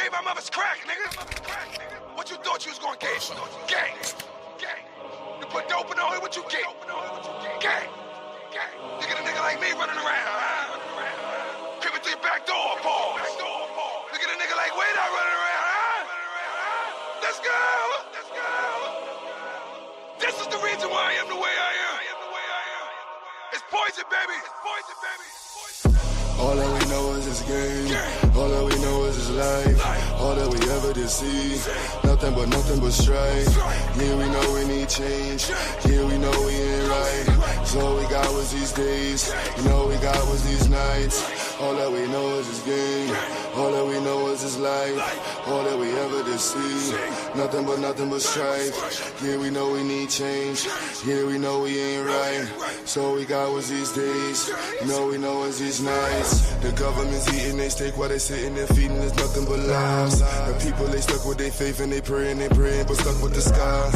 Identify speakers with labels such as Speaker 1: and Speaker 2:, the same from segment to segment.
Speaker 1: gave my mother's crack, nigga. What you thought you was gonna get? Gang. You put dope in the hood, what you get? Gang. You get a nigga like me running around, creeping through your back door, pause. You get a nigga like Wade out running around, Let's go. This is the reason why I am the way I am. It's poison, baby.
Speaker 2: All that we know is this game. All that we know is this life. All that we ever did see. Nothing but strife. Yeah, we know we need change. Yeah, we know we ain't right. So all we got was these days. You know we got was these nights. All that we know is this game. All that we know is this life. All that we ever did see. Nothing but strife. Yeah, we know we need change. Yeah, we know we ain't right. So all we got was these days. You know we know it's these nights. The government's eating they steak while they sitting there feeding us nothing but lies. The people they stuck with their faith and they praying, but stuck with the sky.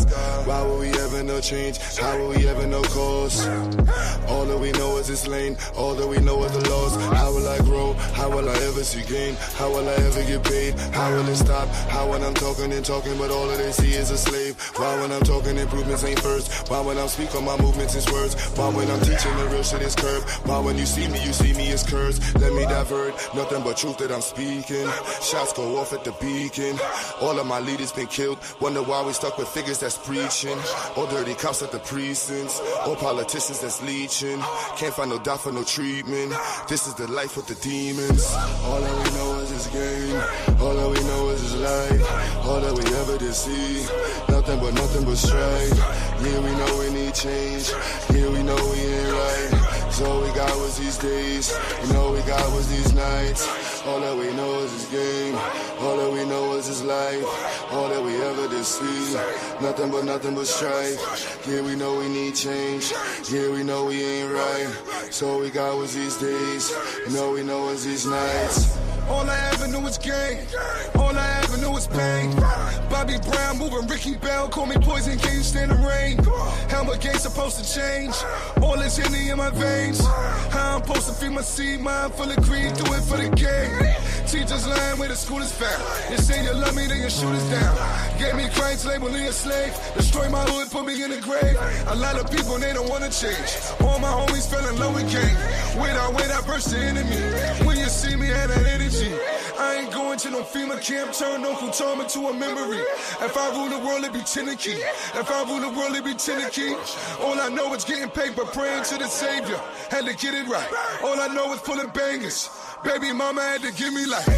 Speaker 2: Why would we ever know change? How will we ever know cause? All that we know is this lane. All that we know is the laws. How will I grow? How will I ever see gain? How will I ever get paid? How will it stop? How when I'm talking and talking, but all that they see is a slave? Why when I'm talking improvements ain't first? Why when I'm speaking my movements is words? Why when I'm teaching the real shit is curved? Why when you see me as cursed? Let me divert, nothing but truth that I'm speaking. Shots go off at the beacon. All of my leaders been killed. Wonder why we stuck with figures that's preaching. All dirty cops at the precincts. All politicians that's leeching. Can't find no doubt for no treatment. This is the life with the demons. All that we know is this game. All that we know is this life. All that we ever did see. Nothing but strife. Yeah, we know we need change. Yeah, we know we ain't right. So all we got was these days. You know we got was these nights. All that we know is this game. All that we know is this life. All that we ever did see. Nothing but strife. Yeah, we know we need change. Yeah, we know we ain't right. So all we got was these days. You know we know it's these nights.
Speaker 1: All I ever knew was gang. All I ever knew was pain. Bobby Brown moving Ricky Bell. Call me poison, can you stand the rain? How my game supposed to change? All this Henny in my veins. How I'm supposed to feed my seed, mind full of greed, do it for the game. Teachers lying where the school is found. You say you love me, then you shoot us down. Gave me crimes, label me a slave. Destroy my hood, put me in the grave. A lot of people, they don't wanna change. All my homies fell in love with gang. Wait, I burst the enemy. When you see me, had that energy. I ain't going to no FEMA camp, turn Uncle Tom into a memory. If I rule the world, it be Tennessee. If I rule the world, it be Tennessee. All I know is getting paper, praying to the Savior. Had to get it right. All I know is pulling bangers. Baby mama had to give me life.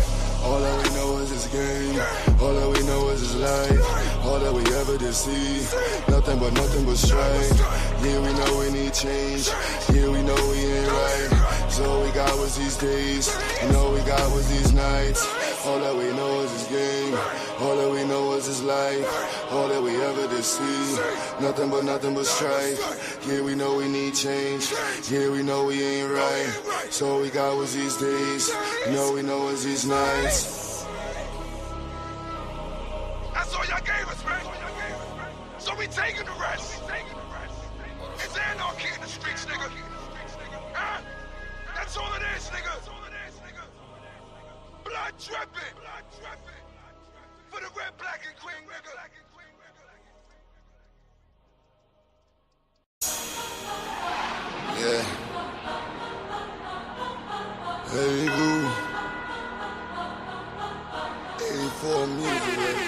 Speaker 2: All that we know is this game. All that we know is this life. All that we ever did see. Nothing but strife. Yeah, we know we need change. Yeah, we know we ain't right. So all we got was these days. You know we got was these nights. All that we know is this game. All that we know is this life. All that we ever did see. Nothing but strife. Yeah, we know we need change. Yeah, we know we ain't right. So all we got was these days. You know we know is these nights.
Speaker 1: That's all y'all gave us, man. So we taking the rest. It's anarchy in the streets, nigga. Huh? That's all it is, nigga. Blood dripping. For the red, black, and green, nigga.
Speaker 2: Yeah. Hey, Lou. 84 music, baby.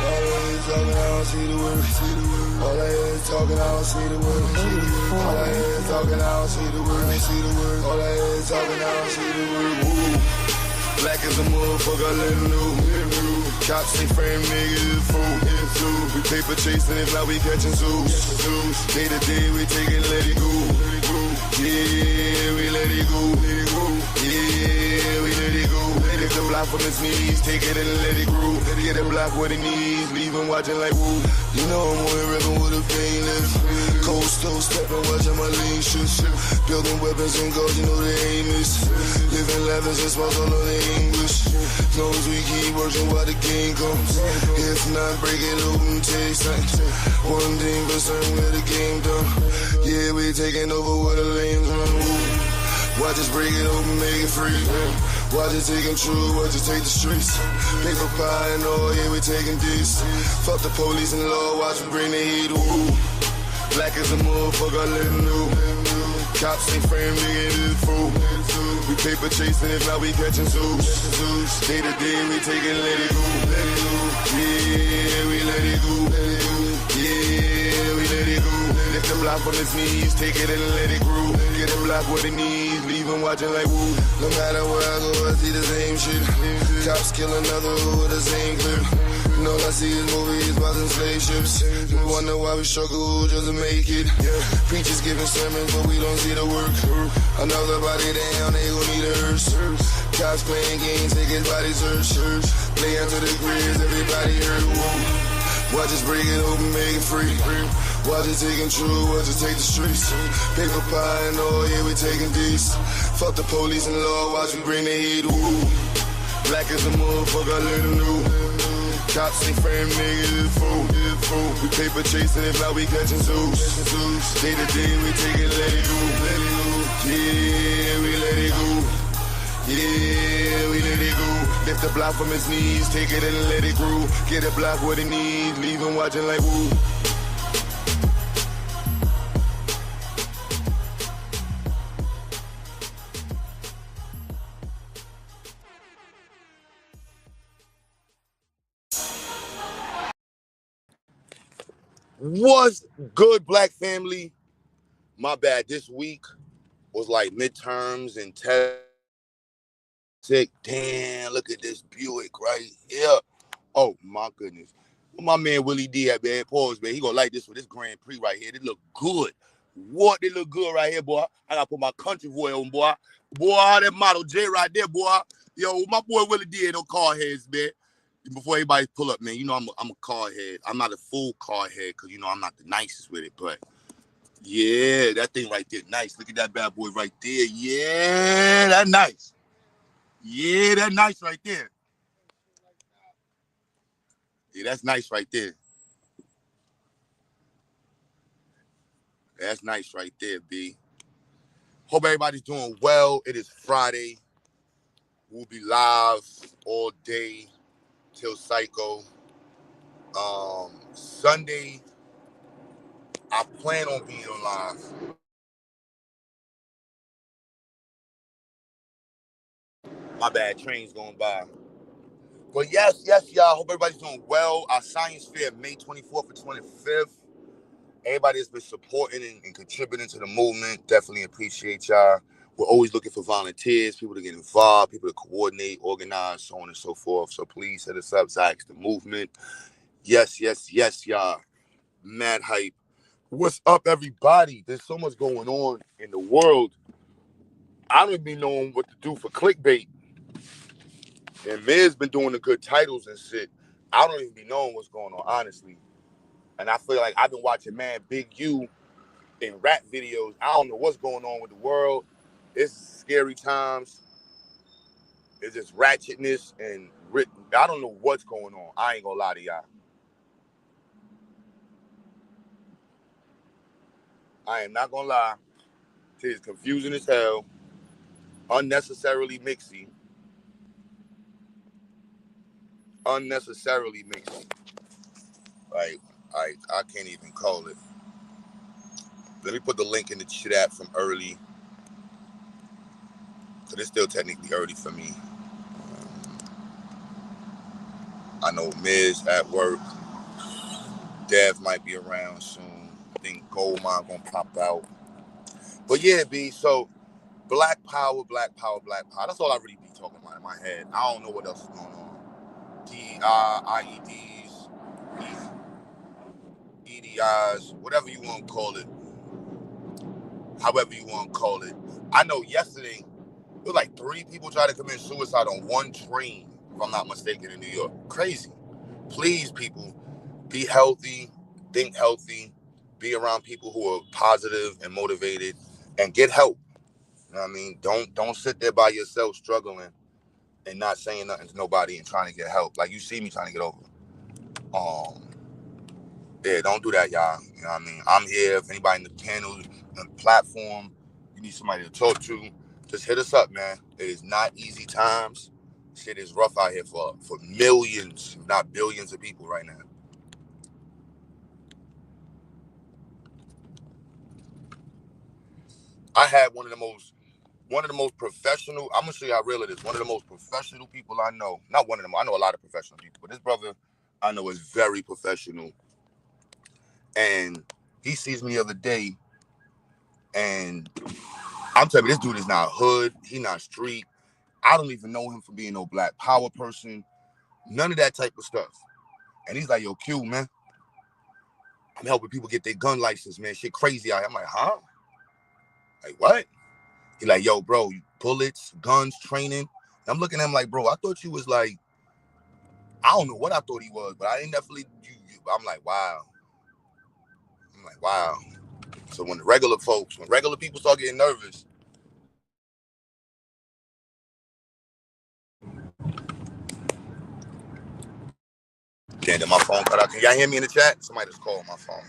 Speaker 2: All I hear is talking, I don't see the word. All I hear is talking, I don't see the word. All I hear is talking, I don't see the word. All I hear is talking, I don't see the word. Woo. Black as a motherfucker, let him know. Cops ain't frame niggas, fool. We paper chasing, if not we catching zoos. Day to day, we take it, let it go. Yeah, we let it go. Yeah, we let it go. Take the block from his knees, take it and let it grow. Get the block where it needs, leave him watching like woo. You know I'm only ripping with a painless. Cold stove stepping, watching my lean shit. Building weapons and goals, you know the aim is. Living lavish and smoke all of the English. Long as we keep working while the game comes. If not, break it open, taste like one thing for certain, where the game done. Yeah, we taking over where the lanes run. Woo. Watch us break it open, make it free. Watch it take them true, watch it take the streets. Paper pie and all, yeah, we taking this. Fuck the police and law, watch we bring the heat. Ooh. Black as a motherfucker, let them know. Cops ain't frame, nigga, it is fool. We paper chasing, if not we catching zoos. Day to day, we taking let it go. Yeah, we let it go. Yeah, we let it go. Lift the block from its knees, take it and let it grow. Get the block what it needs, leave them watching like woo. No matter where I go, I see the same shit. Cops kill another with the same clip. And all I see is movies, bars and slave ships. We wonder why we struggle just to make it. Preachers giving sermons, but we don't see the work. Another body down, they gon' need a hearse. Cops playing games, take his body search. Play into the grids, everybody hurt. Whoa. Watch us break it open, make it free. Watch it take them true, watch it take the streets. Paper pie and all, yeah, we taking these. Fuck the police and law, watch we bring the heat. Ooh. Black as a motherfucker, let them know. Cops ain't frame, nigga, it's fool. We paper chasing, if not we catching zoos. Day to day, we take it, let it go. Yeah, we let it go. Yeah, we let it go. Lift the block from his knees, take it and let it grow. Get a block what it needs, leave him watching like woo.
Speaker 3: What's good, Black family? My bad. This week was like midterms and test. Damn, look at this Buick right here. Oh my goodness. Well, my man Willie D at man. Pause, man. He gonna like this with this Grand Prix right here. They look good. What? They look good right here, boy. I gotta put my country boy on, boy. Boy, that Model J right there, boy. Yo, my boy Willie D ain't no car heads, man. Before everybody pull up, man, you know I'm a car head. I'm not a full car head because, you know, I'm not the nicest with it. But, yeah, that thing right there, nice. Look at that bad boy right there. Yeah, that nice. Yeah, that nice right there. Yeah, that's nice right there. That's nice right there, B. Hope everybody's doing well. It is Friday. We'll be live all day till Psycho. Sunday, I plan on being on live. My bad, train's going by. But yes, y'all. Hope everybody's doing well. Our science fair, May 24th and 25th. Everybody has been supporting and contributing to the movement. Definitely appreciate y'all. We're always looking for volunteers, people to get involved, people to coordinate, organize, so on and so forth. So please hit us up, Zyx the Movement. Yes, y'all. Mad hype. What's up, everybody? There's so much going on in the world. I don't even know what to do for clickbait. And Miz been doing the good titles and shit. I don't even be knowing what's going on, honestly. And I feel like I've been watching Big U in rap videos. I don't know what's going on with the world. It's scary times. It's just ratchetness and I don't know what's going on. I ain't gonna lie to y'all. I am not gonna lie. It's confusing as hell. Unnecessarily mixy. Like I can't even call it. Let me put the link in the chat from early. So it's still technically early for me. I know Miz at work. Dev might be around soon. I think Goldmine gonna pop out. But yeah, B, so Black Power. That's all I really be talking about in my head. I don't know what else is going on. IEDs, EDIs, whatever you want to call it. However you want to call it. I know yesterday, it was like 3 people tried to commit suicide on one train, if I'm not mistaken, in New York. Crazy. Please, people, be healthy, think healthy, be around people who are positive and motivated, and get help. You know what I mean? Don't sit there by yourself struggling and not saying nothing to nobody and trying to get help. Like you see me trying to get over. Yeah, don't do that, y'all. You know what I mean? I'm here. If anybody in the panel and platform, you need somebody to talk to, just hit us up, man. It is not easy times. Shit is rough out here for millions, if not billions of people right now. I had one of the most professional. I'm gonna show you how real it is. One of the most professional people I know. Not one of them. I know a lot of professional people, but this brother I know is very professional. And he sees me the other day, and I'm telling you, this dude is not hood. He not street. I don't even know him for being no black power person. None of that type of stuff. And he's like, yo, Q, man, I'm helping people get their gun license, man. Shit crazy out here. I'm like, huh? Like, what? He like, yo, bro, bullets, guns, training. And I'm looking at him like, bro, I thought you was like, I don't know what I thought he was, but I ain't definitely, I'm like, wow. I'm like, wow. So when regular people start getting nervous, then my phone cut out. Can y'all hear me in the chat? Somebody just called my phone.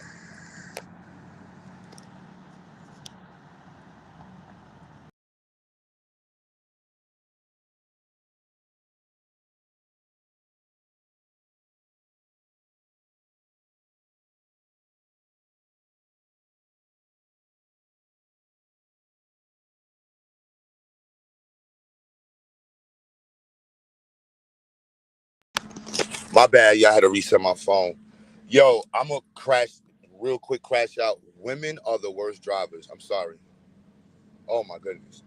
Speaker 3: My bad, y'all had to reset my phone. Yo, I'm gonna real quick crash out. Women are the worst drivers. I'm sorry. Oh my goodness.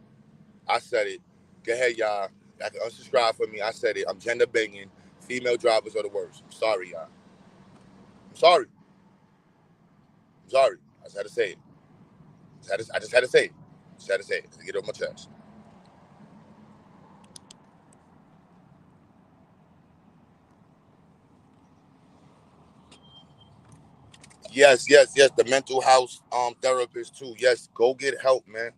Speaker 3: I said it. Go ahead, y'all. Y'all can unsubscribe for me. I said it. I'm gender banging. Female drivers are the worst. I'm sorry, y'all. I'm sorry. I'm sorry. I just had to say it. I just had to say it. Just had to say it. To get it off my chest. Yes. The mental health therapist too. Yes, go get help, man.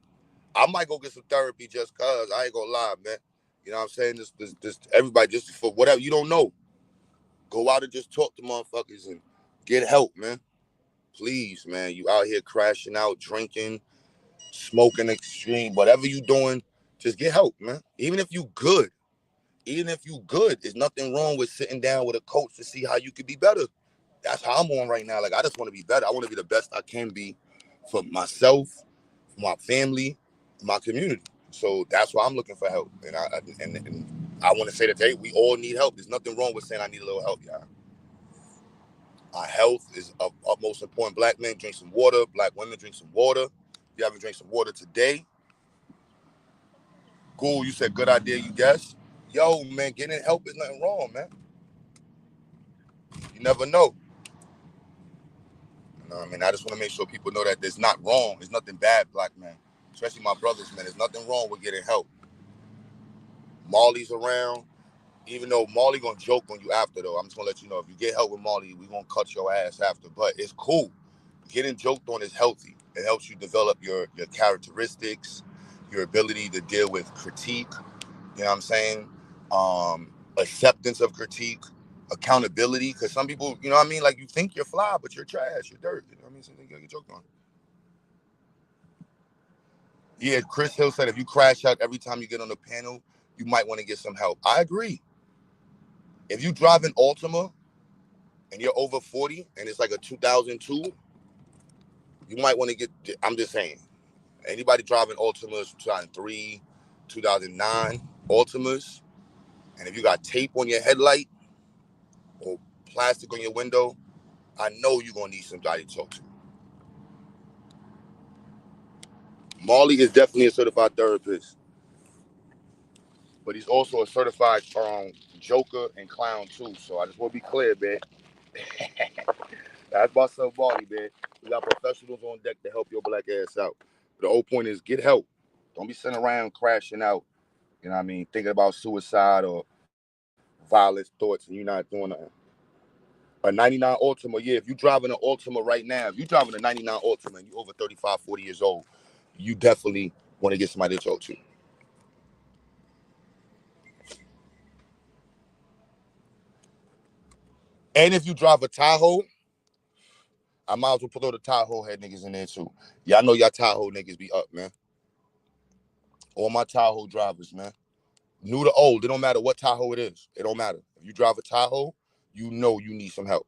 Speaker 3: I might go get some therapy just cause. I ain't gonna lie, man. You know what I'm saying? This everybody just for whatever you don't know. Go out and just talk to motherfuckers and get help, man. Please, man. You out here crashing out, drinking, smoking extreme, whatever you doing, just get help, man. Even if you good, there's nothing wrong with sitting down with a coach to see how you could be better. That's how I'm on right now. Like I just want to be better. I want to be the best I can be for myself, for my family, my community. So that's why I'm looking for help. And I want to say that we all need help. There's nothing wrong with saying I need a little help, y'all. Our health is of utmost important. Black men drink some water. Black women drink some water. You haven't drank some water today. Cool. You said good idea. You guess. Yo, man, getting help is nothing wrong, man. You never know. You know what I mean? I just want to make sure people know that there's not wrong. There's nothing bad, black men. Especially my brothers, man. There's nothing wrong with getting help. Marley's around. Even though Marley gonna joke on you after, though. I'm just gonna let you know, if you get help with Marley, we gonna cut your ass after. But it's cool. Getting joked on is healthy. It helps you develop your characteristics, your ability to deal with critique. You know what I'm saying? Acceptance of critique, accountability. Because some people, you know what I mean? Like, you think you're fly, but you're trash. You're dirt. You know what I mean? So you get joked on. Yeah, Chris Hill said if you crash out every time you get on the panel, you might want to get some help. I agree. If you drive an Altima and you're over 40 and it's like a 2002, you might want to get, I'm just saying, anybody driving Altimas from 2003, 2009 Altimas, and if you got tape on your headlight or plastic on your window, I know you're going to need somebody to talk to. Marley is definitely a certified therapist, but he's also a certified joker and clown too. So I just want to be clear, man. That's my son Marley, man. We got professionals on deck to help your black ass out. The whole point is get help. Don't be sitting around crashing out, you know what I mean, thinking about suicide or violent thoughts and you're not doing nothing. A 99 Altima, yeah, if you're driving an Altima right now, if you're driving a 99 Altima and you're over 35, 40 years old, you definitely want to get somebody to talk to. And if you drive a Tahoe, I might as well put all the Tahoe head niggas in there too. Y'all know y'all Tahoe niggas be up, man. All my Tahoe drivers, man. New to old, it don't matter what Tahoe it is. It don't matter. If you drive a Tahoe, you know you need some help.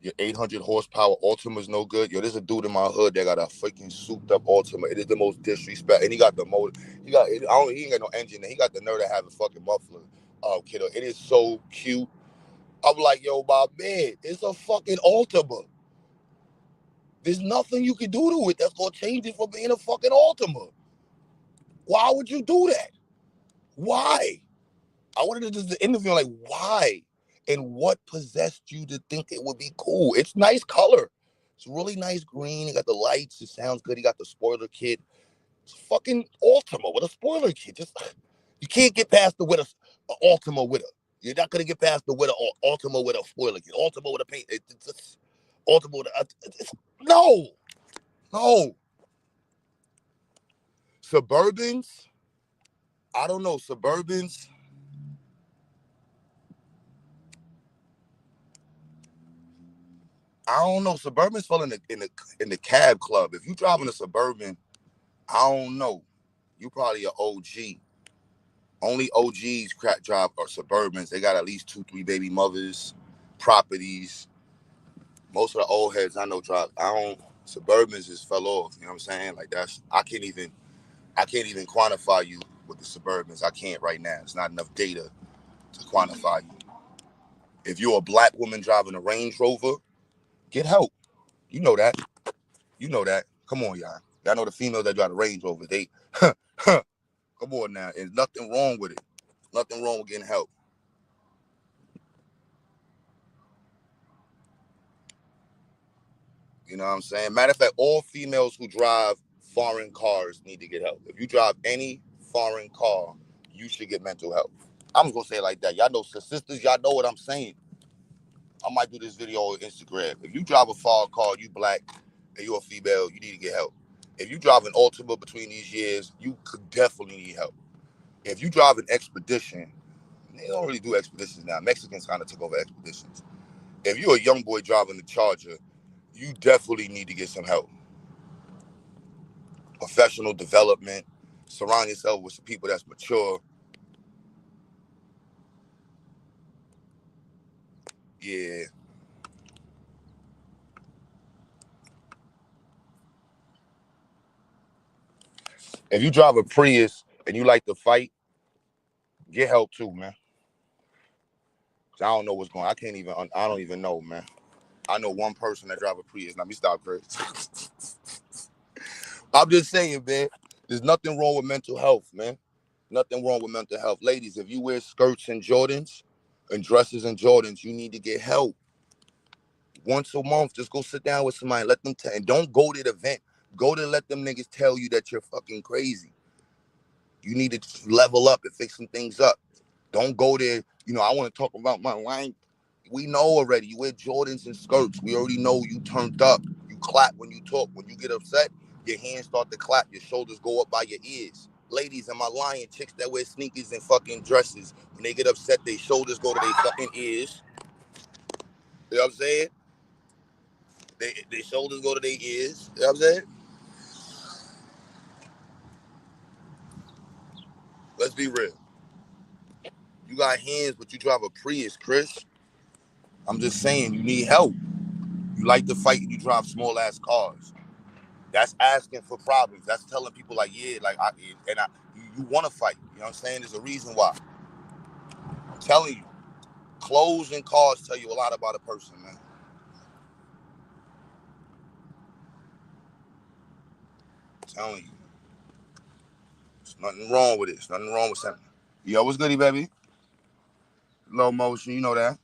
Speaker 3: Your 800 horsepower Altima's no good. Yo, there's a dude in my hood that got a freaking souped up Altima. It is the most disrespect. And he got the motor. He ain't got no engine. He got the nerve to have a fucking muffler. Oh, kiddo, it is so cute. I'm like, yo, my man, it's a fucking Altima. There's nothing you can do to it that's gonna change it from being a fucking Altima. Why would you do that? Why? I wanted to just interview like, why? And what possessed you to think it would be cool? It's nice color. It's really nice green. He got the lights. It sounds good. He got the spoiler kit. It's fucking Altima with a spoiler kit. Just you can't get past the with a Altima with a. You're not gonna get past the with a Altima with a spoiler kit. Altima with a paint. It's just Altima with a. No. Suburbans. I don't know. Suburbans. I don't know. Suburbans fell in the cab club. If you driving a Suburban, I don't know. You probably an OG. Only OGs drive are Suburbans. They got at least 2-3 baby mothers, properties. Most of the old heads I know drive. Suburbans just fell off. You know what I'm saying? Like I can't even quantify you with the Suburbans. I can't right now. It's not enough data to quantify you. If you're a black woman driving a Range Rover, get help. You know that. Come on, y'all. Y'all know the females that drive the Range Rover. They, come on now. There's nothing wrong with it. Nothing wrong with getting help. You know what I'm saying? Matter of fact, all females who drive foreign cars need to get help. If you drive any foreign car, you should get mental health. I'm just going to say it like that. Y'all know, sisters, y'all know what I'm saying. I might do this video on Instagram. If you drive a foreign car, you black, and you're a female, you need to get help. If you drive an Altima between these years, you could definitely need help. If you drive an Expedition, they don't really do Expeditions now. Mexicans kind of took over Expeditions. If you're a young boy driving the Charger, you definitely need to get some help. Professional development. Surround yourself with some people that's mature. Yeah. If you drive a Prius and you like to fight, get help too, man. I don't know what's going on. I don't even know, man. I know one person that drive a Prius. Let me stop, Chris. I'm just saying, man, there's nothing wrong with mental health, man. Nothing wrong with mental health. Ladies, if you wear skirts and Jordans and dresses and Jordans, you need to get help. Once a month, just go sit down with somebody. Let them and don't go to the event. Go to let them niggas tell you that you're fucking crazy. You need to level up and fix some things up. Don't go there. I want to talk about my line. We know already. You wear Jordans and skirts. We already know you turned up. You clap when you talk. When you get upset, your hands start to clap. Your shoulders go up by your ears. Ladies, am I lying? Chicks that wear sneakers and fucking dresses, when they get upset, their shoulders go to their fucking ears. You know what I'm saying? Their shoulders go to their ears. You know what I'm saying? Let's be real. You got hands, but you drive a Prius, Chris. I'm just saying, you need help. You like to fight and you drive small ass cars. That's asking for problems. That's telling people like, yeah, like you want to fight. You know what I'm saying? There's a reason why. I'm telling you, clothes and cars tell you a lot about a person, man. I'm telling you, there's nothing wrong with it. There's nothing wrong with something. Yo, what's goody, baby? Low motion, you know that.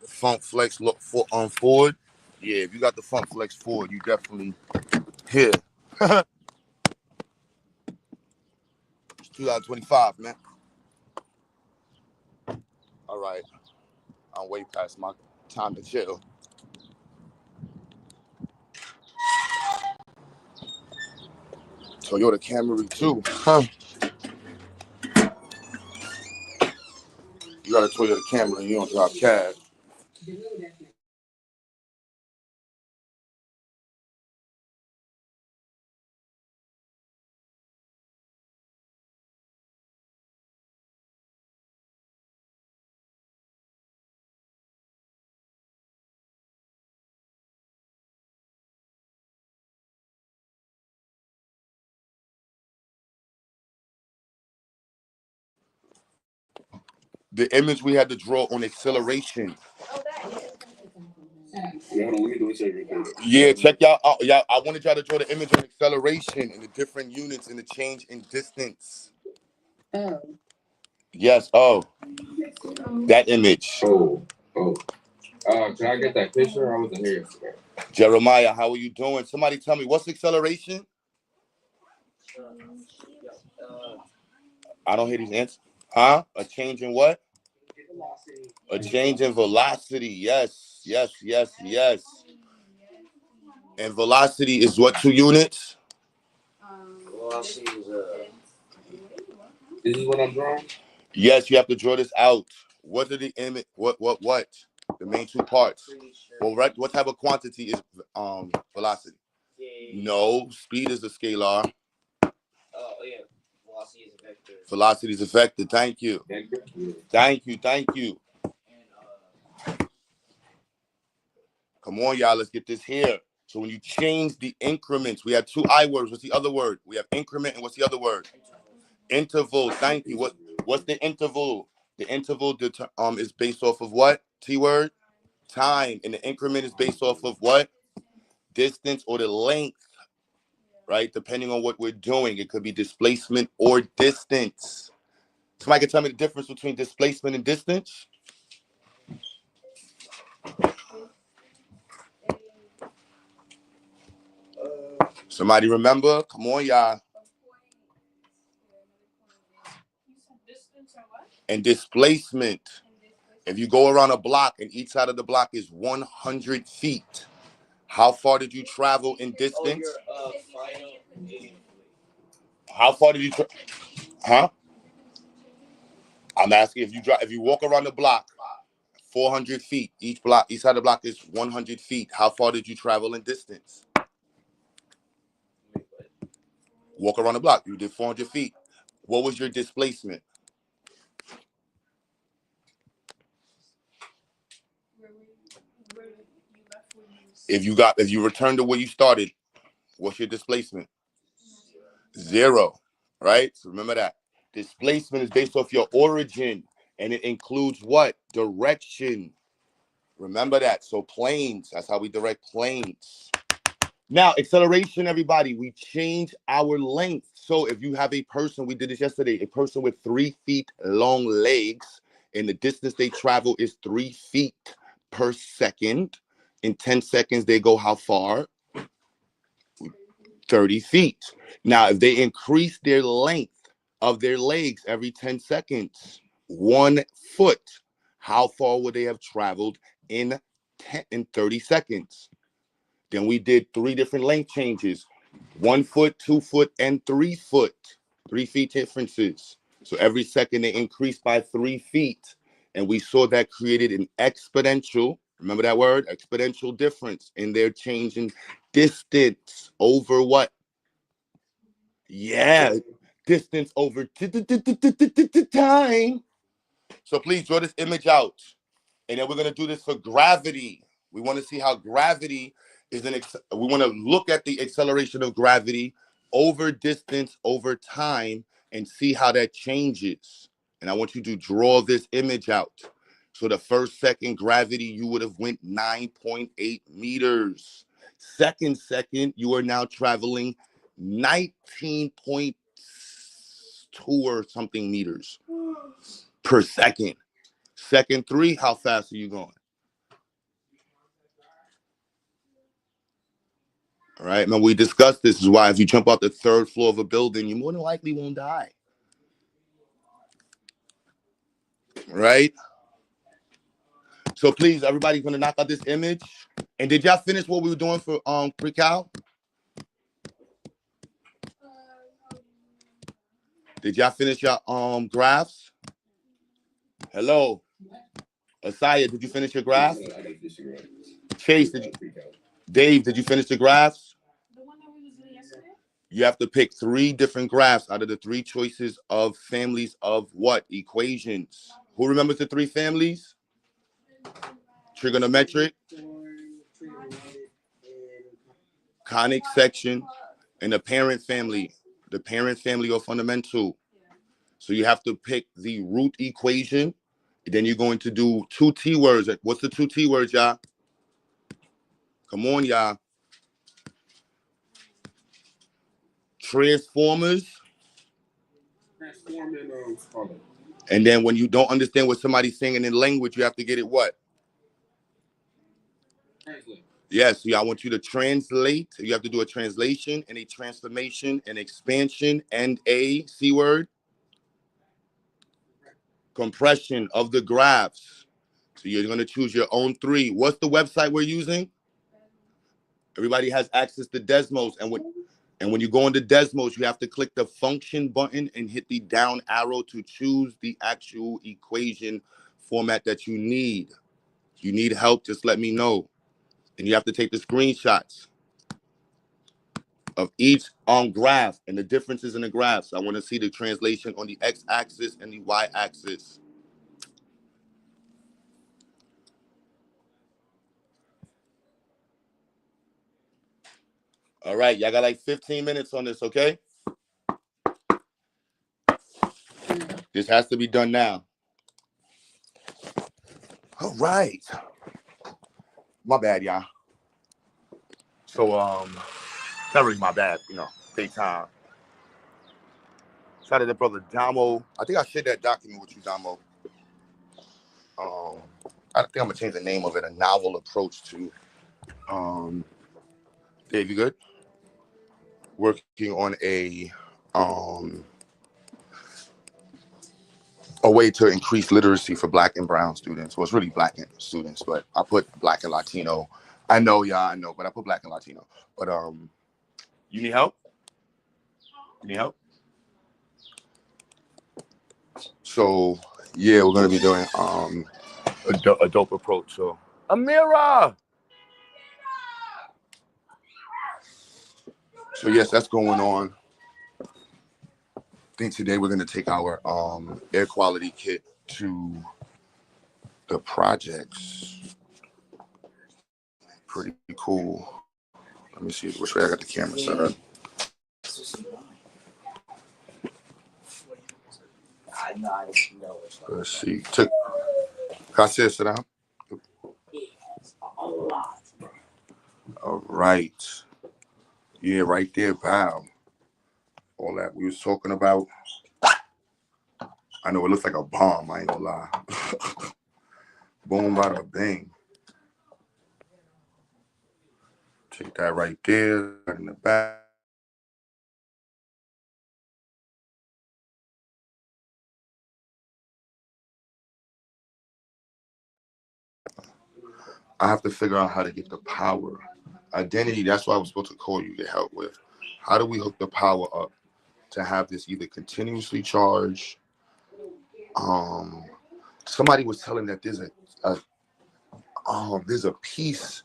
Speaker 3: Funk Flex look for on Ford. Yeah, if you got the Funk Flex Ford, you definitely here. It's 2025, man. All right, I'm way past my time to chill. Toyota Camry too. Huh? You got a Toyota Camry and you don't drive cab. The image we had to draw on acceleration. Yeah, check y'all out. Y'all, I wanted y'all to draw the image on acceleration and the different units and the change in distance. Oh. Yes, oh. That image. Oh. Can I get that picture? I wasn't here yesterday. Jeremiah, how are you doing? Somebody tell me, what's acceleration? I don't hear these answers. Huh? A change in what? Velocity. A change in velocity. Yes, yes, yes, yes. And velocity is what, 2 units? Velocity is This is what I'm drawing? Yes, you have to draw this out. What are the image? What? The main 2 parts. Well, right. What type of quantity is velocity? No, speed is a scalar. Oh yeah, velocity is a vector. Velocity is a vector. Thank you. Thank you. Thank you. Come on, y'all. Let's get this here. So when you change the increments, we have 2 I words. What's the other word? We have increment, and what's the other word? Interval. Thank you. What's the interval? The interval is based off of what? T word? Time. And the increment is based off of what? Distance or the length, right? Depending on what we're doing. It could be displacement or distance. Somebody can tell me the difference between displacement and distance? Somebody remember? Come on, y'all. And displacement. If you go around a block and each side of the block is 100 feet, how far did you travel in distance? How far did you travel? Huh? I'm asking if you walk around the block 400 feet, each side of the block is 100 feet. How far did you travel in distance? Walk around the block, you did 400 feet. What was your displacement? If you return to where you started, what's your displacement? 0, right? So remember that. Displacement is based off your origin, and it includes what? Direction. Remember that. So planes, that's how we direct planes. Now, acceleration, everybody, we change our length. So if you have a person, we did this yesterday, a person with 3 feet long legs, and the distance they travel is 3 feet per second. In 10 seconds, they go how far? 30 feet. Now, if they increase their length of their legs every 10 seconds, 1 foot, how far would they have traveled in 30 seconds? Then we did 3 different length changes: 1 foot, 2 foot, and 3 foot. 3 feet differences. So every second they increased by 3 feet. And we saw that created an exponential, remember that word? Exponential difference in their change in distance over what? Yeah, distance over time. So please draw this image out. And then we're going to do this for gravity. We want to see how gravity is we want to look at the acceleration of gravity over distance, over time, and see how that changes. And I want you to draw this image out. So the first second gravity, you would have went 9.8 meters. Second, you are now traveling 19.2 or something meters per second. Second 3, how fast are you going? All right, man, we discussed this. Is why if you jump out the 3rd floor of a building, you more than likely won't die. Right? So please, everybody's gonna knock out this image. And did y'all finish what we were doing for pre-cal? Did y'all finish your graphs? Hello. Asaya, did you finish your graph? Chase, Dave, did you finish the graphs? The one that we was doing yesterday? You have to pick 3 different graphs out of the 3 choices of families of what? Equations. Who remembers the 3 families? Trigonometric, conic section, and the parent family. The parent family or fundamental. So you have to pick the root equation Then you're going to do 2 T words. What's the 2 T words, y'all? Come on, y'all. Transformers. And then when you don't understand what somebody's saying in language, you have to get it what? Translate. Yes, yeah, I want you to translate. You have to do a translation and a transformation, an expansion, and a C word. Compression of the graphs. So you're going to choose your own 3. What's the website we're using? Everybody has access to Desmos. And when you go into Desmos, you have to click the function button and hit the down arrow to choose the actual equation format that you need. If you need help, just let me know. And you have to take the screenshots of each graph and the differences in the graphs. I want to see the translation on the x-axis and the y-axis. All right, y'all got like 15 minutes on this, okay? This has to be done now. All right. My bad, y'all. So, not really my bad, daytime. Shout out to brother Damo. I think I shared that document with you, Damo. I think I'm gonna change the name of it. A novel approach to, Dave, you good? Working on a way to increase literacy for Black and Brown students. Well, it's really Black students, but I put Black and Latino. I know, but I put Black and Latino. But you need help? You need help? So yeah, we're gonna be doing a dope approach. So Amira. So yes, that's going on. I think today we're gonna take our air quality kit to the projects. Pretty cool. Let me see which way I got the camera set up. Let's see. Can I sit down? All right. Yeah, right there, pal. All that we was talking about. I know it looks like a bomb, I ain't gonna lie. Boom, bada bang. Take that right there in the back. I have to figure out how to get the power. Identity, that's what I was supposed to call you to help with. How do we hook the power up to have this either continuously charged? Somebody was telling that there's a piece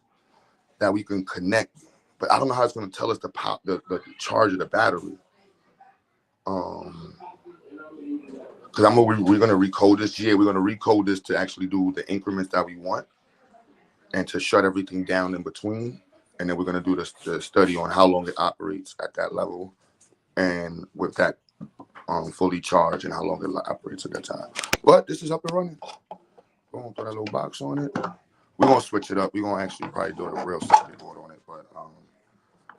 Speaker 3: that we can connect, but I don't know how it's going to tell us the charge of the battery. Because we're going to recode this. Yeah, we're going to recode this to actually do the increments that we want and to shut everything down in between. And then we're going to do the study on how long it operates at that level and with that fully charged and how long it operates at that time. But this is up and running. We're going to throw that little box on it. We're going to switch it up. We're going to actually probably do a real circuit board on it.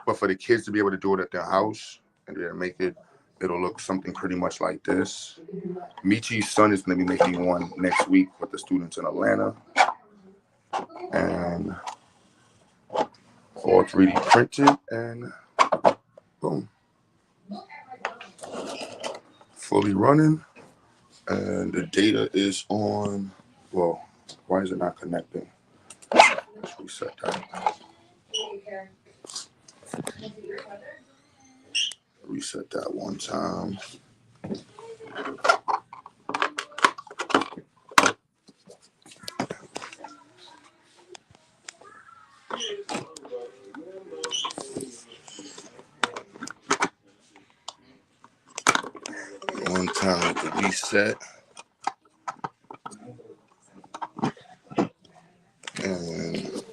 Speaker 3: But for the kids to be able to do it at their house and to make it, it'll look something pretty much like this. Michi's son is going to be making one next week with the students in Atlanta. And all 3D printed and boom. Fully running. And the data is on, well, why is it not connecting? Let's reset that. Reset that one time. One time to reset. And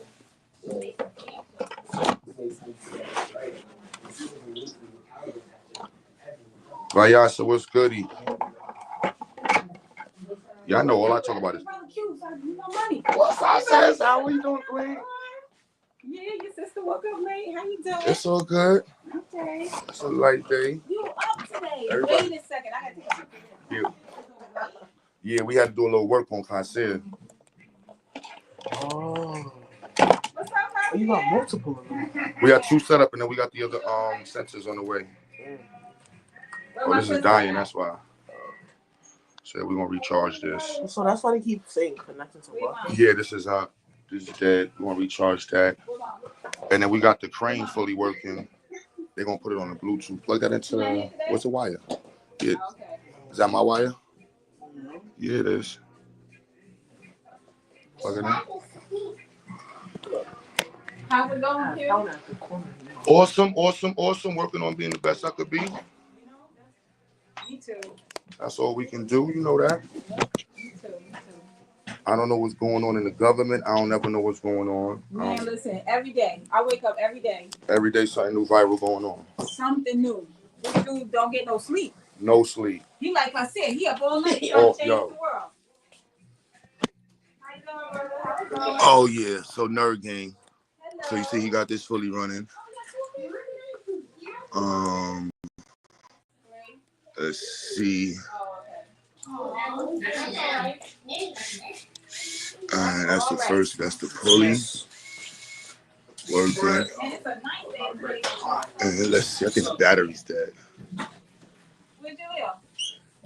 Speaker 3: Vayasa, what's goody? Yeah, I know. All I talk about is.
Speaker 4: Brother Q, so you know money.
Speaker 3: What's up, sis? How are you doing, Queen?
Speaker 4: Yeah, your sister woke up late. How you doing?
Speaker 3: It's all good.
Speaker 4: Okay.
Speaker 3: It's a light day.
Speaker 4: You up today?
Speaker 3: Everybody.
Speaker 4: Wait a second. I got to take a
Speaker 3: picture. Yeah, we had to do a little work on concert.
Speaker 4: Oh. What's up,
Speaker 5: Oh, you got multiple of them.
Speaker 3: We got 2 set up, and then we got the other sensors on the way. Oh, this is dying. That's why. So we're gonna recharge this.
Speaker 5: So that's why they keep saying connected to what?
Speaker 3: Yeah, this is dead. We're gonna recharge that. And then we got the crane fully working. They're gonna put it on the Bluetooth. Plug that into what's the wire? Yeah. Is that my wire? Yeah, it is. Plug it in.
Speaker 4: How's it going, Q?
Speaker 3: Awesome. Working on being the best I could be.
Speaker 4: Me too.
Speaker 3: That's all we can do. You know that.
Speaker 4: Me too.
Speaker 3: I don't know what's going on in the government. I don't ever know what's going on.
Speaker 4: Man, listen, every day. I wake up every day.
Speaker 3: Every day something new viral going on.
Speaker 4: Something new. This dude don't get no sleep.
Speaker 3: No sleep.
Speaker 4: He like I said, he up all night trying to change the world.
Speaker 3: Oh yeah, so Nerd Gang. So you see he got this fully running. Let's see. That's the first, that's the pulley. Working. And let's see, I think the battery's dead.
Speaker 4: Where'd you live?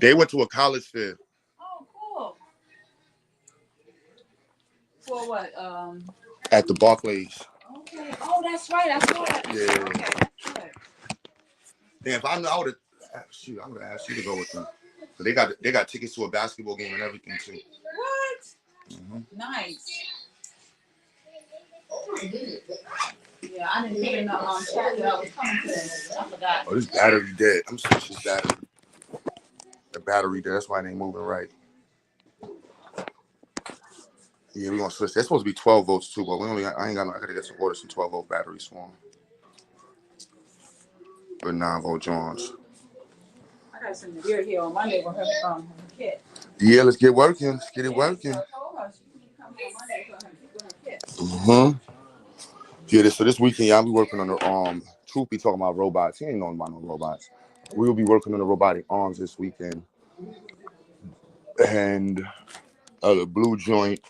Speaker 3: They went to a college fair.
Speaker 4: Oh, cool. For what?
Speaker 3: At the Barclays.
Speaker 4: Okay. Oh, that's right. I saw that.
Speaker 3: Yeah.
Speaker 4: Okay, that's good.
Speaker 3: Damn, if I knew, I would have asked you to go with them. So they got tickets to a basketball game and everything too.
Speaker 4: What? Mm-hmm. Nice. Yeah, I didn't hear in the chat that I was coming today. I forgot.
Speaker 3: Oh, this battery dead. I'm switching this battery. The battery dead. That's why it ain't moving right. Yeah, we're gonna switch. That's supposed to be 12 volts too, but I gotta get some order some 12-volt batteries for them. With 9-volt joints.
Speaker 4: I got some beer here on Monday with her kid.
Speaker 3: Yeah, let's get working. Let's get it working. Yeah, so this weekend, y'all be working on the Truth be talking about robots. He ain't knowing about no robots. We will be working on the robotic arms this weekend. And the blue joint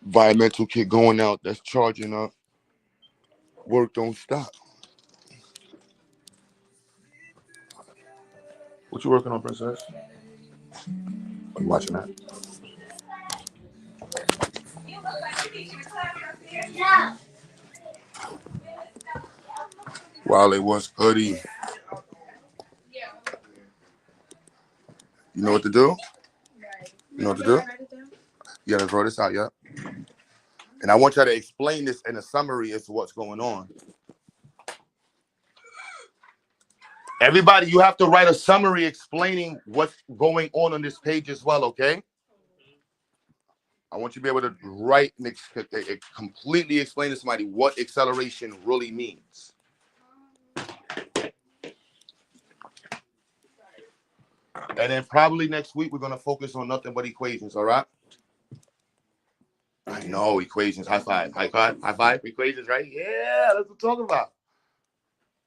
Speaker 3: environmental kit going out that's charging up. Work don't stop. What you working on, Princess? Are you watching that? Yeah. While it was hoodie. You know what to do? You know what to do? Yeah, let's roll this out, yeah. And I want y'all to explain this in a summary as to what's going on. Everybody, you have to write a summary explaining what's going on this page as well, okay? I want you to be able to write and completely explain to somebody what acceleration really means. And then probably next week, we're going to focus on nothing but equations, all right? I know, equations. High five. High five. High five. Equations, right? Yeah, that's what we're talking about.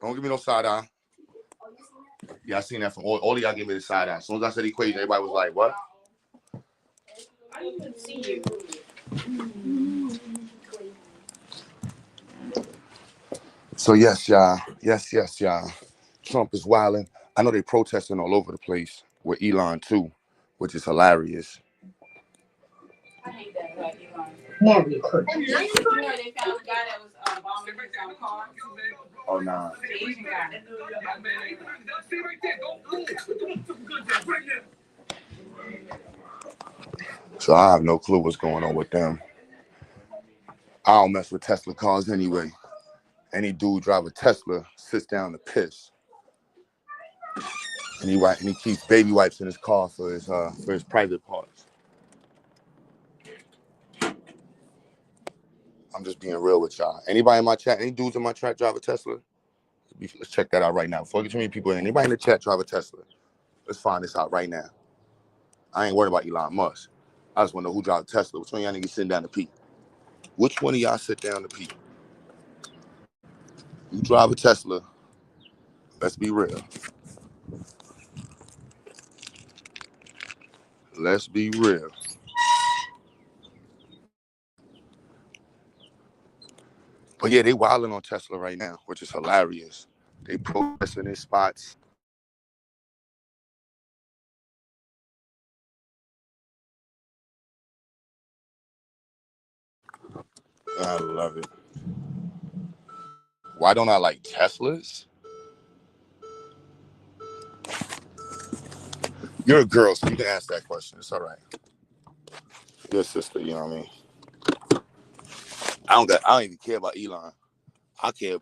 Speaker 3: Don't give me no side eye. Yeah, I seen that from all of y'all give me the side eye. As soon as I said equation, everybody was like, what?
Speaker 4: I didn't even see you.
Speaker 3: So yes, y'all. Yes, y'all. Trump is wilding. I know they protesting all over the place with Elon too, which is hilarious.
Speaker 4: I hate that about Elon.
Speaker 5: Very quick.
Speaker 4: You know, they found a guy that was bombing his car.
Speaker 3: Oh, nah.
Speaker 4: The Asian guy.
Speaker 3: So I have no clue what's going on with them. I don't mess with Tesla cars anyway. Any dude drive a Tesla sits down to piss. And he keeps baby wipes in his car for his private parts. I'm just being real with y'all. Anybody in my chat, any dudes in my chat drive a Tesla? Let's check that out right now. Before I get too many people in. Anybody in the chat drive a Tesla? Let's find this out right now. I ain't worried about Elon Musk. I just want to know who drives Tesla. Which one of y'all niggas sitting down to pee? Which one of y'all sit down to pee? You drive a Tesla. Let's be real. Let's be real. But yeah, they wilding on Tesla right now, which is hilarious. They protesting in spots. I love it. Why don't I like Teslas? You're a girl, so you can ask that question. It's all right. Your sister, you know what I mean? I don't even care about Elon. I care,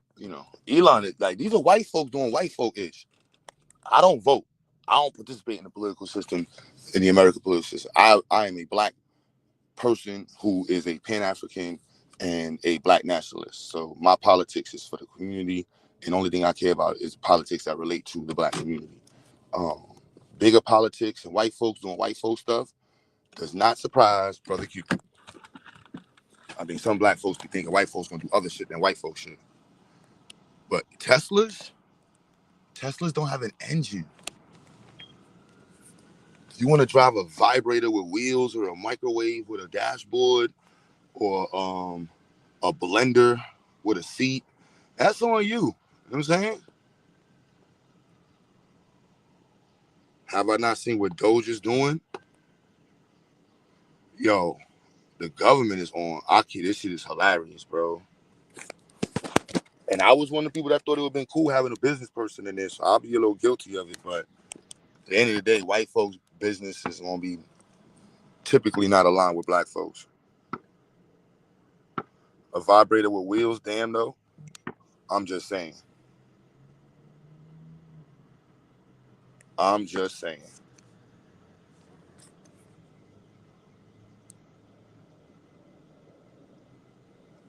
Speaker 3: Elon is like, these are white folk doing white folk ish. I don't vote. I don't participate in the political system, in the American political system. I am a black person who is a Pan-African and a black nationalist. So my politics is for the community, and the only thing I care about is politics that relate to the black community. Bigger politics and white folks doing white folk stuff does not surprise Brother Q. I think some black folks be thinking white folks gonna do other shit than white folks should. But Teslas don't have an engine. You want to drive a vibrator with wheels or a microwave with a dashboard or a blender with a seat, that's on you. You know what I'm saying? Have I not seen what Doge is doing? Yo, the government is on Aki. This shit is hilarious, bro. And I was one of the people that thought it would have been cool having a business person in this. So I'll be a little guilty of it. But at the end of the day, white folks' business is going to be typically not aligned with black folks. A vibrator with wheels, damn though. I'm just saying. I'm just saying.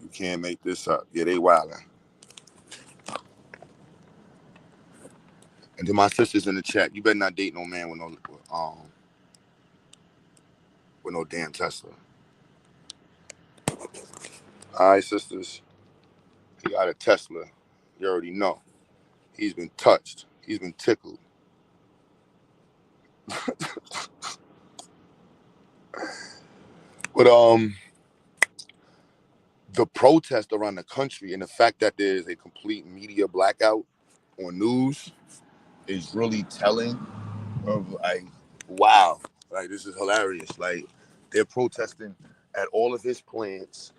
Speaker 3: You can't make this up. Yeah, they wildin'. And to my sisters in the chat, you better not date no man with no damn Tesla. All right, sisters. He got a Tesla. You already know. He's been touched. He's been tickled. But the protest around the country and the fact that there's a complete media blackout on news is really telling of like, wow, like this is hilarious. Like they're protesting at all of his plants.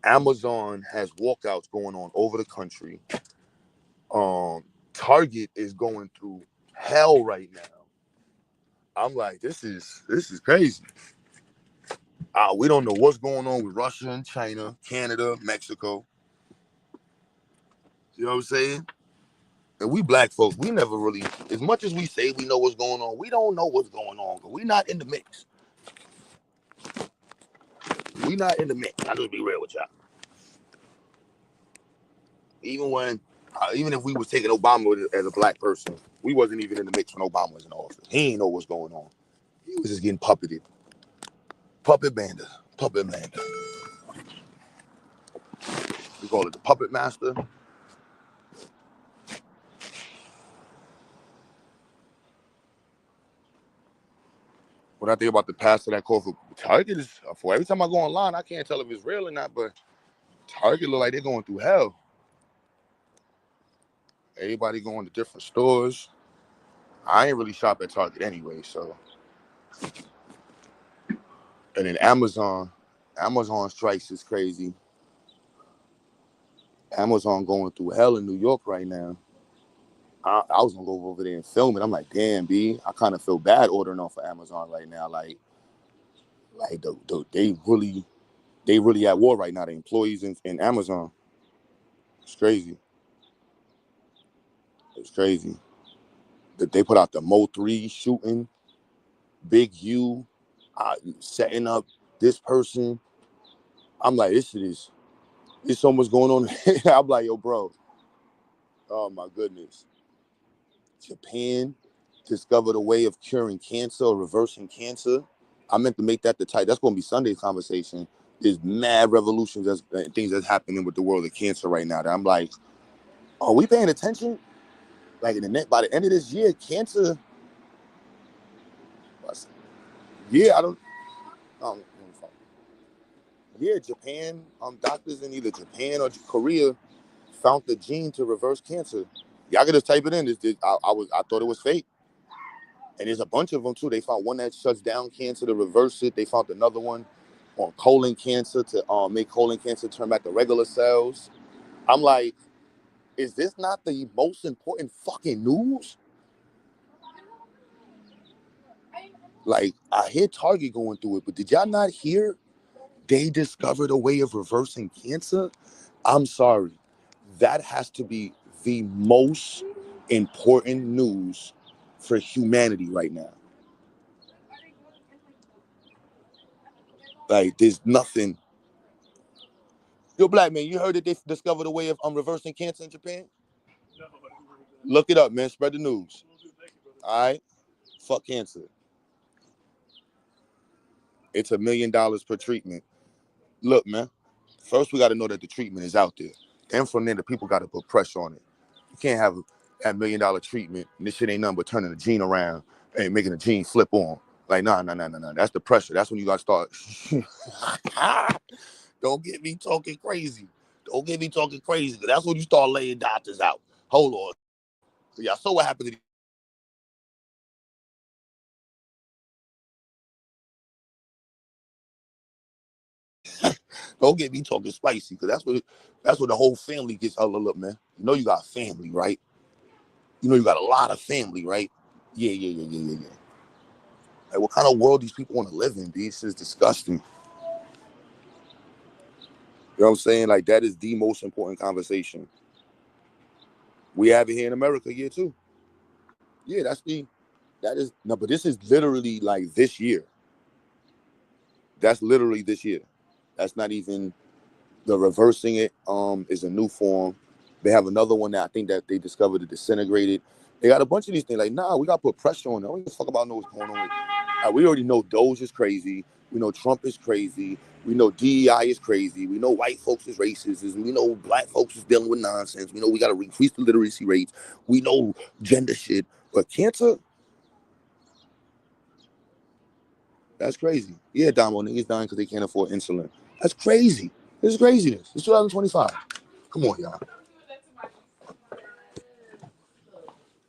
Speaker 3: Amazon has walkouts going on over the country. Target is going through hell right now. I'm like, this is crazy. We don't know what's going on with Russia and China, Canada, Mexico. You know what I'm saying? And we black folks, we never really, as much as we say we know what's going on, we don't know what's going on. We're not in the mix. We not in the mix. I'll just be real with y'all. Even if we was taking Obama as a black person, we wasn't even in the mix when Obama was in office. He ain't know what's going on. He was just getting puppeted. Puppet bander. We call it the puppet master. When I think about the pastor that called for Target is for every time I go online, I can't tell if it's real or not, but Target look like they're going through hell. Everybody going to different stores. I ain't really shop at Target anyway, so. And then Amazon strikes is crazy. Amazon going through hell in New York right now. I was gonna go over there and film it. I'm like, damn, B, I kind of feel bad ordering off of Amazon right now. Like they really at war right now. The employees in Amazon. It's crazy. It's crazy. That they put out the Mo 3 shooting, Big U, setting up this person. I'm like, this shit is. There's so much going on. I'm like, yo, bro. Oh my goodness. Japan discovered a way of curing cancer or reversing cancer. I meant to make that the title. That's going to be Sunday's conversation. There's mad revolutions and things that's happening with the world of cancer right now that I'm like, oh, we paying attention? Like by the end of this year, cancer. Yeah, I don't. Um, yeah, Japan. Doctors in either Japan or Korea found the gene to reverse cancer. Y'all can just type it in. I thought it was fake, and there's a bunch of them too. They found one that shuts down cancer to reverse it. They found another one on colon cancer to make colon cancer turn back to regular cells. I'm like, is this not the most important fucking news? Like, I hear Target going through it, but did y'all not hear they discovered a way of reversing cancer? I'm sorry. That has to be the most important news for humanity right now. Like, there's nothing. Yo, black man, you heard that they discovered a way of reversing cancer in Japan? Look it up, man. Spread the news. All right? Fuck cancer. It's $1 million per treatment. Look, man. First, we got to know that the treatment is out there. Then from there, the people got to put pressure on it. You can't have that $1 million treatment, and this shit ain't nothing but turning the gene around and making the gene flip on. Like, nah. That's the pressure. That's when you got to start. Don't get me talking crazy. Don't get me talking crazy. Because that's when you start laying doctors out. Hold on. So y'all saw what happened to Don't get me talking spicy, because that's what the whole family gets. Oh, look, man. You know you got family, right? You know you got a lot of family, right? Yeah. Like, what kind of world these people want to live in, B? This is disgusting. You know what I'm saying? Like, that is the most important conversation. We have it here in America, yeah, too. Yeah, but this is literally like this year. That's literally this year. That's not even the reversing it. Is a new form. They have another one that I think that they discovered it disintegrated. They got a bunch of these things. Like, nah, we got to put pressure on them. We don't fuck about know what's going on with. We already know Doge is crazy. We know Trump is crazy. We know DEI is crazy. We know white folks is racist. We know black folks is dealing with nonsense. We know we got to increase the literacy rates. We know gender shit. But cancer, that's crazy. Yeah, Damo, niggas dying because they can't afford insulin. That's crazy. This is craziness. It's 2025. Come on, y'all.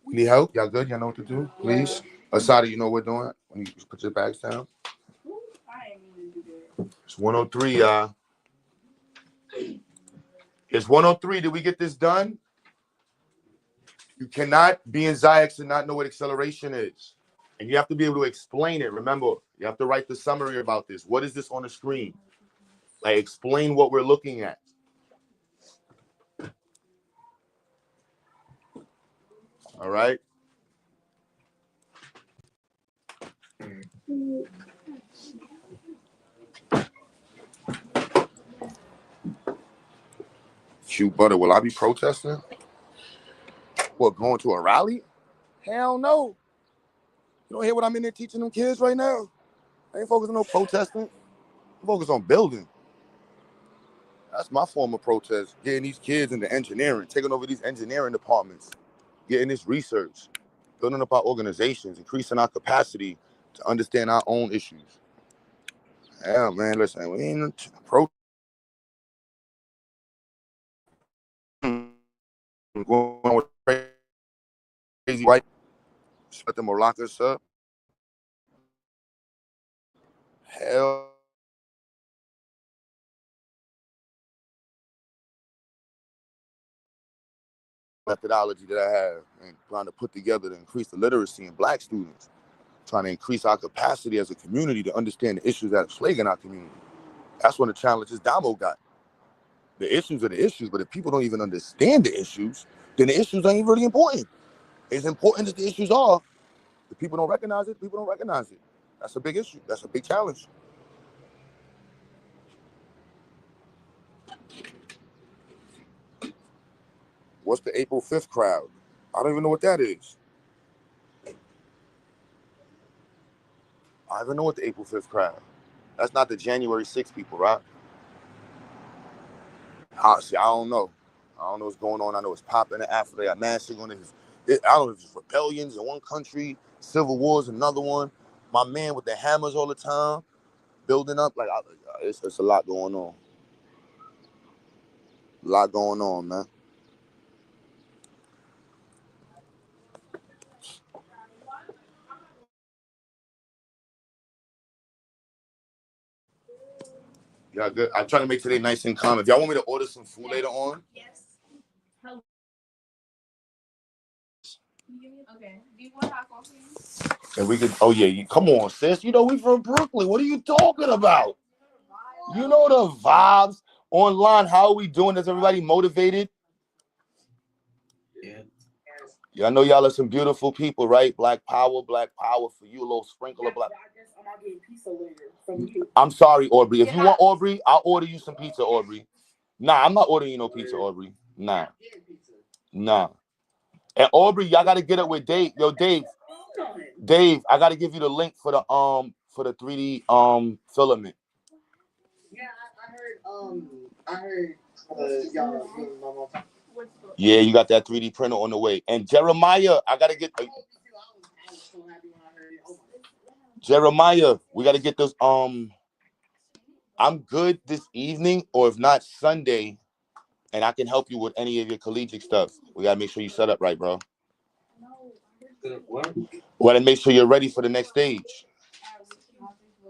Speaker 3: We need help? Y'all good? Y'all know what to do? Please. Asada, you know what we're doing? When you put your bags down. It's 103, y'all. It's 103. Did we get this done? You cannot be in Zyx and not know what acceleration is. And you have to be able to explain it. Remember, you have to write the summary about this. What is this on the screen? Like, explain what we're looking at. All right? Q Butter, will I be protesting? What, going to a rally? Hell no. You don't hear what I'm in there teaching them kids right now? I ain't focused on no protesting. I'm focused on building. That's my form of protest. Getting these kids into engineering, taking over these engineering departments, getting this research, building up our organizations, increasing our capacity to understand our own issues. Yeah, man, listen, we ain't protesting. Going with crazy white, shut the Moroccans up. Hell. Methodology that I have and trying to put together to increase the literacy in black students, trying to increase our capacity as a community to understand the issues that are plaguing our community. That's one of the challenges Damo got. The issues are the issues, but if people don't even understand the issues, then the issues ain't really important. As important as the issues are, if people don't recognize it, people don't recognize it. That's a big issue. That's a big challenge. What's the April 5th crowd? I don't even know what that is. I don't know what the April 5th crowd. That's not the January 6th people, right? Honestly, I don't know. I don't know what's going on. I know it's popping in Africa. They got mass shit on it. I don't know if it's rebellions in one country, civil wars in another one. My man with the hammers all the time, building up. Like, it's a lot going on. A lot going on, man. Y'all good? I'm trying to make today nice and calm. If y'all want me to order some food later on.
Speaker 4: Yes. Okay. Do you want hot coffee?
Speaker 3: And we could, oh yeah, come on, sis. You know, we from Brooklyn. What are you talking about? You know the vibes online. How are we doing? Is everybody motivated? Yeah, I know y'all are some beautiful people, right? Black power for you. A little sprinkle of black. I'm sorry, Aubrey. If you want Aubrey, I'll order you some pizza, Aubrey. Nah, I'm not ordering you no pizza, Aubrey. Nah. And Aubrey, y'all gotta get up with Dave. Yo, Dave, I gotta give you the link for the 3D filament.
Speaker 5: Yeah, I heard y'all.
Speaker 3: Yeah, you got that 3D printer on the way. And Jeremiah, I gotta get Jeremiah. We gotta get this. I'm good this evening, or if not Sunday, and I can help you with any of your collegiate stuff. We gotta make sure you set up right, bro. What? We gotta make sure you're ready for the next stage.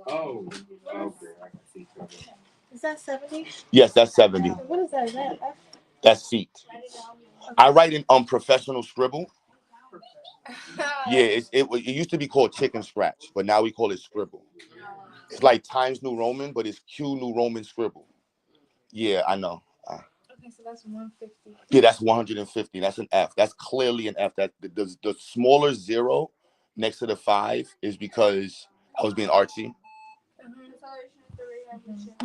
Speaker 3: Oh, okay.
Speaker 6: Is that 70?
Speaker 3: Yes, that's 70.
Speaker 6: What is that? Is that F?
Speaker 3: That's feet. Okay. I write in professional scribble. Yeah, it used to be called chicken scratch, but now we call it scribble. It's like Times New Roman, but it's Q New Roman scribble. Yeah, I know.
Speaker 6: Okay, so that's 150.
Speaker 3: Yeah, that's 150. That's an F. That's clearly an F. That the smaller zero next to the 5 is because I was being artsy.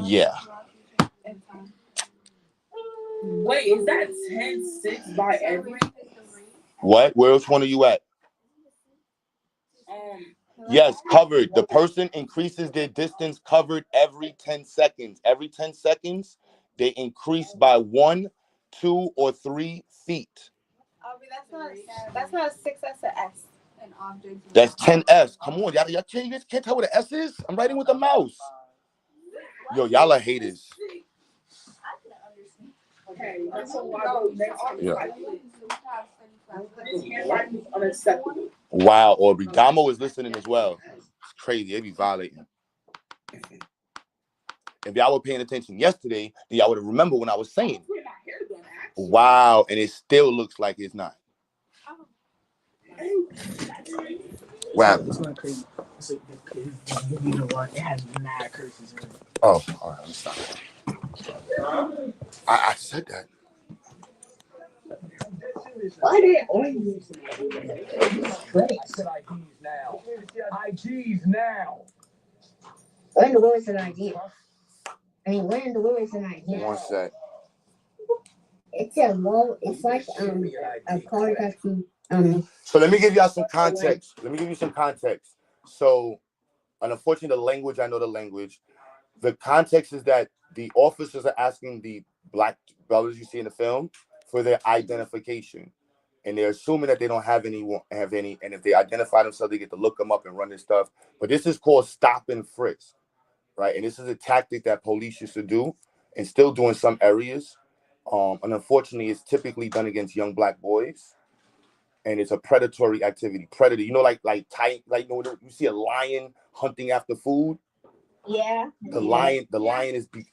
Speaker 3: Yeah.
Speaker 5: Wait, is that 10-6 by every?
Speaker 3: What? Which one are you at? Yes, covered. The person increases their distance covered every 10 seconds. Every 10 seconds, they increase by 1, 2, or 3 feet.
Speaker 6: That's not a 6, that's an S.
Speaker 3: That's 10S. Come on, y'all can't tell what an S is? I'm writing with a mouse. Yo, y'all are haters.
Speaker 5: Okay, that's so wild.
Speaker 3: Yeah.
Speaker 5: Unacceptable.
Speaker 3: Wow, Aubrey. Damo is listening as well. It's crazy. They be violating. If y'all were paying attention yesterday, then y'all would have remembered when I was saying. Wow, and it still looks like it's not. Wow.
Speaker 5: It's not crazy. You know what? It has mad curses in it.
Speaker 3: Oh, all right. I'm sorry. I said that.
Speaker 5: Why did I
Speaker 7: said IDs now. IGs now.
Speaker 8: When the word said idea. When the word said idea.
Speaker 3: One sec.
Speaker 8: It's a low. It's like a card that you
Speaker 3: So let me give y'all some context. Let me give you some context. So, unfortunately, the language, I know the language. The context is that the officers are asking the black brothers you see in the film for their identification. And they're assuming that they don't have any. And if they identify themselves, they get to look them up and run this stuff. But this is called stop and frisk, right? And this is a tactic that police used to do and still do in some areas. And unfortunately, it's typically done against young black boys. And it's a predatory activity. Predator, you know, like you know, you see a lion hunting after food.
Speaker 8: Yeah.
Speaker 3: The lion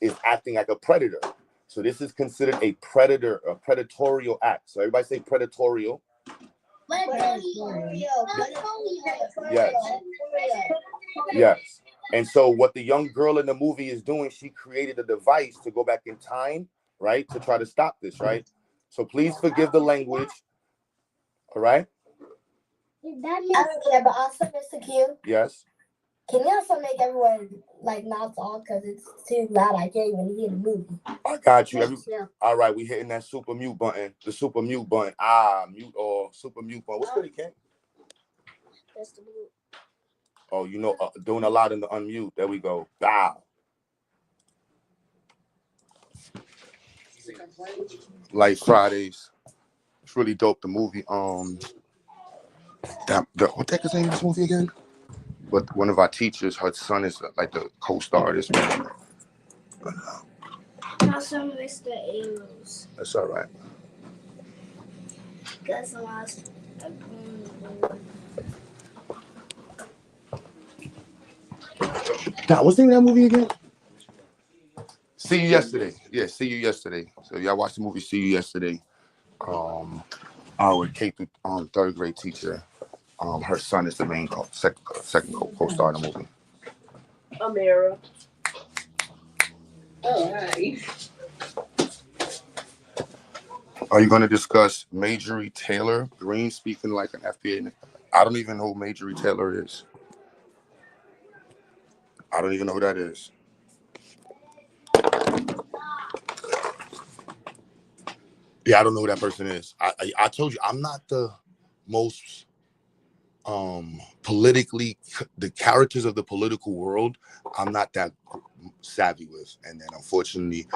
Speaker 3: is acting like a predator. So this is considered a predatorial act. So everybody say predatorial. Yes. Yes. And so what the young girl in the movie is doing, she created a device to go back in time, right, to try to stop this, right? So please forgive the language. All right?
Speaker 8: Yeah, but also, Mr. Q.
Speaker 3: Yes.
Speaker 8: Can you also make everyone like not talk because it's too loud? I can't even hear the movie.
Speaker 3: I got you. All right, we hitting that super mute button. The super mute button. Mute or super mute button. What's good, Ken?
Speaker 8: That's the mute.
Speaker 3: Oh, doing a lot in the unmute. There we go. Bow. Like Fridays. It's really dope. The movie. What the heck is the name of this movie again? But one of our teachers, her son is like the co-star of this movie.
Speaker 8: Also, Mr. Arrows.
Speaker 3: That's all right.
Speaker 8: That's the last.
Speaker 3: Now, what's the name of that movie again? See You Yesterday. Yeah, See You Yesterday. So y'all watched the movie See You Yesterday. Our K through third grade teacher. Her son is the main second co-star in the movie.
Speaker 9: Amira. Oh, hi.
Speaker 3: Are you going to discuss Marjorie Taylor Greene speaking like an FBA? I don't even know who Marjorie Taylor is. I don't even know who that is. Yeah, I don't know who that person is. I told you I'm not the most politically, the characters of the political world, I'm not that savvy with. And then fortunately,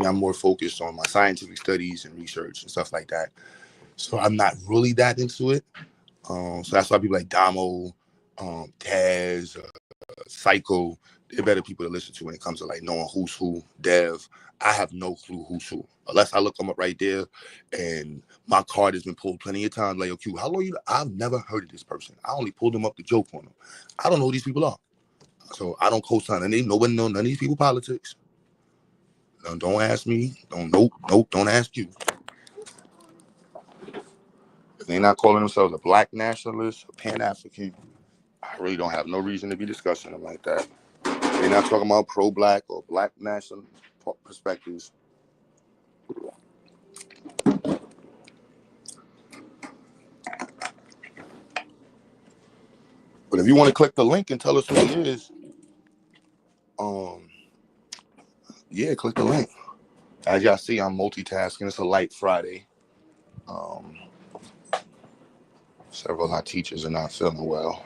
Speaker 3: I'm more focused on my scientific studies and research and stuff like that. So I'm not really that into it. So that's why people like Damo, Taz, Psycho, they're better people to listen to when it comes to like knowing who's who. Dev, I have no clue who's who unless I look them up right there. And my card has been pulled plenty of times. Like, yo, Q, how long you? I've never heard of this person. I only pulled them up to joke on them. I don't know who these people are, so I don't co-sign. And nobody know none of these people politics. No, don't ask me. Nope. Don't ask you. If they're not calling themselves a black nationalist, a Pan-African, I really don't have no reason to be discussing them like that. They're not talking about pro-black or black national perspectives. But if you want to click the link and tell us who he is, yeah, click the link. As y'all see, I'm multitasking. It's a light Friday. Several of our teachers are not feeling well,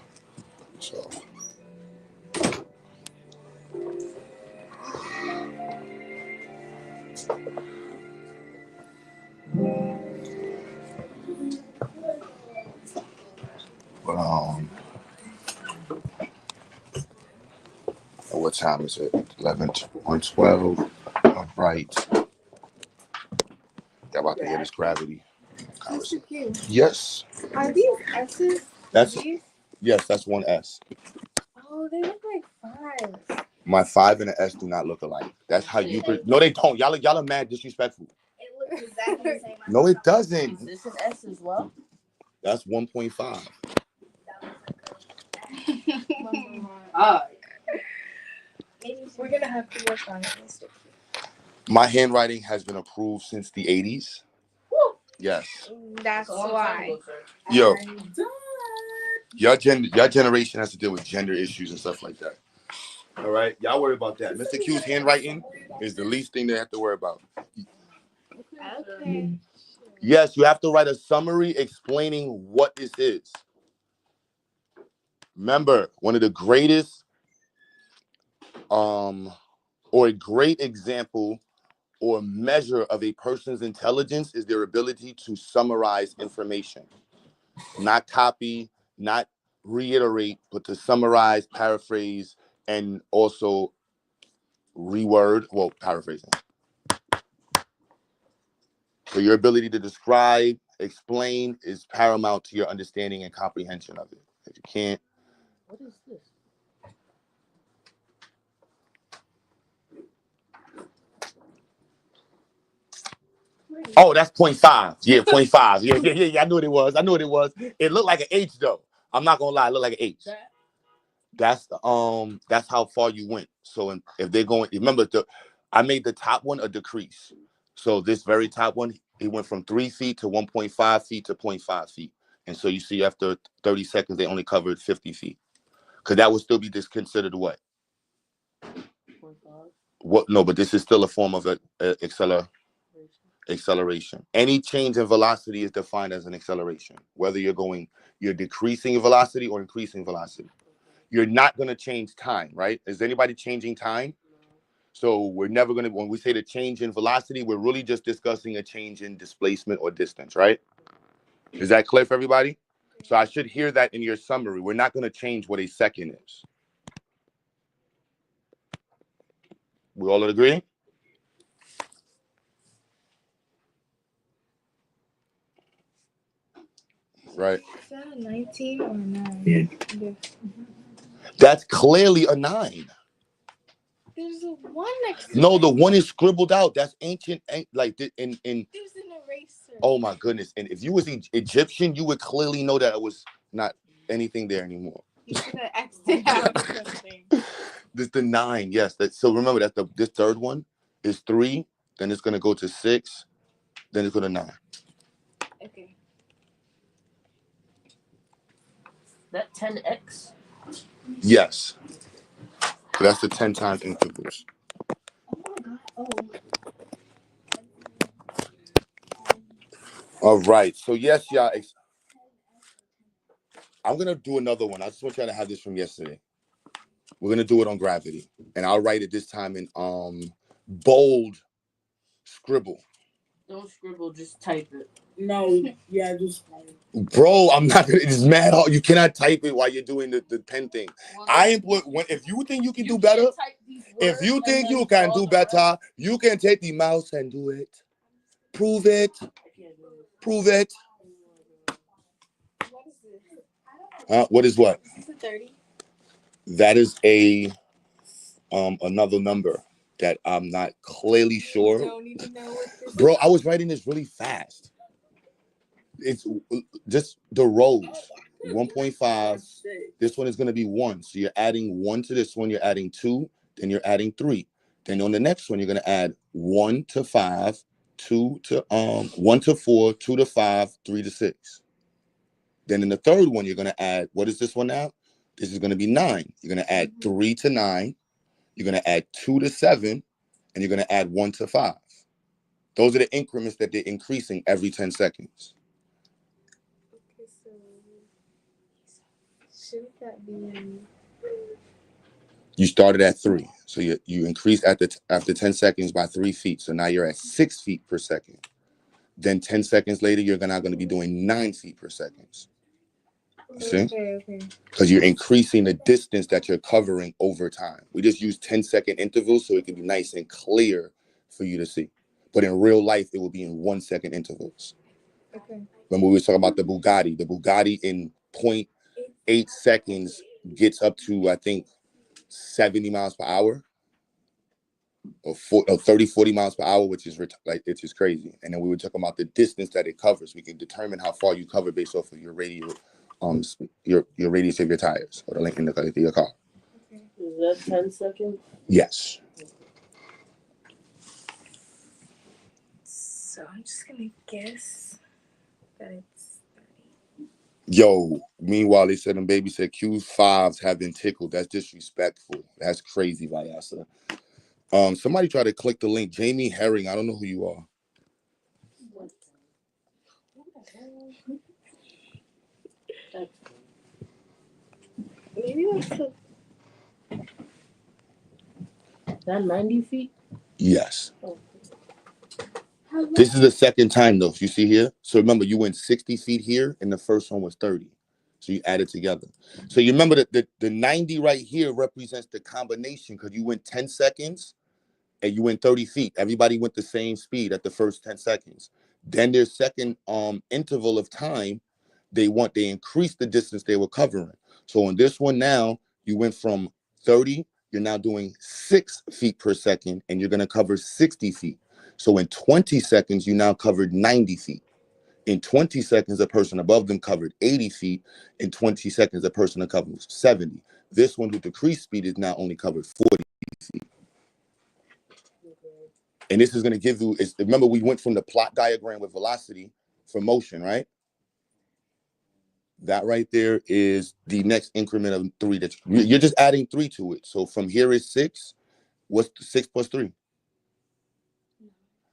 Speaker 3: so. But what time is it? 11:12. All right. Y'all about to hear this gravity.
Speaker 6: Mr. Q,
Speaker 3: Yes.
Speaker 6: are these S's?
Speaker 3: Yes, that's one S.
Speaker 6: Oh, they look like 5s.
Speaker 3: My 5 and the S do not look alike. That's how you. No, they don't. Y'all are mad disrespectful.
Speaker 8: It looks exactly the same.
Speaker 3: No, it doesn't.
Speaker 9: Is this an S as well?
Speaker 3: That's 1.5.
Speaker 6: We're gonna have to work on it, Mr. Q.
Speaker 3: My handwriting has been approved since the 80s. Woo! Yes.
Speaker 6: That's why.
Speaker 3: Yo, your generation has to deal with gender issues and stuff like that. All right, y'all worry about that. Mr. Q's handwriting is the least thing they have to worry about.
Speaker 6: Okay.
Speaker 3: Yes, you have to write a summary explaining what this is. Remember, one of the greatest, or a great example or measure of a person's intelligence is their ability to summarize information. Not copy, not reiterate, but to summarize, paraphrase, and also paraphrasing. So your ability to describe, explain is paramount to your understanding and comprehension of it. If you can't.
Speaker 9: What is this?
Speaker 3: Oh, that's 0.5. Yeah, 0.5. Yeah. I knew what it was. It looked like an H though. I'm not gonna lie, it looked like an H. That's how far you went. So if they're going, remember I made the top one a decrease. So this very top one, it went from 3 feet to 1.5 feet to 0.5 feet. And so you see after 30 seconds, they only covered 50 feet. Because that would still be considered what?
Speaker 9: 0.5.
Speaker 3: What? No, but this is still a form of acceleration. Any change in velocity is defined as an acceleration, whether you're decreasing velocity or increasing velocity. You're not going to change time, right? Is anybody changing time? So we're never going to, when we say the change in velocity, we're really just discussing a change in displacement or distance, right? Is that clear for everybody? So I should hear that in your summary. We're not going to change what a second is. We all agree? Right.
Speaker 6: Is that a 19 or a 9?
Speaker 5: Yeah.
Speaker 3: That's clearly a 9.
Speaker 6: There's a 1 next to
Speaker 3: No,
Speaker 6: it.
Speaker 3: the 1 is scribbled out. That's ancient, like in.
Speaker 6: There's an eraser.
Speaker 3: Oh my goodness! And if you was Egyptian, you would clearly know that it was not anything there anymore.
Speaker 6: You should have X'd it out or something.
Speaker 3: This the 9. Yes. So remember that this third one is 3. Then it's gonna go to 6. Then it's gonna 9.
Speaker 6: Okay.
Speaker 9: That 10x.
Speaker 3: Yes. So that's the 10 times intervals.
Speaker 6: Oh my god. Oh.
Speaker 3: All right. So yes, y'all. I'm gonna do another one. I just want y'all to have this from yesterday. We're gonna do it on gravity, and I'll write it this time in bold scribble.
Speaker 9: Don't scribble, just type it.
Speaker 5: No, yeah, just
Speaker 3: Bro, I'm not gonna. It's mad hard. You cannot type it while you're doing the pen thing. If you think you can do better, if you think you can do better, you can take the mouse and do it. Prove it. Prove it.
Speaker 6: What is this?
Speaker 3: What is what?
Speaker 6: Is this a 30?
Speaker 3: That is a another number that I'm not clearly sure.
Speaker 6: I don't even know what this
Speaker 3: Bro, I was writing this really fast. It's just the rows. 1.5. This one is going to be 1. So you're adding 1 to this one. You're adding 2. Then you're adding 3. Then on the next one, you're going to add 1 to 5, 2 to 1 to 4, 2 to 5, 3 to 6. Then in the third one, you're going to add, what is this one now? This is going to be 9. You're going to add 3 to 9. You're going to add 2 to 7. And you're going to add 1 to 5. Those are the increments that they're increasing every 10 seconds.
Speaker 6: Okay, so shouldn't that be?
Speaker 3: You started at 3. So you increased after 10 seconds by 3 feet. So now you're at 6 feet per second. Then 10 seconds later, you're not going to be doing 9 feet per second. You see?
Speaker 6: Okay.
Speaker 3: Because you're increasing the distance that you're covering over time. We just use 10-second intervals so it can be nice and clear for you to see. But in real life, it will be in 1-second intervals.
Speaker 6: Okay.
Speaker 3: Remember we were talking about the Bugatti. The Bugatti in 0.8 seconds gets up to, I think, 70 miles per hour. Or 30, 40 miles per hour, which is it's just crazy. And then we were talking about the distance that it covers. We can determine how far you cover based off of your radius, your radius of your tires or the length of your car.
Speaker 9: Okay. Is that 10 seconds?
Speaker 3: Yes.
Speaker 6: So I'm just gonna guess that it's 30.
Speaker 3: Yo, meanwhile, they said them baby said Q5s have been tickled. That's disrespectful. That's crazy, Vyasa. Somebody try to click the link. Jamie Herring, I don't know who you are.
Speaker 6: Maybe that's
Speaker 9: that 90 feet?
Speaker 3: Yes. Oh. This is the second time, though. You see here? So remember, you went 60 feet here, and the first one was 30. So you add it together. So you remember that the 90 right here represents the combination because you went 10 seconds and you went 30 feet. Everybody went the same speed at the first 10 seconds. Then their second interval of time, they increase the distance they were covering. So on this one now, you went from 30, you're now doing 6 feet per second, and you're going to cover 60 feet. So in 20 seconds, you now covered 90 feet. In 20 seconds, a person above them covered 80 feet. In 20 seconds, a person covered 70. This one with decreased speed is now only covered 40 feet. And this is going to give you, remember we went from the plot diagram with velocity for motion, right? That right there is the next increment of 3. That you're just adding 3 to it. So from here is 6. What's 6 plus 3?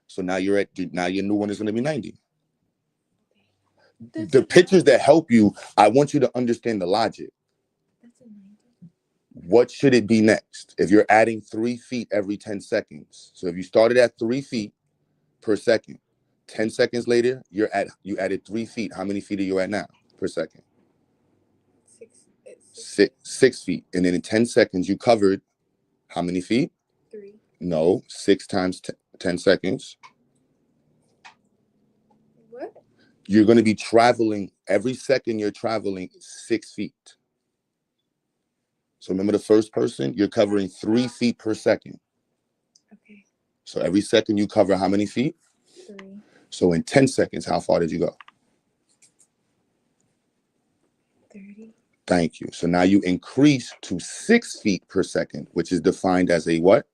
Speaker 3: So now your new one is going to be 90. The pictures that help you, I want you to understand the logic.
Speaker 6: That's a 90.
Speaker 3: what should it be next? If you're adding 3 feet every 10 seconds, so if you started at 3 feet per second, 10 seconds later, you added 3 feet. How many feet are you at now per second? 6 feet. And then in 10 seconds, you covered how many feet?
Speaker 6: 3.
Speaker 3: No, 6 times 10 seconds.
Speaker 6: What?
Speaker 3: You're going to be traveling, every second you're traveling 6 feet. So remember the first person, you're covering 3 feet per second.
Speaker 6: Okay.
Speaker 3: So every second you cover how many feet?
Speaker 6: 3.
Speaker 3: So in 10 seconds, how far did you go?
Speaker 6: 30.
Speaker 3: Thank you. So now you increase to 6 feet per second, which is defined as a what?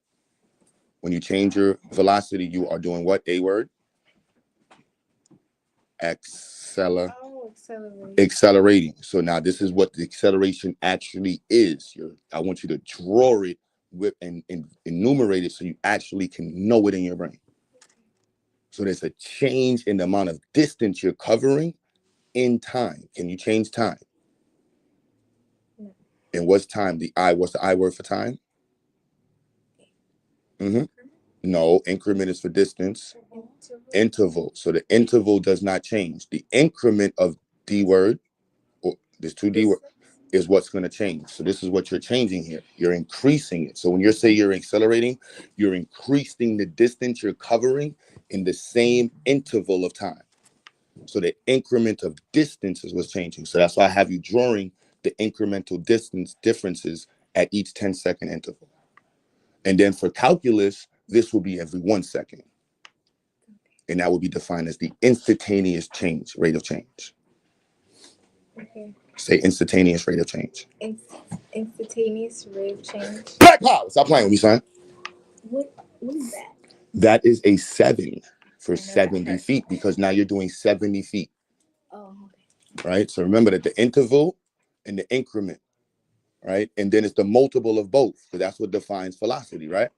Speaker 3: When you change your velocity, you are doing what? A word? Accelerating. So now this is what the acceleration actually is. I want you to draw it with and enumerate it so you actually can know it in your brain. So there's a change in the amount of distance you're covering in time. Can you change time?
Speaker 6: No.
Speaker 3: And what's time? What's the I word for time? No, increment is for distance. Interval. So the interval does not change. The increment of D word, or there's 2 D words, is what's going to change. So this is what you're changing here. You're increasing it. So when you say you're accelerating, you're increasing the distance you're covering in the same interval of time. So the increment of distance is what's changing. So that's why I have you drawing the incremental distance differences at each 10-second interval. And then for calculus, this will be every 1 second. And that will be defined as the instantaneous change, rate of change.
Speaker 6: Okay.
Speaker 3: Say instantaneous rate of change.
Speaker 6: Instantaneous rate of change.
Speaker 3: Black power! Stop playing with me, son.
Speaker 6: What is that?
Speaker 3: That is a 7 for 70 feet because now you're doing 70 feet.
Speaker 6: Oh, okay.
Speaker 3: Right? So remember that the interval and the increment, right? And then it's the multiple of both, because that's what defines velocity, right?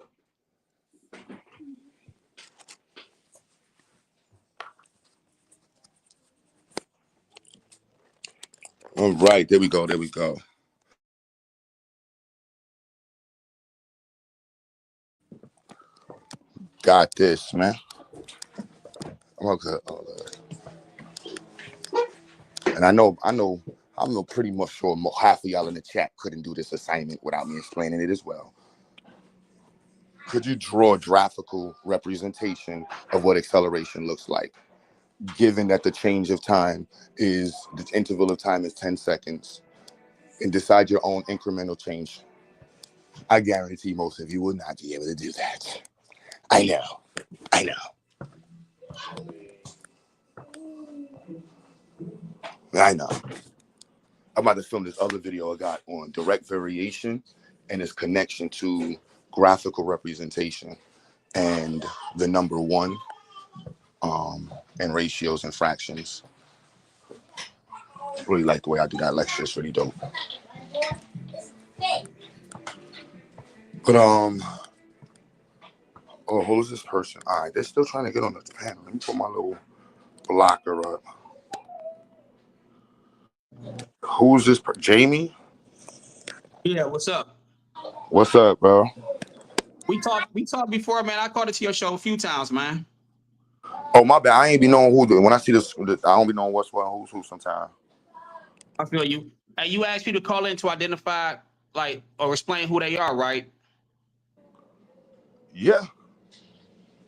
Speaker 3: All right, there we go. Got this, man. Okay. And I know I'm pretty much sure half of y'all in the chat couldn't do this assignment without me explaining it as well. Could you draw a graphical representation of what acceleration looks like, given that the change of time is, the interval of time is 10 seconds, and decide your own incremental change? I guarantee most of you will not be able to do that. I know. I'm about to film this other video I got on direct variation and its connection to graphical representation and the number 1 and ratios and fractions. Really like the way I do that lecture. It's really dope. But who's this person? All right, they're still trying to get on the panel. Let me put my little blocker up. Who's this? Jamie?
Speaker 10: Yeah, what's up?
Speaker 3: What's up, bro?
Speaker 10: We talked before, man. I called it to your show a few times, man.
Speaker 3: Oh, my bad. I ain't be knowing who. When I see this, I don't be knowing what's what, who's who sometimes.
Speaker 10: I feel you. And you asked me to call in to identify, like, or explain who they are, right?
Speaker 3: Yeah.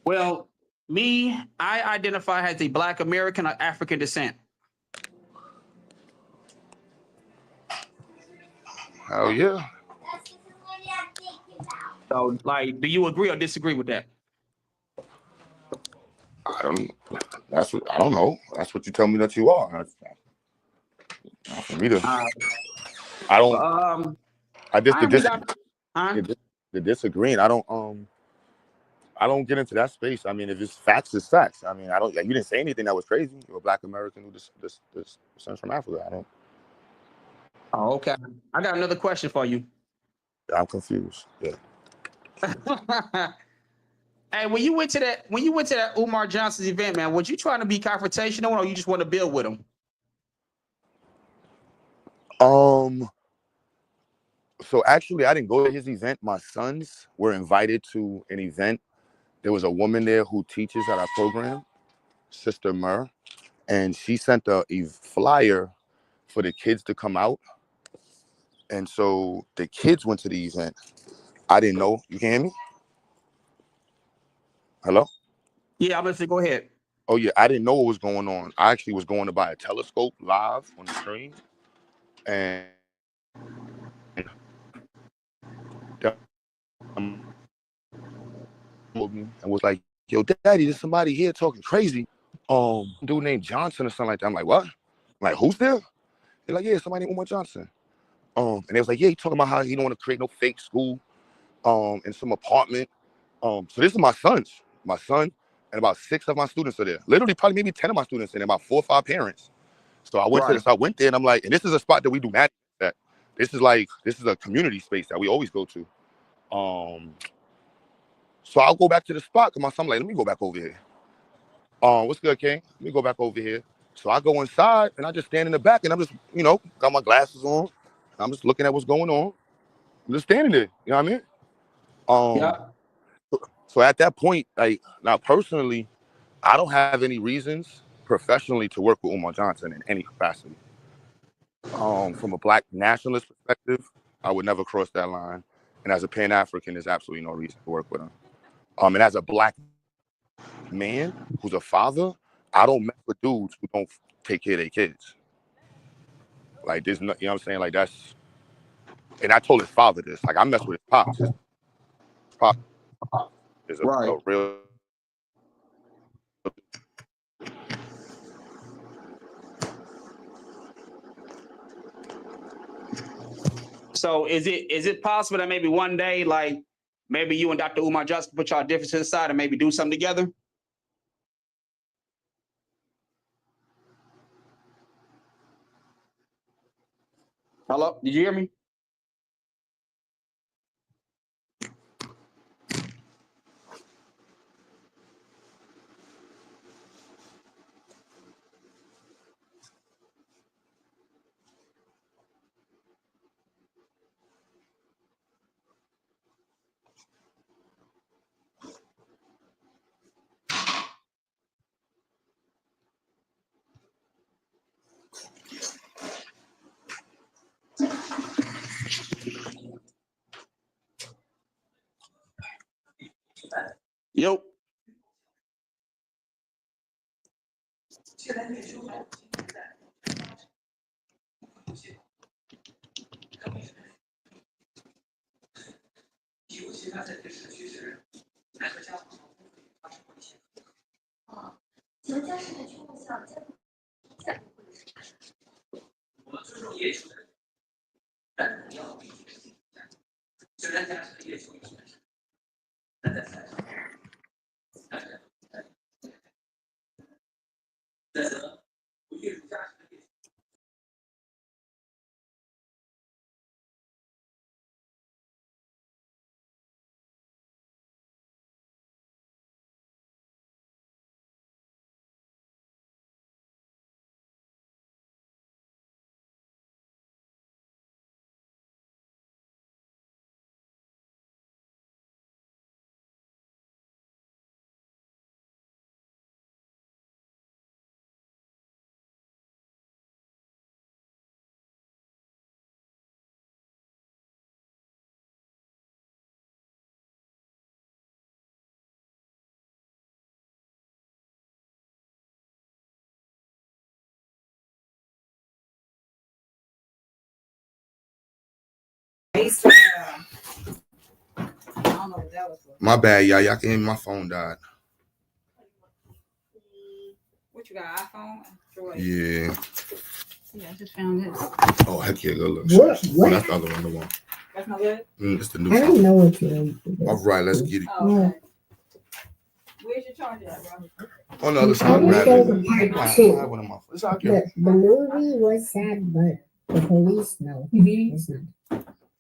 Speaker 10: Well, I identify as a Black American or African descent.
Speaker 3: Hell yeah.
Speaker 10: So, like, do you agree or disagree with that?
Speaker 3: I don't know. That's what you tell me that you are. For me to, I don't. The disagreeing. I don't get into that space. I mean, if it's facts, it's facts. I mean, you didn't say anything that was crazy. You're a Black American who descends from Africa. I don't.
Speaker 10: Oh, okay. I got another question for you.
Speaker 3: I'm confused. Yeah.
Speaker 10: Hey, when you went to that Umar Johnson's event, man, was you trying to be confrontational or you just want to build with him?
Speaker 3: So actually, I didn't go to his event. My sons were invited to an event. There was a woman there who teaches at our program, Sister Mur, and she sent a flyer for the kids to come out. And so the kids went to the event. I didn't know. You can hear me? Hello?
Speaker 10: Yeah, I'm listening. Go ahead.
Speaker 3: Oh, yeah. I didn't know what was going on. I actually was going to buy a telescope live on the screen. And and was like, yo, Daddy, there's somebody here talking crazy. Dude named Johnson or something like that. I'm like, what? I'm like, who's there? They're like, yeah, somebody named Umar Johnson. And they was like, yeah, he talking about how he don't want to create no fake school in some apartment. So this is my son, and about 6 of my students are there. Literally, probably maybe 10 of my students and about 4 or 5 parents. So I went I went there and I'm like, and this is a spot that we do not that. This is a community space that we always go to. So I'll go back to the spot because my son like, let me go back over here. What's good, King? Let me go back over here. So I go inside and I just stand in the back and I'm just, got my glasses on. And I'm just looking at what's going on. I'm just standing there. You know what I mean?
Speaker 10: Yeah.
Speaker 3: So at that point, like now personally, I don't have any reasons professionally to work with Umar Johnson in any capacity. From a Black nationalist perspective, I would never cross that line. And as a Pan-African, there's absolutely no reason to work with him. And as a Black man who's a father, I don't mess with dudes who don't take care of their kids. Like there's no, you know what I'm saying? Like that's, and I told his father this. Like I mess with his pops. His pop is a real.
Speaker 10: So is it possible that maybe one day, like maybe you and Dr. Umar Johnson put y'all differences aside and maybe do something together? Hello, did you hear me? Yo.
Speaker 3: My bad, y'all can hear me. My phone died.
Speaker 4: What you got, iPhone?
Speaker 3: Yeah.
Speaker 4: Yeah, I just found this.
Speaker 3: Oh, heck yeah, go look.
Speaker 8: What?
Speaker 3: Oh, that's the other one. The one.
Speaker 4: That's not good?
Speaker 3: It's the new
Speaker 8: I
Speaker 3: phone.
Speaker 8: don't know what you do.
Speaker 3: All right, let's get it.
Speaker 4: Oh, okay. Where's your charger at, bro?
Speaker 3: On the other side.
Speaker 8: The movie was sad, but the police, no. It's not.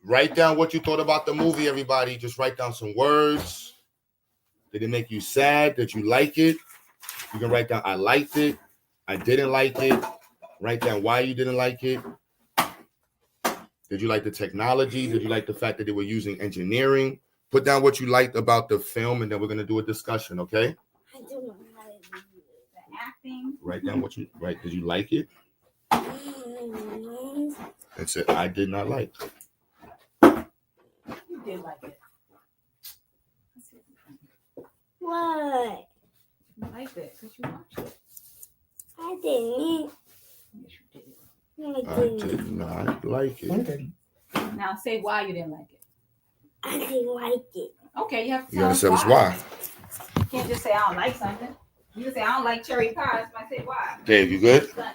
Speaker 3: Write down what you thought about the movie, everybody. Just write down some words. Did it make you sad? Did you like it? You can write down, I liked it. I didn't like it. Write down why you didn't like it. Did you like the technology? Did you like the fact that they were using engineering? Put down what you liked about the film, and then we're gonna do a discussion, okay?
Speaker 8: I don't know how to do
Speaker 4: The acting.
Speaker 3: Write down what you right. Did you like it?
Speaker 8: it.
Speaker 3: And said I did not like.
Speaker 4: You did like it.
Speaker 8: What?
Speaker 4: You liked it because you watched it.
Speaker 8: I didn't.
Speaker 4: Yes, you did.
Speaker 8: No,
Speaker 3: I did not like it.
Speaker 4: Now say why you didn't like it.
Speaker 8: I didn't like it.
Speaker 4: Okay, you have to
Speaker 3: You
Speaker 4: tell
Speaker 3: gotta
Speaker 4: us
Speaker 3: tell us why.
Speaker 4: You can't just say I don't like something. You can say I don't like cherry pies. I say why.
Speaker 3: Dave, you good?
Speaker 4: I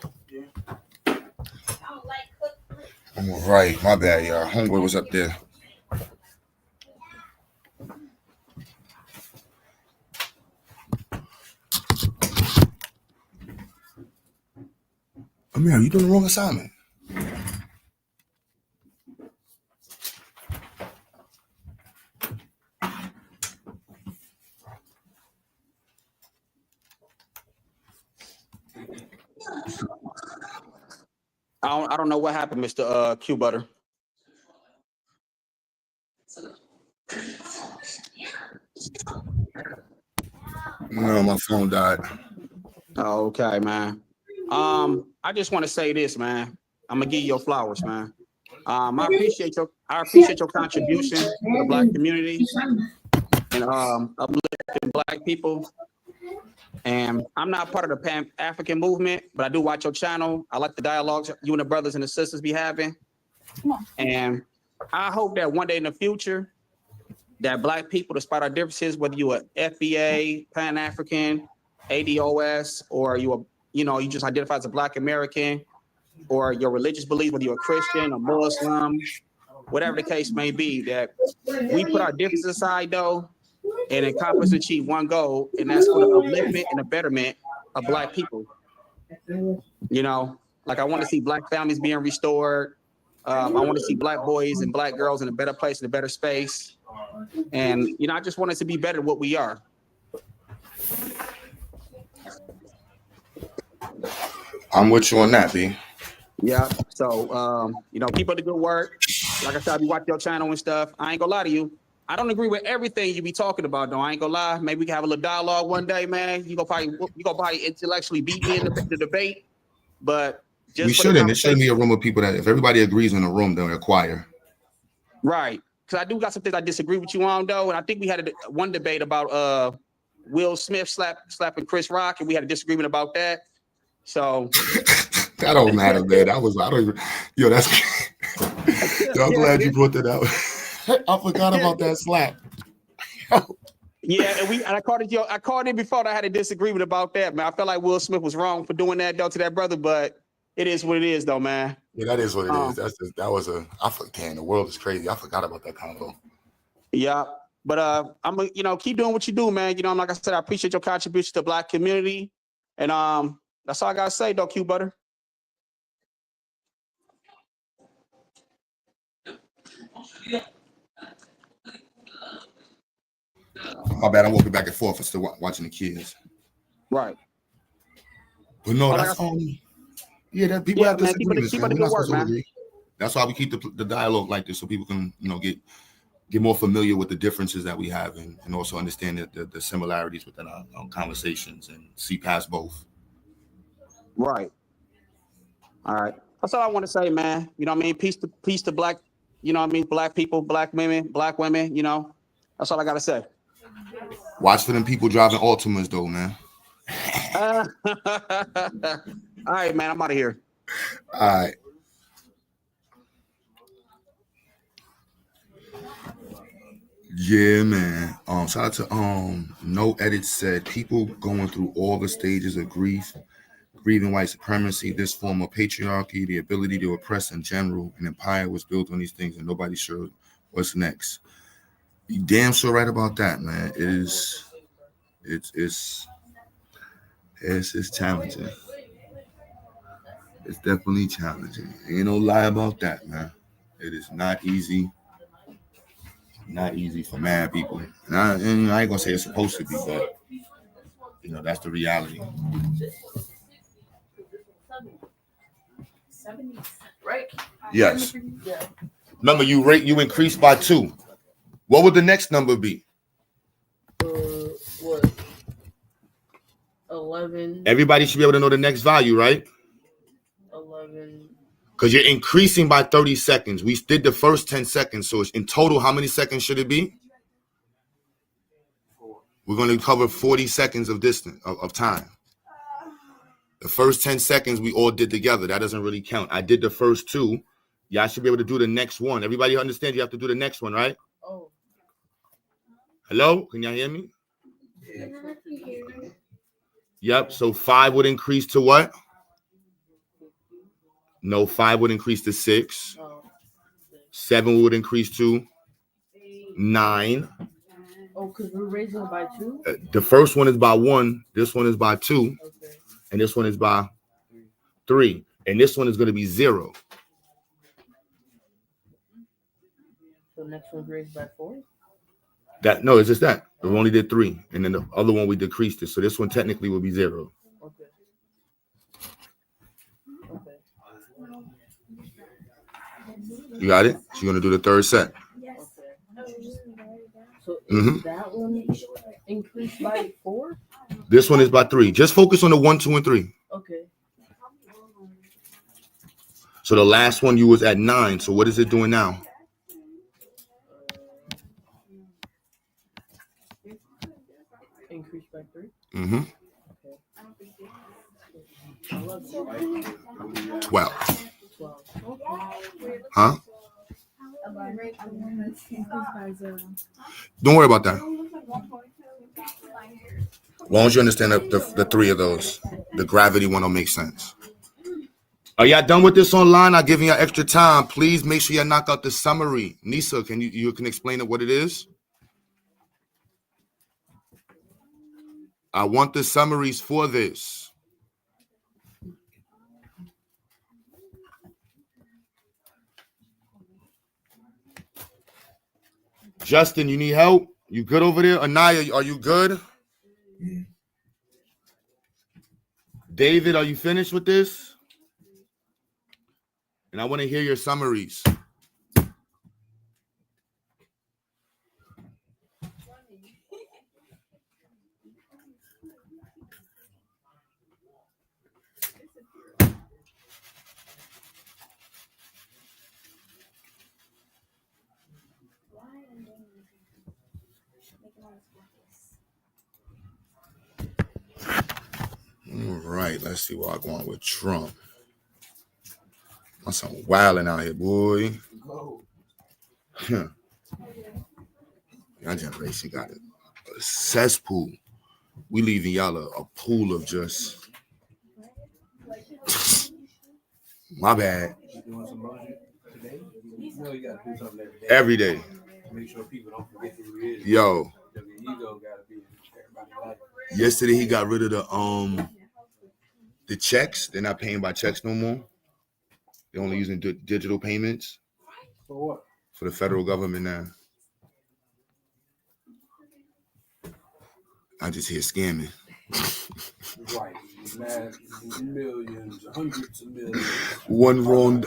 Speaker 4: don't like cooked fruit.
Speaker 3: I'm all right. My bad, y'all. Homeboy was up there. Amir, you doing the wrong assignment.
Speaker 10: I don't know what happened, Mr. Q Butter.
Speaker 3: No, my phone died.
Speaker 10: Oh, okay, man. I just want to say this, man. I'm gonna give you your flowers, man. I appreciate your contribution to the Black community and uplifting Black people. And I'm not part of the Pan-African movement, but I do watch your channel. I like the dialogues you and the brothers and the sisters be having. And I hope that one day in the future, that Black people, despite our differences, whether you are FBA, Pan-African, ADOS, or you just identify as a Black American, or your religious beliefs, whether you're a Christian, a Muslim, whatever the case may be, that we put our differences aside, though, and accomplish and achieve one goal, and that's for the upliftment and the betterment of Black people. You know, like I want to see Black families being restored. I want to see Black boys and Black girls in a better place, in a better space. And, I just want us to be better than what we are.
Speaker 3: I'm with you on that, B.
Speaker 10: Yeah. So, keep up the good work. Like I said, I be watching your channel and stuff. I ain't gonna lie to you. I don't agree with everything you be talking about, though. I ain't gonna lie. Maybe we can have a little dialogue one day, man. You gonna probably intellectually beat me in the debate, but just
Speaker 3: we shouldn't. It shouldn't be a room of people that if everybody agrees in a room, they'll acquire.
Speaker 10: Right. Because I do got some things I disagree with you on, though, and I think we had one debate about Will Smith slapping Chris Rock, and we had a disagreement about that. So
Speaker 3: that don't matter, man. That's. Yo, I'm glad you brought that out. I forgot about that slap.
Speaker 10: Yeah, and I called it before. I had a disagreement about that, man. I felt like Will Smith was wrong for doing that, though, to that brother, but it is what it is, though, man.
Speaker 3: Yeah, that is what it is. Damn, the world is crazy. I forgot about that convo.
Speaker 10: Yeah, but I'm gonna, keep doing what you do, man. Like I said, I appreciate your contribution to the Black community, and that's all I gotta say, though, Q Butter.
Speaker 3: My bad. I'm walking back and forth and still watching the kids.
Speaker 10: Right.
Speaker 3: But no, that's yeah. That people have disagreements.
Speaker 10: Keep up the good work, man.
Speaker 3: Agree. That's why we keep the dialogue like this, so people can get more familiar with the differences that we have, and also understand the similarities within our conversations and see past both.
Speaker 10: Right. All right. That's all I want to say, man. You know what I mean? Peace to Black. You know what I mean? Black people, Black women. That's all I gotta say.
Speaker 3: Watch for them people driving Altimas, though, man.
Speaker 10: All right, man. I'm out of here.
Speaker 3: All right. Yeah, man. Shout out to No Edit said people going through all the stages of grief, grieving white supremacy, this form of patriarchy, the ability to oppress in general. An empire was built on these things, and nobody's sure what's next. You damn sure right about that, man. It's challenging. It's definitely challenging. Ain't no lie about that, man. It is not easy. Not easy for mad people. And I ain't gonna say it's supposed to be, but that's the reality.
Speaker 9: Right?
Speaker 3: Yes.
Speaker 9: Yeah.
Speaker 3: Remember, you increased by 2. What would the next number be?
Speaker 9: What? 11.
Speaker 3: Everybody should be able to know the next value, right?
Speaker 9: 11.
Speaker 3: Because you're increasing by 30 seconds. We did the first 10 seconds. So in total, how many seconds should it be? We're going to cover 40 seconds of distance of time. The first 10 seconds we all did together. That doesn't really count. I did the first 2. Y'all should be able to do the next one. Everybody understand you have to do the next one, right?
Speaker 9: Oh.
Speaker 3: Hello? Can y'all hear me? Yep. So 5 would increase to what? No, 5 would increase to 6. 7 would increase to 9.
Speaker 9: Oh, because we're raising it by 2?
Speaker 3: The first one is by 1. This one is by 2.
Speaker 9: Okay.
Speaker 3: And this one is by 3. And this one is going to be 0.
Speaker 9: So the next one's raised by 4?
Speaker 3: No, it's just that. We only did 3. And then the other one we decreased it. So this one technically will be 0.
Speaker 9: Okay.
Speaker 3: You got it? So you're going to do the third set.
Speaker 9: Yes. Okay. So is that one increased by 4?
Speaker 3: This one is by 3. Just focus on the 1, 2, and 3.
Speaker 9: Okay.
Speaker 3: So the last one you was at 9. So what is it doing now?
Speaker 9: Increased by 3?
Speaker 3: Mm-hmm.
Speaker 9: Okay.
Speaker 3: 12. Huh? Don't worry about that. As long as you understand the 3 of those, the gravity one will make sense. Are y'all done with this online? I'm giving y'all extra time. Please make sure y'all knock out the summary. Nisa, can you can explain what it is? I want the summaries for this. Justin, you need help? You good over there? Anaya, are you good? David, are you finished with this? And I want to hear your summaries. All right, let's see what I'm going with Trump. I'm something wilding out here, boy. Your generation got a cesspool. We leaving y'all a pool of just. My bad. Every day. Make sure people don't forget who he is. Yo. Yesterday he got rid of the checks. They're not paying by checks no more. They're only using digital payments.
Speaker 5: For what?
Speaker 3: For the federal government now. I just hear scamming.
Speaker 5: Right. Millions, hundreds of millions.
Speaker 3: One wrong,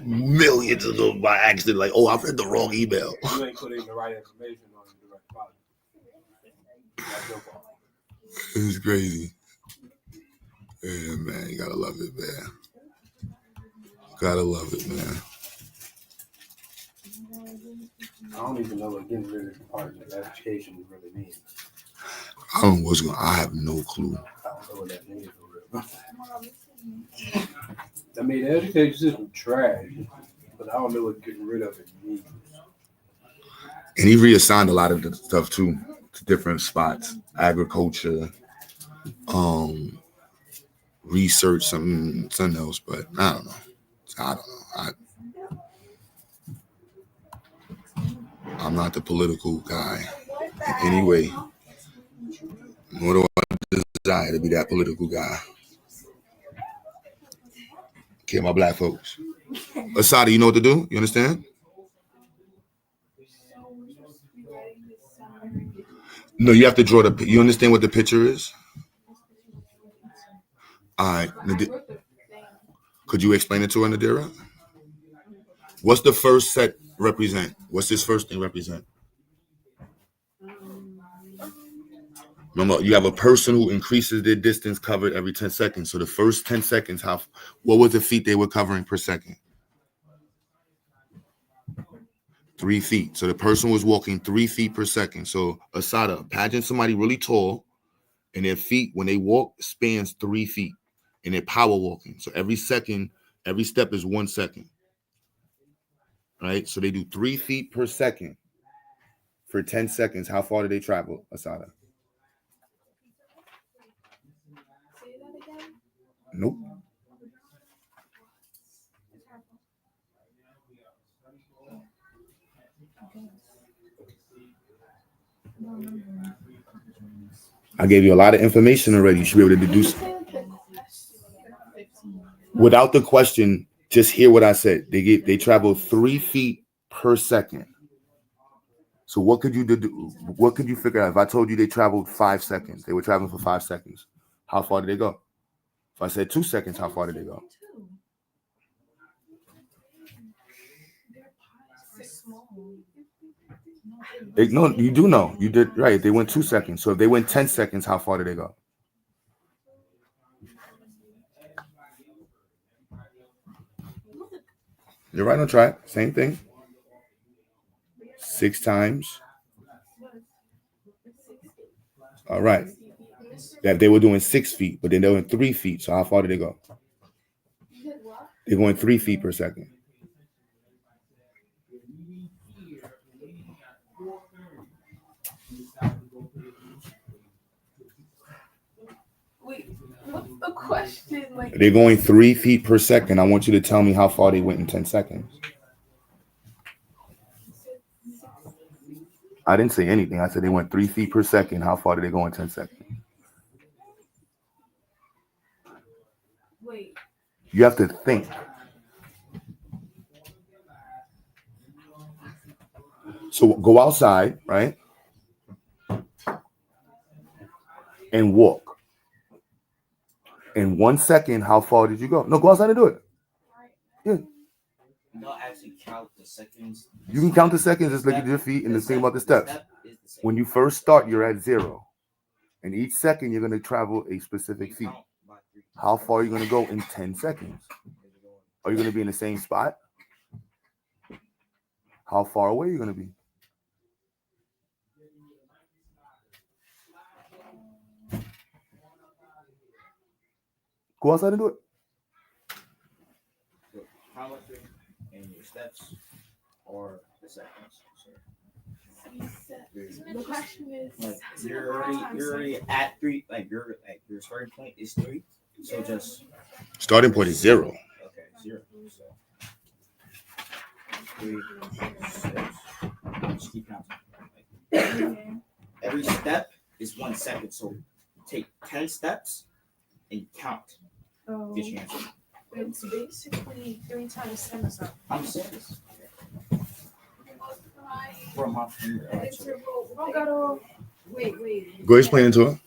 Speaker 3: millions of them by accident. Like, oh, I've read the wrong email.
Speaker 5: You ain't putting the right information on the right product. That's your fault.
Speaker 3: It's crazy. Yeah, man, you gotta love it, man. Gotta love it, man.
Speaker 5: I don't even know what getting rid of the Department of Education really means.
Speaker 3: I have no clue.
Speaker 5: I don't know what that means for real. I mean, the education system trash, but I don't know what getting rid of it means.
Speaker 3: And he reassigned a lot of the stuff too to different spots, agriculture, research, something else. But I don't know. I'm not the political guy in any way. Nor do I desire to be that political guy. Okay, my black folks. Asada, you know what to do? You understand? No, you have to draw you understand what the picture is? All right. Could you explain it to her, Nadira? What's the first set represent? What's this first thing represent? Remember, you have a person who increases their distance covered every 10 seconds. So the first 10 seconds, what was the feet they were covering per second? 3 feet. So the person was walking 3 feet per second. So Asada, imagine somebody really tall and their feet, when they walk, spans 3 feet and they're power walking. So every second, every step is 1 second. Right? So they do 3 feet per second for 10 seconds. How far do they travel, Asada? Nope. I gave you a lot of information already. You should be able to deduce. Without the question, just hear what I said. They travel 3 feet per second. So what could you do? What could you figure out? If I told you they traveled 5 seconds, they were traveling for 5 seconds. How far did they go? If I said 2 seconds, how far did they go? No, you do know. You did right. They went 2 seconds. So if they went 10 seconds, how far did they go? You're right on track. Same thing. 6 times. All right. That they were doing 6 feet, but then they were in 3 feet. So how far did they go? They're going 3 feet per second.
Speaker 9: Wait, what's the question?
Speaker 3: They're going 3 feet per second. I want you to tell me how far they went in 10 seconds. I didn't say anything. I said they went 3 feet per second. How far did they go in 10 seconds?
Speaker 9: Wait.
Speaker 3: You have to think. So go outside, right? And walk. In 1 second, how far did you go? No, go outside and do it. Yeah.
Speaker 11: Not actually count the seconds.
Speaker 3: You can count the seconds, just look at your feet and just think about the steps. When you first start, you're at 0. And each second, you're going to travel a specific feet. How far are you going to go in 10 seconds? Are you going to be in the same spot? How far away are you going to be? Go outside and do it.
Speaker 11: How much in your steps or the seconds?
Speaker 9: The question is,
Speaker 11: like you're already at 3. Like your starting point is 3. So just
Speaker 3: starting point is 0.
Speaker 11: Okay, 0. So 3, 6. Just keep counting. Every step is 1 second. So take 10 steps and count.
Speaker 9: Oh,
Speaker 11: get your answer.
Speaker 9: It's basically 3 times 10 or something.
Speaker 11: I'm serious. From my finger.
Speaker 9: Wait.
Speaker 3: Go explain it to her.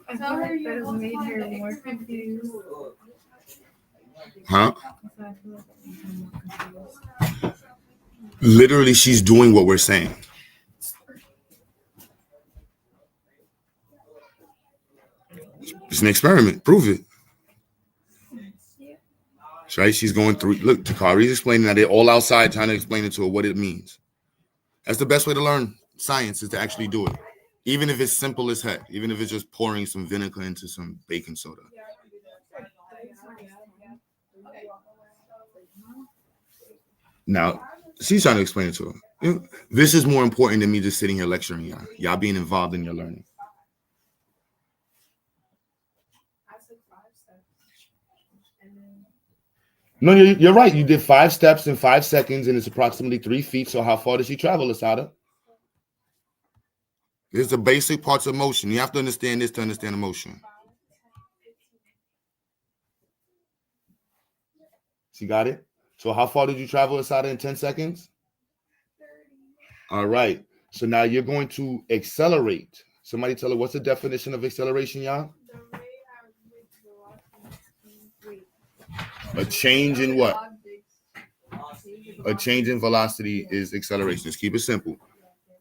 Speaker 9: I feel like that has made her more confused.
Speaker 3: Huh? Literally, she's doing what we're saying. It's an experiment. Prove it. Right? She's going through. Look, Takari's explaining that they're all outside trying to explain it to her what it means. That's the best way to learn science, is to actually do it. Even if it's simple as heck. Even if it's just pouring some vinegar into some baking soda. Now, she's trying to explain it to her. This is more important than me just sitting here lecturing y'all. Y'all being involved in your learning. No, you're right. You did 5 steps in 5 seconds, and it's approximately 3 feet. So how far does she travel, Asada? It's the basic parts of motion. You have to understand this to understand emotion. She got it? So how far did you travel, Asada, in 10 seconds? All right. So now you're going to accelerate. Somebody tell her, what's the definition of acceleration, y'all? A change in what? A change in velocity is acceleration. Let's keep it simple,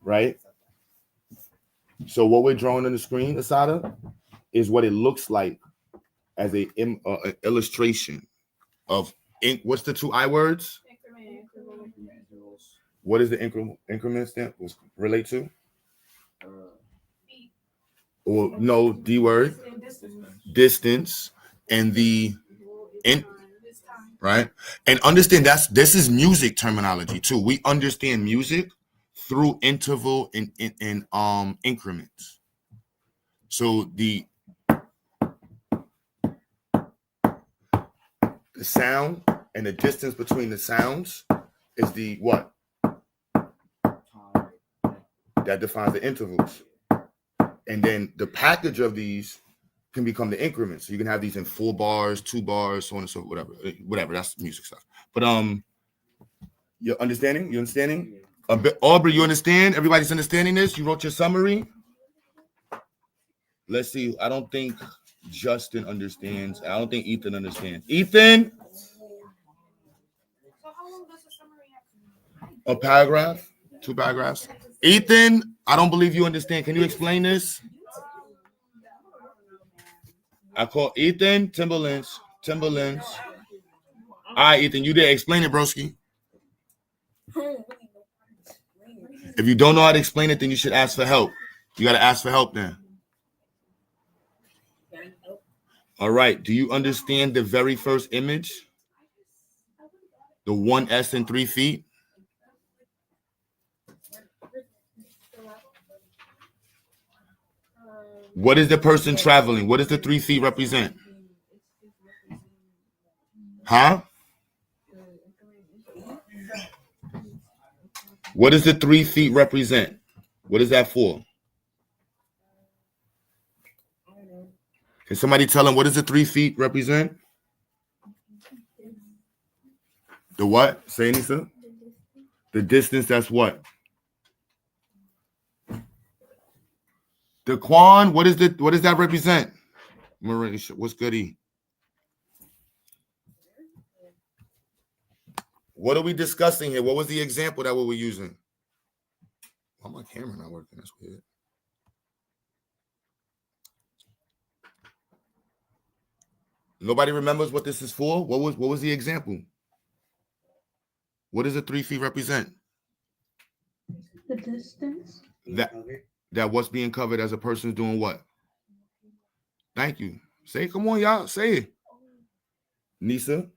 Speaker 3: right? So what we're drawing on the screen, Asada, is what it looks like as an illustration of what's the two I words? What is the increment stamp relate to? Or no, D word, distance, and the right? And understand this is music terminology too. We understand music through interval and increments. So the sound and the distance between the sounds is the what? That defines the intervals. And then the package of these can become the increments. So you can have these in 4 bars, 2 bars, so on and so forth, whatever. That's music stuff. But you're understanding? You understanding? Aubrey, you understand? Everybody's understanding this? You wrote your summary? Let's see. I don't think Justin understands. I don't think Ethan understands. Ethan? A paragraph? 2 paragraphs? Ethan, I don't believe you understand. Can you explain this? I call Ethan Timberlands. All right, Ethan, you did. Explain it, broski. If you don't know how to explain it, then you should ask for help. You got to ask for help then. All right. Do you understand the very first image? The 1S and 3 feet? What is the person traveling? What does the 3 feet represent? Huh? What does the 3 feet represent? What is that for? Can somebody tell him what does the 3 feet represent? The what? Say anything? The distance, that's what? The Quan, what does that represent? Marisha, what's goody? What are we discussing here? What was the example that we were using? Why my camera not working? That's weird. Nobody remembers what this is for? What was the example? What does the 3 feet represent?
Speaker 9: The distance.
Speaker 3: That what's being covered as a person's doing what? Thank you. Say it. Come on, y'all. Say it. Nisa?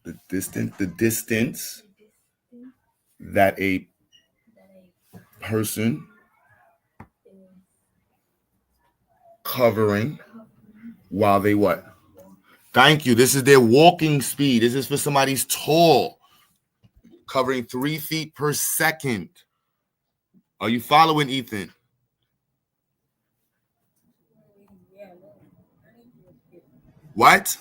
Speaker 3: The distance that a person covering while they what? Thank you. This is their walking speed. This is for somebody's tall. Covering 3 feet per second. Are you following, Ethan? What?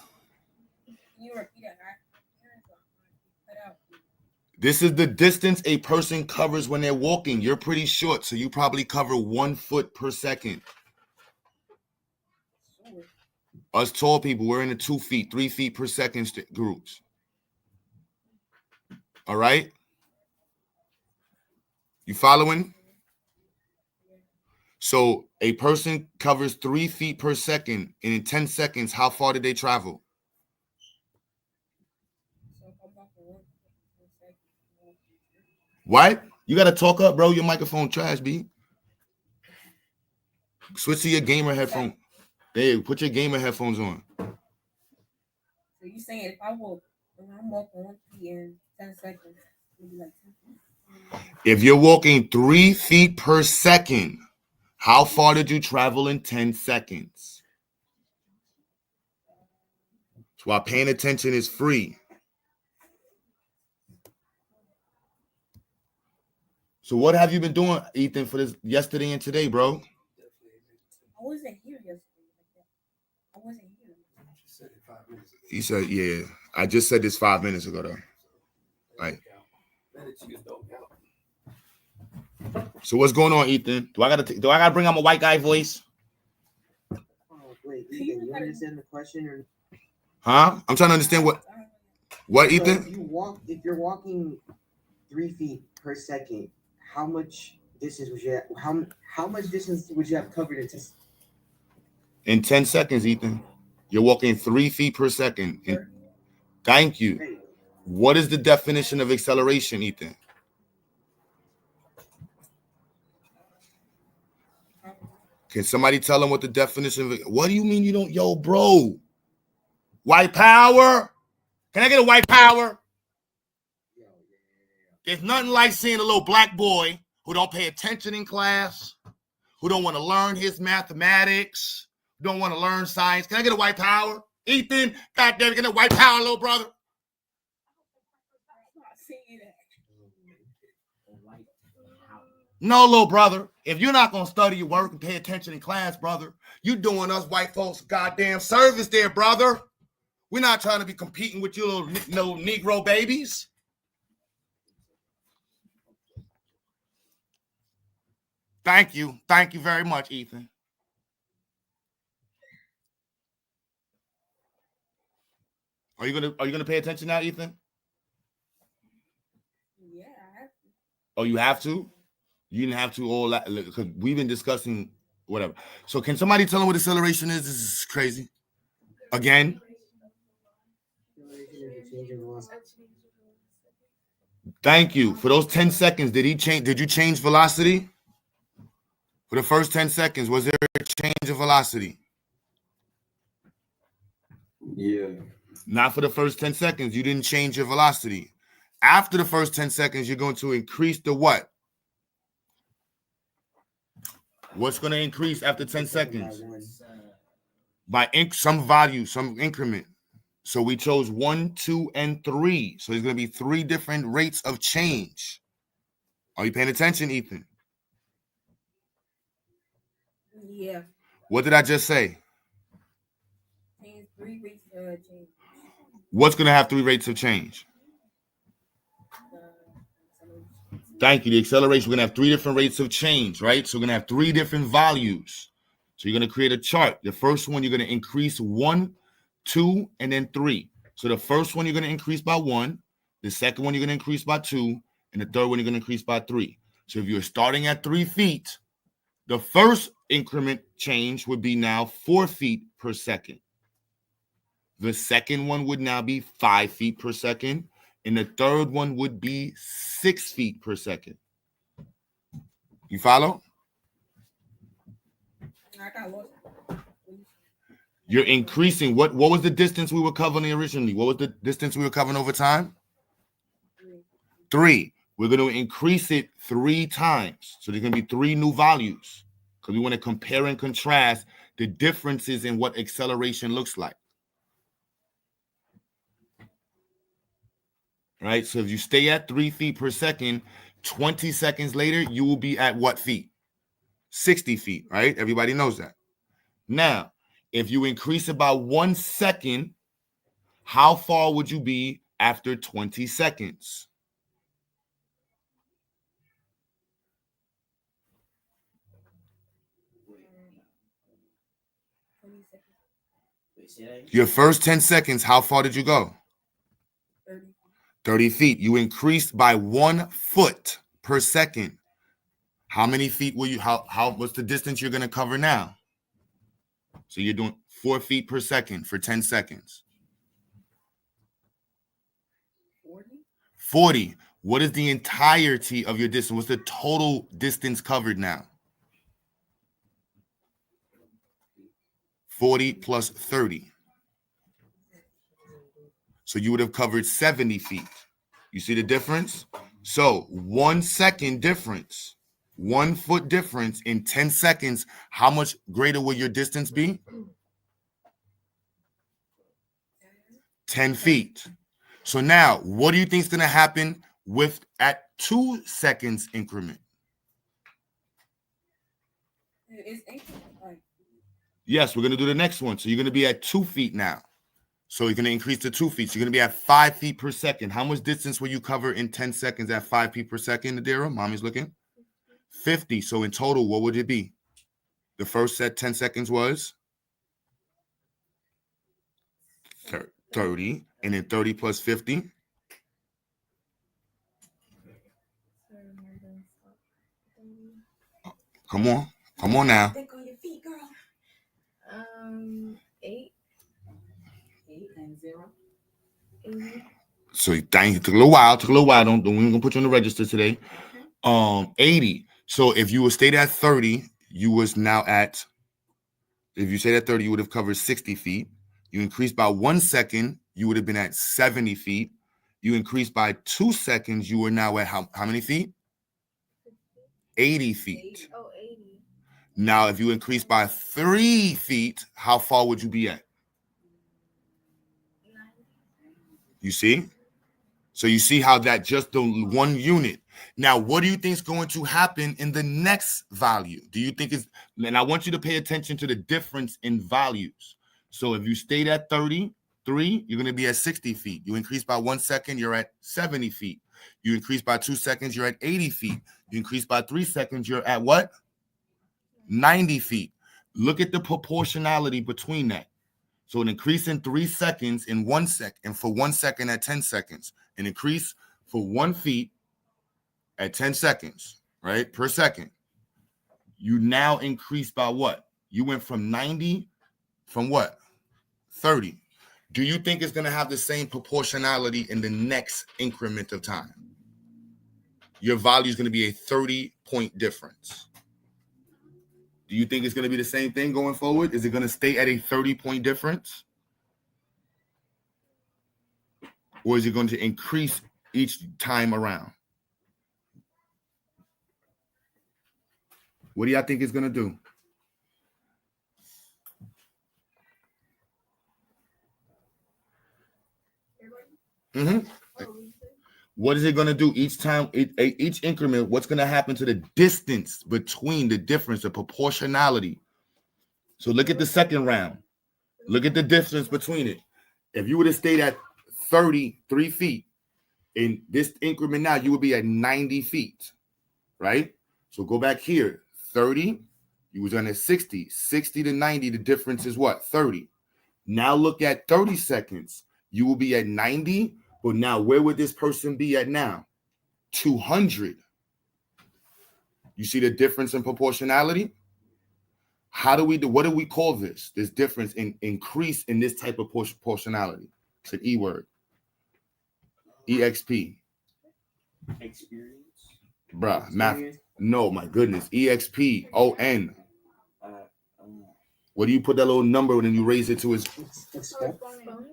Speaker 3: This is the distance a person covers when they're walking. You're pretty short, so you probably cover 1 foot per second. Us tall people, we're in the 2 feet, 3 feet per second groups. All right? You following? So a person covers 3 feet per second, and in 10 seconds, how far did they travel? What? You got to talk up, bro. Your microphone trash, B. Switch to your gamer headphone. Hey, put your gamer headphones on.
Speaker 9: So you saying if I'm walking 1 feet in 10 seconds, it'll be like 10 feet?
Speaker 3: If you're walking 3 feet per second, how far did you travel in 10 seconds? That's why paying attention is free. So what have you been doing, Ethan, for this yesterday and today, bro?
Speaker 9: I wasn't here yesterday. I wasn't here.
Speaker 3: He said, yeah. I just said this 5 minutes ago, though. Right. So what's going on, Ethan? Do I gotta bring out my white guy voice?
Speaker 11: you understand the question or?
Speaker 3: Huh? I'm trying to understand what
Speaker 11: So
Speaker 3: Ethan?
Speaker 11: if you're walking 3 feet per second, how much distance would you have, how much distance would you have covered
Speaker 3: In 10 seconds, Ethan. You're walking 3 feet per second. Thank you. What is the definition of acceleration, Ethan? Can somebody tell him what the definition of it? What do you mean you don't? Yo, bro. White power? Can I get a white power? There's nothing like seeing a little black boy who don't pay attention in class, who don't want to learn his mathematics, who don't want to learn science. Can I get a white power? Ethan, goddamn, get a white power, little brother. No, little brother. If you're not going to study your work and pay attention in class, brother, you doing us white folks goddamn service there, brother. We're not trying to be competing with you little Negro babies. Thank you. Thank you very much, Ethan. Are you gonna pay attention now, Ethan?
Speaker 9: Yeah, I have to.
Speaker 3: Oh, you have to? You didn't have to all that because we've been discussing whatever. So can somebody tell them what acceleration is? This is crazy. Again? Thank you. For those 10 seconds, did you change velocity? For the first 10 seconds, was there a change of velocity?
Speaker 5: Yeah.
Speaker 3: Not for the first 10 seconds. You didn't change your velocity. After the first 10 seconds, you're going to increase the what? What's going to increase after 10 seconds? By some value, some increment. So we chose 1, 2, and 3. So there's going to be 3 different rates of change. Are you paying attention, Ethan?
Speaker 9: Yeah.
Speaker 3: What did I just say?
Speaker 9: 3 rates of change.
Speaker 3: What's going to have 3 rates of change? Thank you. The acceleration, we're going to have 3 different rates of change, right? So we're going to have 3 different values. So you're going to create a chart. The first one, you're going to increase 1, 2, and then 3. So the first one, you're going to increase by 1. The second one, you're going to increase by 2. And the third one, you're going to increase by 3. So if you're starting at 3 feet, the first increment change would be now 4 feet per second. The second one would now be 5 feet per second. And the third one would be 6 feet per second. You follow? You're increasing. What was the distance we were covering originally? What was the distance we were covering over time? 3. We're going to increase it 3 times. So there's going to be 3 new values because we want to compare and contrast the differences in what acceleration looks like. Right? So if you stay at 3 feet per second, 20 seconds later, you will be at what feet? 60 feet, right? Everybody knows that. Now, if you increase it by 1 second, how far would you be after 20 seconds? Your first 10 seconds, how far did you go? 30 feet. You increased by 1 foot per second. How many feet will you, what's the distance you're going to cover now? So you're doing 4 feet per second for 10 seconds. 40. What is the entirety of your distance? What's the total distance covered now? 40 plus 30. So you would have covered 70 feet. You see the difference? So 1 second difference, 1 foot difference in 10 seconds, how much greater will your distance be? 10 feet. So now, what do you think is going to happen with at 2 seconds increment? Yes, we're going to do the next one. So you're going to be at 2 feet now. So you're going to increase to 2 feet. So you're going to be at 5 feet per second. How much distance will you cover in 10 seconds at 5 feet per second, Adira? Mommy's looking. 50. So in total, what would it be? The first set 10 seconds was? 30, and then 30 plus 50. Come on now.
Speaker 9: Think on your feet, girl.
Speaker 6: 8.
Speaker 9: 8 and 0.
Speaker 6: 80.
Speaker 3: So dang, it took a little while. Don't we ain't gonna put you on the register today. 80. So if you would stayed at 30, you was now at. If you stayed at 30, you would have covered 60 feet. You increased by 1 second, you would have been at 70 feet. You increased by 2 seconds, you were now at how many feet? 80 feet.
Speaker 6: Oh, 80.
Speaker 3: Now, if you increase by 3 feet, how far would you be at?
Speaker 6: 90.
Speaker 3: You see? So you see how that just the 1 unit. Now, what do you think is going to happen in the next value? Do you think and I want you to pay attention to the difference in values. So if you stayed at 33, you're going to be at 60 feet. You increase by 1 second, you're at 70 feet. You increase by 2 seconds, you're at 80 feet. You increase by 3 seconds, you're at what? 90 feet. Look at the proportionality between that. So an increase in 3 seconds in 1 second, and for 1 second at 10 seconds. An increase for 1 feet at 10 seconds, right, per second. You now increase by what? You went from 90, from what? 30. Do you think it's going to have the same proportionality in the next increment of time? Your value is going to be a 30-point difference. Do you think it's going to be the same thing going forward? Is it going to stay at a 30-point difference? Or is it going to increase each time around? What do y'all think it's going to do? What is it going to do each time, each increment? What's going to happen to the distance between the difference, the proportionality? So look at the second round. Look at the difference between it. If you would have stayed at 33 feet in this increment now, you would be at 90 feet, right? So go back here, 30, you was on at 60 to 90, the difference is what? 30. Now look at 30 seconds, you will be at 90, but now where would this person be at now? 200. You see the difference in proportionality? What do we call this? This difference in increase in this type of proportionality. It's an E word. EXP.
Speaker 11: Experience.
Speaker 3: Bruh, math. No, my goodness. EXPON. What do you put that little number when you raise it to its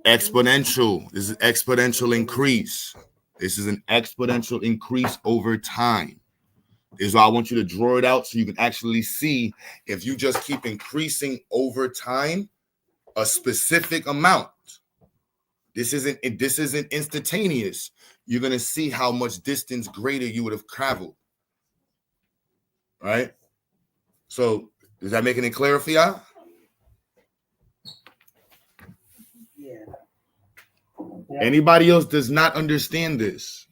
Speaker 3: exponential? This is exponential increase. This is an exponential increase over time. This is why I want you to draw it out so you can actually see if you just keep increasing over time a specific amount. This isn't instantaneous. You're gonna see how much distance greater you would have traveled. Right? So is that making it clearer for y'all?
Speaker 11: Yeah.
Speaker 3: Anybody else does not understand this?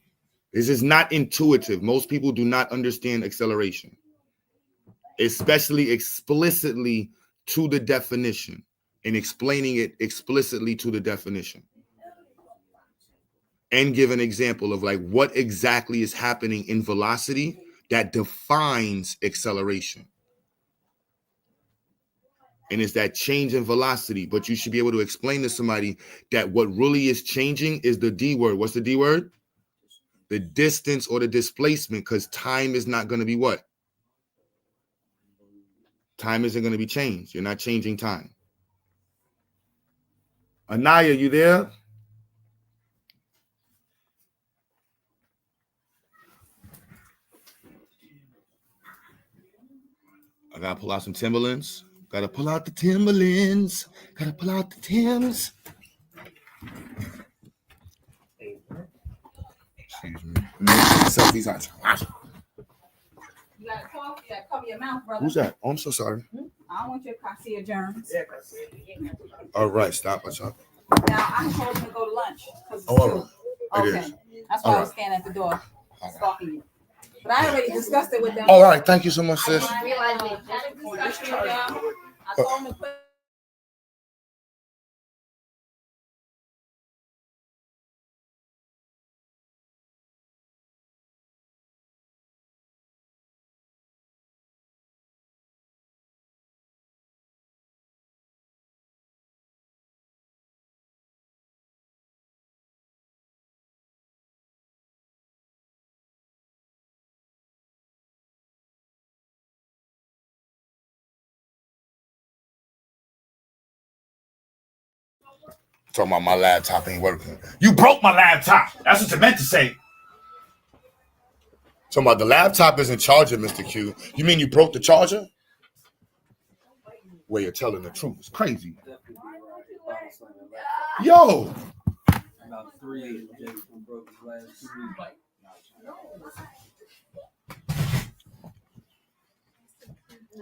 Speaker 3: This is not intuitive. Most people do not understand acceleration, especially explicitly to the definition and explaining it explicitly to the definition. And give an example of like what exactly is happening in velocity that defines acceleration. And it's that change in velocity, but you should be able to explain to somebody that what really is changing is the D word. What's the D word? The distance or the displacement, because time is not going to be what? Time isn't going to be changed. You're not changing time. Anaya, you there? I got to pull out some Timberlands. Got to pull out the Timberlands. Got to pull out the Timbs. Excuse me. Selfies on.
Speaker 9: You gotta talk, you gotta cover your mouth, brother.
Speaker 3: Who's that? Oh, I'm so sorry.
Speaker 9: I don't want your cassia germs.
Speaker 3: All right, stop. What's up?
Speaker 9: Now I told him to go to lunch.
Speaker 3: Oh, all right.
Speaker 9: Okay.
Speaker 3: It is.
Speaker 9: That's why I was standing at the door stalking you. But I already discussed it with them.
Speaker 3: All right, thank you so much, sis.
Speaker 9: I realized it. I told him to quit
Speaker 3: Talking about my laptop ain't working. You broke my laptop. That's what you meant to say. Talking about the laptop isn't charging, Mr. Q. You mean you broke the charger? Well, you're telling the truth. It's crazy. Yo.
Speaker 5: About 3 Jason broke his last 2 weeks.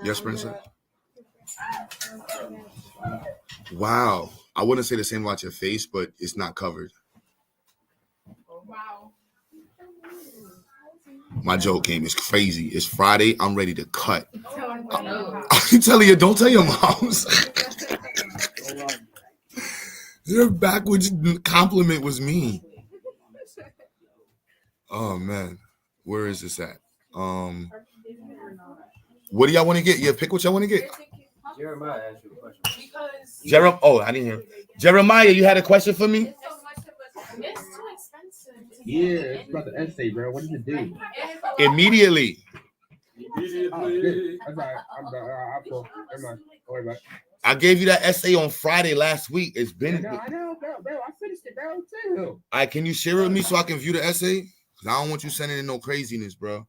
Speaker 3: Yes, Princess. Wow. I wouldn't say the same about your face, but it's not covered.
Speaker 4: Wow.
Speaker 3: My joke game is crazy. It's Friday. I'm ready to cut. I'm telling you, don't tell your moms. Their backwards compliment was me. Oh man, where is this at? What do y'all want to get? Yeah, pick what y'all want to get.
Speaker 5: Jeremiah asked you a question.
Speaker 3: Oh, I didn't hear. Jeremiah, you had a question for me?
Speaker 4: It's too expensive.
Speaker 12: Yeah, it's about the essay, bro. What does it do?
Speaker 3: Immediately. I gave you that essay on Friday last week. It's been.
Speaker 12: I know, bro. I finished it, bro, too.
Speaker 3: All right, can you share it with me so I can view the essay? Because I don't want you sending in no craziness, bro.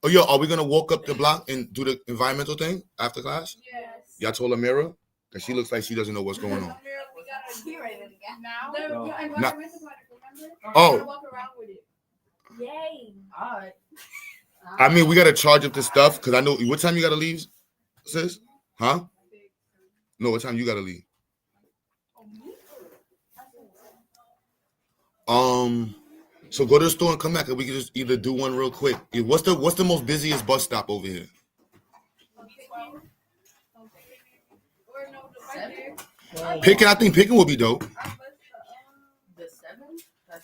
Speaker 3: Oh, yo, are we going to walk up the block and do the environmental thing after class?
Speaker 4: Yes.
Speaker 3: Y'all told Amira? Because she looks like she doesn't know what's going on.
Speaker 4: Now?
Speaker 3: Oh.
Speaker 4: Walk around with it. Yay. All right.
Speaker 3: I mean, we got to charge up the stuff because I know. What time you got to leave, sis? Huh? No, what time you got to leave? So go to the store and come back, and we can just either do one real quick. What's the most busiest bus stop over here? Picking, I think Picking will be dope.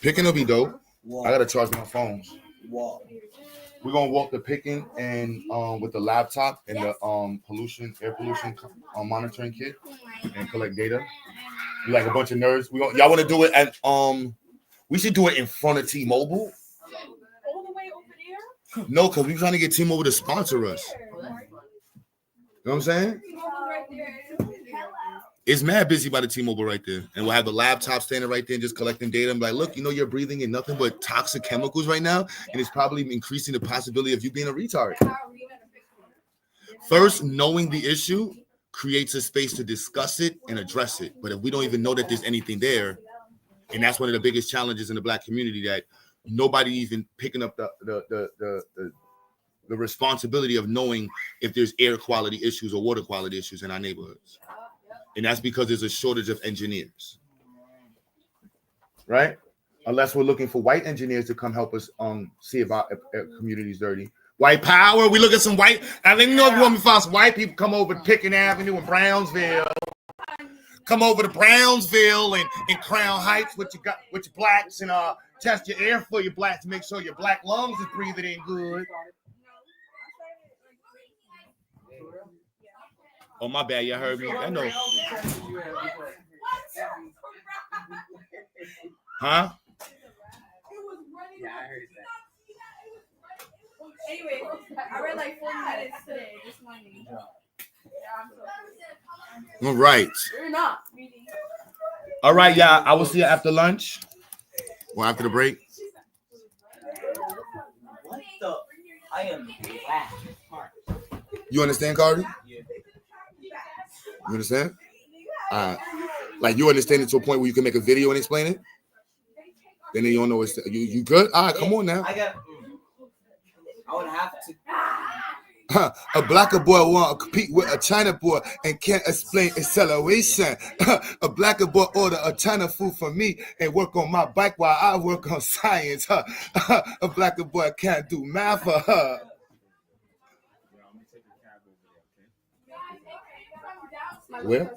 Speaker 3: Picking will be dope. I gotta charge my phone. We're gonna walk the Picking and with the laptop and the air pollution monitoring kit and collect data. We like a bunch of nerds. Y'all want to do it at we should do it in front of T-Mobile.
Speaker 4: All the way over there?
Speaker 3: No, because we're trying to get T-Mobile to sponsor us. You know what I'm saying? It's mad busy by the T-Mobile right there. And we'll have the laptop standing right there and just collecting data. I'm like, look, you're breathing in nothing but toxic chemicals right now. And it's probably increasing the possibility of you being a retard. First, knowing the issue creates a space to discuss it and address it. But if we don't even know that there's anything there, and that's one of the biggest challenges in the Black community, that nobody even picking up the responsibility of knowing if there's air quality issues or water quality issues in our neighborhoods. And that's because there's a shortage of engineers, right? Unless we're looking for white engineers to come help us see about if communities dirty. White power. We look at some white. I think if you want me to find some white people, come over to Picking Avenue in Brownsville. Come over to Brownsville and Crown Heights with your blacks and test your air for your blacks to make sure your black lungs is breathing in good. Oh, my bad. Y'all heard me. I know. Huh?
Speaker 12: Yeah, I heard that.
Speaker 4: Anyway, I read like 4 minutes today, this morning.
Speaker 3: All right.
Speaker 4: You're not reading.
Speaker 3: All right, y'all. I will see you after lunch or after the break.
Speaker 11: What the? I am black.
Speaker 3: You understand, Cardi?
Speaker 11: Yeah.
Speaker 3: You understand? Like you understand it to a point where you can make a video and explain it? Then you don't know it's you good? All right, come on now.
Speaker 11: I would have to.
Speaker 3: A blacker boy want to compete with a China boy and can't explain acceleration. A blacker boy order a China food for me and work on my bike while I work on science. A blacker boy can't do math for her. Where?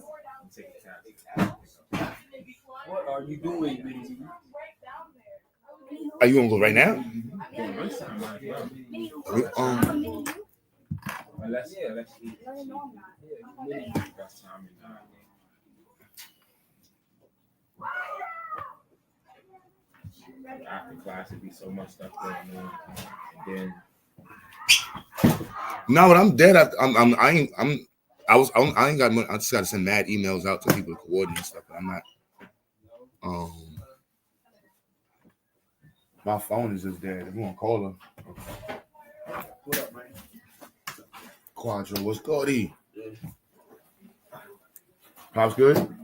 Speaker 5: What are you doing, BT?
Speaker 3: Are you gonna go right now?
Speaker 12: Let's eat. After class, it'd be so much stuff going on, and then.
Speaker 3: No, but I'm dead. I ain't got money. I just got to send mad emails out to people to coordinate stuff. But I'm not. My phone is just dead. If you want to call her.
Speaker 5: What up, man?
Speaker 3: Quadro, what's good? Pop's good?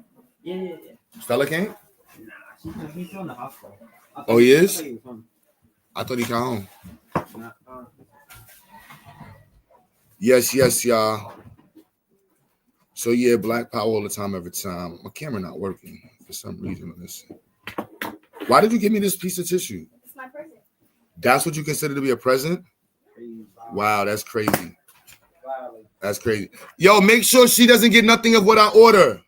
Speaker 11: Yeah.
Speaker 3: Stella came?
Speaker 11: Nah, he's on the hospital.
Speaker 3: Oh, he is? I thought he came home. Yes, y'all. So yeah, Black Power all the time, every time. My camera not working for some reason on this. Why did you give me this piece of tissue?
Speaker 8: It's my present.
Speaker 3: That's what you consider to be a present? Wow, that's crazy. That's crazy. Yo, make sure she doesn't get nothing of what I order.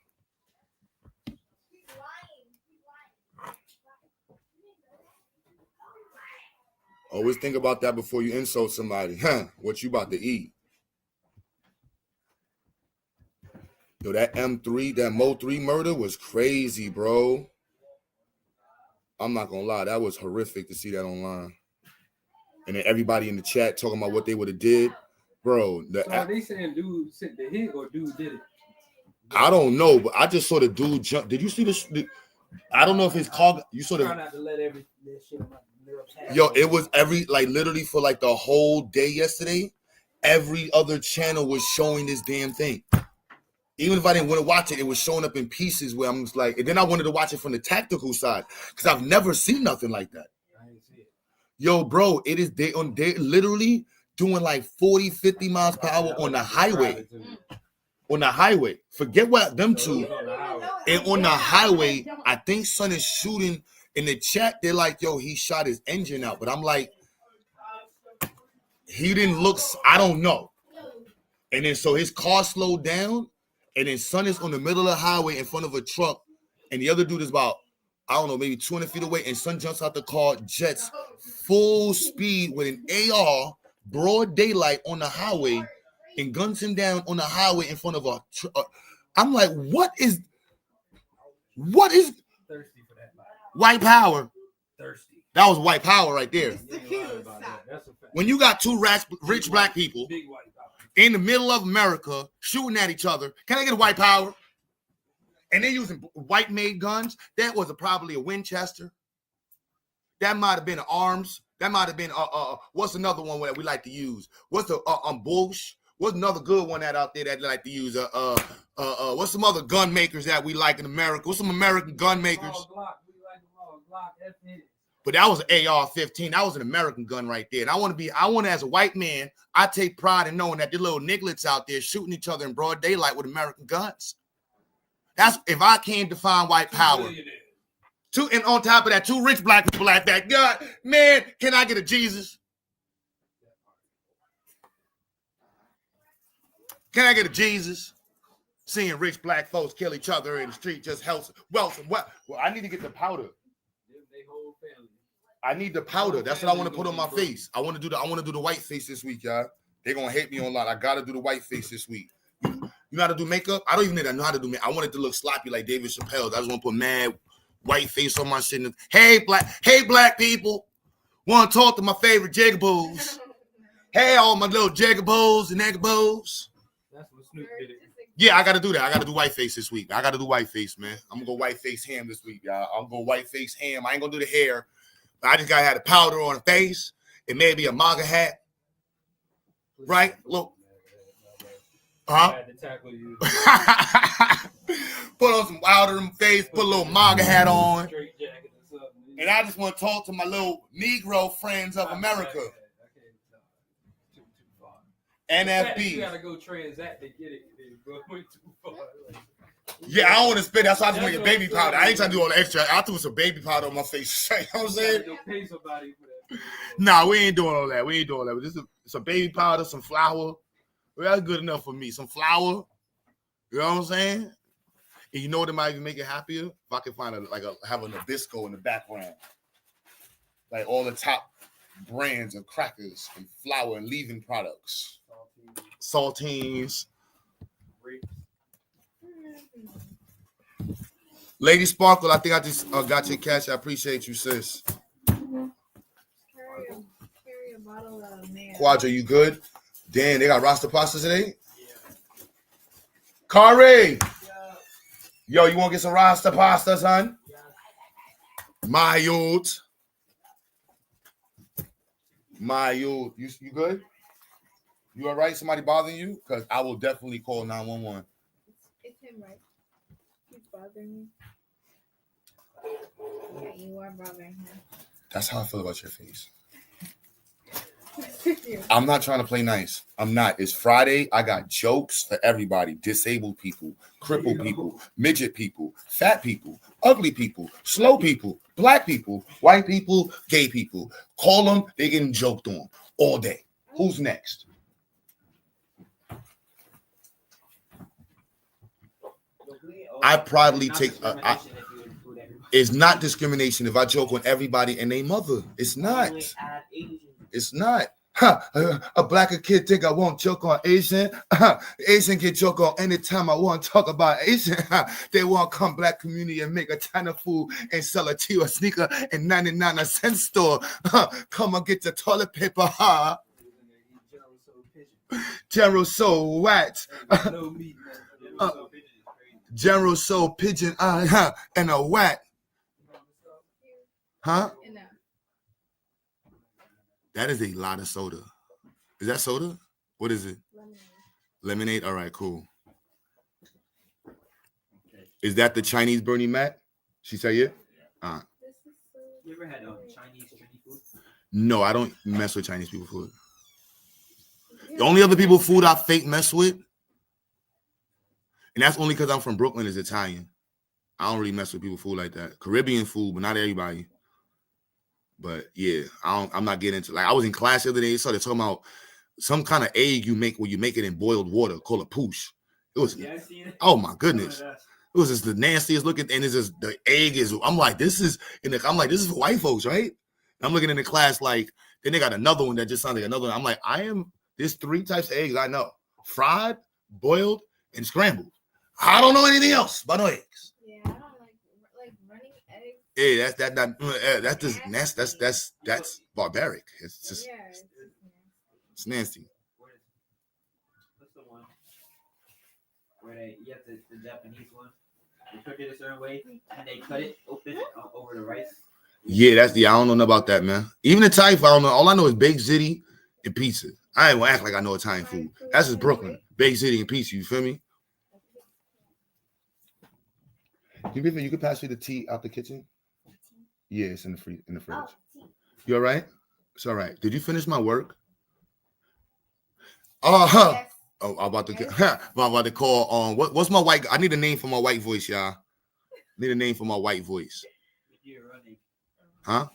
Speaker 3: Always think about that before you insult somebody. What you about to eat? Yo, that M3, that Mo 3 murder was crazy, bro. I'm not gonna lie, that was horrific to see that online. And then everybody in the chat talking about what they would have did. Bro,
Speaker 5: so are they saying dude sent the hit or dude did it?
Speaker 3: I don't know, but I just saw the dude jump. Did you see this? I don't know if his car. You saw the.
Speaker 5: Try not to let that shit.
Speaker 3: Yo, it was literally for like the whole day yesterday. Every other channel was showing this damn thing. Even if I didn't want to watch it, it was showing up in pieces where I'm just like, and then I wanted to watch it from the tactical side because I've never seen nothing like that. Yo, bro, it is they literally doing like 40, 50 miles per hour on the highway. On the highway. Forget what them two. And on the highway, I think son is shooting. In the chat, they're like, yo, he shot his engine out. But I'm like, he didn't look, I don't know. And then so his car slowed down. And then son is on the middle of the highway in front of a truck. And the other dude is about, I don't know, maybe 200 feet away. And son jumps out the car, jets full speed with an AR, broad daylight on the highway, and guns him down on the highway in front of a truck. I'm like, what is
Speaker 5: Thirsty for that.
Speaker 3: white power?
Speaker 5: Thirsty.
Speaker 3: That was white power right there.
Speaker 5: That's a fact.
Speaker 3: When you got two rich black people in the middle of America shooting at each other, can I get a white power? And they're using white-made guns. That was probably a Winchester. That might have been an arms. That might have been what's another one that we like to use? What's the Bush? What's another good one that out there that we like to use? What's some other gun makers that we like in America? What's some American gun makers? But that was an AR-15. That was an American gun right there. And I want to, as a white man, I take pride in knowing that the little nigglets out there shooting each other in broad daylight with American guns. That's if I can't define white power. And on top of that, two rich black people like that. God, man, can I get a Jesus? Can I get a Jesus? Seeing rich black folks kill each other in the street just helps. Well, I need to get the powder. I need the powder. That's what I want to put on my face. I want to do the white face this week, y'all. They're gonna hate me online. I gotta do the white face this week. You know how to do makeup? I don't even know how to do makeup. I want it to look sloppy like David Chappelle. I just want to put mad white face on my shit. Hey black people. Want to talk to my favorite jigaboos. Hey, all my little jigaboos and nagaboos.
Speaker 5: That's what Snoop did it.
Speaker 3: Yeah, I got to do that. I got to do white face this week. I got to do white face, man. I'm going to go white face ham this week, y'all. I'm going to go white face ham. I ain't going to do the hair. But I just got to have the powder on the face and maybe a maga hat. Right? Look. Huh? Put on some powder in my face, put a little maga hat on. And I just want to talk to my little Negro friends of America. NFB.
Speaker 5: You gotta go transact to get it, bro. Too far.
Speaker 3: Yeah, I don't want to spend. That's why I just want to get baby powder. I ain't trying to do all the extra. I threw some baby powder on my face. You know what I'm saying?
Speaker 5: Pay somebody for that.
Speaker 3: Nah, we ain't doing all that. We ain't doing all that. Just some baby powder, some flour. Well, that's good enough for me. Some flour. You know what I'm saying? And you know what it might even make it happier? If I can find have a Nabisco in the background. Like all the top brands of crackers and flour and leaving products. Saltines. Lady Sparkle, I think I just got your cash. I appreciate you, sis.
Speaker 4: Carry a bottle of mayo.
Speaker 3: Quadra, you good? Damn, they got Rasta pasta today? Yeah. Kari! Yo, you want to get some Rasta pasta, son? Yeah. My youth. You good? You all right? Somebody bothering you? Because I will definitely call 911.
Speaker 6: It's him, right? He's bothering me. Yeah, you are bothering him.
Speaker 3: That's how I feel about your face. I'm not trying to play nice. I'm not. It's Friday. I got jokes for everybody. Disabled people, crippled people, midget people, fat people, ugly people, slow people, black people, white people, gay people. Call them. They getting joked on all day. Who's next? I proudly take. It's not discrimination if I joke on everybody and they mother. It's not. It's not. A blacker kid think I won't joke on Asian. Asian can joke on anytime I want to talk about Asian. They want to come black community and make a China food and sell it to you a sneaker in 99-cent store. Come and get the toilet paper. General Soul Wax. General Soul Pigeon Eye and a whack. Huh? That is a lot of soda. Is that soda? What is it? Lemonade? All right, cool. Is that the Chinese Bernie Mac? She said yeah?
Speaker 11: You ever had Chinese food?
Speaker 3: No, I don't mess with Chinese people food. The only other people food I fake mess with, and that's only because I'm from Brooklyn, is Italian. I don't really mess with people food like that. Caribbean food, but not everybody. But yeah, I'm not getting into, like, I was in class the other day, so they're talking about some kind of egg you make where you make it in boiled water called a poosh. It was, oh my goodness. It was just the nastiest looking, and it's just, the egg is, I'm like, this is for white folks, right? I'm looking in the class like, then they got another one that just sounds like another one. I'm like, there's 3 types of eggs I know: fried, boiled, and scrambled. I don't know anything else but eggs.
Speaker 6: Yeah, I don't like running eggs.
Speaker 3: Yeah, that's barbaric. It's just, it's nasty.
Speaker 11: What's the one where you have the Japanese one? They cook it a certain way and they cut it open over the rice.
Speaker 3: Yeah, I don't know nothing about that, man. Even the Thai food, I don't know. All I know is baked ziti and pizza. I ain't gonna act like I know Italian food. That's just Brooklyn. Baked ziti and pizza. You feel me? You could pass me the tea out the kitchen? Yeah, it's in the fridge. You all right? It's all right. Did you finish my work? Yes. Oh, I'm about to call what's my white? I need a name for my white voice, y'all. Need a name for my white voice. Huh?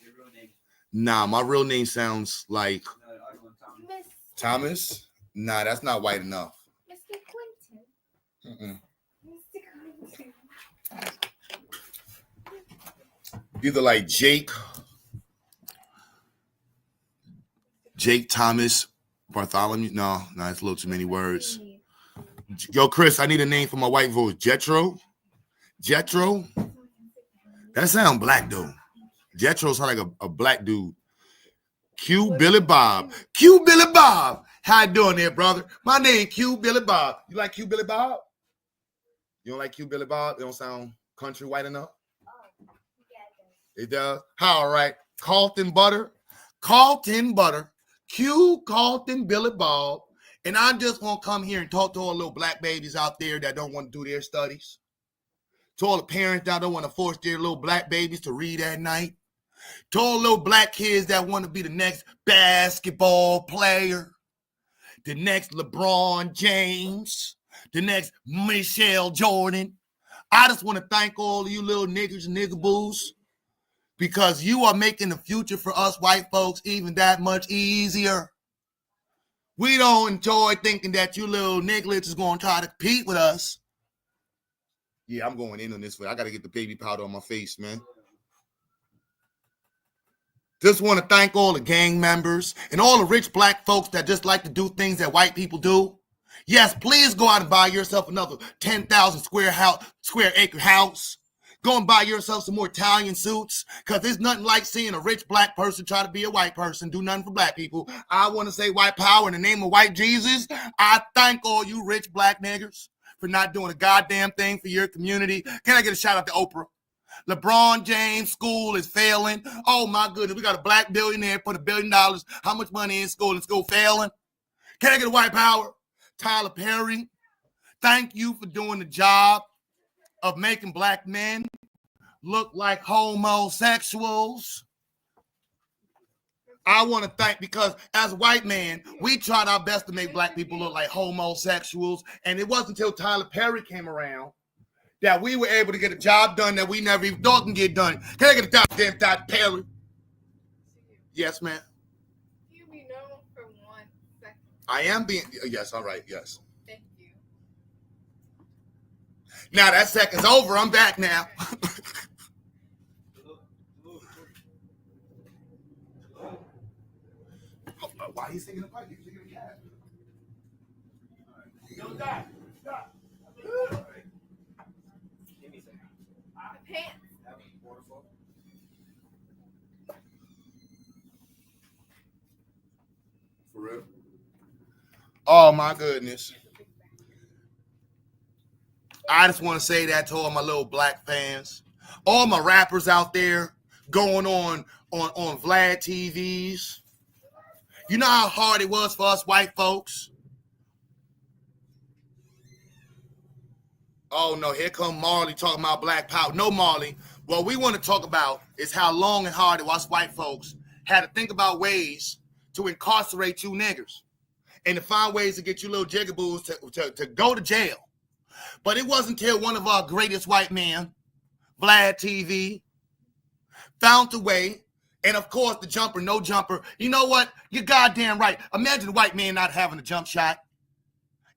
Speaker 3: Nah, my real name sounds like Thomas. Nah, that's not white enough.
Speaker 6: Mr. Quentin. Mr. Quentin.
Speaker 3: Either like Jake Thomas Bartholomew. No, it's a little too many words. Yo, Chris, I need a name for my white voice. Jetro. That sound black though. Jetro sound like a black dude. Q Billy Bob. How you doing there, brother? My name Q Billy Bob. You like Q Billy Bob? You don't like Q Billy Bob? They don't sound country white enough? It does. All right. Carlton Butter. Q Carlton Billy Bob. And I just want to come here and talk to all the little black babies out there that don't want to do their studies. To all the parents that don't want to force their little black babies to read at night. To all the little black kids that want to be the next basketball player. The next LeBron James. The next Michelle Jordan. I just want to thank all of you little niggers and niggaboos, because you are making the future for us white folks even that much easier. We don't enjoy thinking that you little nigglets is going to try to compete with us. Yeah, I'm going in on this one. I got to get the baby powder on my face, man. Just want to thank all the gang members and all the rich black folks that just like to do things that white people do. Yes, please go out and buy yourself another 10,000 square acre house. Go and buy yourself some more Italian suits, because there's nothing like seeing a rich black person try to be a white person, do nothing for black people. I want to say white power in the name of white Jesus. I thank all you rich black niggers for not doing a goddamn thing for your community. Can I get a shout out to Oprah? LeBron James school is failing. Oh my goodness, we got a black billionaire put $1 billion. How much money in school and school failing? Can I get a white power? Tyler Perry, thank you for doing the job of making black men look like homosexuals. I want to thank, because as a white man, we tried our best to make black people look like homosexuals. And it wasn't until Tyler Perry came around that we were able to get a job done that we never even thought can get done. Can I get a goddamn Tyler Perry? Yes, ma'am.
Speaker 6: You be known for 1 second.
Speaker 3: I am being, yes, all right, yes.
Speaker 6: Thank you.
Speaker 3: Now that second's over, I'm back now. Why are you singing the pipe? You're singing the cat. Don't die. Stop.
Speaker 6: Pants.
Speaker 3: For real? Oh my goodness. I just want to say that to all my little black fans, all my rappers out there going on Vlad TVs. You know how hard it was for us white folks? Oh no, here come Marley talking about black power. No, Marley. What we want to talk about is how long and hard it was white folks had to think about ways to incarcerate you niggers and to find ways to get you little jigaboos to go to jail. But it wasn't until one of our greatest white men, Vlad TV, found a way. And of course, the jumper, no jumper. You know what? You're goddamn right. Imagine a white man not having a jump shot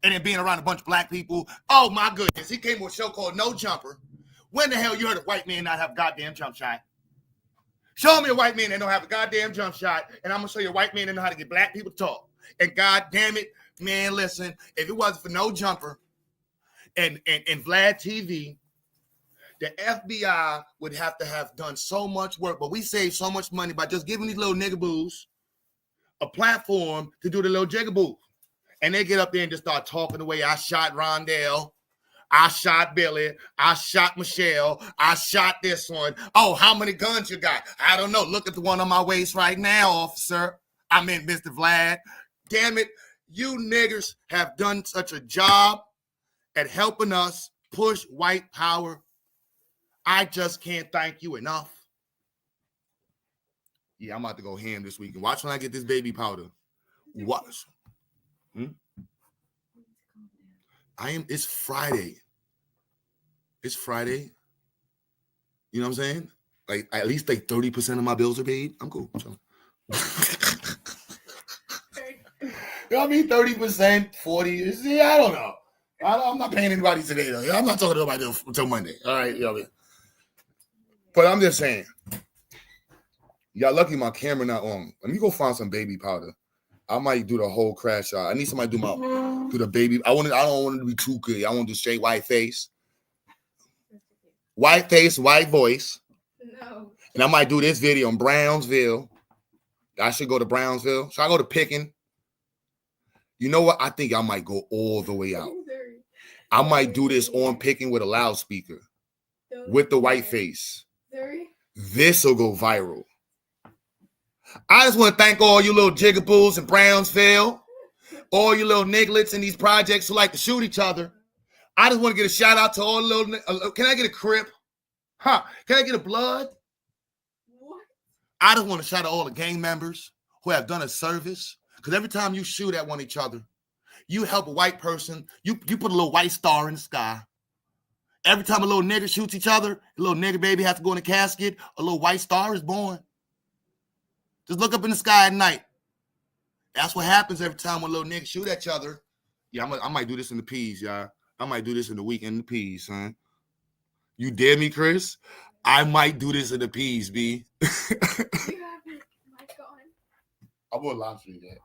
Speaker 3: and then being around a bunch of black people. Oh my goodness. He came with a show called No Jumper. When the hell you heard a white man not have a goddamn jump shot? Show me a white man that don't have a goddamn jump shot, and I'm going to show you a white man that know how to get black people to talk. And god damn it, man, listen, if it wasn't for No Jumper and Vlad TV, the FBI would have to have done so much work, but we saved so much money by just giving these little niggaboos a platform to do the little jigaboo. And they get up there and just start talking the way I shot Rondell, I shot Billy, I shot Michelle, I shot this one. Oh, how many guns you got? I don't know. Look at the one on my waist right now, officer. I mean, Mr. Vlad. Damn it, you niggers have done such a job at helping us push white power. I just can't thank you enough. Yeah, I'm about to go ham this weekend. Watch when I get this baby powder. Watch. It's Friday. It's Friday. You know what I'm saying? Like, at least like 30% of my bills are paid. I'm cool. So. You know what I mean? 30%, 40. See, I don't know. I'm not paying anybody today, though. I'm not talking to nobody until Monday. All right, you know what I mean? But I'm just saying, y'all lucky my camera not on. Let me go find some baby powder. I might do the whole crash shot. I need somebody to do the baby. I don't want it to be too good. I want to do straight white face. White face, white voice.
Speaker 6: No.
Speaker 3: And I might do this video in Brownsville. I should go to Brownsville. Should I go to Picking? You know what? I think I might go all the way out. I might do this on Picking with a loudspeaker with the white face. This will go viral. I just want to thank all you little jigaboos in Brownsville, all you little nigglets in these projects who like to shoot each other. I just want to get a shout out to all the little. Can I get a Crip? Huh? Can I get a Blood? What? I just want to shout out all the gang members who have done a service. Because every time you shoot at one each other, you help a white person. You put a little white star in the sky. Every time a little nigger shoots each other, a little nigger baby has to go in a casket, a little white star is born. Just look up in the sky at night. That's what happens every time when little niggas shoot at each other. Yeah, I might do this in the peas, y'all. I might do this in the weekend in the peas, son. You dare me, Chris? I might do this in the peas, B.
Speaker 6: You have your mic on.
Speaker 3: I will live stream that.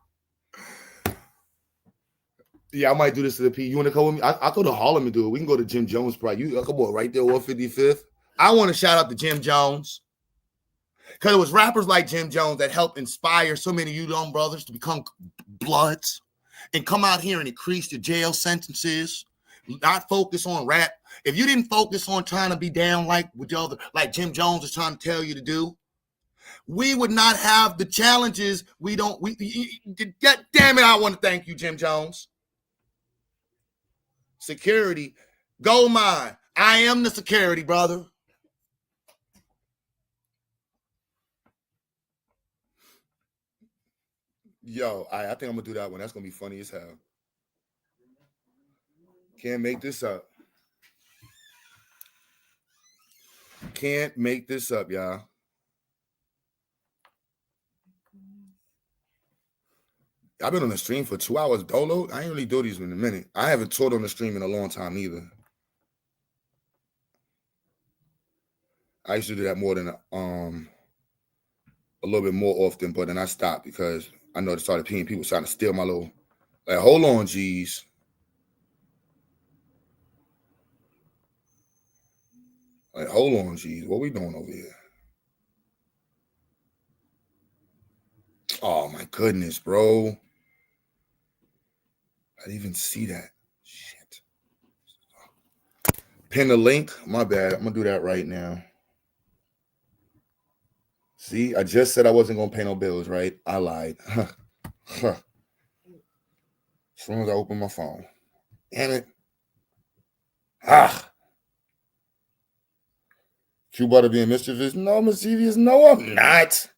Speaker 3: Yeah, I might do this in the peas. You want to come with me? I'll go to Harlem and do it. We can go to Jim Jones' Pride. You come on, right there, 155th. I want to shout out to Jim Jones. Because it was rappers like Jim Jones that helped inspire so many of you young brothers to become Bloods and come out here and increase your jail sentences, not focus on rap, if you didn't focus on trying to be down like with the other, like Jim Jones is trying to tell you to do, we would not have the challenges. God damn it, I want to thank you, Jim Jones. Security, gold mine. I am the security, brother. Yo, I think I'm gonna do that one. That's gonna be funny as hell. Can't make this up. Can't make this up, y'all. I've been on the stream for 2 hours dolo. I ain't really do these in a minute. I haven't taught on the stream in a long time either. I used to do that more than a little bit more often, but then I stopped because I know it started peeing people trying to steal my little. Like, hold on, G's. Like, hold on, G's. What we doing over here? Oh my goodness, bro. I didn't even see that. Shit. Pin the link. My bad. I'm gonna do that right now. See, I just said I wasn't gonna pay no bills, right? I lied. As soon as I open my phone. Damn it. You about to be mischievous? No, mischievous. No, I'm not.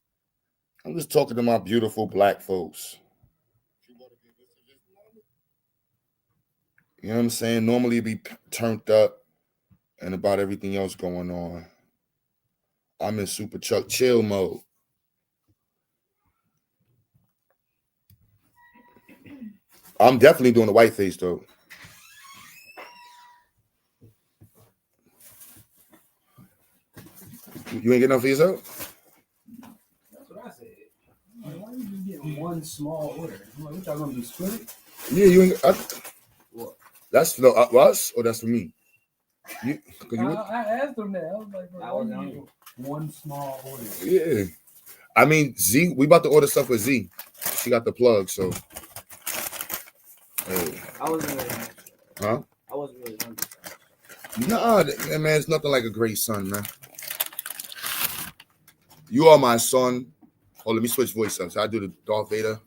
Speaker 3: I'm just talking to my beautiful black folks. You know what I'm saying? Normally it'd be turned up and about everything else going on. I'm in super Chuck chill mode. I'm definitely doing the white face though. You ain't getting enough for yourself?
Speaker 5: That's what I said. Like, why you just getting one small order? I'm like, what y'all gonna do, split it?
Speaker 3: Yeah, you ain't.
Speaker 5: What?
Speaker 3: That's for us or that's for me?
Speaker 5: I asked them that. I was like, bro, why you one small order?
Speaker 3: Yeah. I mean, Z, we about to order stuff with Z. She got the plug, so. Hey.
Speaker 11: I wasn't really hungry.
Speaker 3: Huh?
Speaker 11: I wasn't really hungry.
Speaker 3: Nah, man, it's nothing like a great son, man. You are my son. Oh, let me switch voice up. So I do the Darth Vader.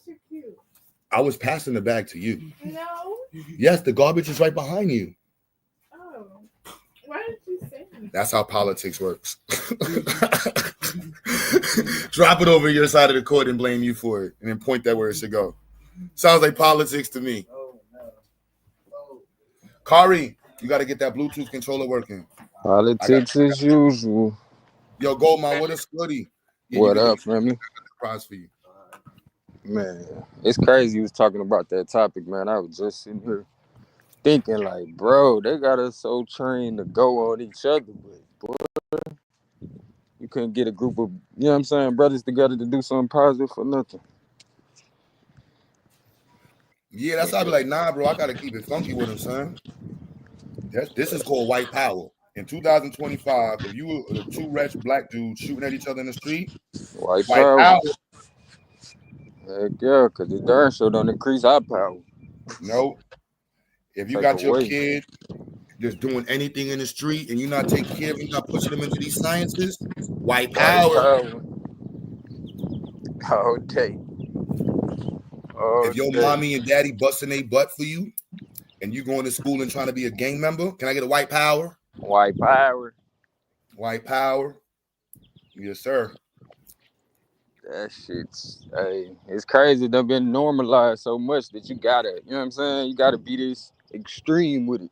Speaker 13: You're cute.
Speaker 3: I was passing the bag to you.
Speaker 13: No.
Speaker 3: Yes, the garbage is right behind you.
Speaker 13: Oh. Why did you say that?
Speaker 3: That's how politics works. Drop it over your side of the court and blame you for it, and then point that where it should go. Sounds like politics to me.
Speaker 5: Oh, no. Oh.
Speaker 3: Kari, you got to get that Bluetooth controller working.
Speaker 14: Politics as usual.
Speaker 3: Yo, Goldmine, what is Scotty? Yeah,
Speaker 14: what up, family?
Speaker 3: Prize for you.
Speaker 14: Man, it's crazy you was talking about that topic, man. I was just sitting here thinking, like, bro, they got us so trained to go on each other, but boy, you couldn't get a group of, you know what I'm saying, brothers together to do something positive for nothing.
Speaker 3: Yeah, that's how I be like, nah, bro, I got to keep it funky with him, son. This is called white power. In 2025, if you were two rich black dudes shooting at each other in the street,
Speaker 14: white power. Heck yeah, because the darn sure don't increase our power.
Speaker 3: No. If you got your kid just doing anything in the street and you're not taking care of him, not pushing him into these sciences, white power.
Speaker 14: Okay.
Speaker 3: If your mommy and daddy busting their butt for you and you going to school and trying to be a gang member, can I get a white power?
Speaker 14: White power.
Speaker 3: White power. Yes, sir.
Speaker 14: That shit's, hey, it's crazy. They've been normalized so much that you gotta, you know what I'm saying? You gotta be this extreme with it.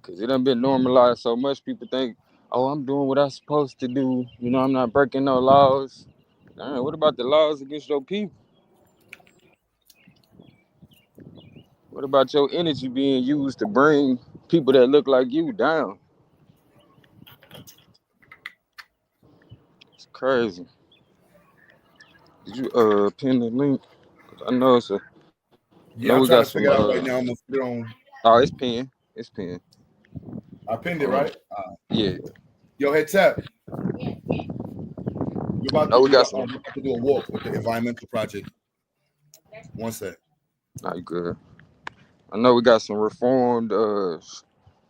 Speaker 14: Cause it done been normalized so much. People think, oh, I'm doing what I'm supposed to do. You know, I'm not breaking no laws. Man, what about the laws against your people? What about your energy being used to bring people that look like you down? It's crazy. Did you pin the link? I know it's a.
Speaker 3: Yeah, I'm trying to figure it out right now. I'm gonna put it on.
Speaker 14: Oh, it's pinned. It's pinned.
Speaker 3: I pinned it, right?
Speaker 14: Yeah.
Speaker 3: Yo, hey Tep. We're about to do a walk with the environmental project. One sec.
Speaker 14: Nah, you good. I know we got some reformed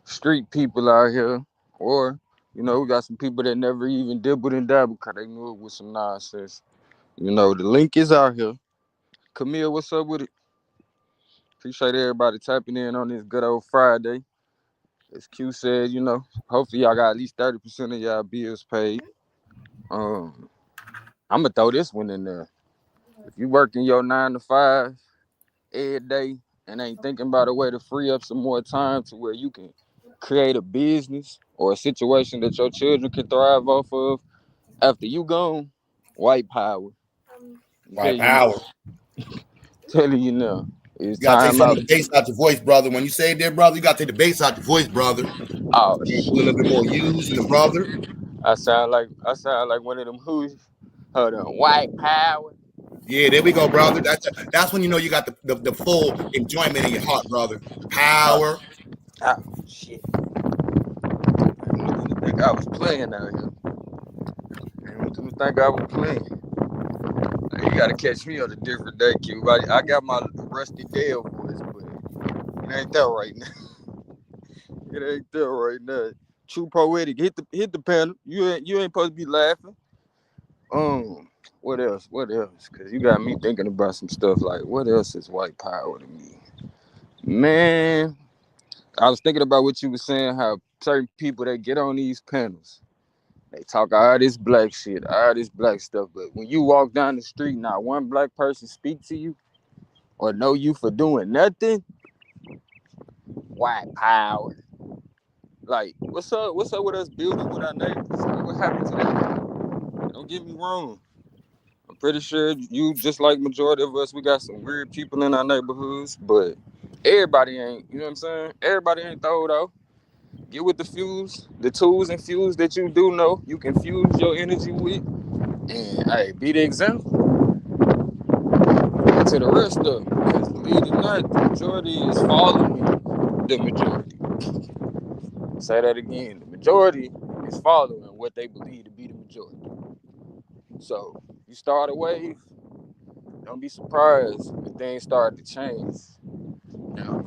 Speaker 14: street people out here, or we got some people that never even dibbled and dabbled because they knew it was some nonsense. The link is out here. Camille, what's up with it? Appreciate everybody tapping in on this good old Friday. As Q said, hopefully y'all got at least 30% of y'all bills paid. I'm gonna throw this one in there. If you working your 9 to 5 every day and ain't thinking about a way to free up some more time to where you can create a business or a situation that your children can thrive off of after you gone, white power.
Speaker 3: White power.
Speaker 14: Telling you now. It's
Speaker 3: You gotta take
Speaker 14: time
Speaker 3: some
Speaker 14: out.
Speaker 3: of the bass out your voice, brother. When you say there, brother, you gotta take the bass out your voice, brother.
Speaker 14: Oh,
Speaker 3: You put a little bit more use in the brother.
Speaker 14: I sound like one of them who's white power.
Speaker 3: Yeah, there we go, brother. That's when you know you got the full enjoyment in your heart, brother. Power.
Speaker 14: Oh shit. I didn't think I was playing out here. I didn't think I was playing. You gotta catch me on a different day, Q. I got my rusty Dale voice, but it ain't there right now. It ain't there right now. True poetic. Hit the panel. You ain't supposed to be laughing. What else? Cause you got me thinking about some stuff like what else is white power to me? Man, I was thinking about what you were saying, how certain people that get on these panels, they talk all this black shit, all this black stuff, but when you walk down the street, not one black person speak to you or know you for doing nothing. White power. Like, what's up with us building with our neighbors? Like, what happened to that? Don't get me wrong. I'm pretty sure you, just like majority of us, we got some weird people in our neighborhoods, but everybody ain't, you know what I'm saying? Everybody ain't throw though. Get with the tools and fuels that you do know you can fuse your energy with, and hey, be the example to the rest of them. Because believe it or not, the majority is following the majority. Say that again. The majority is following what they believe to be the majority. So you start a wave, don't be surprised if things start to change. Now,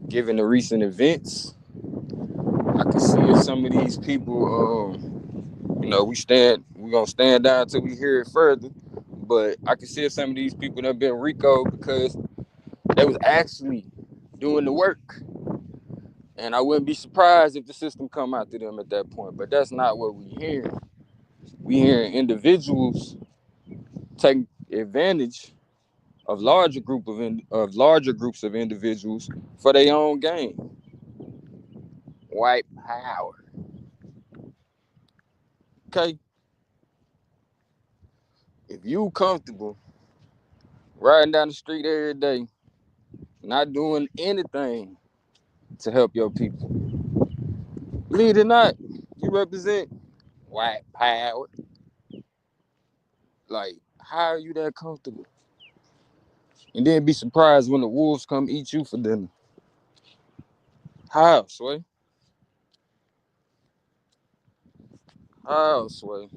Speaker 14: given the recent events, I can see if some of these people, we're gonna stand down until we hear it further. But I can see if some of these people have been RICO because they was actually doing the work. And I wouldn't be surprised if the system come after them at that point. But that's not what we hearing. We hearing individuals take advantage of larger groups of individuals for their own gain. White power. Okay. If you comfortable riding down the street every day, not doing anything to help your people, believe it or not, you represent white power. Like, how are you that comfortable? And then be surprised when the wolves come eat you for dinner. How, Sway? How, Sway?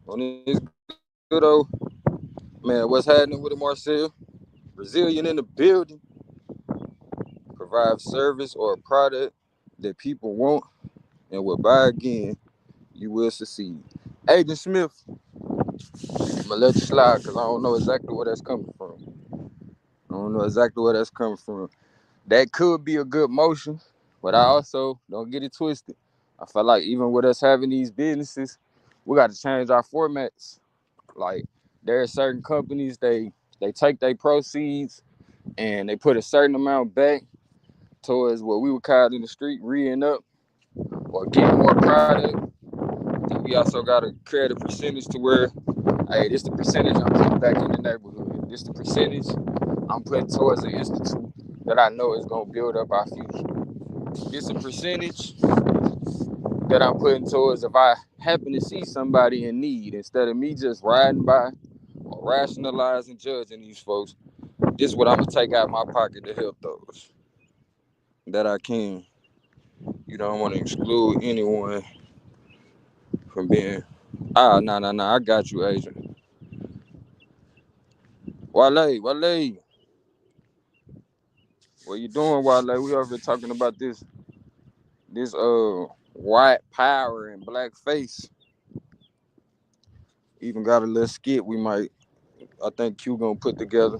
Speaker 14: On this good old man, what's happening with it, Marcel? Brazilian in the building. Provide service or a product that people want and will buy again, you will succeed. Agent Smith, I'm gonna let you slide because I don't know exactly where that's coming from. That could be a good motion, but I also don't get it twisted. I feel like even with us having these businesses, we got to change our formats. Like there are certain companies they take their proceeds and they put a certain amount back towards what we would call in the street reeing up or getting more product. Then we also got to create a percentage to where, hey, this the percentage I'm putting back in the neighborhood. This the percentage I'm putting towards an institute that I know is gonna build up our future. This a percentage that I'm putting towards if I happen to see somebody in need, instead of me just riding by or rationalizing, judging these folks. This is what I'm gonna take out of my pocket to help those that I can. You don't want to exclude anyone from being. No. I got you, Adrian. Wale. What you doing, Wale? We over here talking about this white power and black face. Even got a little skit I think Q gonna put together.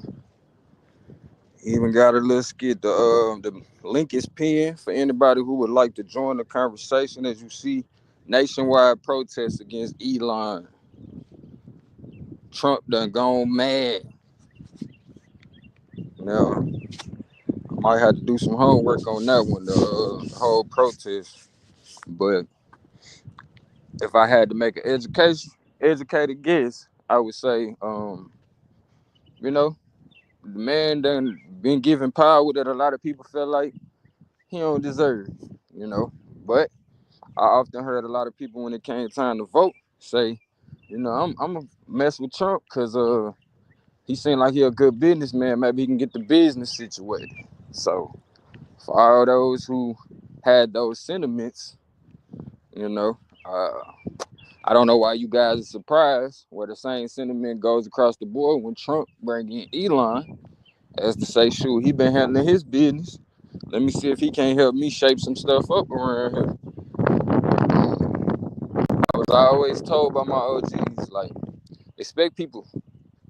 Speaker 14: Even got a little skit. The link is pinned for anybody who would like to join the conversation. As you see, nationwide protests against Elon. Trump done gone mad. Now, I might have to do some homework on that one, the whole protest. But if I had to make an educated guess, I would say, you know, the man done been given power that a lot of people feel like he don't deserve, you know. But I often heard a lot of people when it came time to vote say, you know, I'm gonna mess with Trump because he seemed like he a good businessman. Maybe he can get the business situated. So for all those who had those sentiments, you know, I don't know why you guys are surprised where the same sentiment goes across the board when Trump bring in Elon, as to say, shoot, he been handling his business. Let me see if he can't help me shape some stuff up around here. I was always told by my OGs, like, expect people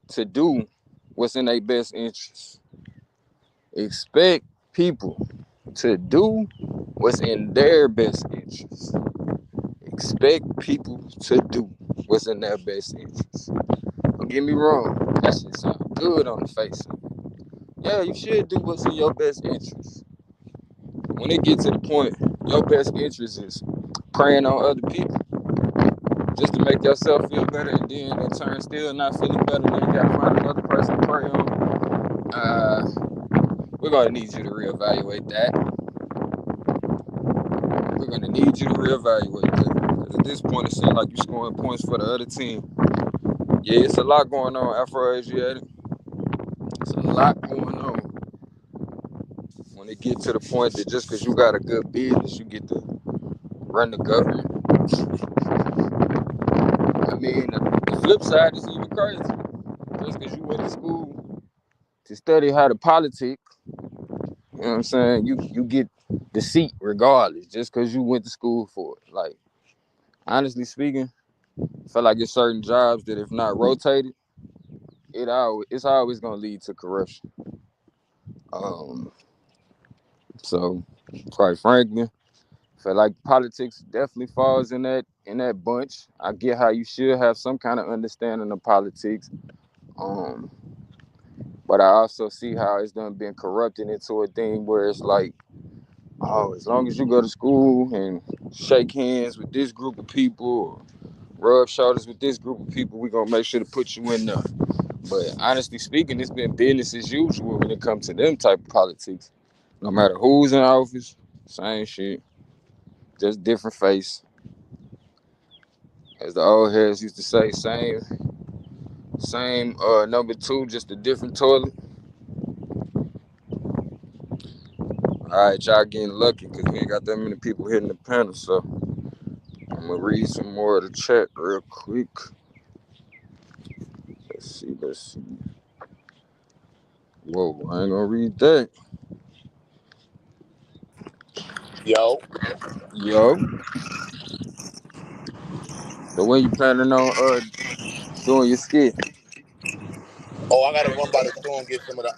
Speaker 14: to do what's in their best interest. Expect people to do what's in their best interest. Expect people to do what's in their best interest. Don't get me wrong, that shit sound good on the face of it. Yeah, you should do what's in your best interest. When it gets to the point, your best interest is preying on other people just to make yourself feel better, and then in turn still not feeling better, then you gotta find another person to prey on. We're gonna need you to reevaluate that. We're gonna need you to reevaluate that. Because at this point, it seems like you're scoring points for the other team. Yeah, it's a lot going on, Afro-Asiatic. It's a lot going on. When it gets to the point that just because you got a good business, you get to run the government. I mean, the flip side is even crazy. Just because you went to school to study how to politic, you know what I'm saying? You get the seat regardless, just because you went to school for it. Like, honestly speaking, I feel like it's certain jobs that if not rotated, it's always gonna lead to corruption. So quite frankly, I feel like politics definitely falls in that bunch. I get how you should have some kind of understanding of politics. But I also see how it's done been corrupted into a thing where it's like, oh, as long as you go to school and shake hands with this group of people, or rub shoulders with this group of people, we're gonna make sure to put you in there. But honestly speaking, it's been business as usual when it comes to them type of politics. No matter who's in office, same shit, just different face. As the old heads used to say, same number two, just a different toilet. All right, y'all getting lucky because we ain't got that many people hitting the panel. So I'm gonna read some more of the chat real quick. Let's see. Whoa, I ain't gonna read that.
Speaker 3: Yo.
Speaker 14: So when you planning on doing your skit?
Speaker 3: Oh, I gotta run by the store and get some of the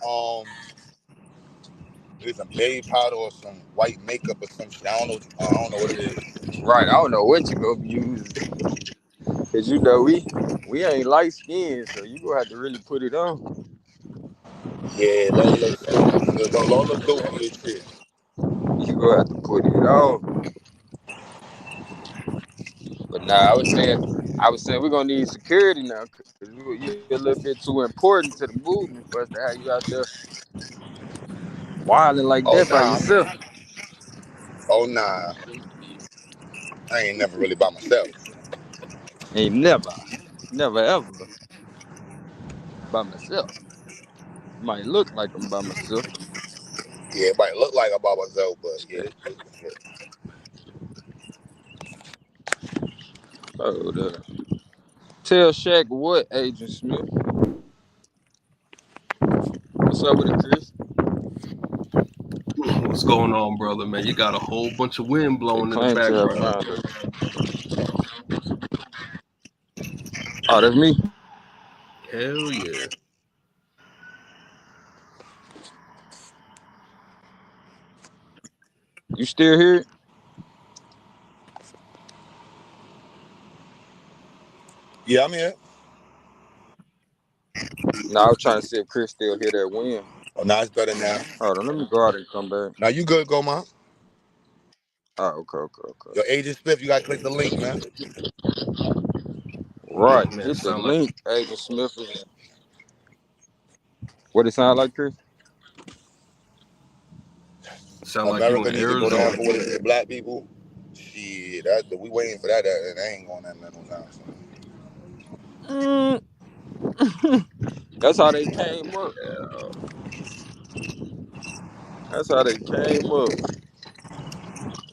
Speaker 3: maybe some baby powder or some white makeup or some shit. I don't know what it is.
Speaker 14: Right, I don't know what you gonna use. Cause you know we ain't light skinned, so you gonna have to really put it on.
Speaker 3: Yeah, let it look stupid. Don't look goofy and shit.
Speaker 14: You gonna have to put it on. But nah, I was saying we're gonna need security now, cause you're a little bit too important to the movement for us to have you out there wilding like
Speaker 3: Oh
Speaker 14: that by
Speaker 3: nah.
Speaker 14: yourself.
Speaker 3: Oh nah. I ain't never really by myself.
Speaker 14: Ain't never ever by myself. Might look like I'm by myself.
Speaker 3: Yeah, it might look like I'm by myself, but yeah.
Speaker 14: Hold up. Tell Shaq what, Agent Smith. What's up with it, Chris?
Speaker 15: What's going on, brother, man? You got a whole bunch of wind
Speaker 14: They
Speaker 15: blowing in the
Speaker 14: claim to have
Speaker 15: background.
Speaker 14: found her. Oh, that's me.
Speaker 15: Hell yeah.
Speaker 14: You still here?
Speaker 3: Yeah, I'm here.
Speaker 14: No, I was trying to see if Chris still hear that wind.
Speaker 3: Oh, now it's better now.
Speaker 14: Hold on, let me go out and come back.
Speaker 3: Now you good, go, man.
Speaker 14: Oh, okay.
Speaker 3: Your Agent Smith, you gotta click the link, man.
Speaker 14: Right,
Speaker 15: Man,
Speaker 14: hit the
Speaker 15: sound like
Speaker 14: link. Agent Smith is. What it sound like, Chris?
Speaker 15: you
Speaker 3: America
Speaker 15: in
Speaker 3: needs to go to
Speaker 15: Arizona.
Speaker 3: Africa with the black people. Shit, we waiting for that. That ain't going that no time soon.
Speaker 14: That's how they came up. That's how they came up.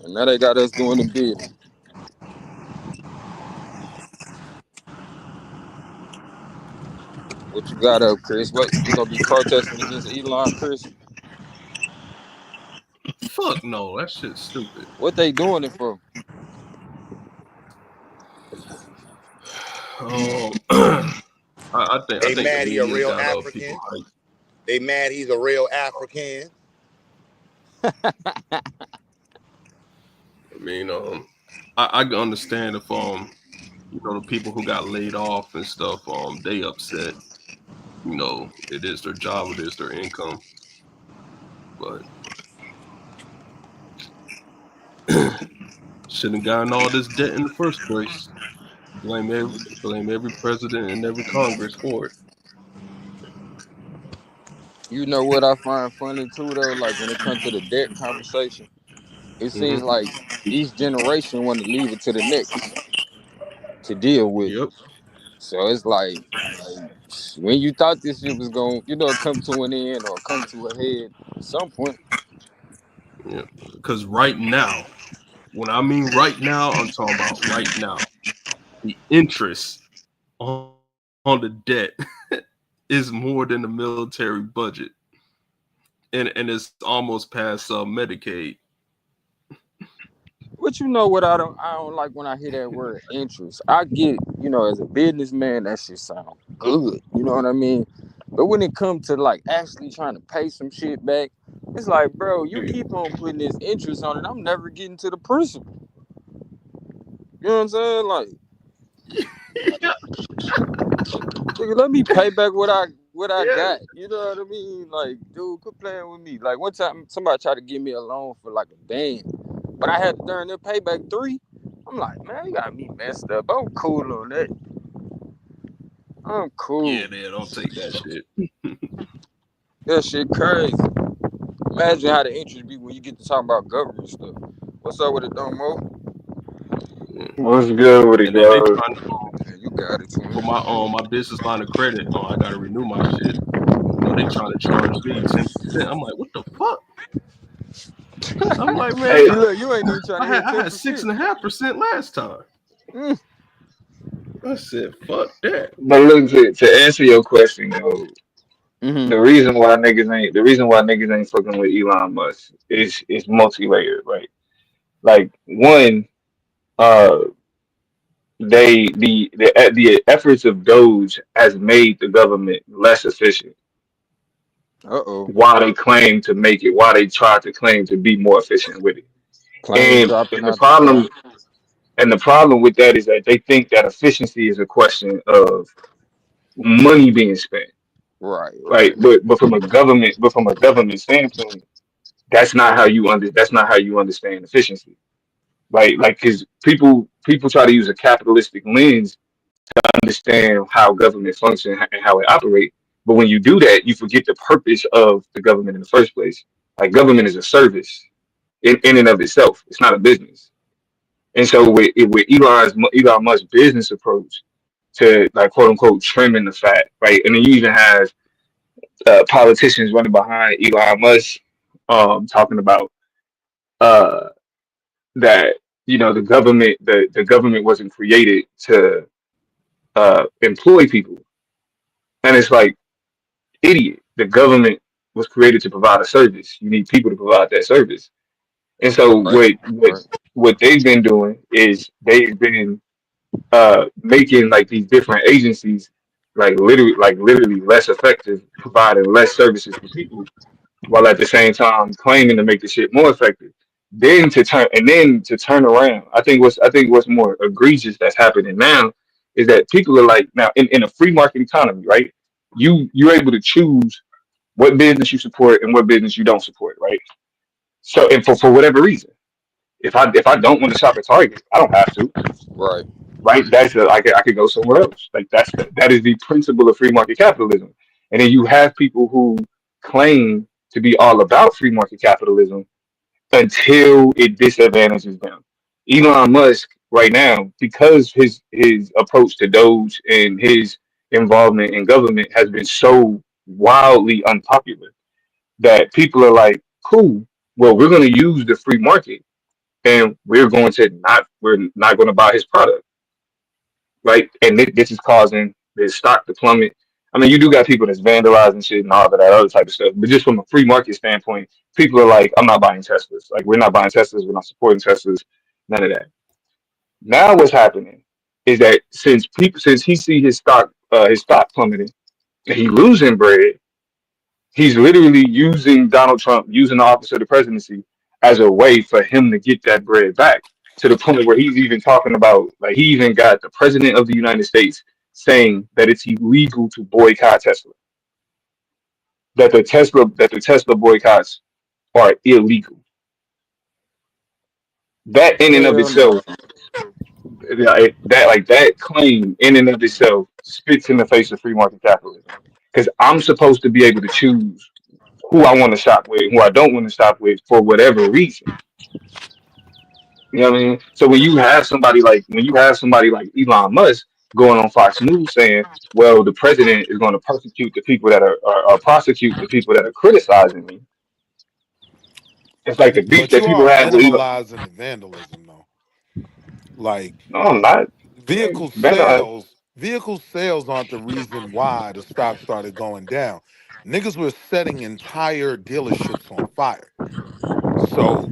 Speaker 14: And now they got us doing the bidding. What you got up, Chris? What you gonna be protesting against Elon, Chris?
Speaker 15: Fuck no, that shit's stupid.
Speaker 14: What they doing it for?
Speaker 15: I
Speaker 3: They
Speaker 15: think the
Speaker 3: mad he a
Speaker 15: media
Speaker 3: real
Speaker 15: got people
Speaker 3: African.
Speaker 15: hyped.
Speaker 3: They mad he's a real African.
Speaker 15: I mean, I can understand if the people who got laid off and stuff, they upset. It is their job, it is their income. But shouldn't have gotten all this debt in the first place. Blame every president and every Congress for it.
Speaker 14: You know what I find funny too, though? Like when it comes to the debt conversation, it seems like each generation want to leave it to the next to deal with it.
Speaker 15: Yep.
Speaker 14: So it's like when you thought this shit was going, come to an end or come to a head at some point.
Speaker 15: Yeah. Because right now, when I mean right now, I'm talking about right now. The interest on the debt is more than the military budget, and it's almost past Medicaid.
Speaker 14: But you know what I don't like when I hear that word interest. I get, as a businessman, that shit sound good. You know what I mean? But when it comes to like actually trying to pay some shit back, it's like, bro, you keep on putting this interest on it. I'm never getting to the principal. You know what I'm saying? Like, nigga, let me pay back what I got. You know what I mean? Like, dude, quit playing with me. Like one time somebody tried to give me a loan for like a band, but I had to darn near pay back 3. I'm like, man, you got me messed up. I'm cool on that. I'm cool.
Speaker 15: Yeah, don't take that shit.
Speaker 14: That shit crazy. Imagine how the interest be when you get to talking about government stuff. What's up with it, Domo?
Speaker 16: What's good with it,
Speaker 15: And then they
Speaker 16: guys?
Speaker 15: trying to
Speaker 14: you got it,
Speaker 15: for my business line of credit. I got to renew my shit. They trying to charge me 10%. I'm like, what the fuck? I'm like, man,
Speaker 16: Hey,
Speaker 14: look, you ain't even trying to hit 10%.
Speaker 15: I had 6.5% last time. I said, fuck that.
Speaker 16: but look, to answer your question though, the reason why niggas ain't fucking with Elon Musk is multi-layered, right? Like one, uh, the efforts of Doge has made the government less efficient. While they claim to make it, while they try to claim to be more efficient with it,
Speaker 14: Planes dropping
Speaker 16: and the
Speaker 14: out the sky.
Speaker 16: problem with that is that they think that efficiency is a question of money being spent. Right. But from a government standpoint, that's not how you understand efficiency. Like because people try to use a capitalistic lens to understand how government functions and how it operates. But when you do that, you forget the purpose of the government in the first place. Like government is a service in and of itself. It's not a business. And so with Elon Musk's business approach to like quote unquote trimming the fat, right? And then you even have politicians running behind Elon Musk, talking about uh, that the government wasn't created to employ people, and it's like idiot. The government was created to provide a service. You need people to provide that service. And so what they've been doing is they've been making like these different agencies like literally less effective, providing less services for people, while at the same time claiming to make the shit more effective. Then to turn around, I think what's more egregious that's happening now is that people are like now in a free market economy, right? You're able to choose what business you support and what business you don't support, right? So and for whatever reason, if I don't want to shop at Target, I don't have to, right? I could go somewhere else. Like that is the principle of free market capitalism. And then you have people who claim to be all about free market capitalism until it disadvantages them. Elon Musk right now, because his approach to Doge and his involvement in government has been so wildly unpopular that people are like, cool, well, we're going to use the free market and we're not going to buy his product, right? And this is causing the stock to plummet. I mean, you do got people that's vandalizing shit and all of that other type of stuff, but just from a free market standpoint, people are like, I'm not buying Teslas. Like, we're not buying Teslas. We're not supporting Teslas. None of that. Now, what's happening is that since he see his stock plummeting, and he losing bread, he's literally using Donald Trump, using the office of the presidency as a way for him to get that bread back, to the point where he's even talking about, like, he even got the president of the United States saying that it's illegal to boycott Tesla, that the Tesla boycotts are illegal. That in and of
Speaker 14: Hell no.
Speaker 16: itself, that claim in and of itself spits in the face of free market capitalism. Because I'm supposed to be able to choose who I want to shop with, who I don't want to shop with for whatever reason. You know what I mean? So when you have somebody like Elon Musk going on Fox News saying, "Well, the president is going to persecute the people that are prosecute the people that are criticizing me," it's like the beef
Speaker 17: But
Speaker 16: that
Speaker 17: you
Speaker 16: people
Speaker 17: are
Speaker 16: have with Elon.
Speaker 17: vandalizing the vandalism, though. Like
Speaker 16: No, I'm not.
Speaker 17: vehicle
Speaker 16: Vandal.
Speaker 17: sales, vehicle sales aren't the reason why the stock started going down. Niggas were setting entire dealerships on fire. So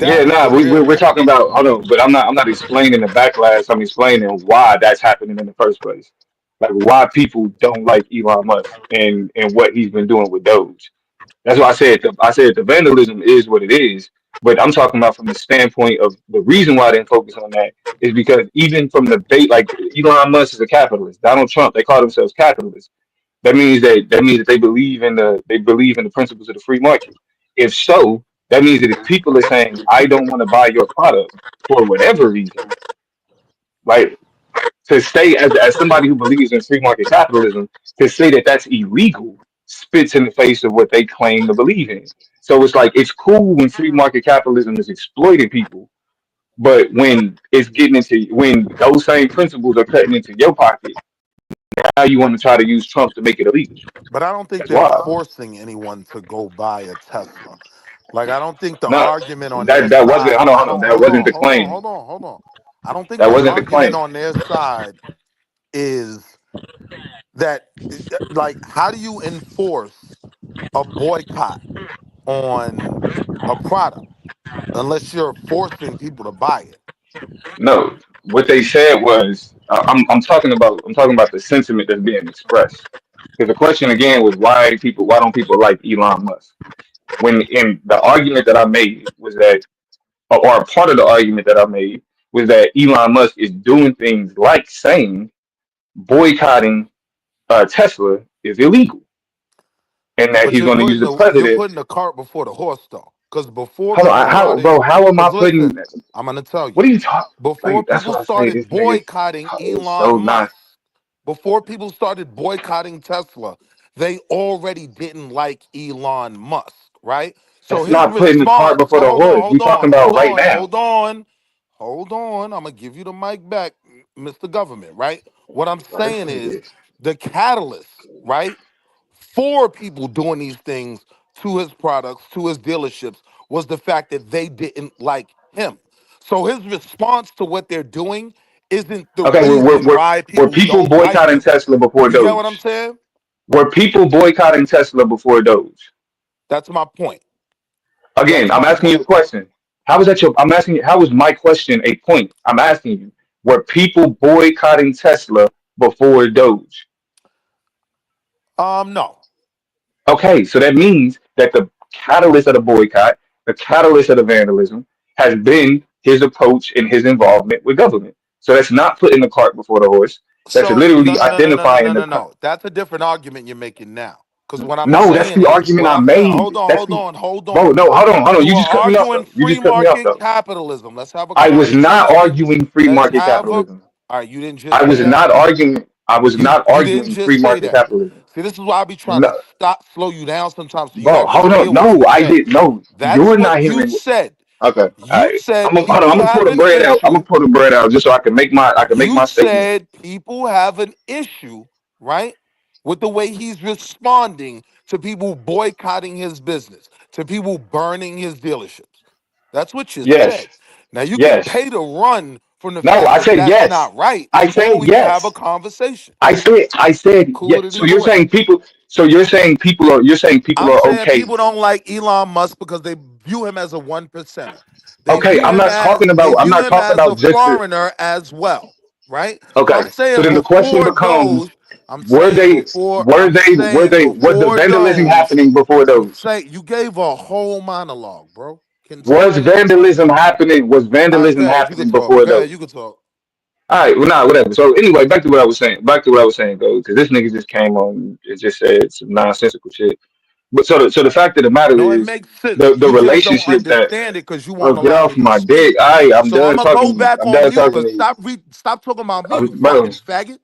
Speaker 16: Yeah,
Speaker 17: that was
Speaker 16: nah,
Speaker 17: the
Speaker 16: we're
Speaker 17: real.
Speaker 16: talking about. Hold on, but I'm not explaining the backlash. I'm explaining why that's happening in the first place. Like why people don't like Elon Musk and what he's been doing with Doge. That's why I said the vandalism is what it is. But I'm talking about from the standpoint of the reason why I didn't focus on that is because even from the bait, like Elon Musk is a capitalist. Donald Trump, they call themselves capitalists. That means that they believe in the principles of the free market. If so, that means that if people are saying, I don't want to buy your product for whatever reason, right? To say as somebody who believes in free market capitalism, to say that that's illegal spits in the face of what they claim to believe in. So it's like it's cool when free market capitalism is exploiting people, but when those same principles are cutting into your pocket, now you want to try to use Trump to make it illegal.
Speaker 17: But I don't think
Speaker 16: That's
Speaker 17: they're
Speaker 16: wild.
Speaker 17: forcing anyone to go buy a Tesla. Like I don't think the
Speaker 16: No,
Speaker 17: argument on their
Speaker 16: that wasn't.
Speaker 17: side.
Speaker 16: Hold on,
Speaker 17: I
Speaker 16: hold on.
Speaker 17: don't.
Speaker 16: That
Speaker 17: Hold
Speaker 16: wasn't
Speaker 17: on.
Speaker 16: the
Speaker 17: Hold on.
Speaker 16: claim.
Speaker 17: Hold on. Hold on. I don't think
Speaker 16: That
Speaker 17: the
Speaker 16: wasn't the
Speaker 17: argument
Speaker 16: claim.
Speaker 17: on their side is that, like, how do you enforce a boycott on a product unless you're forcing people to buy it?
Speaker 16: No, what they said was, I'm talking about the sentiment that's being expressed. Because the question again was why don't people like Elon Musk? When in the argument that I made was that, or a part of the argument that I made was that Elon Musk is doing things like saying boycotting Tesla is illegal, and that
Speaker 17: But
Speaker 16: he's going to use the
Speaker 17: you're
Speaker 16: president.
Speaker 17: putting the cart before the horse, though. Because before
Speaker 16: Hold
Speaker 17: people
Speaker 16: on,
Speaker 17: started,
Speaker 16: how am I
Speaker 17: because
Speaker 16: putting?
Speaker 17: listen, I'm gonna tell
Speaker 16: What
Speaker 17: you,
Speaker 16: are you talking?
Speaker 17: before
Speaker 16: Like that's
Speaker 17: people
Speaker 16: what I say.
Speaker 17: started
Speaker 16: This nigga
Speaker 17: boycotting
Speaker 16: is
Speaker 17: Elon
Speaker 16: so not.
Speaker 17: Musk, before people started boycotting Tesla, they already didn't like Elon Musk, right? So
Speaker 16: That's
Speaker 17: his
Speaker 16: not putting the cart
Speaker 17: response,
Speaker 16: before the horse. We talking about right now.
Speaker 17: hold on. I'm gonna give you the mic back, Mr. Government, right? What I'm
Speaker 16: Bro, this
Speaker 17: saying is
Speaker 16: nigga.
Speaker 17: the catalyst, right? For people doing these things to his products, to his dealerships, was the fact that they didn't like him. So his response to what they're doing isn't the
Speaker 16: Okay,
Speaker 17: reason why
Speaker 16: were
Speaker 17: people
Speaker 16: people
Speaker 17: don't like
Speaker 16: boycotting
Speaker 17: him.
Speaker 16: Tesla before
Speaker 17: You get what I'm
Speaker 16: Doge?
Speaker 17: saying?
Speaker 16: Were people boycotting Tesla before Doge?
Speaker 17: That's my point.
Speaker 16: Again,
Speaker 17: That's
Speaker 16: I'm
Speaker 17: my
Speaker 16: asking you
Speaker 17: point.
Speaker 16: a question. How is that your? I'm asking you. How is my question a point? I'm asking you. Were people boycotting Tesla before Doge?
Speaker 17: No.
Speaker 16: Okay, so that means that the catalyst of the boycott, the catalyst of the vandalism, has been his approach and his involvement with government. So that's not putting the cart before the horse. That's
Speaker 17: So
Speaker 16: literally
Speaker 17: no,
Speaker 16: identifying
Speaker 17: no,
Speaker 16: the.
Speaker 17: no. That's a different argument you're making now. Because what I'm
Speaker 16: No, that's
Speaker 17: saying
Speaker 16: the
Speaker 17: is,
Speaker 16: argument
Speaker 17: what
Speaker 16: I
Speaker 17: I'm saying.
Speaker 16: made.
Speaker 17: Hold on,
Speaker 16: That's
Speaker 17: hold
Speaker 16: the.
Speaker 17: on, hold
Speaker 16: Bro,
Speaker 17: on.
Speaker 16: no, hold on, hold on.
Speaker 17: You
Speaker 16: You just
Speaker 17: are
Speaker 16: cut me off
Speaker 17: arguing
Speaker 16: though. You
Speaker 17: free
Speaker 16: just cut me off
Speaker 17: market
Speaker 16: though.
Speaker 17: capitalism. Let's have a
Speaker 16: I was not
Speaker 17: conversation.
Speaker 16: arguing free
Speaker 17: Let's
Speaker 16: market
Speaker 17: have a. All
Speaker 16: capitalism.
Speaker 17: right, you didn't
Speaker 16: I
Speaker 17: just
Speaker 16: was
Speaker 17: say that.
Speaker 16: not arguing. I was not
Speaker 17: You didn't
Speaker 16: arguing free
Speaker 17: just say
Speaker 16: market
Speaker 17: that.
Speaker 16: capitalism.
Speaker 17: See, this is why I be trying
Speaker 16: No,
Speaker 17: to slow you down sometimes, so you
Speaker 16: bro,
Speaker 17: actually
Speaker 16: hold on.
Speaker 17: hear what
Speaker 16: No,
Speaker 17: you
Speaker 16: I
Speaker 17: say.
Speaker 16: did. No,
Speaker 17: That's
Speaker 16: you're
Speaker 17: what
Speaker 16: not
Speaker 17: you
Speaker 16: hearing.
Speaker 17: said.
Speaker 16: Okay, all
Speaker 17: You
Speaker 16: right.
Speaker 17: said
Speaker 16: Hold on. I'm
Speaker 17: people
Speaker 16: gonna pull
Speaker 17: have
Speaker 16: the
Speaker 17: an
Speaker 16: bread out. I'm gonna
Speaker 17: issue.
Speaker 16: pull the bread out just so I can make
Speaker 17: You
Speaker 16: my statement.
Speaker 17: said people have an issue, right, with the way he's responding to people boycotting his business, to people burning his dealerships. That's what you
Speaker 16: Yes,
Speaker 17: said. Now you can
Speaker 16: yes.
Speaker 17: pay to run from the
Speaker 16: No,
Speaker 17: fact
Speaker 16: I
Speaker 17: that
Speaker 16: said
Speaker 17: that's
Speaker 16: yes.
Speaker 17: not right,
Speaker 16: I said
Speaker 17: or we can have a
Speaker 16: yes.
Speaker 17: conversation.
Speaker 16: I said
Speaker 17: Cool
Speaker 16: yes.
Speaker 17: with it
Speaker 16: So
Speaker 17: either
Speaker 16: you're
Speaker 17: way.
Speaker 16: saying people. So you're saying people
Speaker 17: I'm
Speaker 16: are
Speaker 17: saying
Speaker 16: okay.
Speaker 17: people don't like Elon Musk because they view him as a one percenter. They
Speaker 16: Okay,
Speaker 17: view him as
Speaker 16: I'm not talking
Speaker 17: a
Speaker 16: about just the.
Speaker 17: foreigner as well, right? So I'm
Speaker 16: Okay, so
Speaker 17: saying
Speaker 16: then the question
Speaker 17: before
Speaker 16: becomes:
Speaker 17: Doge, I'm saying before
Speaker 16: was the vandalism
Speaker 17: Doge,
Speaker 16: happening before
Speaker 17: I'm
Speaker 16: those?
Speaker 17: saying you gave a whole monologue, bro. Can
Speaker 16: Was
Speaker 17: somebody let you talk?
Speaker 16: vandalism happening? Was
Speaker 17: All right, go
Speaker 16: vandalism
Speaker 17: ahead, you can
Speaker 16: happening
Speaker 17: talk.
Speaker 16: before
Speaker 17: Go ahead,
Speaker 16: those?
Speaker 17: you can talk.
Speaker 16: All right, well, nah, whatever. So anyway, back to what I was saying. Back to what I was saying, though, because this nigga just came on and just said some nonsensical shit. But so the fact of the matter
Speaker 17: No, it
Speaker 16: is,
Speaker 17: makes sense.
Speaker 16: the
Speaker 17: You just don't
Speaker 16: relationship that.
Speaker 17: understand it because you
Speaker 16: Oh,
Speaker 17: won't
Speaker 16: get
Speaker 17: allow
Speaker 16: off
Speaker 17: me to
Speaker 16: my dick!
Speaker 17: speak.
Speaker 16: I'm
Speaker 17: So I'm
Speaker 16: done
Speaker 17: gonna go
Speaker 16: talking to you.
Speaker 17: back
Speaker 16: I'm
Speaker 17: on
Speaker 16: done
Speaker 17: mute.
Speaker 16: talking
Speaker 17: But
Speaker 16: to you.
Speaker 17: stop talking about me, you
Speaker 16: Bro,
Speaker 17: fucking faggot.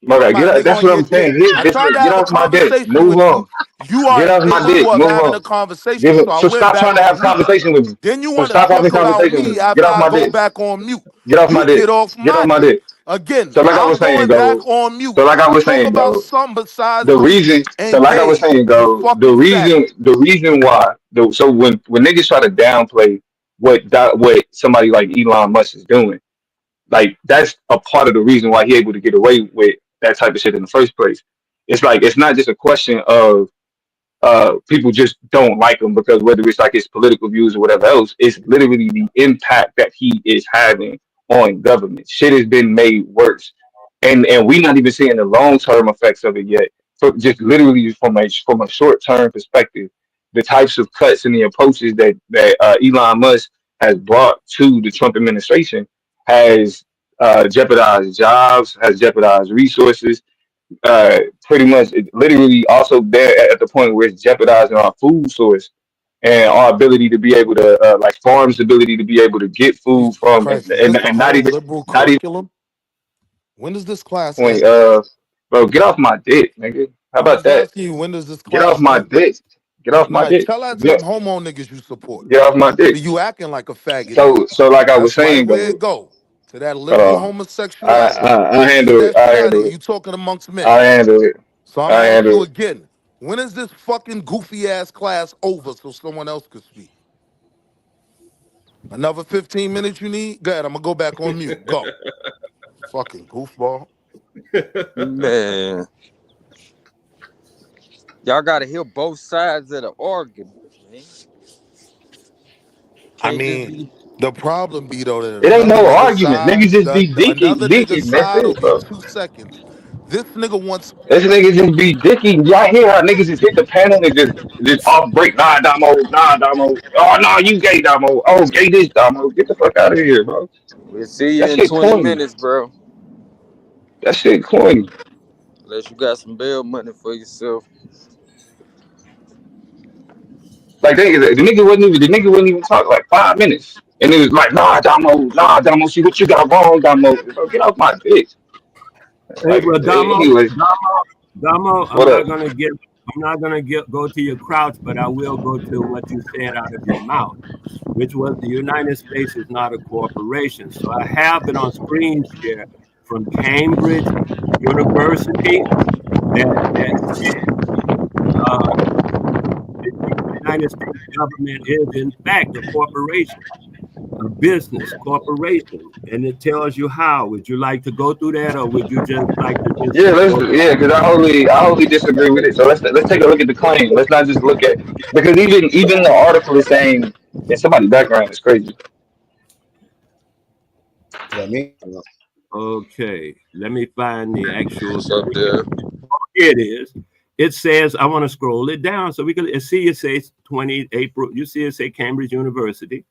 Speaker 17: You talking
Speaker 16: okay,
Speaker 17: about a nigga
Speaker 16: that's
Speaker 17: on
Speaker 16: what
Speaker 17: your
Speaker 16: I'm saying.
Speaker 17: dick. I tried to
Speaker 16: Get
Speaker 17: have a
Speaker 16: off my dick.
Speaker 17: conversation
Speaker 16: Move
Speaker 17: with you.
Speaker 16: on.
Speaker 17: You
Speaker 16: Get
Speaker 17: aren't
Speaker 16: off my
Speaker 17: capable
Speaker 16: dick.
Speaker 17: of
Speaker 16: Move
Speaker 17: having a
Speaker 16: on.
Speaker 17: conversation, so I
Speaker 16: So
Speaker 17: went
Speaker 16: stop
Speaker 17: back
Speaker 16: trying to
Speaker 17: on
Speaker 16: have
Speaker 17: mute.
Speaker 16: conversation with me.
Speaker 17: Then you
Speaker 16: So
Speaker 17: want to
Speaker 16: stop having
Speaker 17: talk about
Speaker 16: conversation with
Speaker 17: me
Speaker 16: me. Get
Speaker 17: after
Speaker 16: off
Speaker 17: I
Speaker 16: my
Speaker 17: go
Speaker 16: dick.
Speaker 17: back on mute.
Speaker 16: Get off my
Speaker 17: You
Speaker 16: dick.
Speaker 17: get off
Speaker 16: Get off
Speaker 17: my
Speaker 16: my
Speaker 17: dick.
Speaker 16: dick.
Speaker 17: Again,
Speaker 16: So like I
Speaker 17: I'm
Speaker 16: was saying,
Speaker 17: going back
Speaker 16: go.
Speaker 17: on mute.
Speaker 16: So like I was
Speaker 17: Talk
Speaker 16: saying,
Speaker 17: about
Speaker 16: go.
Speaker 17: something besides
Speaker 16: The
Speaker 17: me.
Speaker 16: reason, so like I was
Speaker 17: Engage,
Speaker 16: saying,
Speaker 17: you
Speaker 16: go.
Speaker 17: fucking faggot.
Speaker 16: The reason why, so when niggas try to downplay what somebody like Elon Musk is doing, like that's a part of the reason why he able to get away with that type of shit in the first place. It's like it's not just a question of people just don't like him because whether it's like his political views or whatever else, it's literally the impact that he is having on government. Shit has been made worse, and we not even seeing the long term effects of it yet. So just literally from a short term perspective, the types of cuts and the approaches that Elon Musk has brought to the Trump administration has jeopardized jobs, has jeopardized resources, pretty much literally also there at the point where it's jeopardizing our food source and our ability to be able to like farms ability to be able to get food
Speaker 17: Jesus
Speaker 16: from
Speaker 17: Christ, is this a
Speaker 16: and
Speaker 17: whole liberal
Speaker 16: not even
Speaker 17: curriculum? When does this class
Speaker 16: point
Speaker 17: end?
Speaker 16: bro, get off my dick, nigga. How
Speaker 17: I'm
Speaker 16: about
Speaker 17: just
Speaker 16: that?
Speaker 17: asking you, when does this
Speaker 16: Get off
Speaker 17: class
Speaker 16: my
Speaker 17: end?
Speaker 16: dick. Get off my
Speaker 17: Nah,
Speaker 16: dick.
Speaker 17: tell that to
Speaker 16: Get,
Speaker 17: them homo niggas you support.
Speaker 16: get off my
Speaker 17: See,
Speaker 16: dick.
Speaker 17: you acting like a faggot now.
Speaker 16: So like I was
Speaker 17: That's right
Speaker 16: saying
Speaker 17: where it
Speaker 16: though,
Speaker 17: go. To that liberal
Speaker 16: uh
Speaker 17: homosexuality.
Speaker 16: I
Speaker 17: Keep
Speaker 16: handle it.
Speaker 17: that
Speaker 16: I
Speaker 17: shit out of
Speaker 16: handle
Speaker 17: here.
Speaker 16: it.
Speaker 17: You talking amongst men.
Speaker 16: I handle it.
Speaker 17: So I'm
Speaker 16: I
Speaker 17: gonna ask
Speaker 16: handle
Speaker 17: you
Speaker 16: it.
Speaker 17: again. When is this fucking goofy ass class over so someone else could speak? Another 15 minutes you need? Go ahead, I'm gonna go back on mute. Go. Fucking goofball.
Speaker 14: Man, y'all gotta hear both sides of the argument, man.
Speaker 17: I
Speaker 14: Can't just
Speaker 17: mean,
Speaker 14: be.
Speaker 17: the problem be though that
Speaker 16: It ain't
Speaker 17: another
Speaker 16: no
Speaker 17: nigga
Speaker 16: argument.
Speaker 17: side,
Speaker 16: Niggas just be
Speaker 17: another nigga
Speaker 16: dicking. That's
Speaker 17: side will
Speaker 16: it,
Speaker 17: be
Speaker 16: bro.
Speaker 17: 2 seconds. This nigga wants.
Speaker 16: This nigga just be dicking. Y'all hear how niggas just hit the panel and just off break. Nah, Damo. Nah, Damo. Oh, no, you gay, Damo. Oh, gay this, Damo. Get the fuck out of here, bro.
Speaker 14: We'll see you
Speaker 16: That
Speaker 14: in
Speaker 16: shit
Speaker 14: 20
Speaker 16: corny.
Speaker 14: minutes, bro.
Speaker 16: That shit corny.
Speaker 14: Unless you got some bail money for yourself.
Speaker 16: Like the nigga wouldn't even talk like 5 minutes. And it was like, nah, Damo, see what you got wrong, Damo. Bro, get off my dick.
Speaker 18: Hey,
Speaker 16: Like,
Speaker 18: well,
Speaker 16: anyway,
Speaker 18: Damo,
Speaker 16: what up?
Speaker 18: I'm not gonna go to your crouch, but I will go to what you said out of your mouth, which was the United States is not a corporation. So I have it on screen share from Cambridge University that said the United States government is in fact a corporation. a business corporation, and it tells you how. Would you like to go through that, or would you just like to just
Speaker 16: Yeah, let's
Speaker 18: go through?
Speaker 16: because I wholly disagree with it. So let's take a look at the claim. Let's not just look at because even the article is saying and somebody's background is crazy.
Speaker 3: Is that me?
Speaker 18: Okay, let me find the actual.
Speaker 14: What's up there?
Speaker 18: Here it is. It says, I want to scroll it down so we can see it says 20 April. You see it say Cambridge University.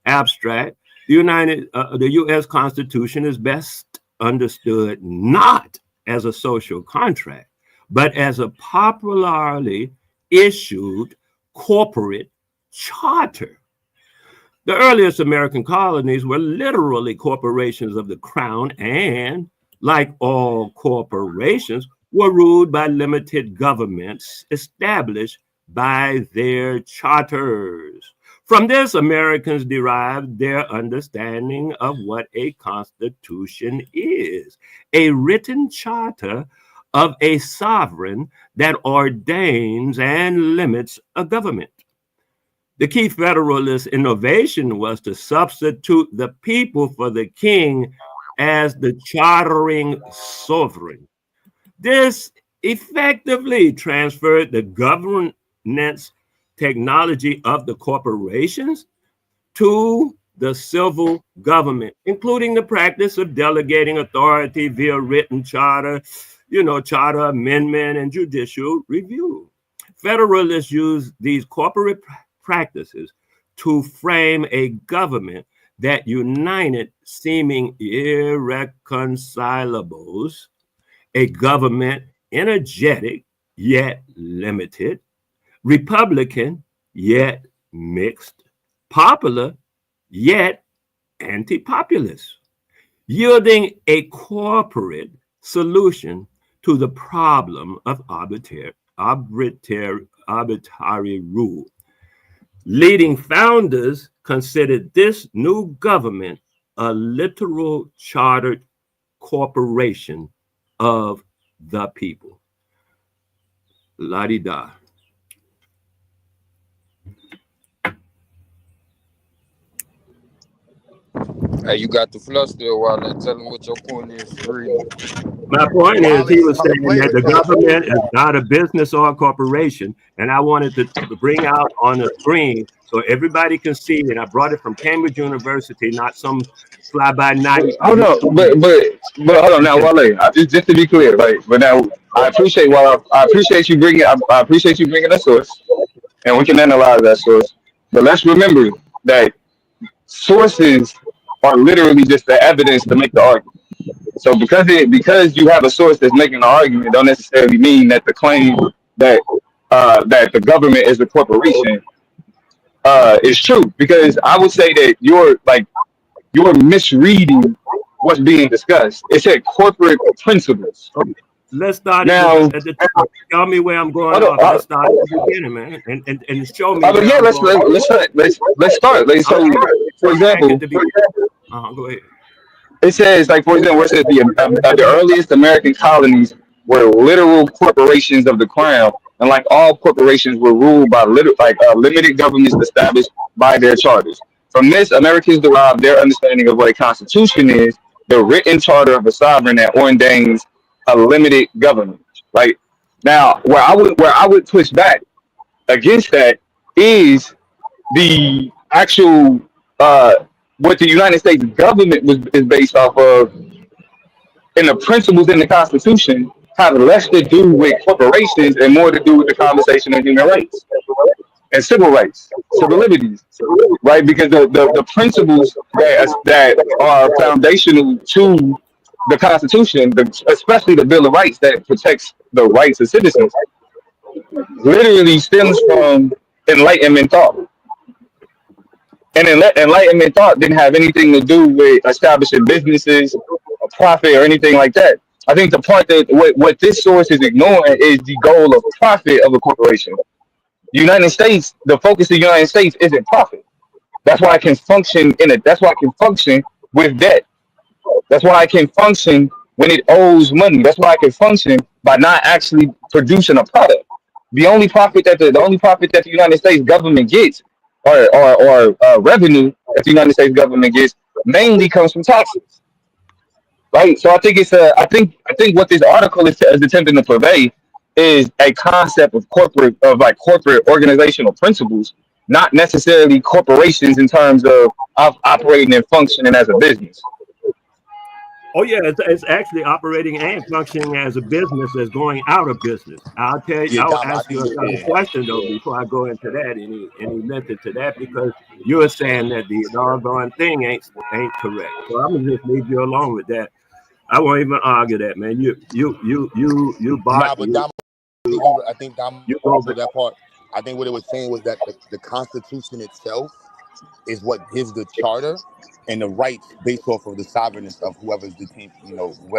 Speaker 18: Abstract. The U.S. Constitution is best understood not as a social contract, but as a popularly issued corporate charter. The earliest American colonies were literally corporations of the crown and, like all corporations, were ruled by limited governments established by their charters. From this, Americans derived their understanding of what a constitution is, a written charter of a sovereign that ordains and limits a government. The key Federalist innovation was to substitute the people for the king as the chartering sovereign. This effectively transferred the governance technology of the corporations to the civil government, including the practice of delegating authority via written charter, charter amendment and judicial review. Federalists used these corporate practices to frame a government that united seeming irreconcilables, a government energetic yet limited, Republican yet mixed, popular yet anti-populist, yielding a corporate solution to the problem of arbitrary rule. Leading founders considered this new government a literal chartered corporation of the people. La-di-da.
Speaker 14: Hey, you got the floor still while they tell them what your point is for reading.
Speaker 18: My point is, he was saying that the government is not a business or a corporation, and I wanted to bring out on the screen so everybody can see it. I brought it from Cambridge University, not some fly-by-night.
Speaker 16: Hold on, but hold on now, Wale. Just to be clear, right? But now I appreciate I appreciate you bringing I appreciate you bringing a source, and we can analyze that source. But let's remember that sources are literally just the evidence to make the argument. So because you have a source that's making an argument, don't necessarily mean that the claim that that the government is a corporation is true. Because I would say that you're misreading what's being discussed. It said corporate principles.
Speaker 18: Let's start
Speaker 16: now.
Speaker 18: At the top. Tell me where I'm going off. Let's start at the beginning, man, and show me.
Speaker 16: Yeah, let's start. Like, so, for example,
Speaker 18: go ahead.
Speaker 16: It says, like, for example, it says the earliest American colonies were literal corporations of the crown, and like all corporations were ruled by limited governments established by their charters. From this, Americans derived their understanding of what a constitution is, the written charter of a sovereign that ordains a limited government. Right now, where I would push back against that is the actual what the United States government is based off of, and the principles in the Constitution have less to do with corporations and more to do with the conversation of human rights and civil rights, civil liberties, right? Because the principles that are foundational to the Constitution, especially the Bill of Rights that protects the rights of citizens, literally stems from Enlightenment thought. And Enlightenment thought didn't have anything to do with establishing businesses, a profit, or anything like that. I think the part that what this source is ignoring is the goal of profit of a corporation. The United States, the focus of the United States isn't profit. That's why I can function That's why I can function with debt. That's why I can function when it owes money. That's why I can function by not actually producing a product. The only profit that the United States government gets or revenue that the United States government gets mainly comes from taxes, right? So I think I think what this article is attempting to purvey is a concept of corporate organizational principles, not necessarily corporations in terms of operating and functioning as a business.
Speaker 18: Oh yeah, it's actually operating and functioning as a business that's going out of business.
Speaker 3: Yeah,
Speaker 18: I'll
Speaker 3: Dom, I
Speaker 18: ask you
Speaker 3: think
Speaker 18: another
Speaker 3: yeah.
Speaker 18: question though before I go into that any method to that, because you're saying that the doggone thing ain't correct. So I'm gonna just leave you alone with that. I won't even argue that, man. You bought
Speaker 3: Nah, but Dom, I think Dom
Speaker 18: you go
Speaker 3: for that part. I think what it was saying was that the Constitution itself is what gives the charter and the rights based off of the sovereignness of whoever's the team,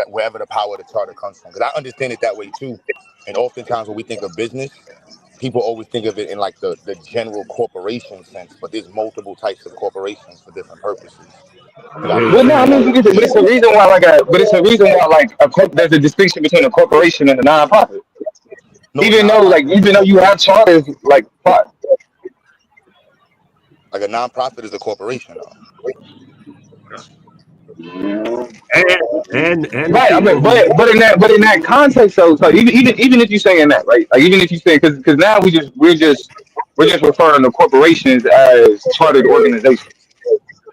Speaker 3: wherever the power of the charter comes from. Because I understand it that way too. And oftentimes when we think of business, people always think of it in like the general corporation sense, but there's multiple types of corporations for different purposes. You got
Speaker 16: Well, no, I
Speaker 3: business,
Speaker 16: mean, but it's a reason why, there's a distinction between a corporation and a nonprofit.
Speaker 3: No, a
Speaker 16: Even though you have charters,
Speaker 3: like a nonprofit is a corporation, though.
Speaker 18: and the
Speaker 16: right. I mean,
Speaker 18: people who
Speaker 16: but in that context, so even if you're saying that, right? Like even if you're saying because now we're just referring to corporations as chartered organizations.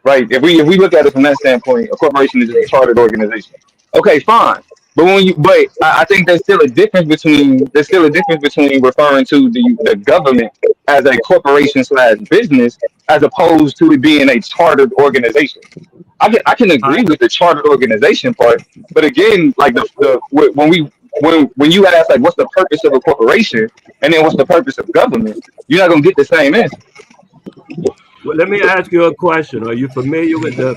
Speaker 16: Right? If we look at it from that standpoint, a corporation is just a chartered organization. Okay, fine. But I think there's still a difference between referring to the government as a corporation slash business as opposed to it being a chartered organization. I can agree with the chartered organization part, but again, like when you ask like what's the purpose of a corporation and then what's the purpose of government, you're not gonna get the same answer.
Speaker 18: Well, let me ask you a question. Are you familiar with the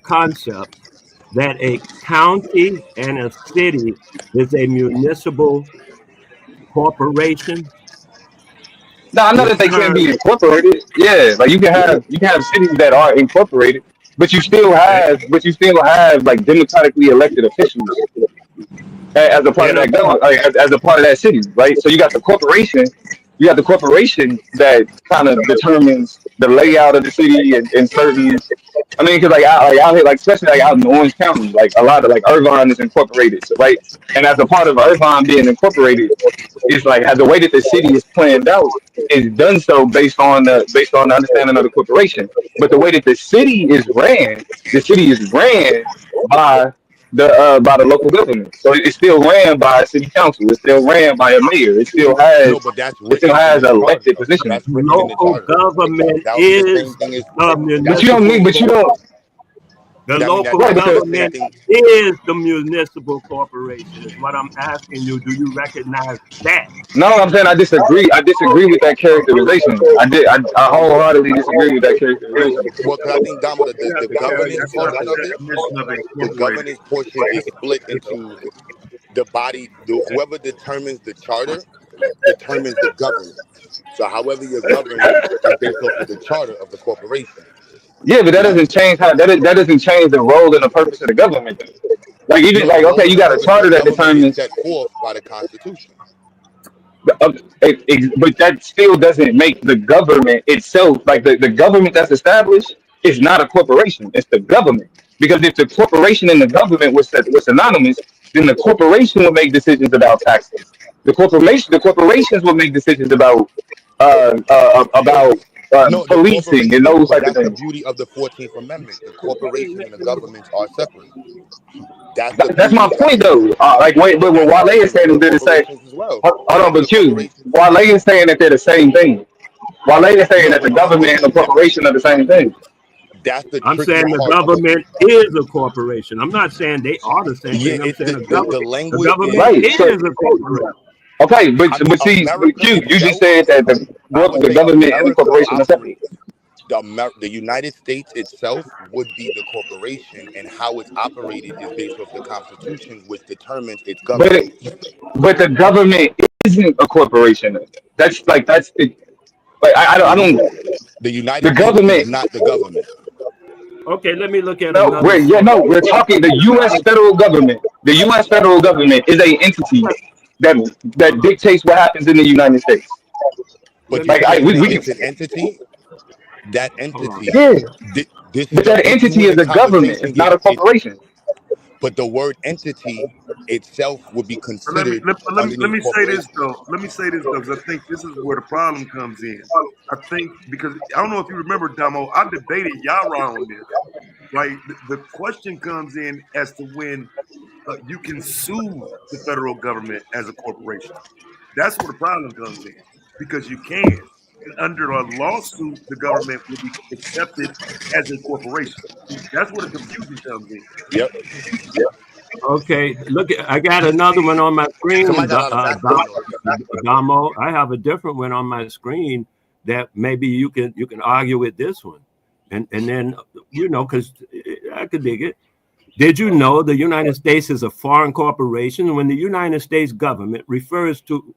Speaker 18: concept that a county and a city is a municipal corporation?
Speaker 16: No, I know
Speaker 18: The
Speaker 16: that they can
Speaker 18: term
Speaker 16: be incorporated. Yeah, like you can have cities that are incorporated, but you still have like democratically elected officials as a part of
Speaker 18: in a
Speaker 16: that government, like, as a part of that city, right? So you got the corporation that kind of determines the layout of the city and certain. I mean, because out here, like especially like out in Orange County, like a lot of like Irvine is incorporated, so, right? And as a part of Irvine being incorporated, it's like as the way that the city is planned out is done so based on the understanding of the corporation. But the way that the city is ran by the local government. So it's still ran by a city council. It's still ran by a mayor.
Speaker 3: No, but that's
Speaker 16: It still
Speaker 3: written in
Speaker 16: has
Speaker 3: the charter,
Speaker 16: elected
Speaker 3: though.
Speaker 16: positions.
Speaker 3: That's written in the
Speaker 18: local
Speaker 3: charter.
Speaker 18: government
Speaker 3: That would be the same
Speaker 18: is
Speaker 3: thing as
Speaker 18: the
Speaker 16: But you don't need. But you
Speaker 18: municipal.
Speaker 16: don't.
Speaker 18: The
Speaker 3: I mean
Speaker 18: local
Speaker 3: that would be the same
Speaker 18: government
Speaker 3: thing.
Speaker 18: is the municipal corporation. Is what I'm asking you. Do you recognize that?
Speaker 16: No, I'm saying I disagree. I disagree with that characterization. I wholeheartedly disagree with that characterization.
Speaker 3: Well, because I think Damo, the governance
Speaker 12: That's
Speaker 3: portion
Speaker 12: the
Speaker 3: of it,
Speaker 12: definition of
Speaker 3: the
Speaker 12: incorporated.
Speaker 3: governance portion is split into the body. Whoever determines the charter determines the government. So, however you're governed is based off of the charter of the corporation.
Speaker 16: Yeah, but that
Speaker 3: You know?
Speaker 16: doesn't change that doesn't change the role and the purpose of the government. Though. Like even
Speaker 3: No, the
Speaker 16: like okay,
Speaker 3: role
Speaker 16: you
Speaker 3: and the
Speaker 16: got a
Speaker 3: purpose of the
Speaker 16: charter that
Speaker 3: government is
Speaker 16: determines.
Speaker 3: set forth by the Constitution.
Speaker 16: But that still doesn't make the government itself like the government that's established is not a corporation. It's the government. Because if the corporation and the government was synonymous, then the corporation would make decisions about taxes. The corporations will make decisions about
Speaker 3: No, the
Speaker 16: policing and
Speaker 3: corporation,
Speaker 16: those
Speaker 3: but
Speaker 16: type of
Speaker 3: that's the
Speaker 16: things.
Speaker 3: beauty of the 14th Amendment. The corporation and the governments are separate. That's the
Speaker 16: That's my
Speaker 3: beauty of
Speaker 16: point,
Speaker 3: it.
Speaker 16: though. Like, wait,
Speaker 3: But
Speaker 16: but what
Speaker 3: that's
Speaker 16: Wale
Speaker 3: how
Speaker 16: is saying is
Speaker 3: regular
Speaker 16: they're the same.
Speaker 3: corporations as well.
Speaker 16: Hold on,
Speaker 3: Regular
Speaker 16: but Q,
Speaker 3: corporations.
Speaker 16: Wale is saying that they're the same thing. Wale is saying
Speaker 3: No,
Speaker 16: that the
Speaker 3: what I'm
Speaker 16: government
Speaker 3: saying
Speaker 16: and the
Speaker 3: is that
Speaker 16: corporation are the same thing.
Speaker 3: that's the
Speaker 18: I'm
Speaker 3: tricky
Speaker 18: saying the
Speaker 3: part of
Speaker 18: government is a corporation. I'm not saying they are the same
Speaker 3: yeah,
Speaker 18: thing. I'm
Speaker 3: it's
Speaker 18: saying
Speaker 3: the
Speaker 18: the
Speaker 3: language, yeah.
Speaker 18: government
Speaker 16: Right. So,
Speaker 18: is a corporation.
Speaker 16: okay,
Speaker 3: I mean,
Speaker 16: but see, but
Speaker 3: America
Speaker 16: Q, you just
Speaker 3: itself,
Speaker 16: said that
Speaker 3: I would
Speaker 16: the
Speaker 3: say
Speaker 16: government and the
Speaker 3: America
Speaker 16: corporation are separate.
Speaker 3: operates. The United States itself would be the corporation, and how it's operated is based off the Constitution, which determines its
Speaker 16: But
Speaker 3: governance.
Speaker 16: but the government isn't a corporation. That's it. Like I don't.
Speaker 3: The
Speaker 16: The
Speaker 3: United States is
Speaker 16: government.
Speaker 3: not the government.
Speaker 18: Okay, let me look at
Speaker 16: No,
Speaker 18: another source.
Speaker 16: we're talking the U.S. federal government. The U.S. federal government is a entity that dictates what happens in the United States.
Speaker 3: But
Speaker 18: me
Speaker 3: you
Speaker 16: Like
Speaker 3: see
Speaker 18: say
Speaker 3: what I'm
Speaker 16: we
Speaker 3: saying?
Speaker 18: this.
Speaker 16: can,
Speaker 3: It's an entity. That
Speaker 18: Hold on.
Speaker 3: entity.
Speaker 16: yeah.
Speaker 3: This
Speaker 16: But
Speaker 3: is
Speaker 16: that
Speaker 3: this is
Speaker 16: entity
Speaker 3: where
Speaker 16: is
Speaker 3: the
Speaker 16: a government.
Speaker 3: conversation
Speaker 16: It's not a
Speaker 3: gets it.
Speaker 16: corporation.
Speaker 3: But the word entity itself would be
Speaker 15: But let me
Speaker 3: considered
Speaker 15: let
Speaker 3: underneath
Speaker 15: me say this
Speaker 3: corporation.
Speaker 15: though. Let me say this though, because I think this is where the problem comes in. I think because I don't know if you remember, Damo, I debated Yara on this, right? The question comes in as to when you can sue the federal government as a corporation. That's where the problem comes in because you can. And under a lawsuit, the government will be accepted as a corporation. That's where the confusion comes in.
Speaker 3: Yep.
Speaker 18: Okay, look, I got another one on my screen,
Speaker 3: Somebody got a lot of background noise.
Speaker 18: Damo. I have a different one on my screen that maybe you can argue with this one, and then because I could dig it. Did you know the United States is a foreign corporation? When the United States government refers to,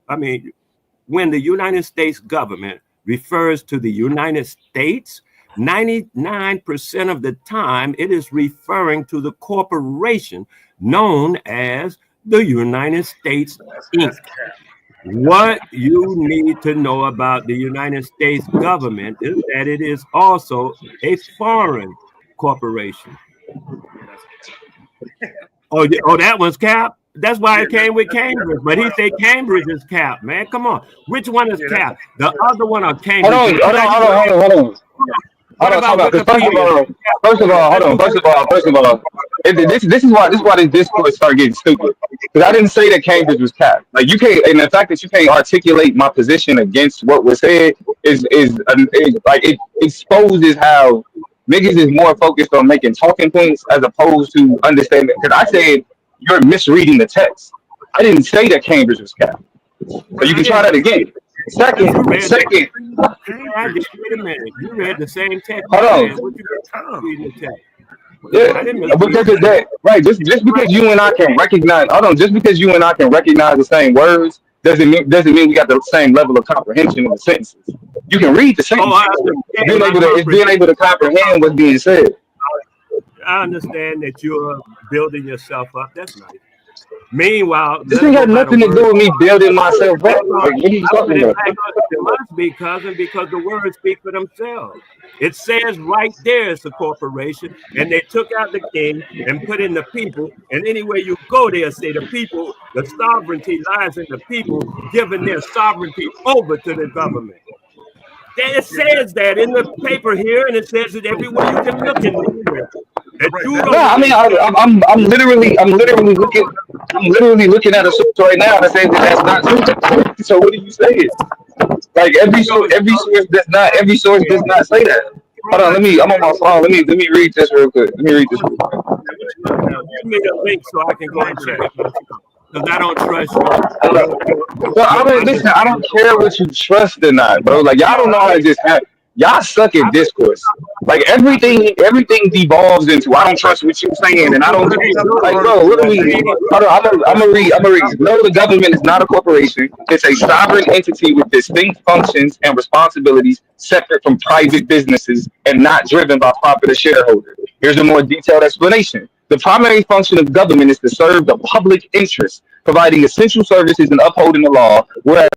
Speaker 18: when the United States government refers to the United States, 99% of the time it is referring to the corporation known as the United States Inc. What you need to know about the United States government is that it is also a foreign corporation. Oh, that was Cap. That's why it came with Cambridge. But he said Cambridge is Cap, man. Come on. Which one is Cap? The other one or
Speaker 16: Hold
Speaker 18: Cambridge?
Speaker 16: on, hold on, hold on, hold on, hold on.
Speaker 18: What
Speaker 16: Hold on, talk
Speaker 18: about
Speaker 16: about because
Speaker 18: Wikipedia?
Speaker 16: hold on. First of all, this is why this discourse started getting stupid. Because I didn't say that Cambridge was capped. Like you can't, and the fact that you can't articulate my position against what was said is like it exposes how niggas is more focused on making talking points as opposed to understanding. Because I said you're misreading the text. I didn't say that Cambridge was capped. So you
Speaker 18: I
Speaker 16: can try
Speaker 18: didn't
Speaker 16: that
Speaker 18: say
Speaker 16: again.
Speaker 18: you read the
Speaker 16: Second,
Speaker 18: wait a minute. You read the same text
Speaker 16: hold
Speaker 18: I
Speaker 16: on.
Speaker 18: did. What you reading the text?
Speaker 16: Yeah,
Speaker 18: I didn't misread
Speaker 16: because of
Speaker 18: the text.
Speaker 16: that, right? Just because you and I can recognize, hold on, just because you and I can recognize the same words doesn't mean we got the same level of comprehension of the sentences. You can read the
Speaker 18: Oh, I
Speaker 16: sentences.
Speaker 18: understand my
Speaker 16: It's being
Speaker 18: comprehension.
Speaker 16: able to comprehend what's being said.
Speaker 18: I understand that you're building yourself up. That's nice. Meanwhile,
Speaker 16: This
Speaker 18: let's
Speaker 16: ain't
Speaker 18: go
Speaker 16: got
Speaker 18: by the
Speaker 16: nothing to
Speaker 18: word.
Speaker 16: do with me building myself up.
Speaker 18: Hold on.
Speaker 16: Like, what are you
Speaker 18: I put
Speaker 16: talking
Speaker 18: it
Speaker 16: about?
Speaker 18: back up. It must be, cousin, because the words speak for themselves. It says right there it's a corporation, and they took out the king and put in the people. And anywhere you go, they'll say the people, the sovereignty lies in the people, giving their sovereignty over to the government. It says that in the paper here, and it says it everywhere you can look and read it. That you
Speaker 16: No,
Speaker 18: don't
Speaker 16: I mean,
Speaker 18: understand.
Speaker 16: I'm literally looking at a source right now that says that that's not true. So what are you saying? Like every source does not say that. Hold on, I'm on my phone. Let me read this real quick. Let me read this real quick.
Speaker 18: Give me the link so I can go and check. Because I don't trust
Speaker 16: Well, I
Speaker 18: your
Speaker 16: mean, listen, I don't
Speaker 18: understanding.
Speaker 16: care what you trust or not, bro. Like y'all don't know how to just have. Y'all suck at discourse. Like everything devolves into I don't trust what you're saying, and I don't like, bro. What are we? Hold on, I'm gonna read. No, the government is not a corporation. It's a sovereign entity with distinct functions and responsibilities, separate from private businesses and not driven by profit or shareholders. Here's a more detailed explanation. The primary function of government is to serve the public interest, providing essential services and upholding the law, whereas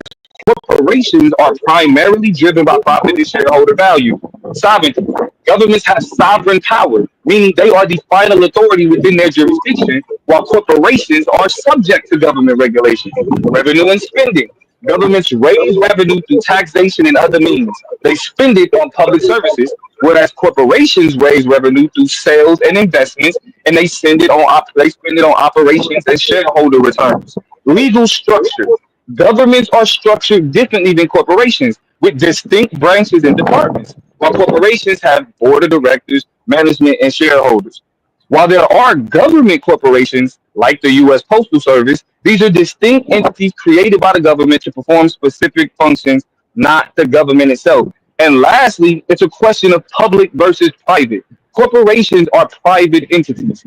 Speaker 16: corporations are primarily driven by profit and shareholder value. Sovereignty. Governments have sovereign power, meaning they are the final authority within their jurisdiction, while corporations are subject to government regulation. Revenue and spending. Governments raise revenue through taxation and other means. They spend it on public services, whereas corporations raise revenue through sales and investments, and they spend it on operations and shareholder returns. Legal structure. Governments are structured differently than corporations, with distinct branches and departments, while corporations have board of directors, management, and shareholders. While there are government corporations like the U.S. Postal Service, these are distinct entities created by the government to perform specific functions, not the government itself. And lastly, it's a question of public versus private. Corporations are private entities.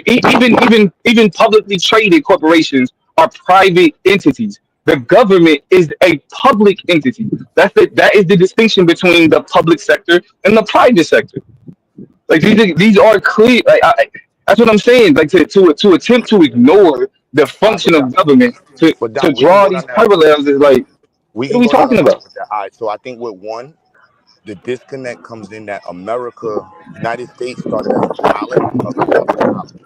Speaker 16: Even publicly traded corporations are private entities. The government is a public entity. That is the distinction between the public sector and the private sector. Like these are clear. That's what I'm saying. Like to attempt to ignore the
Speaker 3: All right,
Speaker 16: function of government to
Speaker 3: but
Speaker 16: to
Speaker 3: Dom, where you
Speaker 16: draw
Speaker 3: going
Speaker 16: these
Speaker 3: on that?
Speaker 16: parallels is like
Speaker 3: We
Speaker 16: What are
Speaker 3: can
Speaker 16: we
Speaker 3: go down the
Speaker 16: talking
Speaker 3: line
Speaker 16: about?
Speaker 3: with that. All right. So I think with one, the disconnect comes in that United States started as a colony of the other colonies.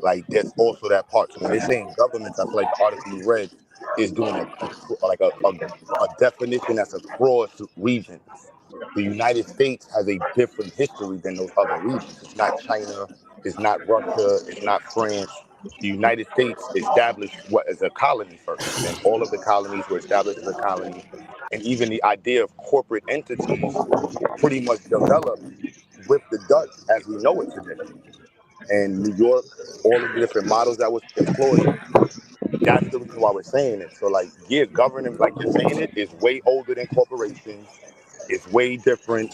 Speaker 3: Like there's also that part. So when they're saying governments, I feel like the article you read is doing a definition that's across regions. The United States has a different history than those other regions. It's not China, it's not Russia, it's not France. The United States established what as a colony first. Then all of the colonies were established as a colony. And even the idea of corporate entities pretty much developed with the Dutch as we know it today. And New York, all of the different models that was employed, that's the reason why we're saying it. So like, yeah, governing, like you're saying it, is way older than corporations. It's way different.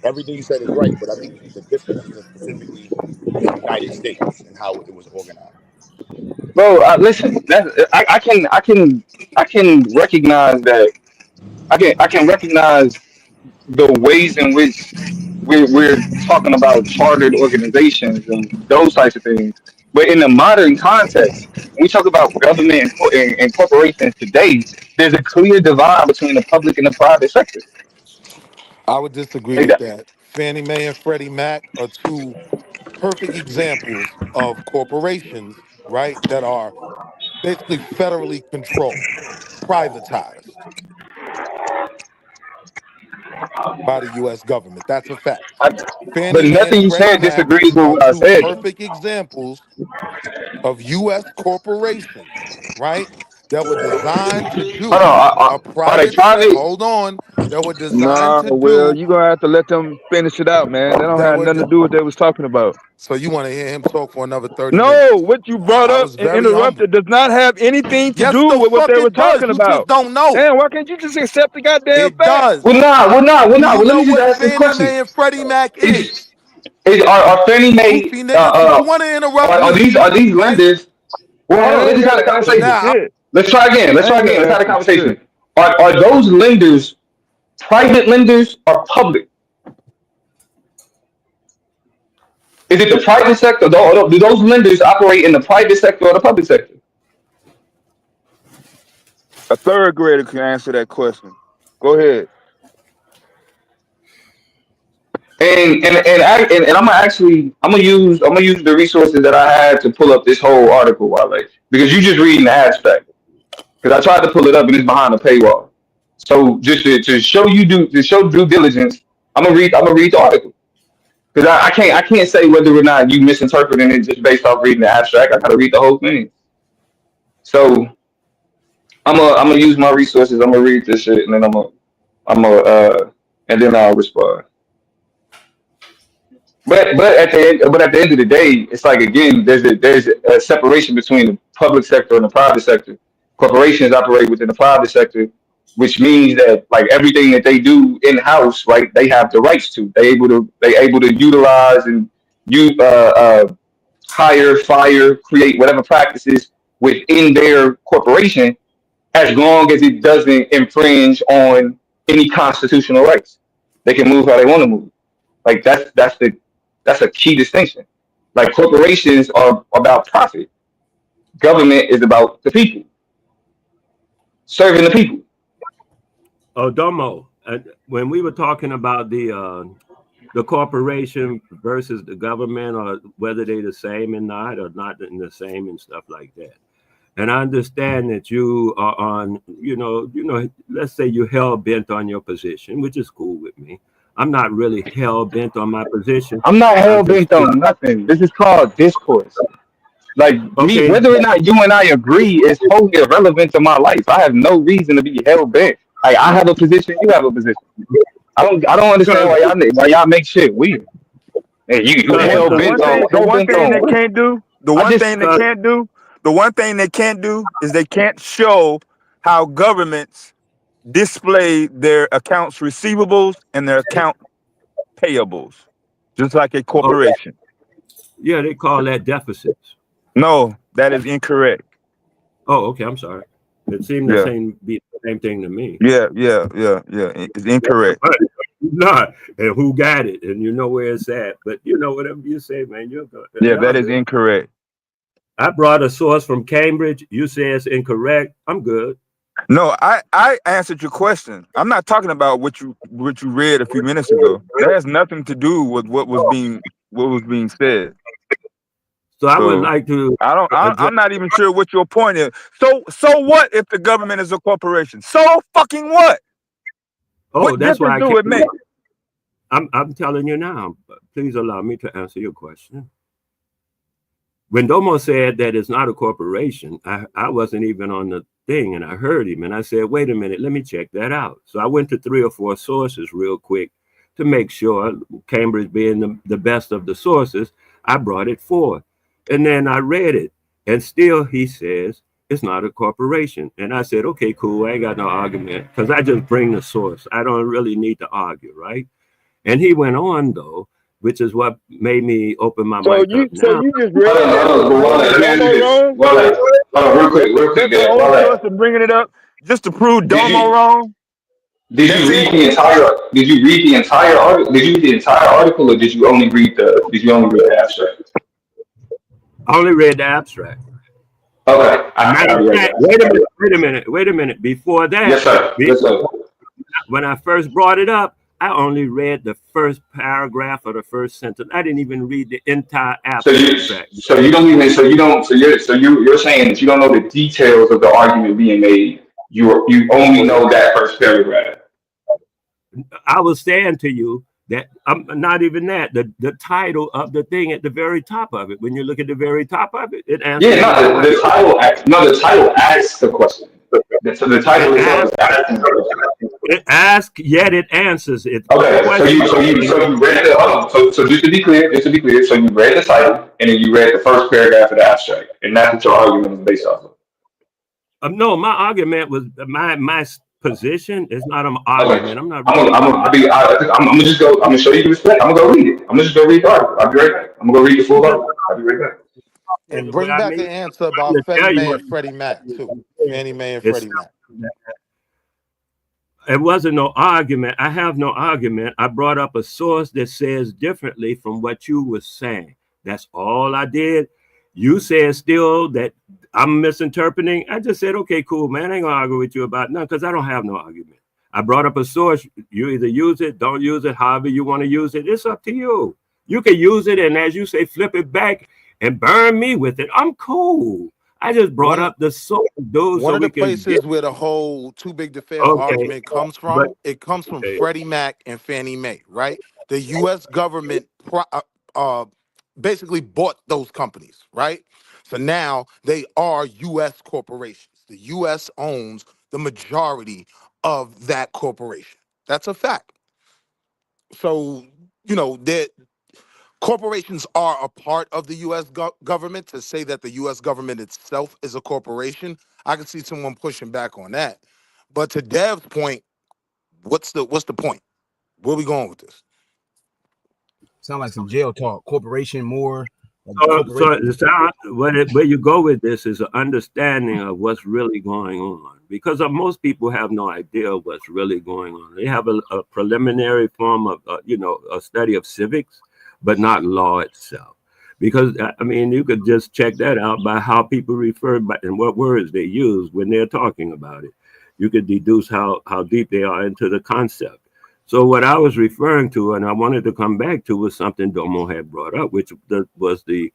Speaker 3: Everything you said is right, but I think the difference is in specifically the United States and how it was organized.
Speaker 16: Bro, listen, I can recognize that. I can recognize the ways in which we're talking about chartered organizations and those types of things. But in the modern context, when we talk about government and corporations today, there's a clear divide between the public and the private sector.
Speaker 17: I would disagree
Speaker 16: Like
Speaker 17: with
Speaker 16: that.
Speaker 17: that. Fannie Mae and Freddie Mac are two perfect examples of corporations, right, that are basically federally controlled, privatized by the U.S. government. That's a fact.
Speaker 16: But
Speaker 17: Fannie Mae and
Speaker 16: nothing you
Speaker 17: Freddie
Speaker 16: said
Speaker 17: Mac
Speaker 16: disagrees with
Speaker 17: are
Speaker 16: what I
Speaker 17: two
Speaker 16: said.
Speaker 17: perfect examples of U.S. corporations, right, that were designed to
Speaker 16: Hold
Speaker 17: do
Speaker 16: on,
Speaker 17: a
Speaker 16: are they
Speaker 17: private set.
Speaker 16: private?
Speaker 17: Hold on, that were designed
Speaker 14: Nah,
Speaker 17: to
Speaker 14: Will,
Speaker 17: do
Speaker 14: you gonna have to let them finish it out, man. They don't
Speaker 17: that
Speaker 14: have
Speaker 17: were.
Speaker 14: nothing to do with what they was talking about.
Speaker 17: So you want to hear him talk for another 30
Speaker 14: No,
Speaker 17: minutes?
Speaker 14: what you brought
Speaker 17: I
Speaker 14: up
Speaker 17: was
Speaker 14: and
Speaker 17: very humble.
Speaker 14: interrupted does not have anything to
Speaker 17: Yes,
Speaker 14: do
Speaker 17: the
Speaker 14: with what
Speaker 17: fuck
Speaker 14: they were
Speaker 17: it does.
Speaker 14: talking
Speaker 17: You just
Speaker 14: about.
Speaker 17: don't know.
Speaker 14: Damn, why can't you just accept the goddamn
Speaker 17: It
Speaker 14: fact?
Speaker 17: does.
Speaker 16: Well, nah, well, nah, well,
Speaker 17: Do
Speaker 16: nah.
Speaker 17: you
Speaker 16: Well, let
Speaker 17: know
Speaker 16: me just
Speaker 17: what
Speaker 16: ask this
Speaker 17: Fannie
Speaker 16: question:
Speaker 17: Mae and Freddie Mac is?
Speaker 16: Are Fannie Mae
Speaker 17: Goofy nigga, so you want to interrupt
Speaker 16: are
Speaker 17: me,
Speaker 16: these
Speaker 17: right?
Speaker 16: lenders? Well, hold
Speaker 14: Man,
Speaker 16: on.
Speaker 14: I
Speaker 16: Let's
Speaker 14: ain't
Speaker 16: just have a
Speaker 14: gotta answer
Speaker 17: But
Speaker 14: you
Speaker 16: conversation.
Speaker 17: now,
Speaker 14: shit.
Speaker 16: Let's try again. Let's
Speaker 14: I
Speaker 16: try
Speaker 14: ain't
Speaker 16: again.
Speaker 14: gotta
Speaker 16: Let's have a
Speaker 14: answer you shit.
Speaker 16: conversation. Are those lenders private lenders or public? Is it the private sector? Do those lenders operate in the private sector or the public sector?
Speaker 14: A third grader can answer that question. Go ahead.
Speaker 16: And I'm gonna use the resources that I had to pull up this whole article, Wale, because you just reading the abstract. Because I tried to pull it up and it's behind a paywall. So just to show due diligence, I'm gonna read the article because I can't say whether or not you misinterpreting it just based off reading the abstract. I gotta read the whole thing. So I'm gonna use my resources. I'm gonna read this shit and then and then I'll respond. But at the end of the day, it's like again, there's a separation between the public sector and the private sector. Corporations operate within the private sector, which means that like everything that they do in house, right? They have the rights to. They able to utilize and you hire, fire, create whatever practices within their corporation, as long as it doesn't infringe on any constitutional rights. They can move how they want to move. Like that's a key distinction. Like corporations are about profit. Government is about the people, serving the people.
Speaker 18: Oh, Domo, when we were talking about the corporation versus the government, or whether they're the same or not in the same and stuff like that. And I understand that you are on, let's say you're hell bent on your position, which is cool with me. I'm not really hell bent on my position.
Speaker 16: I'm not
Speaker 18: I'm
Speaker 16: hell
Speaker 18: just
Speaker 16: bent on nothing. This is called discourse. Like me,
Speaker 18: okay.
Speaker 16: whether or not you and I agree is wholly irrelevant to my life. I have no reason to be hell bent. Like I have a position, you have a position. I don't understand why y'all make shit weird. Hey, you
Speaker 14: The one
Speaker 16: hell
Speaker 14: the one
Speaker 16: bent
Speaker 14: thing
Speaker 16: on
Speaker 14: the one thing they
Speaker 16: what?
Speaker 14: can't do,
Speaker 16: I just
Speaker 14: the one thing they can't do is they can't show how governments display their accounts receivables and their account payables, just like a
Speaker 18: Okay.
Speaker 14: corporation.
Speaker 18: Yeah, they call that deficits.
Speaker 14: No, that is incorrect.
Speaker 18: Oh, okay. I'm sorry. It seemed
Speaker 14: Yeah.
Speaker 18: be the same thing to me.
Speaker 14: Yeah. It's incorrect.
Speaker 18: Nah, and who got it? And you know where it's at. But whatever you say, man, you're good.
Speaker 14: Yeah,
Speaker 18: Y'all
Speaker 14: that is
Speaker 18: good.
Speaker 14: incorrect.
Speaker 18: I brought a source from Cambridge. You say it's incorrect. I'm good.
Speaker 19: No, I answered your question. I'm not talking about what you read a few minutes ago. That has nothing to do with what was being said.
Speaker 18: So I would like to
Speaker 19: I'm not even sure what your point is. So what if the government is a corporation? So fucking what?
Speaker 18: Oh,
Speaker 19: What
Speaker 18: that's why
Speaker 19: difference
Speaker 18: I
Speaker 19: do
Speaker 18: can't.
Speaker 19: it make?
Speaker 18: I'm telling you now. Please allow me to answer your question. When Domo said that it's not a corporation, I wasn't even on the thing, and I heard him, and I said, wait a minute, let me check that out. So I went to 3 or 4 sources real quick to make sure, Cambridge being the best of the sources, I brought it forth. And then I read it, and still he says it's not a corporation. And I said, okay, cool, I ain't got no argument, because I just bring the source. I don't really need to argue, right? And he went on, though, which is what made me open my
Speaker 19: So
Speaker 18: mic up now.
Speaker 19: you just read that to prove Domo wrong?
Speaker 16: Real quick,
Speaker 19: That's the only source of bringing it up, just to prove Domo wrong.
Speaker 16: Did you read the entire? Did you read the entire article? Did you read the entire article, or did you only read the abstract?
Speaker 18: I only read the abstract.
Speaker 16: Okay.
Speaker 18: Wait a minute. Before that,
Speaker 16: yes, sir.
Speaker 18: When I first brought it up, I only read the first paragraph or the first sentence. I didn't even read the entire abstract.
Speaker 16: So you're saying that you don't know the details of the argument being made. You only know that first paragraph.
Speaker 18: I was saying to you that I'm not even that. The title of the thing at the very top of it. When you look at the very top of it, it answers.
Speaker 16: Yeah, the title asks the question. The title itself is asking the question.
Speaker 18: It asks, yet it answers it.
Speaker 16: Okay, so you read the so just to be clear, so you read the title and then you read the first paragraph of the abstract, and that's what your argument is based off of.
Speaker 18: No, my argument was my position is not an argument.
Speaker 16: Okay.
Speaker 18: I'm not.
Speaker 16: I'm gonna show you the respect. I'm gonna go read it. I'm gonna just go read the article. I'll be right back. I'm gonna go read the full article. I'll be right back.
Speaker 17: And bring back the answer about Fannie Mae and Freddie Mac too. Fannie Mae and Freddie Mac.
Speaker 18: It wasn't no argument. I have no argument. I brought up a source that says differently from what you were saying. That's all I did. You said still that I'm misinterpreting. I just said, okay, cool, man. I ain't gonna argue with you about nothing because I don't have no argument. I brought up a source. You either use it, don't use it, however you want to use it. It's up to you. You can use it, and as you say, flip it back and burn me with it. I'm cool. I just brought up the source, dude.
Speaker 17: One of the places where the whole too big to fail argument comes from, it comes from Freddie Mac and Fannie Mae, right? The U.S. government basically bought those companies, right? So now they are U.S. corporations. The U.S. owns the majority of that corporation. That's a fact. So, that corporations are a part of the U.S. government. To say that the U.S. government itself is a corporation, I can see someone pushing back on that. But to Dev's point, what's the point? Where are we going with this?
Speaker 20: Sound like some jail talk. Corporation more.
Speaker 18: Where you go with this is an understanding of what's really going on, because most people have no idea what's really going on. They have a preliminary form of, a study of civics, but not law itself. Because, I mean, you could just check that out by how people refer and what words they use when they're talking about it. You could deduce how deep they are into the concept. So what I was referring to, and I wanted to come back to, was something Domo had brought up, which was the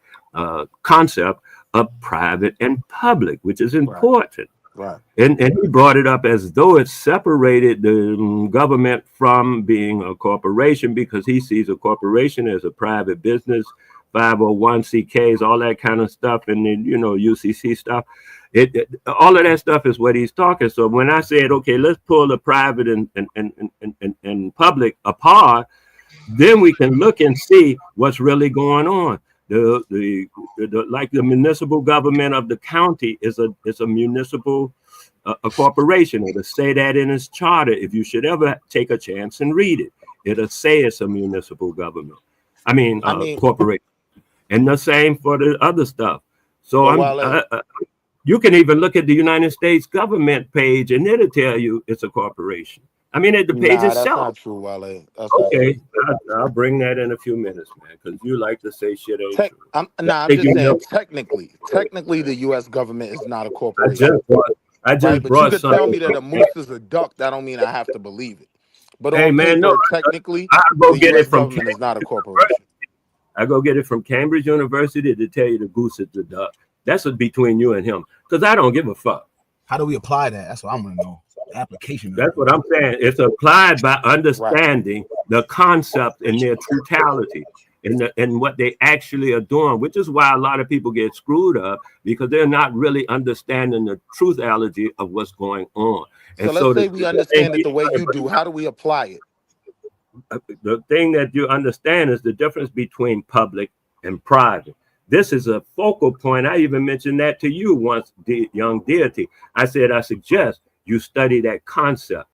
Speaker 18: concept of private and public, which is important.
Speaker 17: Right.
Speaker 18: And he brought it up as though it separated the government from being a corporation, because he sees a corporation as a private business, 501(c)(k)s, all that kind of stuff, and then, UCC stuff. All of that stuff is what he's talking. So when I said, okay, let's pull the private and public apart, then we can look and see what's really going on. Like the municipal government of the county is a municipal a corporation. It'll say that in its charter. If you should ever take a chance and read it, it'll say it's a municipal government. I mean corporation. And the same for the other stuff. So you can even look at the United States government page, and it'll tell you it's a corporation. I mean, at the page itself.
Speaker 17: That's not true, Wale.
Speaker 18: Okay, I'll bring that in a few minutes, man, because you like to say shit ain't true.
Speaker 17: I'm just saying, technically, the U.S. government is not a corporation.
Speaker 18: I just
Speaker 17: Right, but you
Speaker 18: brought
Speaker 17: could
Speaker 18: something.
Speaker 17: tell me that a moose is a duck. That don't mean I have to believe it. But
Speaker 18: Hey
Speaker 17: on
Speaker 18: man, no,
Speaker 17: paper, technically,
Speaker 18: I go
Speaker 17: the
Speaker 18: get
Speaker 17: U.S.
Speaker 18: it from
Speaker 17: government is not a corporation.
Speaker 18: I go get it from Cambridge University to tell you the goose is the duck. That's what's between you and him, because I don't give a fuck.
Speaker 20: How do we apply that? That's what I'm gonna know. The application of
Speaker 18: That's
Speaker 20: it.
Speaker 18: what I'm saying. It's applied by understanding the concept in their totality and what they actually are doing, which is why a lot of people get screwed up because they're not really understanding the truthality of what's going on.
Speaker 17: So
Speaker 18: And
Speaker 17: let's
Speaker 18: so
Speaker 17: say we understand it the way you do. How do we apply it?
Speaker 18: the thing that you understand is the difference between public and private. This is a focal point. I even mentioned that to you once, young deity. I said, I suggest you study that concept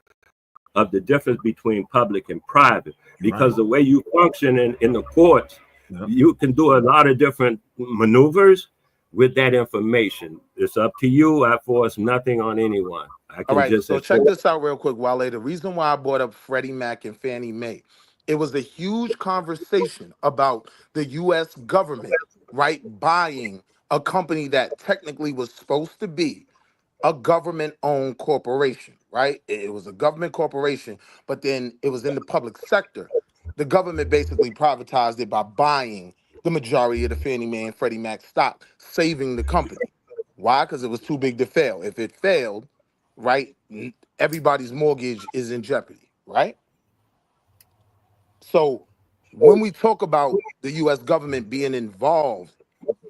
Speaker 18: of the difference between public and private, because the way you function in the courts, you can do a lot of different maneuvers with that information. It's up to you. I force nothing on anyone. I
Speaker 17: All
Speaker 18: can
Speaker 17: right,
Speaker 18: just
Speaker 17: so check
Speaker 18: enforce.
Speaker 17: this out real quick, Wale. The reason why I brought up Freddie Mac and Fannie Mae, it was a huge conversation about the U.S. government, right, buying a company that technically was supposed to be a government-owned corporation, right? It was a government corporation, but then it was in the public sector. The government basically privatized it by buying the majority of the Fannie Mae and Freddie Mac stock, saving the company. Why? Because it was too big to fail. If it failed, right, everybody's mortgage is in jeopardy, right? So when we talk about the U.S. government being involved,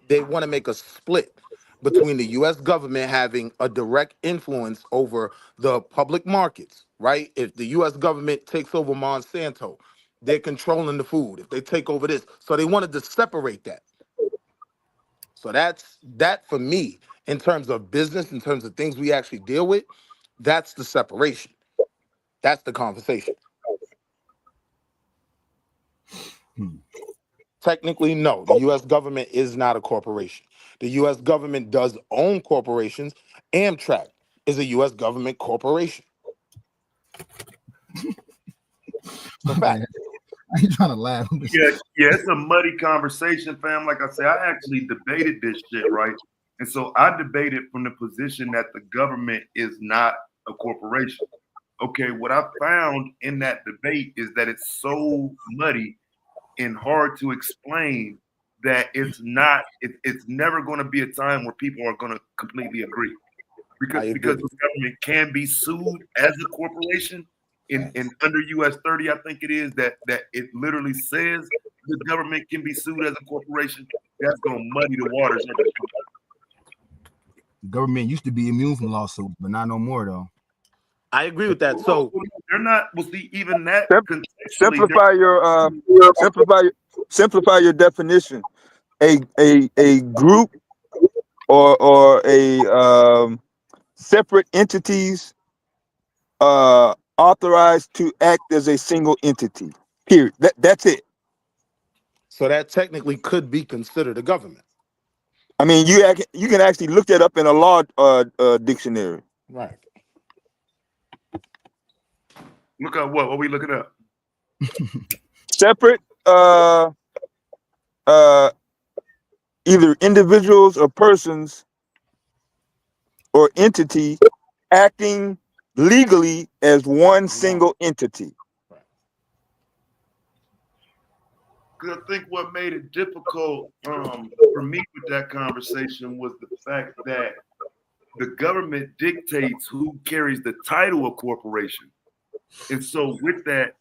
Speaker 17: they want to make a split between the U.S. government having a direct influence over the public markets, right? If the U.S. government takes over Monsanto, they're controlling the food. If they take over this, so they wanted to separate that. So that's that for me in terms of business, in terms of things we actually deal with. That's the separation. That's the conversation. Technically, no. The U.S. government is not a corporation. The U.S. government does own corporations. Amtrak is a U.S. government corporation. It's a fact.
Speaker 20: I ain't trying to laugh.
Speaker 21: Yeah, it's a muddy conversation, fam. Like I said, I actually debated this shit, right? And so I debated from the position that the government is not a corporation. Okay, what I found in that debate is that it's so muddy and hard to explain that it's never going to be a time where people are going to completely agree. Because the government can be sued as a corporation. In under US 30, I think it is, that it literally says the government can be sued as a corporation. That's gonna muddy the waters.
Speaker 20: The government used to be immune from lawsuits, but not no more though.
Speaker 17: I agree with that. So
Speaker 21: they're not. Well, see, even that
Speaker 19: Simplify your simplify your definition. A group or a separate entities authorized to act as a single entity. Period. That's it.
Speaker 17: So that technically could be considered a government.
Speaker 19: I mean, you can actually look that up in a law dictionary.
Speaker 17: Right.
Speaker 21: Look up what? What are we looking up?
Speaker 19: Separate either individuals or persons or entity acting legally as one single entity.
Speaker 21: Because I think what made it difficult for me with that conversation was the fact that the government dictates who carries the title of corporation. And so with that,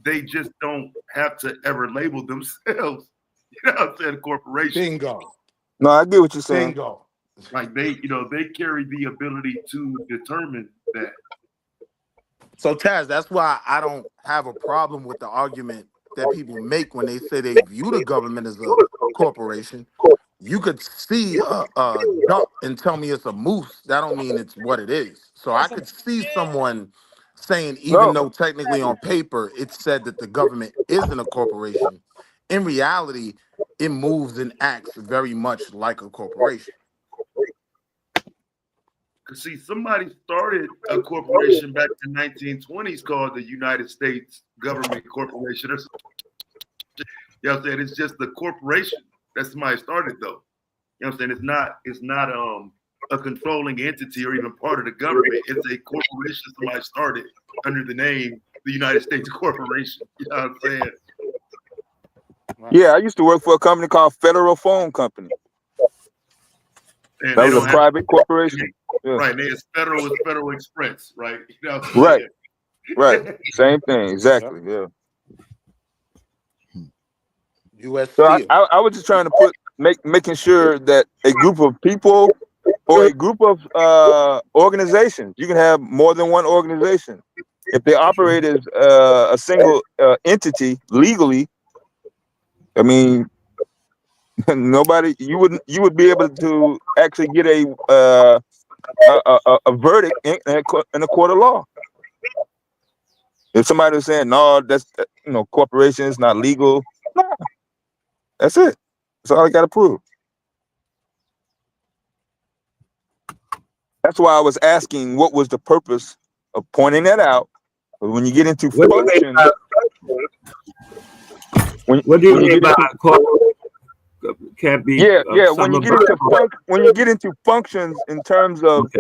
Speaker 21: they just don't have to ever label themselves, you know what I'm saying, a corporation.
Speaker 17: Bingo.
Speaker 19: No, I get what you're saying.
Speaker 17: Bingo.
Speaker 21: Like they carry the ability to determine that.
Speaker 17: So Taz, that's why I don't have a problem with the argument that people make when they say they view the government as a corporation. You could see a duck and tell me it's a moose. That don't mean it's what it is. So I could see someone saying, even though technically on paper it said that the government isn't a corporation, in reality, it moves and acts very much like a corporation.
Speaker 21: Because see, somebody started a corporation back in the 1920s called the United States Government Corporation or something. You know what I'm saying? It's just the corporation that somebody started though. You know what I'm saying? It's not a controlling entity or even part of the government. It's a corporation somebody started under the name the United States Corporation. You know what I'm saying?
Speaker 19: Yeah, I used to work for a company called Federal Phone Company.
Speaker 21: And
Speaker 19: That
Speaker 21: they
Speaker 19: was
Speaker 21: don't
Speaker 19: a
Speaker 21: have
Speaker 19: private corporation. Yeah.
Speaker 21: right. They is Federal Express, right? You know what I'm
Speaker 19: Right.
Speaker 21: saying?
Speaker 19: Right. Same thing. Exactly. Yeah.
Speaker 17: U.S.
Speaker 19: So
Speaker 17: Steel.
Speaker 19: I was just trying to making sure that a group of people or a group of organizations, you can have more than one organization. If they operate as a single entity legally, I mean, nobody you would be able to actually get a verdict in a court of law. If somebody was saying no, that's corporation is not legal, no, that's it. That's all I got to prove. That's why I was asking what was the purpose of pointing that out. But when you get into function,
Speaker 18: what do you mean by can't be?
Speaker 19: Yeah. When you get into functions in terms of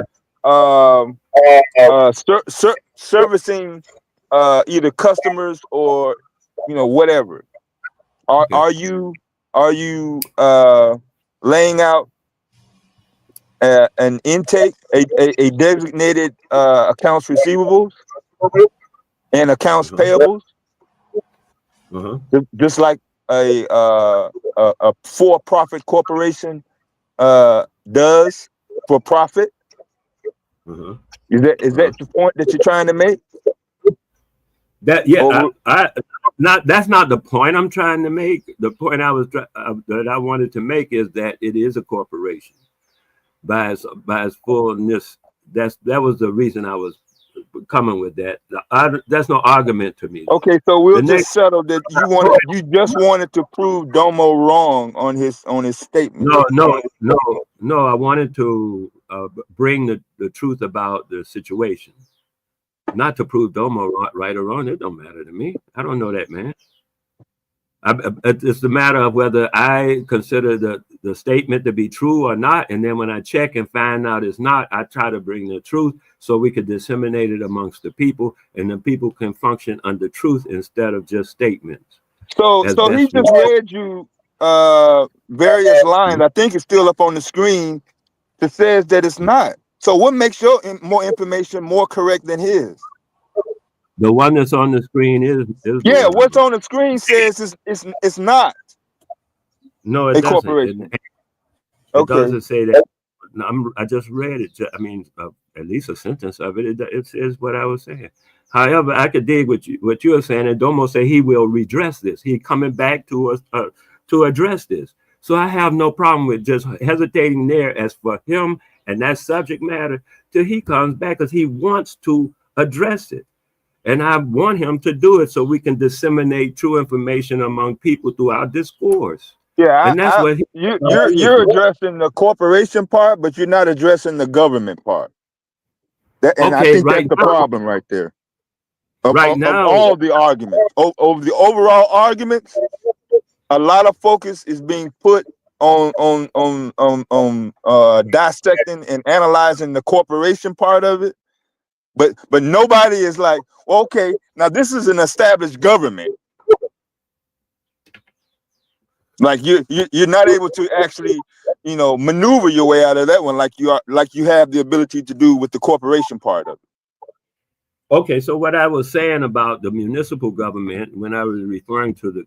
Speaker 19: servicing either customers or whatever, are you laying out an intake, a designated accounts receivables and accounts payables, just like a for-profit corporation does for profit? Is that the point that you're trying to make?
Speaker 18: That that's not the point I'm trying to make. The point that I wanted to make is that it is a corporation by its fullness. That was the reason I was coming with that. That's no argument to me.
Speaker 19: Okay, so we'll just settle that you just wanted to prove Domo wrong on his statement.
Speaker 18: No. I wanted to bring the truth about the situation, not to prove Domo right or wrong. It don't matter to me. I don't know that man. It's the matter of whether I consider the statement to be true or not, and then when I check and find out it's not, I try to bring the truth so we can disseminate it amongst the people, and the people can function under truth instead of just statements.
Speaker 19: So he just read you various lines. I think it's still up on the screen that says that it's not. So what makes your more information more correct than his?
Speaker 18: The one that's on the screen is
Speaker 19: yeah. What's on the screen says it's not.
Speaker 18: No, it doesn't. It doesn't say that. I just read it. I mean, at least a sentence of it. It says what I was saying. However, I could dig what you are saying, and Domo say he will redress this. He coming back to us to address this. So I have no problem with just hesitating there as for him and that subject matter till he comes back, because he wants to address it. And I want him to do it so we can disseminate true information among people through our discourse.
Speaker 19: Yeah,
Speaker 18: and that's what
Speaker 19: you're addressing the corporation part, but you're not addressing the government part. I think that's the problem right there. Of all the arguments, over the overall arguments, a lot of focus is being put on dissecting and analyzing the corporation part of it. But nobody is like, well, okay, now this is an established government. Like you're not able to actually, maneuver your way out of that one like you have the ability to do with the corporation part of it.
Speaker 18: Okay, so what I was saying about the municipal government, when I was referring to the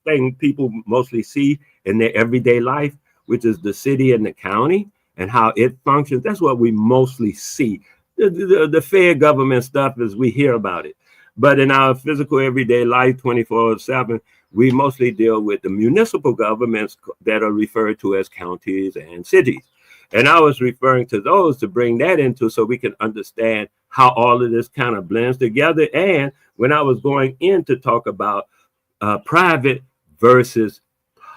Speaker 18: thing people mostly see in their everyday life, which is the city and the county and how it functions, that's what we mostly see. The fair government stuff as we hear about it. But in our physical everyday life, 24/7, we mostly deal with the municipal governments that are referred to as counties and cities. And I was referring to those to bring that into so we can understand how all of this kind of blends together. And when I was going in to talk about private versus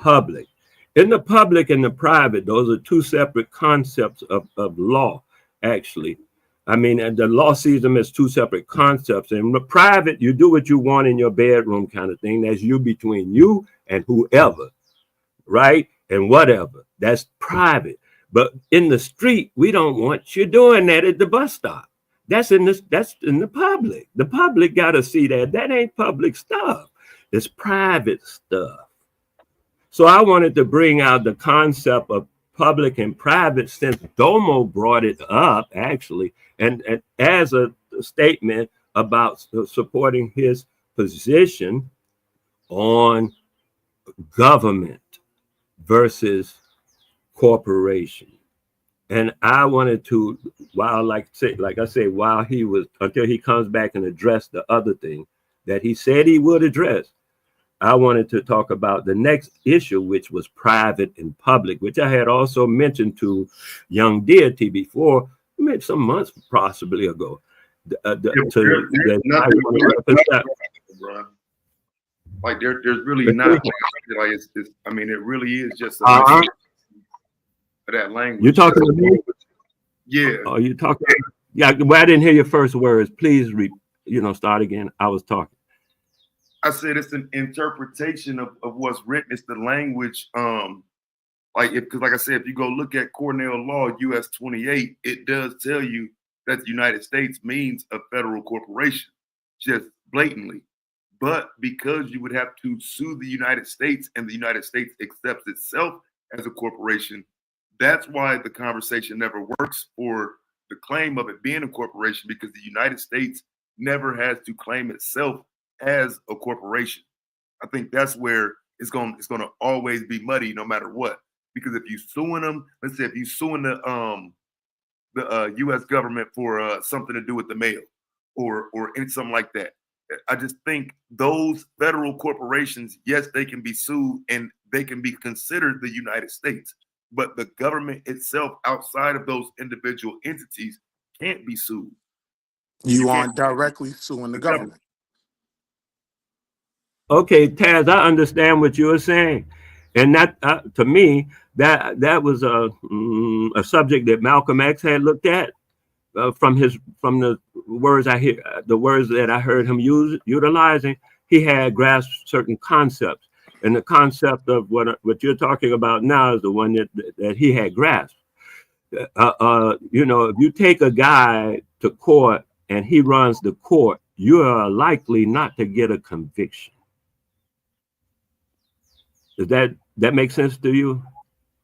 Speaker 18: public, in the public and the private, those are two separate concepts of law, actually. I mean, and the law sees them as two separate concepts. In the private, you do what you want in your bedroom kind of thing. That's you between you and whoever, right? And whatever. That's private. But in the street, we don't want you doing that at the bus stop. That's in the public. The public got to see that. That ain't public stuff. It's private stuff. So I wanted to bring out the concept of public and private, since Domo brought it up, actually, and as a statement about supporting his position on government versus corporation. And I wanted to, while until he comes back and address the other thing that he said he would address, I wanted to talk about the next issue, which was private and public, which I had also mentioned to Young Deity before, maybe some months possibly ago.
Speaker 21: Like there's really not. Like it's I mean, it really is just a that language.
Speaker 18: You talking to me?
Speaker 21: Yeah.
Speaker 18: Oh, you talking? Yeah. Well, I didn't hear your first words. Please, start again. I was talking.
Speaker 21: I said it's an interpretation of what's written. It's the language. Because like I said, if you go look at Cornell Law, US 28, it does tell you that the United States means a federal corporation, just blatantly. But because you would have to sue the United States and the United States accepts itself as a corporation, that's why the conversation never works for the claim of it being a corporation, because the United States never has to claim itself as a corporation. I think that's where it's going to always be muddy no matter what. Because if you're suing them, let's say if you're suing the U.S. government for something to do with the mail or something like that, I just think those federal corporations, yes, they can be sued and they can be considered the United States, but the government itself outside of those individual entities can't be sued.
Speaker 17: You aren't directly suing the government.
Speaker 18: Okay, Taz, I understand what you were saying, and that to me that was a subject that Malcolm X had looked at from the words that I heard him utilizing. He had grasped certain concepts, and the concept of what you're talking about now is the one that he had grasped. If you take a guy to court and he runs the court, you are likely not to get a conviction. Does that make sense to you?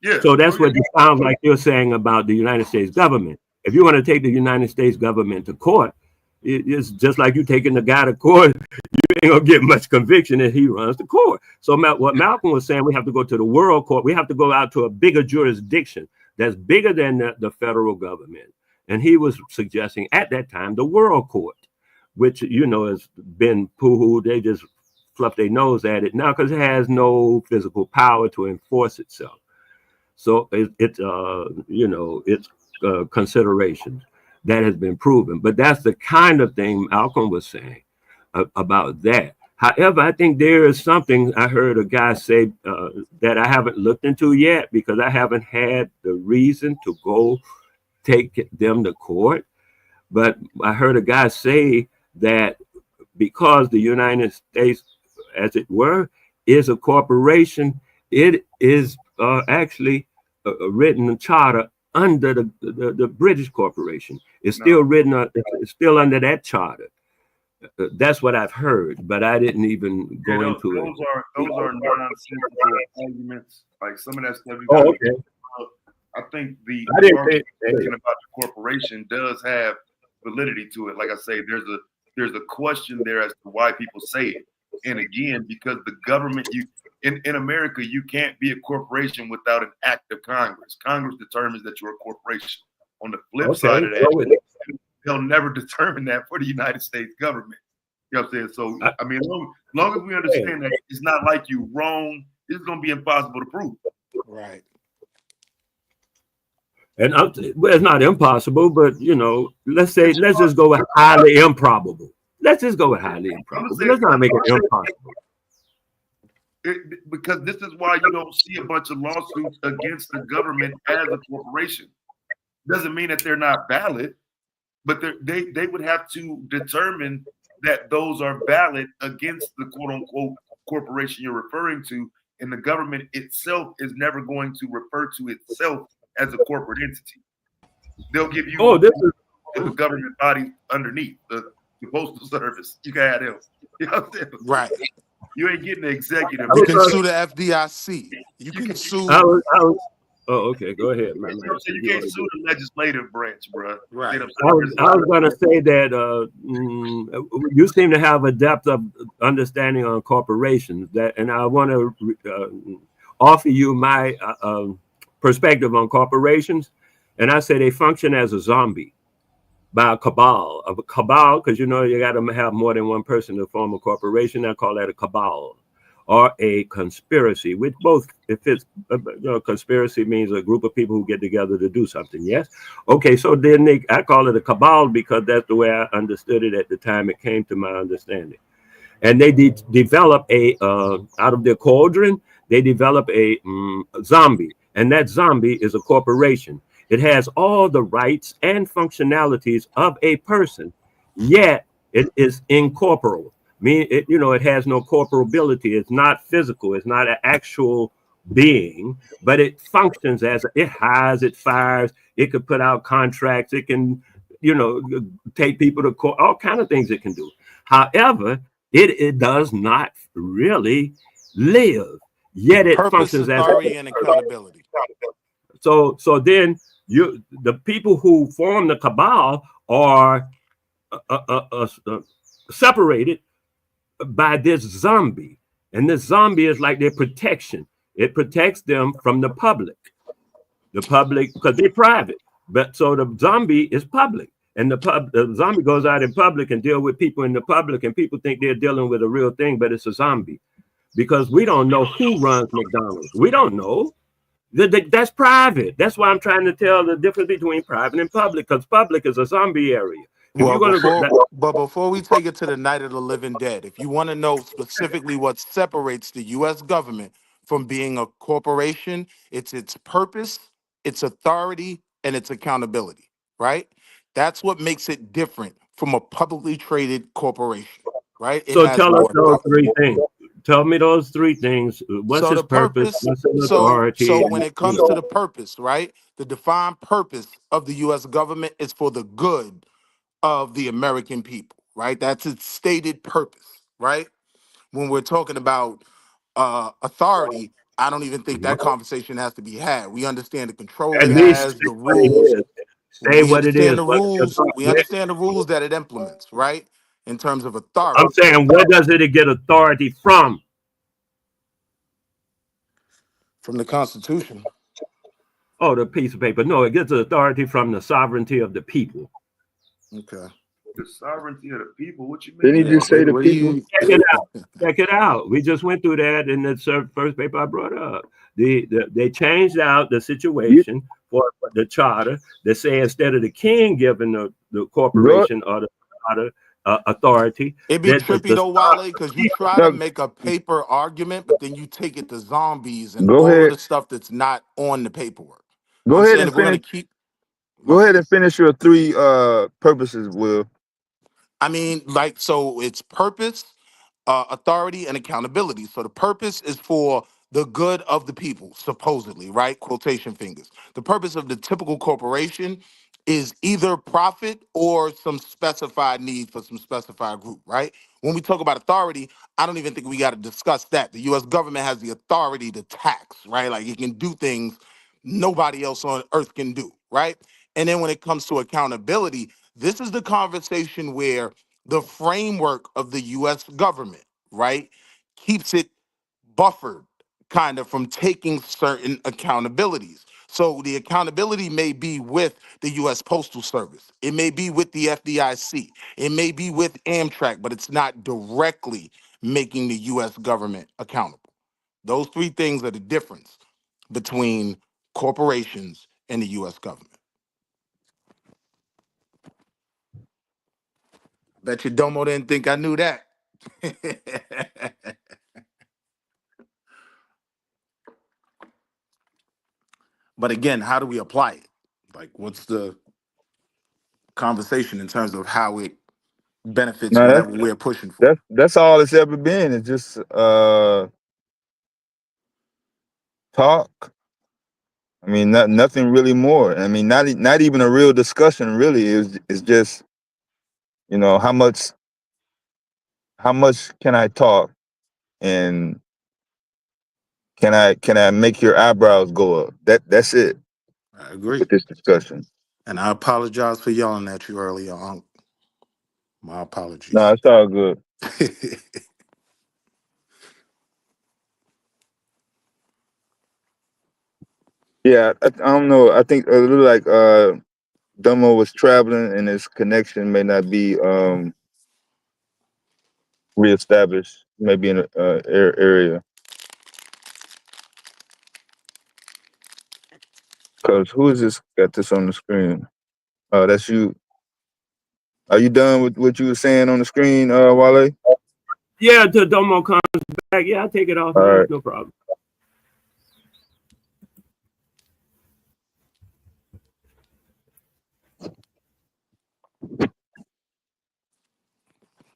Speaker 21: Yeah.
Speaker 18: So that's what it sounds like you're saying about the United States government. If you want to take the United States government to court, it's just like you taking the guy to court. You ain't gonna get much conviction if he runs the court. So what Malcolm was saying, we have to go to the world court. We have to go out to a bigger jurisdiction that's bigger than the federal government. And he was suggesting at that time the world court, which has been poo-hooed. They just fluff their nose at it now because it has no physical power to enforce itself. So it's considerations that has been proven. But that's the kind of thing Malcolm was saying about that. However, I think there is something I heard a guy say that I haven't looked into yet because I haven't had the reason to go take them to court. But I heard a guy say that because the United States, as it were, is a corporation, it is actually written a charter under the British corporation. It's still written, it's still under that charter. That's what I've heard, but I didn't even go into it.
Speaker 21: Those are nonsensical arguments. Like some of that stuff.
Speaker 18: Okay.
Speaker 21: I think the argument about the corporation does have validity to it. Like I say, there's a question there as to why people say it. And again, because the government, in America, you can't be a corporation without an act of Congress. Congress determines that you're a corporation. On the flip side of that, they'll never determine that for the United States government. You know what I'm saying? So, I mean, long as we understand that it's not like you wrong, it's going to be impossible to prove.
Speaker 17: Right.
Speaker 18: And it's not impossible, but let's just go with highly improbable. Let's just go with highly improbable. Let's not make it impossible.
Speaker 21: Because this is why you don't see a bunch of lawsuits against the government as a corporation. Doesn't mean that they're not valid, but they would have to determine that those are valid against the quote unquote corporation you're referring to. And the government itself is never going to refer to itself as a corporate entity. They'll give you the government body underneath the postal service. You can have them. You know what I'm saying?
Speaker 17: Right.
Speaker 21: You ain't getting the executive.
Speaker 17: You can sue the FDIC. You can sue.
Speaker 18: Oh, okay. Go ahead, man.
Speaker 21: You can't sue the legislative branch, bro.
Speaker 17: Right.
Speaker 18: I was going to say that you seem to have a depth of understanding on corporations, and I want to offer you my perspective on corporations. And I say they function as a zombie by a cabal. Of a cabal, because you got to have more than one person to form a corporation. I call that a cabal. Or a conspiracy, which both, if it's conspiracy means a group of people who get together to do something. Yes. Okay. So then I call it a cabal because that's the way I understood it at the time it came to my understanding. And they develop out of their cauldron, they develop a zombie, and that zombie is a corporation. It has all the rights and functionalities of a person, yet it is incorporeal. It has no corporability. It's not physical. It's not an actual being, but it functions as it hires, it fires, it could put out contracts, it can, take people to court, all kind of things it can do. However, it does not really live, yet it
Speaker 17: Purpose,
Speaker 18: functions as
Speaker 17: authority, and accountability.
Speaker 18: So then the people who form the cabal are separated by this zombie, and this zombie is like their protection. It protects them from the public because they're private, but so the zombie is public, and the zombie goes out in public and deal with people in the public, and people think they're dealing with a real thing, but it's a zombie, because we don't know who runs McDonald's. We don't know. That's private. That's why I'm trying to tell the difference between private and public, because public is a zombie area.
Speaker 17: Well, before we take it to the night of the living dead, if you want to know specifically what separates the U.S. government from being a corporation, it's its purpose, its authority, and its accountability, right? That's what makes it different from a publicly traded corporation, right? It
Speaker 18: So
Speaker 17: has
Speaker 18: tell us
Speaker 17: more
Speaker 18: those
Speaker 17: authority.
Speaker 18: three things. Tell me those three things. What's his purpose? What's his authority?
Speaker 17: So when it comes to the purpose, right? The defined purpose of the U.S. government is for the good of the American people, right? That's its stated purpose, right? When we're talking about authority, I don't even think that conversation has to be had. We understand the control
Speaker 18: At
Speaker 17: it
Speaker 18: least
Speaker 17: has, the
Speaker 18: say what it
Speaker 17: rules.
Speaker 18: is. Say
Speaker 17: We
Speaker 18: what it
Speaker 17: understand
Speaker 18: is.
Speaker 17: the rules. We understand the rules that it implements, right? In terms of
Speaker 18: I'm
Speaker 17: authority.
Speaker 18: saying, where does it get authority from?
Speaker 17: From the Constitution.
Speaker 18: Oh, the piece of paper. No, it gets authority from the sovereignty of the people.
Speaker 17: Okay.
Speaker 21: The sovereignty of the people. What you mean?
Speaker 19: Didn't he just say the people?
Speaker 18: Check it out. Check it out. We just went through that in the first paper I brought up. They changed out the situation for the charter. They say instead of the king giving the corporation or the charter authority,
Speaker 17: It'd be trippy though, Wale, because you try to make a paper argument, but then you take it to zombies and
Speaker 19: Go
Speaker 17: all
Speaker 19: ahead.
Speaker 17: of the stuff that's not on the paperwork.
Speaker 19: Go
Speaker 17: I'm
Speaker 19: ahead
Speaker 17: saying
Speaker 19: and
Speaker 17: if we're
Speaker 19: finish.
Speaker 17: gonna keep,
Speaker 19: Go ahead and finish your three purposes, Will.
Speaker 17: I mean, like, so it's purpose, authority, and accountability. So the purpose is for the good of the people, supposedly, right? Quotation fingers. The purpose of the typical corporation is either profit or some specified need for some specified group, right? When we talk about authority, I don't even think we got to discuss that. The US government has the authority to tax, right? Like it can do things nobody else on earth can do, right? And then when it comes to accountability, this is the conversation where the framework of the US government, right, keeps it buffered kind of from taking certain accountabilities. So the accountability may be with the US Postal Service. It may be with the FDIC. It may be with Amtrak, but it's not directly making the US government accountable. Those three things are the difference between corporations and the US government. Bet you Domo didn't think I knew that. But again, how do we apply it? Like, what's the conversation in terms of how it benefits
Speaker 19: No,
Speaker 17: whatever we're pushing for?
Speaker 19: that's all it's ever been. It's just talk. I mean, nothing really more. I mean, not even a real discussion. Really, it's just how much can I talk, and can I make your eyebrows go up? That's it
Speaker 17: I agree.
Speaker 19: with this discussion.
Speaker 17: And I apologize for yelling at you earlier, Unc. My
Speaker 19: No,
Speaker 17: apologies.
Speaker 19: it's all good. Yeah, I don't know. I think a little like Dumbo was traveling, and his connection may not be reestablished. Maybe in a area. Because who is this? Got this on the screen? Oh, that's you. Are you done with what you were saying on the screen, Wale?
Speaker 18: Yeah, until Domo comes back. Yeah, I'll take it off,
Speaker 19: All
Speaker 18: man.
Speaker 19: right.
Speaker 18: It's no problem.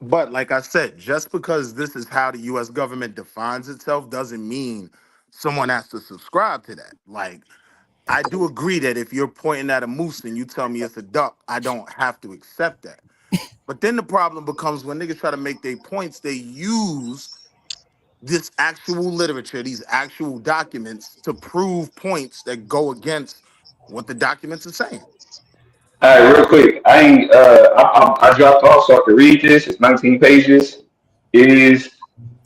Speaker 17: But like I said, just because this is how the US government defines itself doesn't mean someone has to subscribe to that. Like, I do agree that if you're pointing at a moose and you tell me it's a duck, I don't have to accept that. But then the problem becomes when niggas try to make their points, they use this actual literature, these actual documents to prove points that go against what the documents are saying.
Speaker 16: All right, real quick. I ain't. I dropped off so I could read this. It's 19 pages. It is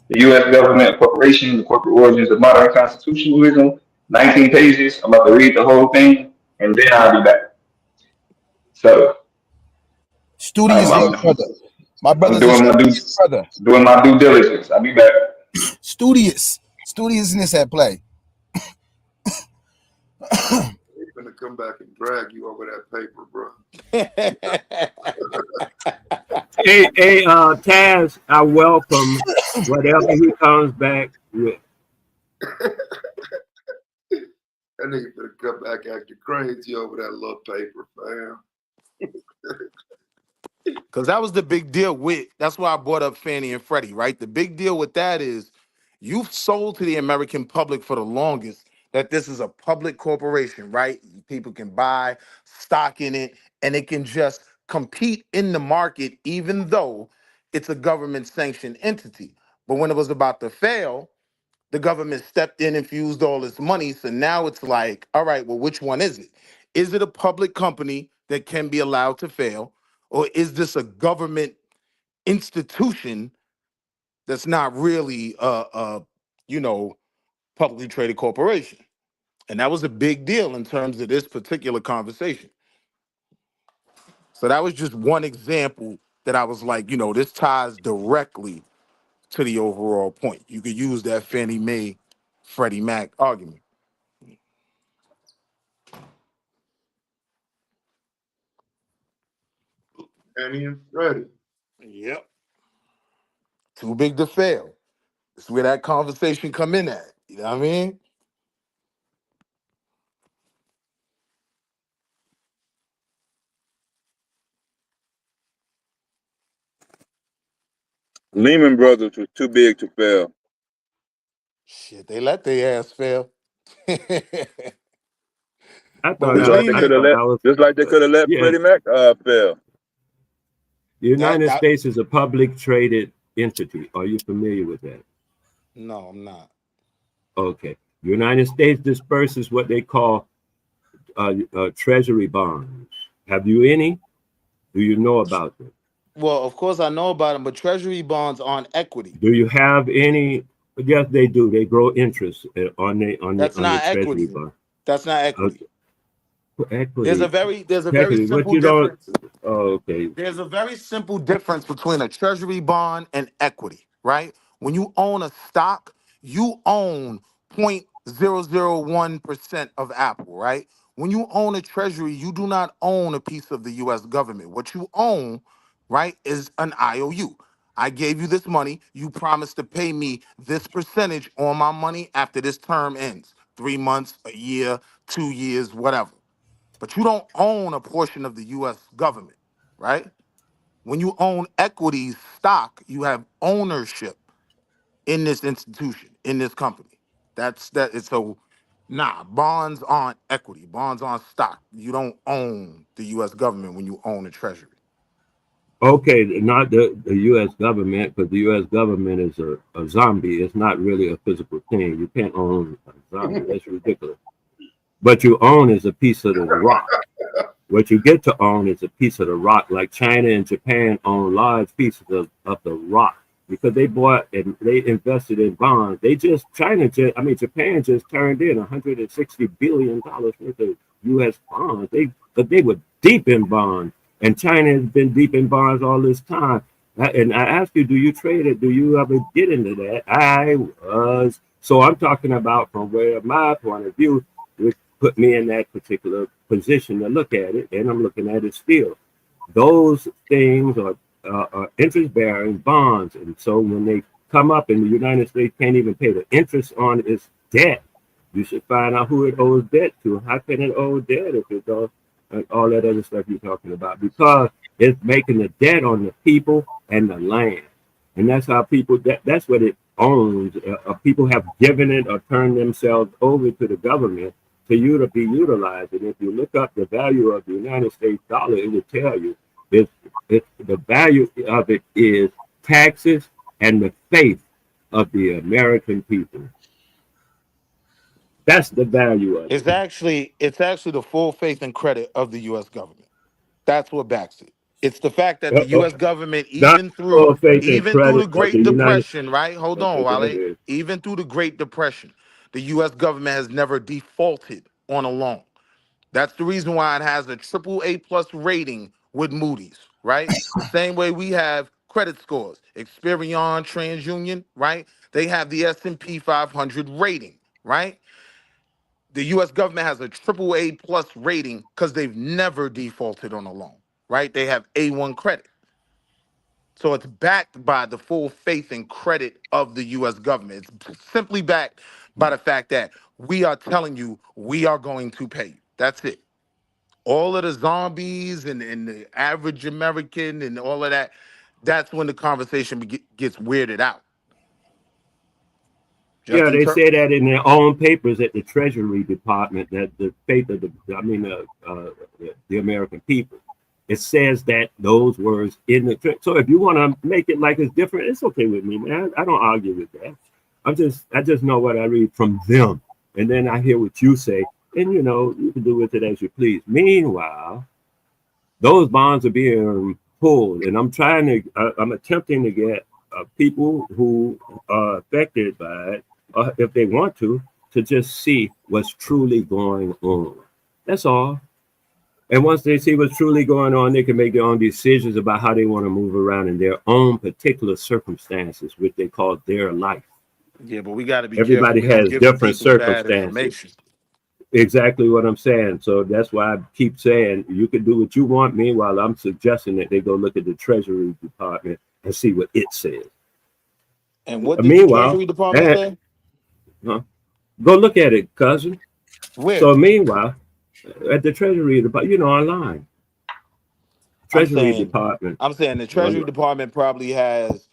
Speaker 16: the U.S. government corporation, the corporate origins of modern constitutionalism. 19 pages. I'm about to read the whole thing, and then I'll be back. So
Speaker 20: Studious is your brother. My
Speaker 16: I'm
Speaker 20: brother's a
Speaker 16: doing my due
Speaker 20: studious brother.
Speaker 16: doing my due diligence. I'll be back.
Speaker 20: Studious. Studiousness at play.
Speaker 21: He's gonna come back and drag you over that paper, bro.
Speaker 18: Hey, Taz, I welcome whatever he comes back with.
Speaker 21: That nigga better come back acting crazy over that little paper, fam.
Speaker 17: Because that was the big deal with, that's why I brought up Fannie and Freddie, right? The big deal with that is you've sold to the American public for the longest that this is a public corporation, right? People can buy stock in it and it can just compete in the market, even though it's a government sanctioned entity. But when it was about to fail, the government stepped in, infused all this money. So now it's like, all right, well, which one is it? Is it a public company that can be allowed to fail? Or is this a government institution that's not really you know, publicly traded corporation? And that was a big deal in terms of this particular conversation. So that was just one example that I was like, this ties directly to the overall point. You could use that Fannie Mae, Freddie Mac argument.
Speaker 21: Annie and Freddie.
Speaker 17: Yep. Too big to fail. That's where that conversation come in at. You know what I mean?
Speaker 19: Lehman Brothers was too big to fail.
Speaker 17: Shit, they let their ass fail.
Speaker 18: I
Speaker 17: But
Speaker 18: thought
Speaker 17: with
Speaker 19: Just like they
Speaker 18: I
Speaker 19: could
Speaker 17: Lehman,
Speaker 19: have
Speaker 18: thought
Speaker 19: let,
Speaker 18: that was
Speaker 19: just like they could have let
Speaker 18: yeah.
Speaker 19: Freddie Mac fail.
Speaker 18: The
Speaker 17: that
Speaker 18: United
Speaker 17: that
Speaker 18: States is a public traded entity. Are you familiar with that?
Speaker 17: no, I'm not.
Speaker 18: Okay. The United States disperses what they call treasury bonds. Have you any? Do you know about them?
Speaker 17: Well, of course I know about them, but treasury bonds aren't equity.
Speaker 18: Do you have any? Yes, they do. They grow interest
Speaker 17: That's
Speaker 18: on the
Speaker 17: not
Speaker 18: treasury
Speaker 17: equity.
Speaker 18: bond.
Speaker 17: That's not equity.
Speaker 18: Equity,
Speaker 17: There's a very
Speaker 18: equity. What
Speaker 17: simple
Speaker 18: you don't?
Speaker 17: difference.
Speaker 18: Oh, okay.
Speaker 17: There's a very simple difference between a treasury bond and equity, right? When you own a stock, you own 0.001% of Apple, right? When you own a treasury, you do not own a piece of the US government. What you own, right, is an IOU. I gave you this money. You promised to pay me this percentage on my money after this term ends. 3 months, a year, 2 years, whatever. But you don't own a portion of the US government, right? When you own equities, stock, you have ownership in this institution, in this company. That's that. So Nah, bonds aren't equity. Bonds aren't stock. You don't own the U.S. government when you own the Treasury.
Speaker 18: Okay, not the U.S. government, because the U.S. government is a zombie. It's not really a physical thing. You can't own a zombie. That's ridiculous. What you own is a piece of the rock. What you get to own is a piece of the rock. Like China and Japan own large pieces of the rock because they bought and they invested in bonds. Japan just turned in $160 billion worth of U.S. bonds. But they were deep in bonds. And China has been deep in bonds all this time. And I ask you, do you trade it? Do you ever get into that? I was. So I'm talking about from where my point of view, which put me in that particular position to look at it, and I'm looking at it still. Those things are interest-bearing bonds. And so when they come up and the United States can't even pay the interest on its debt, you should find out who it owes debt to. How can it owe debt if it does all that other stuff you're talking about? Because it's making the debt on the people and the land. And that's how that's what it owns. People have given it or turned themselves over to the government for you to be utilized. And if you look up the value of the United States dollar, it will tell you the value of it is taxes and the faith of the American people. That's the value of it.
Speaker 17: It's actually the full faith and credit of the U.S. government. That's what backs it. It's the fact that the U.S. government,
Speaker 18: Not
Speaker 17: even
Speaker 18: full
Speaker 17: through
Speaker 18: faith and
Speaker 17: the
Speaker 18: credit of the
Speaker 17: Great
Speaker 18: United
Speaker 17: Depression, right? Hold
Speaker 18: States.
Speaker 17: on,
Speaker 18: Okay, go
Speaker 17: Wale.
Speaker 18: ahead.
Speaker 17: Even through the Great Depression, the U.S. government has never defaulted on a loan. That's the reason why it has a triple A plus rating with Moody's, right? The same way we have credit scores, Experian, TransUnion, right? They have the S&P 500 rating, right? The U.S. government has a triple A plus rating because they've never defaulted on a loan, right? They have A1 credit. So it's backed by the full faith and credit of the U.S. government. It's simply backed by the fact that we are telling you we are going to pay you. That's it. All of the zombies and the average American and all of that, that's when the conversation gets weirded out. Just
Speaker 18: Yeah,
Speaker 17: in
Speaker 18: they
Speaker 17: terms.
Speaker 18: say that in their own papers at the Treasury Department that the faith of the American people. It says that those words in the. So if you want to make it like it's different, it's okay with me, man. I don't argue with that. I just know what I read from them, and then I hear what you say, and you can do with it as you please. Meanwhile, those bonds are being pulled, and I'm attempting to get people who are affected by it, if they want to just see what's truly going on. That's all. And once they see what's truly going on, they can make their own decisions about how they want to move around in their own particular circumstances, which they call their life.
Speaker 17: Yeah, but we got to be careful.
Speaker 18: Everybody
Speaker 17: We don't
Speaker 18: has
Speaker 17: give the
Speaker 18: different
Speaker 17: people bad
Speaker 18: circumstances.
Speaker 17: information.
Speaker 18: Exactly what I'm saying. So that's why I keep saying you can do what you want. Meanwhile, I'm suggesting that they go look at the Treasury Department and see what it says.
Speaker 17: And what did the
Speaker 18: Meanwhile,
Speaker 17: Treasury Department say?
Speaker 18: go look at it, cousin.
Speaker 17: Where?
Speaker 18: So meanwhile, at the Treasury Department, online. Treasury Department.
Speaker 17: I'm saying the Treasury
Speaker 18: Online.
Speaker 17: Department probably has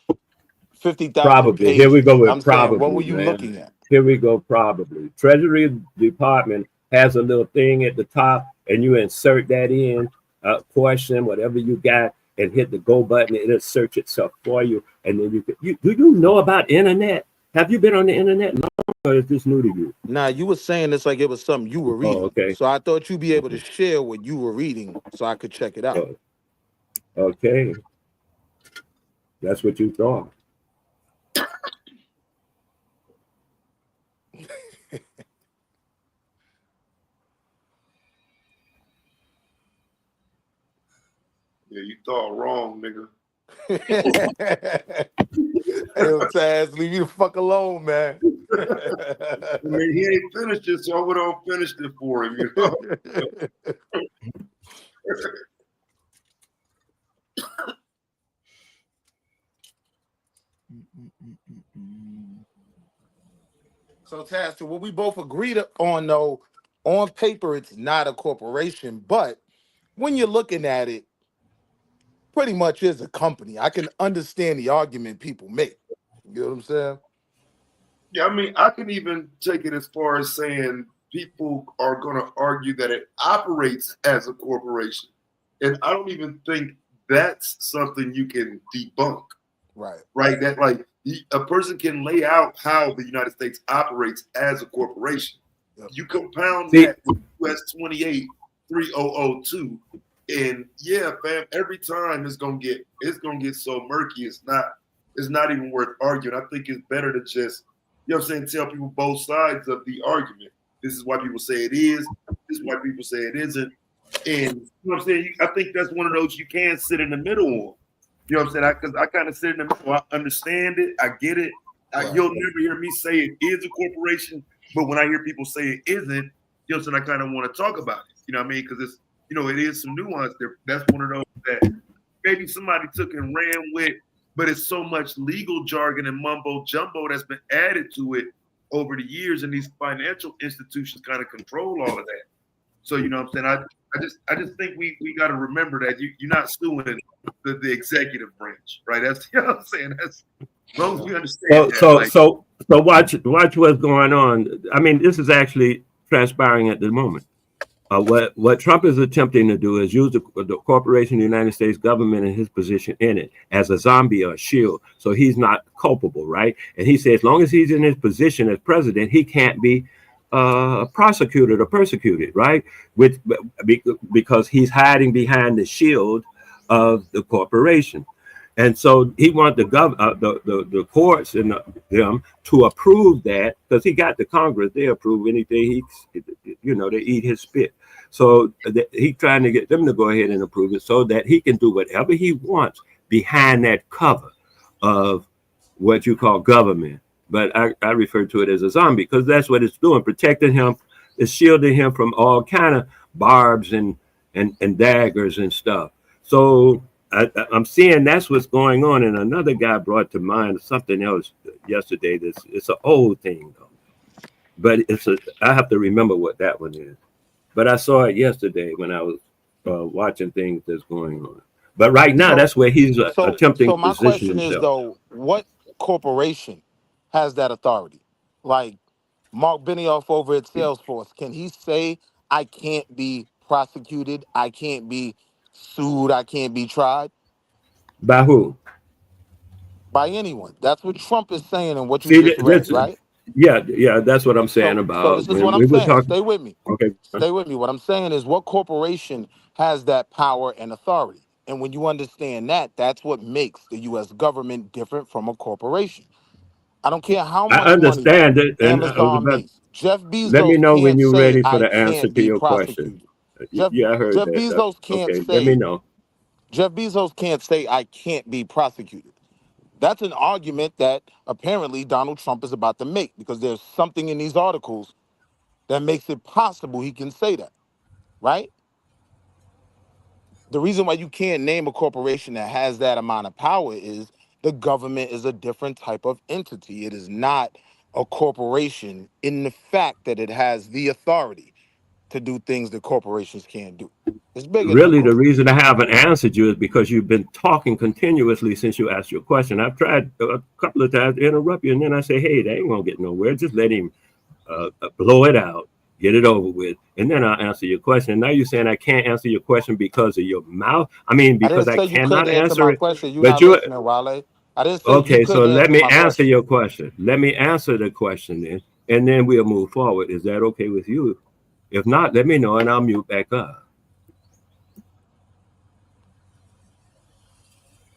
Speaker 17: 50,000
Speaker 18: Probably. Here we
Speaker 17: pages.
Speaker 18: go with
Speaker 17: I'm saying, what were
Speaker 18: probably,
Speaker 17: you
Speaker 18: man.
Speaker 17: looking at?
Speaker 18: Here we go, probably. Treasury Department has a little thing at the top, and you insert that in, a question, whatever you got, and hit the go button. It'll search itself for you, and then do you know about internet? Have you been on the internet long, or is this new to you?
Speaker 17: Nah, you were saying this like it was something you were
Speaker 18: Oh,
Speaker 17: reading.
Speaker 18: okay.
Speaker 17: So I thought you'd be able to share what you were reading so I could check it out.
Speaker 18: Okay. That's what you thought.
Speaker 21: Yeah, you thought wrong, nigga.
Speaker 17: Hey, Taz, leave me the fuck alone, man.
Speaker 21: I mean, he ain't finished it, so I would have finished it for him, you know.
Speaker 17: So, Taz, what we both agreed on, though, on paper, it's not a corporation, but when you're looking at it, pretty much is a company. I can understand the argument people make. You know what I'm saying?
Speaker 21: Yeah, I mean, I can even take it as far as saying people are going to argue that it operates as a corporation. And I don't even think that's something you can debunk. Right. That like a person can lay out how the United States operates as a corporation. You compound that with US 28-3002, and yeah, fam, every time it's gonna get so murky. It's not even worth arguing. I think it's better to just, you know what I'm saying, tell people both sides of the argument. This is why people say it is, this is why people say it isn't. And you know what I'm saying? I think that's one of those you can sit in the middle on. You know what I'm saying? Because I kind of sit in the middle. I understand it. I get it. You'll never hear me say it is a corporation, but when I hear people say it isn't, you know what I'm saying, I kind of want to talk about it. You know what I mean? Because it's, you know, it is some nuance there. That's one of those that maybe somebody took and ran with, but it's so much legal jargon and mumbo jumbo that's been added to it over the years, and these financial institutions kind of control all of that. So, you know what I'm saying? I just think we got to remember that you're not suing the executive branch, right? That's, you know what I'm saying? That's, as long as we understand that.
Speaker 18: So watch what's going on. I mean, this is actually transpiring at the moment. What Trump is attempting to do is use the corporation, the United States government, and his position in it as a zombie or a shield. So he's not culpable, right? And he says as long as he's in his position as president, he can't be prosecuted or persecuted, right? Because he's hiding behind the shield of the corporation. And so he wants the courts and them to approve that, because he got the Congress. They approve anything they eat his spit. So he's trying to get them to go ahead and approve it so that he can do whatever he wants behind that cover of what you call government. But I refer to it as a zombie because that's what it's doing, protecting him, it's shielding him from all kind of barbs and daggers and stuff. So I'm seeing that's what's going on. And another guy brought to mind something else yesterday. It's an old thing though, but I have to remember what that one is. But I saw it yesterday when I was watching things that's going on. But right now, that's where he's attempting
Speaker 17: So
Speaker 18: to
Speaker 17: my
Speaker 18: position
Speaker 17: question is
Speaker 18: himself.
Speaker 17: though, what corporation has that authority? Like Mark Benioff over at Salesforce, can he say I can't be prosecuted, I can't be sued, I can't be tried?
Speaker 18: By who?
Speaker 17: By anyone. That's what Trump is saying and what you
Speaker 18: See,
Speaker 17: just read, right?
Speaker 18: yeah, that's what I'm saying
Speaker 17: So
Speaker 18: about
Speaker 17: this is what
Speaker 18: when
Speaker 17: I'm
Speaker 18: we were
Speaker 17: saying.
Speaker 18: talking.
Speaker 17: Stay with me.
Speaker 18: Okay.
Speaker 17: Stay with me. What I'm saying is what corporation has that power and authority? And when you understand that, that's what makes the US government different from a corporation. I don't care how
Speaker 18: I
Speaker 17: much money
Speaker 18: understand it, and I was
Speaker 17: Amazon
Speaker 18: about.
Speaker 17: makes. Jeff
Speaker 18: Let me
Speaker 17: Bezos
Speaker 18: know when
Speaker 17: can't
Speaker 18: you're
Speaker 17: say
Speaker 18: ready for
Speaker 17: I
Speaker 18: the answer
Speaker 17: can't
Speaker 18: to
Speaker 17: be
Speaker 18: your question.
Speaker 17: prosecuted. Jeff
Speaker 18: Yeah, I heard
Speaker 17: Jeff
Speaker 18: that.
Speaker 17: Bezos can't
Speaker 18: Okay, let me
Speaker 17: say
Speaker 18: know.
Speaker 17: Jeff Bezos can't say I can't be prosecuted. That's an argument that apparently Donald Trump is about to make because there's something in these articles that makes it possible he can say that, right? The reason why you can't name a corporation that has that amount of power is the government is a different type of entity. It is not a corporation in the fact that it has the authority to do things that corporations can't do. It's bigger than a
Speaker 18: Really, the
Speaker 17: corporation.
Speaker 18: reason I haven't answered you is because you've been talking continuously since you asked your question. I've tried a couple of times to interrupt you, and then I say, hey, they ain't gonna get nowhere. Just let him blow it out, get it over with, and then I'll answer your question. Now you're saying I can't answer your question because of your mouth? I mean,
Speaker 17: I
Speaker 18: because
Speaker 17: didn't
Speaker 18: I
Speaker 17: say you
Speaker 18: cannot
Speaker 17: couldn't answer
Speaker 18: answer
Speaker 17: my
Speaker 18: it,
Speaker 17: question. You're
Speaker 18: but
Speaker 17: not
Speaker 18: you
Speaker 17: listening, Wale. I didn't say you
Speaker 18: okay, so
Speaker 17: couldn't
Speaker 18: let
Speaker 17: answer
Speaker 18: me
Speaker 17: my
Speaker 18: answer
Speaker 17: question.
Speaker 18: your question. Let me answer the question then, and then we'll move forward. Is that okay with you? If not, let me know and I'll mute back up.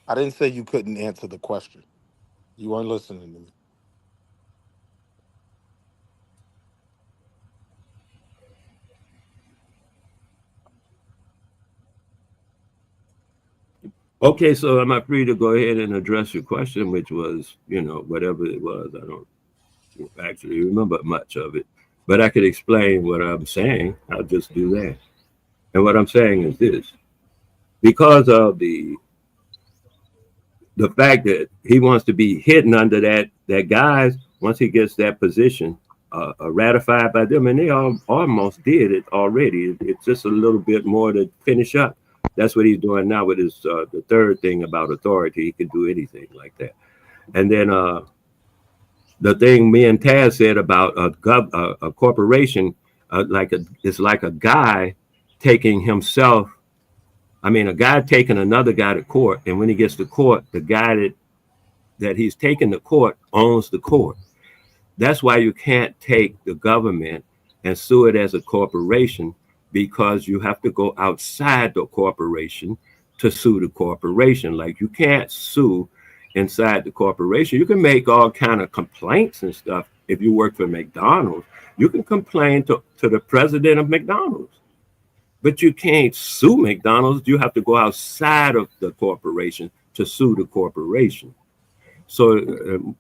Speaker 17: I didn't say you couldn't answer the question. You weren't listening to me.
Speaker 18: Okay, so am I free to go ahead and address your question, which was, whatever it was. I don't actually remember much of it, but I could explain what I'm saying. I'll just do that. And what I'm saying is this: because of the fact that he wants to be hidden under that guise, once he gets that position ratified by them, and they all almost did it already. It's just a little bit more to finish up. That's what he's doing now with his the third thing about authority. He can do anything like that. And then the thing me and Taz said about a corporation it's like a guy taking himself. I mean, a guy taking another guy to court, and when he gets to court, the guy that he's taking to court owns the court. That's why you can't take the government and sue it as a corporation, because you have to go outside the corporation to sue the corporation. Like, you can't sue inside the corporation. You can make all kind of complaints and stuff. If you work for McDonald's, you can complain to the president of McDonald's, but you can't sue McDonald's. You have to go outside of the corporation to sue the corporation. So,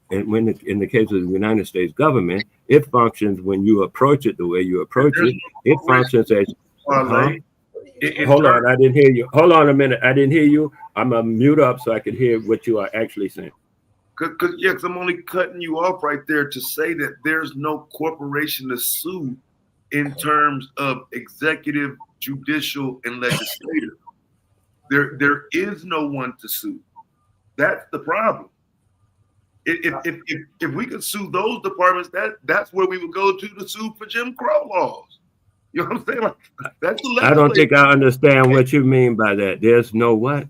Speaker 18: and when in the case of the United States government, it functions when you approach it the way you approach it. It functions as. Hold on, I didn't hear you. Hold on a minute, I didn't hear you. I'm gonna mute up so I can hear what you are actually saying.
Speaker 21: Because I'm only cutting you off right there to say that there's no corporation to sue in terms of executive, judicial, and legislative. There is no one to sue. That's the problem. If we could sue those departments, that's where we would go to sue for Jim Crow laws. You know what I'm saying? Like, that's the
Speaker 18: I don't think I understand what you mean by that. There's no what?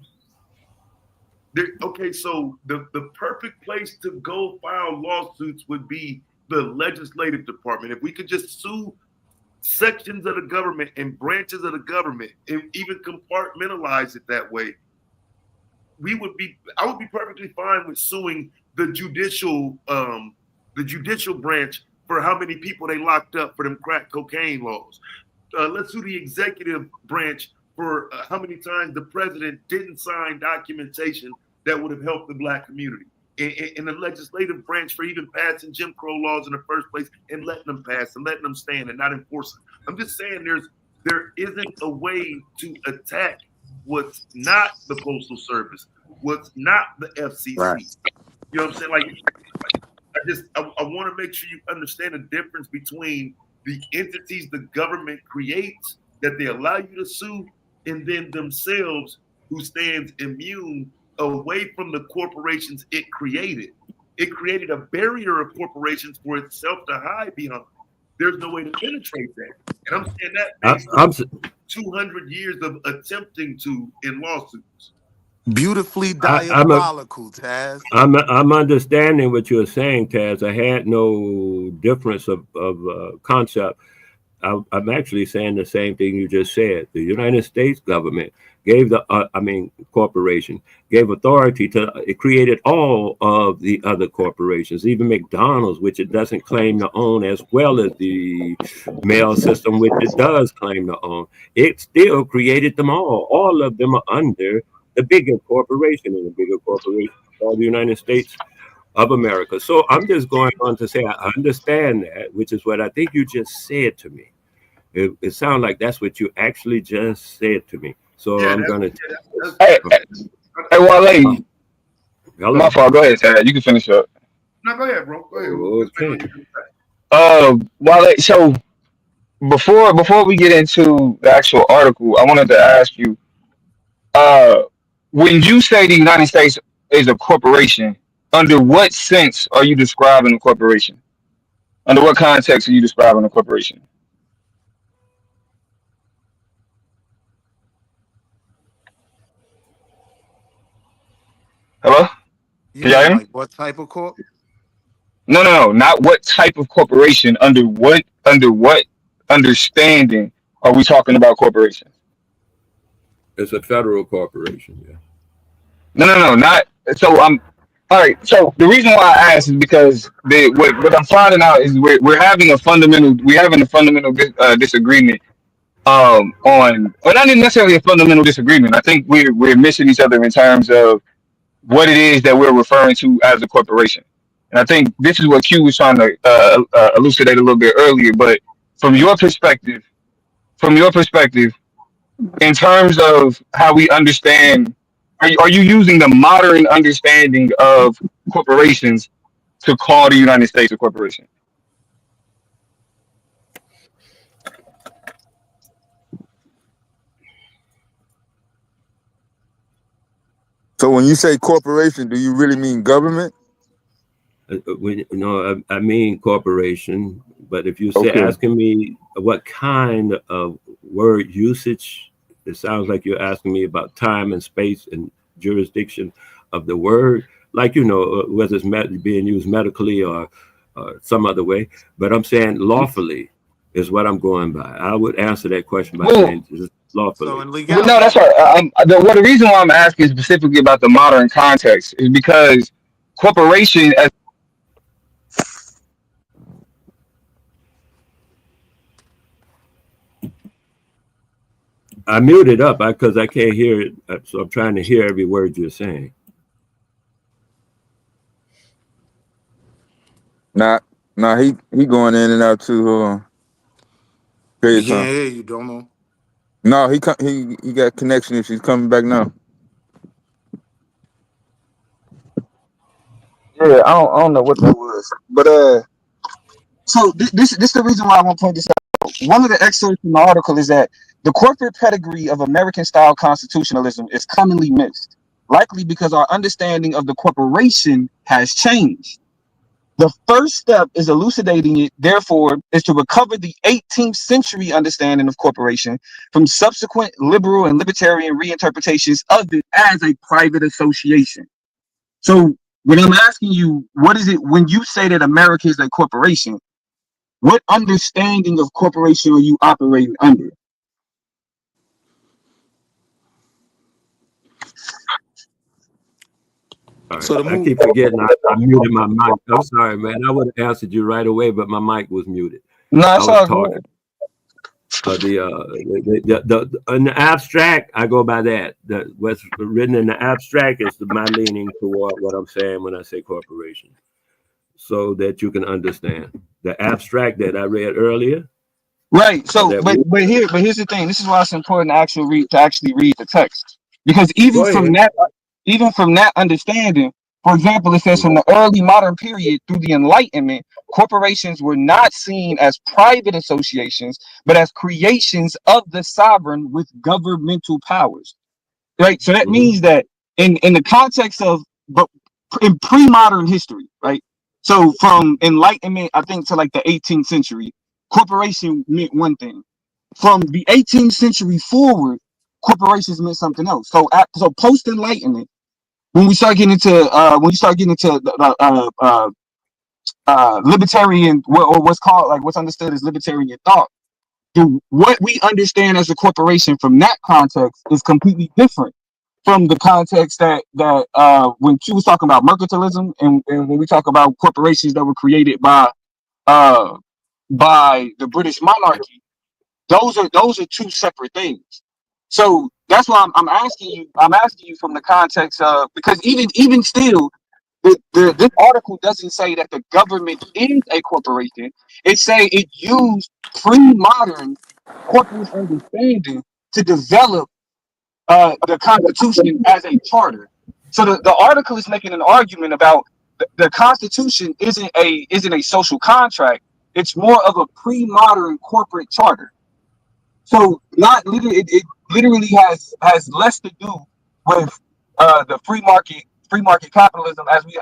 Speaker 21: Okay, so the perfect place to go file lawsuits would be the legislative department. If we could just sue sections of the government and branches of the government and even compartmentalize it that way, I would be perfectly fine with suing the judicial branch for how many people they locked up for them crack cocaine laws. Let's sue the executive branch for how many times the president didn't sign documentation that would have helped the Black community. And the legislative branch for even passing Jim Crow laws in the first place and letting them pass and letting them stand and not enforcing. I'm just saying there isn't a way to attack what's not the Postal Service, what's not the FCC. Right. You know what I'm saying? Like, I want to make sure you understand the difference between the entities the government creates that they allow you to sue, and then themselves who stands immune away from the corporations it created. It created a barrier of corporations for itself to hide behind. There's no way to penetrate that. And I'm saying that based on 200 years of attempting to in lawsuits.
Speaker 17: Beautifully diabolical, Taz.
Speaker 18: I'm understanding what you're saying, Taz. I had no difference of concept. I'm actually saying the same thing you just said. The United States government gave corporation gave authority to, it created all of the other corporations, even McDonald's, which it doesn't claim to own, as well as the mail system, which it does claim to own. It still created them all. All of them are under the bigger corporation, and the bigger corporation called the United States of America. So I'm just going on to say I understand that, which is what I think you just said to me. It sounds like that's what you actually just said to me. So yeah, I'm gonna.
Speaker 16: Hey, Wale.
Speaker 18: Hello.
Speaker 16: My fault. Go ahead, Tad. You can finish up.
Speaker 21: No, go ahead, bro. Go ahead.
Speaker 16: Okay. Wale. So before we get into the actual article, I wanted to ask you. When you say the United States is a corporation, under what sense are you describing a corporation? Under what context are you describing a corporation? Hello?
Speaker 17: You mean like what type of corp?
Speaker 16: No, not what type of corporation. Under what understanding are we talking about corporation?
Speaker 18: It's a federal corporation, yeah.
Speaker 16: No, not so. I'm all right. So the reason why I asked is because what I'm finding out is we're having a fundamental disagreement on, or not even necessarily a fundamental disagreement. I think we're missing each other in terms of what it is that we're referring to as a corporation. And I think this is what Q was trying to elucidate a little bit earlier. But from your perspective, in terms of how we understand, are you using the modern understanding of corporations to call the United States a corporation?
Speaker 19: So when you say corporation, do you really mean government?
Speaker 18: When you know, I mean corporation. But if you say
Speaker 19: Okay.
Speaker 18: asking me what kind of word usage, it sounds like you're asking me about time and space and jurisdiction of the word, like whether it's being used medically or some other way. But I'm saying lawfully is what I'm going by. I would answer that question by
Speaker 19: Well,
Speaker 18: saying just lawfully.
Speaker 19: well, no, that's right. The reason why I'm asking specifically about the modern context is because corporation as
Speaker 18: I muted up because I can't hear it, so I'm trying to hear every word you're saying.
Speaker 19: nah, he going in and out too. Hold on.
Speaker 10: We
Speaker 19: Period
Speaker 10: can't
Speaker 19: time.
Speaker 10: hear you, Domo.
Speaker 19: No, he got connection issues. Coming back now. Yeah, I don't know what that was, but so this the reason why I want to point this out. One of the excerpts from the article is that the corporate pedigree of American style constitutionalism is commonly missed, likely because our understanding of the corporation has changed. The first step is elucidating it, therefore, is to recover the 18th century understanding of corporation from subsequent liberal and libertarian reinterpretations of it as a private association. So when I'm asking you, what is it when you say that America is a corporation? What understanding of corporation are you operating under?
Speaker 18: All right.
Speaker 10: So the
Speaker 18: I
Speaker 10: move.
Speaker 18: keep forgetting I muted my mic. I'm sorry, man. I would have answered you right away, but my mic was muted.
Speaker 19: No,
Speaker 18: I
Speaker 19: it's
Speaker 18: was
Speaker 19: all
Speaker 18: talking.
Speaker 19: good.
Speaker 18: In the abstract, I go by that. What's written in the abstract is my leaning toward what I'm saying when I say corporation, so that you can understand. The abstract that I read earlier,
Speaker 19: Right. So,
Speaker 18: that
Speaker 19: but here's the thing. This is why it's important to actually read the text, because
Speaker 18: go ahead.
Speaker 19: even from that understanding, for example, it says from the early modern period through the Enlightenment, corporations were not seen as private associations, but as creations of the sovereign with governmental powers. Right. So that means that in the context of, but in pre-modern history, right? So from Enlightenment, I think, to like the 18th century, corporation meant one thing. From the 18th century forward, corporations meant something else. So post Enlightenment, when we start getting into libertarian, or what's called, like, what's understood as libertarian thought, what we understand as a corporation from that context is completely different from the context that when Q was talking about mercantilism, and when we talk about corporations that were created uh by the British monarchy. Those are two separate things. So that's why I'm asking you from the context of, because even still, this article doesn't say that the government is a corporation. It say it used pre-modern corporate understanding to develop the Constitution as a charter. So the article is making an argument about the Constitution isn't a social contract. It's more of a pre-modern corporate charter. So not literally, it literally has less to do with the free market capitalism as we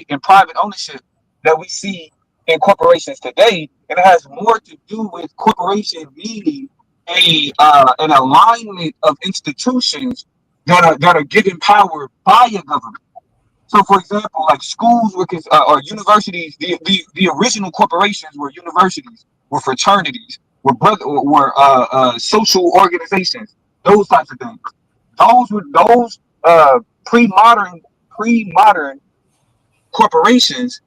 Speaker 19: and private ownership that we see in corporations today, and it has more to do with corporation meaning an alignment of institutions that are given power by a government. So, for example, like schools or universities, the original corporations were universities, were fraternities, were social organizations, those types of things. Those pre-modern corporations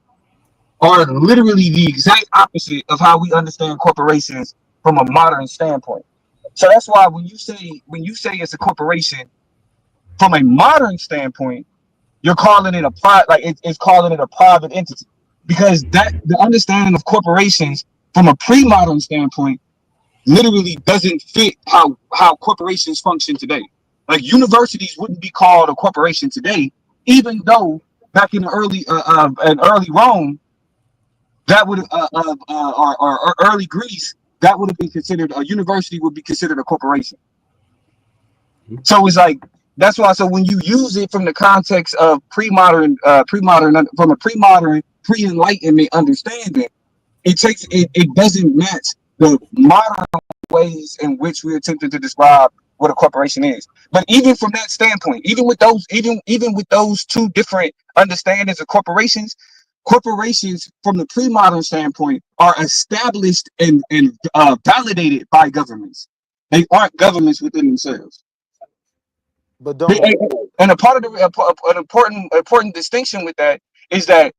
Speaker 19: are literally the exact opposite of how we understand corporations from a modern standpoint. So that's why when you say it's a corporation from a modern standpoint, you're calling it it's calling it a private entity, because that the understanding of corporations from a pre-modern standpoint literally doesn't fit how corporations function today. Like universities wouldn't be called a corporation today, even though back in the early Rome, that would or early Greece, that would have been considered a university would be considered a corporation. So it's like
Speaker 10: That's why. So when you use it from the context of from a pre-modern, pre-enlightenment understanding, it doesn't match the modern ways in which we attempted to describe what a corporation is. But even from that standpoint, even with those two different understandings of corporations from the pre-modern standpoint are established and validated by governments. They aren't governments within themselves.
Speaker 17: But don't.
Speaker 10: And a part of an important distinction with that is that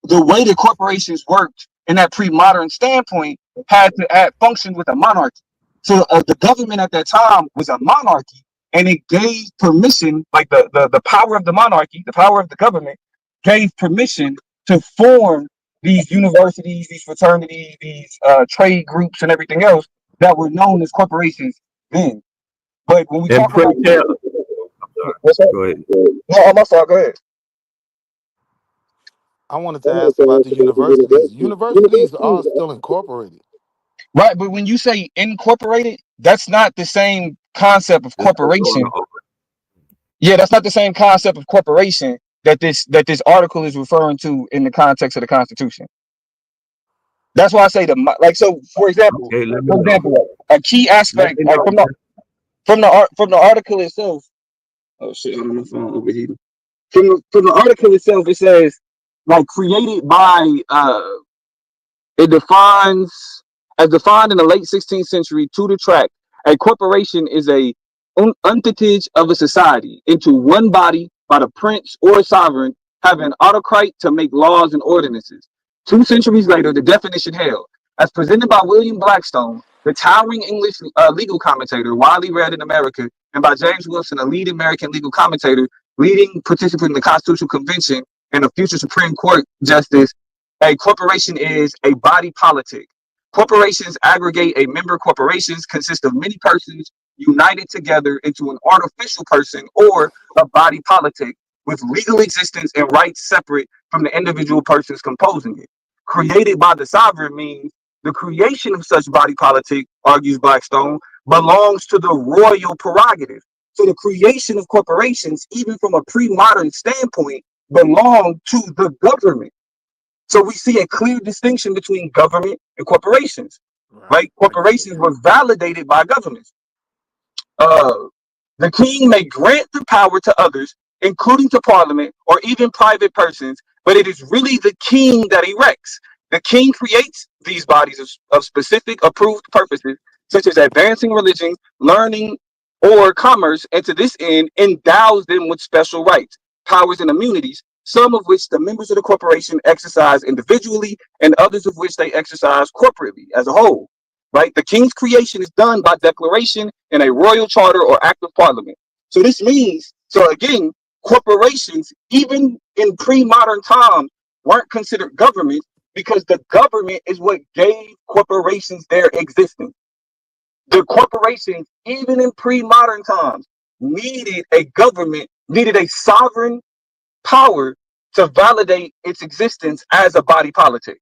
Speaker 10: the way the corporations worked in that pre-modern standpoint had functioned with a monarchy. So the government at that time was a monarchy, and it gave permission, like the power of the monarchy, the power of the government, gave permission to form these universities, these fraternities, these trade groups, and everything else that were known as corporations then. But when we
Speaker 18: And
Speaker 10: talk
Speaker 18: pray
Speaker 10: about
Speaker 18: tell, I'm sorry.
Speaker 10: what's that?
Speaker 18: Go ahead.
Speaker 10: No, I'm sorry. Go ahead.
Speaker 17: I wanted to ask about the universities. Universities are still incorporated.
Speaker 10: Right, but when you say incorporated, that's not the same concept of corporation. Yeah, that's not the same concept of corporation that this article is referring to in the context of the Constitution. That's why I say so. For example,
Speaker 18: Okay, let me know.
Speaker 10: a key
Speaker 18: Let
Speaker 10: aspect,
Speaker 18: me
Speaker 10: like
Speaker 18: know.
Speaker 10: from the article itself. Oh shit! I'm on my phone overheating. From the article itself, it says like created by It defines, as defined in the late 16th century, to the tract, a corporation is a entity of a society into one body by the prince or sovereign having autocrat to make laws and ordinances. 2 centuries later, the definition held, as presented by William Blackstone, the towering English legal commentator, widely read in America, and by James Wilson, a lead American legal commentator, leading participant in the Constitutional Convention and a future Supreme Court justice. A corporation is a body politic. Corporations aggregate a member corporations consist of many persons united together into an artificial person or a body politic with legal existence and rights separate from the individual persons composing it. Created by the sovereign means the creation of such body politic, argues Blackstone, belongs to the royal prerogative. So the creation of corporations, even from a pre-modern standpoint, belong to the government. So we see a clear distinction between government and corporations, right? Corporations were validated by governments. The king may grant the power to others, including to parliament or even private persons, but it is really the king that erects. The king creates these bodies of specific approved purposes, such as advancing religion, learning, or commerce, and to this end endows them with special rights, powers, and immunities, some of which the members of the corporation exercise individually, and others of which they exercise corporately as a whole. Right? The king's creation is done by declaration in a royal charter or act of parliament. So this means, so again, corporations, even in pre-modern times, weren't considered government because the government is what gave corporations their existence. The corporations, even in pre-modern times, needed a government, needed a sovereign power to validate its existence as a body politic.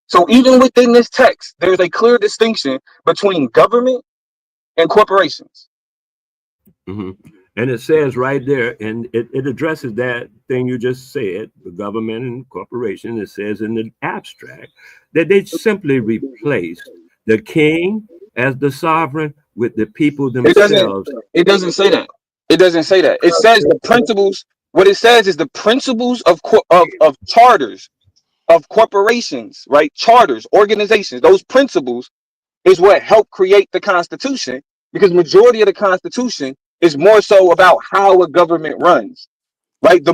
Speaker 10: So even within this text, there's a clear distinction between government and corporations.
Speaker 18: Mm-hmm. And it says right there, and it addresses that thing you just said, the government and corporation. It says in the abstract that they simply replace the king as the sovereign with the people themselves.
Speaker 10: It doesn't say that. It doesn't say that. It says the principles. What it says is the principles of charters, of corporations, right? Charters, organizations, those principles is what helped create the Constitution, because majority of the Constitution is more so about how a government runs, right? The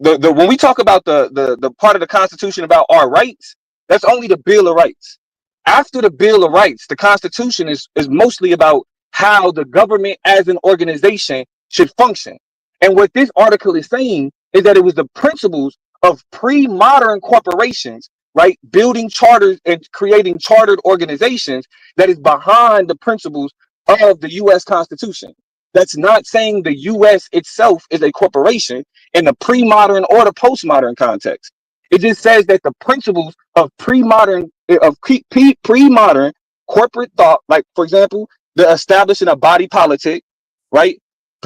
Speaker 10: when we talk about the part of the Constitution about our rights, that's only the Bill of Rights. After the Bill of Rights, the Constitution is mostly about how the government as an organization should function. And what this article is saying is that it was the principles of pre-modern corporations, right, building charters and creating chartered organizations that is behind the principles of the U.S. Constitution. That's not saying the U.S. itself is a corporation in the pre-modern or the postmodern context. It just says that the principles of pre-modern corporate thought, like for example, the establishing a body politic, right?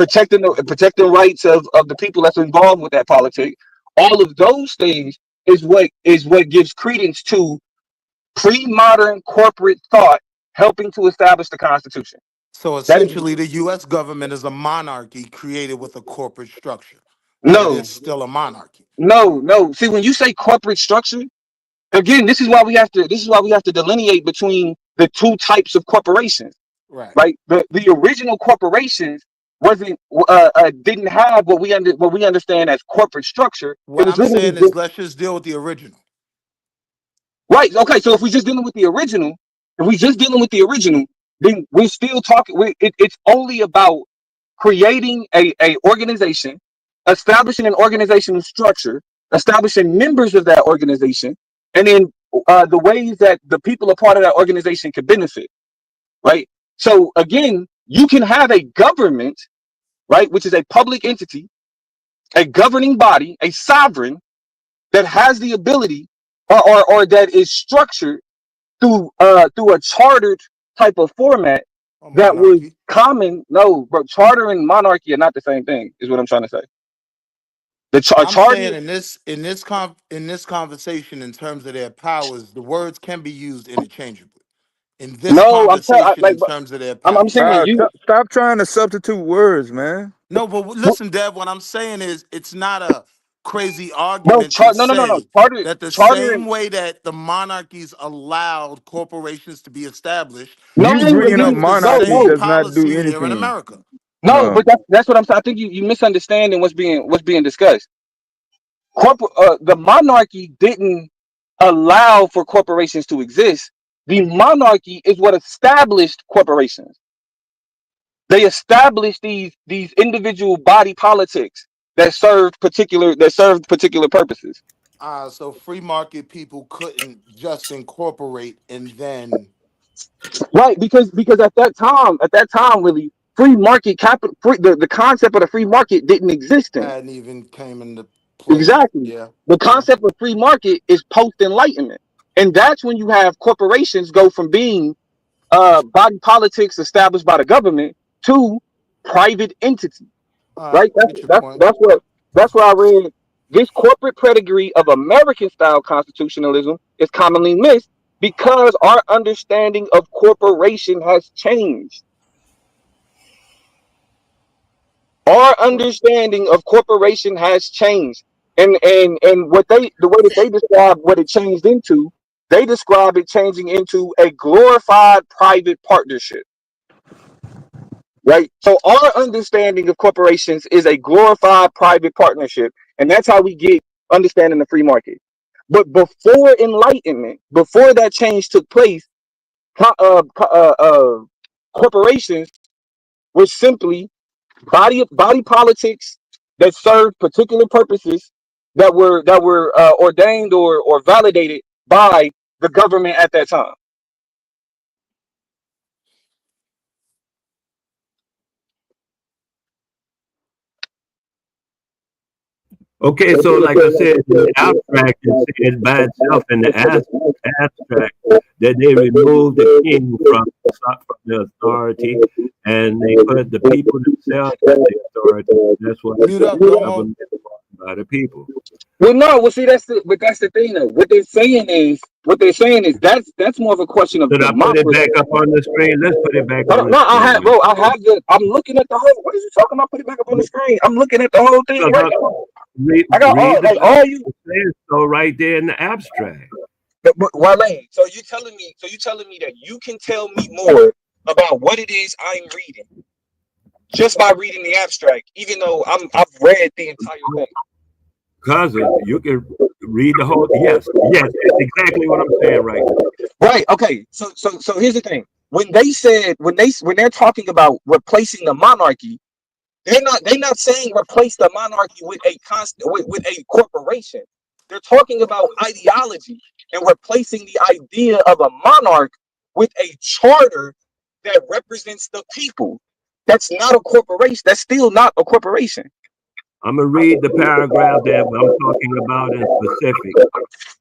Speaker 1: protecting rights of the people that's involved with that politic. All of those things is what gives credence to pre-modern corporate thought helping to establish the Constitution.
Speaker 17: So
Speaker 1: That is
Speaker 17: essentially, the U.S. government is a monarchy created with a corporate structure, but it is
Speaker 1: no,
Speaker 17: still a monarchy.
Speaker 1: no. See, when you say corporate structure, again, this is why we have to delineate between the two types of corporations.
Speaker 17: Right.
Speaker 1: Right? The original corporations wasn't didn't have what we understand as corporate structure. It
Speaker 17: What
Speaker 1: was
Speaker 17: I'm
Speaker 1: literally
Speaker 17: saying is,
Speaker 1: just,
Speaker 17: let's just deal with the original.
Speaker 1: right. Okay, so if we just dealing with the original, then we're still talking. It's only about creating a organization, establishing an organizational structure, establishing members of that organization, and then the ways that the people a part of that organization could benefit. Right. So again, you can have a government, right, which is a public entity, a governing body, a sovereign that has the ability, or that is structured through a chartered type of format
Speaker 17: A
Speaker 1: that was
Speaker 17: monarchy.
Speaker 1: common. No, bro, charter and monarchy are not the same thing. Is what I'm trying to say.
Speaker 17: I'm saying
Speaker 1: Charter.
Speaker 17: in this conversation, in terms of their powers, the words can be used interchangeably. In this
Speaker 1: No,
Speaker 17: conversation,
Speaker 1: like,
Speaker 17: in terms of their
Speaker 1: I'm
Speaker 17: powers.
Speaker 1: saying you.
Speaker 19: Stop trying to substitute words, man.
Speaker 17: No, but listen, Dev, what I'm saying is it's not a crazy
Speaker 1: Bro,
Speaker 17: argument to
Speaker 1: no.
Speaker 17: say
Speaker 1: Charter,
Speaker 17: that the
Speaker 1: charter,
Speaker 17: same way that the monarchies allowed corporations to be established,
Speaker 1: no,
Speaker 19: You
Speaker 17: is
Speaker 19: bringing up
Speaker 17: produced the
Speaker 19: monarchy
Speaker 17: same
Speaker 1: no.
Speaker 19: does not do
Speaker 17: policy here in
Speaker 19: anything.
Speaker 17: America.
Speaker 1: No,
Speaker 19: No.
Speaker 1: but that's what I'm saying. I think you misunderstanding what's being discussed. The monarchy didn't allow for corporations to exist. The monarchy is what established corporations. They established these individual body politics that served particular purposes.
Speaker 17: So free market people couldn't just incorporate and then
Speaker 1: Right, because at that time, really, free market capital, the concept of the free market didn't exist then.
Speaker 17: hadn't even came into play.
Speaker 1: Exactly.
Speaker 17: Yeah,
Speaker 1: The
Speaker 17: yeah.
Speaker 1: concept of free market is post enlightenment. And that's when you have corporations go from being body politics established by the government to private entity.
Speaker 17: All right,
Speaker 1: Right?
Speaker 17: I
Speaker 1: That's
Speaker 17: get your
Speaker 1: that's
Speaker 17: point.
Speaker 1: that's what I read. This corporate pedigree of American style constitutionalism is commonly missed because our understanding of corporation has changed. Our understanding of corporation has changed. And the way that they describe what it changed into, they describe it changing into a glorified private partnership. Right? So our understanding of corporations is a glorified private partnership, and that's how we get understanding the free market. But before enlightenment, before that change took place, corporations were simply body politics that served particular purposes that were ordained or validated by the government at that time.
Speaker 18: Okay, so like I said, in the abstract, it's by itself in the abstract that they removed the king from the authority and they put the people themselves as the authority. That's what
Speaker 17: Mute up,
Speaker 18: the
Speaker 17: Domo.
Speaker 18: government is by the people.
Speaker 1: Well, no, well, see, that's the thing, though. What they're saying is that's more of a question of
Speaker 18: Should I put it
Speaker 1: democracy.
Speaker 18: back up on the screen? Let's put it back
Speaker 1: Hold
Speaker 18: on
Speaker 1: on,
Speaker 18: the
Speaker 1: no,
Speaker 18: screen, man.
Speaker 1: I'm looking at the whole. What are you talking about? Put it back up on the screen. I'm looking at the whole thing right now. I got
Speaker 18: Read the
Speaker 1: all you.
Speaker 18: it says so right there in the abstract.
Speaker 1: But Wale, so you telling me that you can tell me more about what it is I'm reading just by reading the abstract, even though I've read the entire thing.
Speaker 18: Cousin, you can read the whole. Yes, that's exactly what I'm saying right now.
Speaker 1: Right. Okay. So here's the thing. When they're talking about replacing the monarchy, they're not saying replace the monarchy with with a corporation. They're talking about ideology and replacing the idea of a monarch with a charter that represents the people. That's not a corporation. That's still not a corporation.
Speaker 18: I'm gonna read the paragraph that I'm talking about in specific.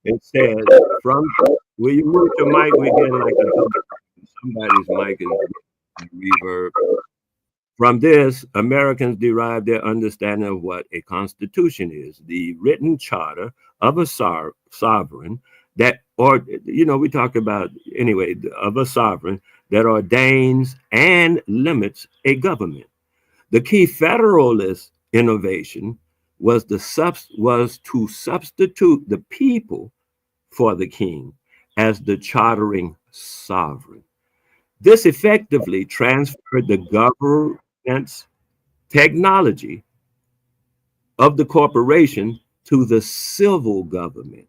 Speaker 18: It says, "From will you mute your mic? We're getting like somebody's mic is reverb." From this, Americans derive their understanding of what a constitution is, the written charter of a sovereign that, or, we talk about, anyway, of a sovereign that ordains and limits a government. The key Federalist innovation was to substitute the people for the king as the chartering sovereign. This effectively transferred the government's technology of the corporation to the civil government,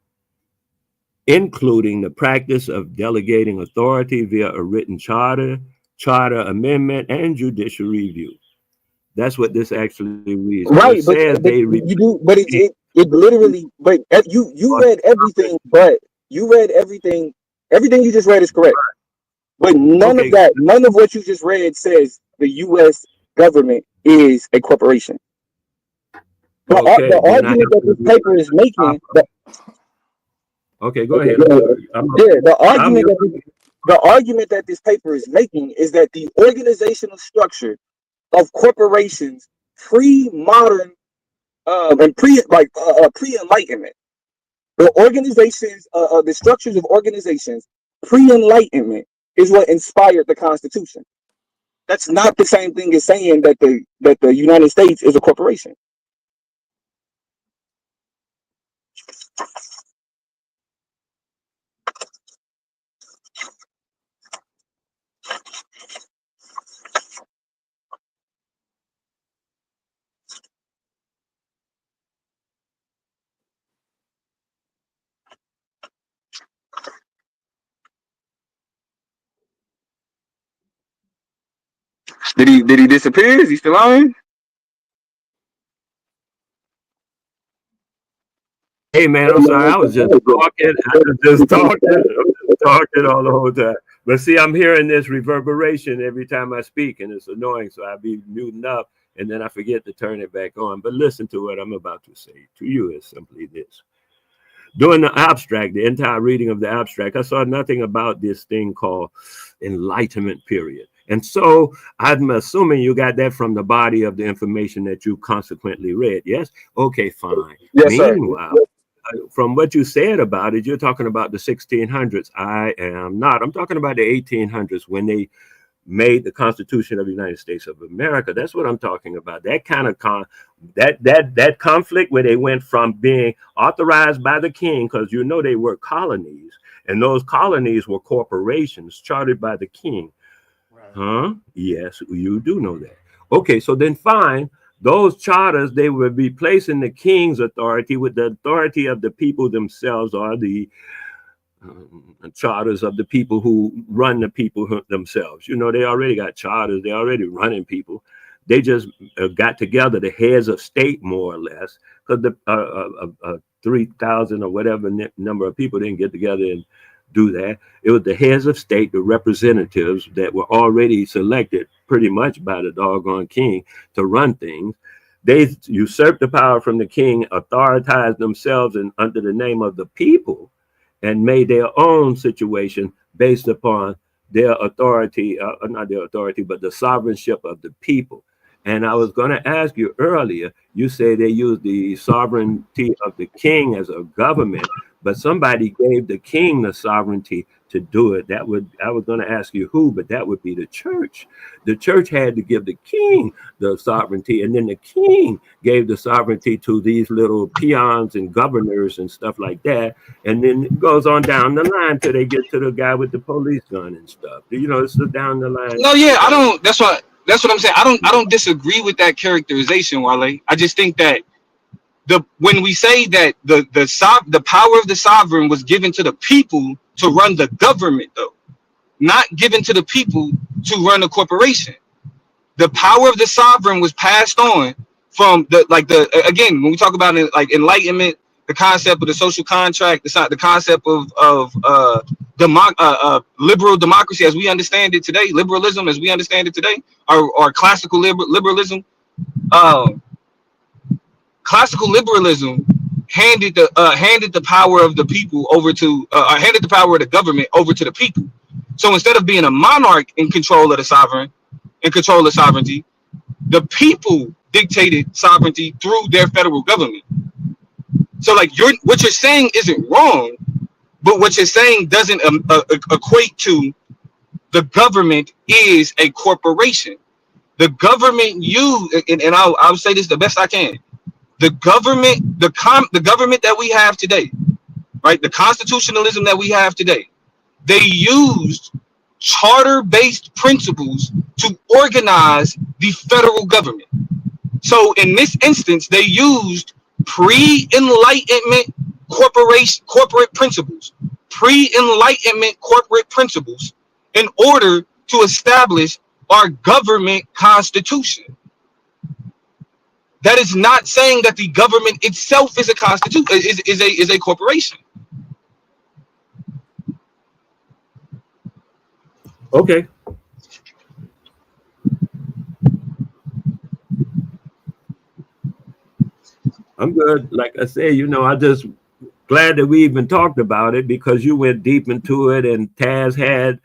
Speaker 18: including the practice of delegating authority via a written charter, charter amendment, and judicial review. That's what this actually reads. So
Speaker 1: Right,
Speaker 18: it says
Speaker 1: but
Speaker 18: they
Speaker 1: you do, but it literally, but you read everything, but you read everything you just read is correct. But none of that, none of what you just read says the U.S. government is a corporation. The
Speaker 18: then I
Speaker 1: argument
Speaker 18: have
Speaker 1: that
Speaker 18: to
Speaker 1: this paper is making,
Speaker 18: okay, go ahead.
Speaker 1: the argument that this paper is making is that the organizational structure of corporations pre-modern and pre-enlightenment, the organizations, the structures of organizations pre-enlightenment is what inspired the Constitution. That's not the same thing as saying that the United States is a corporation. Did he disappear? Is he still on?
Speaker 18: Hey man, I'm sorry. I was just talking. Talking all the whole time. But see, I'm hearing this reverberation every time I speak, and it's annoying. So I'll be muting up, and then I forget to turn it back on. But listen to what I'm about to say to you is simply this. During the abstract, the entire reading of the abstract, I saw nothing about this thing called enlightenment period. And so I'm assuming you got that from the body of the information that you consequently read. Yes? Okay, fine.
Speaker 1: Yes, sir.
Speaker 18: Meanwhile, from what you said about it, you're talking about the 1600s. I am not. I'm talking about the 1800s when they made the Constitution of the United States of America. That's what I'm talking about. That kind of that conflict where they went from being authorized by the king, because they were colonies, and those colonies were corporations chartered by the king. Huh? Yes, you do know that. Okay, so then fine. Those charters, they would be placing the king's authority with the authority of the people themselves, or the charters of the people who run the people themselves. They already got charters. They're already running people. They just got together, the heads of state, more or less, because the 3,000 or whatever number of people didn't get together and do that. It was the heads of state, the representatives that were already selected pretty much by the doggone king to run things. They usurped the power from the king, authorized themselves and under the name of the people, and made their own situation based upon their authority, not their authority, but the sovereignship of the people. And I was going to ask you earlier, you say they use the sovereignty of the king as a government, but somebody gave the king the sovereignty to do it. I was going to ask you who, but that would be the church. The church had to give the king the sovereignty, and then the king gave the sovereignty to these little peons and governors and stuff like that. And then it goes on down the line till they get to the guy with the police gun and stuff. It's down the line.
Speaker 1: No, yeah, I don't. That's what I'm saying. I don't disagree with that characterization, Wale. I just think that when we say that the power of the sovereign was given to the people to run the government, though, not given to the people to run a corporation. The power of the sovereign was passed on from again, when we talk about it, like enlightenment, the concept of the social contract, the concept of liberal democracy as we understand it today, liberalism as we understand it today, or classical liberalism. Classical liberalism handed the power of the people over to handed the power of the government over to the people. So instead of being a monarch in control of the sovereignty, The people dictated sovereignty through their federal government. So like what you're saying isn't wrong, but what you're saying doesn't equate to the government is a corporation. The government and I'll say this the best I can. The government, the government that we have today, right? The constitutionalism that we have today, they used charter-based principles to organize the federal government. So in this instance, they used pre-enlightenment corporate principles, pre-enlightenment corporate principles in order to establish our government constitution. That is not saying that the government itself is a constitution, is a corporation.
Speaker 18: Okay. I'm good. Like I say, I just glad that we even talked about it because you went deep into it, and Taz had,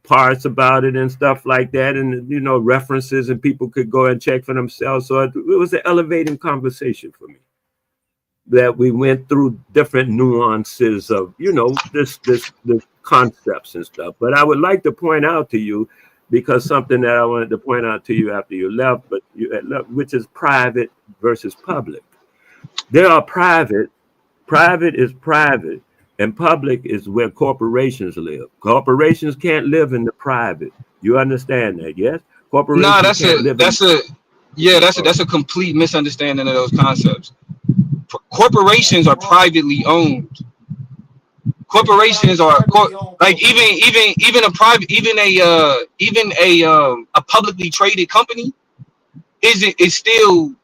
Speaker 18: parts about it and stuff like that, and references, and people could go and check for themselves. So it was an elevating conversation for me. That we went through different nuances of, this concepts and stuff. But I would like to point out to you, because something that I wanted to point out to you after you left, which is private versus public. There are private is private, and public is where corporations live. Corporations can't live in the private. You understand that, yes? Corporations
Speaker 1: that's a complete misunderstanding of those concepts. Corporations are privately owned. Corporations are like even a private, even a publicly traded company is still,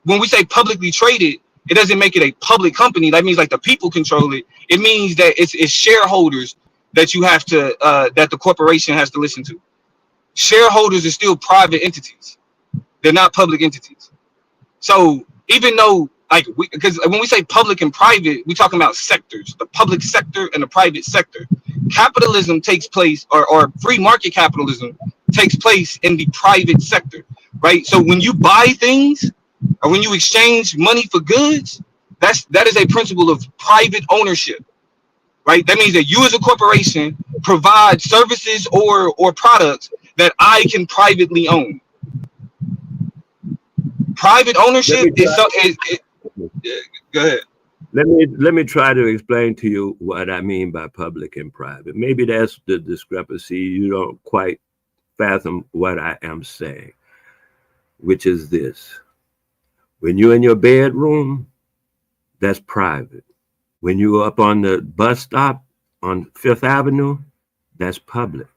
Speaker 1: when we say publicly traded, it doesn't make it a public company. That means like the people control it. It means that it's shareholders that you have to that the corporation has to listen to. Shareholders are still private entities. They're not public entities. So even though because when we say public and private, we're talking about sectors, the public sector and the private sector. Capitalism takes place, or free market capitalism takes place in the private sector, right? So when you buy things or when you exchange money for goods, that is a principle of private ownership, right? That means that you as a corporation provide services or products that I can privately own. Private ownership go ahead.
Speaker 18: Let me try to explain to you what I mean by public and private. Maybe that's the discrepancy. You don't quite fathom what I am saying, which is this. When you're in your bedroom, that's private. When you're up on the bus stop on Fifth Avenue, that's public.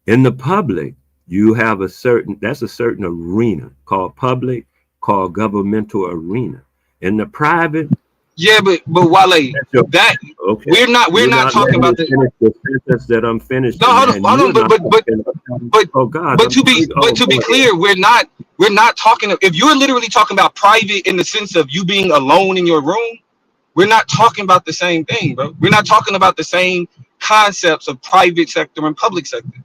Speaker 18: In the public, you have a certain arena called public, called governmental arena. In the private,
Speaker 1: but Wale, that okay. we're not talking about the
Speaker 18: sentence that I'm finished.
Speaker 1: No, hold on, but to be clear, we're not talking. If you're literally talking about private in the sense of you being alone in your room, we're not talking about the same thing, bro. We're not talking about the same concepts of private sector and public sector.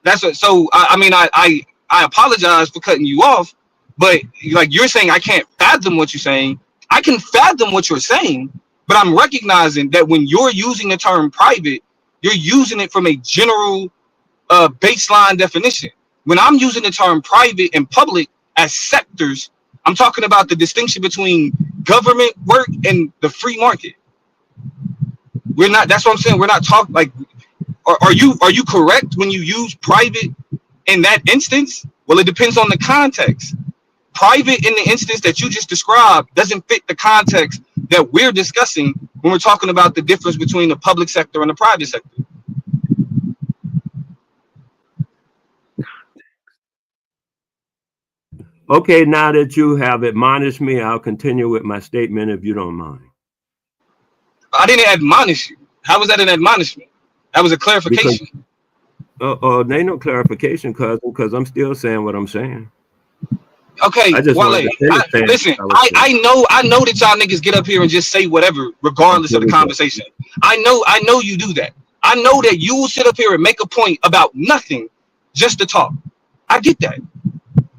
Speaker 1: That's what. So I apologize for cutting you off, but like you're saying, I can't fathom what you're saying. I can fathom what you're saying, but I'm recognizing that when you're using the term private, you're using it from a general baseline definition. When I'm using the term private and public as sectors, I'm talking about the distinction between government work and the free market. That's what I'm saying. We're not talking like, are you correct when you use private in that instance? Well, it depends on the context. Private in the instance that you just described doesn't fit the context that we're discussing when we're talking about the difference between the public sector and the private sector.
Speaker 18: Okay, now that you have admonished me, I'll continue with my statement if you don't mind.
Speaker 1: I didn't admonish you. How was that an admonishment? That was a clarification.
Speaker 18: There ain't no clarification, cousin, because I'm still saying what I'm saying.
Speaker 1: Okay, Wale, listen, I know that y'all niggas get up here and just say whatever, regardless of the conversation. I know you do that. I know that you will sit up here and make a point about nothing just to talk. I get that.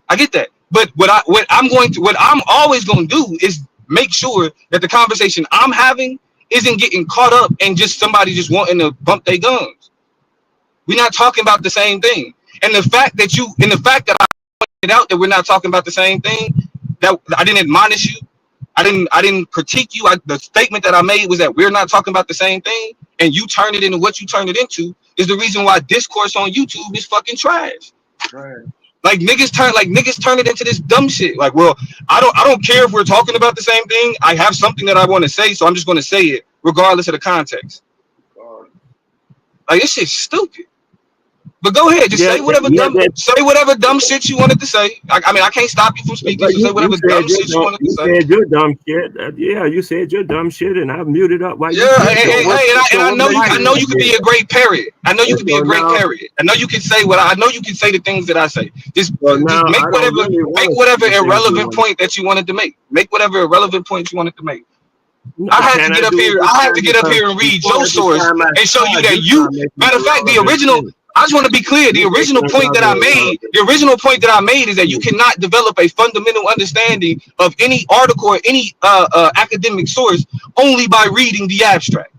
Speaker 1: I get that. But what I'm always going to do is make sure that the conversation I'm having isn't getting caught up in just somebody just wanting to bump their gums. We're not talking about the same thing. And the fact that I pointed out that we're not talking about the same thing, that I didn't admonish you, I didn't critique you. The statement that I made was that we're not talking about the same thing, and you turn it into what you turn it into is the reason why discourse on YouTube is fucking trash.
Speaker 5: Right.
Speaker 1: Like niggas turn it into this dumb shit. Like, well, I don't care if we're talking about the same thing. I have something that I want to say, so I'm just going to say it regardless of the context. Like, this shit's stupid. But go ahead, just say whatever dumb shit you wanted to say. I mean, I can't stop you from speaking, so say whatever dumb shit you wanted to say.
Speaker 18: You said your dumb shit. Yeah, you said your dumb shit, and I muted up while you
Speaker 1: Yeah,
Speaker 18: said
Speaker 1: I know you could be a great parrot. I know you could be a great parrot. I know you can say I know you can say the things that I say. Just make whatever irrelevant point that you wanted to make. Make whatever irrelevant point you wanted to make. I had to get up here and read your source and show you that you. Matter of fact, the original. I just want to be clear. The original point that I made is that you cannot develop a fundamental understanding of any article or any academic source only by reading the abstract.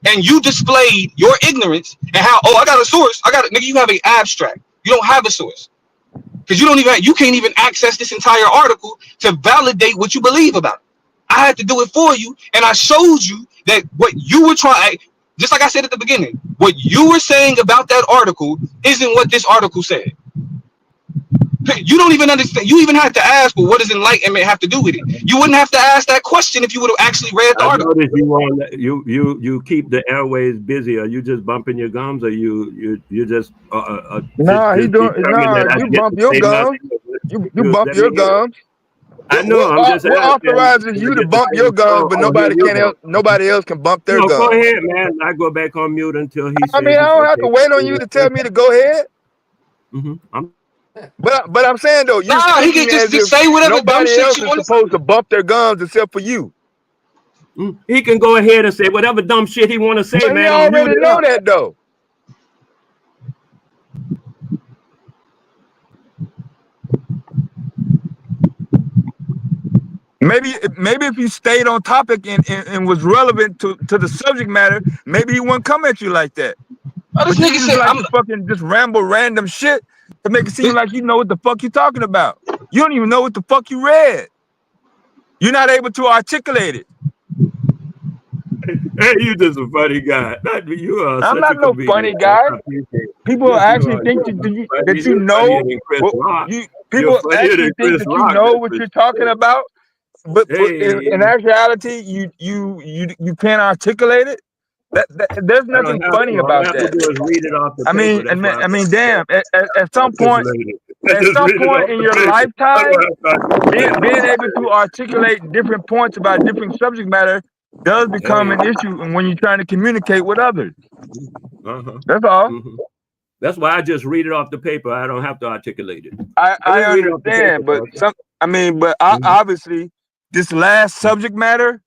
Speaker 1: And you displayed your ignorance and how, I got a source. Nigga, you have an abstract. You don't have a source. Because you can't even access this entire article to validate what you believe about it. I had to do it for you, and I showed you that what you were trying, just like I said at the beginning, what you were saying about that article isn't what this article said. You don't even understand. You even had to ask, well, what does enlightenment have to do with it? You wouldn't have to ask that question if you would have actually read the article.
Speaker 18: You keep the airways busy. Are you just bumping your gums, or you just
Speaker 19: You bump your gums. You bump your gums.
Speaker 18: I know. I'm just
Speaker 19: what authorizes you to bump your gums, but nobody else can bump their gums.
Speaker 18: Go ahead, man. I go back on mute until he says.
Speaker 19: I mean, I don't have to wait on you to tell me to go ahead. But I'm saying though,
Speaker 1: he can just say whatever dumb shit
Speaker 19: else is supposed to bump their gums except for you.
Speaker 18: He can go ahead and say whatever dumb shit he want to say,
Speaker 19: but
Speaker 18: man.
Speaker 19: He already know that though. Maybe if you stayed on topic and was relevant to the subject matter, maybe he wouldn't come at you like that.
Speaker 1: This nigga said,
Speaker 19: I'm fucking just ramble random shit to make it seem like you know what the fuck you talking about. You don't even know what the fuck you read. You're not able to articulate it.
Speaker 18: Hey, you just a funny guy. You are.
Speaker 19: I'm not no funny guy. People actually think that you know. People actually think that you know what you're talking about. But in actuality, you can't articulate it. There's nothing funny about that. I mean, damn. At some point in your lifetime, being able to articulate different points about different subject matter does become an issue when you're trying to communicate with others. That's all.
Speaker 18: That's why I just read it off the paper. I don't have to articulate it.
Speaker 19: I understand, but obviously this last subject matter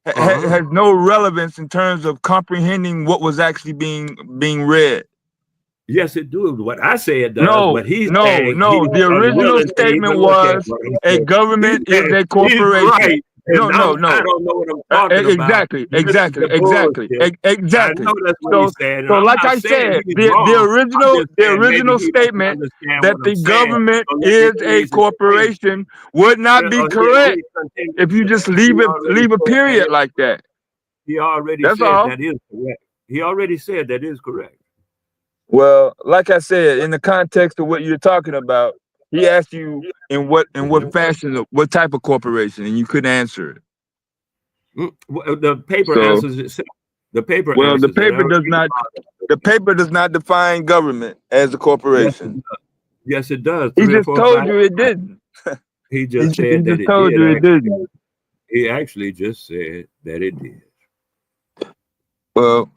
Speaker 19: has no relevance in terms of comprehending what was actually being read.
Speaker 18: Yes, it do. What I say it does.
Speaker 19: No. The original statement was a government is a corporation.
Speaker 18: Right.
Speaker 19: No.
Speaker 18: I don't know what I'm talking about.
Speaker 19: Exactly.
Speaker 18: I know that's what he said.
Speaker 19: So like I said, the original statement that the government is a corporation would not be correct if you just leave a period like that.
Speaker 18: He already said that is correct. He already said that is correct.
Speaker 19: Well, like I said, in the context of what you're talking about, he asked you in what fashion, what type of corporation, and you couldn't answer it.
Speaker 18: The paper answers itself. The paper.
Speaker 19: Well, the paper does not define government as a corporation.
Speaker 18: Yes, it does.
Speaker 19: He just told you it didn't.
Speaker 18: He just said that it did. He actually just said that it did.
Speaker 19: Well,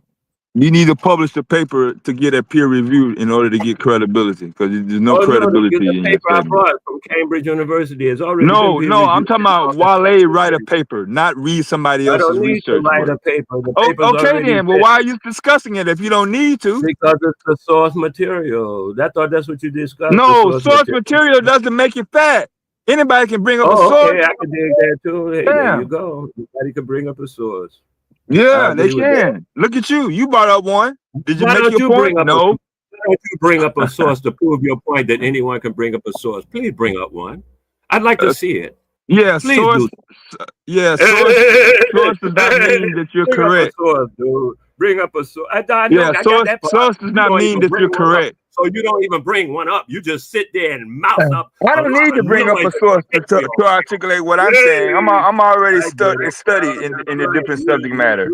Speaker 19: You need to publish the paper to get a peer review in order to get credibility, because there's no
Speaker 18: Oh no,
Speaker 19: credibility
Speaker 18: the
Speaker 19: in your
Speaker 18: paper I
Speaker 19: statement.
Speaker 18: brought from Cambridge University has already been
Speaker 19: No,
Speaker 18: peer
Speaker 19: no, I'm
Speaker 18: reviewed.
Speaker 19: talking about Wale write a paper, not read somebody
Speaker 18: I
Speaker 19: else's
Speaker 18: don't need to
Speaker 19: research
Speaker 18: write
Speaker 19: work.
Speaker 18: a paper. The
Speaker 19: Oh,
Speaker 18: paper's
Speaker 19: okay
Speaker 18: already
Speaker 19: then. Well,
Speaker 18: there.
Speaker 19: why are you discussing it if you don't need to?
Speaker 18: Because it's the source material. I thought that's what you discussed.
Speaker 19: No,
Speaker 18: the
Speaker 19: source material doesn't make it fat. Anybody can bring up a
Speaker 18: Oh,
Speaker 19: source.
Speaker 18: okay, I can dig that too. Hey, there you
Speaker 19: Yeah.
Speaker 18: go. Anybody can bring up a source. I
Speaker 19: Yeah, they
Speaker 18: agree with that.
Speaker 19: can. Look at you. You brought up one. Did you
Speaker 18: Why
Speaker 19: make
Speaker 18: don't
Speaker 19: your
Speaker 18: you
Speaker 19: point?
Speaker 18: bring up
Speaker 19: No.
Speaker 18: why don't you bring up a source to prove your point that anyone can bring up a source? Please bring up one. I'd like to see it.
Speaker 19: Yeah,
Speaker 18: Please
Speaker 19: source.
Speaker 18: do.
Speaker 19: Yeah, source does not mean that you're
Speaker 18: Bring
Speaker 19: correct.
Speaker 18: up a source, dude. Bring up a source. I know.
Speaker 19: Yeah,
Speaker 18: I got that part.
Speaker 19: source does
Speaker 18: You
Speaker 19: not
Speaker 18: don't
Speaker 19: mean
Speaker 18: even
Speaker 19: that
Speaker 18: bring
Speaker 19: you're
Speaker 18: one up.
Speaker 19: correct.
Speaker 18: So you don't even bring one up. You just sit there and mouth up.
Speaker 19: I don't need to bring up a source to articulate what I'm saying. I'm already studied in the different subject matter.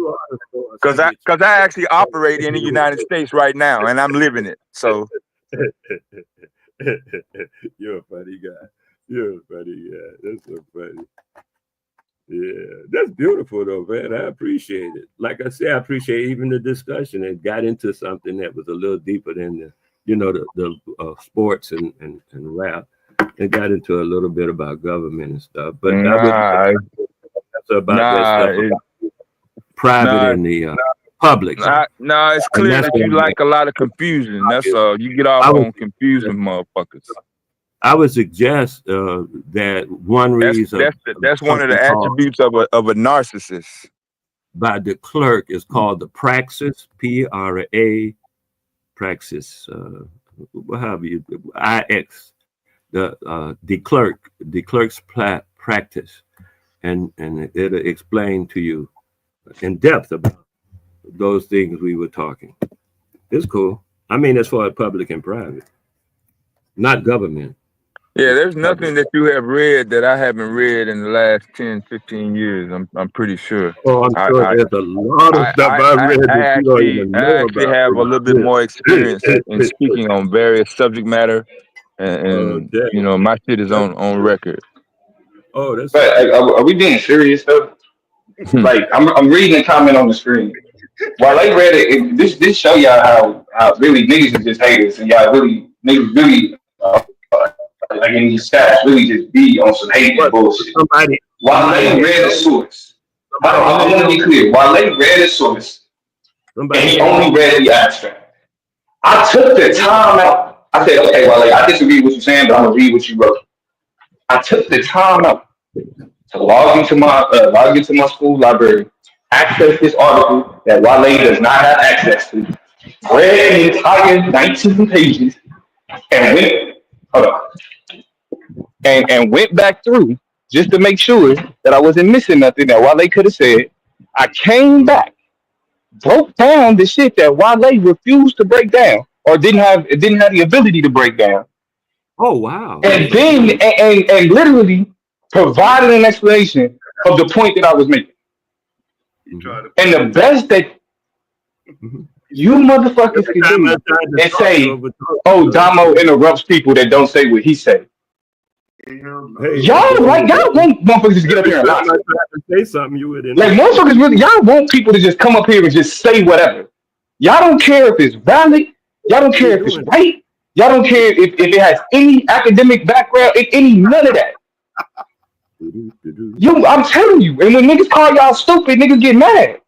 Speaker 19: Because I actually operate in the United States right now, and I'm living it. So
Speaker 18: You're a funny guy. You're a funny guy. That's so funny. Yeah, that's beautiful though, man. I appreciate it. Like I said, I appreciate even the discussion. It got into something that was a little deeper than the sports and rap. It got into a little bit about government and stuff. But that's about that stuff about private and the public.
Speaker 19: No, it's clear that you like a lot of confusion. That's all. You get off on confusing motherfuckers.
Speaker 18: I would suggest that one reason
Speaker 19: that's one of the attributes of a narcissist.
Speaker 18: By de Klerk is called the praxis, P-R-A, praxis, what have you, I-X, de Klerk's practice, and it'll explain to you in depth about those things we were talking. It's cool. I mean, as far as public and private, not government.
Speaker 19: Yeah, there's nothing that you have read that I haven't read in the last 10, 15 years. I'm pretty sure.
Speaker 18: Oh, I'm sure there's a lot of stuff I've read that you don't even know
Speaker 19: I actually
Speaker 18: about.
Speaker 19: have a little bit more experience in speaking on various subject matter, and you know, my shit is on record.
Speaker 18: Oh, that's.
Speaker 1: But are we being serious though? Like I'm reading the comment on the screen. While I read it, this show y'all how really niggas is just haters, and y'all niggas really like in these stats really just be on some hate and bullshit. While they read the source, I want to be clear. While they read the source, and he only read the abstract, I took the time out. I said, okay, Wale, I disagree with what you're saying, but I'm gonna read what you wrote. I took the time out to log into my school library, access this article that Wale does not have access to, read the entire 19 pages, and went back through just to make sure that I wasn't missing nothing that Wale could have said. I came back, broke down the shit that Wale refused to break down or didn't have the ability to break down.
Speaker 18: Oh wow!
Speaker 1: And then and literally provided an explanation of the point that I was making. And the best that you motherfuckers can do is say, "Oh, Damo interrupts people that don't say what he said." Y'all want motherfuckers to get up here and lie.
Speaker 18: Say something you would
Speaker 1: like motherfuckers really. Y'all want people to just come up here and just say whatever. Y'all don't care if it's valid. Y'all don't care if it's right. Y'all don't care if it has any academic background, none of that. I'm telling you. And when niggas call y'all stupid, niggas get mad.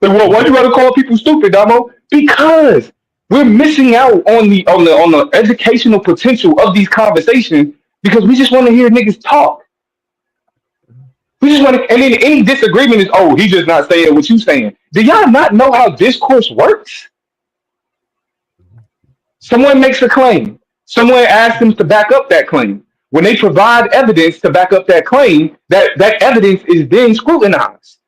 Speaker 1: Like, well, why you gotta call people stupid, Damo? Because we're missing out on the educational potential of these conversations because we just want to hear niggas talk. We just want to, and then any disagreement is, oh, he's just not saying what you saying. Do y'all not know how discourse works? Someone makes a claim. Someone asks them to back up that claim. When they provide evidence to back up that claim, that evidence is then scrutinized.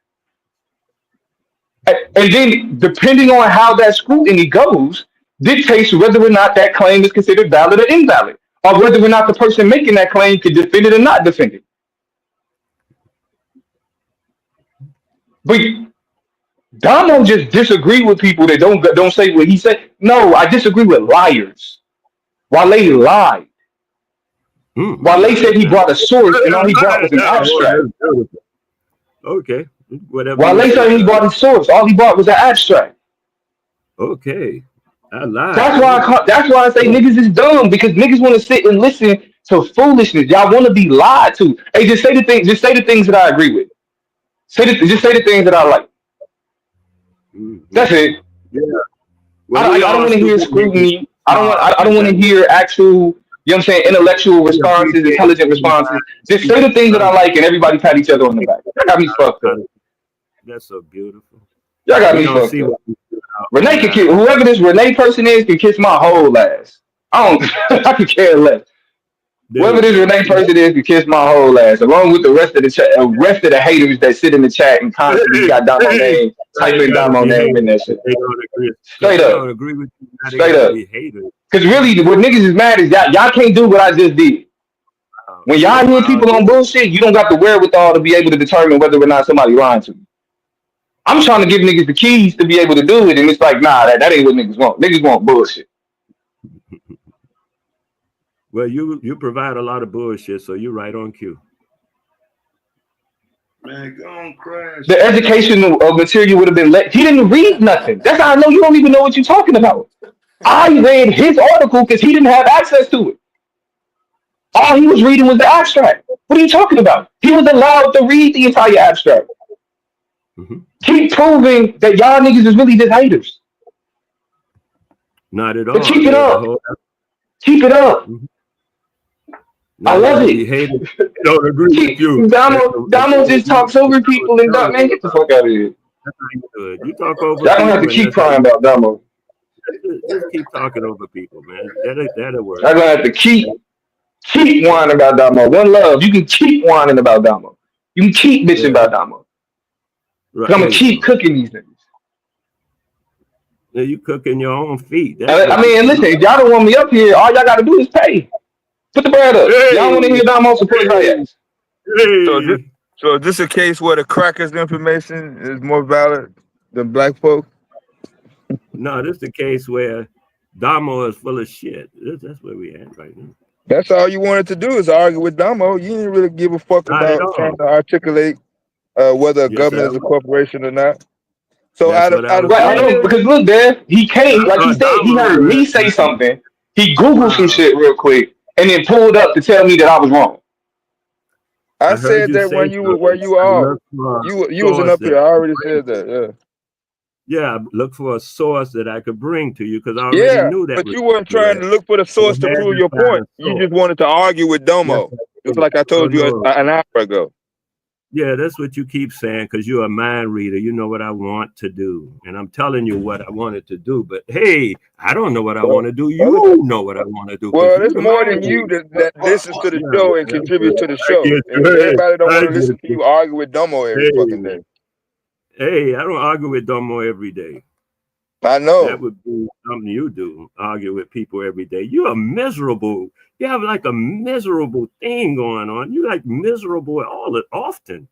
Speaker 1: And then, depending on how that scrutiny goes, dictates whether or not that claim is considered valid or invalid, or whether or not the person making that claim can defend it or not defend it. But Damo just disagree with people that don't say what he said. No, I disagree with liars. Wale lied. Wale said he brought a source and all he brought was an abstract.
Speaker 18: Okay, whatever.
Speaker 1: Wale said he brought a source, all he brought was an abstract.
Speaker 18: Okay. I lied.
Speaker 1: That's why I say niggas is dumb, because niggas want to sit and listen to foolishness. Y'all want to be lied to. Hey, just say the things. Just say the things that I agree with. Just say the things that I like. That's it.
Speaker 18: Yeah. Well,
Speaker 1: I
Speaker 18: we
Speaker 1: don't
Speaker 18: all
Speaker 1: want to hear
Speaker 18: students.
Speaker 1: scrutiny. I don't want to hear actual, you know what I'm saying, intellectual
Speaker 18: We
Speaker 1: responses,
Speaker 18: appreciate
Speaker 1: intelligent responses. Just say the things that I like and everybody pat each other on the back. Y'all got me fucked up.
Speaker 18: That's so beautiful.
Speaker 1: Y'all got
Speaker 18: We
Speaker 1: me
Speaker 18: don't
Speaker 1: fucked
Speaker 18: see
Speaker 1: up.
Speaker 18: what we put out
Speaker 1: Renee can kiss,
Speaker 18: online.
Speaker 1: whoever this Renee person is can kiss my whole ass. I don't I could care less.
Speaker 18: There
Speaker 1: Whoever
Speaker 18: you
Speaker 1: this
Speaker 18: go.
Speaker 1: Renee person is can kiss my whole ass, along with the rest of the chat, rest of the haters that sit in the chat and constantly got Damo
Speaker 18: Hey,
Speaker 1: name,
Speaker 18: they
Speaker 1: typing
Speaker 18: gotta
Speaker 1: Damo
Speaker 18: be
Speaker 1: name in
Speaker 18: haters.
Speaker 1: that shit.
Speaker 18: They don't agree. Because
Speaker 1: Straight
Speaker 18: they
Speaker 1: up.
Speaker 18: don't agree with you. Now they
Speaker 1: Straight
Speaker 18: gotta
Speaker 1: up.
Speaker 18: be haters.
Speaker 1: Because really, what niggas is mad is y'all can't do what I just did. When y'all hear
Speaker 18: Wow.
Speaker 1: people on bullshit, you don't got the wherewithal to be able to determine whether or not somebody lying to you. I'm trying to give niggas the keys to be able to do it, and it's like, nah, that ain't what niggas want. Niggas want bullshit.
Speaker 18: Well, you provide a lot of bullshit, so you're right on cue.
Speaker 21: Man, go on, crash.
Speaker 1: The educational material would have been let. He didn't read nothing. That's how I know you don't even know what you're talking about. I read his article because he didn't have access to it. All he was reading was the abstract. What are you talking about? He was allowed to read the entire abstract. Keep proving that y'all niggas is really just haters.
Speaker 18: Not at
Speaker 1: But
Speaker 18: all.
Speaker 1: keep it
Speaker 18: There's a
Speaker 1: up.
Speaker 18: whole.
Speaker 1: Keep it up.
Speaker 18: Now
Speaker 1: I
Speaker 18: they
Speaker 1: love
Speaker 18: gotta be
Speaker 1: it.
Speaker 18: haters. They don't agree with you.
Speaker 1: Damo just talks over people and man, get the fuck out of here.
Speaker 18: That's how you do it. You talk over
Speaker 1: Y'all don't have to
Speaker 18: people, and
Speaker 1: keep
Speaker 18: that's how
Speaker 1: crying
Speaker 18: you
Speaker 1: about Damo.
Speaker 18: just keep talking over people, man. That'll work.
Speaker 1: Y'all gonna have to keep whining about Damo. One love. You can keep whining about Damo. You can keep bitching about Damo.
Speaker 18: Right,
Speaker 1: I'm
Speaker 18: there
Speaker 1: gonna
Speaker 18: you
Speaker 1: keep
Speaker 18: go.
Speaker 1: cooking these niggas.
Speaker 18: Yeah, you cooking your own feet. That's what
Speaker 1: I mean, listen, if y'all don't want me up here, all y'all gotta do is pay. Put the bread up. Y'all want to hear Damo support y'all ass.
Speaker 19: So is this a case where the crackers' information is more valid than black folk?
Speaker 18: No, this is the case where Damo is full of shit. That's where we at right now.
Speaker 19: That's all you wanted to do is argue with Damo. You didn't really give a fuck
Speaker 18: Not at
Speaker 19: about trying
Speaker 18: all.
Speaker 19: to articulate whether a
Speaker 18: Yes,
Speaker 19: government is a corporation or not. So
Speaker 18: that's
Speaker 19: out
Speaker 18: what I
Speaker 19: of
Speaker 18: was
Speaker 19: 3
Speaker 1: Right, I know,
Speaker 18: doing.
Speaker 1: because
Speaker 19: million,
Speaker 1: look, there, he came, like he said, he
Speaker 18: Damo
Speaker 1: heard me say
Speaker 18: was
Speaker 1: something. He Googled some
Speaker 18: wow.
Speaker 1: shit real quick and then pulled up to tell me that I was wrong.
Speaker 19: I
Speaker 18: I heard
Speaker 19: said
Speaker 18: you
Speaker 19: that
Speaker 18: say
Speaker 19: where
Speaker 18: something.
Speaker 19: you
Speaker 18: I
Speaker 19: are.
Speaker 18: look for a
Speaker 19: You wasn't
Speaker 18: source
Speaker 19: up
Speaker 18: that
Speaker 19: here. I
Speaker 18: I could
Speaker 19: already
Speaker 18: bring
Speaker 19: said
Speaker 18: to you.
Speaker 19: that.
Speaker 18: Yeah, look for a source that I could bring to you because I already
Speaker 19: Yeah,
Speaker 18: knew that
Speaker 19: but
Speaker 18: was
Speaker 19: you weren't trying
Speaker 18: correct.
Speaker 19: to look for the
Speaker 18: So
Speaker 19: source to
Speaker 18: I had
Speaker 19: prove
Speaker 18: to
Speaker 19: your
Speaker 18: find a
Speaker 19: point. You
Speaker 18: source.
Speaker 19: just wanted to argue with
Speaker 18: Yes,
Speaker 19: Domo,
Speaker 18: I
Speaker 19: just
Speaker 18: did.
Speaker 19: like I
Speaker 18: Oh
Speaker 19: told you
Speaker 18: no.
Speaker 19: an hour ago.
Speaker 18: Yeah, that's what you keep saying because you're a mind reader. You know what I want to do. And I'm telling you what I wanted to do. But hey, I don't know what I want to do. You know what I want to do because
Speaker 19: Well,
Speaker 18: you're
Speaker 19: there's
Speaker 18: the
Speaker 19: more
Speaker 18: mind
Speaker 19: than you
Speaker 18: reader.
Speaker 19: that listens to the
Speaker 18: Yeah,
Speaker 19: show and
Speaker 18: that's
Speaker 19: contributes
Speaker 18: it.
Speaker 19: to the
Speaker 18: I
Speaker 19: show.
Speaker 18: get
Speaker 19: And
Speaker 18: you.
Speaker 19: everybody don't
Speaker 18: Hey, I
Speaker 19: want to
Speaker 18: get
Speaker 19: listen to
Speaker 18: you.
Speaker 19: you argue with Domo every fucking
Speaker 18: Hey,
Speaker 19: day.
Speaker 18: hey, I don't argue with Domo every day.
Speaker 19: I know.
Speaker 18: That would be something you do, argue with people every day. You are miserable. You have like a miserable thing going on. You like miserable often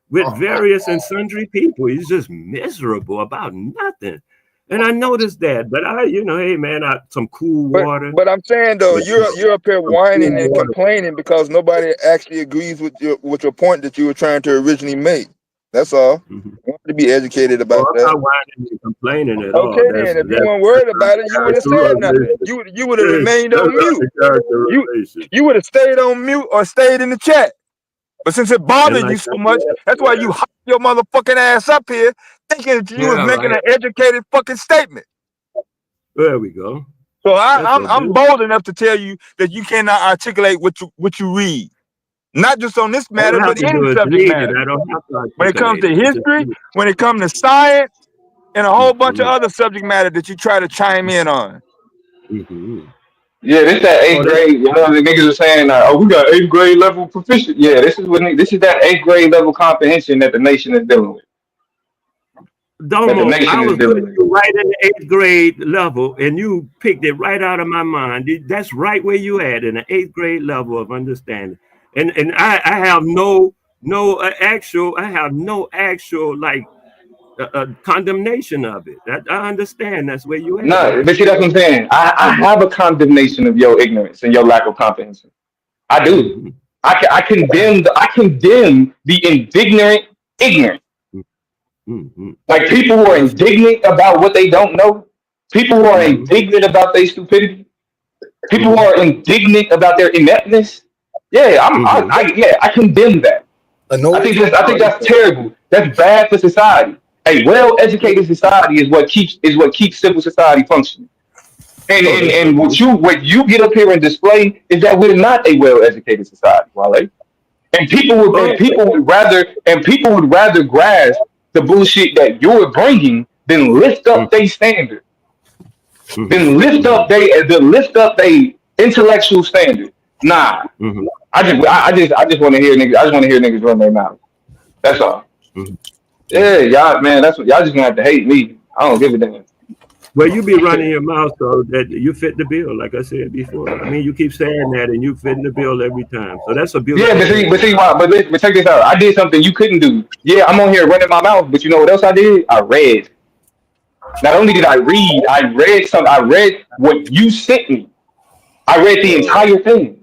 Speaker 18: with various and sundry people. He's just miserable about nothing. And I noticed that. But hey man, some cool water.
Speaker 19: But I'm saying though,
Speaker 18: With
Speaker 19: you're up here
Speaker 18: some cool
Speaker 19: whining and
Speaker 18: water.
Speaker 19: complaining because nobody actually agrees with your point that you were trying to originally make. That's all. You want to be educated
Speaker 18: Well,
Speaker 19: about
Speaker 18: I'm
Speaker 19: that.
Speaker 18: not whining and complaining at all.
Speaker 19: Okay
Speaker 18: That's
Speaker 19: then, if you
Speaker 18: that's
Speaker 19: weren't worried about it, you would have said nothing.
Speaker 18: characterization.
Speaker 19: You would have remained
Speaker 18: That's
Speaker 19: on mute.
Speaker 18: not the characterization.
Speaker 19: You would have stayed on mute or stayed in the chat. But since it
Speaker 18: And
Speaker 19: bothered you
Speaker 18: like
Speaker 19: so
Speaker 18: I
Speaker 19: much,
Speaker 18: said,
Speaker 19: that's why you hopped your motherfucking ass up here thinking that you was
Speaker 18: yeah,
Speaker 19: making
Speaker 18: right.
Speaker 19: an educated fucking statement.
Speaker 18: There we go.
Speaker 19: So
Speaker 18: That's so
Speaker 19: I'm
Speaker 18: beautiful.
Speaker 19: bold enough to tell you that you cannot articulate what you read. Not just on this
Speaker 18: All
Speaker 19: matter,
Speaker 18: I have
Speaker 19: but
Speaker 18: to
Speaker 19: any
Speaker 18: do is
Speaker 19: subject
Speaker 18: read it.
Speaker 19: matter.
Speaker 18: I don't have to
Speaker 19: When it comes
Speaker 18: articulate
Speaker 19: to
Speaker 18: it. I just
Speaker 19: history,
Speaker 18: read it.
Speaker 19: when it comes to science, and a whole bunch of other subject matter that you try to chime in on.
Speaker 1: Yeah, this that
Speaker 18: Oh,
Speaker 1: eighth grade. You know, the niggas are saying, "Oh, we got eighth grade level proficient." Yeah, this is that eighth grade level comprehension that the nation is dealing with. That the
Speaker 18: Domo, I
Speaker 1: nation is
Speaker 18: was
Speaker 1: dealing
Speaker 18: putting
Speaker 1: with.
Speaker 18: you right in the 8th grade level, and you picked it right out of my mind. That's right where you at in the 8th grade level of understanding. And I have no actual like condemnation of it. I understand that's where you at in
Speaker 1: No,
Speaker 18: that.
Speaker 1: but see, that's what I'm saying. I have a condemnation of your ignorance and your lack of comprehension. I do. I condemn the indignant ignorant. Like people who are
Speaker 18: That's
Speaker 1: indignant about what they don't know.
Speaker 16: People who are indignant about their stupidity, people who are indignant about their ineptness. Yeah, I condemn that. I think that's terrible. That's bad for society. A well-educated society is what keeps civil society functioning. And what you get up here and display is that we're not a well-educated society, Wale. People would rather grasp the bullshit that you're bringing than lift up their standard, than lift up they intellectual standard. Nah, I just want to hear niggas. I just want to hear niggas run their mouth. That's all. Yeah, y'all, man. That's what y'all just gonna have to hate me. I don't give a damn.
Speaker 18: Well, you be running your mouth so that you fit the bill, like I said before. I mean, you keep saying that, and you fit the bill every time. So that's a beautiful.
Speaker 16: Yeah, but check this out. I did something you couldn't do. Yeah, I'm on here running my mouth, but you know what else I did? I read. Not only did I read, I read some. I read what you sent me. I read the entire thing.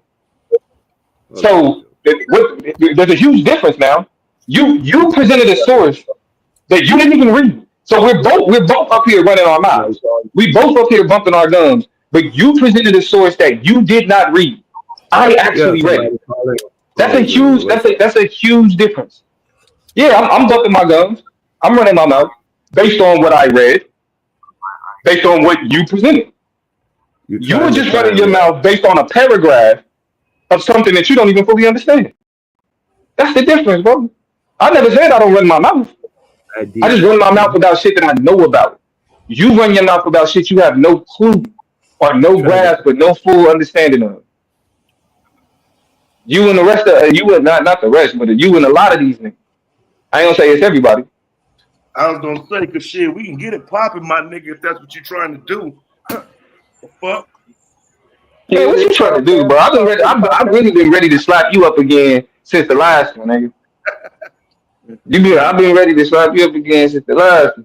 Speaker 16: So there's a huge difference now. You presented a source that you didn't even read. So we're both up here running our mouths. We both up here bumping our gums. But you presented a source that you did not read. I actually read it. That's a huge difference. Yeah, I'm bumping my gums. I'm running my mouth based on what I read, based on what you presented. You were just running your mouth based on a paragraph of something that you don't even fully understand. That's the difference, bro. I never said I don't run my mouth. I just run my mouth about shit that I know about. You run your mouth about shit you have no clue or no grasp but no full understanding of. You and the rest of you and not the rest, but you and a lot of these niggas. I ain't gonna say it's everybody.
Speaker 21: I was gonna say, cause shit, we can get it popping, my nigga, if that's what you're trying to do. Fuck.
Speaker 16: Yeah, what you trying to do, bro? I've really been ready to slap you up again since the last one, nigga. I've been ready to slap you up again since the last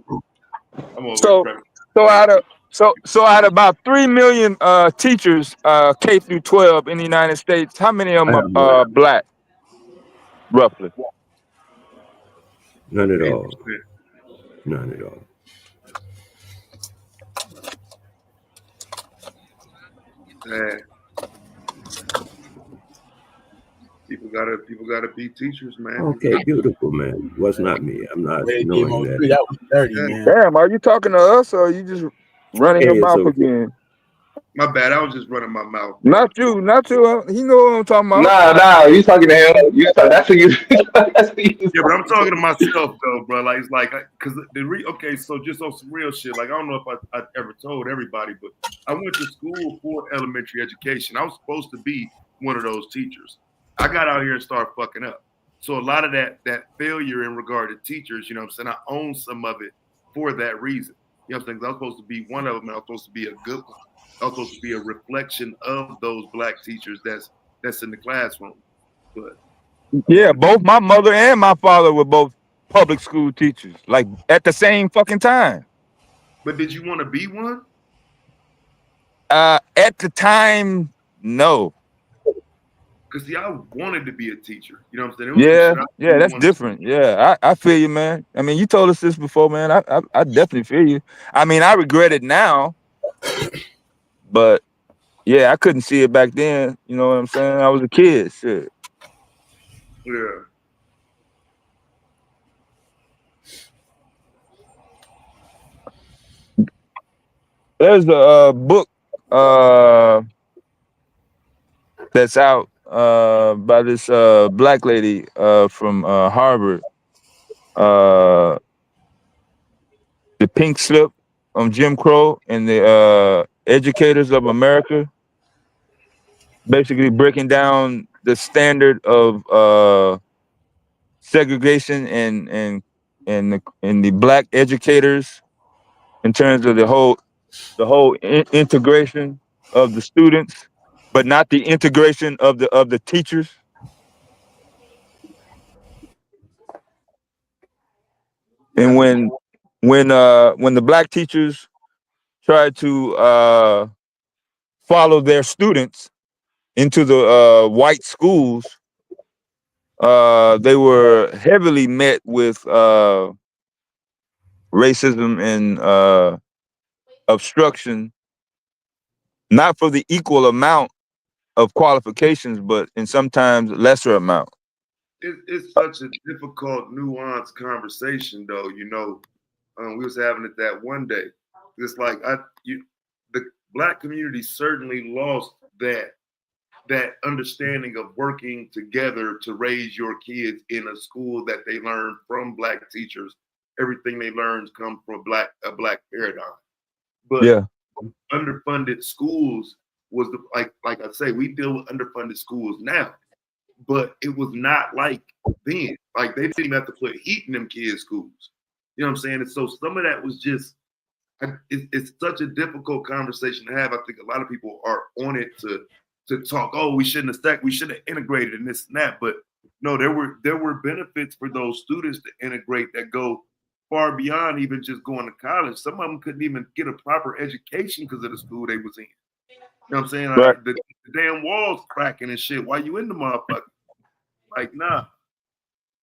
Speaker 16: one.
Speaker 19: So out of about 3 million teachers K through 12 in the United States, how many of them are black, roughly?
Speaker 18: None at all. None at all.
Speaker 21: People gotta be teachers, man.
Speaker 18: Okay, beautiful, man. Was not me. I'm not knowing that.
Speaker 20: That was dirty, man.
Speaker 19: Damn, are you talking to us or are you just running your mouth again?
Speaker 21: My bad. I was just running my mouth.
Speaker 19: Not you. You know what I'm talking about.
Speaker 16: Nah, you talking to him. That's who you.
Speaker 21: Yeah, but I'm talking to myself though, bro. Like it's like, cause okay, so just on some real shit. Like I don't know if I ever told everybody, but I went to school for elementary education. I was supposed to be one of those teachers. I got out here and started fucking up. So a lot of that failure in regard to teachers, you know what I'm saying, I own some of it for that reason. You know what I'm saying? I was supposed to be one of them, and I was supposed to be a good one. I was supposed to be a reflection of those black teachers that's in the classroom. But
Speaker 19: yeah, both my mother and my father were both public school teachers, like at the same fucking time.
Speaker 21: But did you want to be one?
Speaker 19: At the time, no.
Speaker 21: Because see, I wanted to be a teacher. You know what I'm saying?
Speaker 19: Yeah, that's different. Yeah, I feel you, man. I mean, you told us this before, man. I definitely feel you. I mean, I regret it now, but yeah, I couldn't see it back then. You know what I'm saying? I was a kid. Shit.
Speaker 21: Yeah.
Speaker 19: There's a book that's out by this black lady from Harvard. The Pink Slip on Jim Crow and the Educators of America. Basically breaking down the standard of segregation and the black educators in terms of the whole integration of the students, but not the integration of the teachers. And when the black teachers tried to follow their students into the white schools, they were heavily met with racism obstruction, not for the equal amount of qualifications, but in sometimes lesser amount.
Speaker 21: It's such a difficult, nuanced conversation, though. We was having it that one day. It's like the Black community certainly lost that understanding of working together to raise your kids in a school that they learn from Black teachers. Everything they learn comes from a black paradigm. But
Speaker 19: Yeah.
Speaker 21: underfunded schools was like I say, we deal with underfunded schools now, but it was not like then. Like they didn't even have to put heat in them kids' schools. You know what I'm saying? And so some of that was just it's such a difficult conversation to have. I think a lot of people are on it to talk, oh, we shouldn't have stacked, we should have integrated and this and that. But no, there were benefits for those students to integrate that go far beyond even just going to college. Some of them couldn't even get a proper education because of the school they was in. You know what I'm saying?
Speaker 19: Right.
Speaker 21: The damn walls cracking and shit. Why you in the motherfucker? Like, nah.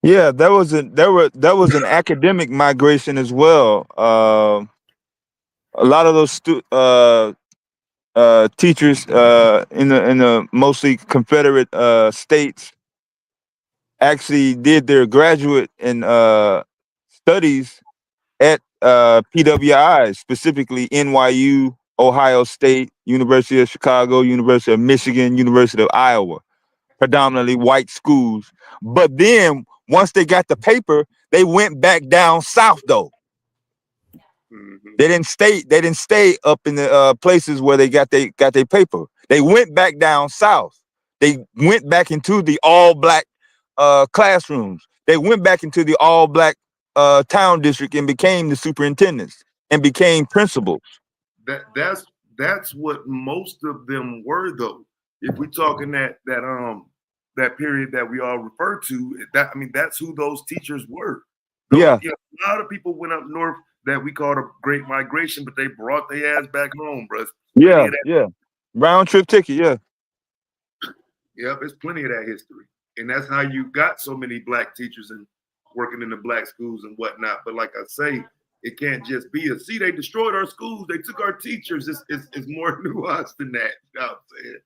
Speaker 19: Yeah, that was an academic migration as well. A lot of those teachers in the mostly Confederate states actually did their graduate and studies at PWIs, specifically NYU, Ohio State, University of Chicago, University of Michigan, University of Iowa, predominantly white schools. But then once they got the paper, they went back down south though.
Speaker 21: Mm-hmm.
Speaker 19: They didn't stay up in the places where they got their paper. They went back down south. They went back into the all black classrooms. They went back into the all black town district and became the superintendents and became principals.
Speaker 21: That's what most of them were though. If we talking that period that we all refer to, that's who those teachers were.
Speaker 19: Yeah.
Speaker 21: A lot of people went up north that we called a great migration, but they brought their ass back home, bro.
Speaker 19: Yeah. Round trip ticket, yeah.
Speaker 21: Yep, there's plenty of that history. And that's how you got so many black teachers and working in the black schools and whatnot. But like I say, it can't just be they destroyed our schools, they took our teachers. It's more nuanced than that. You know what I'm saying?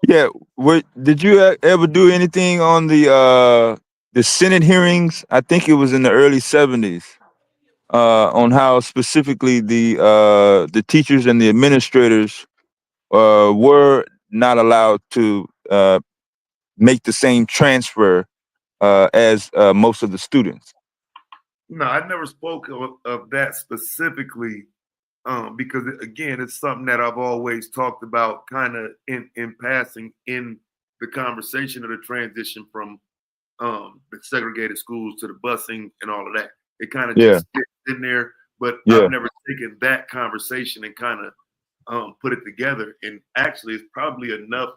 Speaker 19: Yeah. Did you ever do anything on the Senate hearings? I think it was in the early 70s. On how specifically the teachers and the administrators were not allowed to make the same transfer as most of the students.
Speaker 21: No, I never spoke of that specifically because again, it's something that I've always talked about kind of in passing in the conversation of the transition from the segregated schools to the busing and all of that. It kind of just fits in there, but I've never taken that conversation and kind of put it together. And actually, it's probably enough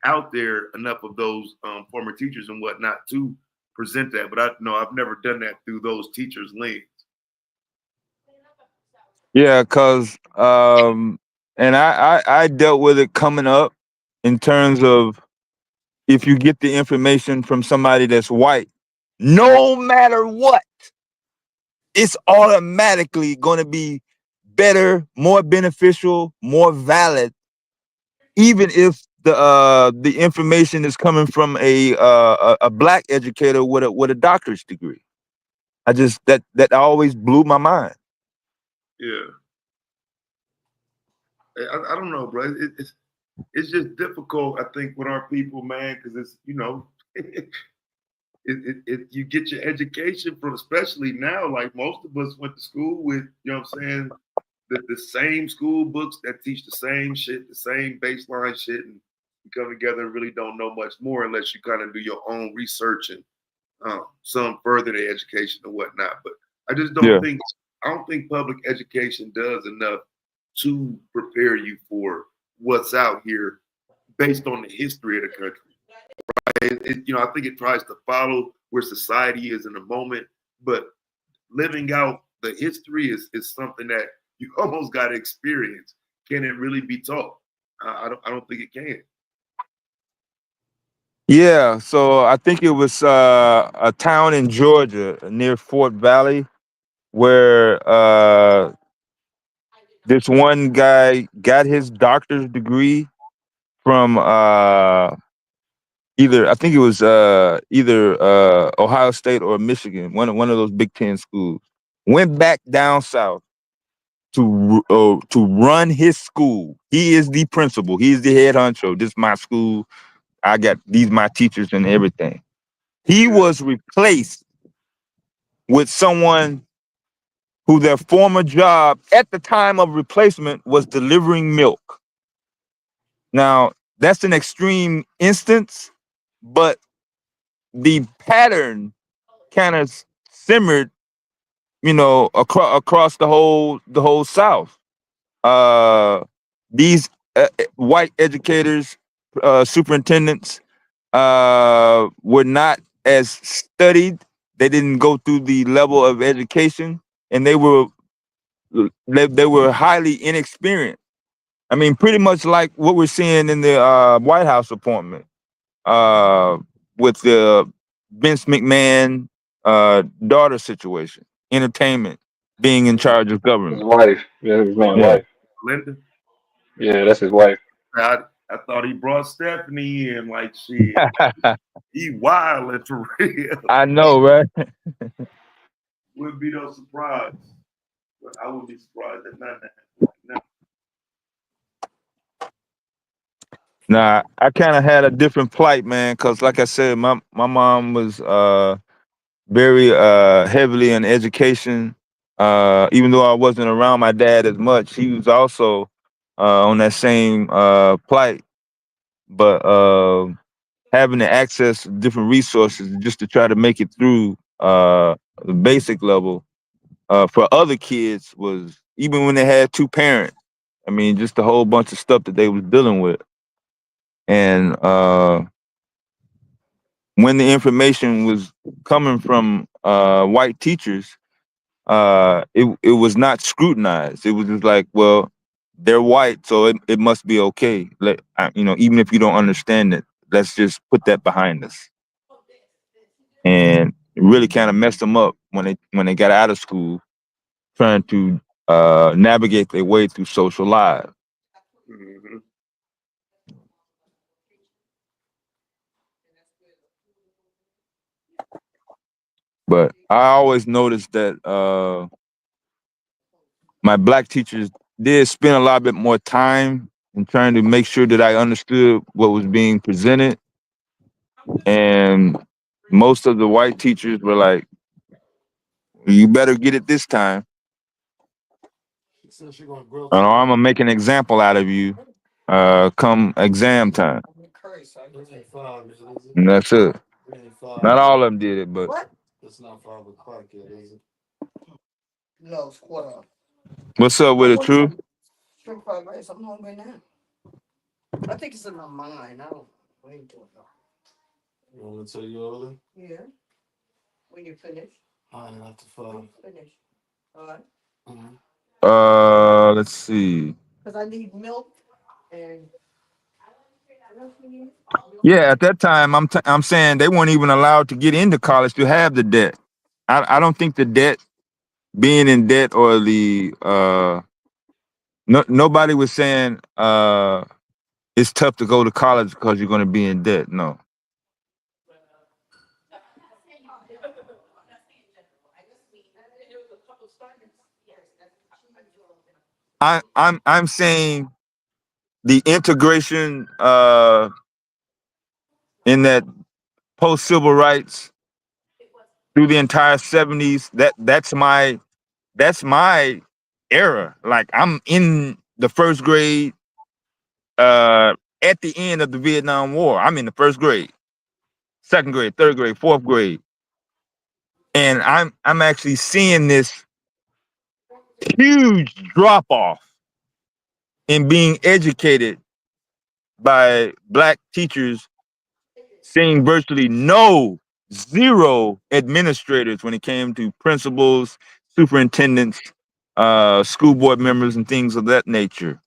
Speaker 21: out there, enough of those former teachers and whatnot to present that. But I've never done that through those teachers' lens.
Speaker 19: Yeah, cause and I dealt with it coming up in terms of if you get the information from somebody that's white, no matter what, it's automatically going to be better, more beneficial, more valid, even if the information is coming from a black educator with a doctorate degree. That always blew my mind.
Speaker 21: Yeah, I don't know, bro. It's just difficult, I think, with our people, man, because it's you get your education from, especially now, like most of us went to school with, you know what I'm saying, the same school books that teach the same shit, the same baseline shit, and you come together and really don't know much more unless you kind of do your own research and some further their education and whatnot. But I just don't think public education does enough to prepare you for what's out here based on the history of the country. Right? I think it tries to follow where society is in the moment, but living out the history is something that you almost got to experience. Can it really be taught? I don't think it can.
Speaker 19: Yeah, so I think it was a town in Georgia near Fort Valley. where this one guy got his doctor's degree from either, I think it was either Ohio State or Michigan, one of those Big Ten schools. Went back down south to run his school. He is the principal. He is the head honcho. This is my school. I got these my teachers and everything. He was replaced with someone who their former job at the time of replacement was delivering milk. Now, that's an extreme instance, but the pattern kind of simmered, across the whole South. These white educators, superintendents, were not as studied. They didn't go through the level of education, and they were highly inexperienced. I mean, pretty much like what we're seeing in the White House appointment with the Vince McMahon daughter situation, entertainment being in charge of
Speaker 16: His
Speaker 19: government.
Speaker 16: wife. Yeah, his man's
Speaker 19: Yeah.
Speaker 16: wife.
Speaker 21: Linda.
Speaker 16: Yeah, that's his wife.
Speaker 21: I thought he brought Stephanie in like shit. He wildin' for real.
Speaker 19: I know, right?
Speaker 21: Wouldn't be no surprise. But I wouldn't be surprised if nothing happened.
Speaker 19: Nah, I kind of had a different plight, man, because like I said, my mom was very heavily in education. Even though I wasn't around my dad as much, he was also on that same plight. But having to access different resources just to try to make it through the basic level for other kids was, even when they had two parents, I mean, just a whole bunch of stuff that they was dealing with. And when the information was coming from white teachers, it was not scrutinized. It was just like, well, they're white, so it must be okay. Even if you don't understand it, let's just put that behind us. And it really kind of messed them up when they got out of school, trying to navigate their way through social lives.
Speaker 21: Mm-hmm.
Speaker 19: But I always noticed that my black teachers did spend a lot bit more time in trying to make sure that I understood what was being presented. And most of the white teachers were like, you better get it this time. Or I'm gonna make an example out of you come exam time. And that's it. Not all of them did it, but
Speaker 8: No, it's quarter.
Speaker 19: what's up with it, True?
Speaker 8: Shrimp fried rice. I'm hungry now. I think it's in my mind. I don't. I ain't doing no.
Speaker 2: You want me to tell you early?
Speaker 8: Yeah. When you finish.
Speaker 2: I have to follow.
Speaker 8: Finish. All right.
Speaker 19: Let's see.
Speaker 8: Because I need milk and.
Speaker 19: Yeah, at that time, I'm saying they weren't even allowed to get into college to have the debt. I don't think the debt, being in debt, or the nobody was saying it's tough to go to college because you're going to be in debt. No. I'm saying the integration in that post civil rights through the entire 70s, that's my era. Like, I'm in the first grade at the end of the Vietnam War. I'm in the first grade, second grade, third grade, fourth grade. And I'm actually seeing this huge drop off in being educated by black teachers, seeing virtually zero administrators when it came to principals, superintendents, school board members, and things of that nature.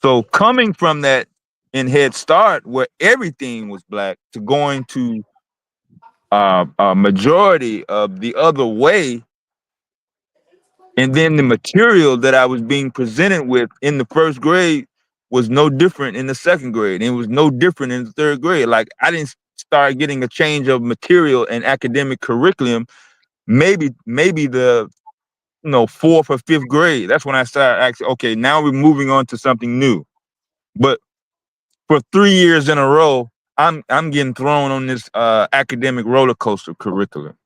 Speaker 19: So coming from that in Head Start, where everything was black, to going to a majority of the other way, And then the material that I was being presented with in the first grade was no different in the second grade. And it was no different in the third grade. Like I didn't start getting a change of material and academic curriculum. Maybe the fourth or fifth grade. That's when I started asking, okay, now we're moving on to something new. But for 3 years in a row, I'm getting thrown on this academic roller coaster curriculum.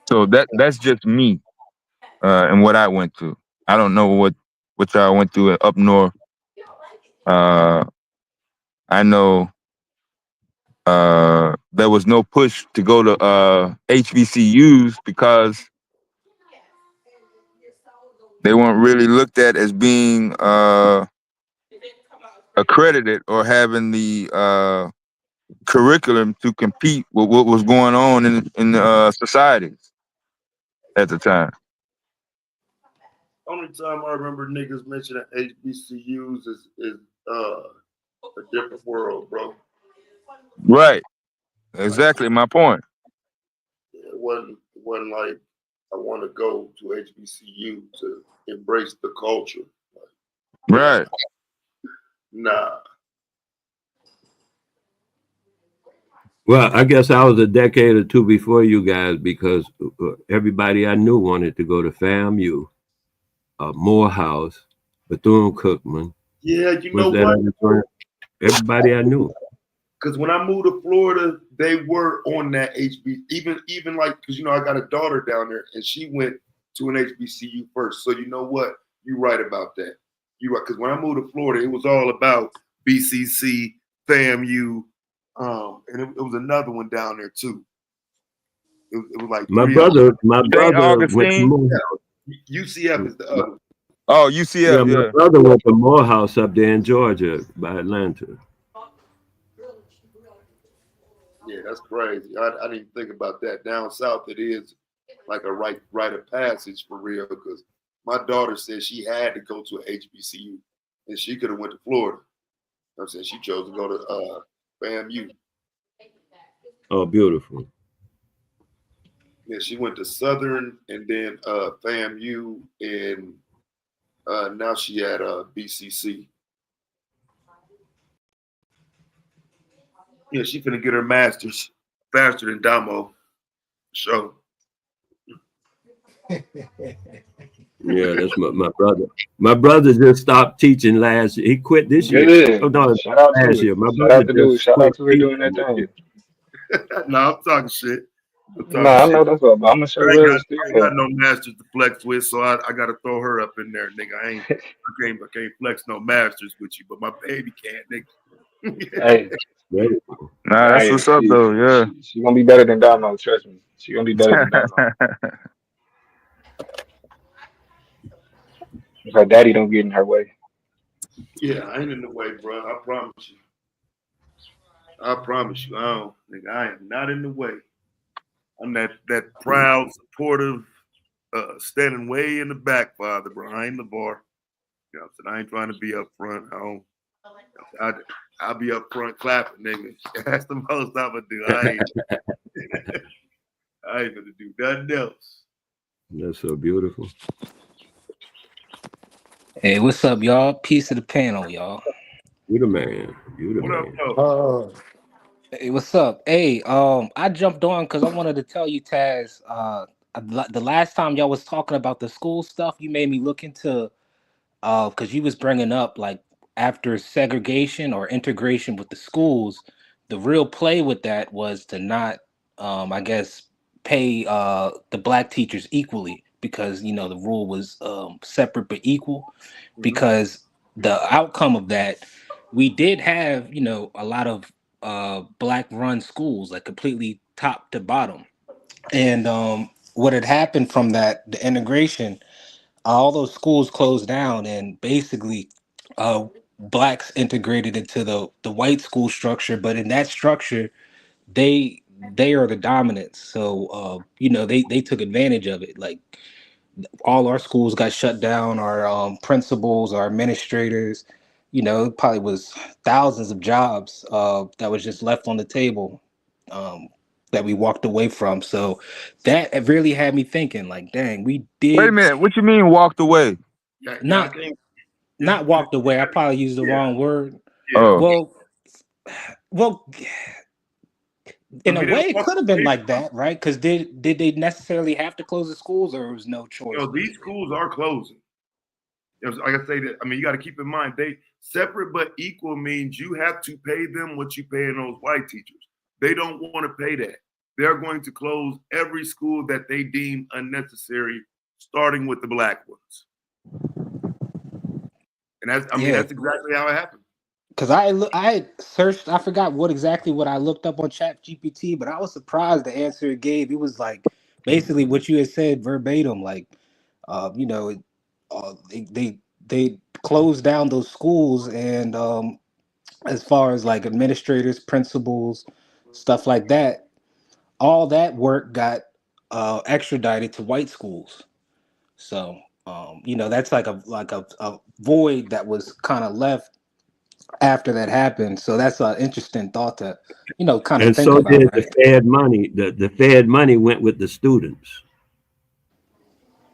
Speaker 19: So that's just me and what I went through. I don't know what y'all went through up north. I know there was no push to go to HBCUs because they weren't really looked at as being accredited or having the curriculum to compete with what was going on in societies at the time.
Speaker 21: Only time I remember niggas mentioning HBCUs is a different world, bro.
Speaker 19: Right. Exactly my point.
Speaker 21: It wasn't like I want to go to HBCU to embrace the culture.
Speaker 19: Right.
Speaker 21: Nah.
Speaker 18: Well, I guess I was a decade or two before you guys because everybody I knew wanted to go to FAMU, Morehouse, Bethune-Cookman.
Speaker 21: Yeah, you know what?
Speaker 18: Everybody I knew.
Speaker 21: Because when I moved to Florida, they were on that HB. Even like, because I got a daughter down there, and she went to an HBCU first. So you know what? You're right about that. You're right. Because when I moved to Florida, it was all about BCC, FAMU, and it was another one down there too. It was like
Speaker 18: my brother went to
Speaker 21: Augustine.
Speaker 18: Morehouse.
Speaker 21: UCF is the other.
Speaker 19: Oh, UCF.
Speaker 18: Yeah, my brother went to Morehouse up there in Georgia by Atlanta.
Speaker 21: Yeah, that's crazy. I didn't think about that. Down south, it is like a rite of passage for real. Because my daughter said she had to go to an HBCU, and she could have went to Florida. I'm saying she chose to go to FAMU.
Speaker 18: Oh, beautiful.
Speaker 21: Yeah, she went to Southern and then FAMU, and now she at BCC. Yeah, she finna get her master's faster than Damo. So.
Speaker 18: Yeah, that's my brother. My brother just stopped teaching last year. He quit this year.
Speaker 16: Good.
Speaker 18: Oh, no,
Speaker 16: Shout out
Speaker 18: last
Speaker 16: to
Speaker 18: year.
Speaker 16: it.
Speaker 18: My
Speaker 16: Shout
Speaker 18: brother
Speaker 16: out to dude.
Speaker 18: just
Speaker 16: Shout out
Speaker 18: quit
Speaker 16: to her doing that
Speaker 18: teaching.
Speaker 16: thing.
Speaker 21: No, I'm talking shit.
Speaker 16: I know that's what. I'm gonna show
Speaker 21: I
Speaker 16: Will
Speaker 21: ain't
Speaker 16: still.
Speaker 21: got no masters to flex with, so I got to throw her up in there, nigga. I can't flex no masters with you, but my baby can't, nigga.
Speaker 16: Hey,
Speaker 19: nah, that's what's up though. Yeah,
Speaker 16: she gonna be better than Damo. Trust me, she gonna be better than Damo. If her daddy don't get in her way.
Speaker 21: Yeah, I ain't in the way, bro. I promise you. I promise you. Nigga, I am not in the way. I'm that proud, supportive, standing way in the back, father, bro. I ain't the bar. You know what I'm saying? I ain't trying to be up front. I'll be up front clapping, nigga. That's the most I'm gonna do. I ain't gonna do nothing else.
Speaker 18: That's so beautiful.
Speaker 7: Hey, what's up, y'all? Peace to the panel, y'all.
Speaker 18: You the man. You the
Speaker 21: What
Speaker 18: man.
Speaker 21: up, though?
Speaker 7: Hey, what's up? Hey, I jumped on because I wanted to tell you, Taz. The last time y'all was talking about the school stuff, you made me look into because you was bringing up like after segregation or integration with the schools, the real play with that was to not, I guess, pay the black teachers equally because the rule was separate but equal. Because the outcome of that, we did have a lot of black run schools, like completely top to bottom, and what had happened from that, the integration, all those schools closed down, and basically blacks integrated into the white school structure. But in that structure, they are the dominants, so they took advantage of it. Like all our schools got shut down, our principals, our administrators, it probably was thousands of jobs that was just left on the table. that we walked away from. So that really had me thinking, like, dang, we
Speaker 19: Wait a
Speaker 7: did
Speaker 19: minute. What you mean walked away?
Speaker 21: Yeah, I
Speaker 7: not
Speaker 21: think
Speaker 7: not walked away. I probably used the wrong word.
Speaker 19: Oh.
Speaker 7: Well, well, in
Speaker 21: because
Speaker 7: a
Speaker 21: we didn't
Speaker 7: way, it
Speaker 21: walk
Speaker 7: could have been
Speaker 21: away.
Speaker 7: like that, right? Because did they necessarily have to close the schools, or it was no choice?
Speaker 21: These schools are closing. Like I say that, I mean, you got to keep in mind they separate but equal means you have to pay them what you pay in those white teachers. They don't want to pay that. They're going to close every school that they deem unnecessary, starting with the black ones. And that's exactly how it happened.
Speaker 7: Because I searched, I forgot what I looked up on Chat GPT, but I was surprised the answer it gave. It was like basically what you had said verbatim, like you know, they closed down those schools, and as far as like administrators, principals, stuff like that, all that work got extradited to white schools. So that's like a void that was kind of left after that happened. So that's an interesting thought to, kind of
Speaker 18: And
Speaker 7: think
Speaker 18: so
Speaker 7: about,
Speaker 18: did the
Speaker 7: right?
Speaker 18: Fed money. The Fed money went with the students.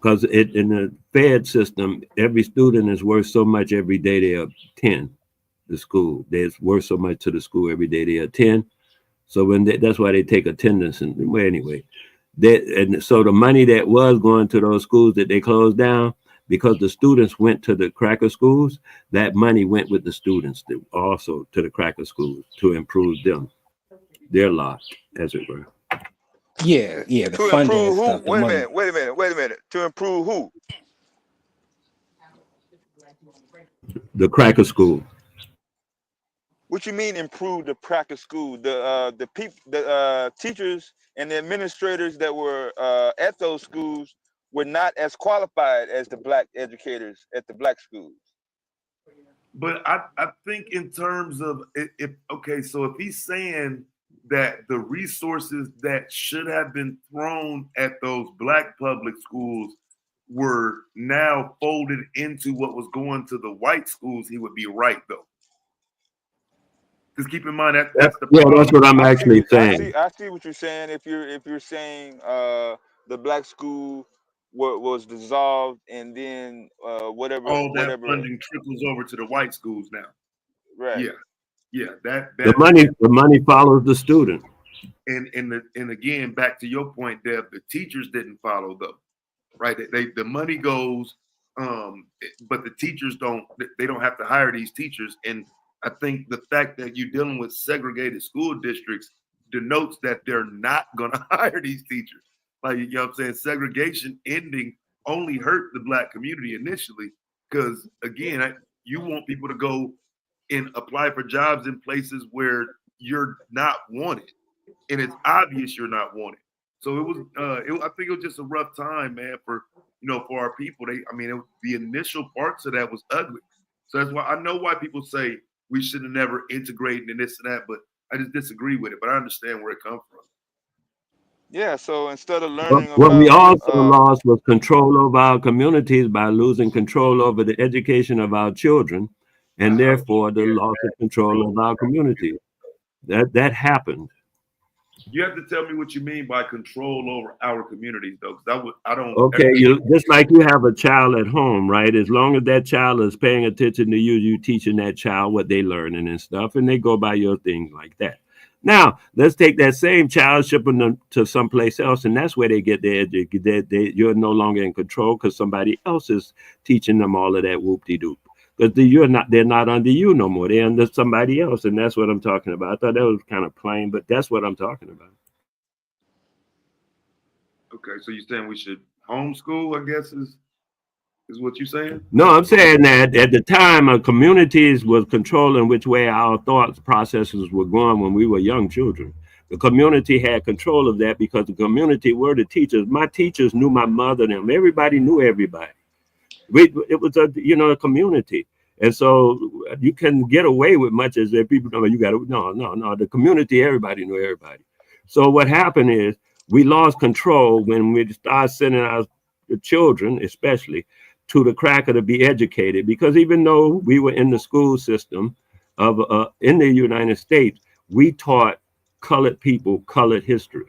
Speaker 18: Because in the Fed system, every student is worth so much every day they attend the school. They're worth so much to the school every day they attend. So that's why they take attendance. And well, anyway, and so the money that was going to those schools that they closed down, because the students went to the cracker schools, that money went with the students also to the cracker schools to improve them, their lot, as it were.
Speaker 7: Yeah, the
Speaker 19: To
Speaker 7: funding and
Speaker 19: improve who?
Speaker 7: stuff, the money.
Speaker 19: Wait a minute. To improve who?
Speaker 18: The cracker school.
Speaker 19: What you mean improve the practice school? The teachers and the administrators that were at those schools were not as qualified as the black educators at the black schools.
Speaker 21: But I think in terms of so if he's saying that the resources that should have been thrown at those black public schools were now folded into what was going to the white schools, he would be right though. Because keep in mind that's the
Speaker 18: yeah,
Speaker 21: problem.
Speaker 18: that's what I'm actually saying.
Speaker 19: I see what you're saying. If you're saying the black school was dissolved and then whatever
Speaker 21: All that funding trickles over to the white schools now.
Speaker 19: Right.
Speaker 21: Yeah.
Speaker 18: The money follows the student.
Speaker 21: And again, back to your point, Deb, the teachers didn't follow though, right? The money goes, but the teachers don't have to hire these teachers. And I think the fact that you're dealing with segregated school districts denotes that they're not going to hire these teachers. Like, you know what I'm saying? Segregation ending only hurt the black community initially because, again, you want people to go and apply for jobs in places where you're not wanted. And it's obvious you're not wanted. So it was, I think it was just a rough time, man, for our people. The initial parts of that was ugly. So that's why I know why people say we should have never integrated and this and that, but I just disagree with it. But I understand where it comes from.
Speaker 19: Yeah. So instead of learning
Speaker 18: What we
Speaker 19: about
Speaker 18: also lost was control over our communities by losing control over the education of our children, and therefore the loss of control of our community. That happened.
Speaker 21: You have to tell me what you mean by control over our communities, though, because I don't.
Speaker 18: Okay, just like you have a child at home, right? As long as that child is paying attention to you, you teaching that child what they learning and stuff, and they go by your things like that. Now, let's take that same child, shipping them to someplace else, and that's where they get their education. You're no longer in control because somebody else is teaching them all of that whoop-de-doop. Because they're not under you no more. They're under somebody else, and that's what I'm talking about. I thought that was kind of plain, but that's what I'm talking about.
Speaker 21: Okay, so you're saying we should homeschool, I guess is what you're saying?
Speaker 18: No, I'm saying that at the time, communities was controlling which way our thoughts processes were going when we were young children. The community had control of that because the community were the teachers. My teachers knew my mother and them. Everybody knew everybody. It was a community. And so you can get away with much as that people know you got to, no. The community, everybody knew everybody. So what happened is we lost control when we started sending our children, especially, to the cracker to be educated. Because even though we were in the school system in the United States, we taught colored people colored history.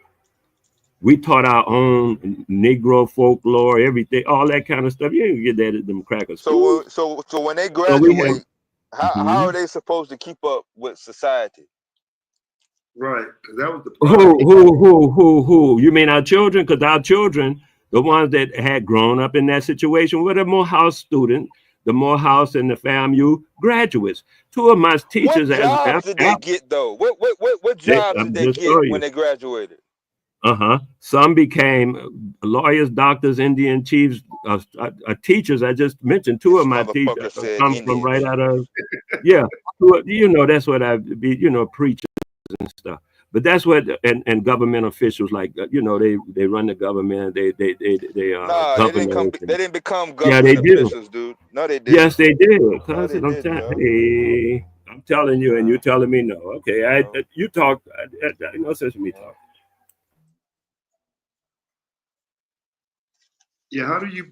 Speaker 18: We taught our own Negro folklore, everything, all that kind of stuff. You didn't get that at them cracker schools.
Speaker 19: So when they
Speaker 18: So we have.
Speaker 19: graduate, how are they supposed to keep up with society?
Speaker 21: Right, because that was the problem.
Speaker 18: Who? You mean our children? Because our children, the ones that had grown up in that situation, were the Morehouse students, the Morehouse and the FAMU graduates. Two of my teachers,
Speaker 19: What jobs did they get though? What jobs did
Speaker 18: I'm
Speaker 19: they
Speaker 18: just
Speaker 19: get
Speaker 18: telling
Speaker 19: when
Speaker 18: you.
Speaker 19: they graduated?
Speaker 18: Some became lawyers, doctors, Indian chiefs, teachers. I just mentioned two
Speaker 19: This
Speaker 18: of my teachers
Speaker 19: motherfucker said
Speaker 18: come from right
Speaker 19: Indians.
Speaker 18: out of, that's what I be, preachers and stuff. But that's what, and government officials like, they run the government, they
Speaker 19: Nah,
Speaker 18: governors.
Speaker 19: they didn't become
Speaker 18: Yeah, they
Speaker 19: government
Speaker 18: do.
Speaker 19: officials, dude. No, they didn't.
Speaker 18: Yes, they did.
Speaker 19: No, they
Speaker 18: I'm
Speaker 19: didn't,
Speaker 18: telling,
Speaker 19: bro.
Speaker 18: hey, I'm telling you, and you're telling me no. Okay,
Speaker 19: No.
Speaker 18: you talk. No sense in me talking.
Speaker 21: Yeah, how do you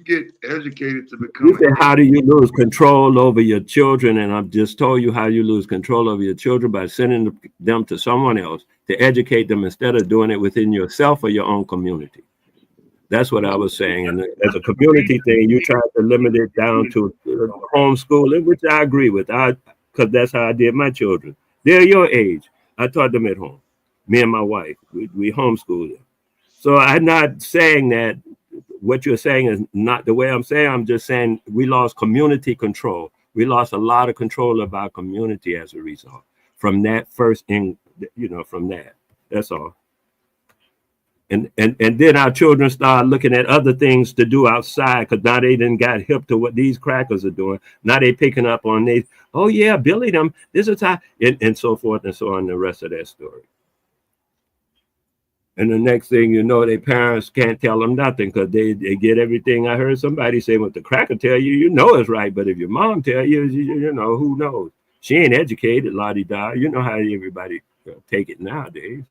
Speaker 21: get educated to become
Speaker 18: You said, how do you lose control over your children? And I've just told you how you lose control over your children by sending them to someone else to educate them instead of doing it within yourself or your own community. That's what I was saying. And as a community thing, you try to limit it down to homeschooling, which I agree with. Because that's how I did my children. They're your age. I taught them at home. Me and my wife, we homeschooled them. So I'm not saying that what you're saying is not the way I'm saying. I'm just saying we lost community control. We lost a lot of control of our community as a result from that from that. That's all. And then our children start looking at other things to do outside because now they didn't got hip to what these crackers are doing. Now they picking up on these, oh yeah, Billy them, this is how, and so forth and so on, the rest of that story. And the next thing you know, their parents can't tell them nothing because they get everything. I heard somebody say, what the cracker tell you, you know it's right. But if your mom tell you, you know, who knows? She ain't educated, la-di-da. You know how everybody take it nowadays.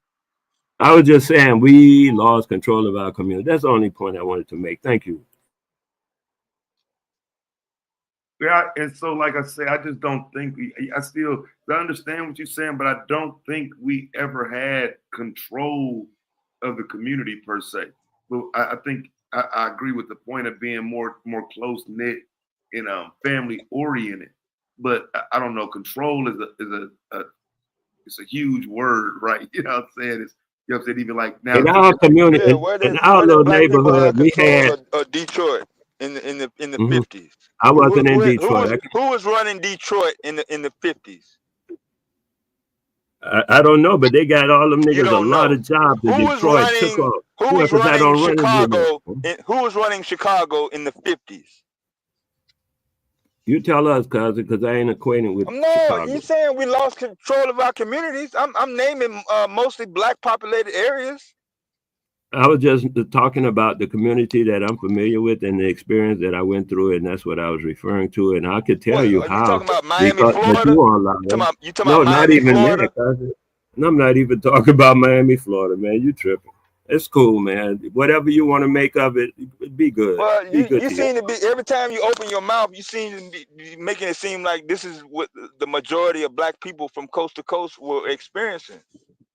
Speaker 18: I was just saying we lost control of our community. That's the only point I wanted to make. Thank you.
Speaker 21: Yeah, and so like I say, I just don't think I understand what you're saying, but I don't think we ever had control of the community per se. But I think I agree with the point of being more close knit and family oriented. But I don't know. Control is it's a huge word, right? You know what I'm saying? You know what I'm saying? Even like now,
Speaker 18: in our community, in our
Speaker 19: where did
Speaker 18: little
Speaker 19: black people
Speaker 18: neighborhood,
Speaker 19: have
Speaker 18: we
Speaker 19: control
Speaker 18: had.
Speaker 19: of Detroit in the 50s?
Speaker 18: I wasn't in Detroit.
Speaker 19: Who was running Detroit in the 50s?
Speaker 18: I don't know, but they got all them
Speaker 19: You
Speaker 18: niggas a
Speaker 19: don't
Speaker 18: lot
Speaker 19: know.
Speaker 18: of jobs in
Speaker 19: Who was
Speaker 18: Detroit. Took
Speaker 19: running
Speaker 18: off. Yeah, because I don't run anymore.
Speaker 19: Who was running Chicago in the 50s?
Speaker 18: You tell us, cousin, because I ain't acquainted with
Speaker 19: No,
Speaker 18: Chicago.
Speaker 19: you saying we lost control of our communities? I'm naming mostly black populated areas.
Speaker 18: I was just talking about the community that I'm familiar with and the experience that I went through, and that's what I was referring to. And I could tell you
Speaker 19: Are you
Speaker 18: how.
Speaker 19: talking about Miami,
Speaker 18: Because
Speaker 19: Florida?
Speaker 18: you online.
Speaker 19: You talking
Speaker 18: No,
Speaker 19: about
Speaker 18: not
Speaker 19: Miami,
Speaker 18: even
Speaker 19: Florida?
Speaker 18: that, cousin. And I'm not even talking about Miami, Florida, man. You tripping. It's cool, man. Whatever you want to make of it, be good.
Speaker 19: Well,
Speaker 18: Be good
Speaker 19: you
Speaker 18: to you.
Speaker 19: seem to be, every time you open your mouth, you seem to be making it seem like this is what the majority of black people from coast to coast were experiencing.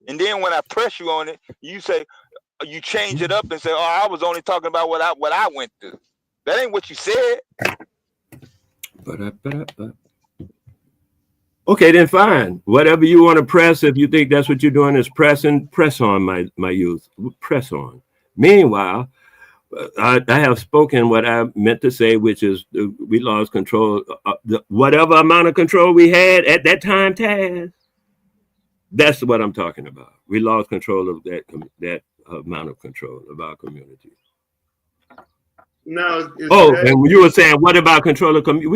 Speaker 19: And then when I press you on it, you say, you change it up and say, "Oh, I was only talking about what I went through." That ain't what you said.
Speaker 18: Okay, then fine. Whatever you want to press, if you think that's what you're doing is pressing, press on, my youth. Press on. Meanwhile, I have spoken what I meant to say, which is we lost control. Whatever amount of control we had at that time, Taz, that's what I'm talking about. We lost control of that amount of control of our community.
Speaker 21: No.
Speaker 18: And you were saying, what about control of community?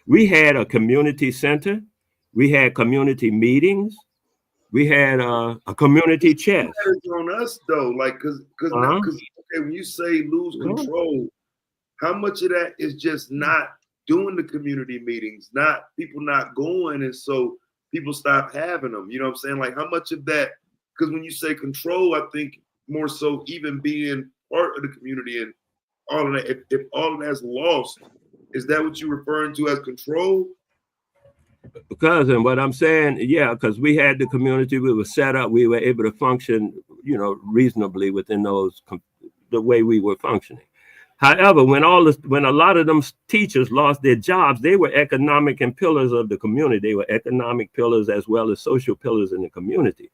Speaker 18: We had a community center. We had community meetings. We had a community chess.
Speaker 21: On us though, like because okay, when you say lose control, how much of that is just not doing the community meetings, not people not going, and so people stop having them? You know what I'm saying? Like how much of that? Because when you say control, I think more so even being part of the community and all of that. If all of that's lost, is that what you're referring to as control?
Speaker 18: Because, and what I'm saying, yeah, because we had the community, we were set up, we were able to function, reasonably within the way we were functioning. However, when a lot of them teachers lost their jobs, they were economic and pillars of the community. They were economic pillars as well as social pillars in the community.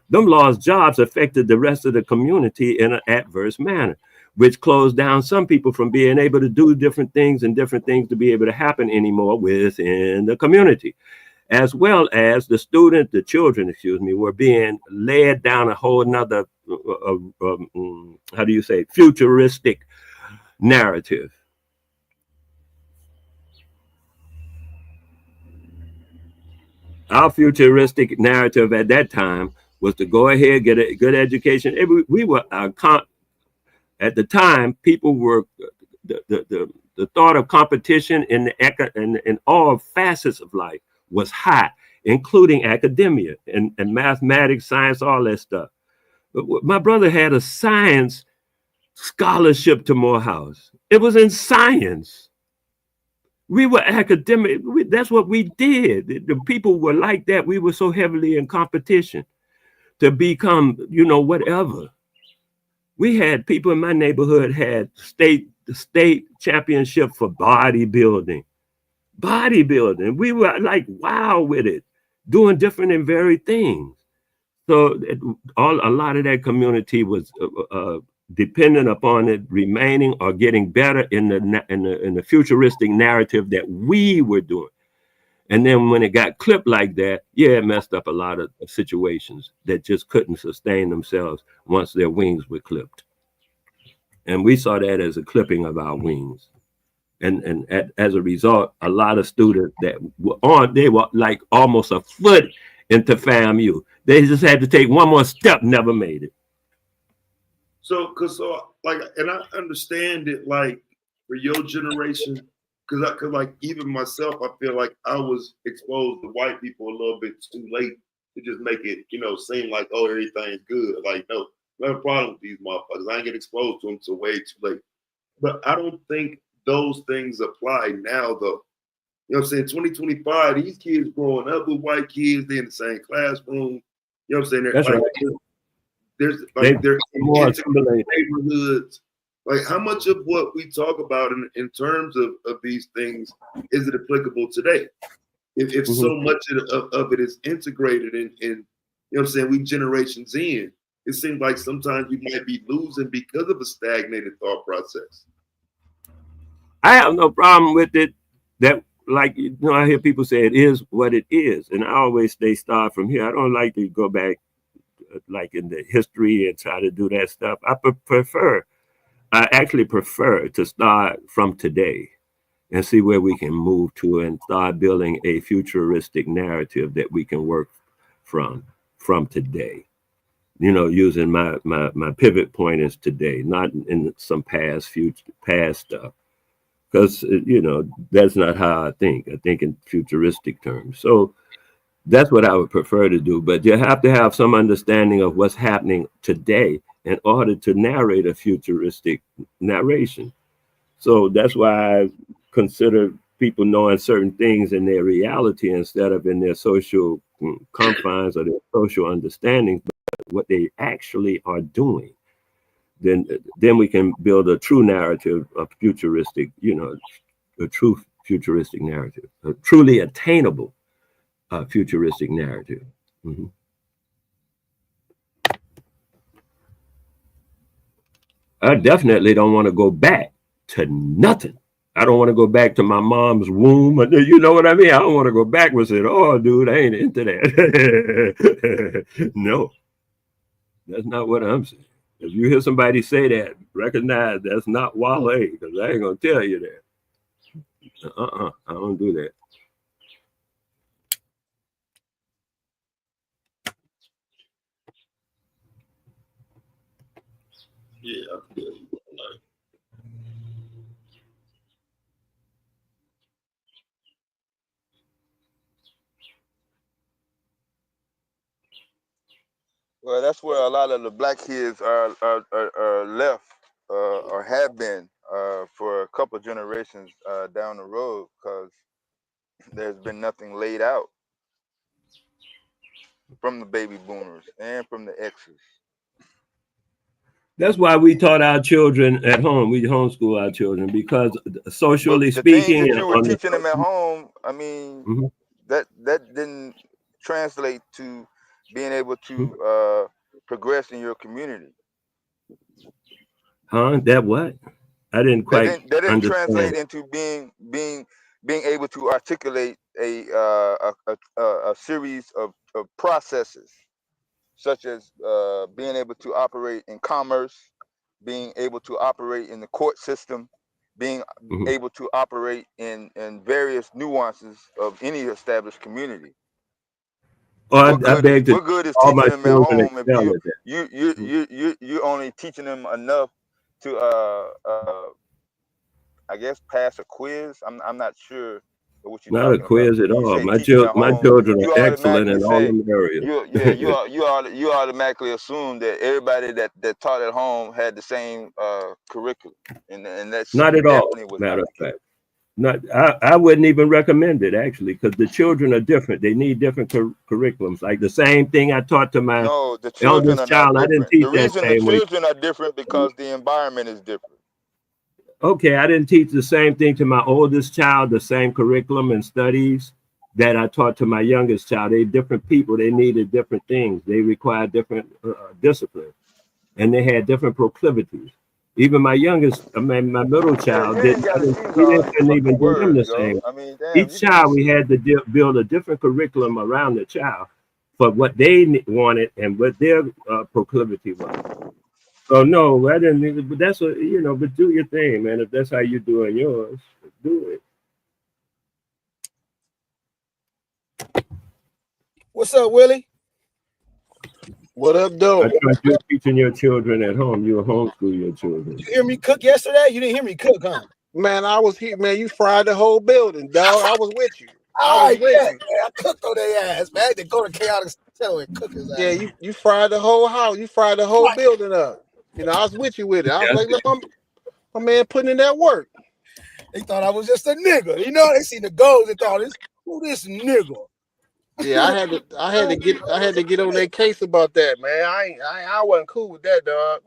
Speaker 18: Them lost jobs affected the rest of the community in an adverse manner, which closed down some people from being able to do different things and different things to be able to happen anymore within the community, as well as the children, were being led down a whole nother, how do you say, futuristic narrative. Our futuristic narrative at that time was to go ahead, get a good education. We were, at the time, people were, the thought of competition in all facets of life was high, including academia and mathematics, science, all that stuff. But my brother had a science scholarship to Morehouse. It was in science. We were academic. That's what we did. The people were like that. We were so heavily in competition to become, whatever. We had people in my neighborhood had state championship for bodybuilding. We were like wow with it, doing different and varied things. So a lot of that community was dependent upon it remaining or getting better in the futuristic narrative that we were doing. And then when it got clipped like that, yeah, it messed up a lot of situations that just couldn't sustain themselves once their wings were clipped. And we saw that as a clipping of our wings. And as a result, a lot of students that they were like almost a foot into FAMU. They just had to take one more step, never made it.
Speaker 21: So and I understand it, like for your generation, because like even myself, I feel like I was exposed to white people a little bit too late to just make it, seem like, oh, everything's good. Like, no, I have a problem with these motherfuckers. I ain't get exposed to them till way too late. But I don't think those things apply now, though. You know what I'm saying? 2025, these kids growing up with white kids, they're in the same classroom. You know what I'm saying?
Speaker 18: That's right.
Speaker 21: They're in neighborhoods. Like, how much of what we talk about in terms of these things is it applicable today? If so much of it is integrated in, you know what I'm saying, we generations in, it seems like sometimes we might be losing because of a stagnated thought process.
Speaker 18: I have no problem with it. That, like, I hear people say it is what it is. And I always start from here. I don't like to go back like in the history and try to do that stuff. I actually prefer to start from today and see where we can move to and start building a futuristic narrative that we can work from today. Using my pivot point is today, not in some past stuff. Because, that's not how I think. I think in futuristic terms. So that's what I would prefer to do. But you have to have some understanding of what's happening today in order to narrate a futuristic narration. So that's why I consider people knowing certain things in their reality instead of in their social confines or their social understandings, but what they actually are doing. Then we can build a true narrative of futuristic, a true futuristic narrative, a truly attainable futuristic narrative. Mm-hmm. I definitely don't want to go back to nothing. I don't want to go back to my mom's womb. You know what I mean? I don't want to go backwards and say, oh, dude, I ain't into that. No, that's not what I'm saying. If you hear somebody say that, recognize that's not Wale, because I ain't going to tell you that. I don't do that.
Speaker 21: Yeah, I feel you.
Speaker 19: Well, that's where a lot of the black kids are left or have been for a couple generations down the road, because
Speaker 14: there's been nothing laid out from the baby boomers and from the X's.
Speaker 18: That's why we taught our children at home. We homeschool our children because socially
Speaker 14: But the things
Speaker 18: speaking,
Speaker 14: that you were
Speaker 18: on
Speaker 14: teaching them at home, I mean,
Speaker 18: Mhm.
Speaker 14: that didn't translate to being able to progress in your community.
Speaker 18: That what? I didn't quite
Speaker 14: That didn't
Speaker 18: understand.
Speaker 14: translate into being able to articulate a series of processes, such as being able to operate in commerce, being able to operate in the court system, being able to operate in various nuances of any established community.
Speaker 18: Well, I beg to
Speaker 14: What good is
Speaker 18: all my
Speaker 14: teaching them at
Speaker 18: children
Speaker 14: home if
Speaker 18: excel at that.
Speaker 14: you're only teaching them enough to I guess pass a quiz. I'm not sure what you're
Speaker 18: Not a
Speaker 14: talking about.
Speaker 18: quiz at
Speaker 14: When you
Speaker 18: all.
Speaker 14: say teach them at
Speaker 18: My
Speaker 14: home,
Speaker 18: children
Speaker 14: you
Speaker 18: are excellent
Speaker 14: automatically
Speaker 18: in all
Speaker 14: say
Speaker 18: them areas.
Speaker 14: you automatically assume that everybody that taught at home had the same curriculum, and that
Speaker 18: Not at all.
Speaker 14: definitely was not
Speaker 18: Matter of
Speaker 14: the case.
Speaker 18: fact, I wouldn't even recommend it actually, because the children are different. They need different curriculums. Like the same thing I taught to my
Speaker 14: No, the children
Speaker 18: eldest
Speaker 14: are not
Speaker 18: child, I didn't
Speaker 14: different. The
Speaker 18: teach that
Speaker 14: reason the
Speaker 18: same way.
Speaker 14: children are different because the environment is different.
Speaker 18: Okay, I didn't teach the same thing to my oldest child, the same curriculum and studies that I taught to my youngest child. They're different people. They needed different things. They require different discipline, and they had different proclivities. Even my youngest, I mean, my middle
Speaker 14: Yeah,
Speaker 18: child
Speaker 14: you ain't gotta use all these
Speaker 18: couldn't even
Speaker 14: fucking
Speaker 18: do them the
Speaker 14: words, yo.
Speaker 18: same.
Speaker 14: I mean, damn,
Speaker 18: Each
Speaker 14: you
Speaker 18: child,
Speaker 14: just
Speaker 18: we had to build a different curriculum around the child for what they wanted and what their proclivity was. So no, I didn't. But that's what But do your thing, man. If that's how you're doing yours, do it.
Speaker 20: What's up, Willie?
Speaker 9: What up,
Speaker 18: I
Speaker 9: though?
Speaker 18: thought you're teaching your children at home. You homeschool your children.
Speaker 20: Did you hear me cook yesterday? You didn't hear me cook, huh?
Speaker 9: Man, I was here, man. You fried the whole building, dog. I was with you.
Speaker 20: All right, yeah, I cooked on their ass, man. They go to chaotic tell and cook his ass.
Speaker 9: Yeah, you fried the whole house. You fried the whole building up. I was with you with it. I was like, look, my man putting in that work.
Speaker 20: They thought I was just a nigga. They seen the goals and thought, who this nigga?
Speaker 9: Yeah, I had to get on their case about that, man. I wasn't cool with that, dog.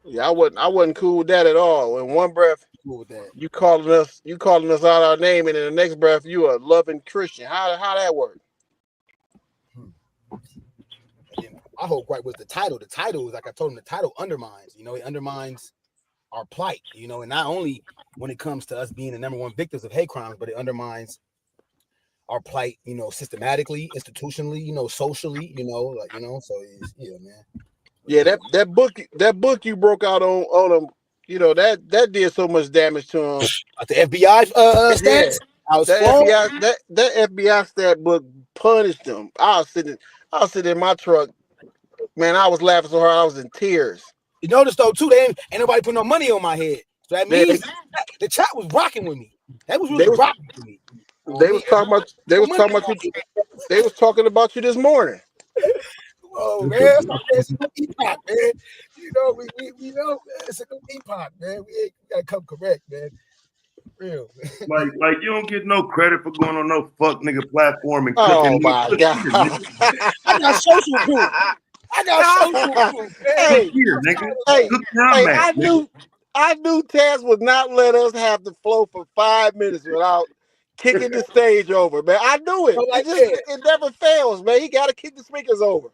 Speaker 9: Yeah, I wasn't cool with that at all. In one breath,
Speaker 20: cool with that.
Speaker 9: you calling us out our name, and in the next breath, you a loving Christian. How that work?
Speaker 20: My whole gripe was the title. The title is like I told him. The title undermines. It undermines our plight. And not only when it comes to us being the number one victims of hate crimes, but it undermines our plight. Systematically, institutionally. Socially. So man.
Speaker 9: Yeah, that book you broke out on them, that did so much damage to him.
Speaker 20: The FBI stats.
Speaker 9: That FBI stat book punished him. I was sitting in my truck, man. I was laughing so hard I was in tears.
Speaker 20: You notice though too, they ain't nobody put no money on my head. So that means the chat was rocking with me. That was really rocking with me.
Speaker 9: They was talking about you this morning.
Speaker 20: Oh man, it's a new epoch, man. We know it's a new epoch, man. We gotta come correct, man. Real.
Speaker 21: like you don't get no credit for going on no fuck nigga platform and
Speaker 9: Oh
Speaker 21: cooking.
Speaker 9: my god!
Speaker 20: I got social proof. Man.
Speaker 9: Hey,
Speaker 21: here, nigga.
Speaker 9: I knew Taz would not let us have the flow for 5 minutes without kicking the stage over, man. I knew it. It never fails, man. He got to kick the speakers over.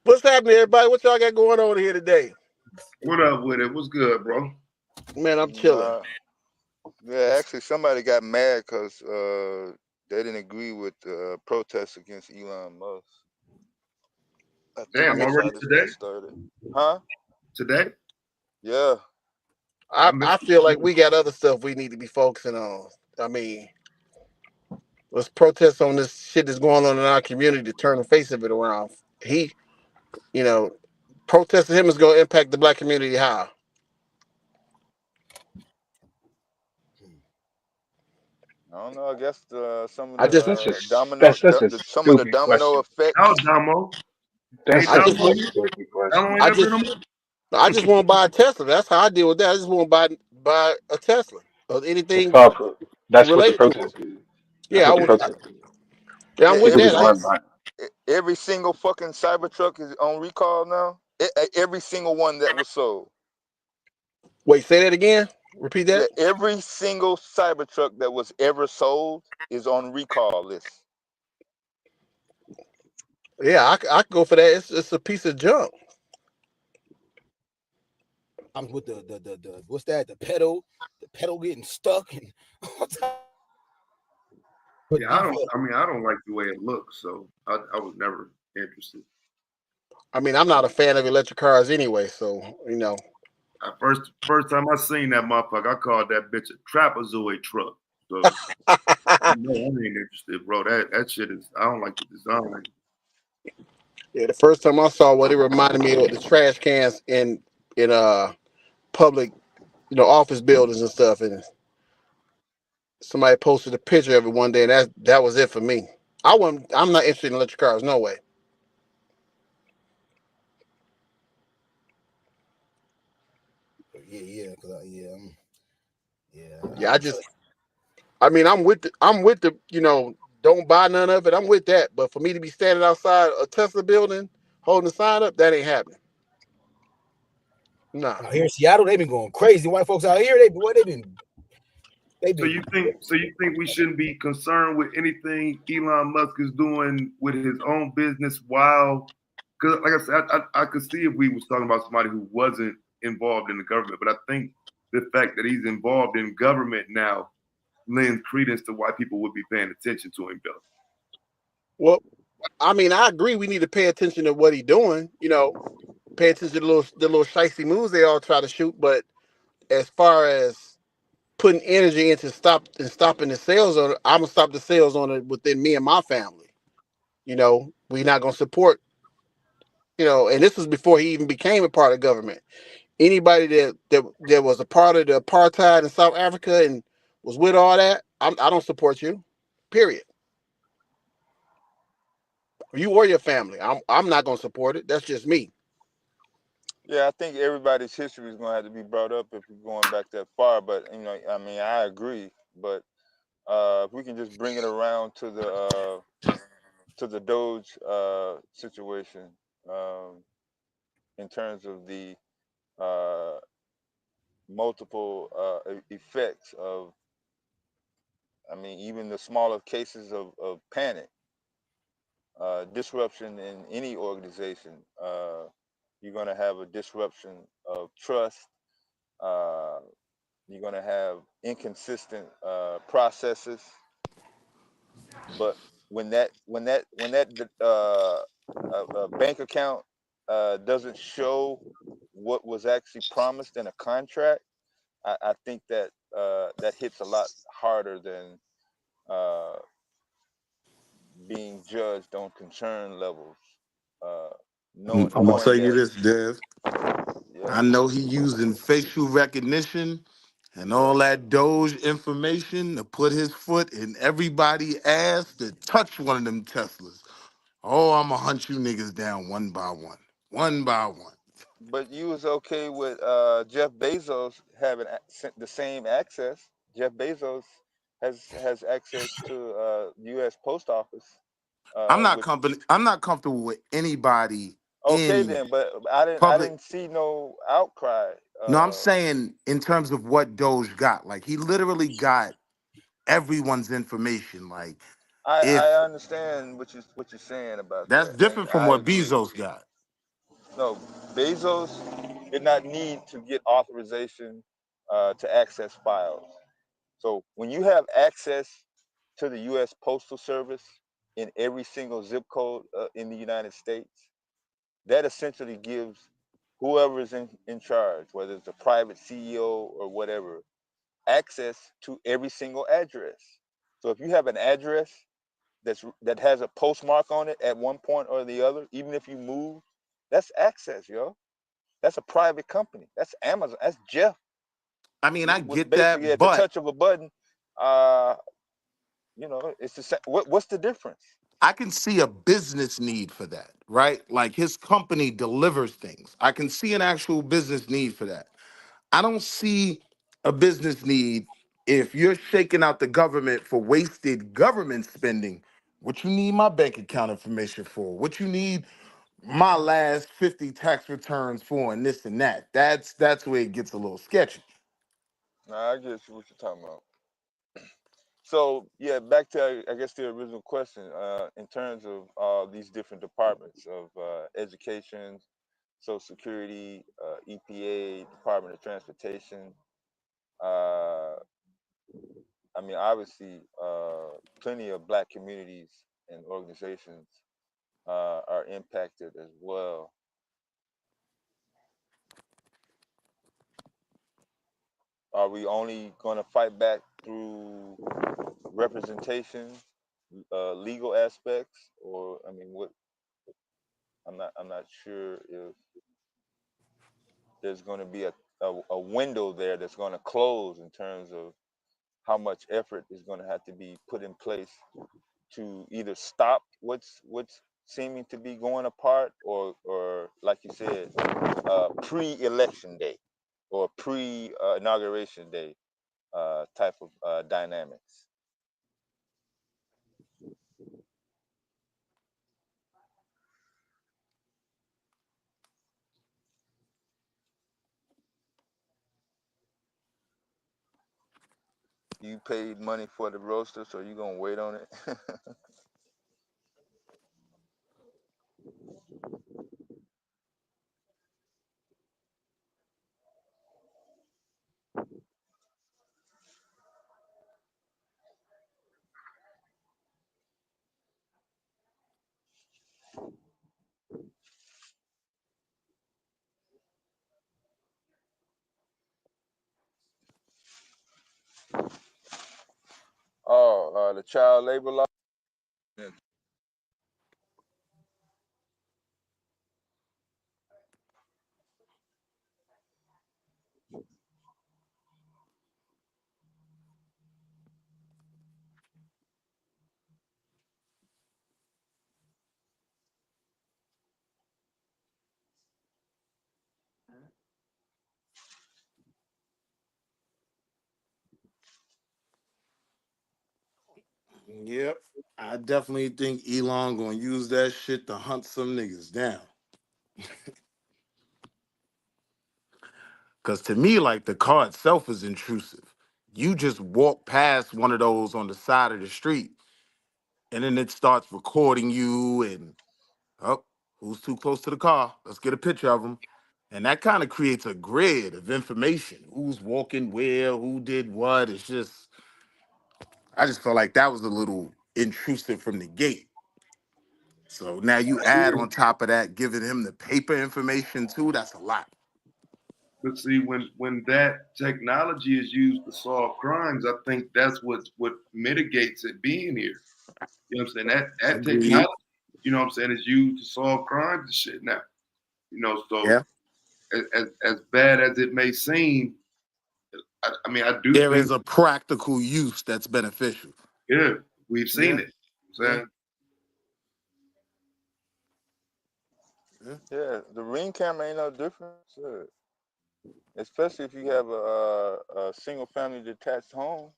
Speaker 9: What's happening, everybody? What y'all got going on here today?
Speaker 21: What up with it? What's good, bro?
Speaker 9: Man, I'm chilling.
Speaker 14: Yeah, actually, somebody got mad because they didn't agree with protests against Elon Musk.
Speaker 21: Damn, already today?
Speaker 14: Huh?
Speaker 21: Today?
Speaker 14: Yeah.
Speaker 9: I feel like we got other stuff we need to be focusing on. I mean, let's protest on this shit that's going on in our community to turn the face of it around. Protesting him is going to impact the black community how?
Speaker 14: I don't know. I guess some of
Speaker 16: That's
Speaker 14: the
Speaker 16: such a
Speaker 14: domino
Speaker 16: stupid
Speaker 14: effect.
Speaker 16: question.
Speaker 21: How Damo?
Speaker 16: That's
Speaker 21: Hey,
Speaker 16: such
Speaker 21: Damo.
Speaker 16: a stupid
Speaker 21: Elon ain't
Speaker 9: I
Speaker 21: never
Speaker 9: just
Speaker 21: been on.
Speaker 9: I just want to buy a Tesla. That's how I deal with that. I just want to buy a Tesla or
Speaker 16: It's
Speaker 9: anything
Speaker 16: powerful. That's what the
Speaker 9: related to it.
Speaker 16: protest is. That's
Speaker 9: Yeah,
Speaker 16: what the protest is.
Speaker 9: I'm with
Speaker 16: People just
Speaker 9: that.
Speaker 16: want to buy.
Speaker 14: Every single fucking Cybertruck is on recall now. Every single one that was sold.
Speaker 9: Wait, say that again. Repeat
Speaker 14: Yeah,
Speaker 9: that.
Speaker 14: every single Cybertruck that was ever sold is on recall list.
Speaker 9: Yeah, I could go for that. It's a piece of junk.
Speaker 20: I'm with the what's that? The pedal getting stuck and
Speaker 21: Yeah, I don't like the way it looks, so I was never interested.
Speaker 9: I mean, I'm not a fan of electric cars anyway, so you know.
Speaker 21: First time I seen that motherfucker, I called that bitch a trapezoid truck. So no, I ain't interested, bro. That shit is. I don't like the design.
Speaker 9: Yeah, the first time I saw what it reminded me of the trash cans in public, office buildings and stuff, and somebody posted a picture of it one day, and that was it for me. I'm not interested in electric cars, no way.
Speaker 20: Yeah,
Speaker 9: Yeah, I mean, I'm with the, don't buy none of it. I'm with that, but for me to be standing outside a Tesla building holding a sign up, that ain't happening. Nah.
Speaker 20: Out here in Seattle, they've been going crazy. White folks out here, they've been.
Speaker 21: So you think we shouldn't be concerned with anything Elon Musk is doing with his own business while, because like I said, I could see if we was talking about somebody who wasn't involved in the government, but I think the fact that he's involved in government now lends credence to why people would be paying attention to him, though.
Speaker 9: Well, I mean, I agree. We need to pay attention to what he's doing. Pay attention to the little shicey moves they all try to shoot. But as far as putting energy into stopping the sales on it, I'm gonna stop the sales on it within me and my family. We're not gonna support. And this was before he even became a part of government. Anybody that was a part of the apartheid in South Africa and was with all that, I don't support you. Period. You or your family. I'm not gonna support it. That's just me.
Speaker 14: Yeah, I think everybody's history is going to have to be brought up if we're going back that far. But I mean, I agree. But if we can just bring it around to the Doge situation, in terms of the uh, multiple effects of, I mean, even the smaller cases of panic, disruption in any organization. You're going to have a disruption of trust. Uh, you're going to have inconsistent processes. But when that bank account doesn't show what was actually promised in a contract, I think that that hits a lot harder than uh, being judged on concern levels. Uh,
Speaker 17: I'm gonna
Speaker 14: knowing
Speaker 17: tell you
Speaker 14: that,
Speaker 17: this, Dev.
Speaker 14: yeah,
Speaker 17: I know he using facial recognition and
Speaker 14: yeah.
Speaker 17: all that Doge information to put his foot in everybody's ass to touch one of them Teslas. Oh, I'ma hunt you niggas down one by one. One by one.
Speaker 14: But you was okay with Jeff Bezos having the same access. Jeff Bezos has access to U.S. Post Office, which
Speaker 17: I'm not comfortable with anybody
Speaker 14: okay
Speaker 17: in
Speaker 14: then. But I
Speaker 17: public.
Speaker 14: didn't see no outcry.
Speaker 17: No, I'm saying in terms of what Doge got. Like he literally got everyone's information. Like if
Speaker 14: I understand what you're saying about
Speaker 17: that's
Speaker 14: that, and
Speaker 17: different from
Speaker 14: I
Speaker 17: what
Speaker 14: agree.
Speaker 17: Bezos got.
Speaker 14: No, Bezos did not need to get authorization to access files. So when you have access to the U.S. Postal Service in every single zip code in the United States, that essentially gives whoever is in charge, whether it's a private CEO or whatever, access to every single address. So if you have an address that has a postmark on it at one point or the other, even if you move, that's access, yo. That's a private company. That's Amazon. That's Jeff.
Speaker 17: I mean, I
Speaker 14: With
Speaker 17: get
Speaker 14: basically
Speaker 17: that,
Speaker 14: at the
Speaker 17: but
Speaker 14: touch of a button, uh, it's the same. What's the difference?
Speaker 17: I can see a business need for that, right? Like his company delivers things. I can see an actual business need for that. I don't see a business need if you're shaking out the government for wasted government spending. What you need my bank account information for? What you need my last 50 tax returns for and this and that. That's where it gets a little sketchy.
Speaker 14: Nah, I get what you're talking about. So yeah, back to I guess the original question. In terms of all these different departments of education, Social Security, EPA, Department of Transportation. Uh, I mean, obviously, plenty of Black communities and organizations are impacted as well. Are we only going to fight back through representation, legal aspects, or I mean, what? I'm not sure if there's going to be a window there that's going to close in terms of how much effort is going to have to be put in place to either stop what's seeming to be going apart, or like you said, pre-election day or pre-inauguration day type of dynamics. You paid money for the roaster, so you gonna wait on it. Oh, the child labor law. Yeah.
Speaker 17: Yep. I definitely think Elon gonna use that shit to hunt some niggas down. Cause to me, like the car itself is intrusive. You just walk past one of those on the side of the street, and then it starts recording you and oh, who's too close to the car? Let's get a picture of them. And that kind of creates a grid of information. Who's walking where, who did what. It's just I just felt like that was a little intrusive from the gate. So now you add on top of that, giving him the paper information too, that's a lot.
Speaker 21: But see, when that technology is used to solve crimes, I think that's what mitigates it being here. You know what I'm saying? That
Speaker 17: Agreed.
Speaker 21: technology, you know what I'm saying, is used to solve crimes and shit now. You know, so
Speaker 17: Yeah.
Speaker 21: as bad as it may seem, I mean, I do
Speaker 17: There
Speaker 21: think,
Speaker 17: is a practical use that's beneficial.
Speaker 21: yeah, we've seen
Speaker 17: Yeah.
Speaker 21: it. You know what I'm
Speaker 17: Yeah.
Speaker 21: saying?
Speaker 17: Yeah.
Speaker 14: Yeah, the ring camera ain't no different. Sure. Especially if you have a single family detached home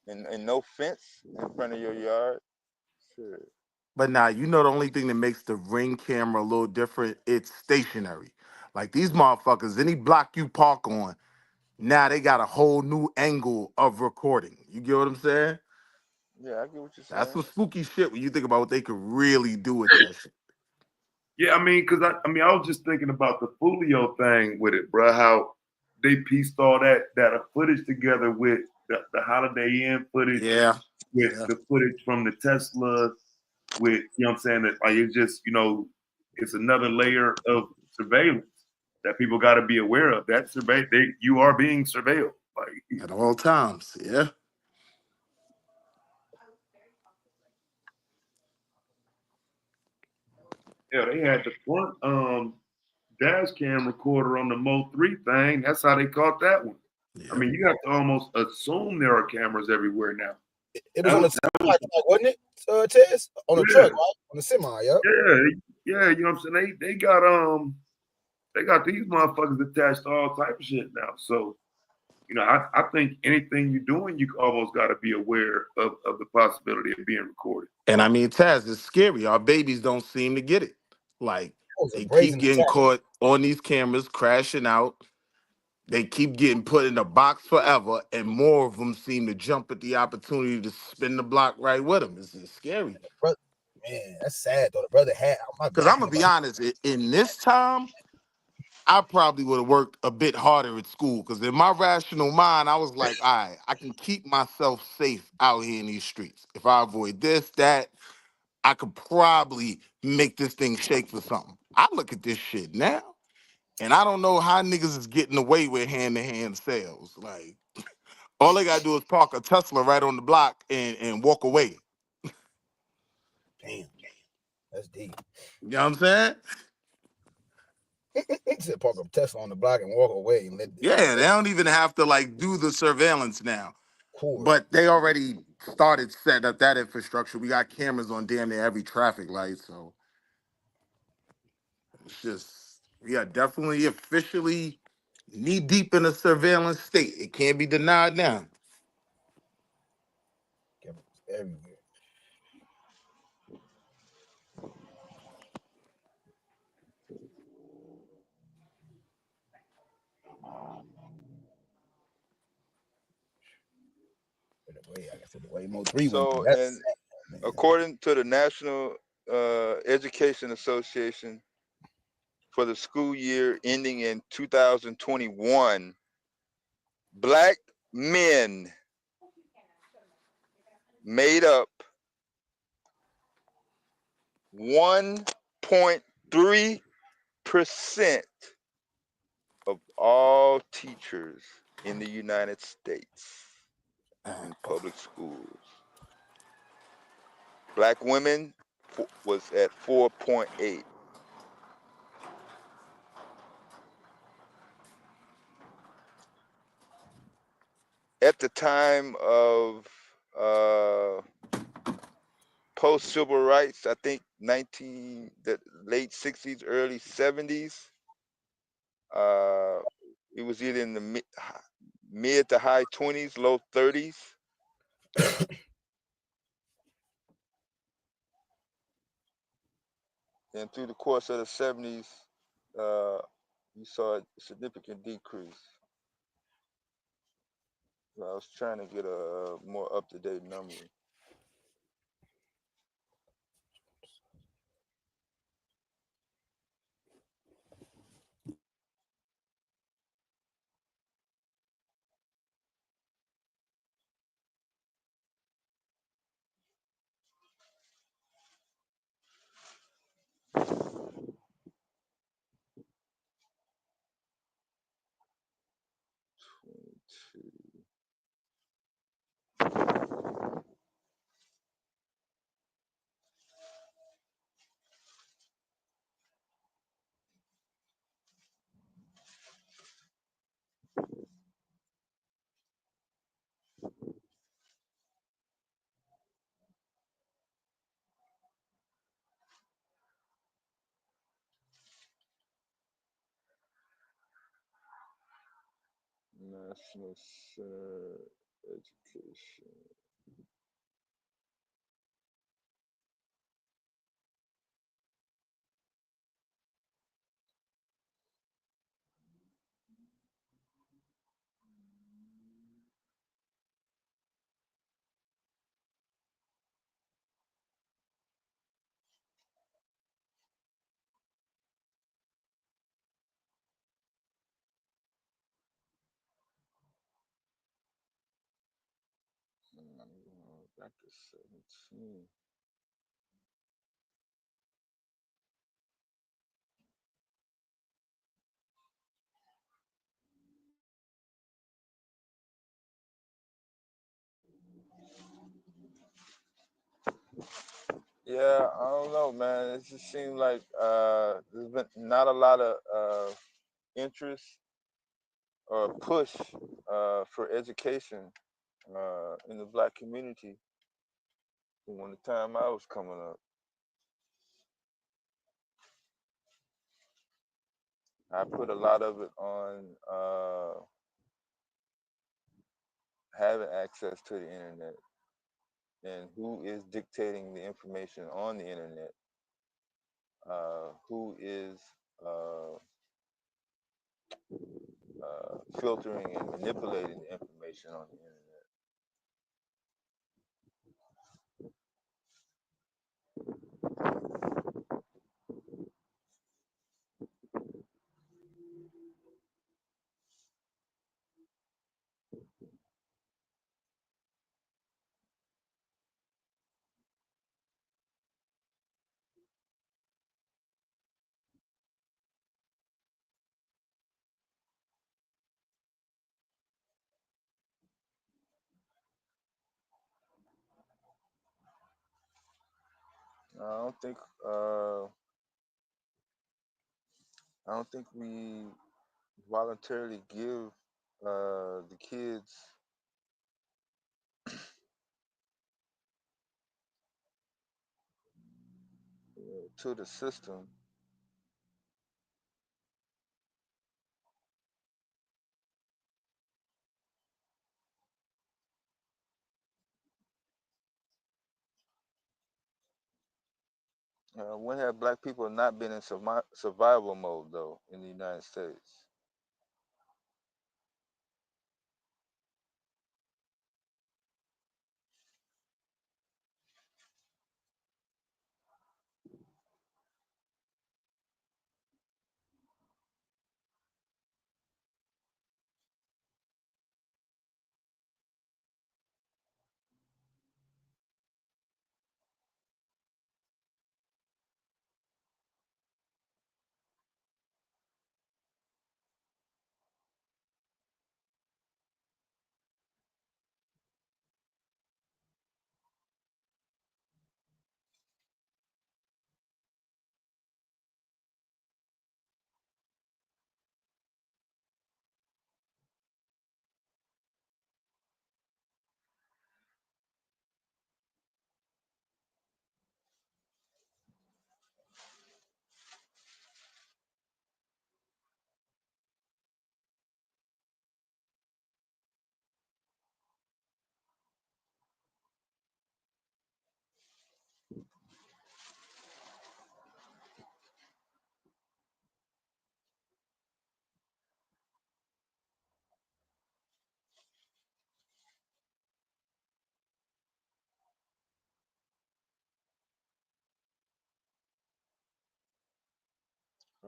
Speaker 14: and no fence in front of your yard. Sure.
Speaker 17: But now you know the only thing that makes the ring camera a little different, it's stationary. Like these motherfuckers, any block you park on, now they got a whole new angle of recording. You get what I'm saying?
Speaker 14: Yeah, I get what you're
Speaker 17: That's
Speaker 14: saying.
Speaker 17: some spooky shit when you think about what they could really do with that shit.
Speaker 21: Yeah, I mean, because I was just thinking about the Fulio thing with it, bro. How they pieced all that footage together with the Holiday Inn footage,
Speaker 17: Yeah.
Speaker 21: with
Speaker 17: Yeah.
Speaker 21: the footage from the Tesla, with you know what I'm saying, that like it's just it's another layer of surveillance that people got to be aware of. That you are being surveilled. Like
Speaker 17: At all times. Yeah.
Speaker 21: yeah, they had the front dash cam recorder on the Mo 3 thing. That's how they caught that one. I
Speaker 17: Yep.
Speaker 21: mean, you have to almost assume there are cameras everywhere now.
Speaker 20: It was on the semi truck, wasn't it, Tez? On the truck, right? On the semi, yep.
Speaker 21: Yeah, you know what I'm saying? They got these motherfuckers attached to all type of shit now. So, you know, I think anything you're doing, you almost got to be aware of the possibility of being recorded.
Speaker 17: And I mean, Taz, it's scary. Our babies don't seem to get it. Like, they keep getting caught on these cameras, crashing out. They keep getting put in a box forever, and more of them seem to jump at the opportunity to spin the block right with them. It's scary.
Speaker 20: Man, that's sad though. The brother had.
Speaker 17: Because I'm gonna be honest, in this time, I probably would have worked a bit harder at school. Because in my rational mind, I was like, all right, I can keep myself safe out here in these streets. If I avoid this, that, I could probably make this thing shake for something. I look at this shit now, and I don't know how niggas is getting away with hand-to-hand sales. Like, all they gotta do is park a Tesla right on the block and walk away.
Speaker 20: Damn, that's deep.
Speaker 17: You know what I'm saying?
Speaker 20: He said park a Tesla on the block and walk away and let.
Speaker 17: Yeah, they don't even have to like do the surveillance now. But they already started setting up that infrastructure. We got cameras on damn near every traffic light, so it's just, we are definitely officially knee deep in a surveillance state. It can't be denied now.
Speaker 20: Everywhere.
Speaker 19: So, and according to the National Education Association, for the school year ending in 2021, Black men made up 1.3% of all teachers in the United States in public schools. Black women was at 4.8. At the time of post civil rights, I think the late 60s, early 70s, it was either in the mid to high 20s, low 30s. And through the course of the 70s, you saw a significant decrease. I was trying to get a more up-to-date number. National Center Education. Back to 17. Yeah, I don't know, man. It just seems like there's been not a lot of interest or push for education in the black community when the time I was coming up. I put a lot of it on having access to the internet and who is dictating the information on the internet, who is filtering and manipulating the information on the internet. I don't think uh, I don't think we voluntarily give the kids to the system. When have black people not been in survival mode though in the United States?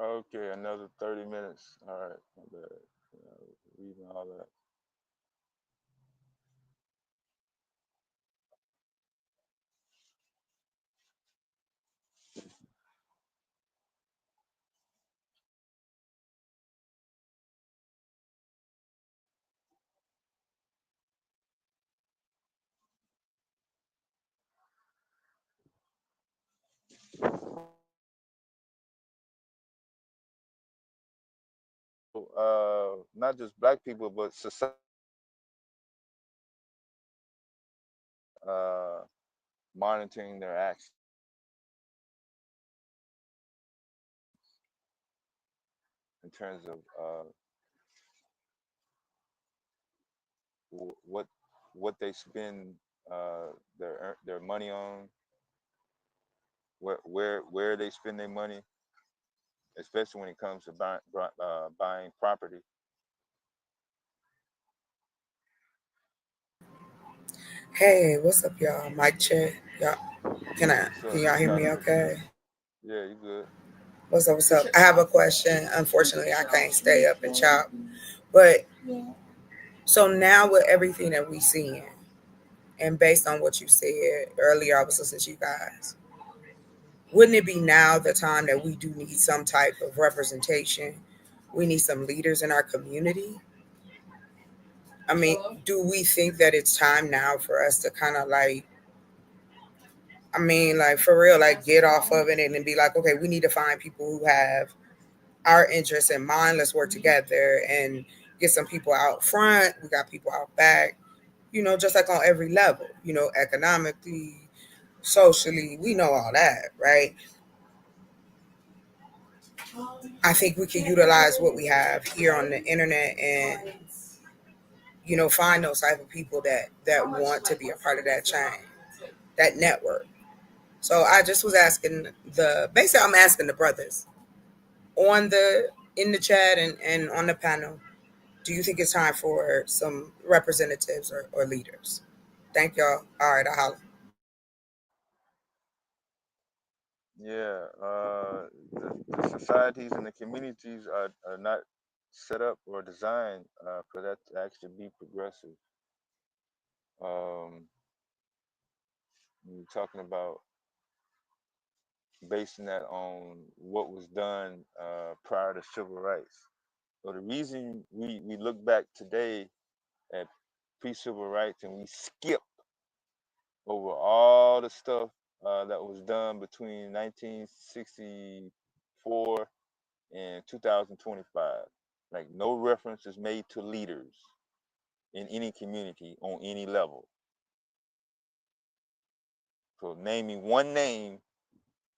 Speaker 19: Okay, another 30 minutes. All right, my bad. Reading all that. Not just black people, but society uh, monitoring their actions in terms of what they spend their money on, where they spend their money, especially when it comes to buying property.
Speaker 4: Hey, what's up, y'all? Mic check. Y'all,
Speaker 19: What's
Speaker 4: can
Speaker 19: up?
Speaker 4: y'all
Speaker 19: You
Speaker 4: hear me
Speaker 19: sounding good.
Speaker 4: okay?
Speaker 19: Yeah, you good.
Speaker 4: What's up, what's up? I have a question. Unfortunately, I can't stay up and chop. But so now with everything that we seeing, and based on what you said earlier, I was listening to you guys. Wouldn't it be now the time that we do need some type of representation? We need some leaders in our community. I mean, do we think that it's time now for us to kind of like, I mean, like for real, like get off of it and then be like, okay, we need to find people who have our interests in mind. Let's work together and get some people out front. We got people out back. just like on every level, economically, socially, we know all that, right? I think we can utilize what we have here on the internet and find those type of people that want to be a part of that chain, that network. So I just was asking basically I'm asking the brothers on the in the chat and on the panel, do you think it's time for some representatives or leaders? Thank y'all. All right, I'll holler.
Speaker 6: Yeah, the societies and the communities are not set up or designed for that to actually be progressive. You're talking about basing that on what was done prior to civil rights. So the reason we look back today at pre-civil rights and we skip over all the stuff that was done between 1964 and 2025. Like no reference is made to leaders in any community on any level. So name me one name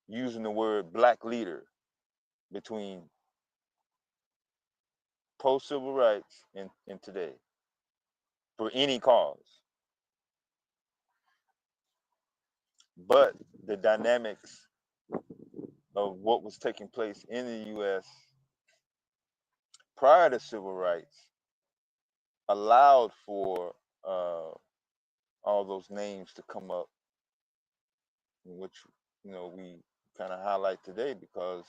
Speaker 6: using the word black leader between post-civil rights and today for any cause. But the dynamics of what was taking place in the US prior to civil rights allowed for all those names to come up, which we kind of highlight today because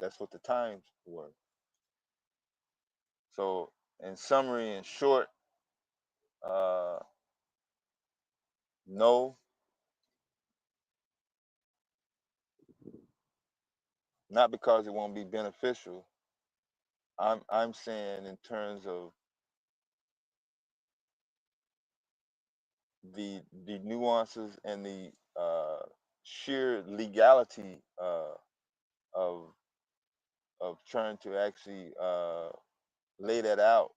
Speaker 6: that's what the times were. So, in summary, in short, uh, no, not because it won't be beneficial. I'm saying in terms of the nuances and the sheer legality of trying to actually lay that out.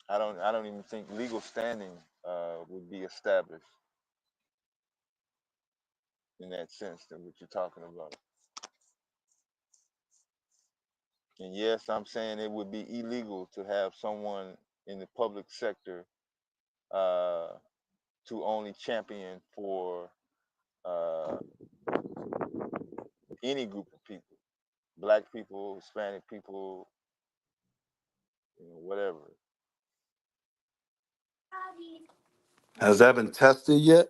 Speaker 6: I don't even think legal standing would be established in that sense that what you're talking about. And yes, I'm saying it would be illegal to have someone in the public sector uh, to only champion for uh, any group of people, black people, Hispanic people, whatever.
Speaker 17: Has that been tested yet?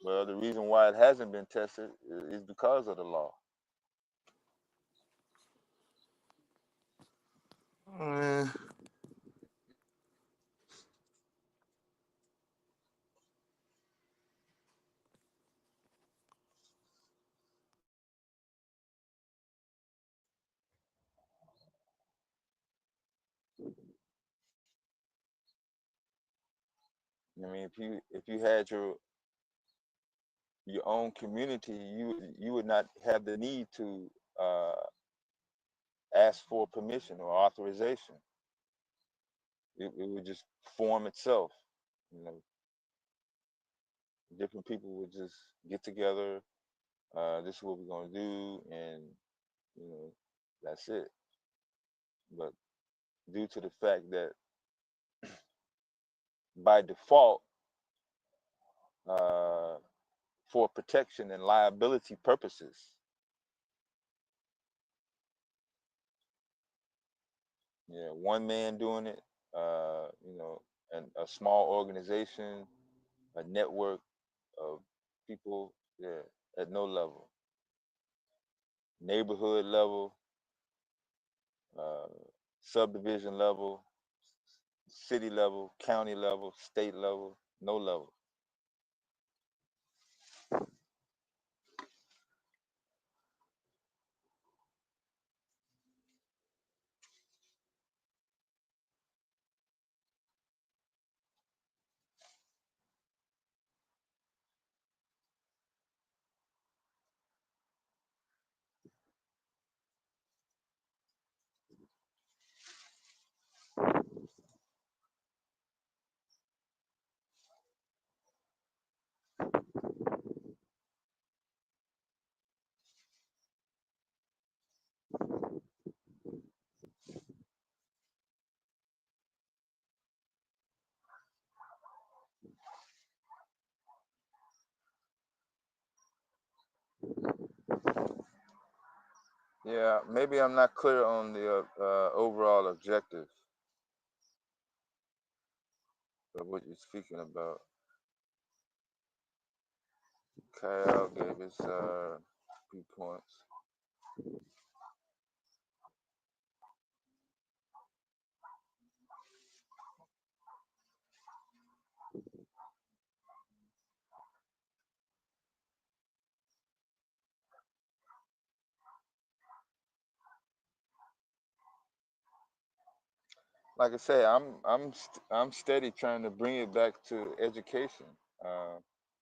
Speaker 6: Well, the reason why it hasn't been tested is because of the law. I mean, if you had your own community, you would not have the need to ask for permission or authorization. It would just form itself. You know, different people would just get together. This is what we're gonna do, and that's it. But due to the fact that by default, uh, for protection and liability purposes, yeah, one man doing it, and a small organization, a network of people, yeah, at no level, neighborhood level, uh, subdivision level, city level, county level, state level, no level. Yeah, maybe I'm not clear on the overall objective of what you're speaking about. Kyle gave his few points. Like I say, I'm steady trying to bring it back to education.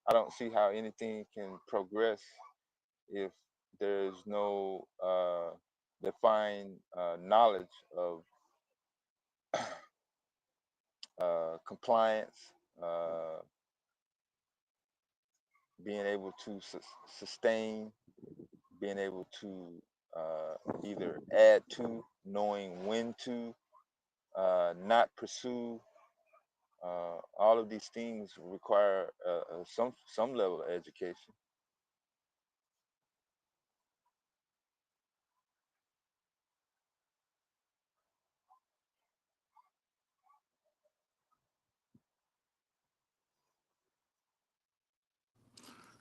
Speaker 6: I don't see how anything can progress if there's no defined knowledge of compliance, being able to sustain, being able to either add to, knowing when to, not pursue. All of these things require some level of education.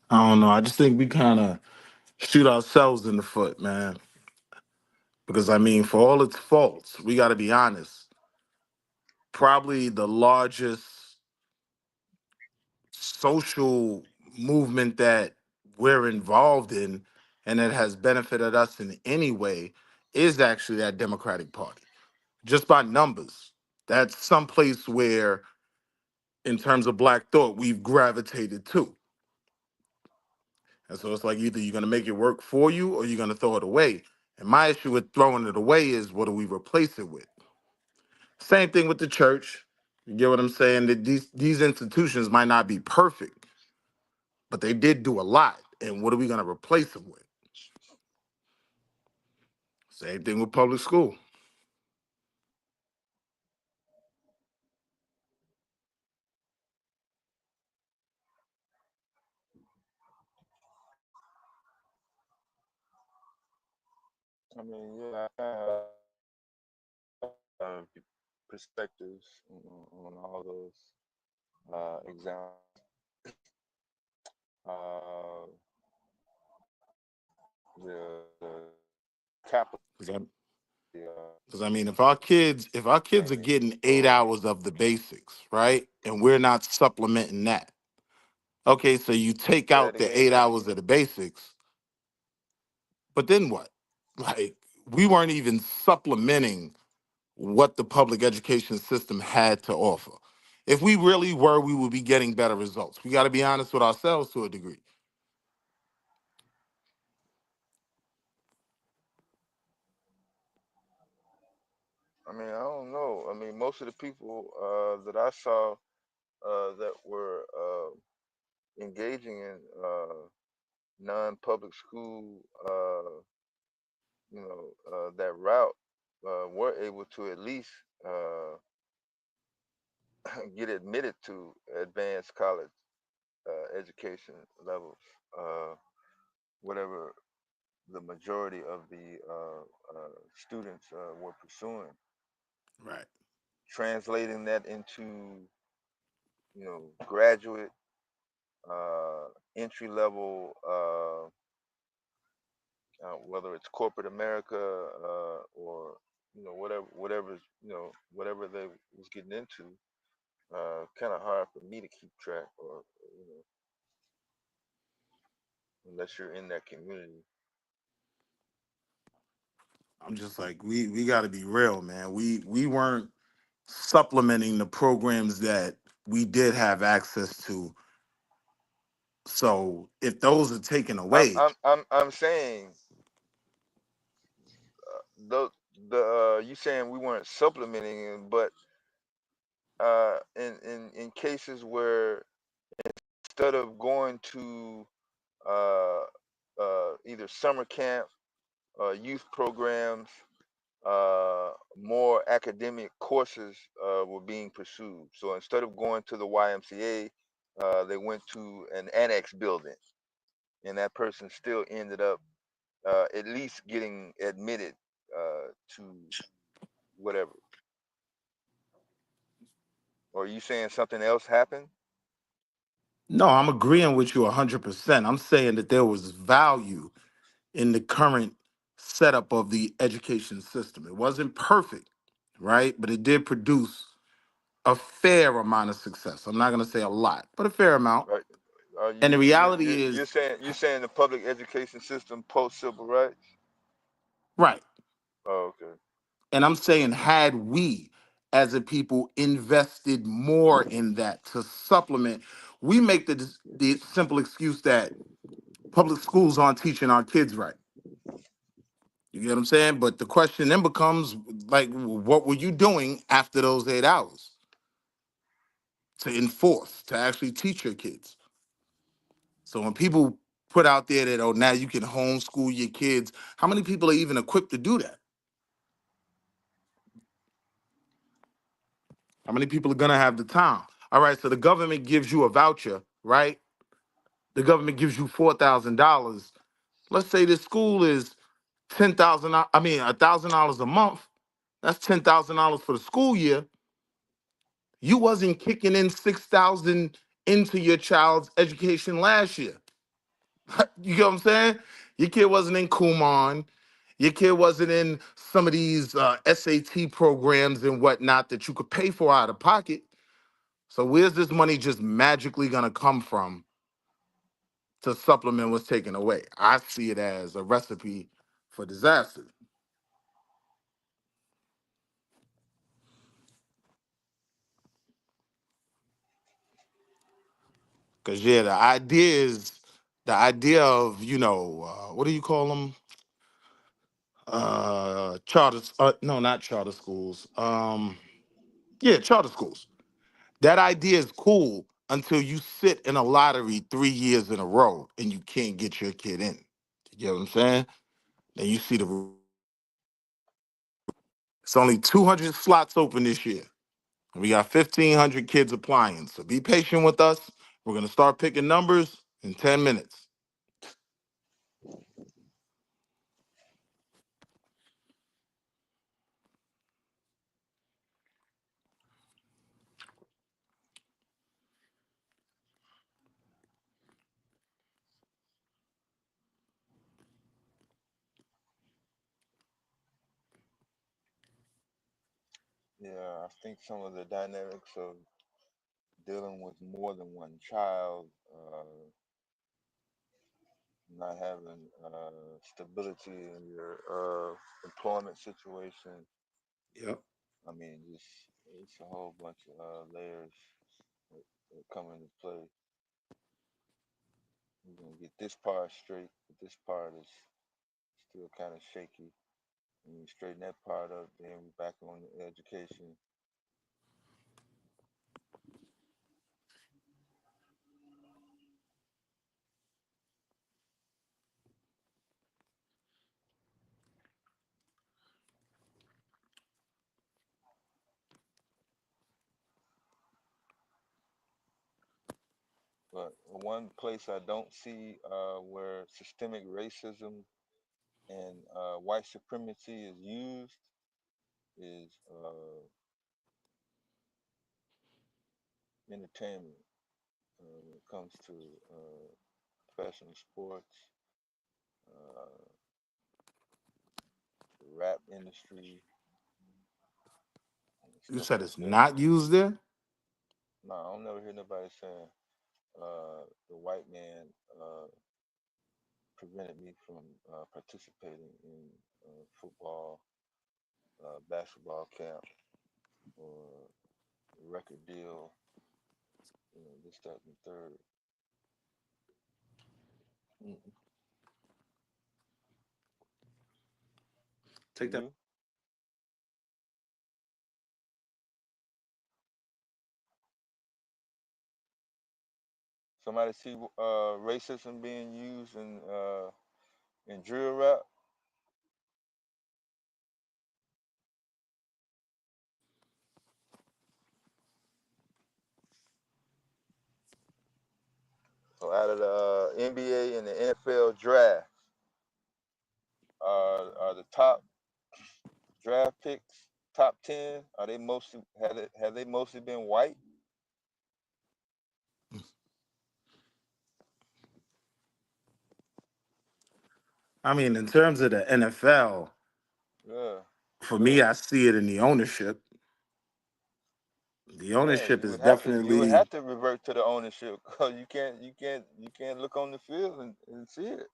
Speaker 17: I don't know. I just think we kind of shoot ourselves in the foot, man. Because I mean, for all its faults, we got to be honest. Probably the largest social movement that we're involved in and that has benefited us in any way is actually that Democratic Party. Just by numbers. That's someplace where, in terms of Black thought, we've gravitated to. And so it's like either you're going to make it work for you or you're going to throw it away. And my issue with throwing it away is what do we replace it with? Same thing with the church. You get what I'm saying? That these institutions might not be perfect, but they did do a lot. And what are we going to replace them with? Same thing with public school.
Speaker 6: I mean, yeah, I have perspectives on all those examples. Uh, the capital.
Speaker 17: Because I mean, if our kids are getting 8 hours of the basics, right, and we're not supplementing that, okay, so you take
Speaker 6: Say that
Speaker 17: out the
Speaker 6: again.
Speaker 17: 8 hours of the basics, but then what? Like, we weren't even supplementing what the public education system had to offer. If we really were, we would be getting better results. We got to be honest with ourselves to a degree.
Speaker 6: I mean, I don't know. I mean, most of the people that I saw that were engaging in non-public school, that route, were able to at least get admitted to advanced college education levels, whatever the majority of the students were pursuing.
Speaker 17: Right.
Speaker 6: Translating that into, graduate, entry level, whether it's corporate America or whatever they was getting into. Kind of hard for me to keep track, or unless you're in that community.
Speaker 17: I'm just like, we got to be real, man. We weren't supplementing the programs that we did have access to. So if those are taken
Speaker 6: I'm
Speaker 17: away,
Speaker 6: I'm I'm I'm saying the you saying we weren't supplementing it, but in cases where instead of going to uh, either summer camp, youth programs, more academic courses were being pursued. So instead of going to the YMCA, they went to an annex building, and that person still ended up at least getting admitted to whatever. Or are you saying something else happened?
Speaker 17: No, I'm agreeing with you 100%. I'm saying that there was value in the current setup of the education system. It wasn't perfect, right? But it did produce a fair amount of success. I'm not going to say a lot, but a fair amount.
Speaker 6: Right? Are
Speaker 17: And the
Speaker 6: you
Speaker 17: reality
Speaker 6: you're
Speaker 17: is,
Speaker 6: saying the public education system post civil rights?
Speaker 17: right.
Speaker 6: Oh, okay.
Speaker 17: And I'm saying, had we as a people invested more in that to supplement, we make the simple excuse that public schools aren't teaching our kids right. You get what I'm saying? But the question then becomes, like, what were you doing after those 8 hours to enforce, to actually teach your kids? So when people put out there that, oh, now you can homeschool your kids, how many people are even equipped to do that? How many people are gonna have the time? All right, so the government gives you a voucher, right? The government gives you $4,000. Let's say the school is 10,000. I mean, $1,000 a month. That's $10,000 for the school year. You wasn't kicking in 6,000 into your child's education last year. You get what I'm saying? Your kid wasn't in Kumon. Your kid wasn't in some of these SAT programs and whatnot that you could pay for out of pocket. So where's this money just magically gonna come from to supplement what's taken away? I see it as a recipe for disaster. Cause yeah, the idea of, what do you call them? No, not charter schools. Yeah, charter schools. That idea is cool until you sit in a lottery 3 years in a row and you can't get your kid in. You get what I'm saying? Then you see it's only 200 slots open this year. We got 1,500 kids applying. So be patient with us. We're gonna start picking numbers in 10 minutes.
Speaker 6: Yeah, I think some of the dynamics of dealing with more than one child, not having stability in your employment situation.
Speaker 17: Yep.
Speaker 6: I mean, just it's a whole bunch of layers that come into play. We're gonna get this part straight, but this part is still kind of shaky. And you straighten that part up, then we're back on the education. But one place I don't see where systemic racism and white supremacy is used is entertainment. When it comes to professional sports, uh, the rap industry, and
Speaker 17: You
Speaker 6: stuff
Speaker 17: said
Speaker 6: like
Speaker 17: it's
Speaker 6: that.
Speaker 17: not used there?
Speaker 6: No, I don't never hear nobody saying the white man prevented me from participating in football, basketball camp, or record deal, this, that, and the third.
Speaker 17: Mm.
Speaker 6: Do
Speaker 17: Take that.
Speaker 6: you? Somebody see racism being used in drill rap? So out of the NBA and the NFL draft, top draft picks, top 10, are they mostly have they mostly been white?
Speaker 17: I mean, in terms of the NFL,
Speaker 6: Yeah.
Speaker 17: for me, I see it in the ownership. The
Speaker 6: Yeah,
Speaker 17: ownership is definitely.
Speaker 6: you would have to revert to the ownership because you can't look on the field and see it.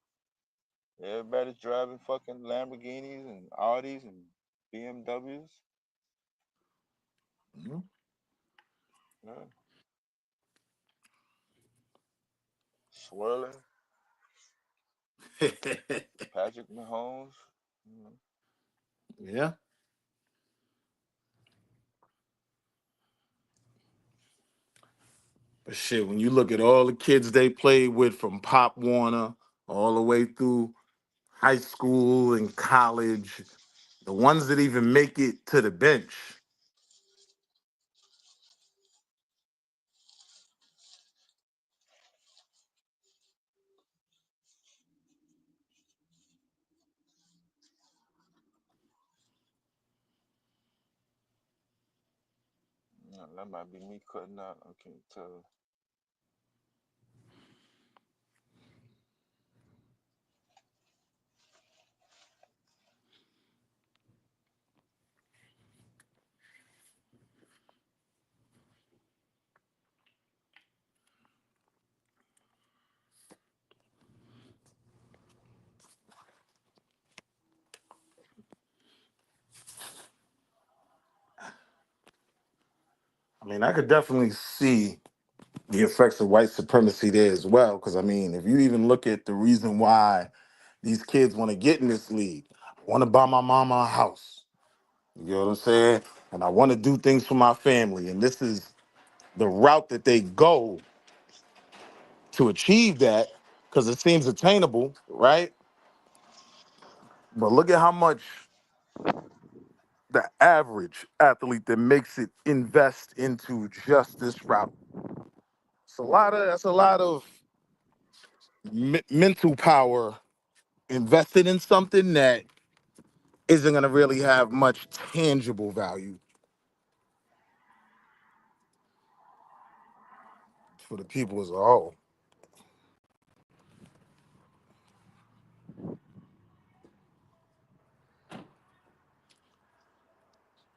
Speaker 6: Everybody's driving fucking Lamborghinis and Audis and BMWs.
Speaker 17: Mhm.
Speaker 6: Yeah. Swirling. Patrick Mahomes. Mhm.
Speaker 17: Yeah. But shit, when you look at all the kids they played with from Pop Warner all the way through high school and college, the ones that even make it to the bench,
Speaker 6: Yeah, that might be me cutting out. I can't tell.
Speaker 17: I mean, I could definitely see the effects of white supremacy there as well. Because, I mean, if you even look at the reason why these kids want to get in this league, I want to buy my mama a house. You know what I'm saying? And I want to do things for my family. And this is the route that they go to achieve that because it seems attainable, right? But look at how much the average athlete that makes it invest into just this route. That's a lot of mental power invested in something that isn't going to really have much tangible value for the people as a whole.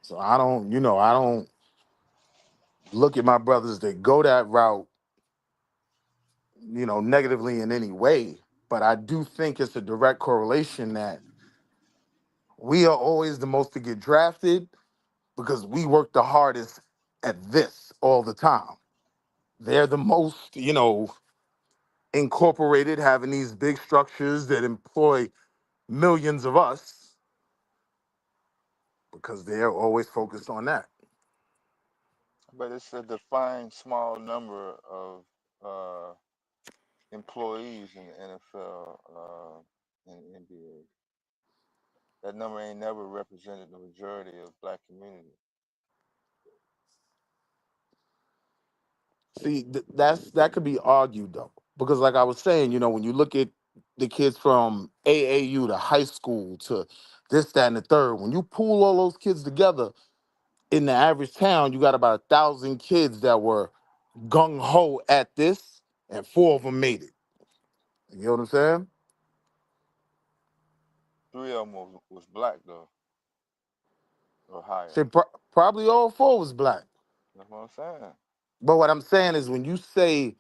Speaker 17: So I don't look at my brothers that go that route, negatively in any way. But I do think it's a direct correlation that we are always the most to get drafted because we work the hardest at this all the time. They're the most, incorporated, having these big structures that employ millions of us because they're always focused on that.
Speaker 6: But it's a defined small number of employees in the NFL and NBA. That number ain't never represented the majority of black community.
Speaker 17: See, that could be argued though, because like I was saying, when you look at the kids from AAU to high school to this, that, and the third, when you pool all those kids together in the average town, you got about 1,000 kids that were gung ho at this, and 4 of them made it. You know what I'm saying?
Speaker 6: 3 of them was black though, or higher.
Speaker 17: Shit, probably all 4 was black.
Speaker 6: That's what I'm saying.
Speaker 17: But what I'm saying is when you say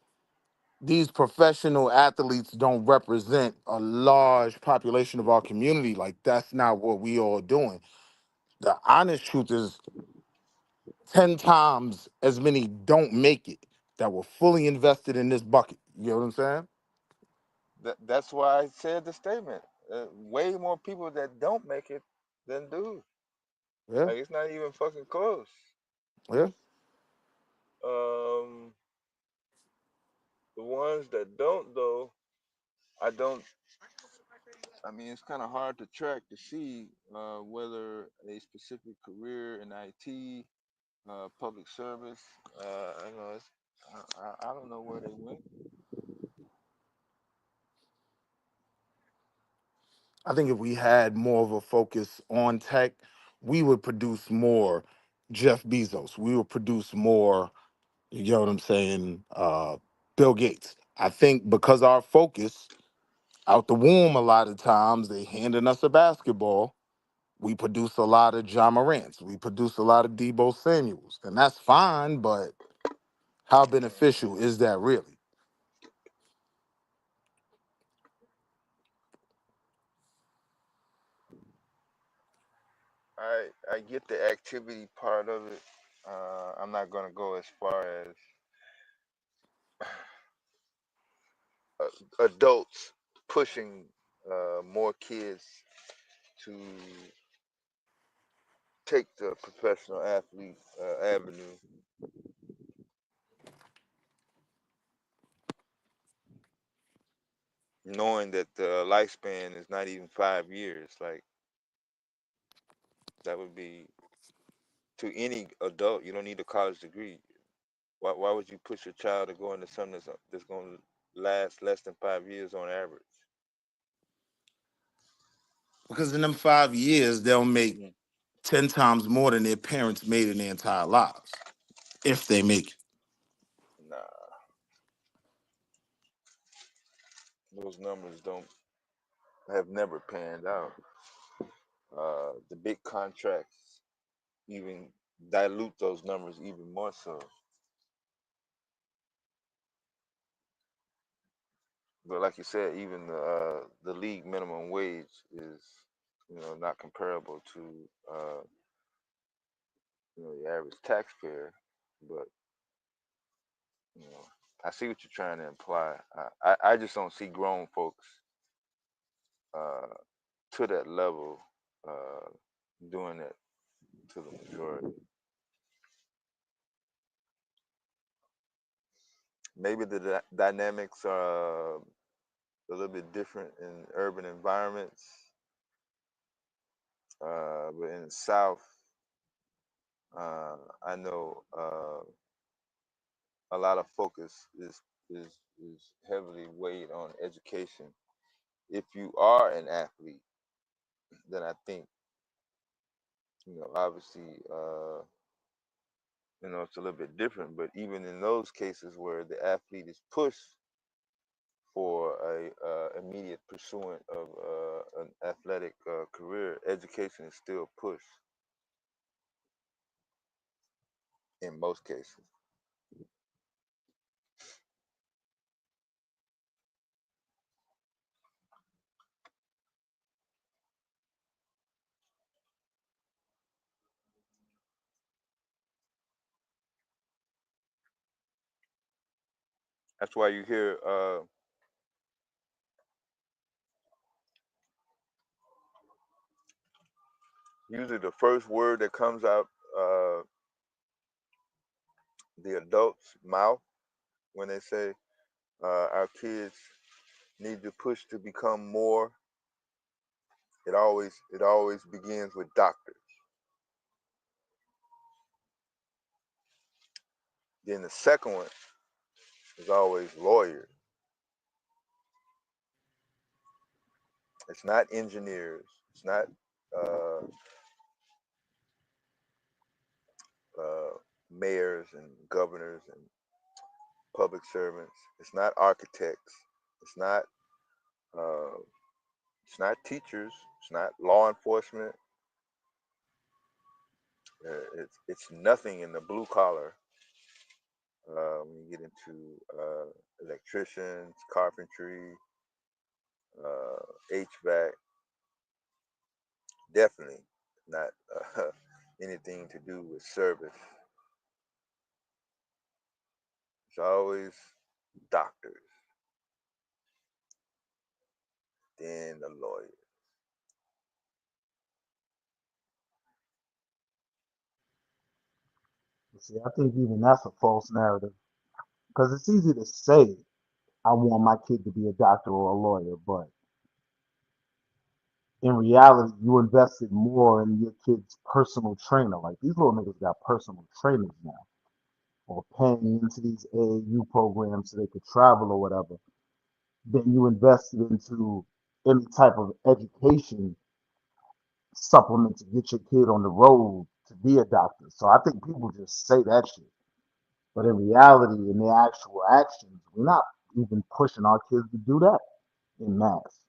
Speaker 17: these professional athletes don't represent a large population of our community, like that's not what we all doing. The honest truth is 10 times as many don't make it that were fully invested in this bucket. You know what I'm saying?
Speaker 6: That's why I said the statement. Way more people that don't make it than do.
Speaker 17: Yeah,
Speaker 6: Like it's not even fucking close.
Speaker 17: yeah.
Speaker 6: Um, the ones that don't though, I don't. I mean, it's kind of hard to track to see whether a specific career in IT, public service. I know I don't know where they went.
Speaker 17: I think if we had more of a focus on tech, we would produce more Jeff Bezos. We would produce more, you get what I'm saying, Bill Gates. I think because our focus out the womb, a lot of times they handing us a basketball. We produce a lot of John Morants. We produce a lot of Debo Samuels. And that's fine, but how beneficial is that really?
Speaker 6: I get the activity part of it. I'm not gonna go as far as adults pushing more kids to take the professional athlete avenue. Knowing that the lifespan is not even 5 years, like that would be to any adult. You don't need a college degree. Why would you push your child to go into something that's going to last less than 5 years on average?
Speaker 17: Because in them 5 years, they'll make
Speaker 6: Mm.
Speaker 17: 10 times more than their parents made in their entire lives, if they make it.
Speaker 6: Nah, those numbers don't have never panned out. The big contracts even dilute those numbers even more so. But like you said, even the league minimum wage is, not comparable to the average taxpayer. But you know, I see what you're trying to imply. I just don't see grown folks uh, to that level doing that to the majority. Maybe the dynamics are a little bit different in urban environments, but in the South, I know a lot of focus is heavily weighed on education. If you are an athlete, then I think obviously it's a little bit different. But even in those cases where the athlete is pushed for a immediate pursuant of an athletic career, education is still pushed in most cases. That's why you hear usually the first word that comes out the adult's mouth when they say our kids need to push to become more. It always begins with doctors. Then the second one is always lawyers. It's not engineers. It's not uh, uh, mayors and governors and public servants. It's not architects. It's not. Uh, it's not teachers. It's not law enforcement. It's nothing in the blue collar. When you get into electricians, carpentry, HVAC, definitely not anything to do with service. It's always doctors, then the lawyer.
Speaker 11: See, I think even that's a false narrative because it's easy to say I want my kid to be a doctor or a lawyer, but in reality, you invested more in your kid's personal trainer. Like these little niggas got personal trainers now, or paying into these AAU programs so they could travel or whatever. Then you invested into any type of education supplement to get your kid on the road to be a doctor. So I think people just say that shit. But in reality, in the actual actions, we're not even pushing our kids to do that in mass.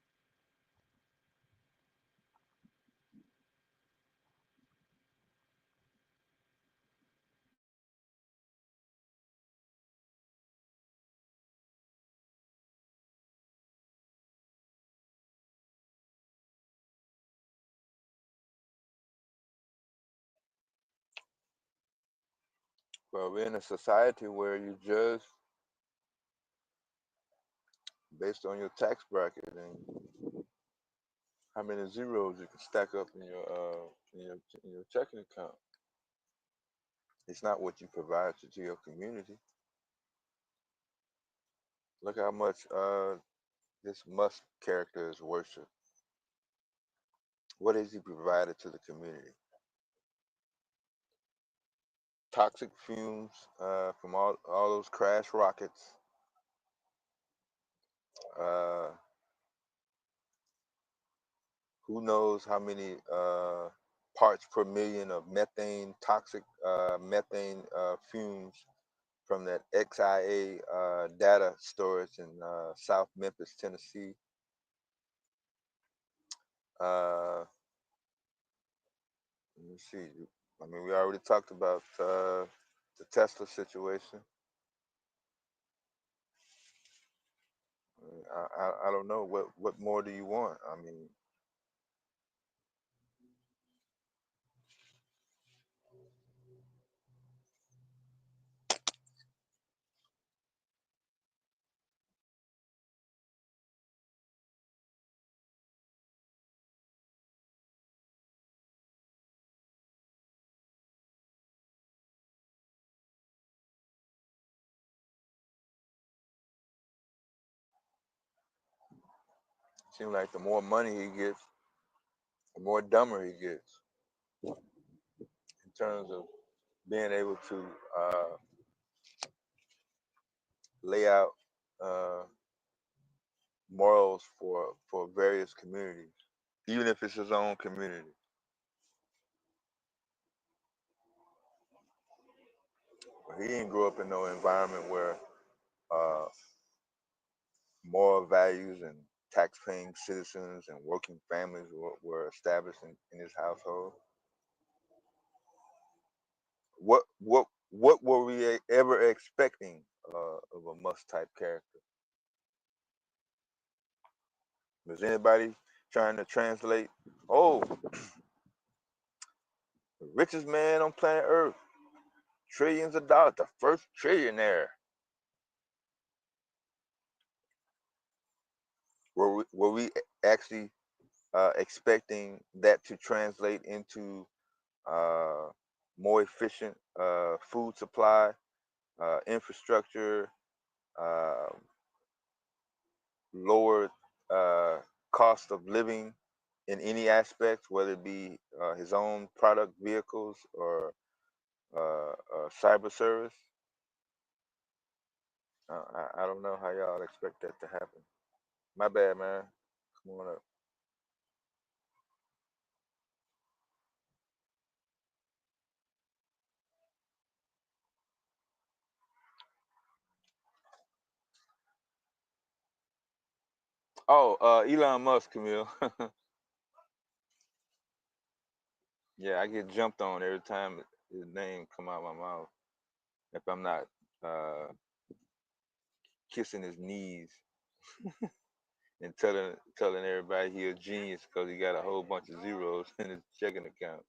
Speaker 6: Well, we're in a society where you judge based on your tax bracket and how many zeros you can stack up in your checking account. It's not what you provide to your community. Look how much this Musk character is worshipped. What has he provided to the community? Toxic fumes from all those crash rockets. Uh, who knows how many parts per million of methane, toxic methane fumes from that XIA data storage in South Memphis, Tennessee. Let me see. I mean, we already talked about the Tesla situation. I don't know what more do you want? I mean, it seems like the more money he gets, the more dumber he gets in terms of being able to lay out uh, morals for various communities, even if it's his own community. He didn't grow up in no environment where uh, moral values and tax-paying citizens and working families were established in his household. What were we ever expecting of a Musk type character? Was anybody trying to translate? Oh, the richest man on planet Earth, trillions of dollars, the first trillionaire. Were we actually expecting that to translate into more efficient food supply, infrastructure, uh, lower cost of living in any aspect, whether it be his own product vehicles or cyber service? I don't know how y'all expect that to happen. My bad, man. Come on up. Oh, Elon Musk, Camille. Yeah, I get jumped on every time his name come out my mouth. If I'm not kissing his knees and telling everybody he a genius because he got a whole bunch of zeros in his checking account.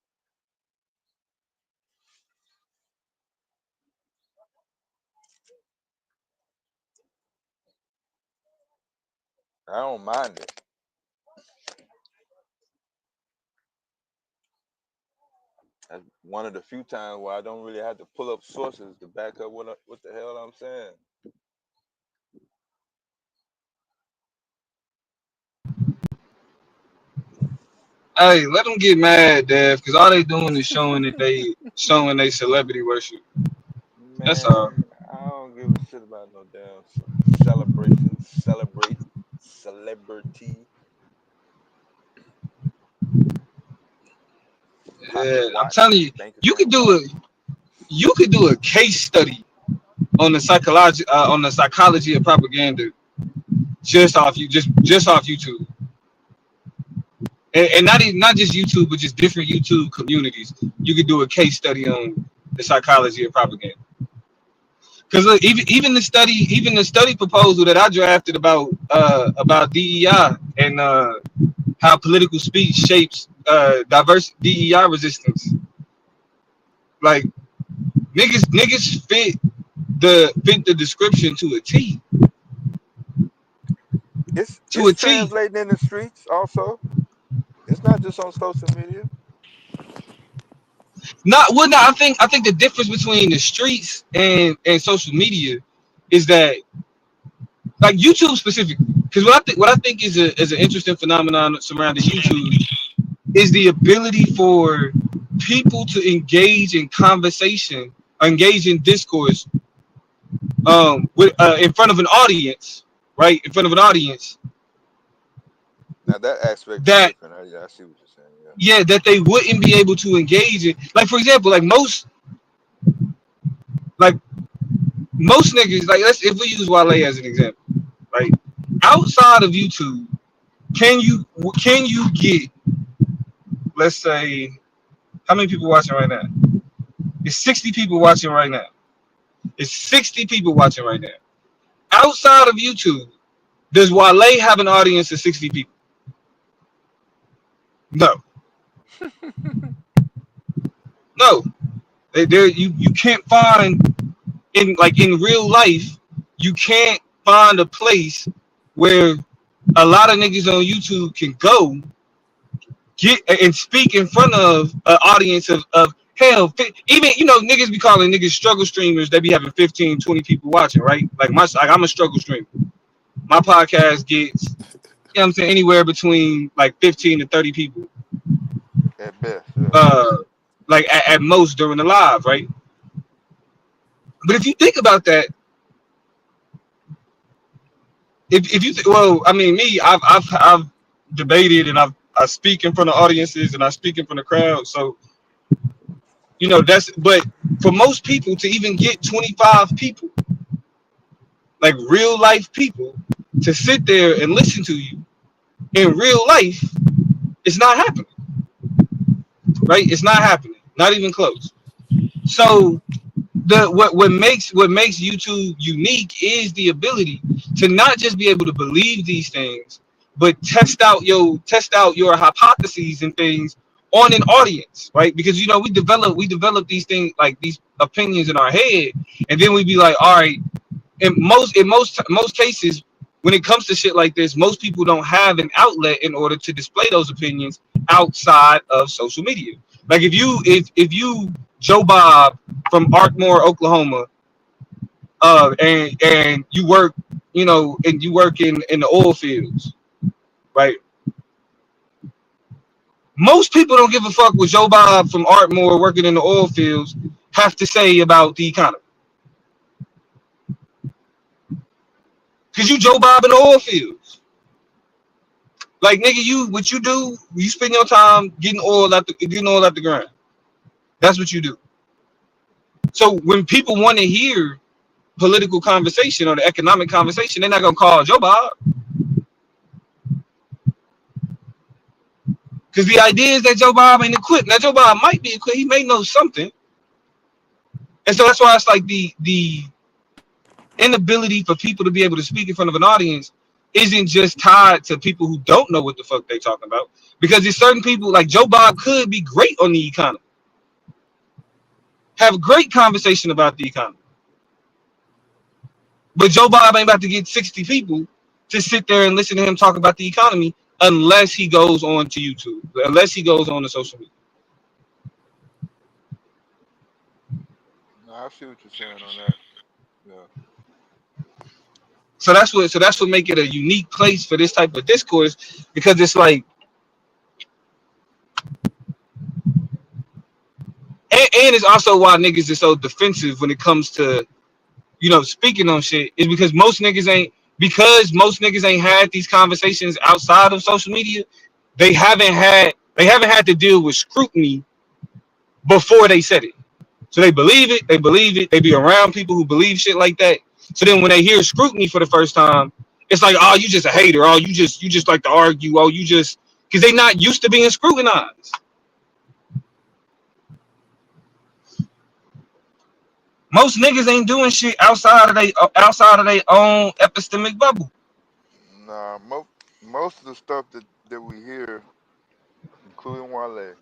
Speaker 6: I don't mind it. That's one of the few times where I don't really have to pull up sources to back up what the hell I'm saying.
Speaker 1: Hey, let them get mad, Dev, because all they doing is showing they celebrity worship. That's all.
Speaker 6: Man, I don't give a shit about no damn celebration, celebrate, celebrity. have to
Speaker 1: I'm
Speaker 6: watch
Speaker 1: telling
Speaker 6: and
Speaker 1: you,
Speaker 6: think the
Speaker 1: you could
Speaker 6: same way.
Speaker 1: you could do a case study on the psychology of propaganda just off YouTube, and not just YouTube, but just different YouTube communities. You could do a case study on the psychology of propaganda. Because look, even the study proposal that I drafted about DEI and how political speech shapes diverse DEI resistance. Like niggas fit the description to a T. To
Speaker 6: It's
Speaker 1: a T.
Speaker 6: translating in the streets also. It's not just on social media.
Speaker 1: I think the difference between the streets and social media is that like YouTube specifically. Because what I think is an interesting phenomenon surrounding YouTube is the ability for people to engage in conversation, engage in discourse, with in front of an audience, right? In front of an audience
Speaker 6: Now that aspect is
Speaker 1: that
Speaker 6: different. I see what you're saying. Yeah.
Speaker 1: yeah, that they wouldn't be able to engage in. Like for example, like most niggas, like let's if we use Wale as an example, right? Outside of YouTube, can you get, let's say, how many people watching right now? It's 60 people watching right now. It's 60 people watching right now. Outside of YouTube, does Wale have an audience of 60 people? No. No. There you can't find in real life, you can't find a place where a lot of niggas on YouTube can go get and speak in front of an audience of hell. Even niggas be calling niggas struggle streamers. They be having 15, 20 people watching, right? Like I'm a struggle streamer. My podcast gets, I'm saying, anywhere between like 15 to 30 people,
Speaker 6: At best, yeah.
Speaker 1: uh like at most during the live, right? But if you think about that, if you well, I mean, me, I've debated and I speak in front of audiences and I speak in front of crowds. So that's, but for most people to even get 25 people, like real life people, to sit there and listen to you in real life, it's not happening, right? It's not happening, not even close. So what makes YouTube unique is the ability to not just be able to believe these things, but test out your hypotheses and things on an audience, right? Because we develop these things, like these opinions in our head, and then we be like, all right. In most cases, when it comes to shit like this, most people don't have an outlet in order to display those opinions outside of social media. Like if you Joe Bob from Ardmore, Oklahoma, and you work, and you work in the oil fields, right? Most people don't give a fuck what Joe Bob from Ardmore working in the oil fields have to say about the economy, because you Joe Bob in the oil fields. Like nigga, what you do? You spend your time getting oil out the ground. That's what you do. So when people want to hear political conversation or the economic conversation, they're not gonna call Joe Bob, because the idea is that Joe Bob ain't equipped. Now Joe Bob might be equipped. He may know something, and so that's why it's like the inability for people to be able to speak in front of an audience isn't just tied to people who don't know what the fuck they talking about. Because there's certain people, like Joe Bob could be great on the economy, have great conversation about the economy. But Joe Bob ain't about to get 60 people to sit there and listen to him talk about the economy unless he goes on to YouTube, unless he goes on to social media.
Speaker 6: No, I see what you're saying on that. Yeah.
Speaker 1: So that's what make it a unique place for this type of discourse, because it's like, and it's also why niggas is so defensive when it comes to speaking on shit, is because most niggas ain't had these conversations outside of social media. They haven't had to deal with scrutiny before they said it. So they believe it. They believe it. They be around people who believe shit like that. So then when they hear scrutiny for the first time, it's like, oh, you just a hater. Oh, you just like to argue. Oh, you just because they not used to being scrutinized. Most niggas ain't doing shit outside of their own epistemic bubble.
Speaker 6: Nah, most of the stuff that we hear, including Wale,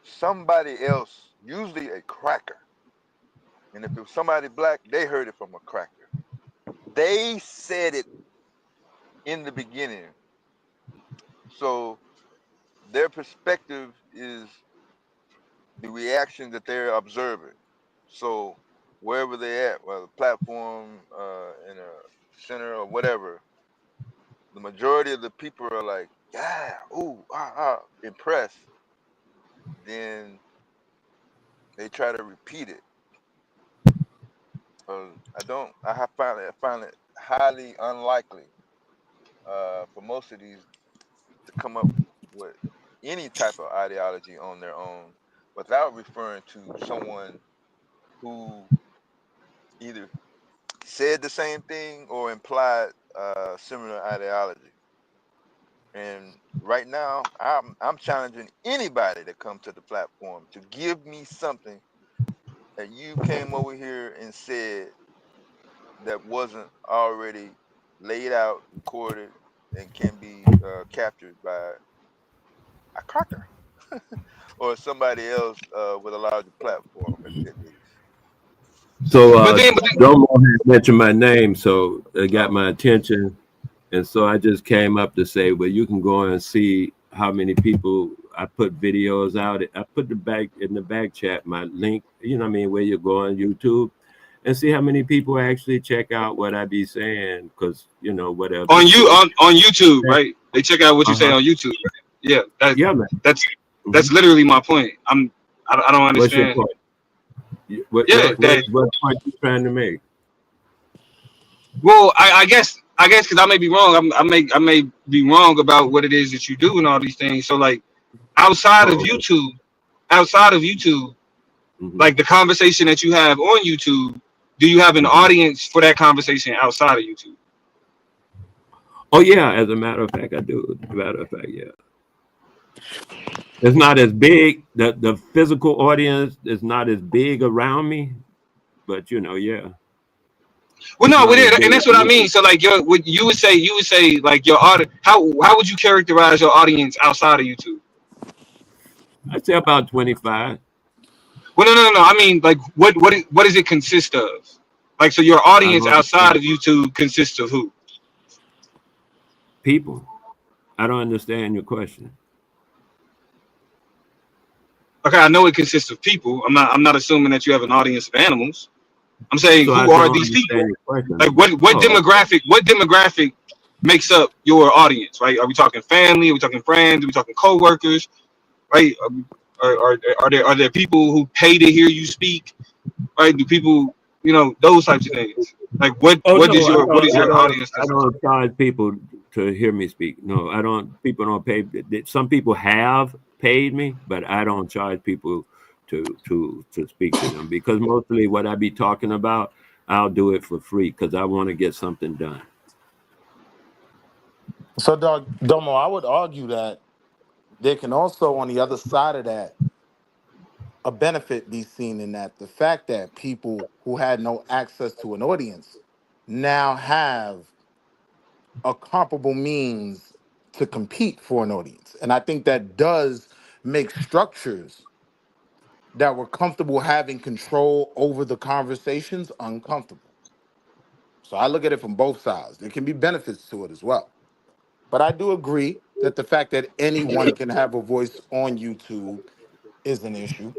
Speaker 6: somebody else, usually a cracker, and if it was somebody black, they heard it from a cracker. They said it in the beginning, so their perspective is the reaction that they're observing. So wherever they're at, whether platform, in a center or whatever, the majority of the people are like, yeah, ooh, impressed. Then they try to repeat it. I find it highly unlikely for most of these to come up with any type of ideology on their own without referring to someone who either said the same thing or implied similar ideology. And right now, I'm challenging anybody to come to the platform to give me something that you came over here and said that wasn't already laid out, recorded, and can be captured by a cracker or somebody else with a larger platform, at least.
Speaker 18: So
Speaker 1: But then
Speaker 18: Domo had mentioned my name, so it got
Speaker 6: Oh,
Speaker 18: my attention, and so I just came up to say, well, you can go and see how many people I put videos out. I put the back chat my link, you know what I mean, where you go on YouTube and see how many people actually check out what I be saying, because you know whatever.
Speaker 1: on you
Speaker 18: So
Speaker 1: on YouTube, right? They check out what you say
Speaker 18: uh-huh.
Speaker 1: on YouTube. Right? Yeah,
Speaker 18: Yeah, man.
Speaker 1: that's
Speaker 18: Hmm.
Speaker 1: that's literally my point. I don't
Speaker 18: What's your
Speaker 1: understand.
Speaker 18: point? What
Speaker 1: Yeah,
Speaker 18: what what
Speaker 1: that
Speaker 18: what point you trying to make?
Speaker 1: well, I guess because I may be wrong. I may be wrong about what it is that you do and all these things. So like outside of
Speaker 18: Oh, okay.
Speaker 1: YouTube, outside of YouTube,
Speaker 18: Hmm.
Speaker 1: like the conversation that you have on YouTube, do you have an
Speaker 18: Hmm.
Speaker 1: audience for that conversation outside of YouTube?
Speaker 18: Oh yeah, as a matter of fact, I do. As a matter of fact, yeah. It's not as big. The physical audience is not as big around me, but you know, yeah,
Speaker 1: Well,
Speaker 18: it's
Speaker 1: no,
Speaker 18: not as
Speaker 1: and
Speaker 18: big.
Speaker 1: that's what I mean. So like your what you would say like your audience. How would you characterize your audience outside of YouTube?
Speaker 18: I'd say about 25
Speaker 1: Well, no. I mean, like, what does it consist of? Like, so your
Speaker 18: I
Speaker 1: audience
Speaker 18: don't
Speaker 1: outside
Speaker 18: understand
Speaker 1: of YouTube consists of who?
Speaker 18: people. I don't understand your question.
Speaker 1: Okay, I know it consists of people. I'm not assuming that you have an audience of animals. I'm saying
Speaker 18: So I
Speaker 1: who are
Speaker 18: don't
Speaker 1: these people?
Speaker 18: understand your
Speaker 1: Like,
Speaker 18: question.
Speaker 1: what
Speaker 18: Oh, okay.
Speaker 1: demographic makes up your audience? Right? Are we talking family? Are we talking friends? Are we talking coworkers? Right? Are there people who pay to hear you speak? Right? Do people those types of things? Like, what
Speaker 18: Oh
Speaker 1: what
Speaker 18: no,
Speaker 1: is your audience
Speaker 18: I
Speaker 1: consist of?
Speaker 18: don't charge people to hear me speak. No, I don't. People don't pay. Some people have paid me, but I don't charge people to speak to them, because mostly what I be talking about, I'll do it for free because I want to get something done.
Speaker 17: So, Doug Domo, I would argue that there can also, on the other side of that, a benefit be seen in that the fact that people who had no access to an audience now have a comparable means to compete for an audience. And I think that does make structures that were comfortable having control over the conversations uncomfortable. So I look at it from both sides. There can be benefits to it as well. But I do agree that the fact that anyone can have a voice on YouTube is an issue.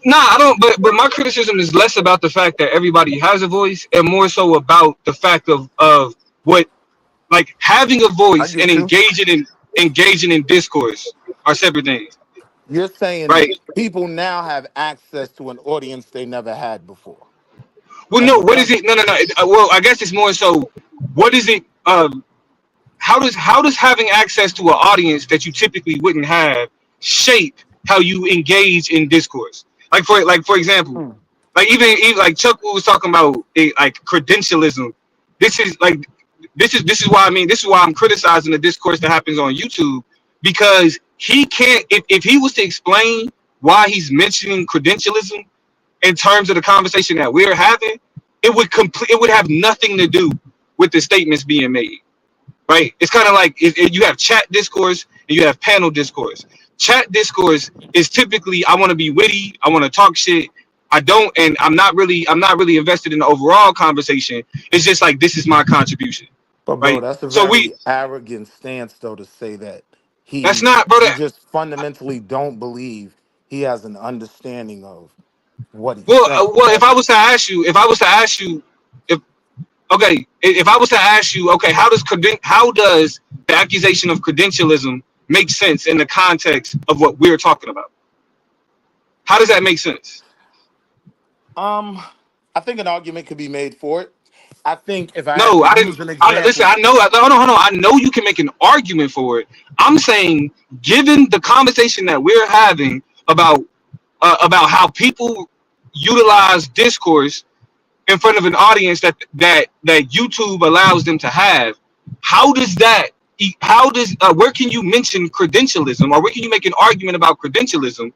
Speaker 1: Nah, I don't. But my criticism is less about the fact that everybody has a voice, and more so about the fact of what like having a
Speaker 17: I
Speaker 1: voice and
Speaker 17: get you.
Speaker 1: engaging in discourse are separate things,
Speaker 17: You're saying
Speaker 1: right?
Speaker 17: people now have access to an audience they never had before.
Speaker 1: Well,
Speaker 17: That's
Speaker 1: no.
Speaker 17: what
Speaker 1: What is
Speaker 17: you're
Speaker 1: it? No. Well, I guess it's more so. What is it? How does having access to an audience that you typically wouldn't have shape how you engage in discourse. Like for example,
Speaker 17: Mm.
Speaker 1: like even like Chuck was talking about like credentialism. This is like this is why I mean this is why I'm criticizing the discourse that happens on YouTube, because he can't, if he was to explain why he's mentioning credentialism in terms of the conversation that we're having, it would have nothing to do with the statements being made, right? It's kind of like you have chat discourse and you have panel discourse. Chat discourse is typically I want to be witty, I want to talk shit. I don't, and I'm not really invested in the overall conversation. It's just like this is my contribution,
Speaker 17: But bro,
Speaker 1: right?
Speaker 17: that's a
Speaker 1: So
Speaker 17: very arrogant stance though to say that
Speaker 1: that's not, bro.
Speaker 17: you just fundamentally don't believe he has an understanding of what he's saying.
Speaker 1: Well, if I was to ask you, if okay, if I was to ask you, okay, how does the accusation of credentialism make sense in the context of what we're talking about? How does that make sense?
Speaker 17: Um, I think an argument could be made for it. I think if I had
Speaker 1: No,
Speaker 17: to
Speaker 1: I didn't.
Speaker 17: use an
Speaker 1: Listen,
Speaker 17: example,
Speaker 1: I know. Hold on. I know you can make an argument for it. I'm saying, given the conversation that we're having about how people utilize discourse in front of an audience that YouTube allows them to have, how does that? How does where can you mention credentialism, or where can you make an argument about credentialism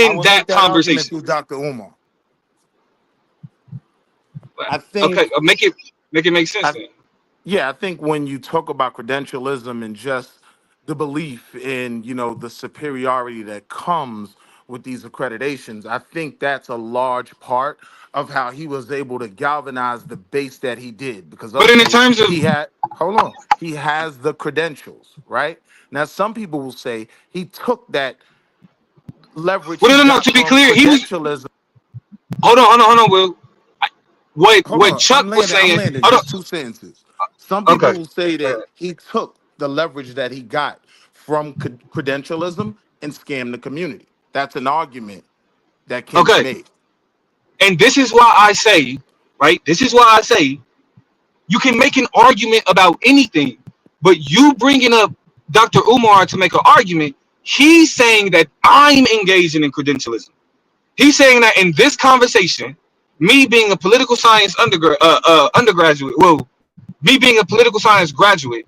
Speaker 17: I
Speaker 1: in
Speaker 17: would make
Speaker 1: that
Speaker 17: that argument
Speaker 1: conversation?
Speaker 17: through Dr. Umar. I
Speaker 1: Okay,
Speaker 17: think
Speaker 1: make it make sense
Speaker 17: I
Speaker 1: then.
Speaker 17: Yeah, I think when you talk about credentialism and just the belief in, the superiority that comes with these accreditations, I think that's a large part of how he was able to galvanize the base that he did. Because
Speaker 1: But in the
Speaker 17: okay,
Speaker 1: terms of
Speaker 17: hold on, he has the credentials, right? Now, some people will say he took that leverage
Speaker 1: well,
Speaker 17: he
Speaker 1: no.
Speaker 17: got
Speaker 1: To be
Speaker 17: from
Speaker 1: clear, he was.
Speaker 17: credentialism.
Speaker 1: Hold on. Will,
Speaker 17: Hold
Speaker 1: what
Speaker 17: on, I'm
Speaker 1: Chuck was
Speaker 17: landing. I'm
Speaker 1: saying?
Speaker 17: landing.
Speaker 1: Hold
Speaker 17: Just two sentences. Some
Speaker 1: on.
Speaker 17: people
Speaker 1: Okay.
Speaker 17: will say that he took the leverage that he got from credentialism and scammed the community. That's an argument that can be
Speaker 1: Okay.
Speaker 17: made.
Speaker 1: And this is why I say, right? This is why I say you can make an argument about anything, but you bringing up Dr. Umar to make an argument, he's saying that I'm engaging in credentialism. He's saying that in this conversation, me being a political science undergraduate, well, me being a political science graduate,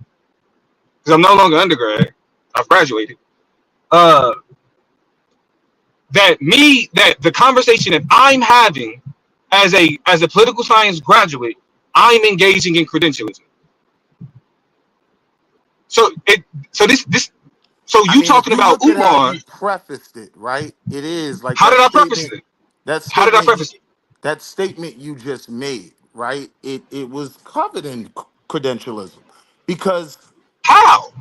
Speaker 1: because I'm no longer undergrad, I've graduated. Uh, that the conversation that I'm having as a political science graduate, I'm engaging in credentialism. So it so this so
Speaker 17: I
Speaker 1: you
Speaker 17: mean, if
Speaker 1: talking
Speaker 17: you
Speaker 1: about
Speaker 17: look at how
Speaker 1: Umar?
Speaker 17: you prefaced it, right? It is like
Speaker 1: How did I preface it?
Speaker 17: that
Speaker 1: How did I
Speaker 17: statement you
Speaker 1: preface it?
Speaker 17: that statement you just made, right? It was covered in credentialism because
Speaker 1: How?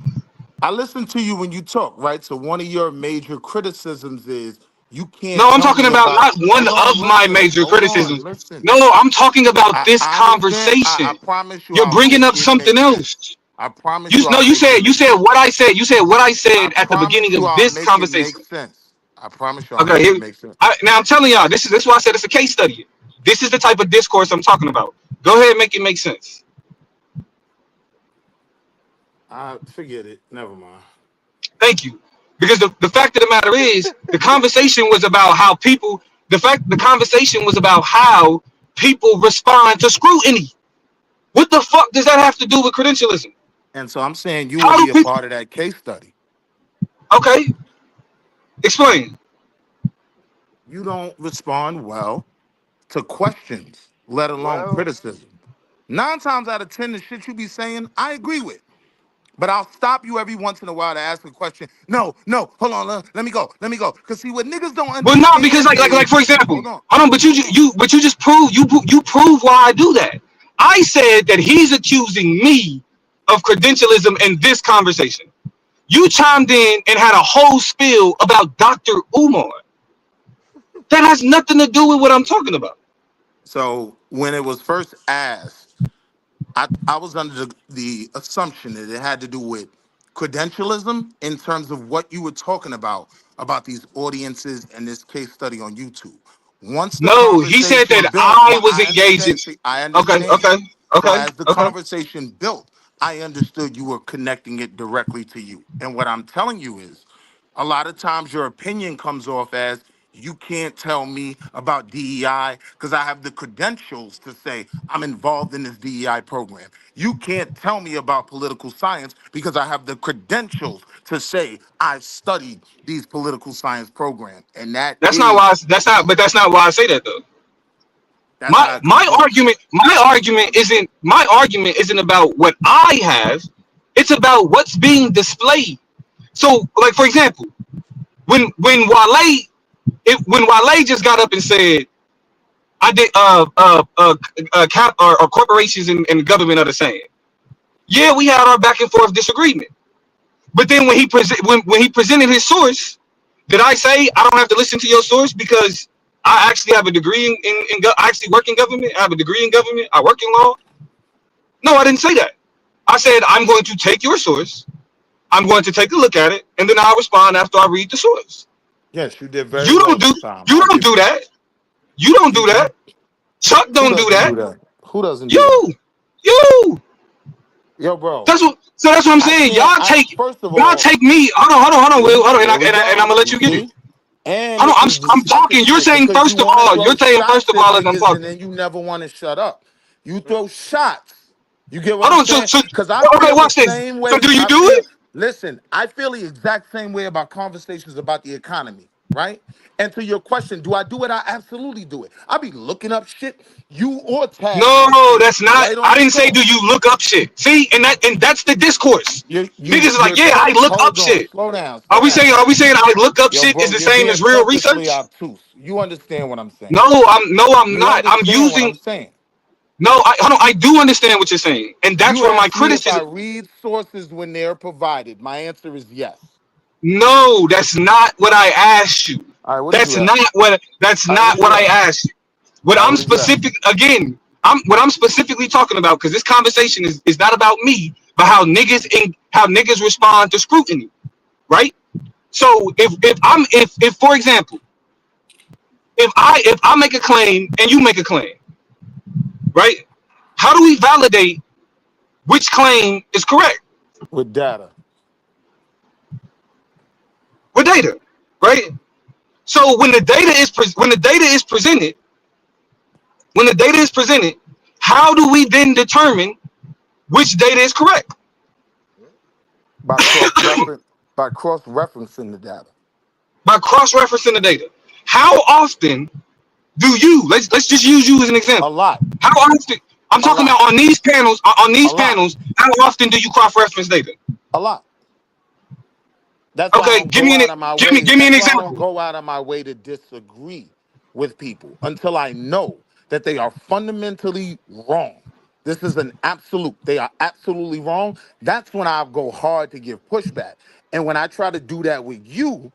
Speaker 17: I listened to you when you talk, right? So one of your major criticisms is you can't
Speaker 1: No, I'm
Speaker 17: tell
Speaker 1: talking
Speaker 17: me
Speaker 1: about
Speaker 17: about.
Speaker 1: not one
Speaker 17: Hold
Speaker 1: of
Speaker 17: on,
Speaker 1: my
Speaker 17: listen.
Speaker 1: major
Speaker 17: Hold on,
Speaker 1: criticisms.
Speaker 17: listen.
Speaker 1: No, I'm talking about this
Speaker 17: I understand. I
Speaker 1: conversation.
Speaker 17: promise you,
Speaker 1: You're
Speaker 17: I'll
Speaker 1: bringing
Speaker 17: make
Speaker 1: up
Speaker 17: it
Speaker 1: something
Speaker 17: make
Speaker 1: else.
Speaker 17: sense. I promise
Speaker 1: You
Speaker 17: you,
Speaker 1: no,
Speaker 17: I'll make it
Speaker 1: you
Speaker 17: make
Speaker 1: said
Speaker 17: sense.
Speaker 1: what I said. You said what I
Speaker 17: I
Speaker 1: said at the
Speaker 17: promise
Speaker 1: beginning
Speaker 17: you,
Speaker 1: of
Speaker 17: I'll
Speaker 1: this
Speaker 17: make it make
Speaker 1: conversation.
Speaker 17: sense. I promise you, I'll
Speaker 1: Okay,
Speaker 17: make it make sense.
Speaker 1: now I'm telling y'all, this is why I said it's a case study. This is the type of discourse I'm talking about. Go ahead and make it make sense.
Speaker 17: I forget it. Never mind.
Speaker 1: Thank you. Because the fact of the matter is, the conversation was about how people. The conversation was about how people respond to scrutiny. What the fuck does that have to do with credentialism?
Speaker 17: And so I'm saying you will
Speaker 1: How do
Speaker 17: be a
Speaker 1: people?
Speaker 17: part of that case study.
Speaker 1: Okay, explain.
Speaker 17: You don't respond well to questions, let alone
Speaker 6: Well,
Speaker 17: criticism. 9 times out of 10, the shit you be saying, I agree with. But I'll stop you every once in a while to ask a question. No, no, hold on, let me go, let me go. Cause see, what niggas don't
Speaker 1: But not because
Speaker 17: understand
Speaker 1: like
Speaker 17: is,
Speaker 1: for example,
Speaker 17: hold on,
Speaker 1: hold on.
Speaker 17: hold on.
Speaker 1: But you just you prove why I do that. I said that he's accusing me of credentialism in this conversation. You chimed in and had a whole spiel about Dr. Umar. That has nothing to do with what I'm talking about.
Speaker 17: So when it was first asked, I was under the assumption that it had to do with credentialism in terms of what you were talking about these audiences and this case study on YouTube. Once the
Speaker 1: No, he said
Speaker 17: conversation
Speaker 1: that
Speaker 17: built,
Speaker 1: I
Speaker 17: well,
Speaker 1: was
Speaker 17: I
Speaker 1: engaging.
Speaker 17: understand. See, I
Speaker 1: Okay,
Speaker 17: understand.
Speaker 1: okay,
Speaker 17: So
Speaker 1: okay,
Speaker 17: as the
Speaker 1: okay.
Speaker 17: conversation built, I understood you were connecting it directly to you. And what I'm telling you is A lot of times your opinion comes off as you can't tell me about DEI because I have the credentials to say I'm involved in this DEI program. You can't tell me about political science because I have the credentials to say I've studied these political science programs. And that
Speaker 1: That's not
Speaker 17: is,
Speaker 1: why. But that's not why I say that though.
Speaker 17: that's
Speaker 1: My
Speaker 17: how it
Speaker 1: my
Speaker 17: comes off.
Speaker 1: argument my argument isn't about what I have. It's about what's being displayed. So, like for example, when Wale just got up and said, "I did or corporations and government are the same." Yeah, we had our back and forth disagreement. But then when he presented his source, did I say I don't have to listen to your source because I actually have a degree I actually work in government. I have a degree in government. I work in law. No, I didn't say that. I said I'm going to take your source. I'm going to take a look at it, and then I'll respond after I read the source.
Speaker 17: Yes, you did very
Speaker 1: You
Speaker 17: well
Speaker 1: don't do
Speaker 17: this time.
Speaker 1: you
Speaker 17: I'll
Speaker 1: don't
Speaker 17: give
Speaker 1: do
Speaker 17: you
Speaker 1: that. You don't do
Speaker 17: that.
Speaker 1: that. Chuck
Speaker 17: Who
Speaker 1: don't do
Speaker 17: doesn't
Speaker 1: that.
Speaker 17: do that? Who doesn't do that?
Speaker 1: You.
Speaker 17: Yo, bro,
Speaker 1: That's what I'm
Speaker 17: I
Speaker 1: saying.
Speaker 17: can't. I first of
Speaker 1: Y'all
Speaker 17: all,
Speaker 1: take me. Hold on, Will. Hold on,
Speaker 17: there we
Speaker 1: and I'm
Speaker 17: go.
Speaker 1: gonna let
Speaker 17: You
Speaker 1: you get it.
Speaker 17: see? And
Speaker 1: Hold on,
Speaker 17: this is the
Speaker 1: I'm
Speaker 17: second
Speaker 1: talking. You're
Speaker 17: shit
Speaker 1: saying
Speaker 17: because you
Speaker 1: first of
Speaker 17: want to
Speaker 1: all.
Speaker 17: throw
Speaker 1: You're saying first
Speaker 17: shots
Speaker 1: of
Speaker 17: at
Speaker 1: all as I'm
Speaker 17: niggas and
Speaker 1: talking.
Speaker 17: then you never want to shut up. You throw shots. You get what
Speaker 1: Hold
Speaker 17: I'm
Speaker 1: on.
Speaker 17: saying? Because I
Speaker 1: Okay,
Speaker 17: feel the
Speaker 1: watch this.
Speaker 17: same
Speaker 1: So
Speaker 17: way.
Speaker 1: do you
Speaker 17: I
Speaker 1: do
Speaker 17: feel,
Speaker 1: it?
Speaker 17: listen, I feel the exact same way about conversations about the economy, right? And to your question, do I do it? I absolutely do it. I be looking up shit. You or Taz might
Speaker 1: No,
Speaker 17: say
Speaker 1: that's not.
Speaker 17: right on
Speaker 1: I
Speaker 17: the
Speaker 1: didn't say do
Speaker 17: source.
Speaker 1: you look up shit. See, and that's the discourse. Niggas is like, yeah, I look up
Speaker 17: Hold on,
Speaker 1: shit.
Speaker 17: slow down,
Speaker 1: Are
Speaker 17: slow
Speaker 1: we
Speaker 17: down.
Speaker 1: saying I look up
Speaker 17: Yo,
Speaker 1: shit is
Speaker 17: bro,
Speaker 1: the
Speaker 17: you're
Speaker 1: same
Speaker 17: being
Speaker 1: as real
Speaker 17: purposely
Speaker 1: research?
Speaker 17: obtuse. You understand what I'm saying?
Speaker 1: No, I'm
Speaker 17: You
Speaker 1: not. I'm
Speaker 17: understand what
Speaker 1: using
Speaker 17: I'm saying?
Speaker 1: hold on, I do understand what you're saying. And that's
Speaker 17: You
Speaker 1: where my
Speaker 17: asked me if I
Speaker 1: criticism.
Speaker 17: read sources when they're provided. My answer is yes.
Speaker 1: No, that's not what I asked you.
Speaker 17: All right, what did
Speaker 1: That's
Speaker 17: you ask?
Speaker 1: not
Speaker 17: All right, what did you
Speaker 1: I
Speaker 17: ask?
Speaker 1: asked you. What
Speaker 17: All right,
Speaker 1: I'm
Speaker 17: what did you ask?
Speaker 1: specific again, what I'm specifically talking about, because this conversation is not about me, but how niggas respond to scrutiny, right? So if for example, if I make a claim and you make a claim, right? How do we validate which claim is correct?
Speaker 17: With data.
Speaker 1: With data, right? So when the data is presented, how do we then determine which data is correct?
Speaker 17: By cross-referencing the data.
Speaker 1: By cross-referencing the data. How often do you let's just use you as an
Speaker 17: A
Speaker 1: example?
Speaker 17: lot.
Speaker 1: How often I'm
Speaker 17: A
Speaker 1: talking
Speaker 17: lot.
Speaker 1: about on these panels,
Speaker 17: A lot.
Speaker 1: how often do you cross-reference data?
Speaker 17: A lot. That's why I
Speaker 1: Okay,
Speaker 17: don't go out of my way.
Speaker 1: give me an
Speaker 17: That's why I don't
Speaker 1: example.
Speaker 17: go out of my way to disagree with people until I know that they are fundamentally wrong. This is an absolute. They are absolutely wrong. That's when I go hard to give pushback. And when I try to do that with you,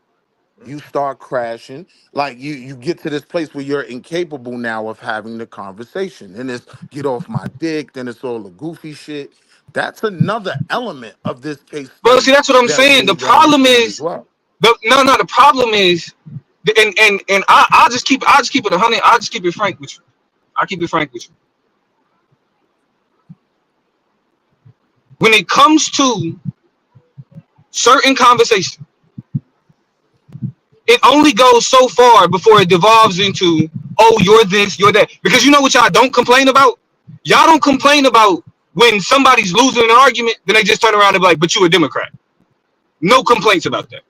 Speaker 17: you start crashing. Like you get to this place where you're incapable now of having the conversation. And it's get off my dick, then it's all the goofy shit. That's another element of this case
Speaker 1: Well, see,
Speaker 17: study
Speaker 1: that's what I'm
Speaker 17: that we
Speaker 1: saying. The
Speaker 17: need to
Speaker 1: problem
Speaker 17: understand as
Speaker 1: is
Speaker 17: well.
Speaker 1: the problem is, and I'll just keep it 100. I'll just keep it frank with you. I'll keep it frank with you. When it comes to certain conversation, it only goes so far before it devolves into, oh, you're this, you're that. Because you know what y'all don't complain about? Y'all don't complain about when somebody's losing an argument, then they just turn around and be like, but you a Democrat. No complaints about that.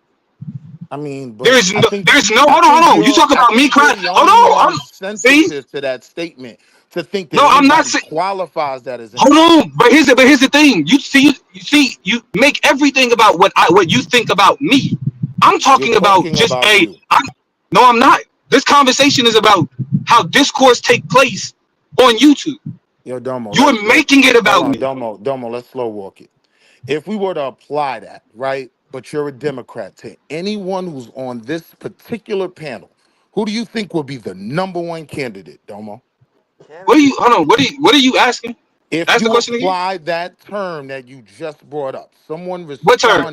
Speaker 17: I mean, but
Speaker 1: There's no, hold on. You talk
Speaker 17: I
Speaker 1: about me
Speaker 17: think you're
Speaker 1: crying.
Speaker 17: the
Speaker 1: Hold
Speaker 17: only
Speaker 1: on.
Speaker 17: one
Speaker 1: See?
Speaker 17: sensitive to that statement to think that
Speaker 1: No, I'm not
Speaker 17: anybody
Speaker 1: saying.
Speaker 17: qualifies that as
Speaker 1: Hold
Speaker 17: anything.
Speaker 1: on, but here's the thing. You make everything about what you think about me. I'm
Speaker 17: You're
Speaker 1: talking about
Speaker 17: talking
Speaker 1: just
Speaker 17: about you.
Speaker 1: no, I'm not. This conversation is about how discourse take place on YouTube.
Speaker 17: Yo, Domo,
Speaker 1: You're
Speaker 17: let's
Speaker 1: making it
Speaker 17: hold
Speaker 1: about
Speaker 17: on,
Speaker 1: me.
Speaker 17: Domo, let's slow walk it. If we were to apply that, right? But you're a Democrat to anyone who's on this particular panel, who do you think would be the number one candidate, Domo?
Speaker 1: What are you? Hold on. What are you asking?
Speaker 17: If
Speaker 1: Ask the
Speaker 17: you
Speaker 1: question again.
Speaker 17: apply that term that you just brought up,
Speaker 1: What term?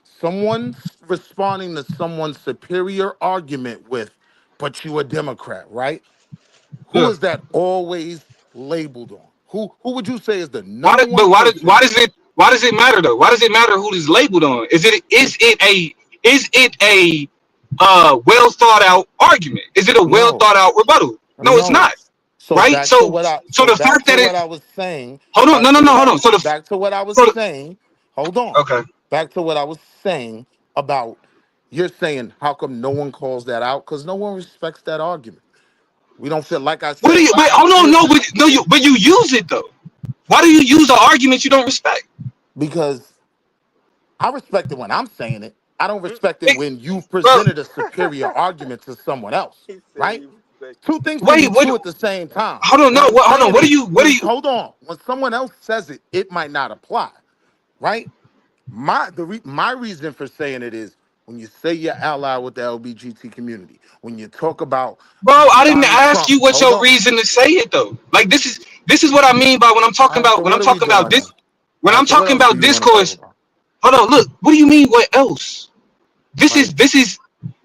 Speaker 17: someone responding to someone's superior argument with, but you a Democrat, right? Who
Speaker 1: Yeah.
Speaker 17: is that always labeled on? Who would you say is the
Speaker 1: Why?
Speaker 17: number one
Speaker 1: But
Speaker 17: person?
Speaker 1: why does it matter though? Why does it matter who is labeled on? Is it Is it a well thought out argument? Is it a well
Speaker 17: No,
Speaker 1: thought out rebuttal? No, it's
Speaker 17: no.
Speaker 1: not.
Speaker 17: So
Speaker 1: Right?
Speaker 17: back to what
Speaker 1: So the
Speaker 17: back
Speaker 1: fact
Speaker 17: to
Speaker 1: that
Speaker 17: what
Speaker 1: it
Speaker 17: I was saying.
Speaker 1: hold on, no,
Speaker 17: Back
Speaker 1: no,
Speaker 17: to
Speaker 1: no,
Speaker 17: what I
Speaker 1: hold on.
Speaker 17: was back to what I was saying. Hold on.
Speaker 1: Okay.
Speaker 17: Back to what I was saying about you're saying how come no one calls that out? Because no one respects that argument. We don't feel like I
Speaker 1: What do
Speaker 17: said.
Speaker 1: you wait, hold on,
Speaker 17: Here,
Speaker 1: no, but you use it though. Why do you use the arguments you don't respect?
Speaker 17: because I respect it when I'm saying it. I don't respect it
Speaker 1: It,
Speaker 17: when you've
Speaker 1: bro,
Speaker 17: presented a superior argument to someone else,
Speaker 19: He said
Speaker 17: right?
Speaker 19: he respect
Speaker 17: Two things can
Speaker 1: wait,
Speaker 17: be
Speaker 1: what
Speaker 17: true at the same time.
Speaker 1: hold on,
Speaker 17: What
Speaker 1: no,
Speaker 17: I'm
Speaker 1: hold on.
Speaker 17: saying is,
Speaker 1: What do
Speaker 17: when
Speaker 1: you
Speaker 17: hold on, when someone else says it, it might not apply, right? My reason for saying it is when you say you're allied with the LBGT community, when you talk about
Speaker 1: bro, I didn't
Speaker 17: Donald
Speaker 1: ask
Speaker 17: Trump,
Speaker 1: you what's
Speaker 17: hold
Speaker 1: your
Speaker 17: on.
Speaker 1: reason to say it though. Like this is what I mean by
Speaker 17: All right, so
Speaker 1: when I'm
Speaker 17: what are we
Speaker 1: talking about
Speaker 17: doing then?
Speaker 1: this
Speaker 17: All
Speaker 1: when
Speaker 17: right,
Speaker 1: I'm
Speaker 17: so what
Speaker 1: talking
Speaker 17: else do
Speaker 1: about
Speaker 17: you want to talk
Speaker 1: discourse.
Speaker 17: about?
Speaker 1: Hold on, look, what do you mean what else?
Speaker 17: Right.
Speaker 1: This is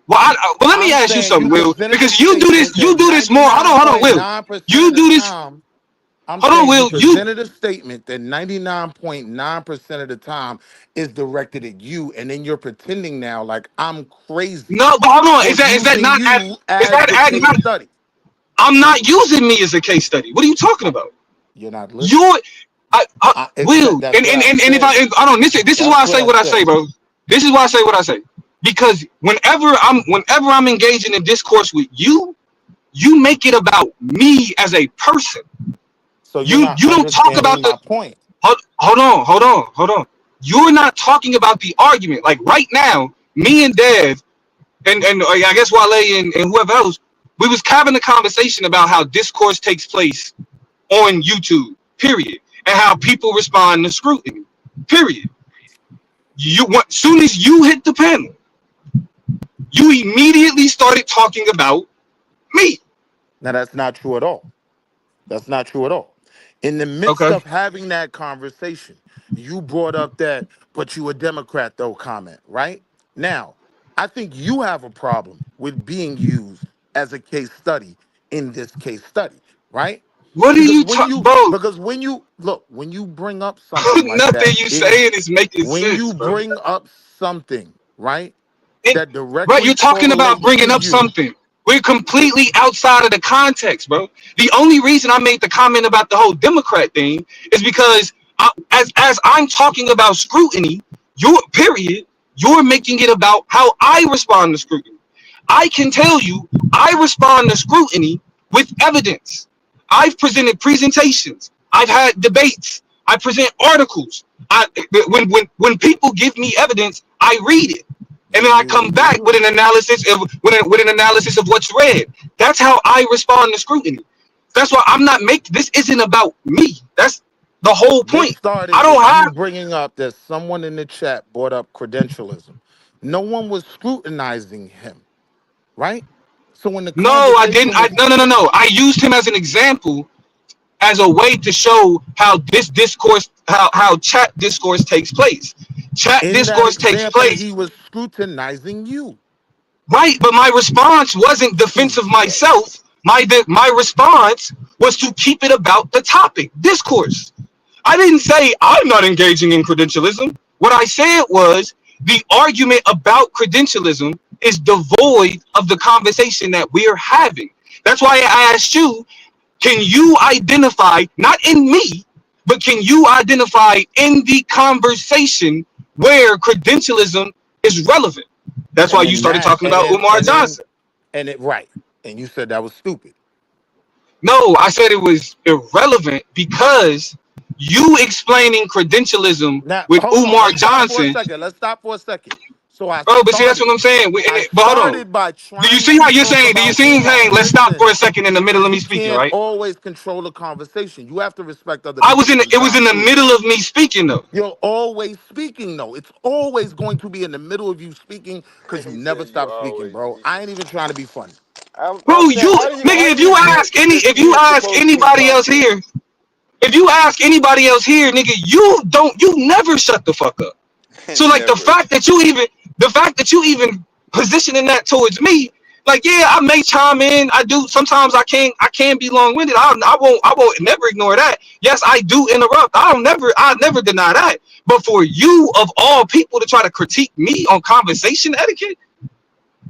Speaker 1: well, well let me
Speaker 17: I'm
Speaker 1: ask you
Speaker 17: saying you
Speaker 1: something, Will,
Speaker 17: presented a
Speaker 1: because
Speaker 17: statement that
Speaker 1: you do this more. Hold on, Will.
Speaker 17: 99.9%
Speaker 1: You
Speaker 17: of the
Speaker 1: do this.
Speaker 17: time, I'm
Speaker 1: Hold on,
Speaker 17: saying you
Speaker 1: Will. You
Speaker 17: presented a statement that 99.9% of the time is directed at you, and then you're pretending now like I'm crazy
Speaker 1: no, but hold on.
Speaker 17: for
Speaker 1: Is that
Speaker 17: using
Speaker 1: not
Speaker 17: you
Speaker 1: is
Speaker 17: as
Speaker 1: that
Speaker 17: the case
Speaker 1: not,
Speaker 17: study.
Speaker 1: I'm not using me as a case study. What are you talking about?
Speaker 17: You're not listening.
Speaker 1: You're Will,
Speaker 17: That's what I
Speaker 1: and if
Speaker 17: said.
Speaker 1: I don't this is why
Speaker 17: That's
Speaker 1: I
Speaker 17: what
Speaker 1: say
Speaker 17: I
Speaker 1: what I say,
Speaker 17: said.
Speaker 1: bro. This is why I say what I say. Because whenever I'm engaging in discourse with you, you make it about me as a person.
Speaker 17: So you're
Speaker 1: You
Speaker 17: not
Speaker 1: don't talk
Speaker 17: understanding
Speaker 1: about
Speaker 17: my point.
Speaker 1: hold on. You're not talking about the argument. Like right now, me and Dev and I guess Wale and whoever else, we was having a conversation about how discourse takes place on YouTube, period, and how people respond to scrutiny, period. You want soon as you hit the panel, you immediately started talking about me.
Speaker 17: Now that's not true at all. That's not true at all. In the midst
Speaker 1: Okay.
Speaker 17: of having that conversation, you brought up that, but you a Democrat though comment, right? Now, I think you have a problem with being used as a case study in this case study, right?
Speaker 1: What are
Speaker 17: Because
Speaker 1: you
Speaker 17: when
Speaker 1: talking,
Speaker 17: you
Speaker 1: bro?
Speaker 17: because when you look, when you bring up something like
Speaker 1: Nothing
Speaker 17: that,
Speaker 1: you saying is making
Speaker 17: when
Speaker 1: sense,
Speaker 17: you
Speaker 1: bro.
Speaker 17: bring up something, right,
Speaker 1: It,
Speaker 17: that
Speaker 1: right,
Speaker 17: directly
Speaker 1: you're talking about
Speaker 17: correlates to
Speaker 1: bringing up
Speaker 17: you,
Speaker 1: something. We're completely outside of the context, bro. The only reason I made the comment about the whole Democrat thing is because as I'm talking about scrutiny, your period, you're making it about how I respond to scrutiny. I can tell you, I respond to scrutiny with evidence. I've presented presentations. I've had debates. I present articles. When people give me evidence, I read it, and then I come back with an analysis of with an analysis of what's read. That's how I respond to scrutiny. That's why I'm not making this. Isn't about me. That's the whole
Speaker 17: this
Speaker 1: point.
Speaker 17: started
Speaker 1: I don't
Speaker 17: with you
Speaker 1: have
Speaker 17: bringing up that someone in the chat brought up credentialism. No one was scrutinizing him, right? So when the
Speaker 1: no. I didn't.
Speaker 17: conversation was
Speaker 1: No. I used him as an example as a way to show how this discourse, how chat discourse takes place. Chat
Speaker 17: in that
Speaker 1: discourse takes
Speaker 17: example, he
Speaker 1: place,
Speaker 17: was scrutinizing you.
Speaker 1: right? But my response wasn't defensive myself. My response was to keep it about the topic, discourse. I didn't say I'm not engaging in credentialism. What I said was the argument about credentialism is devoid of the conversation that we're having. That's why I asked you, can you identify, not in me, but can you identify in the conversation where credentialism is relevant? That's why
Speaker 17: And
Speaker 1: you
Speaker 17: then
Speaker 1: started
Speaker 17: that,
Speaker 1: talking about Umar Johnson.
Speaker 17: and it right. And you said that was stupid.
Speaker 1: No, I said it was irrelevant because you explaining credentialism
Speaker 17: Now,
Speaker 1: with
Speaker 17: hold on.
Speaker 1: Umar
Speaker 17: Let's stop for a
Speaker 1: Johnson.
Speaker 17: second. Let's stop for a second. So
Speaker 1: Bro, but see, that's what I'm saying.
Speaker 17: I
Speaker 1: But hold on.
Speaker 17: started by
Speaker 1: Do you
Speaker 17: trying
Speaker 1: see
Speaker 17: to
Speaker 1: how you're
Speaker 17: talk
Speaker 1: saying? Do you
Speaker 17: about
Speaker 1: see him
Speaker 17: Umar.
Speaker 1: saying, let's stop for
Speaker 17: Listen,
Speaker 1: a second in the middle of me
Speaker 17: you
Speaker 1: speaking,
Speaker 17: can't
Speaker 1: right?
Speaker 17: always control the conversation. You have to respect other people
Speaker 1: It was in
Speaker 17: sometimes
Speaker 1: the
Speaker 17: too.
Speaker 1: middle of me speaking though.
Speaker 17: You're always speaking, though. It's always going to be in the middle of you speaking because you
Speaker 19: he
Speaker 17: never
Speaker 19: said you
Speaker 17: stop speaking,
Speaker 19: always
Speaker 17: bro. I
Speaker 19: speaking.
Speaker 17: ain't even trying to be funny.
Speaker 19: I'm
Speaker 1: Bro,
Speaker 19: saying, how
Speaker 1: nigga,
Speaker 19: do you get
Speaker 1: if
Speaker 19: if
Speaker 1: you
Speaker 19: we're
Speaker 1: ask
Speaker 19: supposed to be
Speaker 1: anybody else
Speaker 19: talking?
Speaker 1: here, if you ask anybody else here, nigga, you never shut the fuck up. So like
Speaker 19: Never.
Speaker 1: the fact that you even positioning that towards me, Like, yeah, I may chime in. I do. Sometimes I can be long winded. I won't never ignore that. Yes, I do interrupt. I never deny that. But for you of all people to try to critique me on conversation etiquette,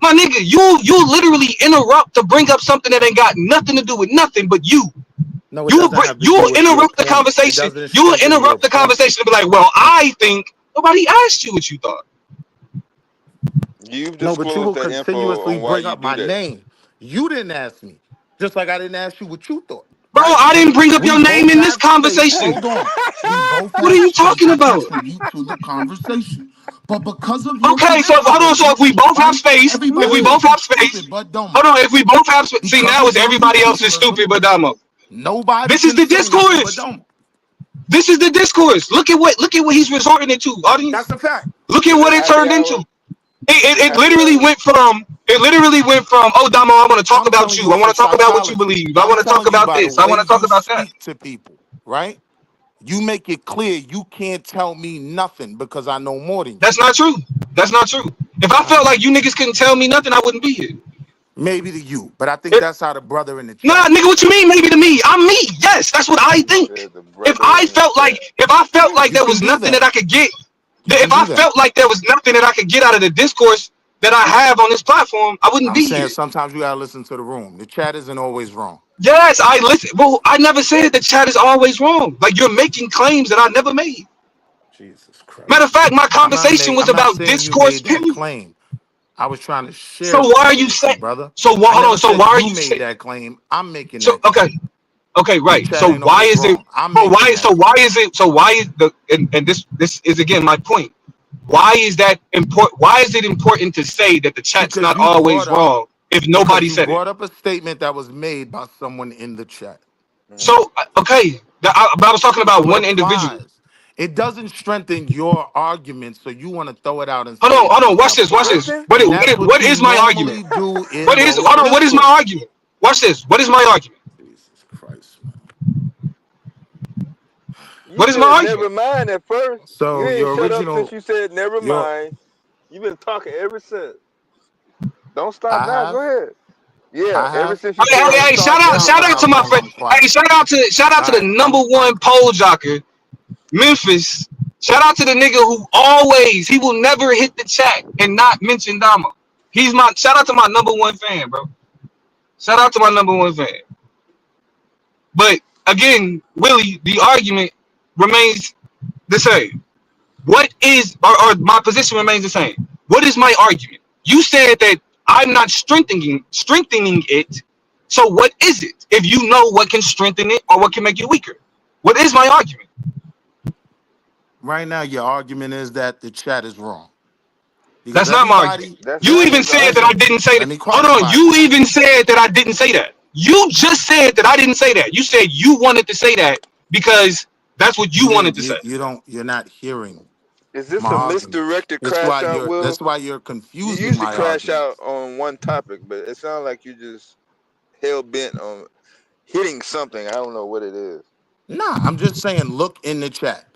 Speaker 1: my nigga, you literally interrupt to bring up something that ain't got nothing to do with nothing but you.
Speaker 17: No, it doesn't have to do
Speaker 1: You'll
Speaker 17: with your
Speaker 1: interrupt the
Speaker 17: point. It
Speaker 1: conversation.
Speaker 17: doesn't
Speaker 1: You'll
Speaker 17: strengthen your
Speaker 1: interrupt the
Speaker 17: point.
Speaker 1: conversation and be like, well, I think nobody asked you what you thought.
Speaker 19: You've
Speaker 17: No, but you
Speaker 19: disclosed
Speaker 17: will
Speaker 19: that info
Speaker 17: continuously
Speaker 19: on why
Speaker 17: bring
Speaker 19: you
Speaker 17: up
Speaker 19: do
Speaker 17: my
Speaker 19: that.
Speaker 17: name. You didn't ask me, just like I didn't ask you what you thought,
Speaker 1: Bro,
Speaker 17: right?
Speaker 1: I didn't bring up
Speaker 17: We
Speaker 1: your name
Speaker 17: both
Speaker 1: in this
Speaker 17: have space.
Speaker 1: conversation.
Speaker 17: Hold on. We both
Speaker 1: What are
Speaker 17: have
Speaker 1: you
Speaker 17: space
Speaker 1: talking
Speaker 17: to
Speaker 1: about?
Speaker 17: contribute to the conversation. But because of your
Speaker 1: Okay, so hold on. So
Speaker 17: predictability,
Speaker 1: if we both have
Speaker 17: right?
Speaker 1: space, if
Speaker 17: Everybody
Speaker 1: we
Speaker 17: else
Speaker 1: both
Speaker 17: is
Speaker 1: have space,
Speaker 17: stupid but
Speaker 1: hold
Speaker 17: Domo.
Speaker 1: on. If we both have space, see
Speaker 17: Because
Speaker 1: now
Speaker 17: of
Speaker 1: it's
Speaker 17: your
Speaker 1: everybody else is stupid
Speaker 17: ridiculism,
Speaker 1: but Damo.
Speaker 17: nobody
Speaker 1: This is
Speaker 17: can
Speaker 1: the
Speaker 17: say nothing but
Speaker 1: discourse.
Speaker 17: Domo.
Speaker 1: This is the discourse. Look at what he's resorting into, audience.
Speaker 17: That's a fact.
Speaker 1: Look at
Speaker 19: Is
Speaker 1: what
Speaker 19: it
Speaker 1: it
Speaker 19: happy
Speaker 1: turned into.
Speaker 19: hour? Is it
Speaker 1: It
Speaker 19: happy
Speaker 1: literally
Speaker 19: hour?
Speaker 1: went from oh Damo, I want to talk
Speaker 17: I'm
Speaker 1: about
Speaker 17: telling
Speaker 1: you.
Speaker 17: you
Speaker 1: I
Speaker 17: off
Speaker 1: want
Speaker 17: of
Speaker 1: to talk about what you
Speaker 17: psychology.
Speaker 1: believe. I
Speaker 17: I'm
Speaker 1: want to talk
Speaker 17: telling you
Speaker 1: about
Speaker 17: by the
Speaker 1: this. I
Speaker 17: way
Speaker 1: want to talk
Speaker 17: you
Speaker 1: about that.
Speaker 17: speak to people, right? You make it clear you can't tell me nothing because I know more than you.
Speaker 1: That's not true. That's not true. If I
Speaker 17: All right.
Speaker 1: felt like you niggas couldn't tell me nothing, I wouldn't be here.
Speaker 17: Maybe to you, but I think
Speaker 1: It,
Speaker 17: that's how the brother in the
Speaker 1: nah,
Speaker 17: chat
Speaker 1: nigga, what you
Speaker 17: feels.
Speaker 1: mean? Maybe to me. I'm me. Yes, that's what I
Speaker 19: He
Speaker 1: think.
Speaker 19: said the brother in the chat.
Speaker 1: If I felt like
Speaker 17: You
Speaker 1: there
Speaker 17: can
Speaker 1: was
Speaker 17: do
Speaker 1: nothing that
Speaker 17: that.
Speaker 1: I could get,
Speaker 17: You can
Speaker 1: if
Speaker 17: do
Speaker 1: I
Speaker 17: that.
Speaker 1: felt like there was nothing that I could get out of the discourse that I have on this platform, I wouldn't
Speaker 17: I'm
Speaker 1: be
Speaker 17: saying
Speaker 1: here.
Speaker 17: sometimes you gotta listen to the room. The chat isn't always wrong.
Speaker 1: Yes, I listen. Well, I never said that chat is always wrong. Like you're making claims that I never made.
Speaker 17: Jesus
Speaker 1: Matter of
Speaker 17: Christ.
Speaker 1: fact, my conversation was
Speaker 17: I'm not
Speaker 1: about
Speaker 17: saying you
Speaker 1: discourse.
Speaker 17: made that
Speaker 1: Period.
Speaker 17: claim. I was trying to
Speaker 1: So
Speaker 17: share
Speaker 1: why are
Speaker 17: something
Speaker 1: you
Speaker 17: with you,
Speaker 1: saying?
Speaker 17: brother. I
Speaker 1: Hold on.
Speaker 17: never
Speaker 1: So
Speaker 17: said
Speaker 1: why are
Speaker 17: you
Speaker 1: you
Speaker 17: made
Speaker 1: saying?
Speaker 17: that claim. I'm making
Speaker 1: So
Speaker 17: that claim.
Speaker 1: okay,
Speaker 17: The
Speaker 1: right.
Speaker 17: chat
Speaker 1: So
Speaker 17: ain't
Speaker 1: why
Speaker 17: always
Speaker 1: is it?
Speaker 17: wrong. I'm making that
Speaker 1: So
Speaker 17: claim.
Speaker 1: why is it? So why is the and this is again my point. Why is that important? Why is it important to say that the chat's
Speaker 17: Because
Speaker 1: not
Speaker 17: you
Speaker 1: always
Speaker 17: brought up
Speaker 1: wrong if nobody said it?
Speaker 17: a statement that was made by someone in the chat.
Speaker 19: Mhm.
Speaker 1: So okay, but I was talking about
Speaker 17: So it
Speaker 1: one individual.
Speaker 17: applies. It doesn't strengthen your argument, so you want to throw it out and
Speaker 1: Hold
Speaker 17: say
Speaker 1: on,
Speaker 17: it
Speaker 1: hold on.
Speaker 17: doesn't
Speaker 1: Watch this. Watch
Speaker 17: apply.
Speaker 1: this.
Speaker 19: Strengthen?
Speaker 17: And that's what
Speaker 1: What
Speaker 17: you
Speaker 1: is my argument?
Speaker 17: normally do
Speaker 1: What
Speaker 17: in
Speaker 1: is
Speaker 17: those
Speaker 1: hold on? What is my
Speaker 17: discourses.
Speaker 1: argument? Watch this. What is my argument?
Speaker 17: Jesus Christ, man.
Speaker 19: You
Speaker 1: What is my
Speaker 19: said
Speaker 1: argument?
Speaker 19: never mind at first. You
Speaker 17: So
Speaker 19: ain't
Speaker 17: your
Speaker 19: shut up since
Speaker 17: original,
Speaker 19: you said never
Speaker 17: your
Speaker 19: mind. You've been talking ever since. Don't stop
Speaker 17: I
Speaker 19: now. Go
Speaker 17: have,
Speaker 19: ahead. Yeah,
Speaker 17: I
Speaker 19: ever
Speaker 17: have.
Speaker 19: since you
Speaker 17: I
Speaker 19: said
Speaker 17: didn't
Speaker 1: Hey,
Speaker 17: start now
Speaker 1: shout
Speaker 17: by
Speaker 1: out
Speaker 17: how
Speaker 1: to my
Speaker 17: long
Speaker 1: friend.
Speaker 17: I'm
Speaker 1: Hey,
Speaker 17: quiet.
Speaker 1: shout out
Speaker 17: All
Speaker 1: to the
Speaker 17: right,
Speaker 1: number one
Speaker 17: I'm
Speaker 1: pole jocker, Memphis. Shout out to the nigga who always he will never hit the chat and not mention Dama. He's my shout out to my number one fan, bro. Shout out to my number one fan. But again, Willie, the argument remains the same. What is or my position remains the same. What is my argument? You said that I'm not strengthening it. So what is it? If you know what can strengthen it or what can make it weaker, what is my argument?
Speaker 17: right now. Your argument is that the chat is wrong because
Speaker 1: That's not my argument.
Speaker 17: everybody.
Speaker 19: that's
Speaker 1: You
Speaker 19: not
Speaker 1: even
Speaker 19: his
Speaker 1: said that I
Speaker 19: argument.
Speaker 17: Listen,
Speaker 1: didn't say that.
Speaker 17: let me
Speaker 1: Hold on.
Speaker 17: qualify
Speaker 1: You
Speaker 17: this.
Speaker 1: even said that I didn't say that. You just said that I didn't say that. You said you wanted to say that because that's what you
Speaker 17: You
Speaker 1: wanted
Speaker 17: didn't.
Speaker 1: to say.
Speaker 17: You don't. You're not hearing
Speaker 19: Is this
Speaker 17: my
Speaker 19: a
Speaker 17: argument.
Speaker 19: misdirected crash out,
Speaker 17: That's
Speaker 19: Will?
Speaker 17: why you're
Speaker 19: You
Speaker 17: confusing
Speaker 19: usually
Speaker 17: my
Speaker 19: crash out
Speaker 17: arguments.
Speaker 19: on one topic, but it sounds like you just hell bent on hitting something. I don't know what it is.
Speaker 17: Nah, I'm just saying. Look in the chat.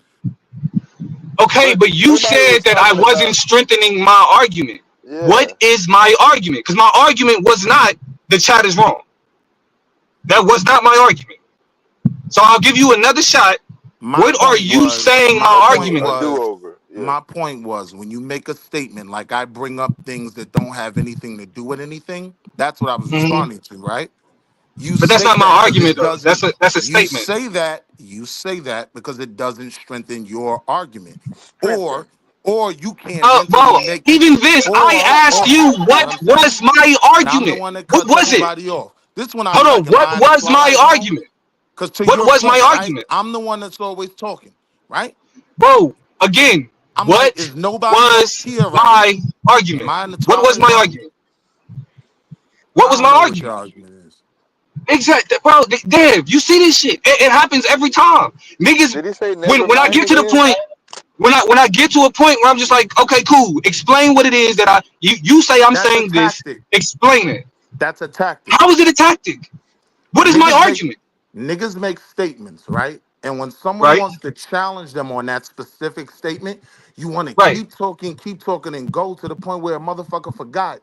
Speaker 1: Okay,
Speaker 19: But
Speaker 1: but you
Speaker 19: nobody
Speaker 1: said
Speaker 19: was
Speaker 1: that I
Speaker 19: talking
Speaker 1: wasn't
Speaker 19: about,
Speaker 1: strengthening my argument. What
Speaker 19: yeah.
Speaker 1: is my argument? Because my argument was not the chat is wrong. That was not my argument. So I'll give you another shot. What are you saying
Speaker 17: My
Speaker 1: my
Speaker 17: point
Speaker 1: argument
Speaker 19: A
Speaker 1: is?
Speaker 19: do
Speaker 17: was,
Speaker 19: over. Yeah.
Speaker 17: when you make a statement like I bring up things that don't have anything to do with anything. That's what I was
Speaker 1: Hmm.
Speaker 17: responding to, right? You
Speaker 1: But that's
Speaker 17: say
Speaker 1: not my
Speaker 17: that because
Speaker 1: argument
Speaker 17: it
Speaker 1: though.
Speaker 17: doesn't.
Speaker 1: That's a
Speaker 17: You
Speaker 1: statement.
Speaker 17: say that. You say that because it doesn't strengthen your argument, or
Speaker 19: Strengthen.
Speaker 17: or you can't mentally
Speaker 1: Bro,
Speaker 17: make the
Speaker 1: even this, I asked
Speaker 17: or
Speaker 1: you
Speaker 17: see what
Speaker 1: what
Speaker 17: I'm saying?
Speaker 1: was my
Speaker 17: And I'm the
Speaker 1: argument.
Speaker 17: one that
Speaker 1: What
Speaker 17: cuts
Speaker 1: was it?
Speaker 17: everybody off. This one I'd be
Speaker 1: Hold on.
Speaker 17: like, am
Speaker 1: What
Speaker 17: I in the
Speaker 1: was my
Speaker 17: Twilight Zone?
Speaker 1: argument?
Speaker 17: Because to
Speaker 1: What
Speaker 17: your
Speaker 1: was my
Speaker 17: point, right?
Speaker 1: argument?
Speaker 17: I'm the one that's always talking, right?
Speaker 1: Bro, again,
Speaker 17: I'm like,
Speaker 1: what
Speaker 17: is nobody else
Speaker 1: was
Speaker 17: here right
Speaker 1: my
Speaker 17: now? Am
Speaker 1: argument?
Speaker 17: I in the
Speaker 1: What was
Speaker 17: Twilight
Speaker 1: my
Speaker 17: Zone?
Speaker 1: argument? What
Speaker 17: I
Speaker 1: was
Speaker 17: don't
Speaker 1: my
Speaker 17: know what your
Speaker 1: argument?
Speaker 17: argument is.
Speaker 1: Exactly, bro. Dave, you see this shit? It happens every time. Niggas,
Speaker 19: Did he say never
Speaker 1: when I
Speaker 19: mind
Speaker 1: get to the
Speaker 19: again?
Speaker 1: point, when I get to a point where I'm just like, okay, cool. Explain what it is that you say I'm
Speaker 17: That's a
Speaker 1: saying this.
Speaker 17: tactic.
Speaker 1: Explain it.
Speaker 17: That's a tactic.
Speaker 1: How is it a tactic? What is my
Speaker 17: Niggas make
Speaker 1: argument?
Speaker 17: niggas make statements, right? And when someone
Speaker 1: Right,
Speaker 17: wants to challenge them on that specific statement, you want to
Speaker 1: right.
Speaker 17: keep talking, and go to the point where a motherfucker forgot.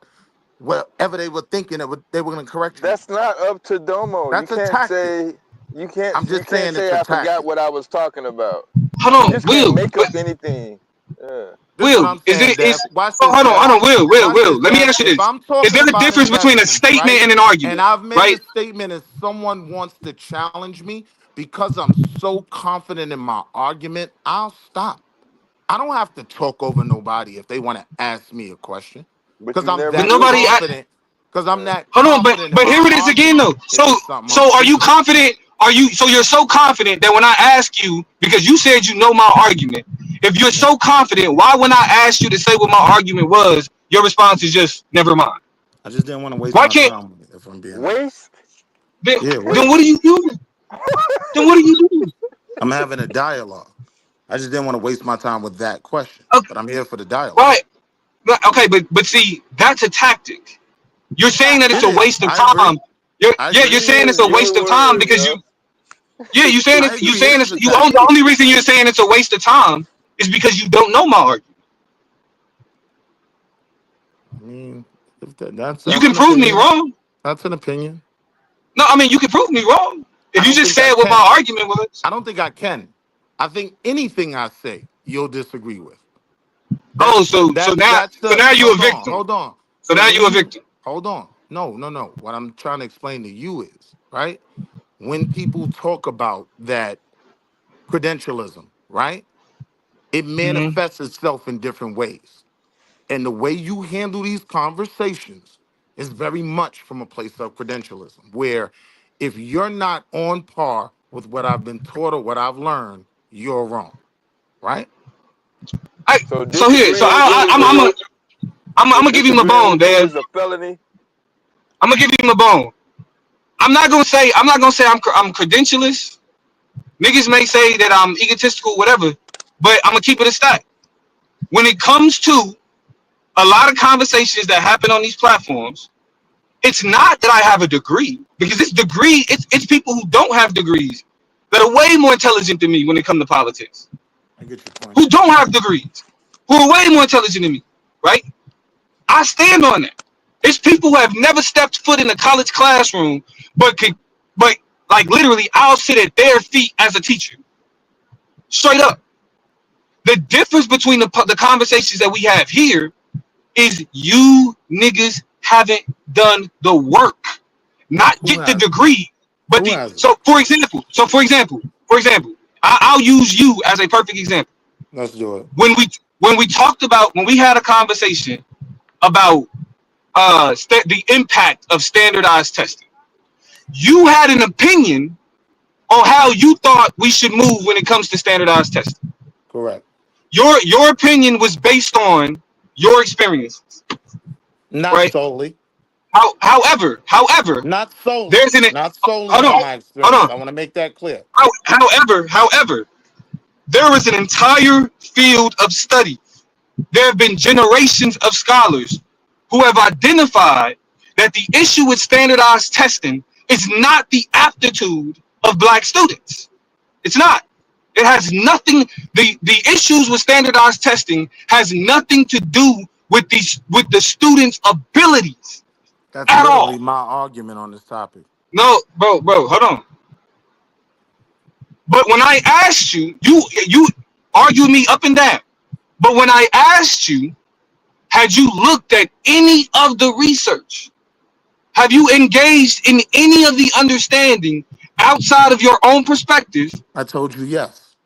Speaker 17: wherever they were thinking they were going to correct you.
Speaker 19: That's not up to Domo.
Speaker 17: That's a tactic. I'm
Speaker 19: You
Speaker 17: just
Speaker 19: can't
Speaker 17: saying it's
Speaker 19: say
Speaker 17: a
Speaker 19: I forgot
Speaker 17: tactic.
Speaker 19: what I was talking about.
Speaker 1: Hold
Speaker 19: You
Speaker 1: on,
Speaker 19: just can't
Speaker 1: Will.
Speaker 19: make
Speaker 1: But
Speaker 19: up anything. Yeah.
Speaker 17: This is what
Speaker 1: Will,
Speaker 17: I'm
Speaker 1: is
Speaker 17: saying,
Speaker 1: it is
Speaker 17: Dev. Watch
Speaker 1: oh,
Speaker 17: this, Dev.
Speaker 1: hold on,
Speaker 17: Watch
Speaker 1: Will.
Speaker 17: this,
Speaker 1: Let me
Speaker 17: Dev.
Speaker 1: ask you
Speaker 17: If
Speaker 1: this.
Speaker 17: I'm
Speaker 1: Is
Speaker 17: talking
Speaker 1: there a
Speaker 17: about
Speaker 1: difference between a
Speaker 17: investments,
Speaker 1: statement
Speaker 17: right,
Speaker 1: and an
Speaker 17: and
Speaker 1: argument?
Speaker 17: I've made
Speaker 1: Right?
Speaker 17: a statement and someone wants to challenge me because I'm so confident in my argument, I'll stop. I don't have to talk over nobody if they want to ask me a question
Speaker 19: But
Speaker 17: because
Speaker 19: you
Speaker 17: I'm
Speaker 19: never
Speaker 1: But
Speaker 17: that
Speaker 19: do.
Speaker 17: confident. Because I'm that
Speaker 1: hold on,
Speaker 17: confident in
Speaker 1: but
Speaker 17: my
Speaker 1: here it is again
Speaker 17: argument.
Speaker 1: though.
Speaker 17: It's
Speaker 1: So
Speaker 17: just something I'm
Speaker 1: so are you
Speaker 17: speaking on.
Speaker 1: confident? So you're so confident that when I ask you, because you said you know my argument, if you're
Speaker 17: Mhm.
Speaker 1: so confident, why when I asked you to say what my argument was, your response is just never mind?
Speaker 17: I just didn't want to waste
Speaker 1: Why
Speaker 17: my
Speaker 1: can't
Speaker 17: time with it, if I'm being honest.
Speaker 19: Waste?
Speaker 1: then,
Speaker 17: Yeah,
Speaker 1: then what are
Speaker 17: waste.
Speaker 1: you doing? Then what are you doing?
Speaker 17: I'm having a dialogue. I just didn't want to waste my time with that question, but I'm here for the dialogue.
Speaker 1: Right. Okay, but see, that's a tactic. You're saying that it's
Speaker 17: It
Speaker 1: a
Speaker 17: is.
Speaker 1: waste of
Speaker 17: I agree.
Speaker 1: time.
Speaker 17: I
Speaker 1: You're
Speaker 17: agree.
Speaker 1: saying it's
Speaker 19: Use
Speaker 1: a
Speaker 19: your
Speaker 1: waste of time
Speaker 19: words,
Speaker 1: because
Speaker 19: yo.
Speaker 1: saying
Speaker 17: I
Speaker 1: it's you
Speaker 17: agree. It
Speaker 1: saying
Speaker 17: is
Speaker 1: it's
Speaker 17: a
Speaker 1: you own
Speaker 17: tactic.
Speaker 1: the only reason you're saying it's a waste of time is because you don't know my argument.
Speaker 17: I mean, if
Speaker 1: You
Speaker 17: that's
Speaker 1: can
Speaker 17: an
Speaker 1: prove me
Speaker 17: opinion.
Speaker 1: wrong.
Speaker 17: That's an opinion.
Speaker 1: No, I mean you can prove me wrong.
Speaker 17: I
Speaker 1: If you
Speaker 17: don't
Speaker 1: just
Speaker 17: think I
Speaker 1: said what
Speaker 17: can.
Speaker 1: my argument was.
Speaker 17: I don't think I can. I think anything I say, you'll disagree with.
Speaker 1: Oh, so
Speaker 17: That's the
Speaker 1: now you a
Speaker 17: hold on,
Speaker 1: victim.
Speaker 17: hold on.
Speaker 1: So
Speaker 17: So
Speaker 1: now
Speaker 17: when
Speaker 1: you a
Speaker 17: you
Speaker 1: victim.
Speaker 17: hold on, no. What I'm trying to explain to you is right when people talk about that credentialism, right? It
Speaker 1: Hmm.
Speaker 17: manifests itself in different ways. And the way you handle these conversations is very much from a place of credentialism, where if you're not on par with what I've been taught or what I've learned, you're wrong, right?
Speaker 1: I
Speaker 19: So
Speaker 1: so here so
Speaker 19: disagreeing with you
Speaker 1: I'm gonna give him a
Speaker 19: disagreeing
Speaker 1: bone,
Speaker 19: with you
Speaker 1: Dad.
Speaker 19: is a felony.
Speaker 1: I'm gonna give him a bone. I'm not gonna say I'm credentialist. Niggas may say that I'm egotistical, whatever, but I'm gonna keep it a stack. When it comes to a lot of conversations that happen on these platforms, it's not that I have a degree because it's people who don't have degrees that are way more intelligent than me when it comes to politics,
Speaker 17: I get your point.
Speaker 1: who don't have degrees, who are way more intelligent than me, right? I stand on that. It's people who have never stepped foot in a college classroom, but like literally, I'll sit at their feet as a teacher, straight up. The difference between the conversations that we have here is you niggas haven't done the work, not
Speaker 17: Who
Speaker 1: get the
Speaker 17: hasn't?
Speaker 1: degree, but
Speaker 17: Who hasn't?
Speaker 1: for example, I'll use you as a perfect example.
Speaker 17: Let's do it.
Speaker 1: When we had a conversation about the impact of standardized testing, you had an opinion on how you thought we should move when it comes to standardized testing.
Speaker 17: Correct.
Speaker 1: Your opinion was based on your experiences,
Speaker 17: Not
Speaker 1: right?
Speaker 17: solely.
Speaker 1: However,
Speaker 17: Not solely.
Speaker 1: there's an
Speaker 17: Not solely
Speaker 1: hold
Speaker 17: on
Speaker 1: on,
Speaker 17: my
Speaker 1: hold
Speaker 17: experience.
Speaker 1: on.
Speaker 17: I want to make that clear.
Speaker 1: However, there is an entire field of study. There have been generations of scholars who have identified that the issue with standardized testing is not the aptitude of black students. It's not. It has nothing. The issues with standardized testing has nothing to do with the students' abilities
Speaker 17: That's
Speaker 1: at
Speaker 17: literally
Speaker 1: all.
Speaker 17: my argument on this topic.
Speaker 1: No, bro, hold on. But when I asked you, you argued me up and down. But when I asked you, had you looked at any of the research? Have you engaged in any of the understanding outside of your own perspective?
Speaker 17: I told you yes.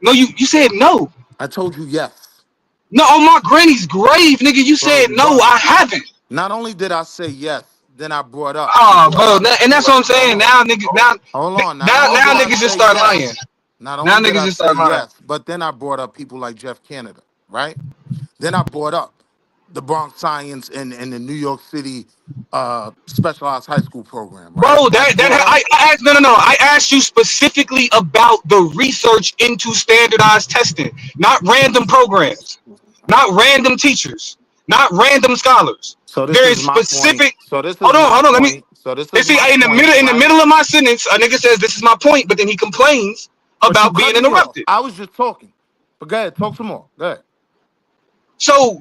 Speaker 1: No, you said no.
Speaker 17: I told you yes.
Speaker 1: No, on my granny's grave, nigga, you
Speaker 17: Bro,
Speaker 1: said
Speaker 17: you
Speaker 1: no, I
Speaker 17: bugging.
Speaker 1: haven't.
Speaker 17: Not only did I say yes, then I brought up
Speaker 1: Oh,
Speaker 17: people like
Speaker 1: bro,
Speaker 17: Jeff
Speaker 1: and that's what I'm
Speaker 17: Kennedy. Hold
Speaker 1: saying.
Speaker 17: on.
Speaker 1: Now niggas,
Speaker 17: Hold on. Not
Speaker 1: now,
Speaker 17: only
Speaker 1: now
Speaker 17: did I
Speaker 1: niggas just
Speaker 17: say
Speaker 1: start lying.
Speaker 17: yes. Not
Speaker 1: Now
Speaker 17: only did
Speaker 1: niggas
Speaker 17: I
Speaker 1: just
Speaker 17: say
Speaker 1: start lying.
Speaker 17: yes, but then I brought up people like Jeff Canada, right? Then I brought up the Bronx Science and the New York City specialized high school program, right?
Speaker 1: Bro,
Speaker 17: I brought up
Speaker 1: I asked no. I asked you specifically about the research into standardized testing, not random programs, not random teachers, not random scholars.
Speaker 17: so this
Speaker 1: There
Speaker 17: is
Speaker 1: is
Speaker 17: my point.
Speaker 1: specific.
Speaker 17: So this is
Speaker 1: Hold on,
Speaker 17: my
Speaker 1: hold on. Let me.
Speaker 17: point. So this
Speaker 1: And
Speaker 17: is
Speaker 1: see,
Speaker 17: my point,
Speaker 1: in the
Speaker 17: right?
Speaker 1: middle of my sentence, a nigga says this is my point, but then he complains
Speaker 17: But you
Speaker 1: about being
Speaker 17: cut me off.
Speaker 1: interrupted.
Speaker 17: I was just talking. But go ahead, talk some more. Go ahead.
Speaker 1: So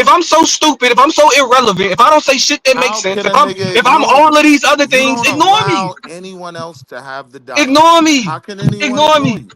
Speaker 1: if I'm so stupid, if I'm so irrelevant, if I don't say shit that makes
Speaker 17: How
Speaker 1: sense,
Speaker 17: can a nigga
Speaker 1: if I'm
Speaker 17: ignore
Speaker 1: all
Speaker 17: you?
Speaker 1: of these other
Speaker 17: You
Speaker 1: things,
Speaker 17: don't
Speaker 1: ignore me.
Speaker 17: allow anyone else to have the dialogue.
Speaker 1: Ignore me.
Speaker 17: How can anyone
Speaker 1: Ignore
Speaker 17: ignore
Speaker 1: me.
Speaker 17: you?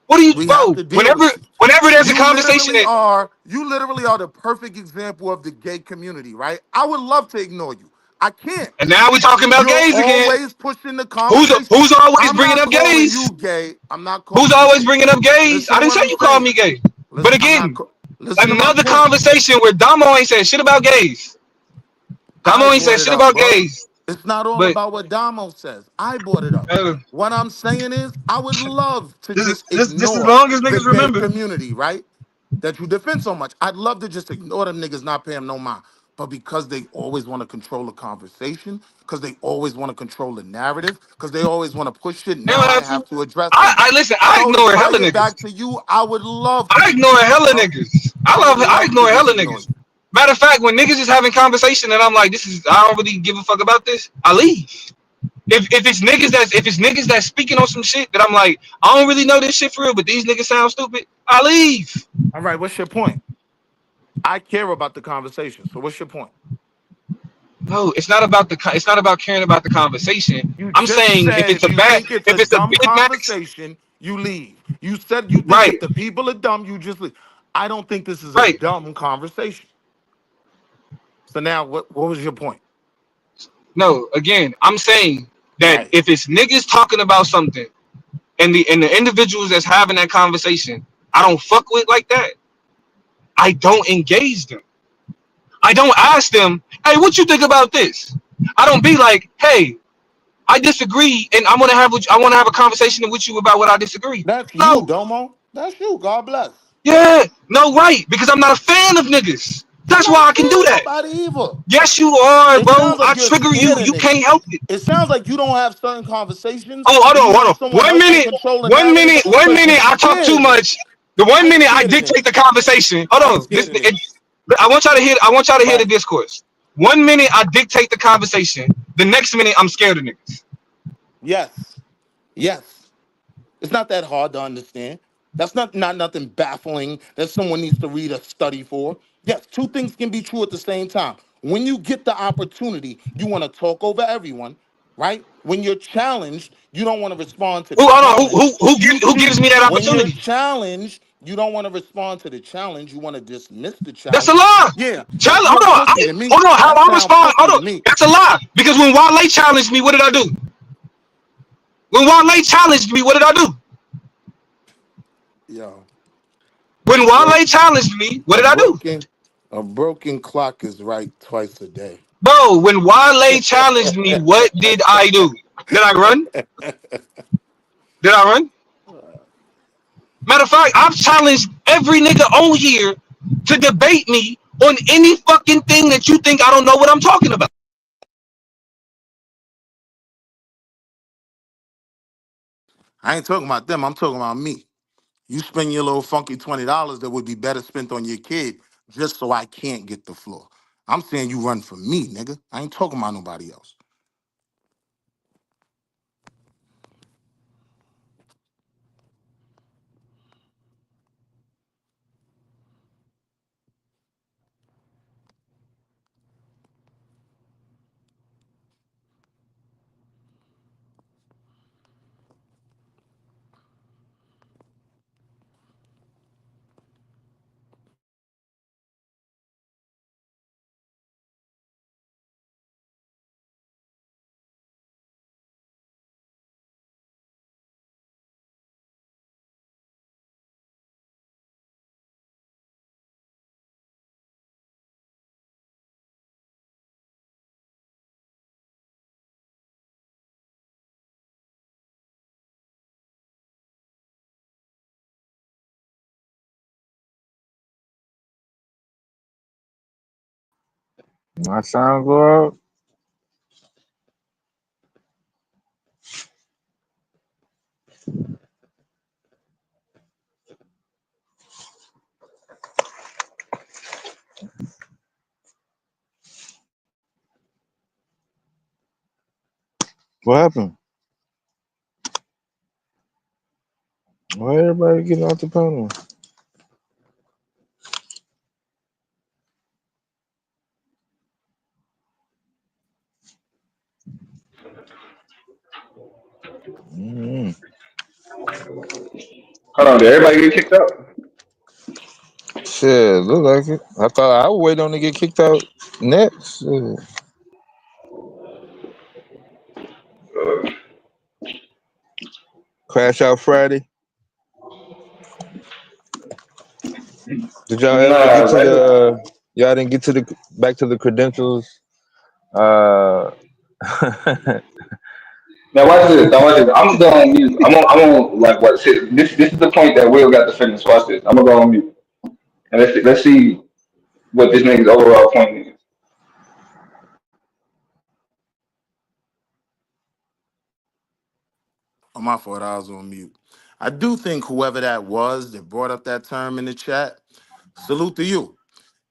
Speaker 1: What do you,
Speaker 17: We have
Speaker 1: bro?
Speaker 17: to deal
Speaker 1: Whenever
Speaker 17: with you.
Speaker 1: Whenever there's a
Speaker 17: You
Speaker 1: conversation
Speaker 17: literally
Speaker 1: that,
Speaker 17: are, you literally are the perfect example of the gay community, right? I would love to ignore you. I can't.
Speaker 1: and now we're talking about
Speaker 17: You're
Speaker 1: gays again.
Speaker 17: always pushing the
Speaker 1: Who's
Speaker 17: conversation.
Speaker 1: who's always
Speaker 17: I'm
Speaker 1: bringing
Speaker 17: not
Speaker 1: up
Speaker 17: calling
Speaker 1: gays?
Speaker 17: you gay. I'm not
Speaker 1: Who's
Speaker 17: calling you
Speaker 1: always
Speaker 17: gay.
Speaker 1: bringing up gays?
Speaker 17: Listen
Speaker 1: I
Speaker 17: to
Speaker 1: didn't
Speaker 17: what
Speaker 1: say
Speaker 17: I'm
Speaker 1: you called
Speaker 17: saying.
Speaker 1: me gay. But
Speaker 17: Listen,
Speaker 1: again,
Speaker 17: listen to my
Speaker 1: another
Speaker 17: point.
Speaker 1: conversation where Damo ain't said shit about gays.
Speaker 17: I
Speaker 1: Damo ain't
Speaker 17: brought
Speaker 1: said
Speaker 17: it
Speaker 1: shit
Speaker 17: up,
Speaker 1: about
Speaker 17: bro.
Speaker 1: gays.
Speaker 17: It's not all
Speaker 1: But
Speaker 17: about what Damo says. I brought it up.
Speaker 1: uh,
Speaker 17: What I'm saying is, I would love to
Speaker 1: just,
Speaker 17: just
Speaker 1: just as
Speaker 17: ignore
Speaker 1: long as
Speaker 17: the
Speaker 1: niggas
Speaker 17: gay
Speaker 1: remember.
Speaker 17: community, right? That you defend so much. I'd love to just ignore them niggas, not pay them no mind. But because they always want to control the conversation, because they always want to control the narrative, because they always want to push it,
Speaker 1: They
Speaker 17: now
Speaker 1: don't
Speaker 17: I
Speaker 1: have
Speaker 17: have
Speaker 1: to.
Speaker 17: to address
Speaker 1: I,
Speaker 17: them.
Speaker 1: I listen. I
Speaker 17: So to
Speaker 1: ignore
Speaker 17: tie
Speaker 1: hella
Speaker 17: it
Speaker 1: niggas.
Speaker 17: back to you, I would love to
Speaker 1: I
Speaker 17: just
Speaker 1: ignore
Speaker 17: ignore you,
Speaker 1: hella
Speaker 17: bro.
Speaker 1: niggas.
Speaker 17: I would
Speaker 1: I
Speaker 17: love to
Speaker 1: ignore
Speaker 17: just
Speaker 1: hella
Speaker 17: ignore
Speaker 1: niggas.
Speaker 17: you.
Speaker 1: Matter of fact, when niggas is having conversation and I'm like, this is, I don't really give a fuck about this, I leave. If it's niggas that's speaking on some shit that I'm like, I don't really know this shit for real, but these niggas sound stupid, I leave.
Speaker 17: All right, what's your point? I care about the conversation. So what's your point?
Speaker 1: No, it's not about caring about the conversation.
Speaker 17: You
Speaker 1: I'm
Speaker 17: just
Speaker 1: saying
Speaker 17: said you think it's
Speaker 1: if
Speaker 17: a
Speaker 1: it's a
Speaker 17: dumb
Speaker 1: Big Max,
Speaker 17: conversation, you leave. You said you think
Speaker 1: right,
Speaker 17: if the people are dumb, you just leave. I don't think this is a
Speaker 1: right.
Speaker 17: dumb conversation. So now what was your point?
Speaker 1: No, again, I'm saying that
Speaker 17: Right.
Speaker 1: if it's niggas talking about something and the individuals that's having that conversation, I don't fuck with like that. I don't engage them. I don't ask them, hey, what you think about this? I don't be like, hey, I disagree, and I want to have a conversation with you about what I disagree.
Speaker 17: That's you,
Speaker 1: No,
Speaker 17: Domo. That's you. God bless.
Speaker 1: yeah, no, right, because I'm not a fan of niggas.
Speaker 17: I'm
Speaker 1: That's
Speaker 17: not
Speaker 1: why
Speaker 17: a
Speaker 1: I can
Speaker 17: fan
Speaker 1: do
Speaker 17: of
Speaker 1: that.
Speaker 17: nobody either.
Speaker 1: Yes, you are,
Speaker 17: It
Speaker 1: bro.
Speaker 17: sounds
Speaker 1: I
Speaker 17: like you're
Speaker 1: trigger you.
Speaker 17: scared of
Speaker 1: You
Speaker 17: niggas.
Speaker 1: can't help it.
Speaker 17: It sounds like you don't have certain conversations
Speaker 1: Oh,
Speaker 17: where you
Speaker 1: hold
Speaker 17: want
Speaker 1: on.
Speaker 17: someone else to control the narrative
Speaker 1: One
Speaker 17: because you're
Speaker 1: minute I talk
Speaker 17: scared
Speaker 1: too
Speaker 17: of niggas.
Speaker 1: much. The one
Speaker 17: I ain't
Speaker 1: minute I
Speaker 17: scared of
Speaker 1: dictate
Speaker 17: niggas.
Speaker 1: the conversation. Hold
Speaker 17: I ain't
Speaker 1: on.
Speaker 17: scared of niggas.
Speaker 1: I want y'all to hear. I want y'all to hear the
Speaker 17: Right.
Speaker 1: discourse. 1 minute I dictate the conversation. The next minute I'm scared of niggas.
Speaker 17: Yes. Yes. It's not that hard to understand. That's not nothing baffling that someone needs to read a study for. Yes, two things can be true at the same time. When you get the opportunity, you want to talk over everyone, right? When you're challenged, you don't want to respond to the
Speaker 1: Who? Hold on.
Speaker 17: challenge. You
Speaker 1: Who
Speaker 17: choose
Speaker 1: gives me that
Speaker 17: when you're
Speaker 1: opportunity?
Speaker 17: challenged, you don't want to respond to the challenge. You want to dismiss the
Speaker 1: That's a
Speaker 17: challenge.
Speaker 1: lie.
Speaker 17: Yeah, that's
Speaker 1: Challenge.
Speaker 17: real
Speaker 1: Hold on.
Speaker 17: pussy to me.
Speaker 1: Hold on. How
Speaker 17: That
Speaker 1: I
Speaker 17: sound
Speaker 1: respond?
Speaker 17: pussy
Speaker 1: Hold
Speaker 17: to
Speaker 1: on.
Speaker 17: me.
Speaker 1: That's a lie. Because when Wale challenged me, what did I do? When Wale challenged me, what did I do?
Speaker 17: Yo,
Speaker 1: When
Speaker 17: a
Speaker 1: Wale
Speaker 17: broken,
Speaker 1: challenged me, what
Speaker 17: a
Speaker 1: did I do?
Speaker 17: broken, a broken clock is right twice a day.
Speaker 1: Bro, when Wale challenged me, what did I do? Did I run? Did I run? Matter of fact, I've challenged every nigga on here to debate me on any fucking thing that you think I don't know what I'm talking about.
Speaker 17: I ain't talking about them. I'm talking about me. You spend your little funky $20 that would be better spent on your kid just so I can't get the floor. I'm saying you run for me, nigga. I ain't talking about nobody else.
Speaker 6: My sound go out. What happened? Why everybody getting out the panel? Mm-hmm.
Speaker 16: Hold on, did everybody get kicked out?
Speaker 19: Shit, look like it. I thought I would wait on to get kicked out next. Crash out Friday. Did y'all ever
Speaker 16: Nah,
Speaker 19: get to
Speaker 16: right.
Speaker 19: the? Y'all didn't get to the back to the credentials. Uh,
Speaker 16: Now watch this. Now watch this. I'm gonna go on mute. I'm on like what? This is the point that Will got to finish. Watch this. I'm gonna go on mute and let's see what this nigga's overall point is.
Speaker 17: Oh, my fault. I was on mute. I do think whoever that was that brought up that term in the chat, salute to you.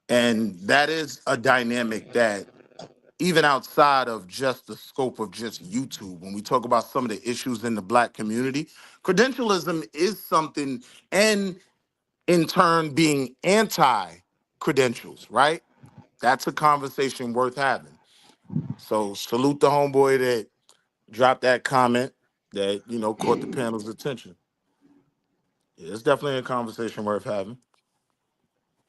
Speaker 17: And that is a dynamic that even outside of just the scope of just YouTube, when we talk about some of the issues in the black community, credentialism is something, and in turn being anti-credentials, right? That's a conversation worth having. So salute the homeboy that dropped that comment that, caught the panel's attention. Yeah, it's definitely a conversation worth having.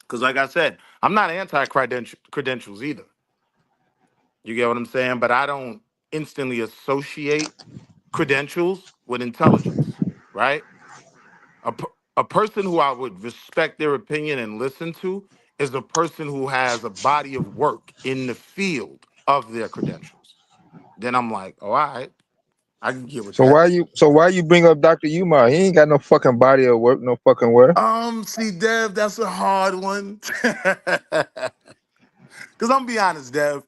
Speaker 17: Because like I said, I'm not anti-credentials either. You get what I'm saying? But I don't instantly associate credentials with intelligence, right? A, per- a person who I would respect their opinion and listen to is a person who has a body of work in the field of their credentials. Then I'm like, oh, all right, I can get with that.
Speaker 19: so why you bring up Dr. Umar? He ain't got no fucking body of work, no fucking where.
Speaker 17: See, Dev, that's a hard one. Because I'm be honest, Dev,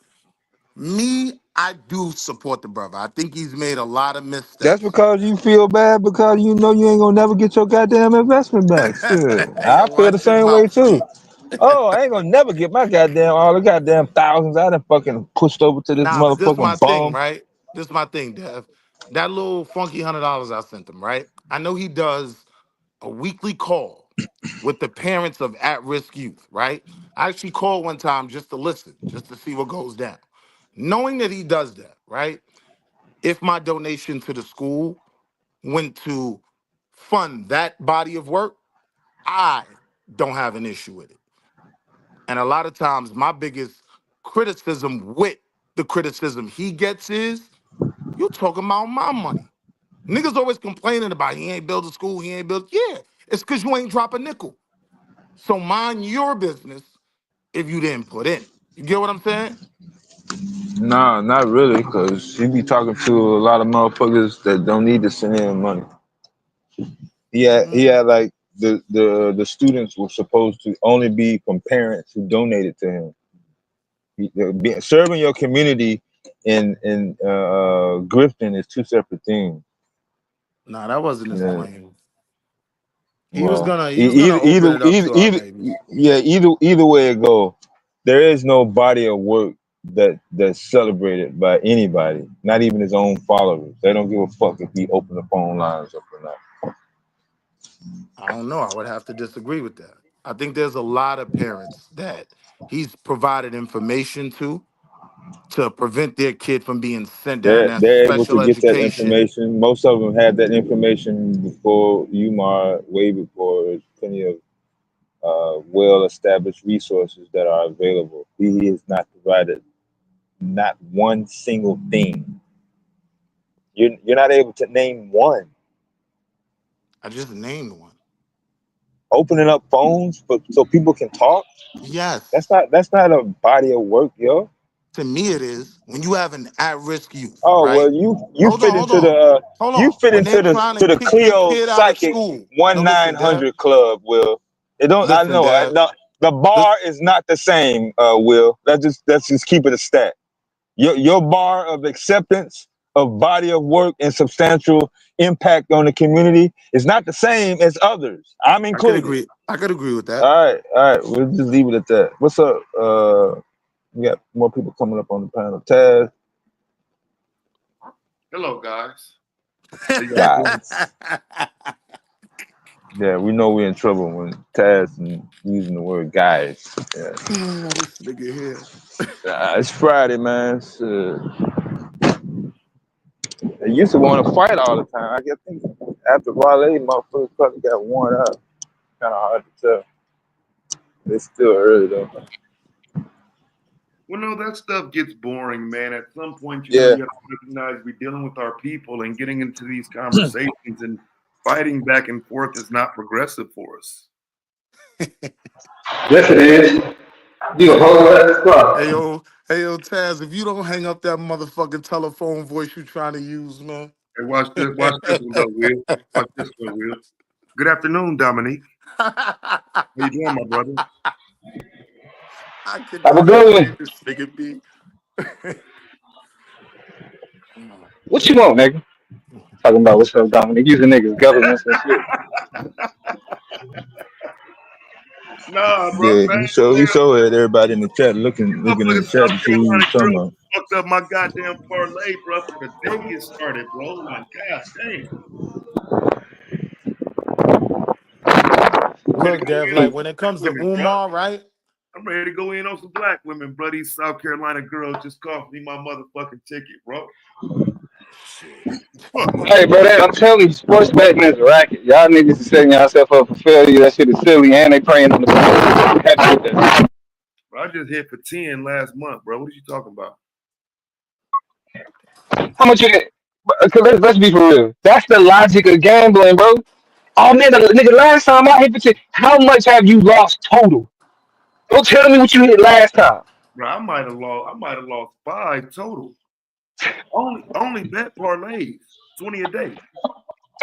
Speaker 17: me, I do support the brother. I think he's made a lot of
Speaker 19: That's
Speaker 17: missteps.
Speaker 19: because you feel bad because you know you ain't gonna never get your goddamn investment back. Shit, I
Speaker 17: Yo,
Speaker 19: feel the
Speaker 17: watch your
Speaker 19: same way
Speaker 17: mouth,
Speaker 19: too.
Speaker 17: G.
Speaker 19: Oh, I ain't gonna never get my goddamn all the goddamn thousands I done fucking pushed over to this
Speaker 17: Nah, but this my
Speaker 19: motherfucking
Speaker 17: thing,
Speaker 19: bum.
Speaker 17: right? This my thing, Dev. That little funky $100 I sent him, right? I know he does a weekly call with the parents of at-risk youth, right? I actually called one time just to listen, just to see what goes down. Knowing that he does that, right? If my donation to the school went to fund that body of work, I don't have an issue with it. And a lot of times, my biggest criticism with the criticism he gets is, you talking about my money. Niggas always complaining about he ain't build a school, he ain't build. Yeah, it's because you ain't drop a nickel. So mind your business if you didn't put in. You get what I'm saying?
Speaker 19: Nah, not really, cause he be talking to a lot of motherfuckers that don't need to send in money. He
Speaker 17: Mm,
Speaker 19: had like the students were supposed to only be from parents who donated to him. Serving your community and grifting is two separate things.
Speaker 17: nah, that wasn't his
Speaker 19: Yeah.
Speaker 17: claim. He was
Speaker 19: Well,
Speaker 17: gonna he was gonna open it up to our babies.
Speaker 19: either way it go, there is no body of work that's celebrated by anybody, not even his own followers. They don't give a fuck if he open the phone lines up or not.
Speaker 17: I don't know. I would have to disagree with that. I think there's a lot of parents that he's provided information to prevent their kid from being sent down that
Speaker 19: They're able to
Speaker 17: special
Speaker 19: get that
Speaker 17: education.
Speaker 19: information. Most of them had that information before UMAR, way before. There's plenty of well-established resources that are available. He has not provided not one single thing. You're not able to name one.
Speaker 17: I just named one.
Speaker 19: Opening up phones so people can talk.
Speaker 17: Yes.
Speaker 19: That's not a body of work, yo.
Speaker 17: To me, it is when you have an at-risk youth,
Speaker 19: Oh
Speaker 17: right?
Speaker 19: well, you
Speaker 17: Hold on,
Speaker 19: fit
Speaker 17: hold
Speaker 19: into
Speaker 17: on,
Speaker 19: the
Speaker 17: hold
Speaker 19: you
Speaker 17: on.
Speaker 19: fit
Speaker 17: When they're
Speaker 19: into the
Speaker 17: trying to
Speaker 19: to the
Speaker 17: kick your
Speaker 19: Clio
Speaker 17: kid out of
Speaker 19: psychic
Speaker 17: school,
Speaker 19: one
Speaker 17: no,
Speaker 19: nine
Speaker 17: listen, Dev.
Speaker 19: hundred club. Will it don't? I
Speaker 17: Listen,
Speaker 19: know.
Speaker 17: Dev.
Speaker 19: The
Speaker 17: This,
Speaker 19: bar is not the same. Will let's just keep it a stat. Your bar of acceptance of body of work and substantial impact on the community is not the same as others. I'm
Speaker 17: I could
Speaker 19: included.
Speaker 17: agree. I could agree with that.
Speaker 19: All right. We'll just leave it at that. What's up? We got more people coming up on the panel. Taz,
Speaker 21: Hello, guys. How y'all doing?
Speaker 19: guys. Yeah, we know we're in trouble when Taz and using the word guys. Yeah.
Speaker 17: This nigga here.
Speaker 19: It's Friday, man. I used to want to fight all the time. I guess after Raleigh, motherfuckers probably got worn out. Kind of hard to tell. It's still early though.
Speaker 21: Well, no, that stuff gets boring, man. At some point, you
Speaker 19: Yeah.
Speaker 21: have to recognize we're dealing with our people, and getting into these conversations and fighting back and forth is not progressive for us.
Speaker 16: Yes, it is. You a whole lot of stuff.
Speaker 17: Hey yo, Taz, if you don't hang up that motherfucking telephone voice you trying to use, man.
Speaker 21: Hey, watch this one though, Will. Watch this one, Will. Good afternoon, Dominique. How you doing, my brother?
Speaker 17: I
Speaker 16: Have a
Speaker 17: cannot
Speaker 16: good
Speaker 17: stand
Speaker 16: one.
Speaker 17: this nigga B.
Speaker 16: What you want, nigga? Talking about what's up, Dominic. Using niggas, governments and shit.
Speaker 21: Nah, bro,
Speaker 19: Yeah,
Speaker 21: man.
Speaker 19: he showed everybody in the chat looking in
Speaker 21: Motherfucking
Speaker 19: the chat
Speaker 21: South
Speaker 19: to see who he
Speaker 21: Carolina
Speaker 19: was talking
Speaker 21: girl
Speaker 19: about.
Speaker 21: fucked up my goddamn parlay, bro, for the day get started, bro. Like, god damn. I'm ready to
Speaker 17: Look,
Speaker 21: go
Speaker 17: Dev,
Speaker 21: in on
Speaker 17: like
Speaker 21: some
Speaker 17: when it
Speaker 21: black
Speaker 17: comes to
Speaker 21: women, bro.
Speaker 17: Umar, right?
Speaker 21: I'm ready to go in on some black women, bro. These South Carolina girls just cost me my motherfucking ticket, bro.
Speaker 17: Shit.
Speaker 21: Fuck.
Speaker 16: Hey, bro, I'm telling you, sports betting is a racket. Y'all niggas is setting yourself up for failure. That shit is silly, and they praying on the.
Speaker 21: Bro, I just hit for 10 last month, bro. What are you talking about?
Speaker 16: How much you get? Cause let's be for real. That's the logic of gambling, bro. Oh man, nigga, last time I hit for 10, how much have you lost total? Don't tell me what you hit last time.
Speaker 21: Bro, I might have lost 5 total. Only bet parlays, 20 a day.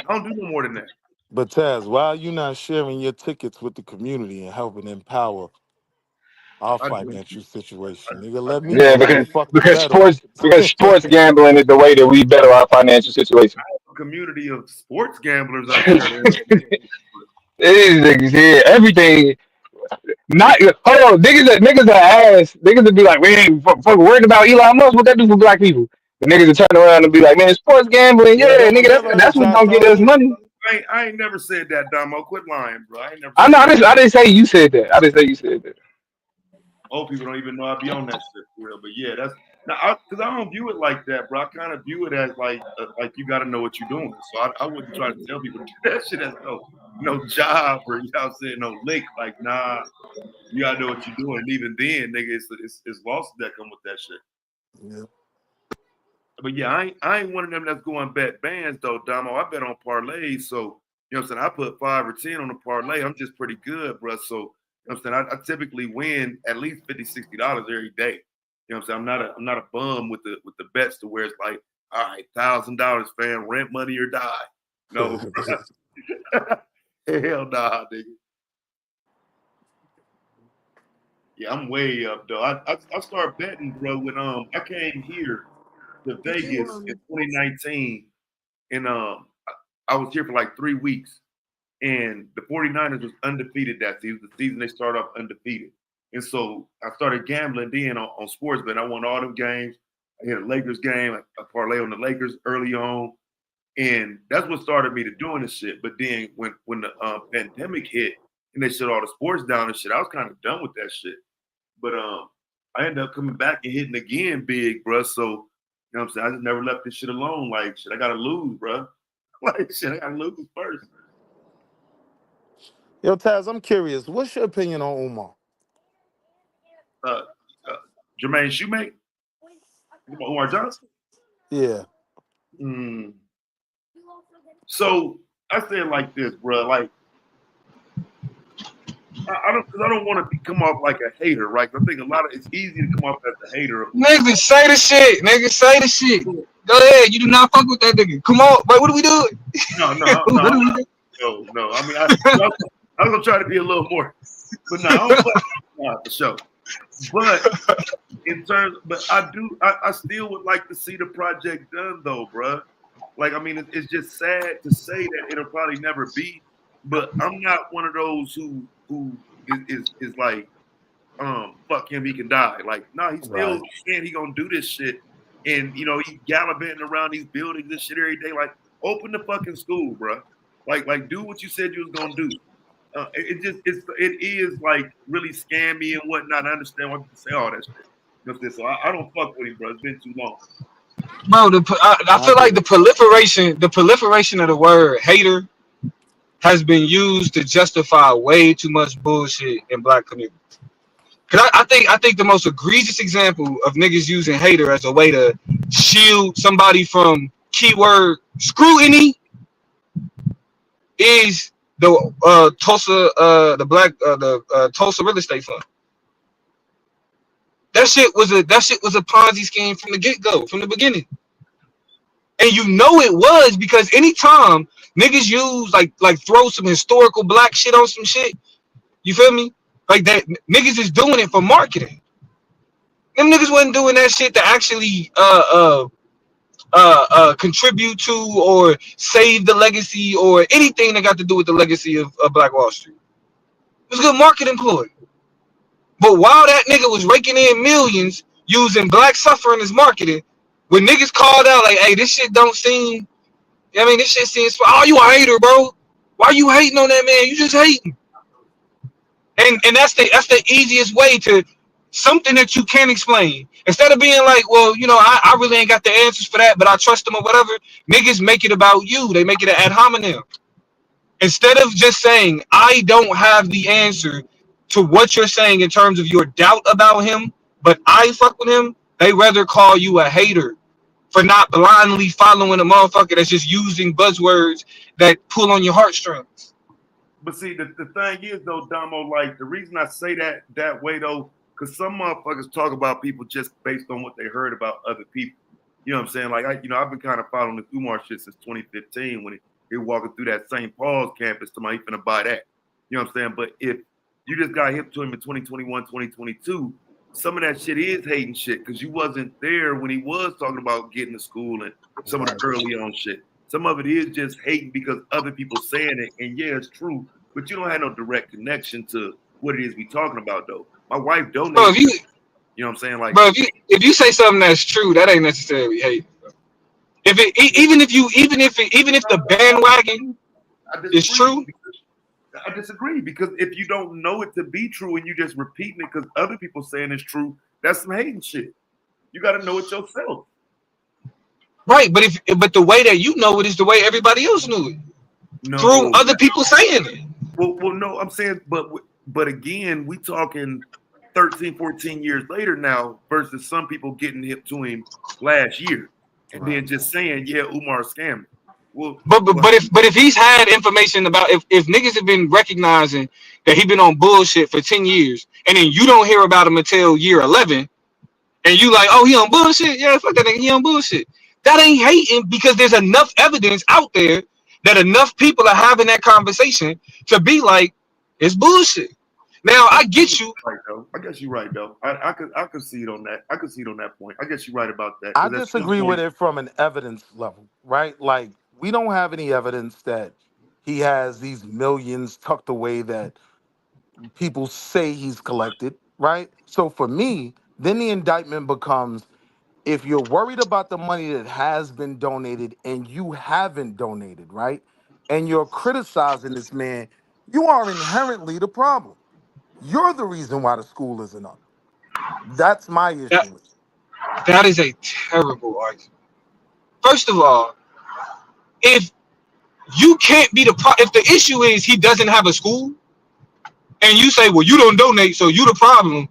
Speaker 21: I don't do no more than that.
Speaker 17: But Taz, why are you not sharing your tickets with the community and helping empower our
Speaker 21: I do.
Speaker 17: financial situation? Nigga, let me
Speaker 16: Yeah,
Speaker 17: know how the fuck to
Speaker 16: because
Speaker 17: bet on.
Speaker 16: sports gambling is the way that we better our financial situation.
Speaker 21: A community of sports gamblers I share there.
Speaker 16: These niggas here, everything. Not hold on, niggas that ask, niggas that be like, we ain't fuck worried about Elon Musk. What that do for black people? The niggas that turn around and be like, man, sports gambling,
Speaker 17: Yeah,
Speaker 16: yeah,
Speaker 17: don't
Speaker 16: nigga,
Speaker 17: forget about it,
Speaker 16: that's what's
Speaker 17: Shot
Speaker 16: gonna get us
Speaker 17: Caller.
Speaker 16: money.
Speaker 21: I ain't never said that, Damo. Quit lying, bro. I ain't never
Speaker 16: I
Speaker 21: said
Speaker 16: know,
Speaker 21: that.
Speaker 16: I didn't say you said that. I didn't say you said that.
Speaker 21: Old people don't even know I be on that shit for real. But yeah, that's now because I don't view it like that, bro. I kind of view it as like you got to know what you're doing. So I wouldn't try to tell people to do that shit as no job or you know what I'm saying, no lick. Like nah, you gotta know what you're doing. And even then, nigga, it's losses that come with that shit.
Speaker 17: Yeah.
Speaker 21: But yeah, I ain't one of them that's going bet bands though, Damo. I bet on parlays. So, you know what I'm saying? I put 5 or 10 on the parlay. I'm just pretty good, bro. So, you know what I'm saying? I typically win at least $50, $60 every day. You know what I'm saying? I'm not a bum with the bets to where it's like, all right, $1,000, fam, rent money or die. No, hell nah, nigga. Yeah, I'm way up though. I started betting, bro, when I came here to Vegas in 2019. And I was here for like 3 weeks, and the 49ers was undefeated that season. The season they started off undefeated. And so I started gambling then on sports bet. I won all them games. I hit a Lakers game, a parlay on the Lakers early on. And that's what started me to doing this shit. But then when the pandemic hit and they shut all the sports down and shit, I was kind of done with that shit. But I ended up coming back and hitting again big, bro. So, you know what I'm saying? I just never left this shit alone. Like, shit, I got to lose, bro. Like shit, I gotta lose first.
Speaker 17: Yo, Taz, I'm curious. What's your opinion on Umar?
Speaker 21: Uh, Jermaine Shoemate, Umar Johnson.
Speaker 17: Yeah.
Speaker 21: So I say it like this, bro. Like I don't want to come off like a hater, right? I think it's easy to come off as a hater of Umar.
Speaker 1: Nigga, say the shit. Nigga, say the shit. Go ahead. You do not fuck with that nigga. Come on, but what are we doing?
Speaker 21: No. I mean, I was gonna try to be a little more, but no, I don't fuck for sure. But I still would like to see the project done though, bruh. Like, I mean, it's just sad to say that it'll probably never be, but I'm not one of those who is like, fuck him, he can die. Like, no, he's still saying he gonna do this shit, and you know, he gallivanting around these buildings this shit every day. Like, open the fucking school, bruh. Like, do what you said you was gonna do. It is like really scammy and whatnot. I understand why people say all that shit. You know, so I don't fuck with him, bro. It's been too long.
Speaker 1: Bro, I feel like the proliferation of the word hater has been used to justify way too much bullshit in black community. Cause I think the most egregious example of niggas using hater as a way to shield somebody from keyword scrutiny is the Tulsa Tulsa real estate fund. That shit was a Ponzi scheme from the get go, from the beginning. And you know it was because anytime niggas use like throw some historical black shit on some shit, you feel me? Like that niggas is doing it for marketing. Them niggas wasn't doing that shit to actually contribute to or save the legacy or anything that got to do with the legacy of Black Wall Street. It was a good marketing ploy. But while that nigga was raking in millions using black suffering as marketing, when niggas called out like, hey, this shit don't seem, I mean, this shit seems, oh, you a hater, bro. Why you hating on that man? You just hating. And that's the easiest way to something that you can't explain. Instead of being like, well, you know, I really ain't got the answers for that, but I trust them or whatever, niggas make it about you. They make it an ad hominem. Instead of just saying, I don't have the answer to what you're saying in terms of your doubt about him, but I fuck with him, they rather call you a hater for not blindly following a motherfucker that's just using buzzwords that pull on your heartstrings.
Speaker 21: But see, the thing is though, Damo, like the reason I say that way though, because some motherfuckers talk about people just based on what they heard about other people. You know what I'm saying? Like I've been kind of following the Umar shit since 2015 when he walking through that St. Paul's campus to my finna buy that. You know what I'm saying? But if you just got hip to him in 2021, 2022, some of that shit is hating shit because you wasn't there when he was talking about getting to school and some of the early on shit. Some of it is just hating because other people saying it, and yeah, it's true, but you don't have no direct connection to what it is we talking about though. My wife donated.
Speaker 1: Bro,
Speaker 21: you know what I'm saying? Like,
Speaker 1: bro, if you say something that's true, that ain't necessarily hate. If it even if the bandwagon is true.
Speaker 21: I disagree because if you don't know it to be true and you just repeating it because other people saying it's true, that's some hating shit. You got to know it yourself.
Speaker 1: Right, but the way that you know it is the way everybody else knew it. No, through other people saying it.
Speaker 21: Well, no, I'm saying, but again, we talking 13, 14 years later now versus some people getting hip to him last year and then just saying, yeah, Umar scammed. Well,
Speaker 1: but if he's had information about if niggas have been recognizing that he been on bullshit for 10 years and then you don't hear about him until year 11 and you like, oh, he on bullshit? Yeah, fuck that nigga, he on bullshit. That ain't hating because there's enough evidence out there that enough people are having that conversation to be like, it's bullshit. Now I get you.
Speaker 21: Right, though. I guess you're right though. I could see it on that. I could see it on that point. I guess you're right about that.
Speaker 17: I disagree with it from an evidence level, right? Like we don't have any evidence that he has these millions tucked away that people say he's collected, right? So for me, then the indictment becomes if you're worried about the money that has been donated and you haven't donated, right? And you're criticizing this man, you are inherently the problem. You're the reason why the school isn't up. That's my issue with it.
Speaker 1: That is a terrible argument. First of all, if you can't be if the issue is he doesn't have a school, and you say, well, you don't donate, so you the problem,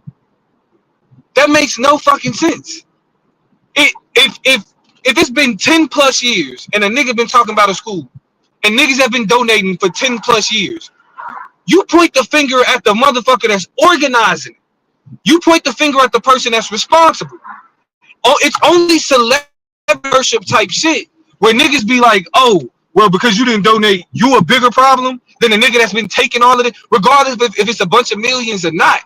Speaker 1: that makes no fucking sense. If it's been 10 plus years and a nigga been talking about a school and niggas have been donating for 10 plus years, you point the finger at the motherfucker that's organizing it. You point the finger at the person that's responsible. Oh, it's only celebrity worship type shit where niggas be like, oh, well, because you didn't donate, you a bigger problem than the nigga that's been taking all of it, regardless if it's a bunch of millions or not.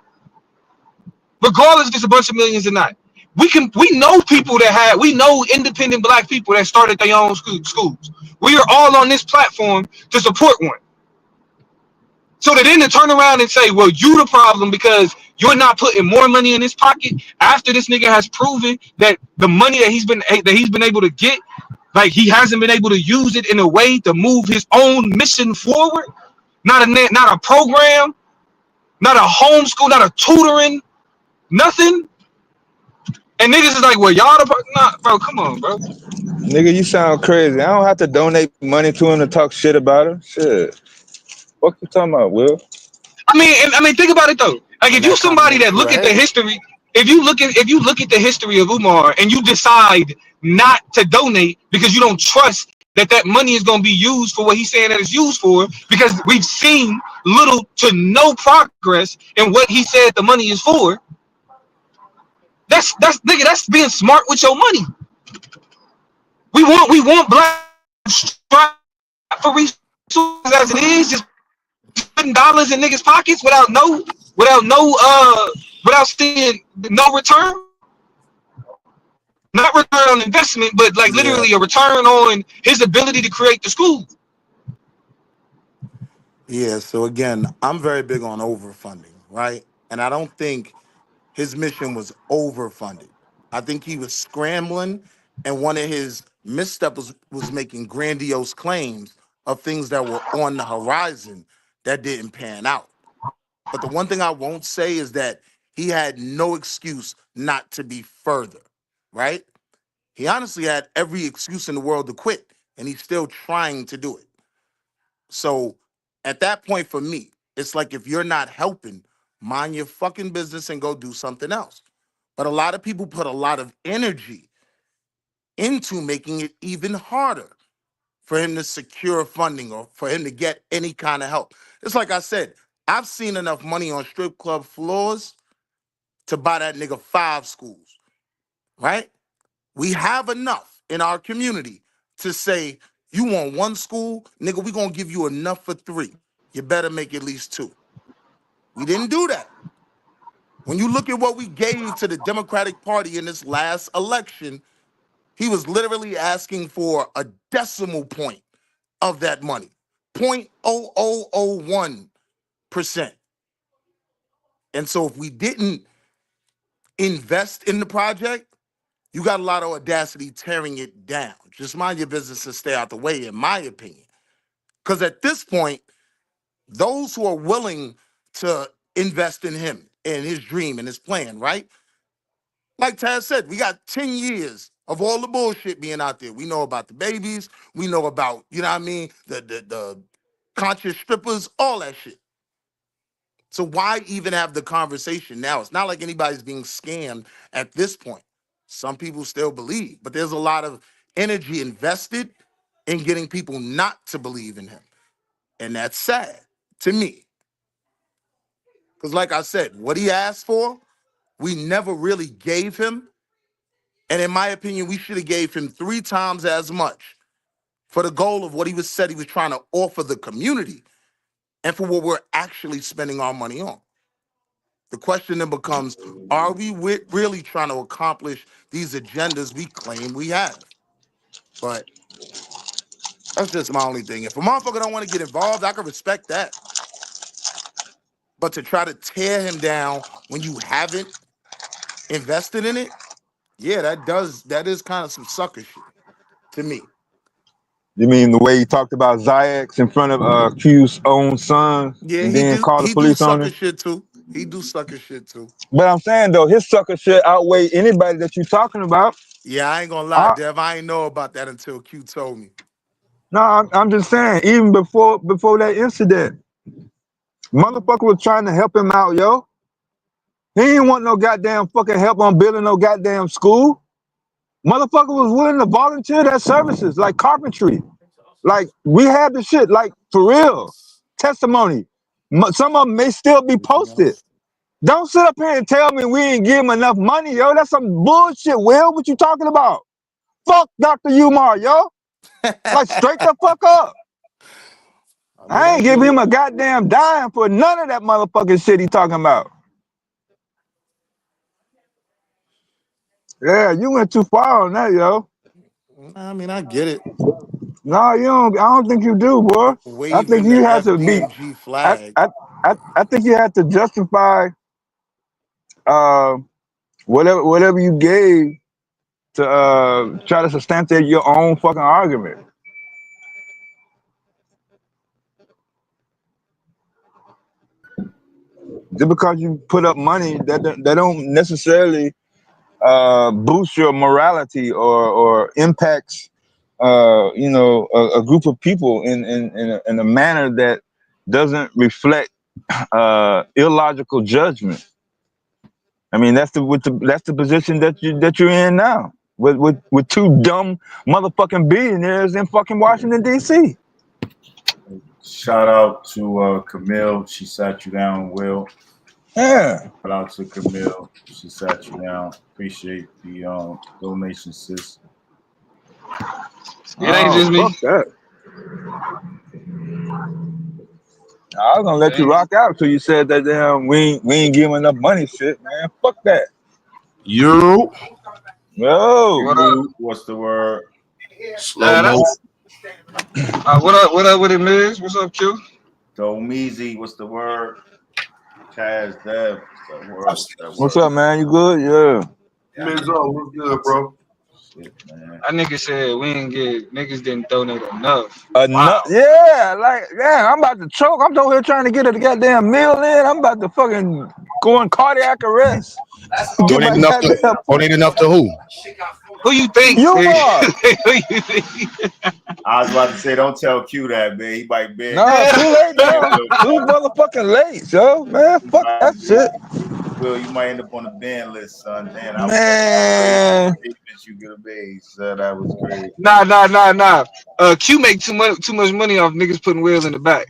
Speaker 1: Regardless if it's a bunch of millions or not. We know people we know independent black people that started their own schools. We are all on this platform to support one. So to then turn around and say, well, you the problem because you're not putting more money in his pocket after this nigga has proven that the money that he's been able to get, like he hasn't been able to use it in a way to move his own mission forward. Not a program, not a homeschool, not a tutoring, nothing. And niggas is like, well, y'all the nah, bro, come on, bro.
Speaker 19: Nigga, you sound crazy. I don't have to donate money to him to talk shit about him. Shit.
Speaker 6: What you talking about, Will?
Speaker 1: I mean, think about it though. Like,
Speaker 17: And
Speaker 1: if you
Speaker 17: that kind of
Speaker 1: somebody
Speaker 17: makes
Speaker 1: that
Speaker 17: you
Speaker 1: look at the
Speaker 17: ahead.
Speaker 1: history, if you look at the history of Umar and you decide not to donate because you don't trust that that money is going to be used for what he's saying that it's used for, because we've seen little to no progress in what he said the money is for. That's nigga. That's being smart with your money. We want black strive for resources as it is, just putting dollars in niggas' pockets without seeing no return. Not return on investment, but like
Speaker 17: Yeah.
Speaker 1: literally a return on his ability to create the school.
Speaker 17: Yeah. So again, I'm very big on overfunding, right? And I don't think his mission was overfunded. I think he was scrambling, and one of his missteps was making grandiose claims of things that were on the horizon that didn't pan out. But the one thing I won't say is that he had no excuse not to be further, right? He honestly had every excuse in the world to quit, and he's still trying to do it. So at that point, for me, it's like if you're not helping, mind your fucking business and go do something else. But a lot of people put a lot of energy into making it even harder for him to secure funding or for him to get any kind of help. It's like I said, I've seen enough money on strip club floors to buy that nigga 5 schools, right? We have enough in our community to say, you want 1 school, nigga, we gonna give you enough for 3. You better make at least 2. We didn't do that. When you look at what we gave to the Democratic Party in this last election, he was literally asking for a decimal point of that money, 0.0001%. And so if we didn't invest in the project, you got a lot of audacity tearing it down. Just mind your business and stay out the way, in my opinion. Because at this point, those who are willing to invest in him and his dream and his plan, right? Like Taz said, we got 10 years of all the bullshit being out there. We know about the babies. We know about, you know what I mean, the conscious strippers, all that shit. So why even have the conversation now? It's not like anybody's being scammed at this point. Some people still believe, but there's a lot of energy invested in getting people not to believe in him. And that's sad to me. Because like I said, what he asked for, we never really gave him. And in my opinion, we should have gave him 3 times as much for the goal of what he was said he was trying to offer the community and for what we're actually spending our money on. The question then becomes, are we really trying to accomplish these agendas we claim we have? But that's just my only thing. If a motherfucker don't want to get involved, I can respect that. But to try to tear him down when you haven't invested in it, yeah, that is kind of some sucker shit to me.
Speaker 6: You mean the way he talked about Zayax in front of Q's own son
Speaker 17: Yeah,
Speaker 6: and then called the
Speaker 17: he do
Speaker 6: police on
Speaker 17: sucker
Speaker 6: him?
Speaker 17: shit too. He do sucker shit too.
Speaker 6: But I'm saying though, his sucker shit outweigh anybody that you talking about.
Speaker 17: Yeah, I ain't gonna lie, Dev. I ain't know about that until Q told me.
Speaker 6: No, I'm just saying, even before that incident, motherfucker was trying to help him out, yo. He ain't want no goddamn fucking help on building no goddamn school. Motherfucker was willing to volunteer their services, like carpentry. Like, we had the shit, like, for real. Testimony. Some of them may still be
Speaker 17: Anything
Speaker 6: posted.
Speaker 17: else?
Speaker 6: Don't sit up here and tell me we ain't give him enough money, yo. That's some bullshit, Will. What you talking about? Fuck Dr. Umar, yo. Like, straight the fuck up.
Speaker 17: I mean,
Speaker 6: I
Speaker 17: I
Speaker 6: ain't
Speaker 17: get
Speaker 6: giving him
Speaker 17: it.
Speaker 6: a goddamn dime for none of that motherfucking shit he talking about. Yeah, you went too far on that, yo.
Speaker 17: I mean, I get it.
Speaker 6: No, you don't. I don't think you do, boy. I think
Speaker 17: Waving the
Speaker 6: you have to be.
Speaker 17: FBMG
Speaker 6: I,
Speaker 17: flag.
Speaker 6: I, I think you have to justify uh, whatever you gave to try to substantiate your own fucking argument. Just because you put up money, that don't necessarily boost your morality or impacts a group of people in a manner
Speaker 19: doesn't reflect illogical judgment. I mean, that's the position that you're in now with two dumb motherfucking billionaires in fucking Washington D.C.
Speaker 12: Shout out to Camille. She sat you down, Will.
Speaker 19: Yeah.
Speaker 12: Shout out to Camille. She sat you down. Appreciate the donation, sis.
Speaker 1: It ain't just me.
Speaker 19: Fuck that. I was gonna let you rock out till you said that damn we ain't giving enough money shit, man. Fuck that.
Speaker 9: You.
Speaker 19: Yo.
Speaker 12: What's the word?
Speaker 9: Slow mo.
Speaker 1: What up with it, Miz? What's up, Q?
Speaker 12: Domeezy, what's the word? Chaz Dev, what's that word?
Speaker 19: What's up, man? You good? Yeah.
Speaker 21: Mizzo, what's good, bro?
Speaker 12: Shit, man.
Speaker 1: That nigga said niggas didn't donate enough.
Speaker 19: Enough, yeah, I'm about to choke. I'm over here trying to get a goddamn meal in. I'm about to fucking go in cardiac arrest.
Speaker 20: Donate enough to who?
Speaker 1: Who you think?
Speaker 19: You
Speaker 1: Who
Speaker 19: you
Speaker 1: think?
Speaker 12: I was about to say, don't tell Q that, man. He might be.
Speaker 19: No, too late now. Too motherfucking late, yo, man. Fuck that shit.
Speaker 12: Will, you might end up on the ban list, son. Damn,
Speaker 19: Man.
Speaker 12: You could have made, son. That was great.
Speaker 1: Nah. Q make too much money off niggas putting Will in the back.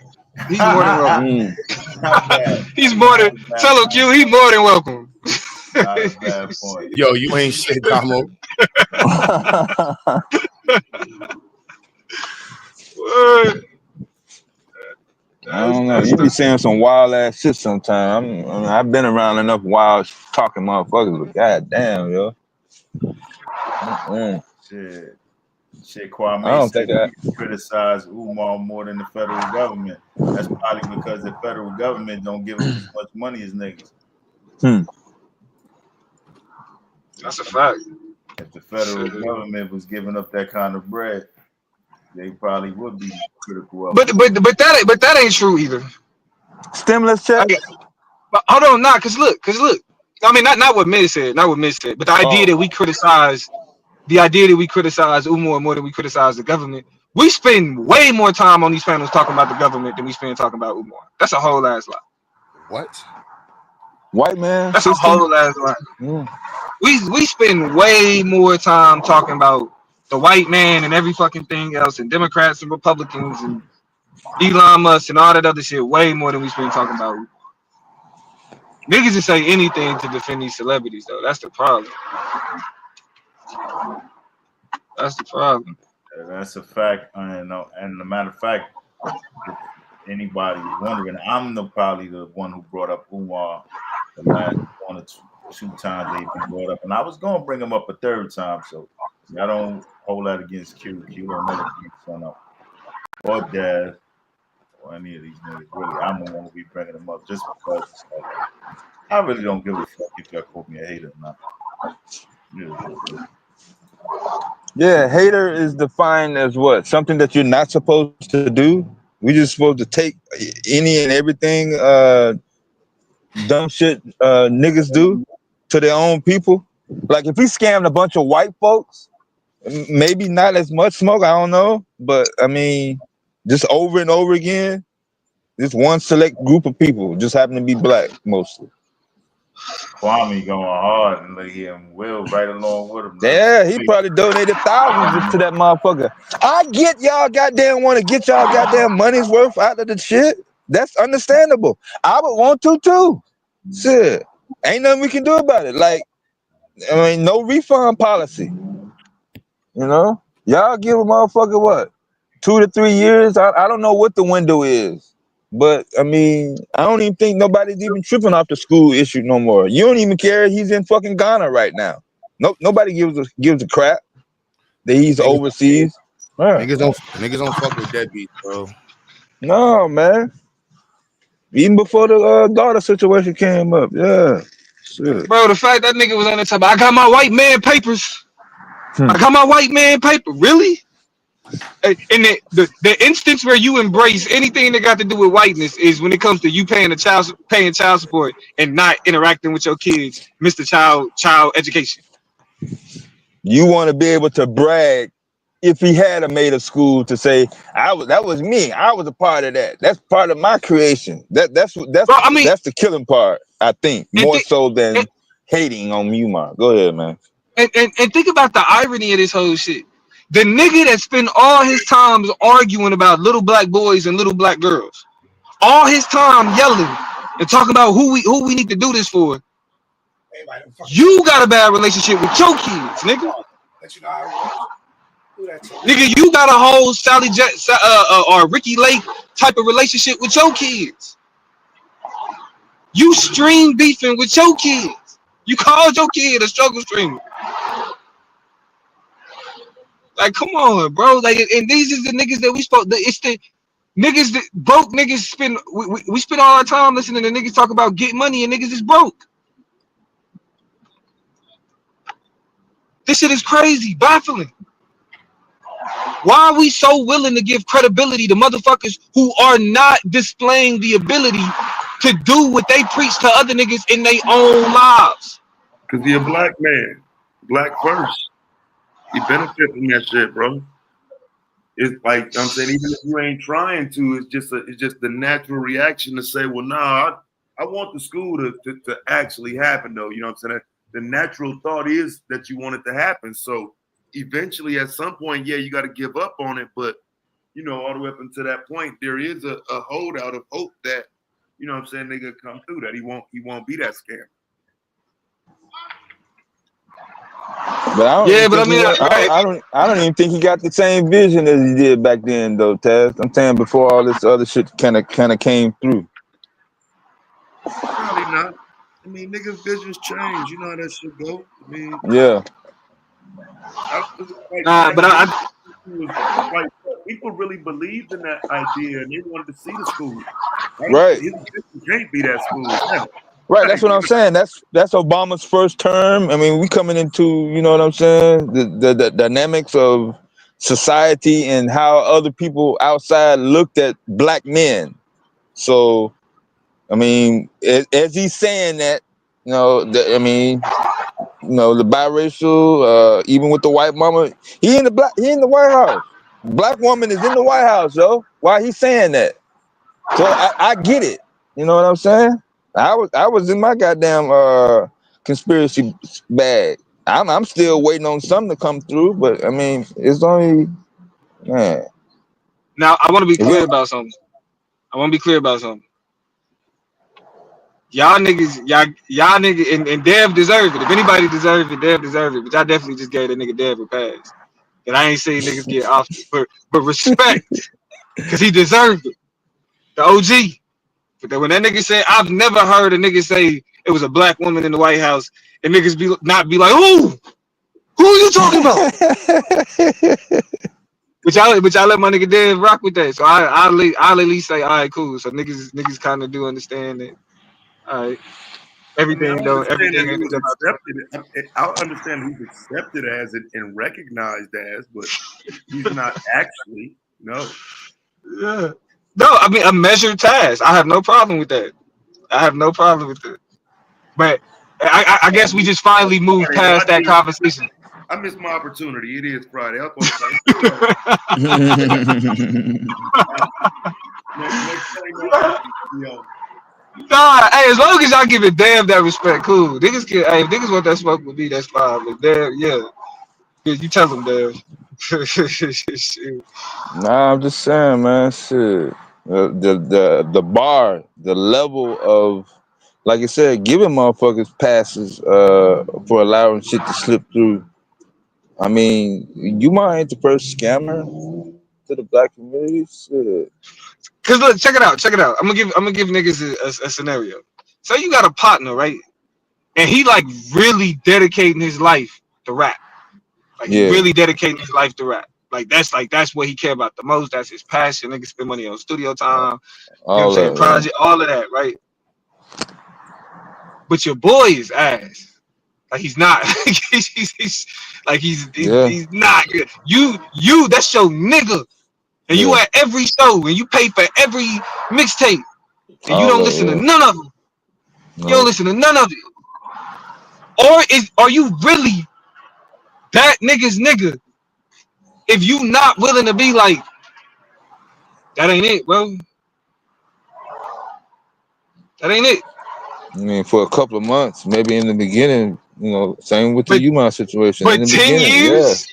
Speaker 1: He's more than welcome. He's more than tell him Q. He's more than welcome.
Speaker 12: Bad point.
Speaker 20: Yo, you ain't shit, Damo.
Speaker 19: I don't know. You be saying some wild ass shit sometimes. I've been around enough wild talking motherfuckers, but goddamn, yo.
Speaker 12: Shit, Kwame
Speaker 19: I don't
Speaker 12: said
Speaker 19: think that.
Speaker 12: people criticize Umar more than the federal government. That's probably because the federal government don't give him as much money as niggas.
Speaker 1: That's a fact.
Speaker 12: If the federal government was giving up that kind of bread, they probably would be critical of
Speaker 1: But that ain't true either.
Speaker 19: Stimulus check.
Speaker 1: But hold on, cause look. I mean, not what Miz said, but the idea that we criticize Umar more than we criticize the government. We spend way more time on these panels talking about the government than we spend talking about Umar. That's a whole ass lie.
Speaker 20: What?
Speaker 19: White man.
Speaker 1: That's
Speaker 19: system.
Speaker 1: a whole ass lie. We spend way more time talking about the white man and every fucking thing else, and Democrats and Republicans and Elon Musk and all that other shit way more than we spend talking about. Niggas just say anything to defend these celebrities, though. That's the problem. That's
Speaker 12: a fact. And a matter of fact, if anybody wondering, I'm probably the one who brought up Umar the last one or two times they've been brought up. And I was going to bring him up a third time. So I don't hold that against Q. Q don't never bring son up. Or Dad. Or any of these niggas. Really, I'm the one who be bringing them up just because I really don't give a fuck if y'all call me a hater or not.
Speaker 19: Yeah, hater is defined as what? Something that you're not supposed to do. We just supposed to take any and everything dumb shit niggas do to their own people. Like if he scammed a bunch of white folks, maybe not as much smoke, I don't know. But I mean, just over and over again, this one select group of people just happen to be black mostly.
Speaker 12: Kwame going hard and let him Will right along with him.
Speaker 19: Yeah, he probably donated thousands to that motherfucker. I get y'all goddamn want to get y'all goddamn money's worth out of the shit. That's understandable. I would want to too. Shit. Ain't nothing we can do about it. Like, I mean, no refund policy. You know? Y'all give a motherfucker what? 2 to 3 years? I don't know what the window is. But I mean, I don't even think nobody's even tripping off the school issue no more. You don't even care he's in fucking Ghana right now. Nobody gives a crap that he's overseas.
Speaker 20: Niggas don't fuck with deadbeats, bro.
Speaker 19: No, man. Even before the daughter situation came up, yeah. Shit.
Speaker 1: Bro, the fact that nigga was on the top, I got my white man papers. I got my white man paper. Really? And the instance where you embrace anything that got to do with whiteness is when it comes to you paying child support and not interacting with your kids, Mr. Child education.
Speaker 19: You want to be able to brag if he had a made a school to say that was me, I was a part of that. That's part of my creation. That's
Speaker 1: Bro, I mean,
Speaker 19: the killing part. I think
Speaker 1: and,
Speaker 19: more so
Speaker 1: and,
Speaker 19: than hating on Mumar. Go ahead, man.
Speaker 1: and think about the irony of this whole shit. The nigga that spent all his time arguing about little black boys and little black girls, all his time yelling and talking about who we need to do this for. You got a bad relationship with your kids, nigga. Nigga, you got a whole Sally or Ricky Lake type of relationship with your kids. You stream beefing with your kids. You called your kid a struggle streamer. Like, come on, bro. Like, and these is the niggas that we spoke. It's the niggas that broke niggas spend. We spend all our time listening to niggas talk about get money and niggas is broke. This shit is crazy, baffling. Why are we so willing to give credibility to motherfuckers who are not displaying the ability to do what they preach to other niggas in their own lives?
Speaker 21: Because he a black man. Black first. He benefit from that shit, bro. It's like I'm saying, even if you ain't trying to, it's just the natural reaction to say, well, nah, I want the school to actually happen, though. You know what I'm saying? The natural thought is that you want it to happen. So eventually, at some point, yeah, you got to give up on it. But you know, all the way up until that point, there is a holdout of hope that, you know what I'm saying, nigga come through, that he won't be that scam.
Speaker 19: But I don't even think he got the same vision as he did back then, though, Taz. I'm saying before all this other shit kind of came through.
Speaker 21: Probably not. I mean, niggas' visions change. You know how that shit go. I mean,
Speaker 19: yeah.
Speaker 21: Like people really believed in that idea and they wanted to see the school.
Speaker 19: Right.
Speaker 21: His vision can't be that school. Yeah.
Speaker 19: Right, that's what I'm saying. That's Obama's first term. I mean, we coming into, you know what I'm saying, the dynamics of society and how other people outside looked at black men. So, I mean, as he's saying that, you know, I mean, you know, the biracial, even with the white mama, he in the White House. Black woman is in the White House, yo. Why he saying that? So I get it. You know what I'm saying? I was in my goddamn conspiracy bag. I'm still waiting on something to come through, but I mean, it's only, man.
Speaker 1: Now I want to be clear about something. Y'all niggas, and Dev deserve it. If anybody deserves it, Dev deserve it. But y'all definitely just gave that nigga Dev a pass. And I ain't seen niggas get off it. But respect, because he deserved it. The OG. But when that nigga said, I've never heard a nigga say it was a black woman in the White House, and niggas not be like, who? Who are you talking about? But y'all let my nigga Dev rock with that. So I'll at least say, all right, cool. So niggas kind of do understand it. All right. Everything
Speaker 21: I
Speaker 1: don't
Speaker 21: understand
Speaker 1: everything
Speaker 21: that he
Speaker 1: ain't
Speaker 21: was accepted. I understand he's accepted as it and recognized as, but he's not actually. No.
Speaker 1: Yeah. No, I mean a measured task. I have no problem with that. But I guess we just finally moved past that conversation.
Speaker 21: I missed my opportunity. It is Friday. Up on
Speaker 1: Nah, hey, as long as y'all give it damn that respect, cool. Niggas can, hey, if niggas want that smoke with me, that's fine. But damn, yeah. You tell them, damn.
Speaker 19: Nah, I'm just saying, man. Shit, the bar, the level of, like I said, giving motherfuckers passes for allowing shit to slip through. I mean, you might ain't the first scammer to the black community. Shit.
Speaker 1: Cause look, check it out. I'm gonna give niggas a scenario. So you got a partner, right? And he like really dedicating his life to rap. Like he really dedicating his life to rap. That's what he care about the most. That's his passion. Nigga spend money on studio time. You know what I'm saying? Project, all of that, right? But your boy is ass. Like he's not. he's not good. You that's your nigga. And you at every show and you pay for every mixtape. And you don't listen to none of them. You don't listen to none of it. Or are you really that nigga's nigga? if you not willing to be like, that ain't it, bro. That ain't it.
Speaker 19: I mean, for a couple of months, maybe in the beginning, you know, same with the
Speaker 1: But
Speaker 19: UMass situation. In
Speaker 1: but
Speaker 19: the
Speaker 1: 10
Speaker 19: beginning, yeah,
Speaker 1: years,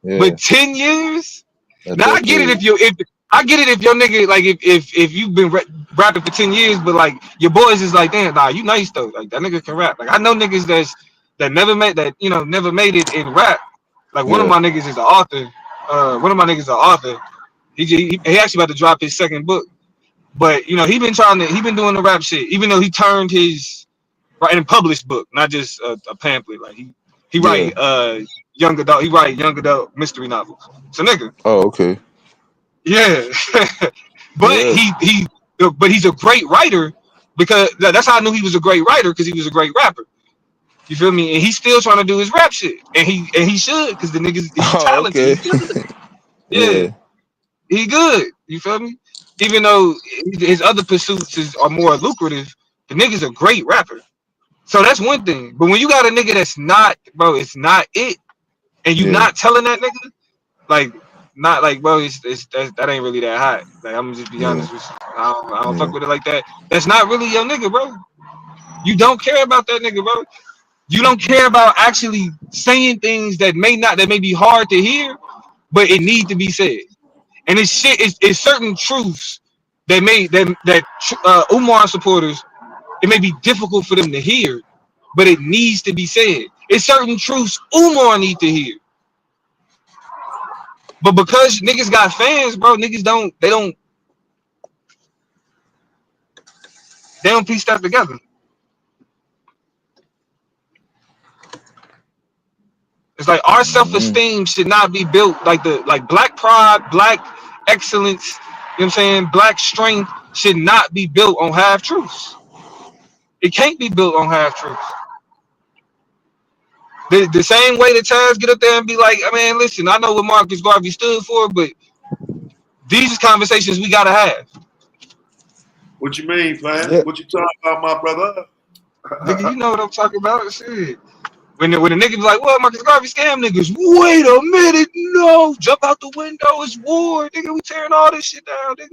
Speaker 19: yeah,
Speaker 1: but 10 years.
Speaker 19: a
Speaker 1: Now I get it
Speaker 19: decade.
Speaker 1: if I get it if your nigga like if you've been rapping for 10 years, but like your boys is like, damn, nah, you nice though. Like that nigga can rap. Like I know niggas that never made it in rap. Like one of
Speaker 19: Yeah.
Speaker 1: my niggas is an author. One of my niggas is an author. He actually about to drop his second book. But you know, he been doing the rap shit, even though he turned his writing published book, not just a pamphlet. Like he
Speaker 19: Yeah.
Speaker 1: write young adult mystery novels. So nigga,
Speaker 19: Oh, okay.
Speaker 1: yeah. but
Speaker 19: Yeah.
Speaker 1: but he's a great writer because that's how I knew he was a great writer because he was a great rapper. You feel me? And he's still trying to do his rap shit, and he should because the niggas he's
Speaker 19: Oh,
Speaker 1: talented.
Speaker 19: okay.
Speaker 1: He's good. Yeah,
Speaker 19: Yeah.
Speaker 1: he good. You feel me? Even though his other pursuits are more lucrative, the nigga's a great rapper. So that's one thing. But when you got a nigga that's not, bro, it's not it, and you
Speaker 19: Yeah.
Speaker 1: not telling that nigga, like, not like, bro, that ain't really that hot. Like, I'm gonna just be
Speaker 19: Yeah.
Speaker 1: honest with you. I don't fuck
Speaker 19: Yeah.
Speaker 1: with it like that. That's not really your nigga, bro. You don't care about that nigga, bro. You don't care about actually saying things that may be hard to hear, but it need to be said. And it's shit. It's certain truths that Umar supporters, it may be difficult for them to hear, but it needs to be said. It's certain truths Umar need to hear. But because niggas got fans, bro, niggas don't piece that together. It's like our
Speaker 19: Mm-hmm.
Speaker 1: self-esteem should not be built like black pride, black excellence, you know what I'm saying? Black strength should not be built on half truths. It can't be built on half truths. The same way the Taz get up there and be like, I mean, listen, I know what Marcus Garvey stood for, but these are conversations we gotta have.
Speaker 21: What you mean, fam?
Speaker 19: Yeah.
Speaker 21: What you talking about, my brother?
Speaker 1: Nigga, you know what I'm talking about. Shit. When the nigga be like, well, Marcus Garvey scam niggas. Wait a minute, no. Jump out the window, it's war. Nigga, we tearing all this shit down, nigga.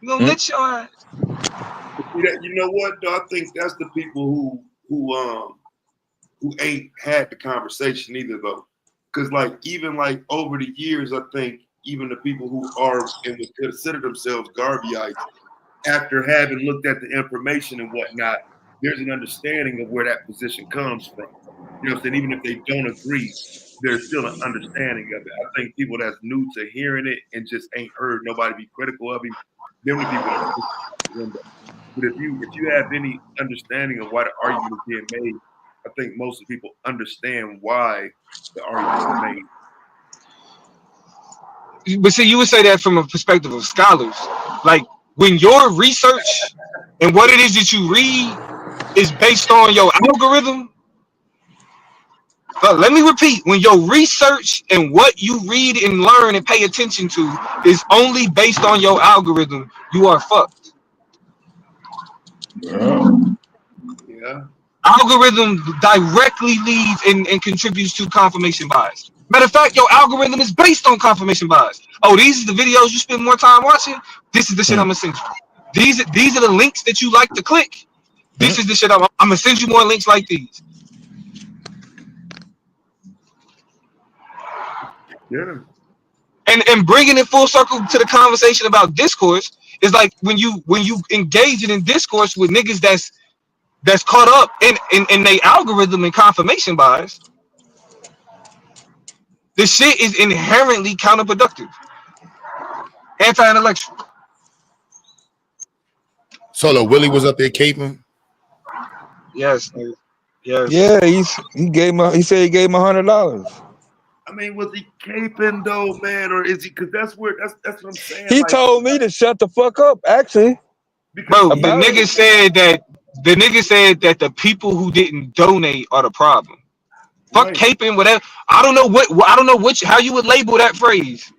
Speaker 1: We gonna
Speaker 19: Mm.
Speaker 1: let your ass.
Speaker 21: You know what, though? I think that's the people who ain't had the conversation either, though. Because like even like over the years, I think even the people who are and would consider themselves Garveyites, after having looked at the information and whatnot, there's an understanding of where that position comes from. You know what I'm saying? Even if they don't agree, there's still an understanding of it. I think people that's new to hearing it and just ain't heard nobody be critical of him, them the people that push it out the window. But if you have any understanding of why the argument is being made, I think most of the people understand why the argument is made.
Speaker 1: But see, you would say that from a perspective of scholars. Like when your research and what it is that you read is based on your algorithm. Let me repeat: when your research and what you read and learn and pay attention to is only based on your algorithm, you are fucked.
Speaker 12: Yeah.
Speaker 21: Yeah.
Speaker 1: Algorithm directly leads and contributes to confirmation bias. Matter of fact, your algorithm is based on confirmation bias. Oh, these are the videos you spend more time watching. This is the shit I'm
Speaker 19: Mm.
Speaker 1: gonna send you. These are the links that you like to click. This
Speaker 19: Mm.
Speaker 1: is the shit I'm gonna send you more links like these.
Speaker 21: Yeah.
Speaker 1: And bringing it full circle to the conversation about discourse is like when you engage in discourse with niggas that's caught up in their algorithm and confirmation bias. This shit is inherently counterproductive, anti-intellectual.
Speaker 3: Solo Willie was up there caping.
Speaker 1: Yes, nigga. Yes.
Speaker 19: Yeah, he said he gave him $100.
Speaker 21: I mean, was he caping though, man, or is he? Because that's what I'm saying.
Speaker 19: He
Speaker 21: Like,
Speaker 19: told me to shut the fuck up, actually,
Speaker 21: because
Speaker 1: Bro, the
Speaker 19: about it.
Speaker 1: nigga said that the people who didn't donate are the problem. Fuck
Speaker 21: right.
Speaker 1: caping, whatever. I don't know which how you would label that phrase,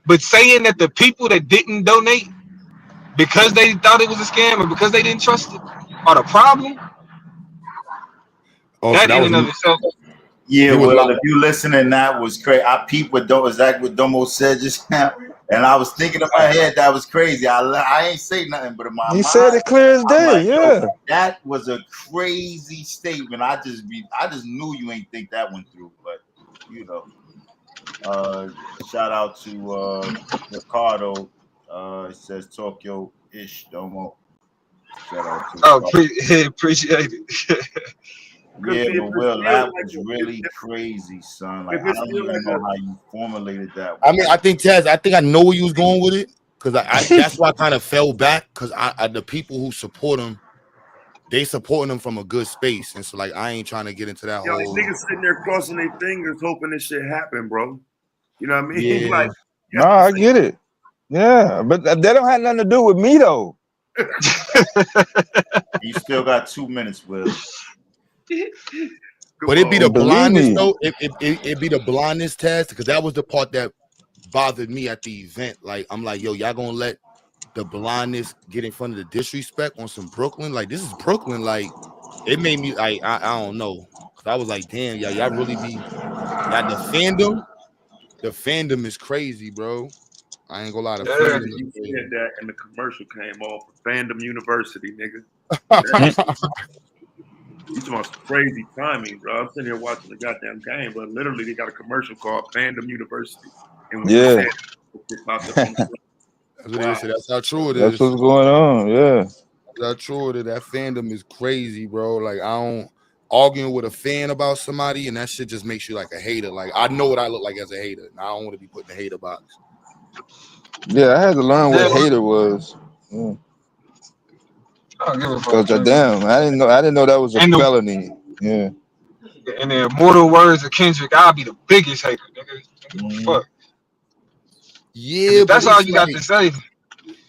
Speaker 1: but saying that the people that didn't donate because they thought it was a scam or because they didn't trust it are the problem.
Speaker 3: Oh, so
Speaker 1: That
Speaker 3: that
Speaker 1: in
Speaker 3: was
Speaker 1: and of itself,
Speaker 12: Yeah,
Speaker 17: There was a
Speaker 12: well,
Speaker 17: lot.
Speaker 12: if you listening, that was crazy. I peeped what exactly what Domo said just now, and I was thinking in my head that was crazy. I ain't say nothing, but in my
Speaker 19: He
Speaker 12: mind,
Speaker 19: said it clear as
Speaker 12: I'm like,
Speaker 19: day.
Speaker 12: yo,
Speaker 19: Yeah.
Speaker 12: that was a crazy statement. I just knew you ain't think that went through, but you know. Shout out to Ricardo. It says Tokyo ish Domo. Shout out to
Speaker 1: Oh,
Speaker 12: Ricardo.
Speaker 1: appreciate it.
Speaker 12: Yeah,
Speaker 21: see, if
Speaker 12: but
Speaker 21: it's
Speaker 12: Will,
Speaker 21: still
Speaker 12: that
Speaker 21: like
Speaker 12: was really crazy, son. Like
Speaker 21: if
Speaker 12: I
Speaker 21: it's
Speaker 12: don't
Speaker 21: still
Speaker 12: even
Speaker 21: like
Speaker 12: know how you formulated that
Speaker 20: I
Speaker 12: one.
Speaker 20: mean, I think Taz, I think I know where you was going with it because I that's why I kind of fell back because I the people who support him, they supporting him from a good space, and so like I ain't trying to get into that
Speaker 21: yo,
Speaker 20: whole
Speaker 21: niggas sitting there crossing their fingers hoping this shit happen, bro. You know what I mean?
Speaker 20: yeah.
Speaker 21: Like, you know
Speaker 19: No,
Speaker 21: what I'm
Speaker 19: I get it. Yeah, but that don't have nothing to do with me though.
Speaker 12: You still got 2 minutes, Will.
Speaker 21: saying?
Speaker 20: But
Speaker 21: Come
Speaker 20: it be
Speaker 21: on.
Speaker 20: the
Speaker 19: And believe
Speaker 20: blindness
Speaker 19: me,
Speaker 20: though. It be the blindness test because that was the part that bothered me at the event. Like I'm like, yo, y'all gonna let the blindness get in front of the disrespect on some Brooklyn? Like this is Brooklyn. Like it made me like I don't know. Cause I was like, damn, y'all really be y'all the fandom. The fandom is crazy, bro. I ain't gonna lie, the
Speaker 1: Yeah.
Speaker 20: fandom is
Speaker 21: You
Speaker 20: crazy.
Speaker 21: said that and the commercial came off for Fandom University, nigga. You talking about some crazy timing, bro. I'm sitting here watching the goddamn game, but literally they got a commercial called Fandom University. And when you
Speaker 19: yeah,
Speaker 21: said it popped up on the screen.
Speaker 20: That's what they
Speaker 21: Wow.
Speaker 20: said. That's how true it
Speaker 19: that's
Speaker 20: is.
Speaker 19: what's going on. Yeah,
Speaker 20: That's how true it is. That fandom is crazy, bro. Like I don't arguing with a fan about somebody, and that shit just makes you like a hater. Like I know what I look like as a hater, and I don't want to be put in the hater box.
Speaker 19: yeah. I had to learn what
Speaker 1: Yeah.
Speaker 19: hater was. Yeah.
Speaker 1: I don't give a fuck.
Speaker 19: Cause damn, I didn't know that was a
Speaker 1: And the
Speaker 19: felony. Yeah.
Speaker 1: in the immortal words of Kendrick, I'll be the biggest hater, nigga. Don't give a
Speaker 19: Mhm.
Speaker 1: fuck. Cause
Speaker 20: Yeah,
Speaker 1: if
Speaker 20: but
Speaker 1: that's all
Speaker 20: it's
Speaker 1: you got
Speaker 20: like
Speaker 1: to say,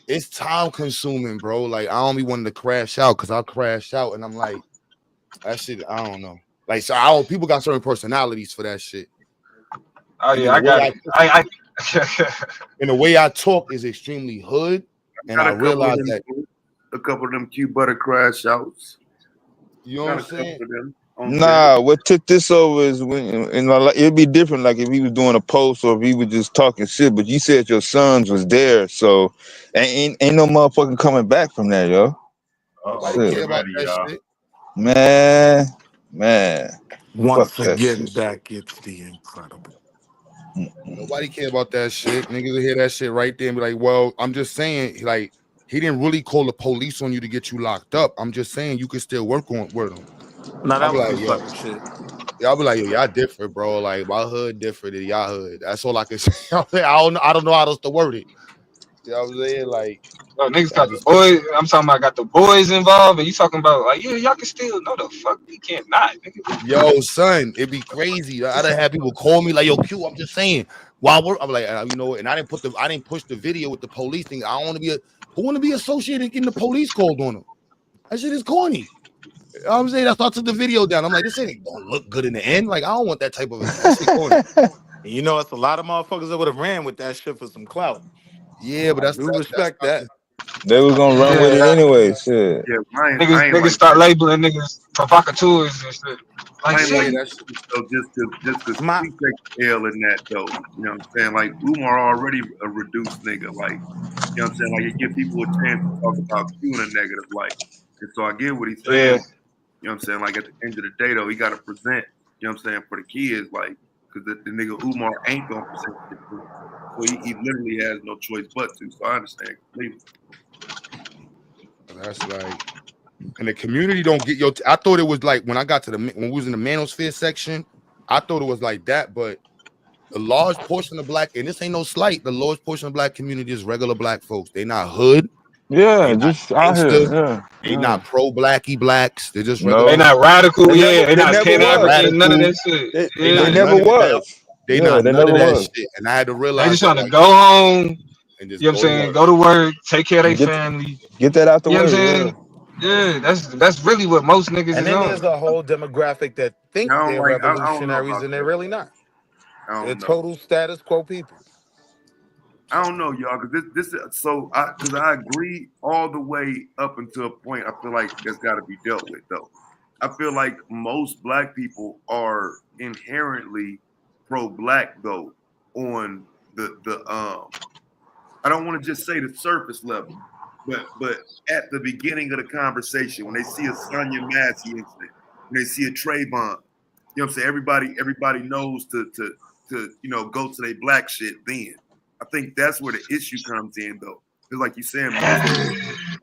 Speaker 20: it's time consuming, bro. Like I don't be wanting to crash out because I'll crash out, and I'm like that shit. I don't know. Like so, people got certain personalities for that shit,
Speaker 1: oh
Speaker 20: and then
Speaker 1: yeah,
Speaker 20: the
Speaker 1: I
Speaker 20: way
Speaker 1: got
Speaker 20: I
Speaker 1: it. I
Speaker 20: and the way I talk is extremely hood, and
Speaker 21: Got
Speaker 20: I
Speaker 21: a couple of
Speaker 20: realize
Speaker 21: them
Speaker 20: that
Speaker 21: Q butter crash outs.
Speaker 20: you know what
Speaker 21: Got
Speaker 20: I'm
Speaker 21: a couple
Speaker 20: saying.
Speaker 21: of them on deck.
Speaker 19: Nah, what took this over is when in my life it'd be different. Like if he was doing a post or if he was just talking shit. But you said your sons was there, so ain't no motherfucking coming back from that, yo.
Speaker 20: Nobody
Speaker 12: Uh-oh,
Speaker 19: Shit,
Speaker 20: care
Speaker 12: get
Speaker 20: about
Speaker 12: ready,
Speaker 20: that
Speaker 12: y'all.
Speaker 20: shit.
Speaker 19: man, fuck
Speaker 17: Once
Speaker 19: that
Speaker 17: again,
Speaker 19: shit.
Speaker 17: back it's the incredible.
Speaker 20: Nobody care about that shit. Niggas will hear that shit right there and be like, "Well, I'm just saying, like, he didn't really call the police on you to get you locked up. I'm just saying you can still work on with him."
Speaker 17: Now
Speaker 20: I'll
Speaker 17: that
Speaker 20: be
Speaker 17: was
Speaker 20: like,
Speaker 17: some
Speaker 20: "Yo,
Speaker 17: sucker shit.
Speaker 20: y'all be like, yo, y'all different, bro. Like my hood different than y'all hood. That's all I can say. I don't know how else to word it. You know what I'm saying? Like,
Speaker 1: oh, niggas
Speaker 20: y'all
Speaker 1: got the
Speaker 20: just
Speaker 1: boys. I'm talking about got the boys involved, and you talking about like yeah, y'all can still no the fuck we can't not. Nigga.
Speaker 20: yo, son, it'd be crazy. I done had people call me like, yo, Q, I'm just saying. While we're I'm like, you know, and I didn't push the video with the police thing. I don't want to who want to be associated getting the police called on them. That shit is corny. You know what I'm saying? I thought took the video down. I'm like, this ain't gonna look good in the end. Like, I don't want that type of that shit corny.
Speaker 17: And you know, it's a lot of motherfuckers that would have ran with that shit for some clout.
Speaker 20: Yeah, but
Speaker 17: I do respect that.
Speaker 19: They was gonna run with it
Speaker 1: Yeah,
Speaker 19: anyway. Shit.
Speaker 21: Yeah,
Speaker 1: niggas
Speaker 21: I ain't
Speaker 1: niggas
Speaker 21: like
Speaker 1: start
Speaker 21: that.
Speaker 1: labeling niggas provocateurs and shit. Like
Speaker 21: I ain't like
Speaker 1: shit.
Speaker 20: yeah,
Speaker 21: that
Speaker 20: that's
Speaker 21: shit though, just cause
Speaker 17: My
Speaker 21: he take the L in that though. You know what I'm saying? Like Umar already a reduced nigga. Like, you know what I'm saying? Like it give people a chance to talk about Q in a negative light. And so I get what he's
Speaker 1: Yeah,
Speaker 21: saying. You know what I'm saying? Like at the end of the day though, he gotta present, you know what I'm saying, for the kids, like, cause the nigga Umar ain't gonna present shit to him. So he literally has no choice but to. So I understand completely.
Speaker 20: that's like. And the community don't get your. I thought it was like when I got to when we was in the manosphere section, I thought it was like that, but the large portion of black, and this ain't no slight, the large portion of black community is regular black folks. They not hood, they
Speaker 19: Yeah,
Speaker 20: not
Speaker 19: just out here.
Speaker 20: gangster,
Speaker 19: Yeah,
Speaker 20: they
Speaker 19: yeah.
Speaker 20: not pro blacky blacks. They're just
Speaker 1: they
Speaker 20: regular.
Speaker 19: No,
Speaker 1: not radical. Yeah, they
Speaker 19: they
Speaker 1: not
Speaker 19: never
Speaker 20: They
Speaker 1: pan
Speaker 20: not
Speaker 19: was.
Speaker 1: African. None of
Speaker 20: radical.
Speaker 1: that shit.
Speaker 20: They
Speaker 19: They
Speaker 20: not
Speaker 1: Yeah,
Speaker 19: never
Speaker 20: none of that.
Speaker 19: was.
Speaker 20: They
Speaker 19: Yeah,
Speaker 20: not
Speaker 19: they
Speaker 20: none
Speaker 19: never
Speaker 20: of that
Speaker 19: was.
Speaker 20: shit. And I had to
Speaker 1: they
Speaker 20: realize
Speaker 1: just
Speaker 20: that
Speaker 1: trying to
Speaker 20: like
Speaker 1: go home.
Speaker 20: and just
Speaker 1: You know what I'm
Speaker 20: go to
Speaker 1: saying?
Speaker 20: work.
Speaker 1: Go to work, take care of their
Speaker 19: Get
Speaker 1: family.
Speaker 19: get that out the
Speaker 1: You know what I'm
Speaker 19: way. Yeah.
Speaker 1: saying? Yeah, that's really what most niggas
Speaker 17: and
Speaker 1: is
Speaker 17: then
Speaker 1: on.
Speaker 17: there's a whole demographic that think
Speaker 21: Yeah,
Speaker 17: they're
Speaker 21: I don't know
Speaker 17: revolutionaries
Speaker 21: about
Speaker 17: and they're
Speaker 21: that.
Speaker 17: really not.
Speaker 21: I
Speaker 17: They're
Speaker 21: don't know.
Speaker 17: total status quo people.
Speaker 21: I don't know, y'all, because this so I agree all the way up until a point. I feel like that's got to be dealt with, though. I feel like most black people are inherently pro-black though on the I don't want to just say the surface level, but at the beginning of the conversation, when they see a Sonya Massey incident, when they see a Trayvon, you know what I'm saying? Everybody knows to go to their black shit then. I think that's where the issue comes in though. Because like you saying, most people,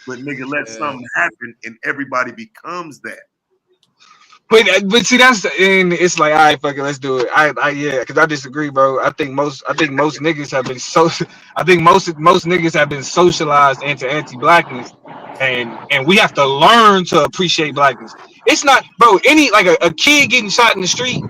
Speaker 21: but nigga, let something happen and everybody becomes that.
Speaker 1: But see, and it's like, all right, fuck it, let's do it. Yeah, because I disagree, bro. I think most niggas have been I think most niggas have been socialized into anti-blackness, and we have to learn to appreciate blackness. It's not, bro. Any like a kid getting shot in the street,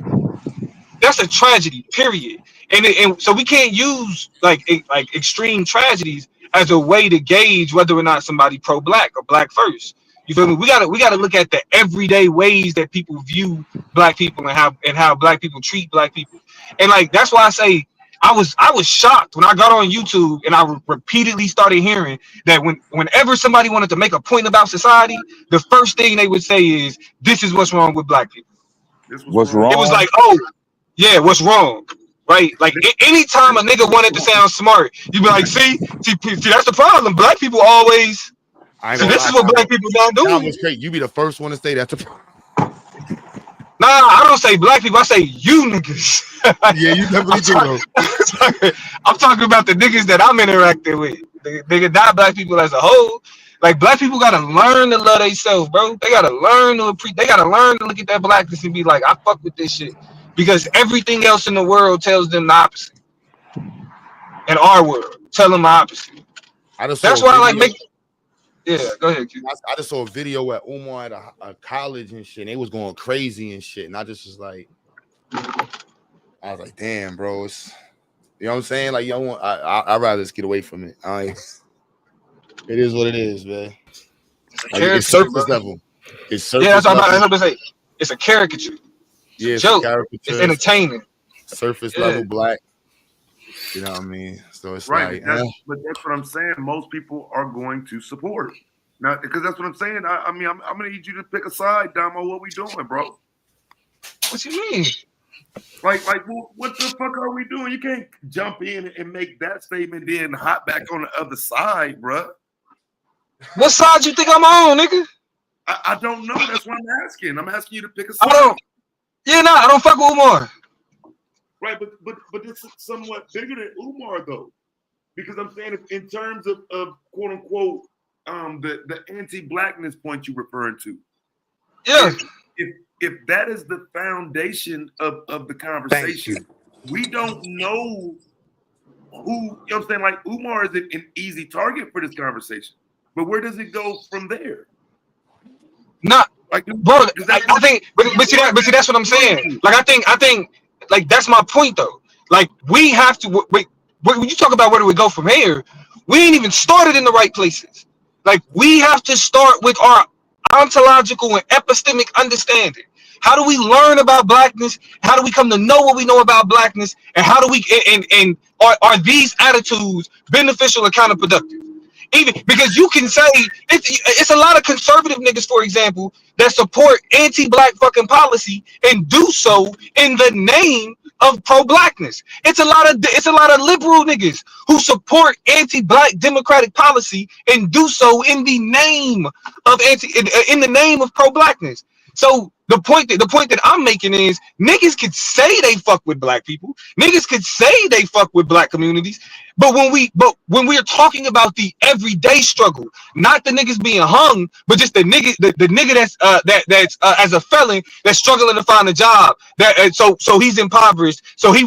Speaker 1: that's a tragedy, period. And so we can't use like extreme tragedies as a way to gauge whether or not somebody pro-black or black first. You feel me? We gotta look at the everyday ways that people view black people and how black people treat black people. And like that's why I say I was shocked when I got on YouTube and I repeatedly started hearing that whenever somebody wanted to make a point about society, the first thing they would say is, "This is what's wrong with black people."
Speaker 19: What's
Speaker 1: It was
Speaker 19: wrong?
Speaker 1: like, oh, yeah, what's wrong? Right? Like anytime a nigga wanted to sound smart, you'd be like, see, that's the problem. Black people always
Speaker 20: I ain't
Speaker 1: see
Speaker 20: gonna
Speaker 1: this
Speaker 20: lie.
Speaker 1: is what black people don't
Speaker 20: That
Speaker 1: do.
Speaker 20: was great. You be the first one to say that.
Speaker 1: Nah, I don't say black people, I say you niggas.
Speaker 20: Yeah, you definitely do though.
Speaker 1: I'm talking about the niggas that I'm interacting with. Nigga, not black people as a whole. Like black people gotta learn to love themselves, bro. They gotta learn to they gotta learn to look at that blackness and be like, I fuck with this shit. Because everything else in the world tells them the opposite. In our world, tell them the opposite.
Speaker 20: I just saw
Speaker 1: That's
Speaker 20: a
Speaker 1: why I like
Speaker 20: video.
Speaker 1: Yeah, go ahead, kid.
Speaker 20: I just saw a video at Umar at a college and shit. And they was going crazy and shit. And I just was like, damn, bro. You know what I'm saying? Like, I'd rather just get away from it. It is what it is, man. Like, it's surface level. It's surface
Speaker 1: that's what
Speaker 20: level.
Speaker 1: I'm about to say. It's a caricature.
Speaker 20: Yeah, it's
Speaker 1: joke.
Speaker 20: a caricature.
Speaker 1: It's entertaining.
Speaker 20: Surface level black. You know what I mean? So it's
Speaker 21: right, but that's what I'm saying. Most people are going to support now because that's what I'm saying. I mean, I'm gonna need you to pick a side, Damo. What we doing, bro?
Speaker 1: What you mean?
Speaker 21: Like, what the fuck are we doing? You can't jump in and make that statement, then hop back on the other side, bro.
Speaker 1: What side you think I'm on, nigga?
Speaker 21: I don't know. That's what I'm asking. I'm asking you to pick a side.
Speaker 1: I don't fuck with Umar.
Speaker 21: Right, but this is somewhat bigger than Umar though, because I'm saying in terms of quote unquote the anti-blackness point you're referring to.
Speaker 1: Yeah.
Speaker 21: If that is the foundation of the conversation, we don't know who, you know what I'm saying? Like Umar is an easy target for this conversation, but where does it go from there?
Speaker 1: Not like, bro. I think, but see that's what I'm saying. Like I think, like that's my point though. Like we have to wait. When you talk about where do we go from here, we ain't even started in the right places. Like we have to start with our ontological and epistemic understanding. How do we learn about blackness? How do we come to know what we know about blackness? And how do we and are these attitudes beneficial or counterproductive? Even because you can say it's a lot of conservative niggas, for example, that support anti-black fucking policy and do so in the name of pro-blackness. It's a lot of liberal niggas who support anti-black democratic policy and do so in the name of in the name of pro-blackness. So the point that I'm making is niggas could say they fuck with black people, niggas could say they fuck with black communities, but when we're talking about the everyday struggle, not the niggas being hung, but just the nigga that's as a felon that's struggling to find a job, that so he's impoverished, so he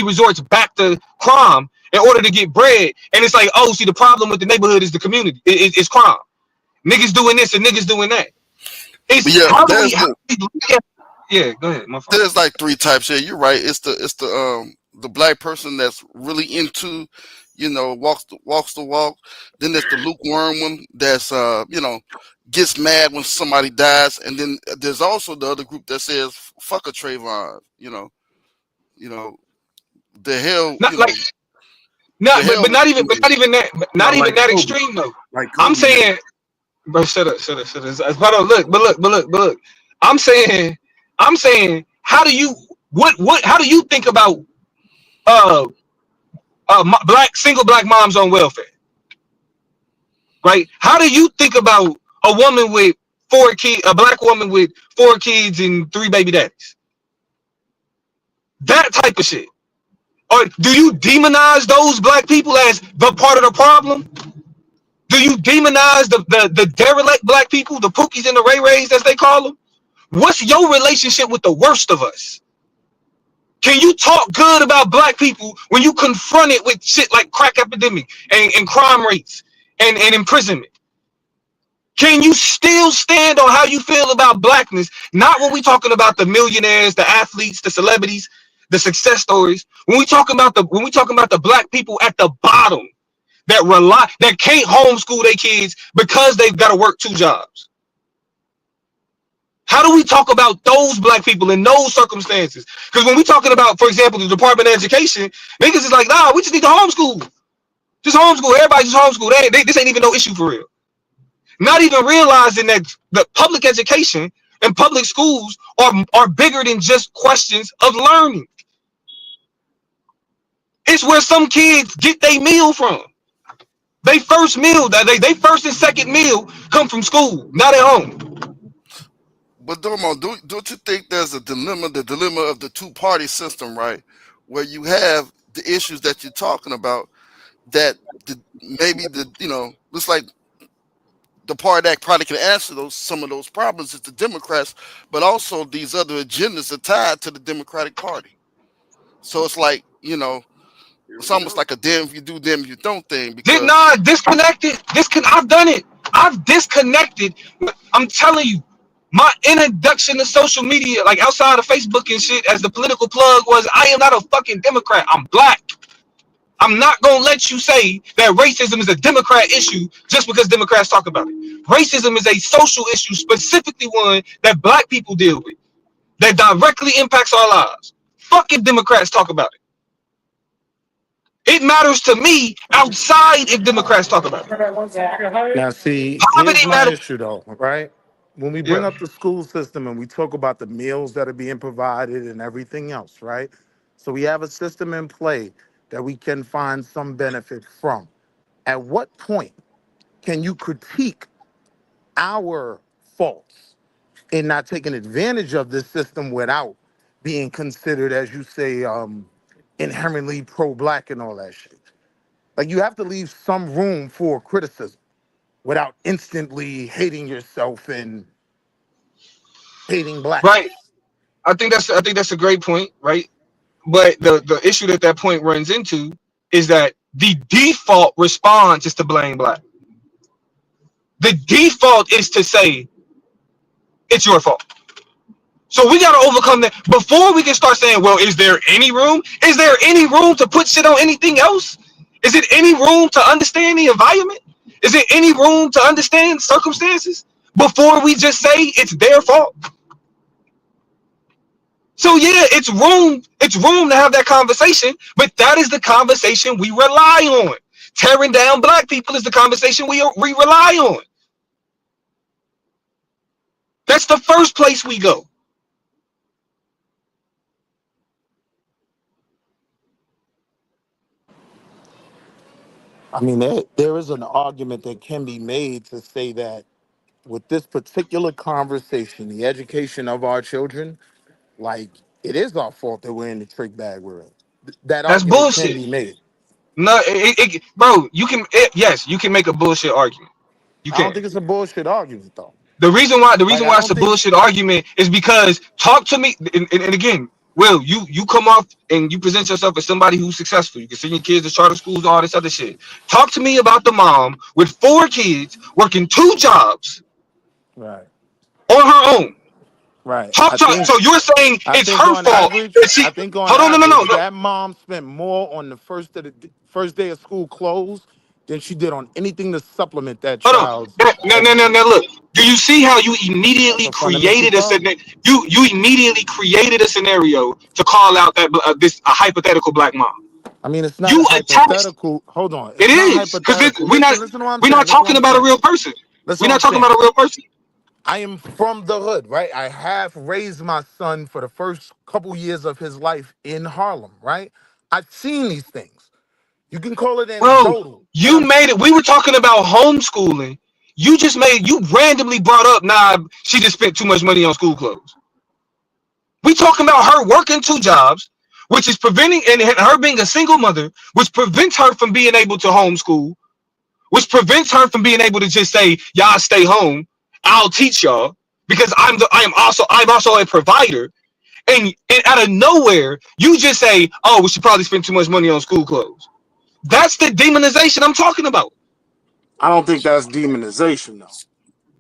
Speaker 1: resorts back to crime in order to get bread, and it's like, oh, see, the problem with the neighborhood is the community, it's crime, niggas doing this and niggas doing that. Yeah, go ahead.
Speaker 13: There's like three types here. You're right. It's the black person that's really into, walks the walk. Then there's the lukewarm one that's gets mad when somebody dies, and then there's also the other group that says fuck a Trayvon. The hell.
Speaker 1: But not even that extreme though.
Speaker 21: Like
Speaker 1: I'm saying Bro, shut up, shut up, shut up. Hold on, look. I'm saying, how do you how do you think about uh single black moms on welfare, right? How do you think about a woman with a black woman with 4 kids and 3 baby daddies? That type of shit. Or do you demonize those black people as the part of the problem? Do you demonize the derelict black people, the pookies and the ray rays as they call them? What's your relationship with the worst of us? Can you talk good about black people when you confront it with shit like crack epidemic and crime rates and imprisonment? Can you still stand on how you feel about blackness? Not when we talking about the millionaires, the athletes, the celebrities, the success stories. When we talking about the black people at the bottom that can't homeschool their kids because they've got to work 2 jobs. How do we talk about those black people in those circumstances? Because when we talking about, for example, the Department of Education, niggas is like, nah, we just need to homeschool. Just homeschool. Everybody just homeschool. This ain't even no issue for real. Not even realizing that the public education and public schools are bigger than just questions of learning. It's where some kids get their meal from. They first meal, they first and second meal come from school, not at home.
Speaker 13: But Dormo, don't you think there's a dilemma, the dilemma of the two-party system, right? Where you have the issues that you're talking about that maybe looks like the party that probably can answer some of those problems is the Democrats, but also these other agendas are tied to the Democratic Party. So it's like, it's almost like a damn if you do, damn if you don't thing. Because
Speaker 1: Disconnected. I've done it. I've disconnected. I'm telling you, my introduction to social media, like outside of Facebook and shit, as the political plug was, I am not a fucking Democrat. I'm black. I'm not gonna let you say that racism is a Democrat issue just because Democrats talk about it. Racism is a social issue, specifically one that black people deal with, that directly impacts our lives. Fucking Democrats talk about it. It matters to me outside if Democrats talk about it.
Speaker 17: Now, see, here's
Speaker 1: Poverty
Speaker 17: my
Speaker 1: matters.
Speaker 17: issue though, right? When we bring
Speaker 1: Yeah,
Speaker 17: up the school system and we talk about the meals that are being provided and everything else, right? So we have a system in play that we can find some benefit from. At what point can you critique our faults in not taking advantage of this system without being considered, as you say, inherently pro-black and all that shit? Like, you have to leave some room for criticism without instantly hating yourself and hating
Speaker 1: right.
Speaker 17: blackness.
Speaker 1: I think that's a great point, right? But the issue that point runs into is that the default response is to blame black. The default is to say it's your fault. So we got to overcome that before we can start saying, well, is there any room? Is there any room to put shit on anything else? Is it any room to understand the environment? Is it any room to understand circumstances before we just say it's their fault? So yeah, it's room to have that conversation, but that is the conversation we rely on. Tearing down black people is the conversation we rely on. That's the first place we go.
Speaker 17: I mean, there is an argument that can be made to say that with this particular conversation, the education of our children, like, it is our fault that we're in the trick bag we're in. That
Speaker 1: That's
Speaker 17: argument can
Speaker 1: bullshit.
Speaker 17: be made.
Speaker 1: No, bro, yes, you can make a bullshit argument. You
Speaker 17: I don't
Speaker 1: can.
Speaker 17: think it's a bullshit argument, though.
Speaker 1: The
Speaker 17: Like,
Speaker 1: reason
Speaker 17: I
Speaker 1: why it's
Speaker 17: don't
Speaker 1: a
Speaker 17: think,
Speaker 1: bullshit argument is because talk to me, and again, Will, you come off and you present yourself as somebody who's successful. You can send your kids to charter schools, all this other shit. Talk to me about the mom with 4 kids working 2 jobs
Speaker 17: right,
Speaker 1: on her own.
Speaker 17: right.
Speaker 1: So you're saying
Speaker 17: I
Speaker 1: it's
Speaker 17: think
Speaker 1: her
Speaker 17: on
Speaker 1: fault
Speaker 17: average,
Speaker 1: that she
Speaker 17: I think on
Speaker 1: hold on,
Speaker 17: average,
Speaker 1: no.
Speaker 17: that mom spent more on the first day of school clothes than she did on anything to supplement that
Speaker 1: Hold on.
Speaker 17: child's
Speaker 1: No.
Speaker 17: education.
Speaker 1: Look, do you see how you
Speaker 17: That's
Speaker 1: immediately
Speaker 17: a fundamental
Speaker 1: created a
Speaker 17: problem.
Speaker 1: scenario? You immediately created a scenario to call out that this a hypothetical black mom.
Speaker 17: I mean, it's not
Speaker 1: You
Speaker 17: a
Speaker 1: attached.
Speaker 17: hypothetical. Hold on,
Speaker 1: It
Speaker 17: it's not
Speaker 1: is because
Speaker 17: hypothetical.
Speaker 1: we're not
Speaker 17: Listen to what I'm
Speaker 1: we're
Speaker 17: saying.
Speaker 1: not
Speaker 17: Listen to what
Speaker 1: talking
Speaker 17: I'm
Speaker 1: about a
Speaker 17: saying.
Speaker 1: real person.
Speaker 17: Listen
Speaker 1: We're
Speaker 17: to what
Speaker 1: not
Speaker 17: I'm
Speaker 1: talking
Speaker 17: saying.
Speaker 1: about a real person.
Speaker 17: I am from the hood, right? I have raised my son for the first couple years of his life in Harlem, right? I've seen these things. You can call it
Speaker 1: Bro,
Speaker 17: anecdotal, but
Speaker 1: you
Speaker 17: I'm
Speaker 1: made it. We were talking about homeschooling. You randomly brought up, nah, she just spent too much money on school clothes. We talking about her working two jobs, which is preventing, and her being a single mother, which prevents her from being able to homeschool, which prevents her from being able to just say, y'all stay home, I'll teach y'all, because I'm also a provider. And out of nowhere, you just say, oh, we should probably spend too much money on school clothes. That's the demonization I'm talking about.
Speaker 9: I don't think that's demonization though.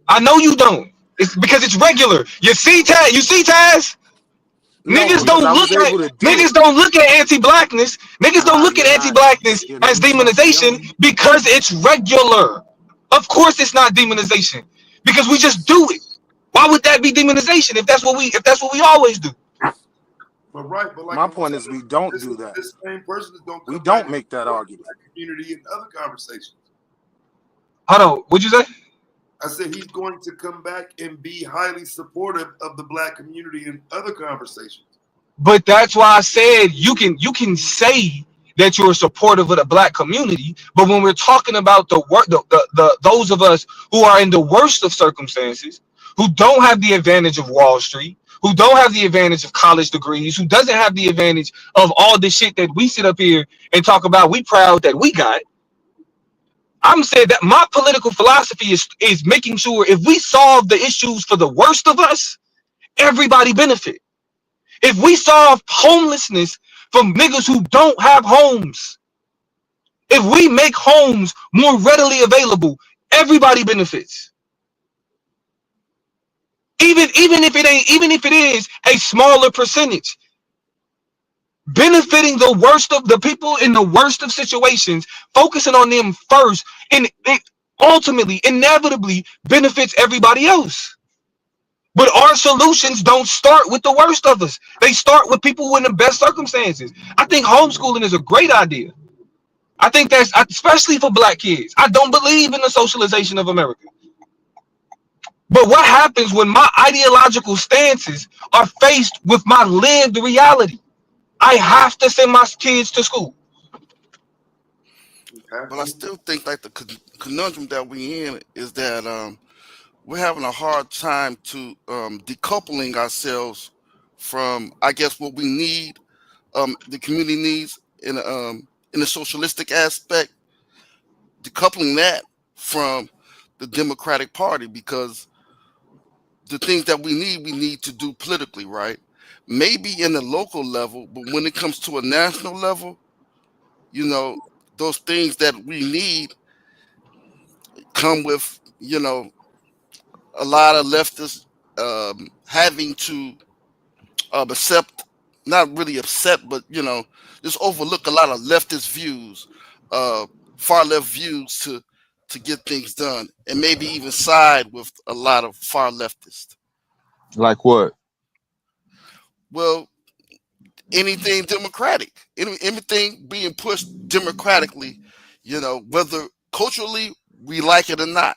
Speaker 1: I know you don't. It's because it's regular. You see Taz?
Speaker 9: No, because I was able to do
Speaker 1: Niggas
Speaker 9: it.
Speaker 1: don't look at anti-blackness. Niggas don't look at anti-blackness
Speaker 9: You're
Speaker 1: as
Speaker 9: mixing up the
Speaker 1: demonization
Speaker 9: young.
Speaker 1: because it's regular. Of course it's not demonization. Because we just do it. Why would that be demonization if that's what we always do?
Speaker 21: But right, but like
Speaker 9: My
Speaker 21: I'm
Speaker 9: point is,
Speaker 21: telling
Speaker 9: we
Speaker 21: you,
Speaker 9: don't
Speaker 21: this
Speaker 9: do that.
Speaker 21: this same person is gonna
Speaker 9: We
Speaker 21: come back
Speaker 9: don't
Speaker 21: and
Speaker 9: make that
Speaker 21: support the
Speaker 9: argument.
Speaker 21: black community in other conversations.
Speaker 1: Hold on. What'd you say?
Speaker 21: I said he's going to come back and be highly supportive of the black community in other conversations.
Speaker 1: But that's why I said you can say that you're supportive of the black community, but when we're talking about the work, the those of us who are in the worst of circumstances, who don't have the advantage of Wall Street, who don't have the advantage of college degrees, who doesn't have the advantage of all the shit that we sit up here and talk about, we proud that we got. I'm saying that my political philosophy is making sure if we solve the issues for the worst of us, everybody benefit. If we solve homelessness from niggas who don't have homes, if we make homes more readily available, everybody benefits. Even if it is a smaller percentage, benefiting the worst of the people in the worst of situations, focusing on them first, and it ultimately, inevitably benefits everybody else. But our solutions don't start with the worst of us. They start with people who are in the best circumstances. I think homeschooling is a great idea. I think that's especially for black kids. I don't believe in the socialization of America. But what happens when my ideological stances are faced with my lived reality? I have to send my kids to school.
Speaker 13: But I still think like the conundrum that we in is that we're having a hard time to decoupling ourselves from, I guess, what we need, the community needs in a socialistic aspect, decoupling that from the Democratic Party, because the things that we need to do politically, right? Maybe in the local level, but when it comes to a national level, you know, those things that we need come with, a lot of leftists having to accept, not really accept, but just overlook a lot of leftist views, uh, far left views to get things done, and maybe even side with a lot of far leftists.
Speaker 19: Like what?
Speaker 13: Well, anything democratic, anything being pushed democratically, whether culturally we like it or not.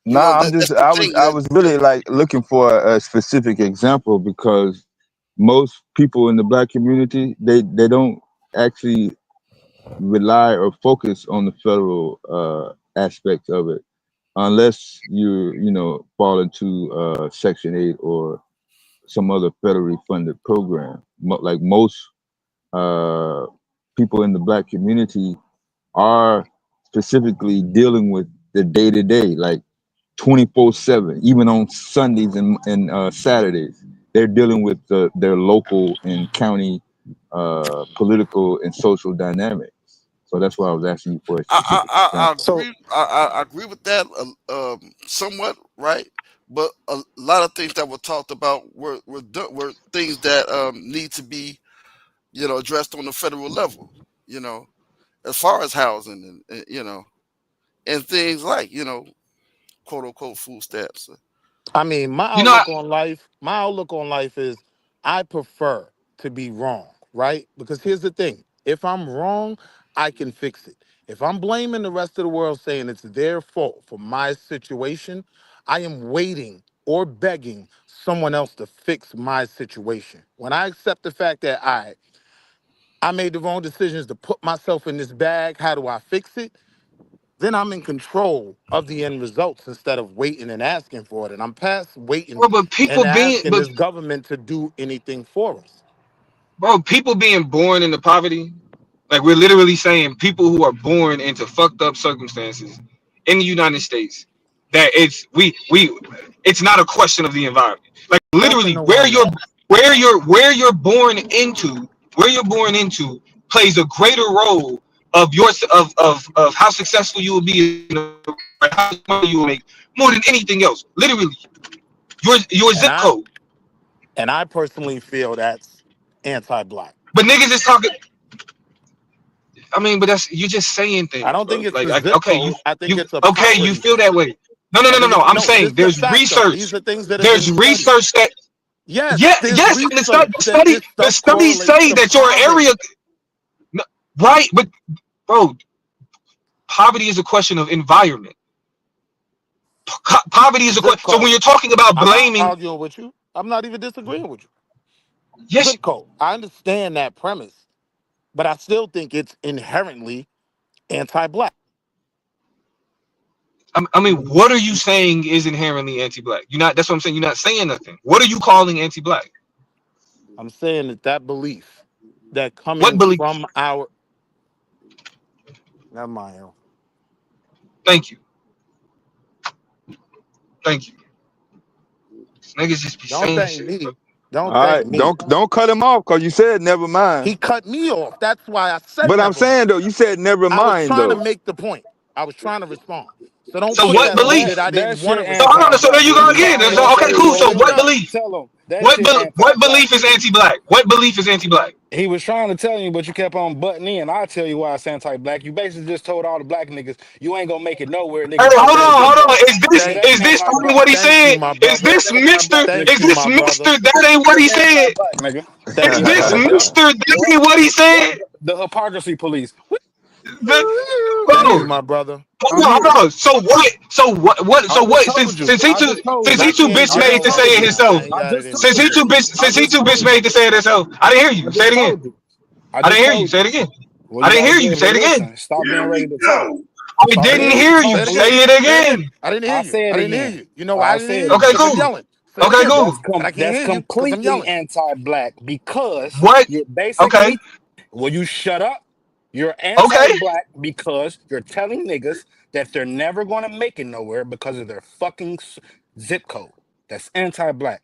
Speaker 19: Nah,
Speaker 13: That's the
Speaker 19: I was
Speaker 13: thing
Speaker 19: I
Speaker 13: that,
Speaker 19: was really like looking for a specific example because most people in the black community they don't actually rely or focus on the federal aspect of it unless you fall into Section 8 or some other federally funded program. Like most uh, people in the black community are specifically dealing with the day to day, like 24/7, even on Sundays and Saturdays. They're dealing with their local and county political and social dynamics. So that's why I was asking you for a specific
Speaker 13: I
Speaker 19: example.
Speaker 17: so
Speaker 13: agree. I agree with that somewhat, right? But a lot of things that were talked about were things that need to be addressed on the federal level. You know, as far as housing and things like quote unquote food stamps.
Speaker 17: I mean,
Speaker 1: You know,
Speaker 17: my outlook on life is I prefer to be wrong, right? Because here's the thing. If I'm wrong, I can fix it. If I'm blaming the rest of the world saying it's their fault for my situation, I am waiting or begging someone else to fix my situation. When I accept the fact that I made the wrong decisions to put myself in this bag, how do I fix it? Then I'm in control of the end results instead of waiting and asking for it. And I'm past waiting
Speaker 1: Bro, but
Speaker 17: and
Speaker 1: people being,
Speaker 17: asking
Speaker 1: but
Speaker 17: this government to do anything for us.
Speaker 1: bro, people being born into poverty, like we're literally saying people who are born into fucked up circumstances in the United States, that it's not a question of the environment. Like
Speaker 17: Talking
Speaker 1: literally
Speaker 17: to one that.
Speaker 1: where you're born into plays a greater role of of how successful you will be in how much money you will make more than anything else. Literally, your
Speaker 17: And
Speaker 1: zip
Speaker 17: I
Speaker 1: code.
Speaker 17: and I personally feel that's anti-black.
Speaker 1: But niggas is talking. I mean, but that's you're just saying
Speaker 17: I
Speaker 1: things,
Speaker 17: don't think
Speaker 1: bro.
Speaker 17: it's
Speaker 1: Like,
Speaker 17: the zip
Speaker 1: okay,
Speaker 17: code. I think
Speaker 1: you
Speaker 17: it's a
Speaker 1: okay, you
Speaker 17: poverty
Speaker 1: feel
Speaker 17: thing.
Speaker 1: that way. No, no,
Speaker 17: I
Speaker 1: no, no,
Speaker 17: think
Speaker 1: no.
Speaker 17: it's
Speaker 1: I'm
Speaker 17: no.
Speaker 1: saying
Speaker 17: This is a
Speaker 1: there's
Speaker 17: fact though.
Speaker 1: research.
Speaker 17: These are things that have been
Speaker 1: There's
Speaker 17: studied.
Speaker 1: research that
Speaker 17: Yes,
Speaker 1: yeah,
Speaker 17: there's
Speaker 1: yes, and
Speaker 17: research that this
Speaker 1: the
Speaker 17: stuff
Speaker 1: studies
Speaker 17: correlates
Speaker 1: say
Speaker 17: to
Speaker 1: that your area,
Speaker 17: poverty.
Speaker 1: no, right? But bro, poverty is a question of environment. Poverty is a
Speaker 17: Zip
Speaker 1: question. So when
Speaker 17: code.
Speaker 1: you're talking about
Speaker 17: I'm not
Speaker 1: blaming,
Speaker 17: arguing with you. I'm not even disagreeing with you.
Speaker 1: yes,
Speaker 17: Zip code. I understand that premise, but I still think it's inherently anti-black.
Speaker 1: I mean, what are you saying is inherently anti-black? You're not. That's what I'm saying. You're not saying nothing. What are you calling anti-black?
Speaker 17: I'm saying that belief that
Speaker 1: What
Speaker 17: coming
Speaker 1: belief?
Speaker 17: from our never mind.
Speaker 1: Thank you, thank you. Niggas just be
Speaker 17: Don't
Speaker 1: saying
Speaker 17: thank
Speaker 1: shit, bro.
Speaker 17: me. Don't
Speaker 19: All
Speaker 17: thank
Speaker 19: right,
Speaker 17: me.
Speaker 19: don't cut him off because you said never mind.
Speaker 17: He cut me off. That's why I said
Speaker 19: But I'm
Speaker 17: never mind.
Speaker 19: saying though, you said never
Speaker 17: I was
Speaker 19: mind
Speaker 17: trying to
Speaker 19: though.
Speaker 17: make the point. I was trying to respond. So don't
Speaker 1: So
Speaker 17: put
Speaker 1: what
Speaker 17: that on me
Speaker 1: belief?
Speaker 17: that I
Speaker 2: That
Speaker 17: didn't want
Speaker 2: shit
Speaker 17: to
Speaker 1: So hold
Speaker 17: respond.
Speaker 1: on. So there
Speaker 2: anti-black.
Speaker 1: you
Speaker 2: When
Speaker 1: go
Speaker 2: you
Speaker 1: again.
Speaker 2: call
Speaker 17: So
Speaker 1: So
Speaker 2: that
Speaker 17: don't
Speaker 1: okay,
Speaker 2: shit
Speaker 17: say
Speaker 1: cool.
Speaker 17: so
Speaker 1: So
Speaker 17: shut
Speaker 1: what
Speaker 2: bullshit,
Speaker 17: up.
Speaker 1: belief?
Speaker 2: tell him that shit
Speaker 1: What
Speaker 2: anti-black.
Speaker 1: belief is anti-black? What belief is anti-black?
Speaker 2: He was trying to tell you, but you kept on butting in. I'll tell you why it's anti-black. You basically just told all the black niggas you ain't gonna make it nowhere,
Speaker 1: Hey,
Speaker 2: nigga, because of the
Speaker 17: Thank
Speaker 2: zip
Speaker 17: you.
Speaker 1: hold on.
Speaker 2: code.
Speaker 17: Thank
Speaker 2: Nigga,
Speaker 1: Is
Speaker 2: that's
Speaker 17: you.
Speaker 1: this what
Speaker 2: anti-black.
Speaker 1: he
Speaker 17: Thank you,
Speaker 1: said?
Speaker 17: my
Speaker 1: Is
Speaker 17: brother.
Speaker 1: this
Speaker 2: That's
Speaker 1: Mister?
Speaker 2: anti-black,
Speaker 17: Thank
Speaker 2: nigga.
Speaker 1: Is
Speaker 17: you,
Speaker 1: this
Speaker 17: my brother.
Speaker 1: Mister? That ain't what he
Speaker 2: That's
Speaker 1: said.
Speaker 2: anti-black, nigga.
Speaker 1: Is
Speaker 2: Yep,
Speaker 1: this
Speaker 2: yep.
Speaker 1: Mister? That
Speaker 2: Yep.
Speaker 1: ain't what he
Speaker 2: Yep.
Speaker 1: said.
Speaker 2: The hypocrisy police.
Speaker 1: The,
Speaker 17: Thank you,
Speaker 1: bro,
Speaker 17: my brother.
Speaker 2: I'm
Speaker 1: hold on,
Speaker 2: here.
Speaker 1: hold on. So what? So what? What?
Speaker 2: I
Speaker 1: So
Speaker 2: just
Speaker 1: what?
Speaker 2: told you. I just told
Speaker 1: Since
Speaker 2: you.
Speaker 1: he
Speaker 17: Not
Speaker 1: too
Speaker 17: being
Speaker 1: bitch
Speaker 2: I
Speaker 1: made
Speaker 2: just
Speaker 1: to
Speaker 17: general,
Speaker 1: say
Speaker 2: told
Speaker 1: it
Speaker 2: you.
Speaker 17: nah,
Speaker 1: himself.
Speaker 17: man. You
Speaker 2: I
Speaker 17: got it
Speaker 2: just
Speaker 17: in.
Speaker 1: Since
Speaker 2: told
Speaker 1: he
Speaker 2: you.
Speaker 1: too bitch.
Speaker 2: I
Speaker 1: Since he
Speaker 2: just
Speaker 1: too bitch
Speaker 2: told you.
Speaker 1: made to say it himself. I didn't hear you.
Speaker 2: I
Speaker 1: Say it
Speaker 2: just
Speaker 1: again.
Speaker 2: told you. I
Speaker 1: I
Speaker 2: just
Speaker 1: didn't hear you.
Speaker 2: told
Speaker 1: Say
Speaker 2: you.
Speaker 1: it again.
Speaker 2: Well,
Speaker 1: I
Speaker 2: you
Speaker 1: didn't
Speaker 2: gotta
Speaker 1: hear
Speaker 2: be
Speaker 1: you.
Speaker 2: able to
Speaker 1: Say it again.
Speaker 2: listen. Stop being ready to talk.
Speaker 1: I
Speaker 2: Stop
Speaker 17: Say it
Speaker 2: being
Speaker 1: didn't
Speaker 2: ready
Speaker 17: again.
Speaker 2: to
Speaker 1: hear
Speaker 17: Say
Speaker 1: you.
Speaker 2: talk,
Speaker 17: it
Speaker 2: nigga.
Speaker 17: again.
Speaker 1: Say it
Speaker 17: Say it again.
Speaker 1: again.
Speaker 17: I didn't hear
Speaker 2: I
Speaker 17: you.
Speaker 2: say it
Speaker 17: I didn't hear
Speaker 2: again.
Speaker 17: you. You know why I
Speaker 2: I
Speaker 17: didn't
Speaker 2: say
Speaker 17: hear
Speaker 2: it
Speaker 17: you?
Speaker 1: Okay,
Speaker 17: Because
Speaker 2: again.
Speaker 17: I'm
Speaker 1: cool.
Speaker 17: yelling. Say it
Speaker 1: Okay,
Speaker 17: again.
Speaker 1: cool.
Speaker 17: And I can't
Speaker 2: That's
Speaker 17: hear you because I'm
Speaker 2: completely
Speaker 17: yelling.
Speaker 2: anti-black because
Speaker 1: What?
Speaker 2: you're
Speaker 1: Okay.
Speaker 2: basically, will you shut up? You're
Speaker 1: Okay.
Speaker 2: anti-black because you're telling niggas that they're never gonna make it nowhere because of their fucking zip code. That's anti-black.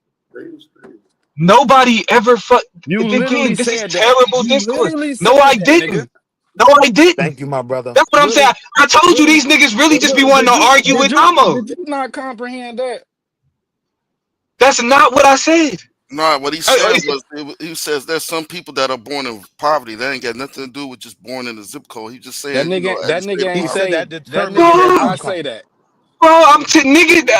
Speaker 1: Nobody ever
Speaker 2: You
Speaker 1: again,
Speaker 2: literally
Speaker 1: this is
Speaker 2: said that.
Speaker 1: terrible
Speaker 2: You
Speaker 1: discourse.
Speaker 2: literally
Speaker 1: No,
Speaker 2: said
Speaker 1: I
Speaker 2: that, nigga.
Speaker 1: didn't. No, I didn't.
Speaker 17: Thank you, my brother.
Speaker 1: That's what I'm saying.
Speaker 2: Really,
Speaker 1: I told you
Speaker 2: really.
Speaker 1: these niggas really just be wanting
Speaker 2: Did
Speaker 1: to
Speaker 2: you
Speaker 1: argue
Speaker 2: did
Speaker 1: with
Speaker 2: you
Speaker 1: Damo.
Speaker 2: did you not comprehend that?
Speaker 1: That's not what I said.
Speaker 13: No, what he
Speaker 1: Uh,
Speaker 13: said
Speaker 1: uh,
Speaker 13: was he says there's some people that are born in poverty. That ain't got nothing to do with just born in a zip code. He's just
Speaker 2: That
Speaker 13: saying,
Speaker 2: nigga
Speaker 13: at the
Speaker 2: that
Speaker 13: state
Speaker 2: nigga
Speaker 13: of
Speaker 17: He
Speaker 2: ain't
Speaker 17: said
Speaker 13: poverty.
Speaker 2: say
Speaker 17: that
Speaker 2: that nigga
Speaker 17: determines
Speaker 2: did
Speaker 17: the
Speaker 1: no,
Speaker 2: not say
Speaker 17: outcome.
Speaker 2: that.
Speaker 1: bro,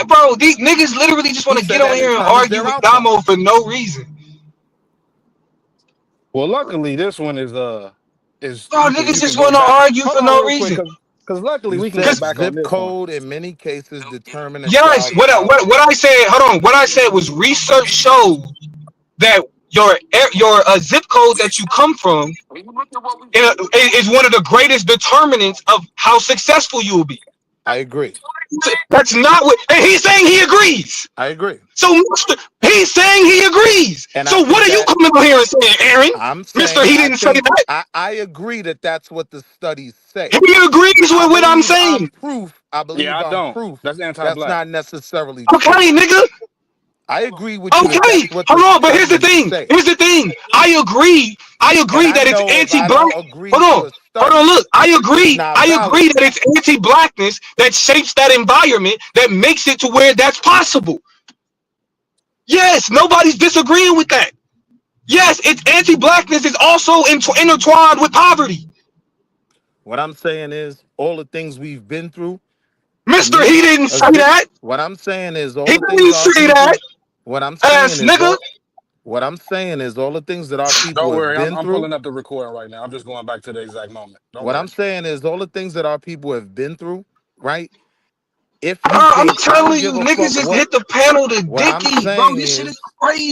Speaker 1: bro, these niggas literally just want
Speaker 17: He
Speaker 1: to get
Speaker 17: said
Speaker 1: on
Speaker 17: that
Speaker 1: here and
Speaker 17: determines
Speaker 1: argue
Speaker 17: their
Speaker 1: with
Speaker 17: outcome.
Speaker 1: Damo for no reason.
Speaker 2: Well, luckily this one is
Speaker 1: Bro,
Speaker 2: you
Speaker 1: niggas
Speaker 2: can
Speaker 1: just
Speaker 2: go
Speaker 1: want to
Speaker 2: back.
Speaker 1: argue
Speaker 2: Hold
Speaker 1: for
Speaker 2: on
Speaker 1: no
Speaker 2: real quick,
Speaker 1: reason.
Speaker 2: cause luckily
Speaker 17: You
Speaker 2: we can go
Speaker 1: Cause
Speaker 17: said
Speaker 2: back on
Speaker 17: zip
Speaker 2: this one.
Speaker 17: code in many cases determine a
Speaker 1: yes,
Speaker 17: child's
Speaker 1: what
Speaker 17: outcome.
Speaker 1: I said, hold on, what I said was research showed that your zip code that you come from is one of the greatest determinants of how successful you will be.
Speaker 17: I agree.
Speaker 1: That's not what, and he's saying he agrees.
Speaker 17: I agree.
Speaker 1: So he's saying he agrees.
Speaker 17: And I
Speaker 1: So what
Speaker 17: think
Speaker 1: are you
Speaker 17: that
Speaker 1: coming over here and saying, Aaron?
Speaker 17: I'm
Speaker 1: Mister,
Speaker 17: saying
Speaker 1: he
Speaker 17: I
Speaker 1: didn't say
Speaker 17: think
Speaker 1: that.
Speaker 17: I agree that that's what the studies say.
Speaker 1: He agrees
Speaker 17: I
Speaker 1: with what I'm
Speaker 17: believe I'm
Speaker 1: saying.
Speaker 17: proof. I
Speaker 2: Yeah,
Speaker 17: believe
Speaker 2: I
Speaker 17: I'm
Speaker 2: don't.
Speaker 17: proof
Speaker 2: That's
Speaker 17: that's
Speaker 2: anti-black.
Speaker 17: not necessarily true.
Speaker 1: Okay, nigga.
Speaker 17: I agree with you that
Speaker 1: Okay,
Speaker 17: that's what the
Speaker 1: hold on. But here's the
Speaker 17: studies
Speaker 1: thing.
Speaker 17: say.
Speaker 1: Here's the thing. I agree. I
Speaker 17: And
Speaker 1: agree
Speaker 17: I
Speaker 1: that it's
Speaker 17: know if I
Speaker 1: anti-black.
Speaker 17: don't agree
Speaker 1: Hold
Speaker 17: to
Speaker 1: on.
Speaker 17: a
Speaker 1: Hold on.
Speaker 17: study,
Speaker 1: Look, I
Speaker 17: it's
Speaker 1: agree.
Speaker 17: not
Speaker 1: I
Speaker 17: valid.
Speaker 1: agree that it's anti-blackness that shapes that environment that makes it to where that's possible. Yes, nobody's disagreeing with that. Yes, it's anti-blackness is also intertwined with poverty.
Speaker 17: What I'm saying is all the things we've been through, to
Speaker 1: Mister,
Speaker 17: me,
Speaker 1: he didn't
Speaker 17: a
Speaker 1: say
Speaker 17: zip
Speaker 1: that.
Speaker 17: what I'm saying is all
Speaker 1: He
Speaker 17: the things
Speaker 1: didn't
Speaker 17: our
Speaker 1: say that.
Speaker 17: people what I'm saying
Speaker 1: Ass
Speaker 17: is
Speaker 1: nigga.
Speaker 17: What I'm saying is all the things that our people
Speaker 2: Don't
Speaker 17: have
Speaker 2: worry,
Speaker 17: been
Speaker 2: I'm
Speaker 17: through.
Speaker 2: pulling up the recording right now. I'm just going back to the exact moment. Don't
Speaker 17: What
Speaker 2: worry.
Speaker 17: I'm saying is all the things that our people have been through, right? If
Speaker 1: Bro,
Speaker 17: you
Speaker 1: I'm
Speaker 17: can't, I don't
Speaker 1: telling you,
Speaker 17: give a
Speaker 1: niggas
Speaker 17: fuck
Speaker 1: just
Speaker 17: what.
Speaker 1: hit the panel to
Speaker 17: What I'm
Speaker 1: Dickie, bro.
Speaker 17: saying
Speaker 1: This shit is
Speaker 17: is,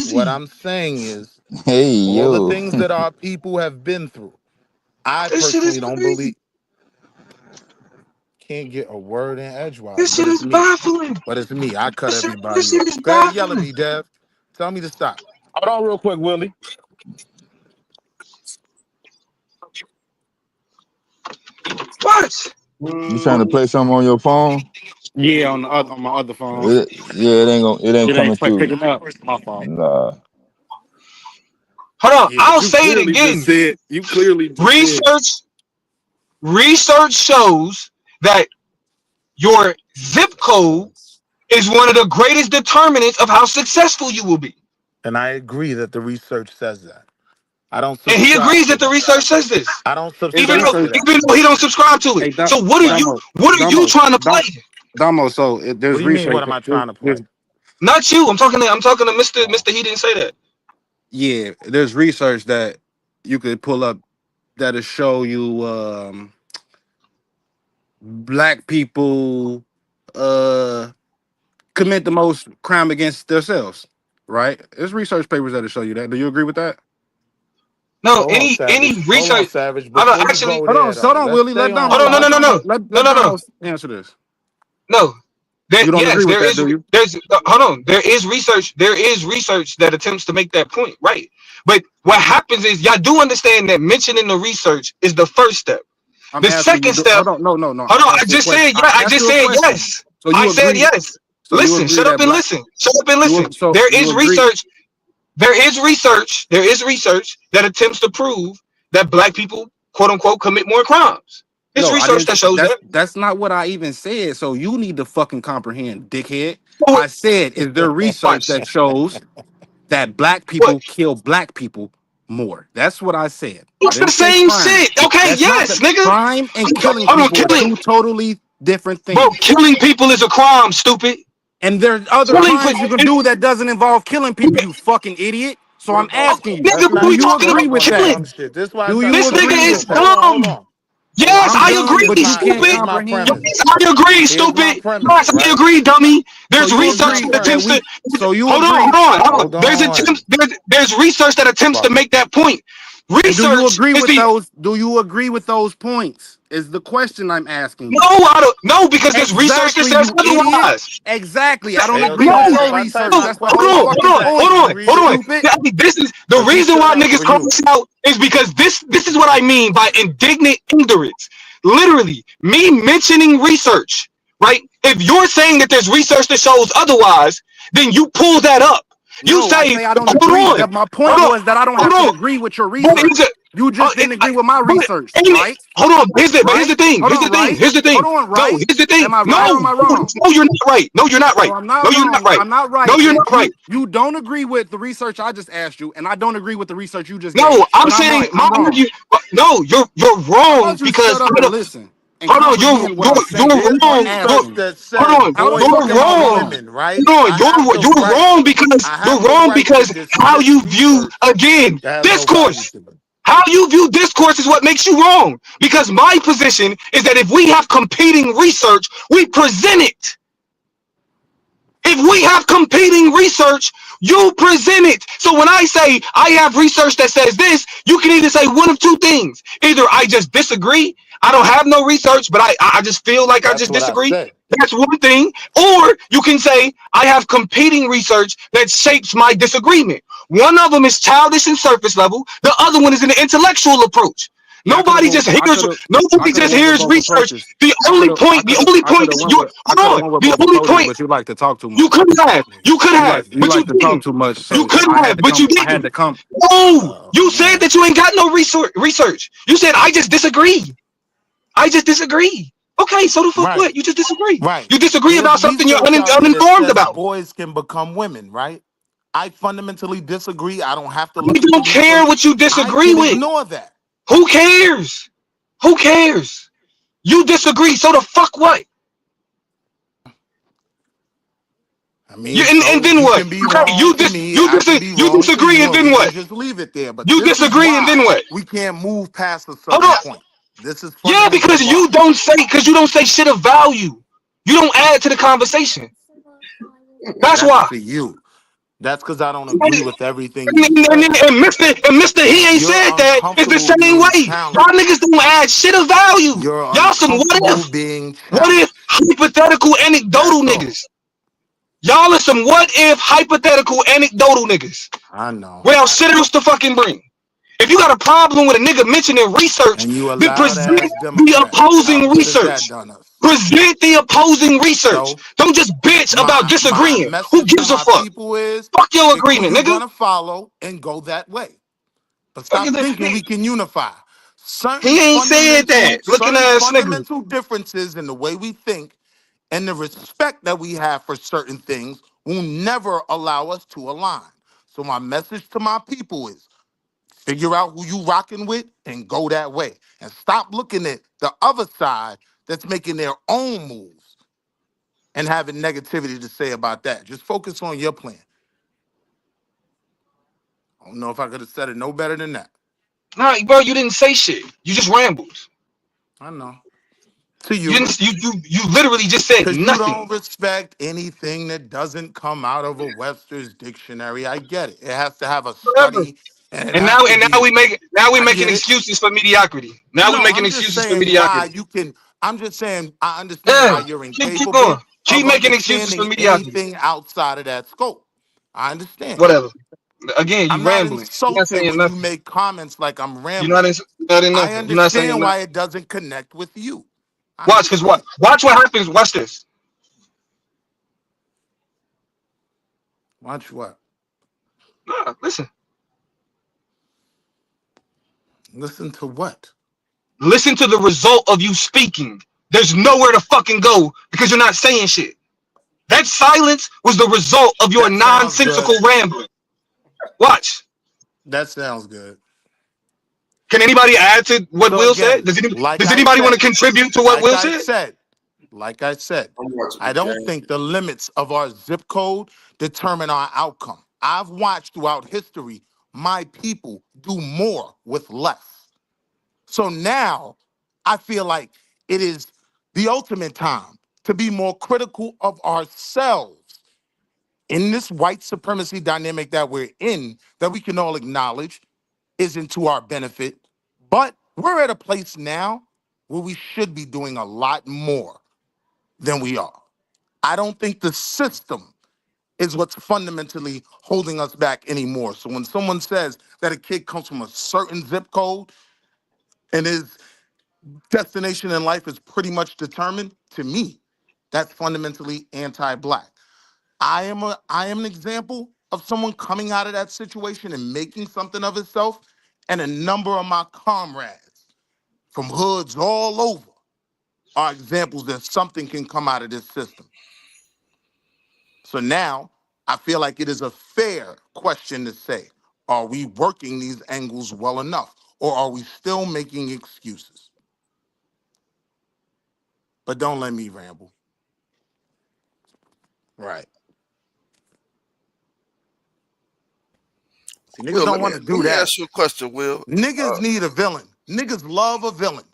Speaker 17: what
Speaker 1: crazy.
Speaker 17: I'm saying is,
Speaker 15: Hey
Speaker 17: all the
Speaker 15: yo.
Speaker 17: things that our people have been through. I
Speaker 1: This shit is
Speaker 17: personally don't
Speaker 1: crazy.
Speaker 17: believe. Can't get a word in edgewise,
Speaker 1: This
Speaker 17: but
Speaker 1: shit
Speaker 17: it's
Speaker 1: is
Speaker 17: me.
Speaker 1: baffling.
Speaker 17: But it's me. I cut
Speaker 1: This
Speaker 17: everybody
Speaker 1: shit
Speaker 17: off.
Speaker 1: is
Speaker 17: Go ahead, yell at
Speaker 1: baffling.
Speaker 17: me, Dev. Tell me to stop.
Speaker 2: Hold on real quick, Willie.
Speaker 1: What?
Speaker 15: You trying to play something on your phone?
Speaker 2: Yeah, on my other phone.
Speaker 15: Yeah, it ain't
Speaker 2: It
Speaker 15: coming
Speaker 2: ain't
Speaker 15: through.
Speaker 2: picking up. My fault.
Speaker 15: Nah.
Speaker 1: Hold on.
Speaker 2: Yeah, but
Speaker 1: I'll
Speaker 2: you
Speaker 1: say it
Speaker 2: clearly just
Speaker 1: again.
Speaker 2: said. You clearly just said.
Speaker 1: Research shows that your zip code is one of the greatest determinants of how successful you will be.
Speaker 17: And I agree that the research says that. I don't
Speaker 1: And he
Speaker 17: subscribe
Speaker 1: agrees
Speaker 17: to
Speaker 1: that the
Speaker 17: that.
Speaker 1: research says this.
Speaker 17: I don't
Speaker 2: Is
Speaker 1: Even
Speaker 17: subscribe
Speaker 1: though
Speaker 17: to
Speaker 2: research?
Speaker 17: that.
Speaker 1: even though he don't subscribe to it.
Speaker 2: Hey,
Speaker 1: So
Speaker 17: Right.
Speaker 1: what are you trying to play?
Speaker 2: Damo. So
Speaker 17: What
Speaker 2: there's
Speaker 17: do you mean?
Speaker 2: research.
Speaker 17: What am I trying to play?
Speaker 1: Not you. I'm talking to Mr.
Speaker 17: Oh.
Speaker 1: Mr. He didn't say that.
Speaker 2: Yeah, there's research that you could pull up that'll show you black people commit the most crime against themselves. Right? There's research papers that'll show you that. Do you agree with that?
Speaker 1: No,
Speaker 17: Hold on,
Speaker 1: any
Speaker 17: Savage. Hold on,
Speaker 1: research.
Speaker 17: Savage.
Speaker 1: I don't
Speaker 17: Before you
Speaker 1: actually
Speaker 17: go there,
Speaker 2: Hold
Speaker 17: though,
Speaker 2: on,
Speaker 17: let's
Speaker 2: Willie.
Speaker 17: stay
Speaker 2: Let
Speaker 17: on
Speaker 2: Damo.
Speaker 1: hold on,
Speaker 2: Let
Speaker 17: topic.
Speaker 2: Damo. Let
Speaker 1: no,
Speaker 2: Damo answer this.
Speaker 1: no.
Speaker 2: You don't agree
Speaker 1: Yes,
Speaker 2: with that, do you?
Speaker 1: there's hold on. There is research that attempts to make that point, right? But what happens is y'all do understand that mentioning the research is the first step.
Speaker 2: I'm
Speaker 1: The
Speaker 2: asking you.
Speaker 1: second step,
Speaker 2: Hold on. No.
Speaker 1: hold
Speaker 2: I
Speaker 1: on, I
Speaker 2: asked you a
Speaker 1: just
Speaker 2: question.
Speaker 1: said
Speaker 2: I
Speaker 1: yeah, I
Speaker 2: asked
Speaker 1: just
Speaker 2: you a
Speaker 1: said
Speaker 2: question.
Speaker 1: yes.
Speaker 2: So
Speaker 1: I
Speaker 2: you
Speaker 1: said
Speaker 2: agree?
Speaker 1: yes.
Speaker 2: So you
Speaker 1: Listen,
Speaker 2: agree
Speaker 1: shut up
Speaker 2: that
Speaker 1: and
Speaker 2: black?
Speaker 1: listen. Shut up and listen.
Speaker 2: So you agree?
Speaker 1: There is research that attempts to prove that black people, quote unquote, commit more crimes. It's
Speaker 2: No, I
Speaker 1: research
Speaker 2: didn't.
Speaker 1: that shows that.
Speaker 2: That's not what I even said. So you need to fucking comprehend, dickhead.
Speaker 1: What?
Speaker 2: I said, is there research
Speaker 1: Watch.
Speaker 2: that shows that black
Speaker 1: What?
Speaker 2: people kill black people more? That's what I said. I
Speaker 1: It's the
Speaker 2: didn't say
Speaker 1: same
Speaker 2: crime.
Speaker 1: shit. Okay,
Speaker 2: That's not
Speaker 1: yes,
Speaker 2: the
Speaker 1: nigga.
Speaker 2: crime and killing
Speaker 1: Hold on,
Speaker 2: people are
Speaker 1: killing.
Speaker 2: two totally different
Speaker 1: Bro,
Speaker 2: things.
Speaker 1: killing people is a crime, stupid.
Speaker 2: And there's other
Speaker 1: Killing
Speaker 2: crimes you can
Speaker 1: people.
Speaker 2: do that doesn't involve killing people, you fucking idiot. So I'm asking you,
Speaker 1: Nigga,
Speaker 17: Let's
Speaker 1: what
Speaker 2: do
Speaker 1: are
Speaker 17: not
Speaker 1: we
Speaker 2: you
Speaker 17: get
Speaker 1: talking
Speaker 17: caught
Speaker 2: agree
Speaker 1: about
Speaker 17: up
Speaker 2: with
Speaker 17: on the
Speaker 2: that?
Speaker 1: killing?
Speaker 17: dumb shit. This is why I
Speaker 2: Do
Speaker 17: try to
Speaker 2: you
Speaker 1: This
Speaker 17: tell
Speaker 1: nigga
Speaker 2: agree
Speaker 17: people,
Speaker 2: with
Speaker 1: is
Speaker 2: that?
Speaker 17: hold on, hold
Speaker 1: dumb.
Speaker 17: on, hold on.
Speaker 1: Yes,
Speaker 2: I'm
Speaker 1: I
Speaker 2: dumb,
Speaker 1: agree,
Speaker 2: but you can't
Speaker 1: stupid.
Speaker 2: comprehend.
Speaker 17: Premise.
Speaker 1: Yes, I agree,
Speaker 17: Here's my
Speaker 1: stupid.
Speaker 17: premise,
Speaker 1: Yes, I
Speaker 17: right?
Speaker 1: agree, dummy.
Speaker 2: So
Speaker 1: There's
Speaker 2: you
Speaker 1: research
Speaker 17: My
Speaker 2: agree
Speaker 1: that
Speaker 2: that
Speaker 1: attempts
Speaker 17: premise.
Speaker 1: to.
Speaker 2: we? So you
Speaker 1: Hold on,
Speaker 2: agree?
Speaker 1: hold on.
Speaker 17: Hold on.
Speaker 1: There's research that attempts to
Speaker 17: Fuck it.
Speaker 1: make that point.
Speaker 2: And do you
Speaker 1: Research
Speaker 2: agree
Speaker 1: is
Speaker 2: with
Speaker 1: the
Speaker 2: those? Do you agree with those points? Is the question I'm asking
Speaker 1: no,
Speaker 2: you.
Speaker 1: I don't no because there's research that
Speaker 2: Exactly,
Speaker 1: says
Speaker 2: you idiot.
Speaker 1: otherwise.
Speaker 2: Exactly. I don't
Speaker 17: Hey, yo,
Speaker 2: agree
Speaker 1: No,
Speaker 2: with
Speaker 17: Savage,
Speaker 2: your
Speaker 17: if I type
Speaker 2: research.
Speaker 17: my
Speaker 1: hold
Speaker 2: That's the
Speaker 17: question
Speaker 2: whole
Speaker 17: in the
Speaker 2: fucking
Speaker 17: chat, can
Speaker 2: point.
Speaker 17: you read it?
Speaker 2: Stupid.
Speaker 1: This is the
Speaker 17: Because he
Speaker 1: reason
Speaker 17: said
Speaker 1: why
Speaker 17: that
Speaker 1: niggas
Speaker 17: for
Speaker 1: call
Speaker 17: you.
Speaker 1: us out is because this is what I mean by indignant ignorance. Literally, me mentioning research, right? If you're saying that there's research that shows otherwise, then you pull that up. You
Speaker 2: No, I
Speaker 1: say,
Speaker 2: say I don't agree.
Speaker 1: hold on,
Speaker 2: That my point
Speaker 1: hold on,
Speaker 2: was that I don't
Speaker 1: hold
Speaker 2: have to
Speaker 1: on.
Speaker 2: agree with your
Speaker 1: But is
Speaker 2: research.
Speaker 1: it?
Speaker 2: You just didn't agree with my
Speaker 1: But
Speaker 2: research,
Speaker 1: ain't it?
Speaker 2: right?
Speaker 1: Hold on. Here's the
Speaker 2: Right?
Speaker 1: thing.
Speaker 2: Hold
Speaker 1: Here's the
Speaker 2: on,
Speaker 1: thing.
Speaker 2: right?
Speaker 1: Here's the thing.
Speaker 2: Hold on,
Speaker 1: No,
Speaker 2: right?
Speaker 1: here's the thing.
Speaker 2: Am I right or am
Speaker 1: No,
Speaker 2: I wrong?
Speaker 1: no, you're not right. No, you're not
Speaker 2: So
Speaker 1: right.
Speaker 2: I'm not
Speaker 1: No, you're not
Speaker 2: wrong.
Speaker 1: right.
Speaker 2: I'm not
Speaker 1: No,
Speaker 2: right.
Speaker 1: you're
Speaker 2: And
Speaker 1: not right.
Speaker 2: you don't agree with the research I just asked you, and I don't agree with the research you just gave.
Speaker 1: No, I'm
Speaker 2: But I'm
Speaker 1: saying
Speaker 2: right.
Speaker 1: my
Speaker 2: I'm wrong.
Speaker 1: argument. No, you're
Speaker 2: How
Speaker 1: wrong
Speaker 2: about you
Speaker 1: because
Speaker 2: shut up and listen and
Speaker 1: hold on,
Speaker 2: comprehend what I'm saying?
Speaker 17: There's
Speaker 1: you're
Speaker 2: I'm
Speaker 1: wrong.
Speaker 17: research
Speaker 2: asking you.
Speaker 17: that
Speaker 1: Hold
Speaker 17: says
Speaker 1: on,
Speaker 2: How the
Speaker 17: boys
Speaker 2: fuck
Speaker 1: you're
Speaker 2: am I
Speaker 17: kill
Speaker 1: wrong.
Speaker 2: wrong?
Speaker 17: women, right?
Speaker 1: No,
Speaker 17: I have the
Speaker 1: you're
Speaker 17: right.
Speaker 1: wrong because
Speaker 17: I have the to
Speaker 1: how
Speaker 17: dismiss
Speaker 1: you view
Speaker 17: research
Speaker 1: again
Speaker 17: that has no value
Speaker 1: discourse.
Speaker 17: to me.
Speaker 1: How you view discourse is what makes you wrong. Because my position is that if we have competing research, we present it. If we have competing research, you present it. So when I say I have research that says this, you can either say one of two things. Either I just disagree, I don't have no research, but I just feel like I
Speaker 17: That's
Speaker 1: just
Speaker 17: what I
Speaker 1: disagree.
Speaker 17: said.
Speaker 1: That's one thing. Or you can say I have competing research that shapes my disagreement. One of them is childish and surface level. The other one is an intellectual approach.
Speaker 2: Yeah, I
Speaker 1: Nobody
Speaker 2: could have
Speaker 1: just
Speaker 2: went with
Speaker 1: hears
Speaker 2: both
Speaker 1: research.
Speaker 2: approaches.
Speaker 1: The only point,
Speaker 2: I could have
Speaker 1: is
Speaker 2: went
Speaker 1: you
Speaker 2: with
Speaker 1: hold on. The
Speaker 2: both
Speaker 1: only
Speaker 2: approaches,
Speaker 1: point
Speaker 2: but you like to talk too
Speaker 1: you
Speaker 2: much.
Speaker 1: could have,
Speaker 2: You
Speaker 1: but you
Speaker 2: like to talk
Speaker 1: didn't.
Speaker 2: too much,
Speaker 1: You
Speaker 2: so
Speaker 1: could have, but you
Speaker 2: I had
Speaker 1: didn't.
Speaker 2: to come.
Speaker 1: No,
Speaker 2: Oh
Speaker 1: you said
Speaker 2: man.
Speaker 1: that you ain't got no research. You said I just disagree. I just disagree. Okay, so the fuck
Speaker 17: Right,
Speaker 1: what? You just disagree.
Speaker 17: right.
Speaker 1: You disagree
Speaker 17: There's
Speaker 1: about something you're
Speaker 17: research out there that
Speaker 1: uninformed
Speaker 17: says
Speaker 1: about.
Speaker 17: boys can become women, right? I fundamentally disagree. I don't have to
Speaker 1: We
Speaker 17: listen to
Speaker 1: don't care
Speaker 17: research.
Speaker 1: what you
Speaker 17: I
Speaker 1: disagree
Speaker 17: can
Speaker 1: with.
Speaker 17: ignore that.
Speaker 1: Who cares? Who cares? You disagree. So the fuck what?
Speaker 17: I mean,
Speaker 1: And
Speaker 17: so
Speaker 1: then
Speaker 17: you
Speaker 1: what?
Speaker 17: can be wrong to me, I can be
Speaker 1: You
Speaker 17: wrong to
Speaker 1: disagree,
Speaker 17: you,
Speaker 1: and
Speaker 17: and we
Speaker 1: then
Speaker 17: can
Speaker 1: what?
Speaker 17: just leave it there. But
Speaker 1: You
Speaker 17: this is
Speaker 1: disagree, and
Speaker 17: why
Speaker 1: then what?
Speaker 17: we can't move past a
Speaker 1: Hold
Speaker 17: certain
Speaker 1: on.
Speaker 17: point. This is
Speaker 1: Yeah,
Speaker 17: fundamentally
Speaker 1: because
Speaker 17: why.
Speaker 1: you don't say shit of value. You don't add to the conversation. That's
Speaker 17: That's
Speaker 1: why.
Speaker 17: for you. That's because I don't
Speaker 1: And,
Speaker 17: agree with everything you say.
Speaker 1: Mr. He ain't
Speaker 17: You're
Speaker 1: said that. It's the
Speaker 17: uncomfortable
Speaker 1: same
Speaker 17: being
Speaker 1: way. Y'all
Speaker 17: challenged.
Speaker 1: niggas don't add shit of value.
Speaker 17: You're
Speaker 1: Y'all some
Speaker 17: uncomfortable being
Speaker 1: what if
Speaker 17: challenged.
Speaker 1: hypothetical anecdotal
Speaker 17: That's all.
Speaker 1: niggas. Y'all are some what if hypothetical anecdotal niggas.
Speaker 17: I know.
Speaker 1: Without shit else to fucking bring. If you got a problem with a nigga mentioning research,
Speaker 17: And you a
Speaker 1: then
Speaker 17: loud
Speaker 1: present
Speaker 17: ass
Speaker 1: the
Speaker 17: Democrat. How
Speaker 1: opposing
Speaker 17: good has that
Speaker 1: research.
Speaker 17: done us?
Speaker 1: Present the opposing research.
Speaker 17: So
Speaker 1: Don't just bitch about
Speaker 17: my
Speaker 1: disagreeing. Who
Speaker 17: message to
Speaker 1: gives a
Speaker 17: my
Speaker 1: fuck?
Speaker 17: people is
Speaker 1: Fuck your
Speaker 17: pick who
Speaker 1: agreement,
Speaker 17: you
Speaker 1: nigga.
Speaker 17: gonna follow and go that way. But
Speaker 1: Fuck is
Speaker 17: stop
Speaker 1: that?
Speaker 17: thinking we can unify.
Speaker 1: He ain't said that. Looking
Speaker 17: Certain
Speaker 1: ass nigga.
Speaker 17: fundamental differences in the way we think and the respect that we have for certain things will never allow us to align. So my message to my people is figure out who you rocking with and go that way. And stop looking at the other side that's making their own moves and having negativity to say about that. Just focus on your plan. I don't know if I could have said it no better than that.
Speaker 1: Nah, bro, you didn't say shit. You just rambled.
Speaker 17: I know. To
Speaker 1: You
Speaker 17: you.
Speaker 1: didn't. You literally just said
Speaker 17: Because you
Speaker 1: nothing.
Speaker 17: don't respect anything that doesn't come out of a Webster's dictionary. I get it. It has to have a
Speaker 1: Forever.
Speaker 17: study and it has to
Speaker 1: And now
Speaker 17: be,
Speaker 1: we
Speaker 17: I
Speaker 1: making
Speaker 17: get it.
Speaker 1: excuses for mediocrity. Now we
Speaker 17: No,
Speaker 1: making
Speaker 17: I'm just
Speaker 1: excuses for
Speaker 17: saying why
Speaker 1: mediocrity.
Speaker 17: you can, I'm just saying I understand
Speaker 1: Yeah.
Speaker 17: why you're
Speaker 1: Keep going.
Speaker 17: incapable
Speaker 1: Keep
Speaker 17: of
Speaker 1: making excuses for
Speaker 17: understanding
Speaker 1: mediocrity.
Speaker 17: anything outside of that scope. I understand.
Speaker 1: Whatever. Again,
Speaker 17: I'm
Speaker 1: you
Speaker 17: not
Speaker 1: rambling. You're not
Speaker 17: insulted
Speaker 1: saying
Speaker 17: when you
Speaker 1: nothing.
Speaker 17: make comments like I'm
Speaker 1: You're not
Speaker 17: rambling.
Speaker 1: not in
Speaker 17: I
Speaker 1: nothing. You're not saying
Speaker 17: understand
Speaker 1: nothing.
Speaker 17: why it doesn't connect with you. I
Speaker 1: Watch, cause
Speaker 17: understand.
Speaker 1: watch what happens. Watch this.
Speaker 17: Watch what?
Speaker 1: Nah, listen.
Speaker 17: Listen to what?
Speaker 1: Listen to the result of you speaking. There's nowhere to fucking go because you're not saying shit. That silence was the result of your
Speaker 17: That sounds good.
Speaker 1: nonsensical rambling. Watch.
Speaker 17: That sounds good.
Speaker 1: Can anybody add to what
Speaker 17: So
Speaker 1: Will said?
Speaker 17: again, like
Speaker 1: Does
Speaker 17: I
Speaker 1: anybody want
Speaker 17: said,
Speaker 1: to contribute to what
Speaker 17: like
Speaker 1: Will
Speaker 17: I
Speaker 1: said?
Speaker 17: said, like I said,
Speaker 3: I'm watching
Speaker 17: I
Speaker 3: the
Speaker 17: don't
Speaker 3: game.
Speaker 17: think the limits of our zip code determine our outcome. I've watched throughout history my people do more with less. So now I feel like it is the ultimate time to be more critical of ourselves in this white supremacy dynamic that we're in, that we can all acknowledge isn't to our benefit. But we're at a place now where we should be doing a lot more than we are. I don't think the system is what's fundamentally holding us back anymore. So when someone says that a kid comes from a certain zip code and his destination in life is pretty much determined, to me, that's fundamentally anti-black. I am an example of someone coming out of that situation and making something of itself, and a number of my comrades from hoods all over are examples that something can come out of this system. So now I feel like it is a fair question to say, are we working these angles well enough? Or are we still making excuses? But don't let me ramble. Right. See, niggas
Speaker 13: Will,
Speaker 17: don't want to
Speaker 13: let
Speaker 17: do
Speaker 13: me
Speaker 17: that.
Speaker 13: ask you a question, Will.
Speaker 17: Niggas need a villain. Niggas love a villain.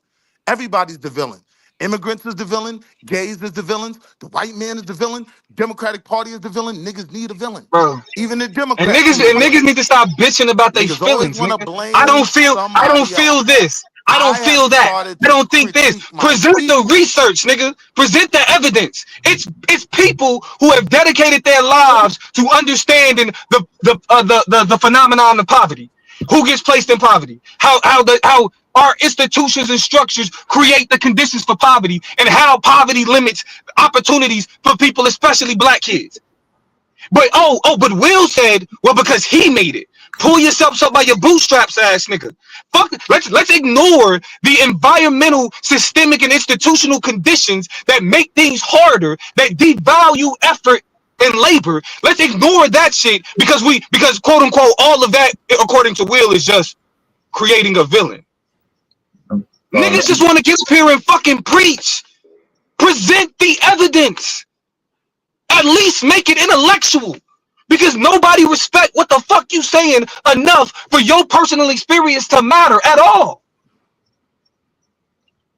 Speaker 17: Everybody's the villain. Immigrants is the villain. Gays is the villains. The white man is the villain. Democratic Party is the villain. Niggas need a villain.
Speaker 1: Bro.
Speaker 17: Even the
Speaker 1: And
Speaker 17: Democrats need a
Speaker 1: niggas
Speaker 17: villain.
Speaker 1: need to stop bitching about their
Speaker 17: Niggas always
Speaker 1: feelings,
Speaker 17: want to
Speaker 1: nigga. I
Speaker 17: blame
Speaker 1: don't
Speaker 17: somebody
Speaker 1: feel
Speaker 17: else.
Speaker 1: this. I don't
Speaker 17: I have
Speaker 1: feel that.
Speaker 17: started
Speaker 1: I
Speaker 17: to
Speaker 1: don't think this.
Speaker 17: critique my
Speaker 1: Present the
Speaker 17: people.
Speaker 1: research, nigga. Present the evidence. It's people who have dedicated their lives to understanding the phenomenon of poverty. Who gets placed in poverty? How our institutions and structures create the conditions for poverty, and how poverty limits opportunities for people, especially black kids. But but Will said, well, because he made it. Pull yourself up by your bootstraps, ass nigga. Fuck. Let's ignore the environmental, systemic, and institutional conditions that make things harder, that devalue effort and labor. Let's ignore that shit because quote unquote all of that, according to Will, is just creating a villain.
Speaker 15: Uh,
Speaker 1: Niggas just want to get up here and fucking preach. Present the evidence. At least make it intellectual. Because nobody respect what the fuck you saying enough for your personal experience to matter at all.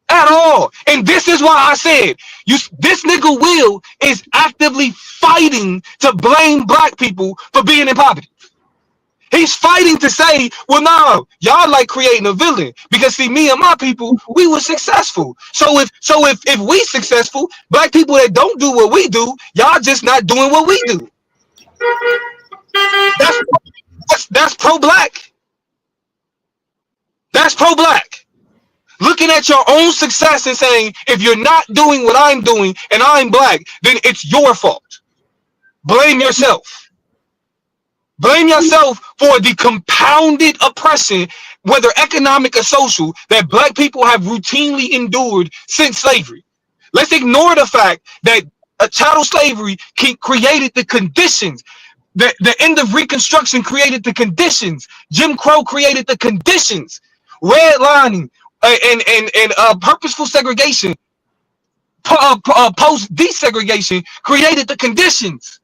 Speaker 1: At all. And this is why I said, this nigga Will is actively fighting to blame black people for being in poverty. He's fighting to say, well, no, y'all like creating a villain. Because see, me and my people, we were successful. So if we successful, black people that don't do what we do, y'all just not doing what we do. That's pro-black. That's pro-black. Looking at your own success and saying, if you're not doing what I'm doing and I'm black, then it's your fault. Blame yourself. Blame yourself for the compounded oppression, whether economic or social, that black people have routinely endured since slavery. Let's ignore the fact that chattel slavery created the conditions. The end of Reconstruction created the conditions. Jim Crow created the conditions. Redlining and purposeful segregation, post desegregation created the conditions.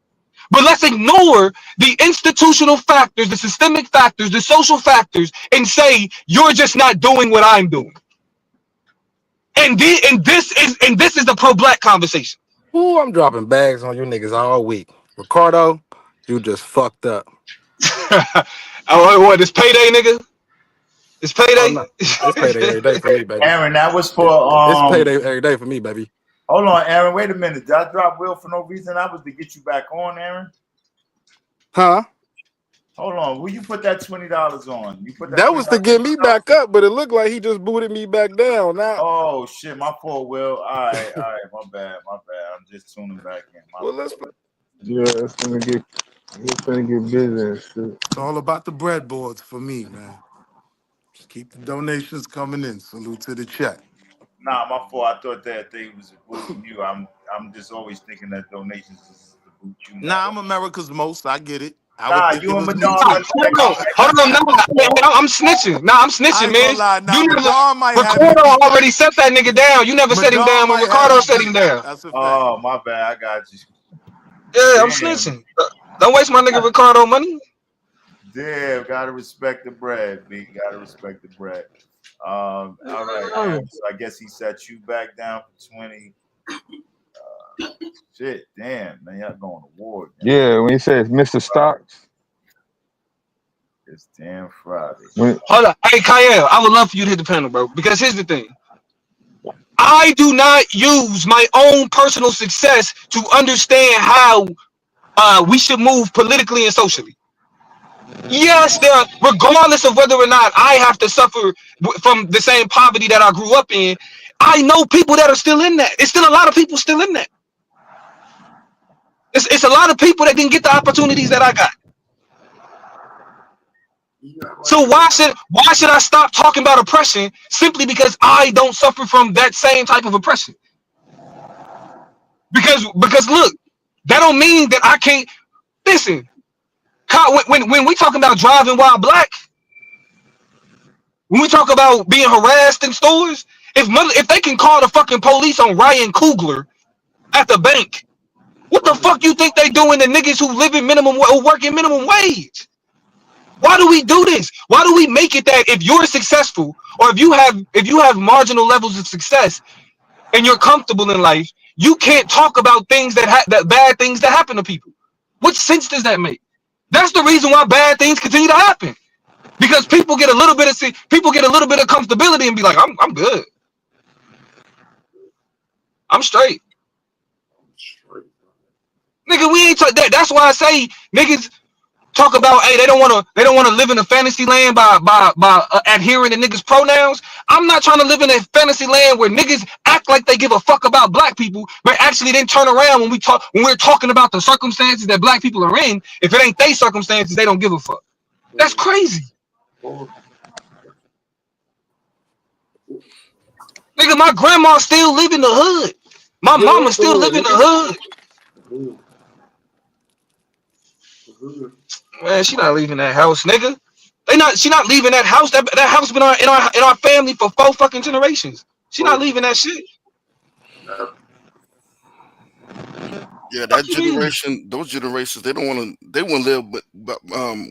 Speaker 1: But let's ignore the institutional factors, the systemic factors, the social factors, and say you're just not doing what I'm doing. And this is the pro-black conversation.
Speaker 9: Ooh, I'm dropping bags on you niggas all week. Ricardo, you just fucked up.
Speaker 1: Oh, what? It's payday, nigga. It's payday.
Speaker 9: Oh, no. It's payday every day for me, baby.
Speaker 12: Aaron, that was for
Speaker 9: it's payday every day for me, baby.
Speaker 12: Hold on, Aaron. Wait a minute. Did I drop Will for no reason? That was to get you back on, Aaron.
Speaker 9: Huh?
Speaker 12: Hold on. Will you put that $20 on? You put
Speaker 9: that was to get me back up, but it looked like he just booted me back down. Now.
Speaker 12: Oh shit, my fault, Will. All right, my bad. I'm just tuning back in.
Speaker 9: Well, let's.
Speaker 16: Yeah, it's gonna get busy.
Speaker 17: It's all about the breadboards for me, man. Just keep the donations coming in. Salute to the chat.
Speaker 12: Nah, my fault. I thought that thing was booting you. I'm just always thinking that donations is to boot you.
Speaker 17: Nah, I'm America's most. I get it.
Speaker 12: Nah, you and Madonna.
Speaker 1: Hold on, I'm snitching. Nah, I'm snitching, man. You never, Ricardo already set that nigga down. You never set him down when Ricardo set him down.
Speaker 12: Oh, my bad. I got you.
Speaker 1: Yeah, I'm snitching. Don't waste my nigga Ricardo money.
Speaker 12: Damn, gotta respect the bread, B. Gotta respect the bread. All right, Aaron, so I guess he set you back down for 20. Shit, damn, man, y'all going to war. Man.
Speaker 16: Yeah, when he says Mr. Stocks.
Speaker 12: It's damn Friday.
Speaker 1: Hold on. Hey, Kyle, I would love for you to hit the panel, bro, because here's the thing. I do not use my own personal success to understand how we should move politically and socially. Yes, regardless of whether or not I have to suffer from the same poverty that I grew up in, I know people that are still in that. It's still a lot of people still in that. It's a lot of people that didn't get the opportunities that I got. So why should I stop talking about oppression simply because I don't suffer from that same type of oppression? Because look, that don't mean that I can't listen. When we talking about driving while black, when we talk about being harassed in stores, if they can call the fucking police on Ryan Coogler at the bank, what the fuck you think they doing to niggas who live in working minimum wage? Why do we do this? Why do we make it that if you're successful or if you have marginal levels of success and you're comfortable in life, you can't talk about things that bad things that happen to people? What sense does that make? That's the reason why bad things continue to happen. Because people get a little bit of comfortability and be like, I'm good. I'm straight. Nigga, we ain't talk that. That's why I say niggas talk about, hey, they don't want to live in a fantasy land by adhering to niggas' pronouns. I'm not trying to live in a fantasy land where niggas act like they give a fuck about black people, but actually then turn around when we're talking about the circumstances that black people are in. If it ain't they circumstances, they don't give a fuck. That's crazy. Nigga, my grandma still live in the hood. My mama still live in the hood. Man, she not leaving that house, nigga. She not leaving that house. That house been in our family for 4 fucking generations. She not leaving that shit.
Speaker 13: Yeah,
Speaker 1: Fuck
Speaker 13: that
Speaker 1: you mean?
Speaker 13: generation, those generations, they don't want to. They want to live, but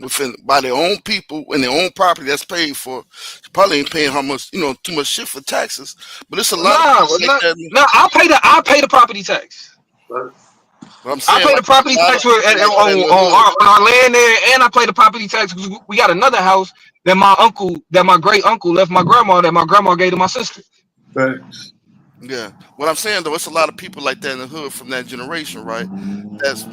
Speaker 13: within by their own people and their own property that's paid for. Probably ain't paying how much, too much shit for taxes. But it's a lot of
Speaker 1: Nah,
Speaker 13: people like
Speaker 1: nah,
Speaker 13: that.
Speaker 1: nah. I pay the property tax.
Speaker 13: But I'm
Speaker 1: I
Speaker 13: saying,
Speaker 1: pay the
Speaker 13: like, it's
Speaker 1: property
Speaker 13: a lot of
Speaker 1: tax
Speaker 13: people like that in the hood.
Speaker 1: on our land there, and I pay the property tax because we got another house that my great uncle left my grandma that my grandma gave to my sister.
Speaker 21: Facts.
Speaker 13: Yeah. What I'm saying though, it's a lot of people like that in the hood from that generation, right? That's,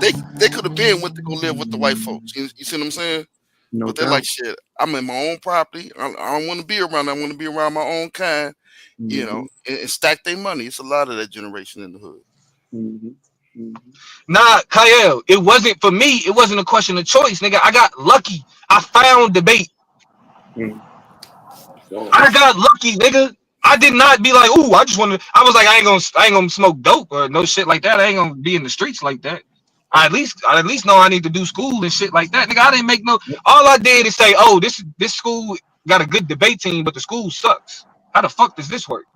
Speaker 13: they could have been went to go live with the white folks. You see what I'm saying?
Speaker 21: No
Speaker 13: But they're like,
Speaker 21: doubt.
Speaker 13: shit, I'm in my own property. I don't want to be around. I want to be around my own kind,
Speaker 21: Mm-hmm.
Speaker 13: and stack their money. It's a lot of that generation in the hood.
Speaker 21: Mm-hmm. Mm-hmm.
Speaker 1: Nah, Kyle, it wasn't for me. It wasn't a question of choice, nigga. I got lucky. I found debate.
Speaker 21: Mm.
Speaker 1: I
Speaker 21: Sauce.
Speaker 1: got lucky, nigga. I did not be like, ooh, I just want to. I was like, I ain't gonna smoke dope or no shit like that. I ain't gonna be in the streets like that. I at least know I need to do school and shit like that, nigga. I didn't make no. All I did is say, oh, this school got a good debate team, but the school sucks. How the fuck does this work?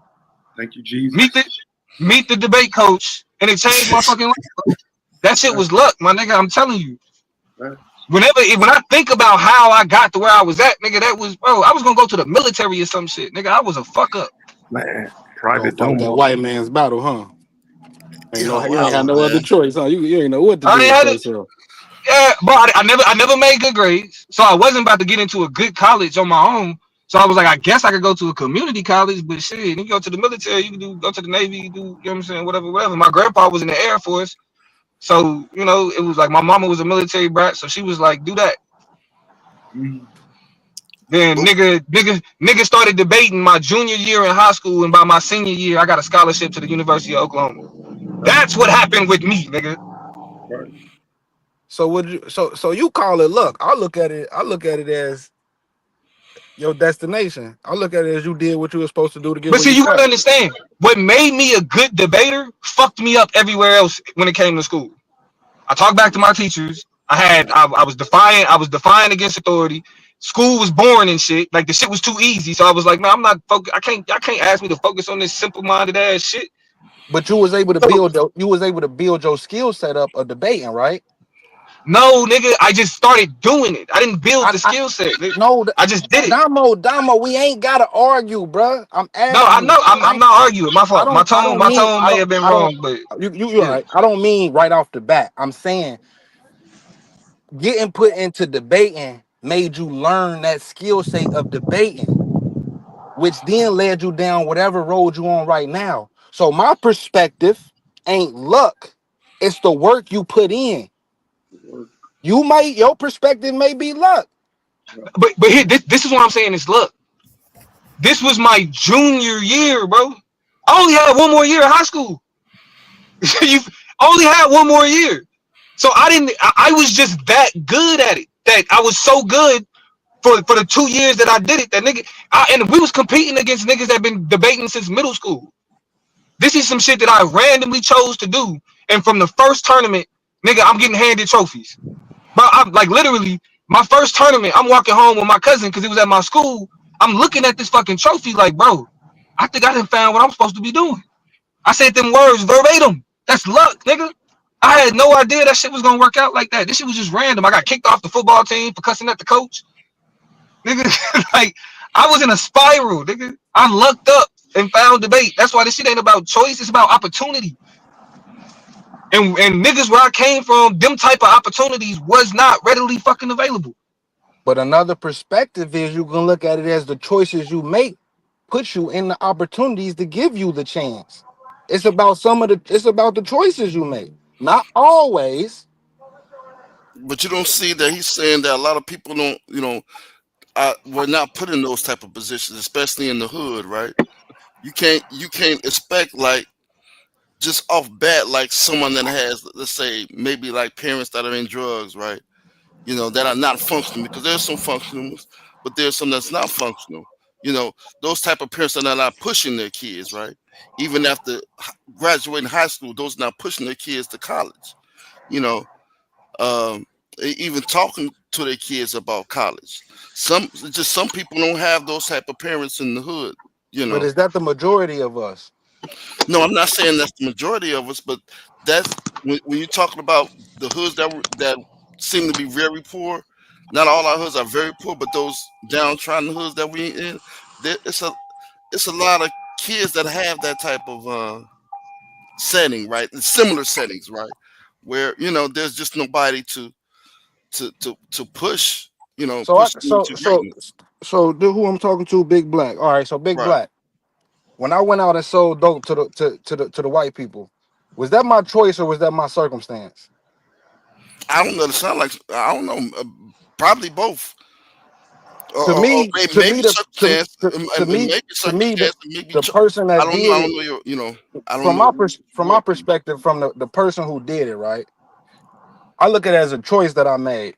Speaker 21: Thank you,
Speaker 1: Meet the
Speaker 21: Jesus.
Speaker 1: meet the debate coach, and it changed my fucking life. That shit
Speaker 21: Facts.
Speaker 1: was luck, my nigga. I'm telling you.
Speaker 21: Facts.
Speaker 1: When I think about how I got to where I was at, nigga, that was bro. I was gonna go to the military or some shit, nigga. I was a fuck up.
Speaker 21: Man,
Speaker 9: Go
Speaker 21: private
Speaker 9: fight that
Speaker 21: domo.
Speaker 9: white man's battle, huh?
Speaker 13: Yo,
Speaker 9: You ain't had
Speaker 13: wow,
Speaker 9: no other
Speaker 13: man.
Speaker 9: choice, huh? You ain't know what to
Speaker 1: I
Speaker 9: do
Speaker 1: ain't
Speaker 9: with
Speaker 1: had it.
Speaker 9: yourself.
Speaker 1: Yeah, but I never made good grades, so I wasn't about to get into a good college on my own. So I was like, I guess I could go to a community college, but shit, you can go to the military, you can go to the Navy, you do, you know what I'm saying, whatever, whatever. My grandpa was in the Air Force, so it was like my mama was a military brat, so she was like, do that.
Speaker 21: Mm.
Speaker 1: Then nigga started debating my junior year in high school, and by my senior year, I got a scholarship to the University of Oklahoma. That's what happened with me, nigga.
Speaker 21: Right.
Speaker 9: So would you? So you call it luck? I look at it. I look at it as your destination. I look at it as you did what you were supposed to do to get
Speaker 1: But
Speaker 9: where
Speaker 1: see,
Speaker 9: you
Speaker 1: you gotta
Speaker 9: got.
Speaker 1: understand, what made me a good debater fucked me up everywhere else when it came to school. I talked back to my teachers. I was defiant. I was defiant against authority. School was boring and shit. Like the shit was too easy. So I was like, man, I'm not focused. I can't ask me to focus on this simple minded ass shit.
Speaker 9: But you was able to
Speaker 1: So
Speaker 9: build. You was able to build your skill set up of debating, right?
Speaker 1: no, nigga, I just started doing it. I didn't build
Speaker 9: I,
Speaker 1: the
Speaker 9: I
Speaker 1: skill set.
Speaker 9: no,
Speaker 1: I just did it.
Speaker 9: Damo, we ain't gotta argue, bruh. I'm
Speaker 1: No,
Speaker 9: asking
Speaker 1: I know.
Speaker 9: you.
Speaker 1: I'm not arguing. My fault.
Speaker 9: I don't
Speaker 1: My
Speaker 9: mean
Speaker 1: tone may have been
Speaker 9: I don't
Speaker 1: wrong, but
Speaker 9: you're
Speaker 1: yeah.
Speaker 9: right. I don't mean right off the bat. I'm saying getting put into debating made you learn that skill set of debating, which then led you down whatever road you on right now. So my perspective ain't luck. It's the work you put in. Your perspective may be luck.
Speaker 1: But here, this is what I'm saying is look. This was my junior year, bro. I only had one more year of high school. You only had one more year. So I didn't I was just that good at it. That I was so good for the 2 years that I did it. That nigga and we was competing against niggas that been debating since middle school. This is some shit that I randomly chose to do. And from the first tournament, nigga, I'm getting handed trophies. Bro, I'm like literally my first tournament, I'm walking home with my cousin because it was at my school. I'm looking at this fucking trophy like, bro, I think I done found what I'm supposed to be doing. I said them words verbatim. That's luck, nigga. I had no idea that shit was gonna work out like that. This shit was just random. I got kicked off the football team for cussing at the coach. Nigga, like I was in a spiral, nigga. I lucked up and found debate. That's why this shit ain't about choice, it's about opportunity. And niggas where I came from, them type of opportunities was not readily fucking available.
Speaker 9: But another perspective is you can look at it as the choices you make put you in the opportunities to give you the chance. It's about the choices you make. Not always.
Speaker 13: But you don't see that he's saying that a lot of people don't, were not put in those type of positions, especially in the hood, right? You can't expect like just off bat like someone that has, let's say, maybe like parents that are in drugs, right? That are not functional, because there's some functionals, but there's some that's not functional. Those type of parents that are not pushing their kids, right? Even after graduating high school, those not pushing their kids to college. You know, um, even talking to their kids about college. Some people don't have those type of parents in the hood. You
Speaker 9: But
Speaker 13: know,
Speaker 9: is that the majority of us?
Speaker 13: No, I'm not saying that's the majority of us, but that's when you're talking about the hoods that seem to be very poor. Not all our hoods are very poor, but those downtrodden hoods that we in, it's a lot of kids that have that type of setting, right? Similar settings, right? Where there's just nobody to push,
Speaker 9: So I
Speaker 13: push them
Speaker 9: so
Speaker 13: to
Speaker 9: so
Speaker 13: greatness.
Speaker 9: so dude, who I'm talking to, Big Black. All right, so Big
Speaker 13: Right.
Speaker 9: Black. When I went out and sold dope to the white people, was that my choice or was that my circumstance?
Speaker 13: I don't know. It sound like I don't know. Probably both,
Speaker 9: To me, to
Speaker 13: maybe
Speaker 9: me, the
Speaker 13: circumstance,
Speaker 9: to me,
Speaker 13: maybe
Speaker 9: to me,
Speaker 13: circumstance, maybe
Speaker 9: the person
Speaker 13: I
Speaker 9: that
Speaker 13: don't know.
Speaker 9: did
Speaker 13: I
Speaker 9: it
Speaker 13: don't know your. I don't
Speaker 9: from
Speaker 13: know
Speaker 9: from
Speaker 13: your
Speaker 9: my
Speaker 13: opinion.
Speaker 9: perspective, from the person who did it, right? I look at it as a choice that I made.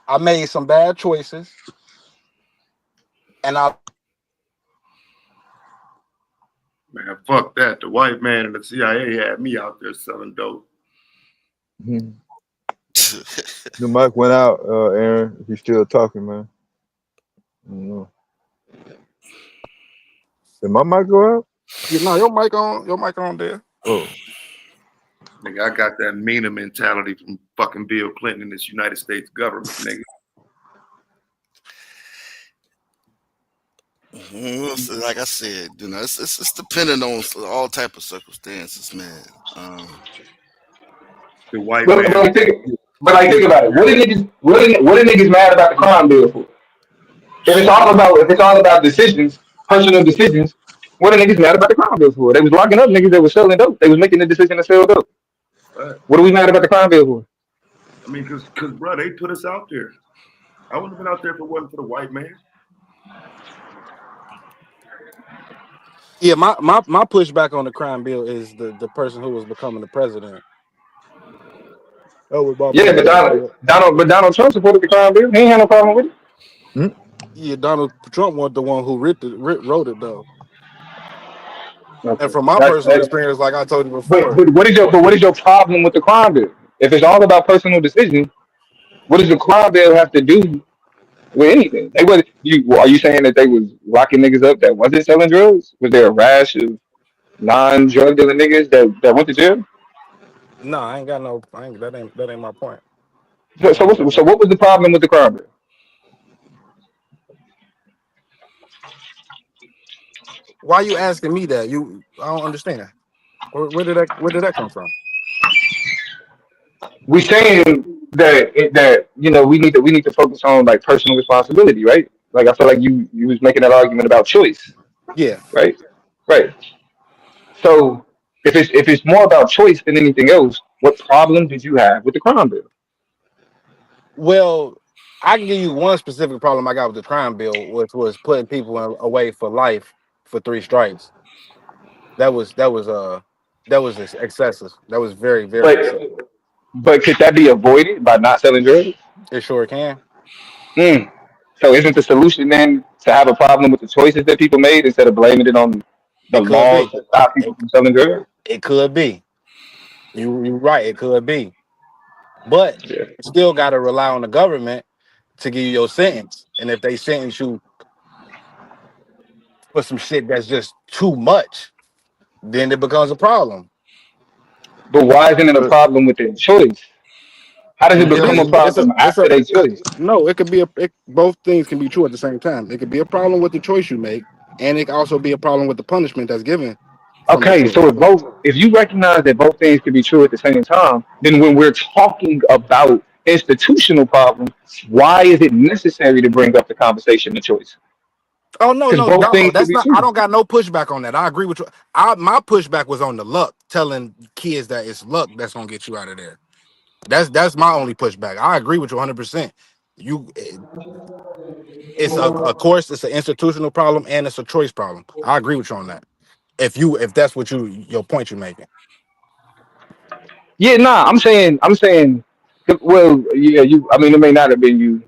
Speaker 9: I made some bad choices, and I
Speaker 21: Man, fuck that. The white man and the CIA had me out there selling dope.
Speaker 19: The mic went out, Aaron. If you're still talking, man. I don't know. Did my mic go out?
Speaker 9: your mic on there.
Speaker 19: Oh,
Speaker 21: Nigga, I got that meaner mentality from fucking Bill Clinton and this United States government, nigga.
Speaker 13: Like I said, it's dependent on all type of circumstances, man.
Speaker 21: The white
Speaker 16: But,
Speaker 21: man.
Speaker 16: but, like, think, but like, think about it. What are niggas mad about the crime bill for? If it's all about decisions, personal decisions, what are niggas mad about the crime bill for? They was locking up niggas that was selling dope. They was making the decision to sell dope. What are we mad about the crime bill for?
Speaker 21: I mean, cause bro, they put us out there. I wouldn't have been out there if it wasn't for the white man.
Speaker 9: Yeah, my pushback on the crime bill is the person who was becoming the president. That was my
Speaker 16: Yeah, but
Speaker 9: pushback on it.
Speaker 16: Donald Trump supported the crime bill. He ain't had no problem with it.
Speaker 9: Yeah, Donald Trump was the one who wrote it though. And
Speaker 16: Okay,
Speaker 9: from my
Speaker 16: that's
Speaker 9: personal
Speaker 16: that.
Speaker 9: experience, like I told you
Speaker 16: But
Speaker 9: before,
Speaker 16: but what is your problem with the crime bill? If it's all about personal decisions, what does the crime bill have to do with anything? They was you. Are you saying that they was locking niggas up that wasn't selling drugs? Was there a rash of non-drug dealing niggas that went to jail?
Speaker 9: no, I ain't got no. I ain't that ain't my point.
Speaker 16: So
Speaker 9: I
Speaker 16: so,
Speaker 9: ain't got
Speaker 16: what's, so
Speaker 9: no.
Speaker 16: what was the problem with the crime bill?
Speaker 9: Why you asking me that? I don't understand. Where did that come from?
Speaker 16: We saying that we need to focus on like personal responsibility, right? Like I feel like you was making that argument about choice,
Speaker 9: Yeah.
Speaker 16: right? Right. So if it's more about choice than anything else, what problem did you have with the crime bill?
Speaker 9: Well, I can give you one specific problem I got with the crime bill, which was putting people away for life for 3 strikes. That was excessive. That was very, very
Speaker 16: But
Speaker 9: excessive.
Speaker 16: but could that be avoided by not selling drugs?
Speaker 9: It sure can.
Speaker 16: Mm. So isn't the solution then to have a problem with the choices that people made instead of blaming it on the
Speaker 9: It could
Speaker 16: laws
Speaker 9: be.
Speaker 16: that stop people
Speaker 9: It,
Speaker 16: from selling drugs?
Speaker 9: it could be. You're right. It could be. But
Speaker 16: Yeah.
Speaker 9: you still got to rely on the government to give you your sentence. And if they sentence you for some shit that's just too much, then it becomes a problem.
Speaker 16: But why isn't it a
Speaker 19: but
Speaker 16: problem with their choice? How does it
Speaker 9: It
Speaker 16: become a
Speaker 9: is.
Speaker 16: problem
Speaker 9: It's
Speaker 16: after
Speaker 9: a.
Speaker 16: they choice?
Speaker 9: No. It could be both things can be true at the same time. It could be a problem with the choice you make, and it can also be a problem with the punishment that's given from the
Speaker 16: Okay,
Speaker 9: choice.
Speaker 16: so if you recognize that both things can be true at the same time, then when we're talking about institutional problems, why is it necessary to bring up the conversation of choice?
Speaker 9: Oh no,
Speaker 16: Because
Speaker 9: no,
Speaker 16: both
Speaker 9: dog,
Speaker 16: things can
Speaker 9: that's
Speaker 16: be
Speaker 9: not. I
Speaker 16: true.
Speaker 9: don't got no pushback on that. I agree with you. My pushback was on the luck, telling kids that it's luck that's gonna get you out of there. That's my only pushback. I agree with you 100%. You, it's of course it's an institutional problem and it's a choice problem. I agree with you on that. If that's what your point you're making.
Speaker 16: Yeah, nah, I'm saying, well, yeah, I mean, it may not have been you,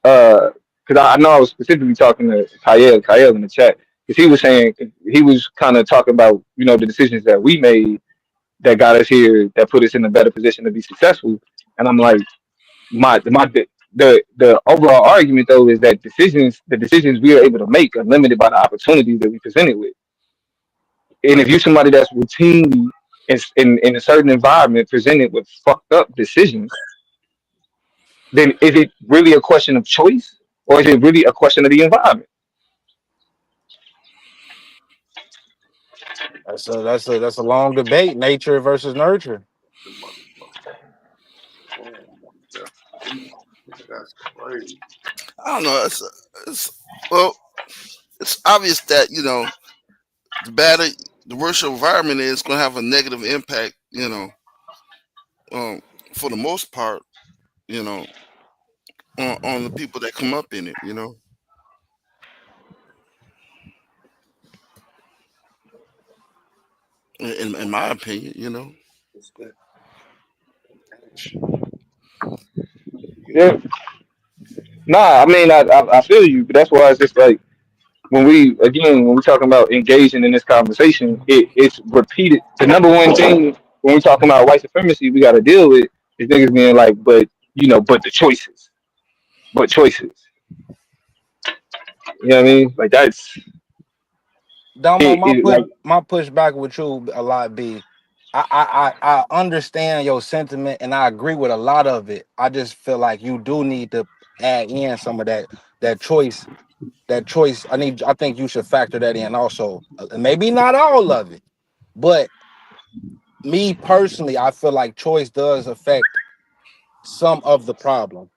Speaker 16: because I know I was specifically talking to Kyle in the chat, because he was saying, he was kind of talking about, the decisions that we made that got us here, that put us in a better position to be successful. And I'm like, the overall argument though is that the decisions we are able to make are limited by the opportunities that we presented with. And if you're somebody that's routinely in a certain environment presented with fucked up decisions, then is it really a question of choice, or is it really a question of the environment?
Speaker 2: That's a long debate. Nature versus nurture.
Speaker 21: The motherfucker. Oh, that's crazy.
Speaker 13: I don't know. Well, it's obvious that the better, the worse your environment is, going to have a negative impact. Um, for the most part, you know, on the people that come up in it. In my opinion.
Speaker 21: It's that
Speaker 16: Yeah. Nah, I mean, I feel you, but that's why it's just like when we're talking about engaging in this conversation, it's repeated. The number one thing when we're talking about white supremacy, we got to deal with is niggas being like, but but the choices, but choices. You know what I mean? Like that's
Speaker 2: Domo, my
Speaker 16: it.
Speaker 2: push
Speaker 16: Like,
Speaker 2: my pushback with you a lot be I understand your sentiment and I agree with a lot of it. I just feel like you do need to add in some of that choice. That choice, I think you should factor that in also. Maybe not all of it, but me personally, I feel like choice does affect some of the problem.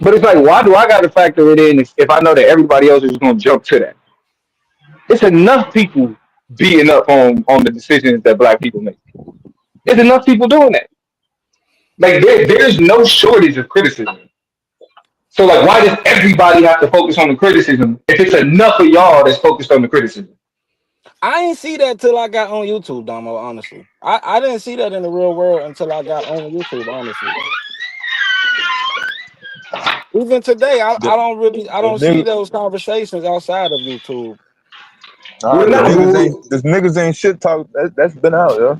Speaker 16: but it's like, why do I got to factor it in if I know that everybody else is going to jump to that? It's enough people beating up on the decisions that black people make. There's enough people doing that. Like there's no shortage of criticism. So like, why does everybody have to focus on the criticism if it's enough of y'all that's focused on the criticism?
Speaker 2: I ain't see that till I got on YouTube, Domo, honestly. I didn't see that in the real world until I got on YouTube, honestly. Even today,
Speaker 19: The,
Speaker 2: I
Speaker 19: the
Speaker 2: don't see
Speaker 19: niggas,
Speaker 2: those conversations outside of YouTube.
Speaker 19: nah,
Speaker 16: Well,
Speaker 19: the
Speaker 16: no,
Speaker 19: niggas ain't, the niggas ain't shit talk. That's been out, yeah.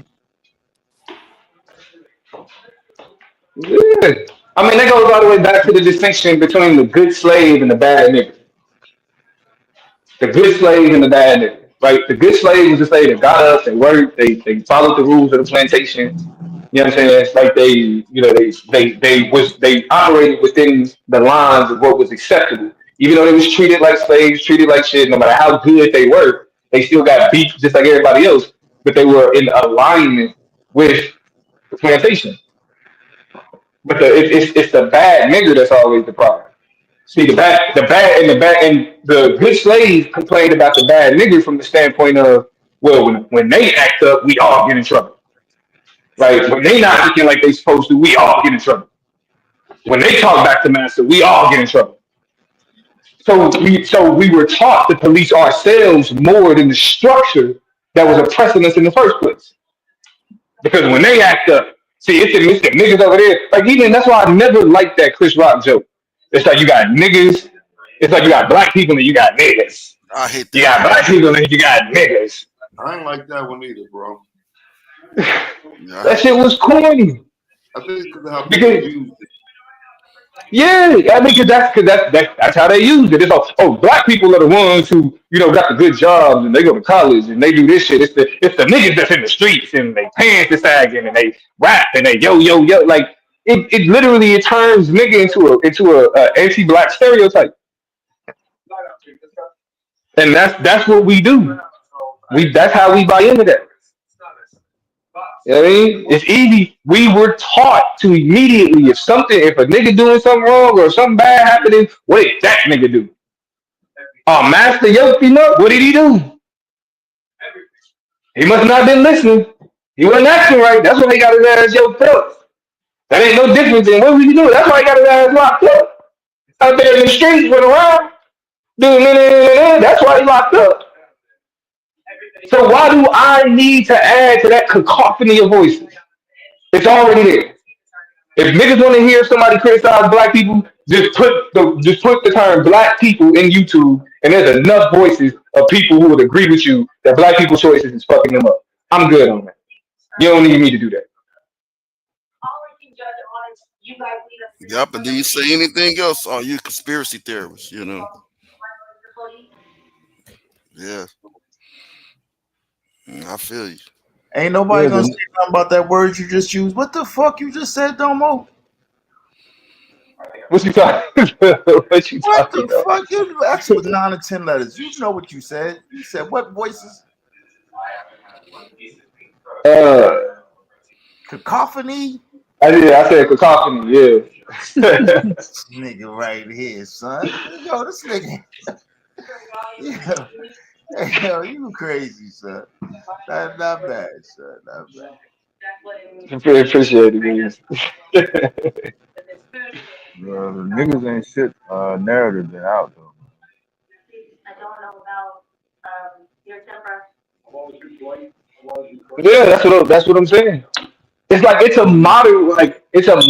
Speaker 16: yeah. I mean, that goes all the way back to the distinction between the good slave and the bad nigga. The good slave and the bad nigga. Right? The good slave was the slave that got up, they worked, they followed the rules of the plantation. You know what I'm saying? It's like they operated within the lines of what was acceptable. Even though they was treated like slaves, treated like shit, no matter how good they were, they still got beat just like everybody else. But they were in alignment with the plantation. But it's the bad nigga that's always the problem. See and the good slave complained about the bad nigga from the standpoint of, well, when they act up, we all get in trouble. Right? When they not acting like they supposed to, we all get in trouble. When they talk back to master, we all get in trouble. So we were taught to police ourselves more than the structure that was oppressing us in the first place. Because when they act up, see, it's the niggas over there. Like, even that's why I never liked that Chris Rock joke. It's like you got niggas. It's like you got black people and you got niggas.
Speaker 13: I hate
Speaker 16: You
Speaker 13: that
Speaker 16: got
Speaker 13: one.
Speaker 16: black people and you got niggas.
Speaker 21: I ain't like that one either, bro.
Speaker 13: Yeah, I
Speaker 16: That
Speaker 13: hate
Speaker 16: shit
Speaker 13: that.
Speaker 16: was corny.
Speaker 21: I think it's because of how people
Speaker 16: Because
Speaker 21: use it.
Speaker 16: yeah, I mean, that's how they use it. It's all, oh, black people are the ones who got the good jobs and they go to college and they do this shit. It's the niggas that's in the streets and they pants is sagging and they rap and they yo. Like it literally it turns nigga into a anti-black stereotype, and that's what we do. That's how we buy into that. You know what I mean? It's easy. We were taught to immediately, if a nigga doing something wrong or something bad happening, what did that nigga do? Oh, Master Yoki, what did he do? He must not have been listening. He wasn't acting right. That's why he got his ass yoked up. That ain't no different than what was he doing. That's why he got his ass locked up. Out there in the streets, running around, doing that's why he locked up. So why do I need to add to that cacophony of voices? It's already there. If niggas want to hear somebody criticize black people, just put the term black people in YouTube, and there's enough voices of people who would agree with you that black people's choices is fucking them up. I'm good on that. You don't need me to do that.
Speaker 13: Yep, and do you say anything else? Are you a conspiracy theorist? Yeah.
Speaker 3: I feel you.
Speaker 12: Ain't nobody
Speaker 16: Yeah,
Speaker 12: gonna say nothing about that word you just used. What the fuck you just said, Domo?
Speaker 16: what you talking? What you
Speaker 12: What
Speaker 16: talking
Speaker 12: the
Speaker 16: about?
Speaker 12: fuck? You asked with 9 or 10 letters. You know what you said. You said what voices?
Speaker 16: Uh,
Speaker 12: Cacophony?
Speaker 16: I said cacophony. Yeah.
Speaker 12: This nigga right here, son. Yo, this nigga. Yeah. Yo, you crazy, son. Not bad, son. Not bad.
Speaker 16: Appreciate it, man.
Speaker 19: The niggas ain't shit narrative been out though.
Speaker 16: Yeah, that's what I'm saying. It's like it's a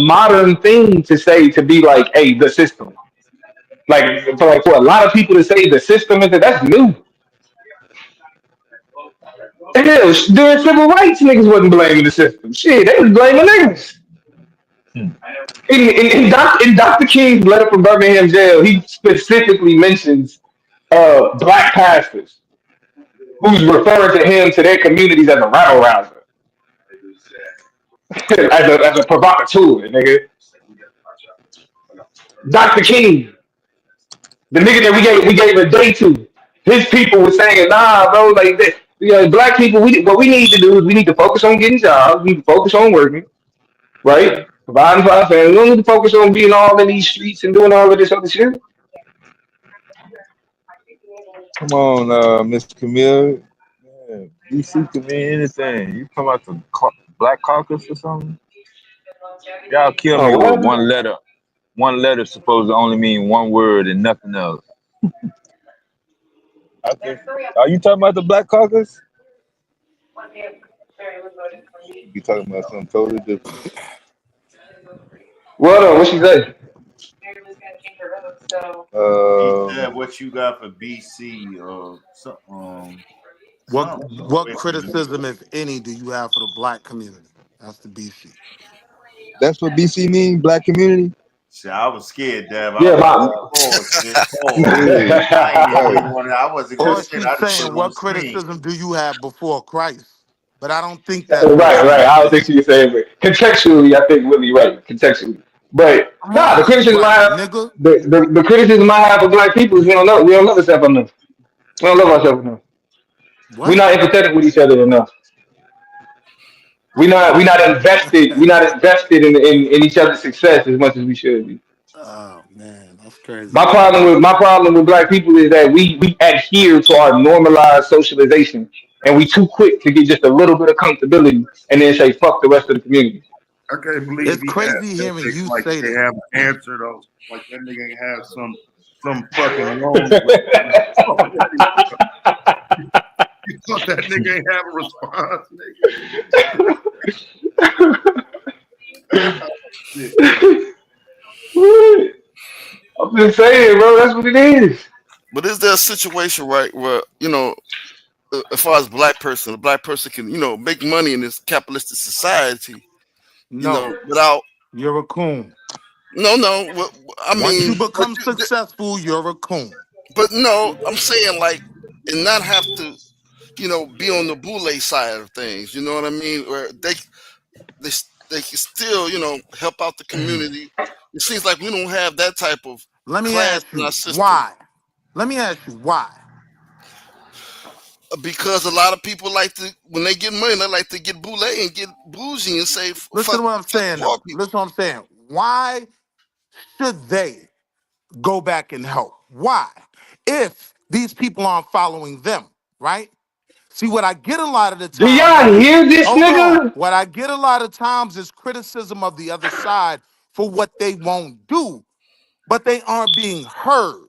Speaker 16: modern thing to say to be like, hey, the system. For a lot of people to say the system is that's new. Hell, during civil rights, niggas wasn't blaming the system. Shit, they was blaming niggas. In Dr. King's letter from Birmingham jail, he specifically mentions black pastors who's referring to him to their communities as a rabble rouser, as a provocateur, nigga. Dr. King, the nigga that we gave a day to, his people were saying, nah, bro, like that. You know, black people, what we need to do is we need to focus on getting jobs. We need to focus on working, right? Providing for our family. We don't need to focus on being all in these streets and doing all of this other shit.
Speaker 19: Come on, Miss Camille. Yeah, DC can mean anything. You come out the Black Caucus or something? Y'all kill me
Speaker 16: Oh,
Speaker 19: with
Speaker 16: what?
Speaker 19: one letter. One letter supposed to only mean one word and nothing else. I think. Are you talking about the Black Caucus? You be talking about something totally different.
Speaker 16: What she say?
Speaker 12: He
Speaker 19: Um,
Speaker 12: said, "What you got for BC or
Speaker 17: What
Speaker 12: something?
Speaker 17: what
Speaker 12: Wait a minute.
Speaker 17: criticism, if any, do you have for the black community? That's the BC.
Speaker 19: that's what BC mean, Black community.
Speaker 12: Shit, I was scared, Dev. I
Speaker 16: Yeah,
Speaker 12: was like,
Speaker 16: my.
Speaker 12: pause, man, pause.
Speaker 19: Yeah,
Speaker 12: I ain't even
Speaker 19: right.
Speaker 12: really want to. I wasn't gonna
Speaker 17: Or
Speaker 12: say it.
Speaker 17: she's
Speaker 12: I just put
Speaker 17: saying,
Speaker 12: it on the
Speaker 17: what
Speaker 12: screen.
Speaker 17: criticism do you have before Christ? But I don't think that's what
Speaker 16: Right,
Speaker 17: she
Speaker 16: right.
Speaker 17: was
Speaker 16: I don't think
Speaker 17: saying.
Speaker 16: she was saying, but contextually, I think Willie right. Contextually, but
Speaker 17: Come
Speaker 16: nah, the
Speaker 17: on,
Speaker 16: criticism I
Speaker 17: what,
Speaker 16: have,
Speaker 17: nigga?
Speaker 16: the criticism I have of black people is we don't love ourselves enough. We don't love ourselves enough. We're
Speaker 17: What?
Speaker 16: not empathetic with each other enough. We're not invested in each other's success as much as we should be.
Speaker 17: Oh man, that's crazy.
Speaker 16: My problem with black people is that we adhere to our normalized socialization and we too quick to get just a little bit of comfortability and then say fuck the rest of the community.
Speaker 21: I can't believe
Speaker 17: It's
Speaker 21: he asked
Speaker 17: crazy
Speaker 21: that
Speaker 17: hearing
Speaker 21: nigga
Speaker 17: you
Speaker 21: like
Speaker 17: say
Speaker 21: they
Speaker 17: that.
Speaker 21: have an answer though. Like that nigga ain't have some fucking loan. Oh, you thought that nigga ain't have a response, nigga. Shit.
Speaker 16: I'm just saying, bro. That's what it is.
Speaker 3: But is there a situation, right, where as far as a black person can, make money in this capitalistic society,
Speaker 17: No,
Speaker 3: without
Speaker 17: you're a coon.
Speaker 3: no, I
Speaker 17: Once you
Speaker 3: mean,
Speaker 17: become successful, you're a coon.
Speaker 3: but no, I'm saying like, and not have to, be on the boule side of things. You know what I mean? Where they they can still, help out the community. It seems like we don't have that type of
Speaker 17: Let me
Speaker 3: class
Speaker 17: ask
Speaker 3: in our
Speaker 17: you
Speaker 3: system
Speaker 17: why. Let me ask you why.
Speaker 3: because a lot of people like to, when they get money, they like to get boule and get bougie and say
Speaker 17: Listen
Speaker 3: fuck
Speaker 17: to what I'm
Speaker 3: fuck
Speaker 17: saying,
Speaker 3: poor
Speaker 17: though.
Speaker 3: people.
Speaker 17: Listen to what I'm saying. Why should they go back and help? Why? If these people aren't following them, right? See, what I get a lot of the
Speaker 16: Do
Speaker 17: times
Speaker 16: y'all
Speaker 17: is,
Speaker 16: hear this
Speaker 17: hold on.
Speaker 16: nigga?
Speaker 17: What I get a lot of times is criticism of the other side for what they won't do, but they aren't being heard,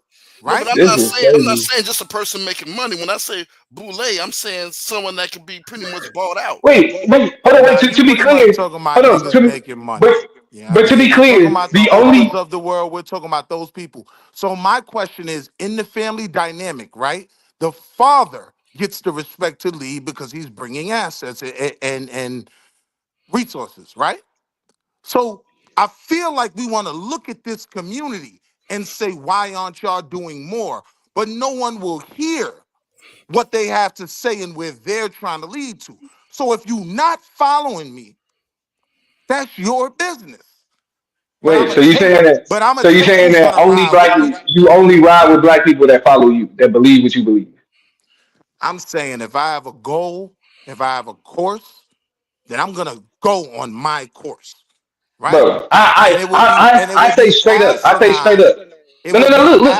Speaker 3: No, but
Speaker 17: right?
Speaker 16: This is
Speaker 3: I'm not
Speaker 16: crazy.
Speaker 3: saying just a person making money. When I say boule, I'm saying someone that can be pretty much bought out.
Speaker 16: Wait, hold on, wait.
Speaker 17: Now
Speaker 16: To,
Speaker 17: you
Speaker 16: to be
Speaker 17: pretty much
Speaker 16: clear,
Speaker 17: talking about
Speaker 16: hold on.
Speaker 17: niggas making money.
Speaker 16: But
Speaker 17: You know what I
Speaker 16: but to
Speaker 17: mean?
Speaker 16: be
Speaker 17: We talking
Speaker 16: clear,
Speaker 17: about the
Speaker 16: the
Speaker 17: Oprahs
Speaker 16: only
Speaker 17: of the world. We're talking about those people. So my question is, in the family dynamic, right? The father gets the respect to lead because he's bringing assets and resources, right? So I feel like we want to look at this community and say, why aren't y'all doing more? But no one will hear. what they have to say and where they're trying to lead to. So if you're not following me, that's your business. But I'm
Speaker 16: Wait,
Speaker 17: gonna
Speaker 16: so you
Speaker 17: take,
Speaker 16: saying that?
Speaker 17: but I'm gonna
Speaker 16: So you
Speaker 17: take
Speaker 16: saying
Speaker 17: who's
Speaker 16: that
Speaker 17: gonna
Speaker 16: only
Speaker 17: ride with me.
Speaker 16: you only ride with black people that follow you, that believe what you believe?
Speaker 17: I'm saying if I have a goal, if I have a course, then I'm gonna go on my course, right?
Speaker 16: Bro,
Speaker 17: And it
Speaker 16: I
Speaker 17: will
Speaker 16: say
Speaker 17: be
Speaker 16: straight up. I say straight
Speaker 17: asinine.
Speaker 16: up.
Speaker 17: It
Speaker 16: No, no,
Speaker 17: will
Speaker 16: no.
Speaker 17: be
Speaker 16: Look.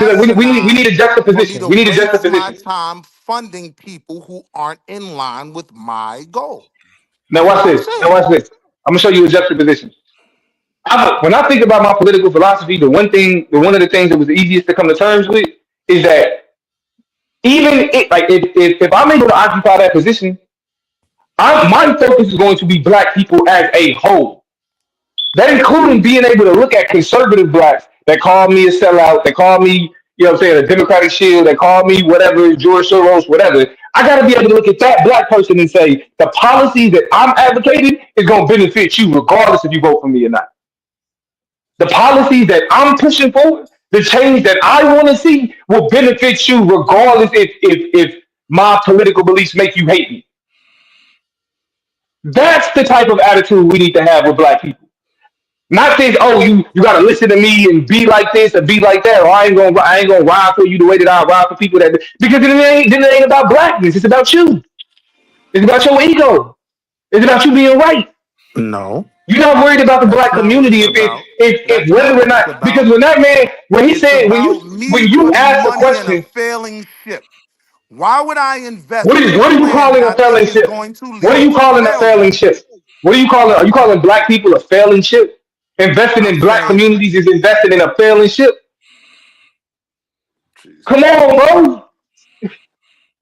Speaker 16: We need
Speaker 17: asinine
Speaker 16: a
Speaker 17: for me
Speaker 16: juxtaposition.
Speaker 17: to
Speaker 16: We need a
Speaker 17: waste my
Speaker 16: juxtaposition.
Speaker 17: time funding people who aren't in line with my goal.
Speaker 16: Now
Speaker 17: That's
Speaker 16: watch
Speaker 17: all I'm
Speaker 16: this. Now
Speaker 17: saying.
Speaker 16: watch this. I'm gonna show you a juxtaposition. When I think about my political philosophy, one of the things that was the easiest to come to terms with is that even if I'm able to occupy that position, my focus is going to be black people as a whole. That including being able to look at conservative blacks that call me a sellout, that call me, you know what I'm saying, a Democratic shield, that call me whatever, George Soros, whatever. I got to be able to look at that black person and say, the policy that I'm advocating is going to benefit you regardless if you vote for me or not. The policies that I'm pushing forward, the change that I want to see will benefit you regardless if my political beliefs make you hate me. That's the type of attitude we need to have with black people. Not this, oh, you gotta listen to me and be like this or be like that, or I ain't gonna ride for you the way that I ride for people that, because then it ain't about blackness, it's about you. It's about your ego. It's about you being right.
Speaker 17: No,
Speaker 16: You're not worried about the
Speaker 17: that's
Speaker 16: black
Speaker 17: not what
Speaker 16: community
Speaker 17: it's about.
Speaker 16: if
Speaker 17: That's
Speaker 16: whether
Speaker 17: not
Speaker 16: or
Speaker 17: what it's
Speaker 16: not, because
Speaker 17: about.
Speaker 16: when that man when he
Speaker 17: It's
Speaker 16: said
Speaker 17: about me
Speaker 16: when you
Speaker 17: putting
Speaker 16: ask the
Speaker 17: money in a
Speaker 16: question,
Speaker 17: failing ship. Why would I invest in a
Speaker 16: what are you
Speaker 17: plan that
Speaker 16: calling
Speaker 17: I
Speaker 16: a
Speaker 17: think
Speaker 16: failing
Speaker 17: is
Speaker 16: ship?
Speaker 17: going to
Speaker 16: What are
Speaker 17: lead
Speaker 16: you
Speaker 17: to
Speaker 16: calling a
Speaker 17: failure?
Speaker 16: failing ship? What are you calling? Are you calling black people a failing ship? Investing
Speaker 17: I'm
Speaker 16: in black
Speaker 17: saying,
Speaker 16: communities is investing in a failing ship. Come
Speaker 17: Jesus.
Speaker 16: on, bro.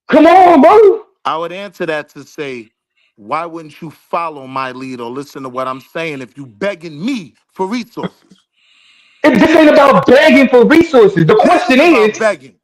Speaker 16: Come on, bro.
Speaker 17: I would answer that to say, why wouldn't you follow my lead or listen to what I'm saying if you begging me for resources?
Speaker 16: This ain't about begging for resources. The
Speaker 17: It
Speaker 16: question
Speaker 17: is about
Speaker 16: is,
Speaker 17: begging.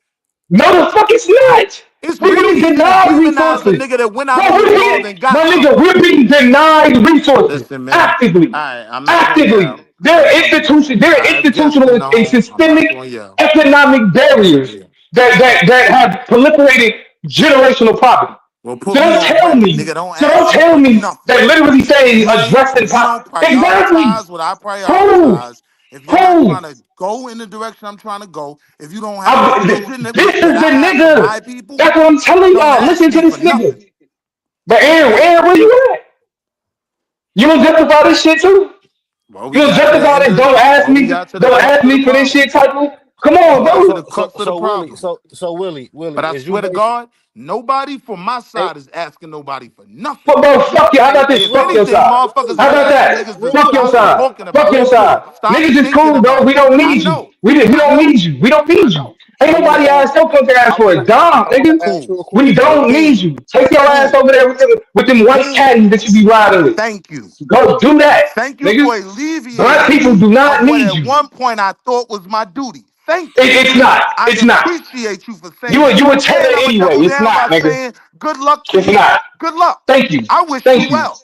Speaker 16: no, the fuck it's not.
Speaker 17: It's
Speaker 16: We're
Speaker 17: real
Speaker 16: getting
Speaker 17: easy to
Speaker 16: denied
Speaker 17: demonize a
Speaker 16: resources.
Speaker 17: nigga that went
Speaker 16: Bro,
Speaker 17: out in this world and
Speaker 16: my
Speaker 17: got
Speaker 16: nigga,
Speaker 17: something.
Speaker 16: we're being denied resources
Speaker 17: Listen, man.
Speaker 16: actively.
Speaker 17: All right, I'm not gonna
Speaker 16: Actively.
Speaker 17: yell. I'm not gonna yell.
Speaker 16: There are
Speaker 17: I have guests
Speaker 16: institutional
Speaker 17: in the
Speaker 16: and
Speaker 17: home. I'm not
Speaker 16: systemic
Speaker 17: gonna yell.
Speaker 16: economic
Speaker 17: I'm not gonna
Speaker 16: barriers
Speaker 17: yell.
Speaker 16: that have proliferated generational poverty.
Speaker 17: Well,
Speaker 16: So
Speaker 17: put me
Speaker 16: don't
Speaker 17: on
Speaker 16: tell
Speaker 17: record,
Speaker 16: me,
Speaker 17: nigga. Don't
Speaker 16: so
Speaker 17: ask
Speaker 16: don't
Speaker 17: me
Speaker 16: tell
Speaker 17: for
Speaker 16: me
Speaker 17: nothing.
Speaker 16: that literally saying
Speaker 17: If
Speaker 16: addressing
Speaker 17: you don't
Speaker 16: exactly.
Speaker 17: prioritize what I
Speaker 16: Who?
Speaker 17: prioritize, if you're not
Speaker 16: Who?
Speaker 17: trying to go in the direction I'm trying to go, if you don't have the vision
Speaker 16: This
Speaker 17: that
Speaker 16: is the
Speaker 17: I have for
Speaker 16: nigga.
Speaker 17: my people,
Speaker 16: That's what I'm telling
Speaker 17: don't
Speaker 16: y'all.
Speaker 17: ask
Speaker 16: Listen to
Speaker 17: me for
Speaker 16: this nigga.
Speaker 17: nothing.
Speaker 16: But Aaron, where you at? You gonna justify this shit too?
Speaker 17: Well, we
Speaker 16: You gonna
Speaker 17: got to the
Speaker 16: justify
Speaker 17: end
Speaker 16: this?
Speaker 17: of. Well, we got to the
Speaker 16: Don't
Speaker 17: crux
Speaker 16: ask
Speaker 17: of the
Speaker 16: me for this
Speaker 17: problem.
Speaker 16: shit type of. Come
Speaker 17: We
Speaker 16: on,
Speaker 17: got to the
Speaker 16: bro.
Speaker 17: crux of the
Speaker 10: Willie,
Speaker 17: problem.
Speaker 10: Willie,
Speaker 17: But I
Speaker 10: is you
Speaker 17: swear to
Speaker 10: basic?
Speaker 17: God, nobody from my
Speaker 10: Hey,
Speaker 17: side is asking nobody for nothing.
Speaker 16: But bro, fuck you. How about this?
Speaker 17: If
Speaker 16: Fuck your
Speaker 17: anything,
Speaker 16: side.
Speaker 17: motherfuckers
Speaker 16: How
Speaker 17: is
Speaker 16: about
Speaker 17: asking
Speaker 16: that?
Speaker 17: niggas to
Speaker 16: Fuck your
Speaker 17: stop
Speaker 16: side.
Speaker 17: talking
Speaker 16: Fuck
Speaker 17: about
Speaker 16: your
Speaker 17: it,
Speaker 16: side.
Speaker 17: stop
Speaker 16: Niggas is
Speaker 17: thinking
Speaker 16: cool, bro.
Speaker 17: about
Speaker 16: We
Speaker 17: it.
Speaker 16: don't
Speaker 17: I
Speaker 16: need you.
Speaker 17: know.
Speaker 16: We
Speaker 17: I
Speaker 16: don't
Speaker 17: know.
Speaker 16: need you. We don't
Speaker 17: I
Speaker 16: need you.
Speaker 17: know.
Speaker 16: Ain't
Speaker 10: so
Speaker 16: nobody asked no punk ass
Speaker 10: I
Speaker 16: for a
Speaker 10: wanna
Speaker 16: dime, nigga.
Speaker 10: ask
Speaker 17: Cool.
Speaker 10: you a
Speaker 16: We
Speaker 10: question,
Speaker 16: don't
Speaker 10: Willie.
Speaker 16: need
Speaker 17: Cool.
Speaker 16: you. Take your ass
Speaker 17: Cool.
Speaker 16: over there with them white
Speaker 17: Cool.
Speaker 16: caddies that you be riding with.
Speaker 17: Thank you.
Speaker 16: Go do that,
Speaker 17: Thank you
Speaker 16: nigga.
Speaker 17: for
Speaker 16: Black
Speaker 17: alleviating
Speaker 16: people
Speaker 17: me
Speaker 16: do
Speaker 17: of
Speaker 16: not
Speaker 17: what
Speaker 16: need
Speaker 17: at
Speaker 16: you.
Speaker 17: one point I thought was my duty. Thank you.
Speaker 16: It's not.
Speaker 17: I
Speaker 16: It's not.
Speaker 17: appreciate you for saying that.
Speaker 16: You would tell
Speaker 17: And
Speaker 16: it
Speaker 17: I'm going to
Speaker 16: anyway.
Speaker 17: double
Speaker 16: It's
Speaker 17: down
Speaker 16: not,
Speaker 17: by
Speaker 16: nigga.
Speaker 17: saying good luck to
Speaker 16: It's
Speaker 17: you.
Speaker 16: not.
Speaker 17: Good luck.
Speaker 16: Thank you.
Speaker 17: I wish you
Speaker 16: Thank you.
Speaker 17: well.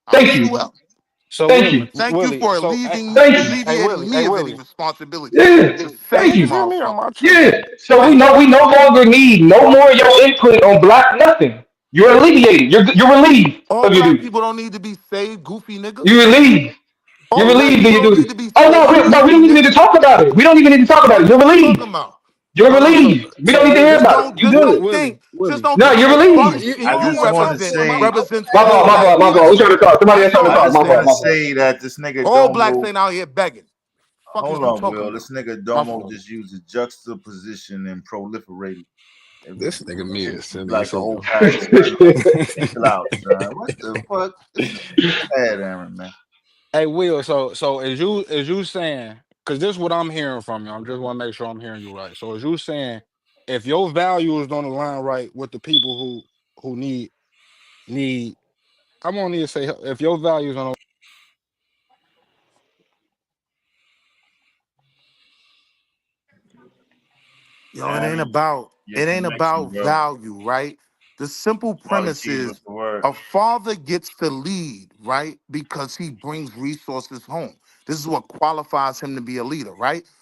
Speaker 17: I
Speaker 16: Thank
Speaker 17: wish you
Speaker 16: you.
Speaker 17: well.
Speaker 10: So
Speaker 16: Thank you.
Speaker 17: Thank you
Speaker 10: Willie,
Speaker 17: for
Speaker 10: so
Speaker 16: Thank you.
Speaker 17: alleviating me
Speaker 10: hey
Speaker 17: of any
Speaker 10: Willie,
Speaker 17: responsibility
Speaker 16: Yeah.
Speaker 17: to
Speaker 16: Thank
Speaker 17: save
Speaker 10: you
Speaker 16: you.
Speaker 10: feel me on
Speaker 17: motherfuckers.
Speaker 10: my truth?
Speaker 16: Yeah. So
Speaker 17: Thank you.
Speaker 16: we no longer need no more of your input on black nothing. You're alleviated. You're relieved
Speaker 17: All
Speaker 16: of your
Speaker 17: black
Speaker 16: duty.
Speaker 17: people don't need to be saved, goofy nigga.
Speaker 16: You're relieved. You're
Speaker 17: All black
Speaker 16: relieved of
Speaker 17: people
Speaker 16: your
Speaker 17: don't need
Speaker 16: duty.
Speaker 17: to be
Speaker 16: Oh
Speaker 17: saved,
Speaker 16: no, we
Speaker 17: goofy
Speaker 16: don't even need to
Speaker 17: nigga.
Speaker 16: talk about it. We don't even need to talk about it.
Speaker 17: Fuck
Speaker 16: You're
Speaker 17: is you
Speaker 16: relieved.
Speaker 17: talking about?
Speaker 16: You're
Speaker 10: Hold on,
Speaker 16: relieved. We don't need to hear
Speaker 17: Just
Speaker 16: about it.
Speaker 17: don't
Speaker 16: You
Speaker 17: just
Speaker 16: good.
Speaker 17: don't think
Speaker 16: No, you're
Speaker 17: that
Speaker 16: relieved.
Speaker 17: functioning
Speaker 12: I
Speaker 10: hold
Speaker 12: just
Speaker 10: on,
Speaker 12: want to
Speaker 10: Taz.
Speaker 12: say,
Speaker 17: represents
Speaker 16: My
Speaker 17: all
Speaker 16: fault, my
Speaker 17: black
Speaker 16: fault, my fault.
Speaker 17: people.
Speaker 16: We trying to talk. Somebody
Speaker 17: I
Speaker 16: else trying to
Speaker 17: know
Speaker 12: I
Speaker 16: talk.
Speaker 17: that's
Speaker 12: just
Speaker 16: My
Speaker 12: want
Speaker 16: fault,
Speaker 12: to
Speaker 16: my
Speaker 17: nasty.
Speaker 16: fault.
Speaker 12: say that this nigga
Speaker 17: All blacks
Speaker 12: Domo,
Speaker 17: ain't out here begging. Fuck is
Speaker 12: hold
Speaker 17: you
Speaker 12: on,
Speaker 17: talking
Speaker 12: Will.
Speaker 17: about?
Speaker 12: This nigga
Speaker 17: My
Speaker 12: Domo
Speaker 17: fault.
Speaker 12: just used a juxtaposition and proliferated. It was,
Speaker 10: This nigga me is silly
Speaker 12: like
Speaker 10: as
Speaker 12: a whole
Speaker 10: hell.
Speaker 12: paragraph. Like, chill out, son. What the fuck? This is bad, Aaron, man.
Speaker 2: Hey, Will. So is you saying? Because this is what I'm hearing from you. I just want to make sure I'm hearing you right. So is you saying if your values don't align right with the people who need I'm gonna need to say if your values don't.
Speaker 17: Yo,
Speaker 12: Aaron, your
Speaker 17: it ain't
Speaker 12: connection,
Speaker 17: about
Speaker 12: bro.
Speaker 17: value, right? The simple
Speaker 12: Marley
Speaker 17: premise
Speaker 12: Key, what's
Speaker 17: is
Speaker 12: the word?
Speaker 17: a father gets to lead, right? Because he brings resources home. This is what qualifies him to be a leader, right?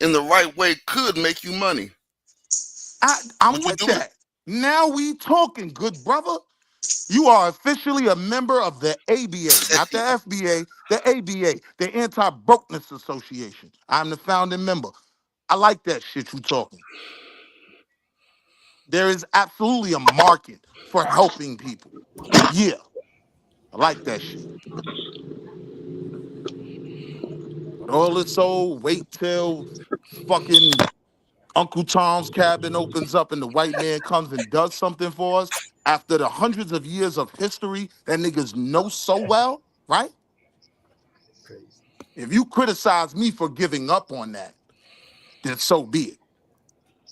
Speaker 13: in the right way could make you money.
Speaker 17: I'm
Speaker 13: Would you
Speaker 17: with
Speaker 13: do it?
Speaker 17: that. Now we talking, good brother. You are officially a member of the ABA, not the FBA, the ABA, the Anti-Brokenness Association. I'm the founding member. I like that shit you talking. There is absolutely a market for helping people. Yeah, I like that shit. But all this old wait till fucking Uncle Tom's Cabin opens up and the white man comes and does something for us after the hundreds of years of history that niggas know so well, right?
Speaker 20: Crazy.
Speaker 17: If you criticize me for giving up on that, then so be it.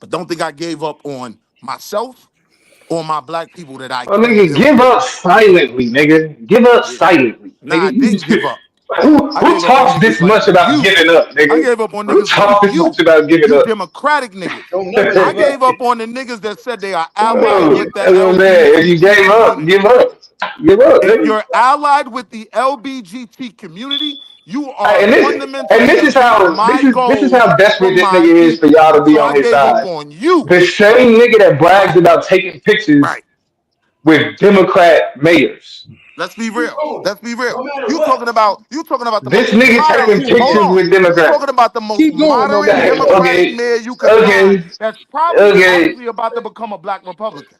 Speaker 17: But don't think I gave up on myself or my black people that I
Speaker 16: Well,
Speaker 17: keep
Speaker 16: nigga,
Speaker 17: dealing
Speaker 16: give
Speaker 17: with.
Speaker 16: up silently, nigga. Give up
Speaker 17: Yeah.
Speaker 16: silently,
Speaker 17: Nah, I
Speaker 16: nigga.
Speaker 17: didn't give up. I
Speaker 16: Who
Speaker 17: gave up on
Speaker 16: talks
Speaker 17: niggas
Speaker 16: this
Speaker 17: like
Speaker 16: much about
Speaker 17: you.
Speaker 16: giving up,
Speaker 17: I
Speaker 16: nigga?
Speaker 17: gave up on
Speaker 16: Who
Speaker 17: niggas like
Speaker 16: talks this much
Speaker 17: you.
Speaker 16: about giving
Speaker 17: You
Speaker 16: up?
Speaker 17: Democratic niggas.
Speaker 20: Don't never
Speaker 17: I
Speaker 20: give up.
Speaker 17: gave up on the niggas that said they are allied
Speaker 16: Oh,
Speaker 17: with the
Speaker 16: oh man, if you
Speaker 17: LBGT
Speaker 16: gave up,
Speaker 17: community.
Speaker 16: give up. Give up,
Speaker 17: If
Speaker 16: nigga.
Speaker 17: you're allied with the LBGT community, you
Speaker 16: Hey,
Speaker 17: are
Speaker 16: and
Speaker 17: fundamentally
Speaker 16: this is
Speaker 17: against
Speaker 16: how
Speaker 17: my
Speaker 16: this is
Speaker 17: goals
Speaker 16: how
Speaker 17: for
Speaker 16: desperate this
Speaker 17: my
Speaker 16: nigga is for
Speaker 17: people.
Speaker 16: y'all to be
Speaker 17: So
Speaker 16: on
Speaker 17: I
Speaker 16: his
Speaker 17: gave up
Speaker 16: side.
Speaker 17: on you.
Speaker 16: The same nigga that brags
Speaker 17: Right,
Speaker 16: about taking pictures
Speaker 17: right.
Speaker 16: with Democrat mayors.
Speaker 17: Let's be
Speaker 20: Keep
Speaker 17: real.
Speaker 20: going.
Speaker 17: Let's be real.
Speaker 20: No matter
Speaker 17: You
Speaker 20: what.
Speaker 17: talking about the
Speaker 16: This
Speaker 17: most
Speaker 16: nigga
Speaker 17: moderate.
Speaker 16: taking
Speaker 20: Keep
Speaker 17: Hold
Speaker 16: pictures
Speaker 20: going.
Speaker 17: on.
Speaker 16: with
Speaker 17: You
Speaker 16: Democrats.
Speaker 17: talking about the most
Speaker 20: Keep going no
Speaker 17: moderate
Speaker 20: matter what.
Speaker 17: Democratic
Speaker 16: Okay,
Speaker 17: mayor you could find
Speaker 16: okay,
Speaker 17: that's probably
Speaker 16: okay,
Speaker 17: actually about to become a black Republican.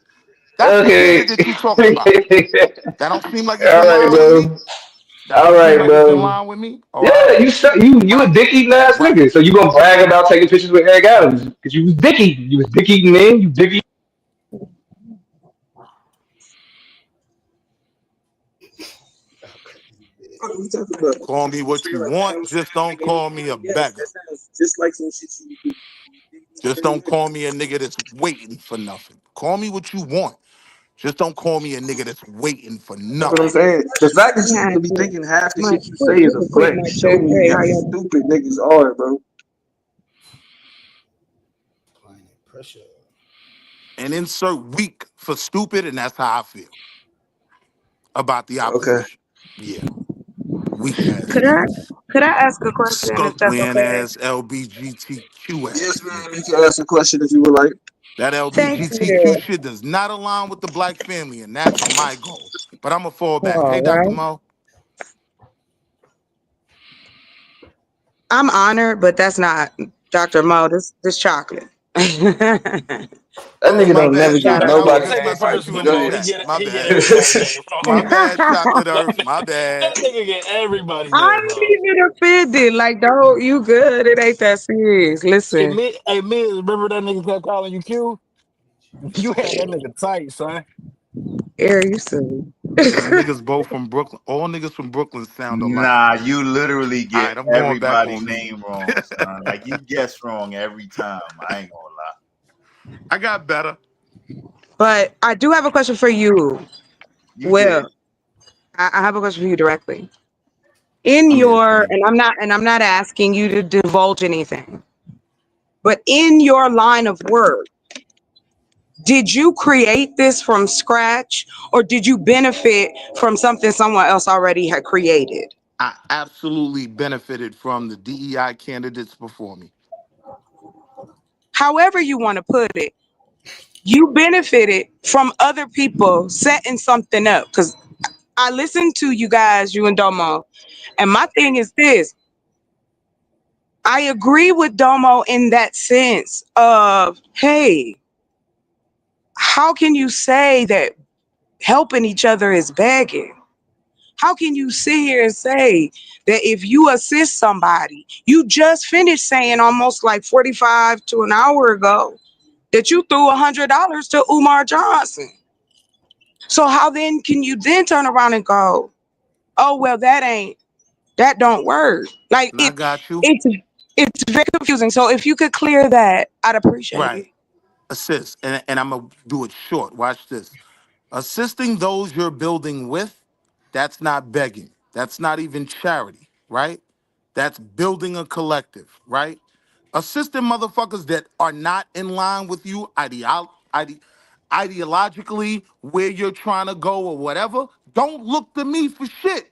Speaker 17: That's the nigga
Speaker 16: okay.
Speaker 17: that you talking about. That don't seem like it's
Speaker 16: All
Speaker 17: in
Speaker 16: right,
Speaker 17: line with me.
Speaker 16: bro.
Speaker 17: That
Speaker 16: All
Speaker 17: don't seem
Speaker 16: right,
Speaker 17: like it's in
Speaker 16: bro.
Speaker 17: line with me. Oh, all
Speaker 16: Yeah,
Speaker 17: right.
Speaker 16: you a
Speaker 17: Right.
Speaker 16: dick eating ass
Speaker 17: Right.
Speaker 16: nigga. So you gonna brag about taking pictures with Eric Adams because you was dick eating. You was dick eating then. You dick eating.
Speaker 1: What are we talking about?
Speaker 17: Call me what you want. Just don't call me a
Speaker 1: Yes,
Speaker 17: beggar.
Speaker 1: that sounds just like some shit you would
Speaker 17: Just don't call me a nigga that's waiting for nothing. Call me what you want. Just don't call me a nigga that's waiting for
Speaker 1: That's what I'm
Speaker 17: nothing.
Speaker 1: saying. The fact that you
Speaker 10: Yeah,
Speaker 1: even be thinking half the
Speaker 10: Mike,
Speaker 1: shit you say
Speaker 10: quick,
Speaker 1: is a
Speaker 10: just a quick
Speaker 1: flex
Speaker 10: mic
Speaker 1: show
Speaker 10: check.
Speaker 1: me
Speaker 10: Hey,
Speaker 1: how
Speaker 10: how y'all?
Speaker 1: stupid niggas are, bro.
Speaker 20: Applying pressure.
Speaker 17: And insert weak for stupid, and that's how I feel about the
Speaker 1: Okay.
Speaker 17: opposition. Yeah, weak ass
Speaker 10: Could I
Speaker 17: niggas.
Speaker 10: could I ask a question if
Speaker 17: Skunk
Speaker 10: that's
Speaker 17: wearing
Speaker 10: okay?
Speaker 17: ass LBGTQ
Speaker 1: Yes,
Speaker 17: ass
Speaker 1: ma'am. You
Speaker 17: niggas.
Speaker 1: can ask a question if you would like.
Speaker 17: That
Speaker 10: Thank
Speaker 17: LBGTQ
Speaker 10: you.
Speaker 17: shit does not align with the black family, and that's my goal. But I'm going to fall back. Hey,
Speaker 10: All
Speaker 17: Dr.
Speaker 10: right.
Speaker 17: Mo.
Speaker 10: I'm honored, but that's not Dr. Mo. This chocolate.
Speaker 1: That
Speaker 17: Oh,
Speaker 1: nigga
Speaker 17: my
Speaker 1: don't never
Speaker 17: bad,
Speaker 1: give
Speaker 10: Shout
Speaker 17: Chocolate. I
Speaker 10: out
Speaker 17: was
Speaker 10: to
Speaker 1: nobody
Speaker 17: just
Speaker 10: him.
Speaker 18: Take it
Speaker 1: answers.
Speaker 17: write you
Speaker 1: But
Speaker 17: in the
Speaker 1: go
Speaker 18: personal.
Speaker 1: ahead.
Speaker 17: chat. My
Speaker 18: He get
Speaker 17: bad.
Speaker 18: everybody name
Speaker 17: My
Speaker 18: wrong.
Speaker 17: bad, Chocolate Earth. My
Speaker 18: That
Speaker 17: bad.
Speaker 18: nigga get everybody
Speaker 10: I
Speaker 18: name
Speaker 10: ain't
Speaker 18: wrong.
Speaker 10: even offended. Like, don't you good? It ain't that serious.
Speaker 18: Hey,
Speaker 10: Listen,
Speaker 18: Miz, remember that nigga kept calling you Q? You had that nigga tight, son.
Speaker 10: Air, you silly.
Speaker 17: Niggas both from Brooklyn. All niggas from Brooklyn sound alike.
Speaker 12: Nah, you literally
Speaker 17: All
Speaker 12: get
Speaker 17: right, I'm going back
Speaker 12: everybody
Speaker 17: on mute.
Speaker 12: name wrong, son. Like you guess wrong every time. I ain't gonna lie.
Speaker 17: I got better.
Speaker 10: But I do have a question for you.
Speaker 12: You did.
Speaker 10: Well, I have a question for you directly. In
Speaker 17: I'm here,
Speaker 10: your,
Speaker 17: Queen.
Speaker 10: and I'm not asking you to divulge anything, but in your line of work, did you create this from scratch or did you benefit from something someone else already had created?
Speaker 17: I absolutely benefited from the DEI candidates before me.
Speaker 10: However you want to put it, you benefited from other people setting something up. Because I listened to you guys, you and Domo, and my thing is this. I agree with Domo in that sense of, hey, how can you say that helping each other is begging? How can you sit here and say that if you assist somebody, you just finished saying almost like 45 to an hour ago that you threw $100 to Umar Johnson? So how then can you then turn around and go, oh well, that don't work? Like
Speaker 17: And I got you.
Speaker 10: it's very confusing. So if you could clear that, I'd appreciate it.
Speaker 17: Right. Assist. And I'm going to do it short. Watch this. Assisting those you're building with, that's not begging. That's not even charity, right? That's building a collective, right? Assisting motherfuckers that are not in line with you ideologically, where you're trying to go or whatever, don't look to me for shit.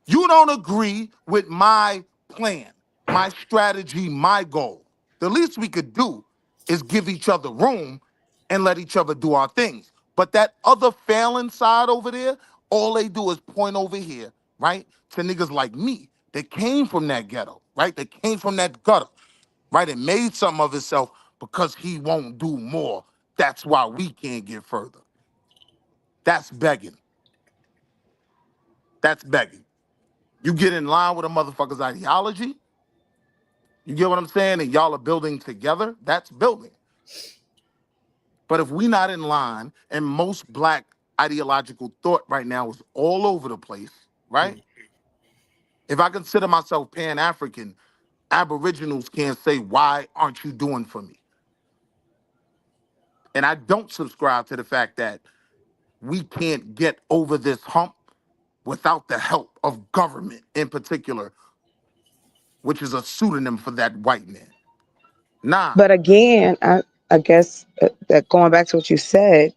Speaker 17: You don't agree with my plan, my strategy, my goal. The least we could do is give each other room and let each other do our things. But that other failing side over there, all they do is point over here, right? To niggas like me that came from that ghetto, right? That came from that gutter, right? And made something of itself because he won't do more. That's why we can't get further. That's begging. That's begging. You get in line with a motherfucker's ideology, you get what I'm saying? And y'all are building together, that's building. But if we not in line, and most black ideological thought right now is all over the place, right? If I consider myself Pan-African, Aboriginals can't say, why aren't you doing for me? And I don't subscribe to the fact that we can't get over this hump without the help of government in particular, which is a pseudonym for that white man. Nah.
Speaker 10: But again, I guess that going back to what you said,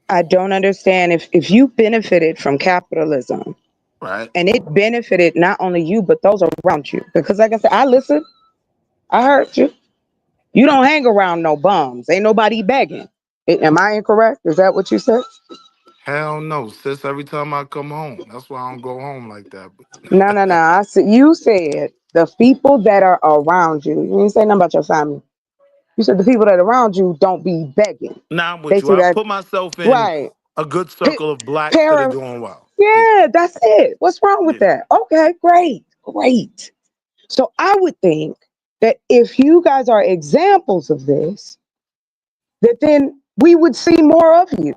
Speaker 10: I don't understand if you benefited from capitalism
Speaker 17: Right.
Speaker 10: and it benefited not only you but those around you. Because like I said, I listened, I heard you. You don't hang around no bums. Ain't nobody begging. Am I incorrect? Is that what you said?
Speaker 17: Hell no, sis. Every time I come home, that's why I don't go home like that.
Speaker 10: No, no, no. I said you said the people that are around you. You didn't say nothing about your family. You said the people that are around you don't be begging.
Speaker 17: Nah, I'm
Speaker 10: They
Speaker 17: with you.
Speaker 10: see
Speaker 17: I
Speaker 10: that
Speaker 17: put myself in
Speaker 10: right.
Speaker 17: a good
Speaker 10: Pa-
Speaker 17: circle of blacks that are
Speaker 10: Para,
Speaker 17: doing well. Yeah,
Speaker 10: yeah, that's it. What's wrong with
Speaker 17: yeah.
Speaker 10: that? Okay, great, great. So I would think that if you guys are examples of this, that then we would see more of you.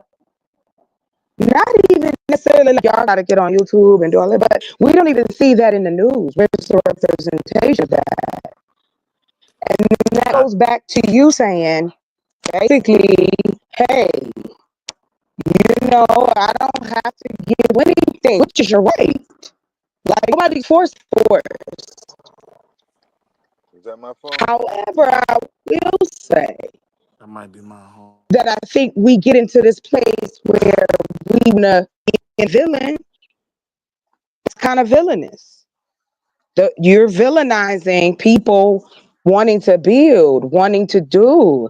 Speaker 10: Not even necessarily like y'all got to get on YouTube and do all that, but we don't even see that in the news. Where's the representation of that? And that
Speaker 17: I,
Speaker 10: goes back to you saying, basically, hey, I don't have to give anything, which is your right. Like nobody's forced for it.
Speaker 19: Is that my phone?
Speaker 10: However, I will say
Speaker 17: that might be my home.
Speaker 10: that I think we get into this place where we wanna be a villain. It's kind of villainous. You're villainizing people wanting to build, wanting to do,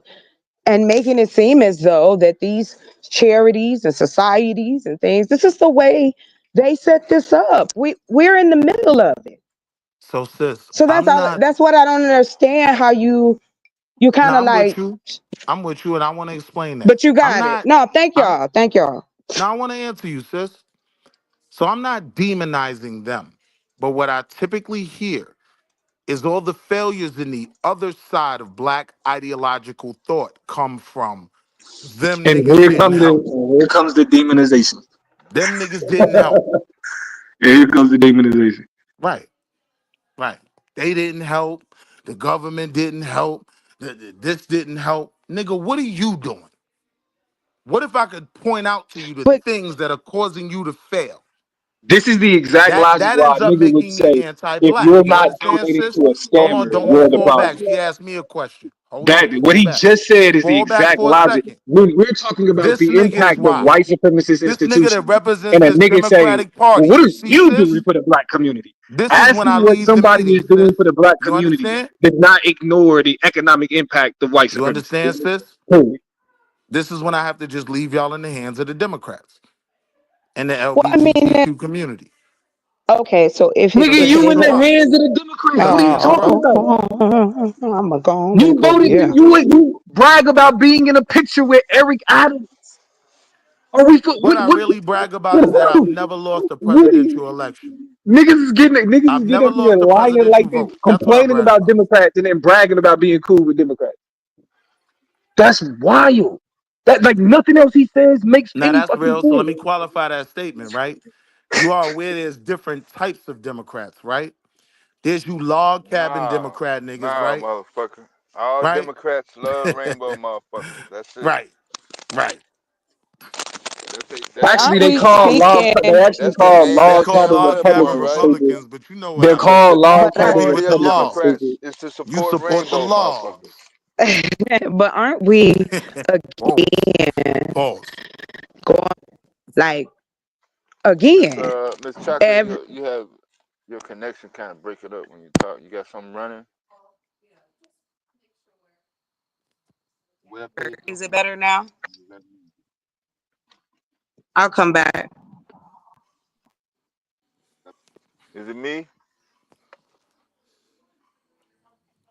Speaker 10: and making it seem as though that these charities and societies and things, this is the way they set this up. We're in the middle of it.
Speaker 17: So, sis,
Speaker 10: So
Speaker 17: I'm not.
Speaker 10: that's what I don't understand how you kind
Speaker 17: Nah,
Speaker 10: of
Speaker 17: I'm with
Speaker 10: like,
Speaker 17: you. I'm with you, and I want to explain that.
Speaker 10: but you
Speaker 17: I'm
Speaker 10: got it.
Speaker 17: not.
Speaker 10: No, thank
Speaker 17: I'm.
Speaker 10: y'all. Thank y'all.
Speaker 17: Now I want to answer you, sis. So I'm not demonizing them, but what I typically hear is all the failures in the other side of black ideological thought come from them
Speaker 1: And
Speaker 17: niggas didn't help.
Speaker 1: here comes the demonization.
Speaker 17: Them niggas didn't help.
Speaker 1: And here comes the demonization.
Speaker 17: Right, right. They didn't help. The government didn't help. This didn't help. Nigga, what are you doing? What if I could point out to you the
Speaker 10: But
Speaker 17: things that are causing you to fail?
Speaker 1: This is the exact logic
Speaker 17: That
Speaker 1: why
Speaker 17: ends
Speaker 1: a
Speaker 17: up
Speaker 1: nigga would
Speaker 17: making me
Speaker 1: say, if
Speaker 17: anti-black.
Speaker 1: you're
Speaker 17: You
Speaker 1: not
Speaker 17: understand,
Speaker 1: donating
Speaker 17: sis?
Speaker 1: to a
Speaker 17: Hold on,
Speaker 1: scammer,
Speaker 17: don't
Speaker 1: you're the
Speaker 17: fall back.
Speaker 1: problem.
Speaker 17: She asked me a question. Hold
Speaker 1: That
Speaker 17: on,
Speaker 1: what
Speaker 17: fall
Speaker 1: he
Speaker 17: back.
Speaker 1: just said is the
Speaker 17: Fall back
Speaker 1: exact
Speaker 17: for a
Speaker 1: logic.
Speaker 17: second.
Speaker 1: When we're talking about
Speaker 17: This
Speaker 1: the
Speaker 17: nigga is
Speaker 1: impact of
Speaker 17: why.
Speaker 1: white supremacist
Speaker 17: This nigga that
Speaker 1: institutions,
Speaker 17: represents
Speaker 1: and a
Speaker 17: this
Speaker 1: nigga say,
Speaker 17: Democratic
Speaker 1: well,
Speaker 17: Party.
Speaker 1: what
Speaker 17: You
Speaker 1: are
Speaker 17: see,
Speaker 1: you
Speaker 17: sis?
Speaker 1: doing for the black community?
Speaker 17: This is when I
Speaker 1: Asking what
Speaker 17: leave the
Speaker 1: somebody is
Speaker 17: meeting,
Speaker 1: doing
Speaker 17: sis.
Speaker 1: for the black
Speaker 17: You
Speaker 1: community
Speaker 17: understand?
Speaker 1: does not ignore the economic impact of white
Speaker 17: You
Speaker 1: supremacy.
Speaker 17: understand, sis?
Speaker 1: Period.
Speaker 17: This is when I have to just leave y'all in the hands of the Democrats and the
Speaker 10: well, I mean,
Speaker 17: LGBTQ community.
Speaker 10: okay. So
Speaker 1: Nigga,
Speaker 10: if it
Speaker 1: you
Speaker 10: is
Speaker 1: in
Speaker 17: No
Speaker 1: the
Speaker 10: that,
Speaker 17: problem.
Speaker 1: hands of the Democrats.
Speaker 17: No,
Speaker 1: What are you
Speaker 17: all
Speaker 1: talking
Speaker 17: right.
Speaker 1: about?
Speaker 10: I'm gonna go on
Speaker 1: You
Speaker 10: back over
Speaker 1: voted.
Speaker 10: here.
Speaker 1: You brag about being in a picture with Eric Adams. Are we?
Speaker 17: What I really brag about is that I've never lost a
Speaker 1: What are you?
Speaker 17: presidential election.
Speaker 1: Niggas
Speaker 17: I've
Speaker 1: is getting
Speaker 17: never
Speaker 1: up here
Speaker 17: lost a
Speaker 1: lying
Speaker 17: presidential
Speaker 1: like this,
Speaker 17: vote. That's what I
Speaker 1: complaining
Speaker 17: brag
Speaker 1: about
Speaker 17: about.
Speaker 1: Democrats and then bragging about being cool with Democrats. That's wild. That like nothing else he says makes
Speaker 17: Now
Speaker 1: any
Speaker 17: that's
Speaker 1: fucking
Speaker 17: real. So let
Speaker 1: sense.
Speaker 17: me qualify that statement, right? You are aware there's different types of Democrats, right? There's you log cabin
Speaker 19: Nah,
Speaker 17: Democrat niggas,
Speaker 19: nah,
Speaker 17: right?
Speaker 19: motherfucker. All
Speaker 17: Right?
Speaker 19: Democrats love rainbow motherfuckers. That's it.
Speaker 17: Right. Right.
Speaker 10: But
Speaker 19: That's
Speaker 1: Actually,
Speaker 10: aren't
Speaker 1: they
Speaker 10: we
Speaker 1: call log.
Speaker 10: speaking?
Speaker 1: They actually
Speaker 19: that's their
Speaker 1: call
Speaker 19: name.
Speaker 17: They
Speaker 1: log
Speaker 19: That's
Speaker 17: call
Speaker 19: their
Speaker 1: cabin
Speaker 17: log
Speaker 19: blood
Speaker 17: cabin
Speaker 19: boy,
Speaker 1: Republicans.
Speaker 19: right?
Speaker 1: Stupid.
Speaker 17: Republicans, but you know what
Speaker 1: They're
Speaker 17: I mean.
Speaker 1: called
Speaker 19: The
Speaker 1: log
Speaker 10: But
Speaker 17: You
Speaker 1: cabin
Speaker 19: majority of
Speaker 17: with the
Speaker 1: Republicans.
Speaker 19: Democrats
Speaker 1: Stupid.
Speaker 17: logs.
Speaker 19: is to
Speaker 17: You
Speaker 19: support
Speaker 17: support the
Speaker 19: rainbow
Speaker 17: logs.
Speaker 19: motherfuckers.
Speaker 10: but aren't we
Speaker 17: Whoa.
Speaker 10: again
Speaker 17: Pause.
Speaker 10: going like
Speaker 19: Miss
Speaker 10: again?
Speaker 19: Miss Chocolate,
Speaker 10: Every,
Speaker 19: you have your connection kind of break it up when you talk. You got something running? Web page
Speaker 10: is it
Speaker 19: open?
Speaker 10: better now? I'll come back.
Speaker 19: Is it me?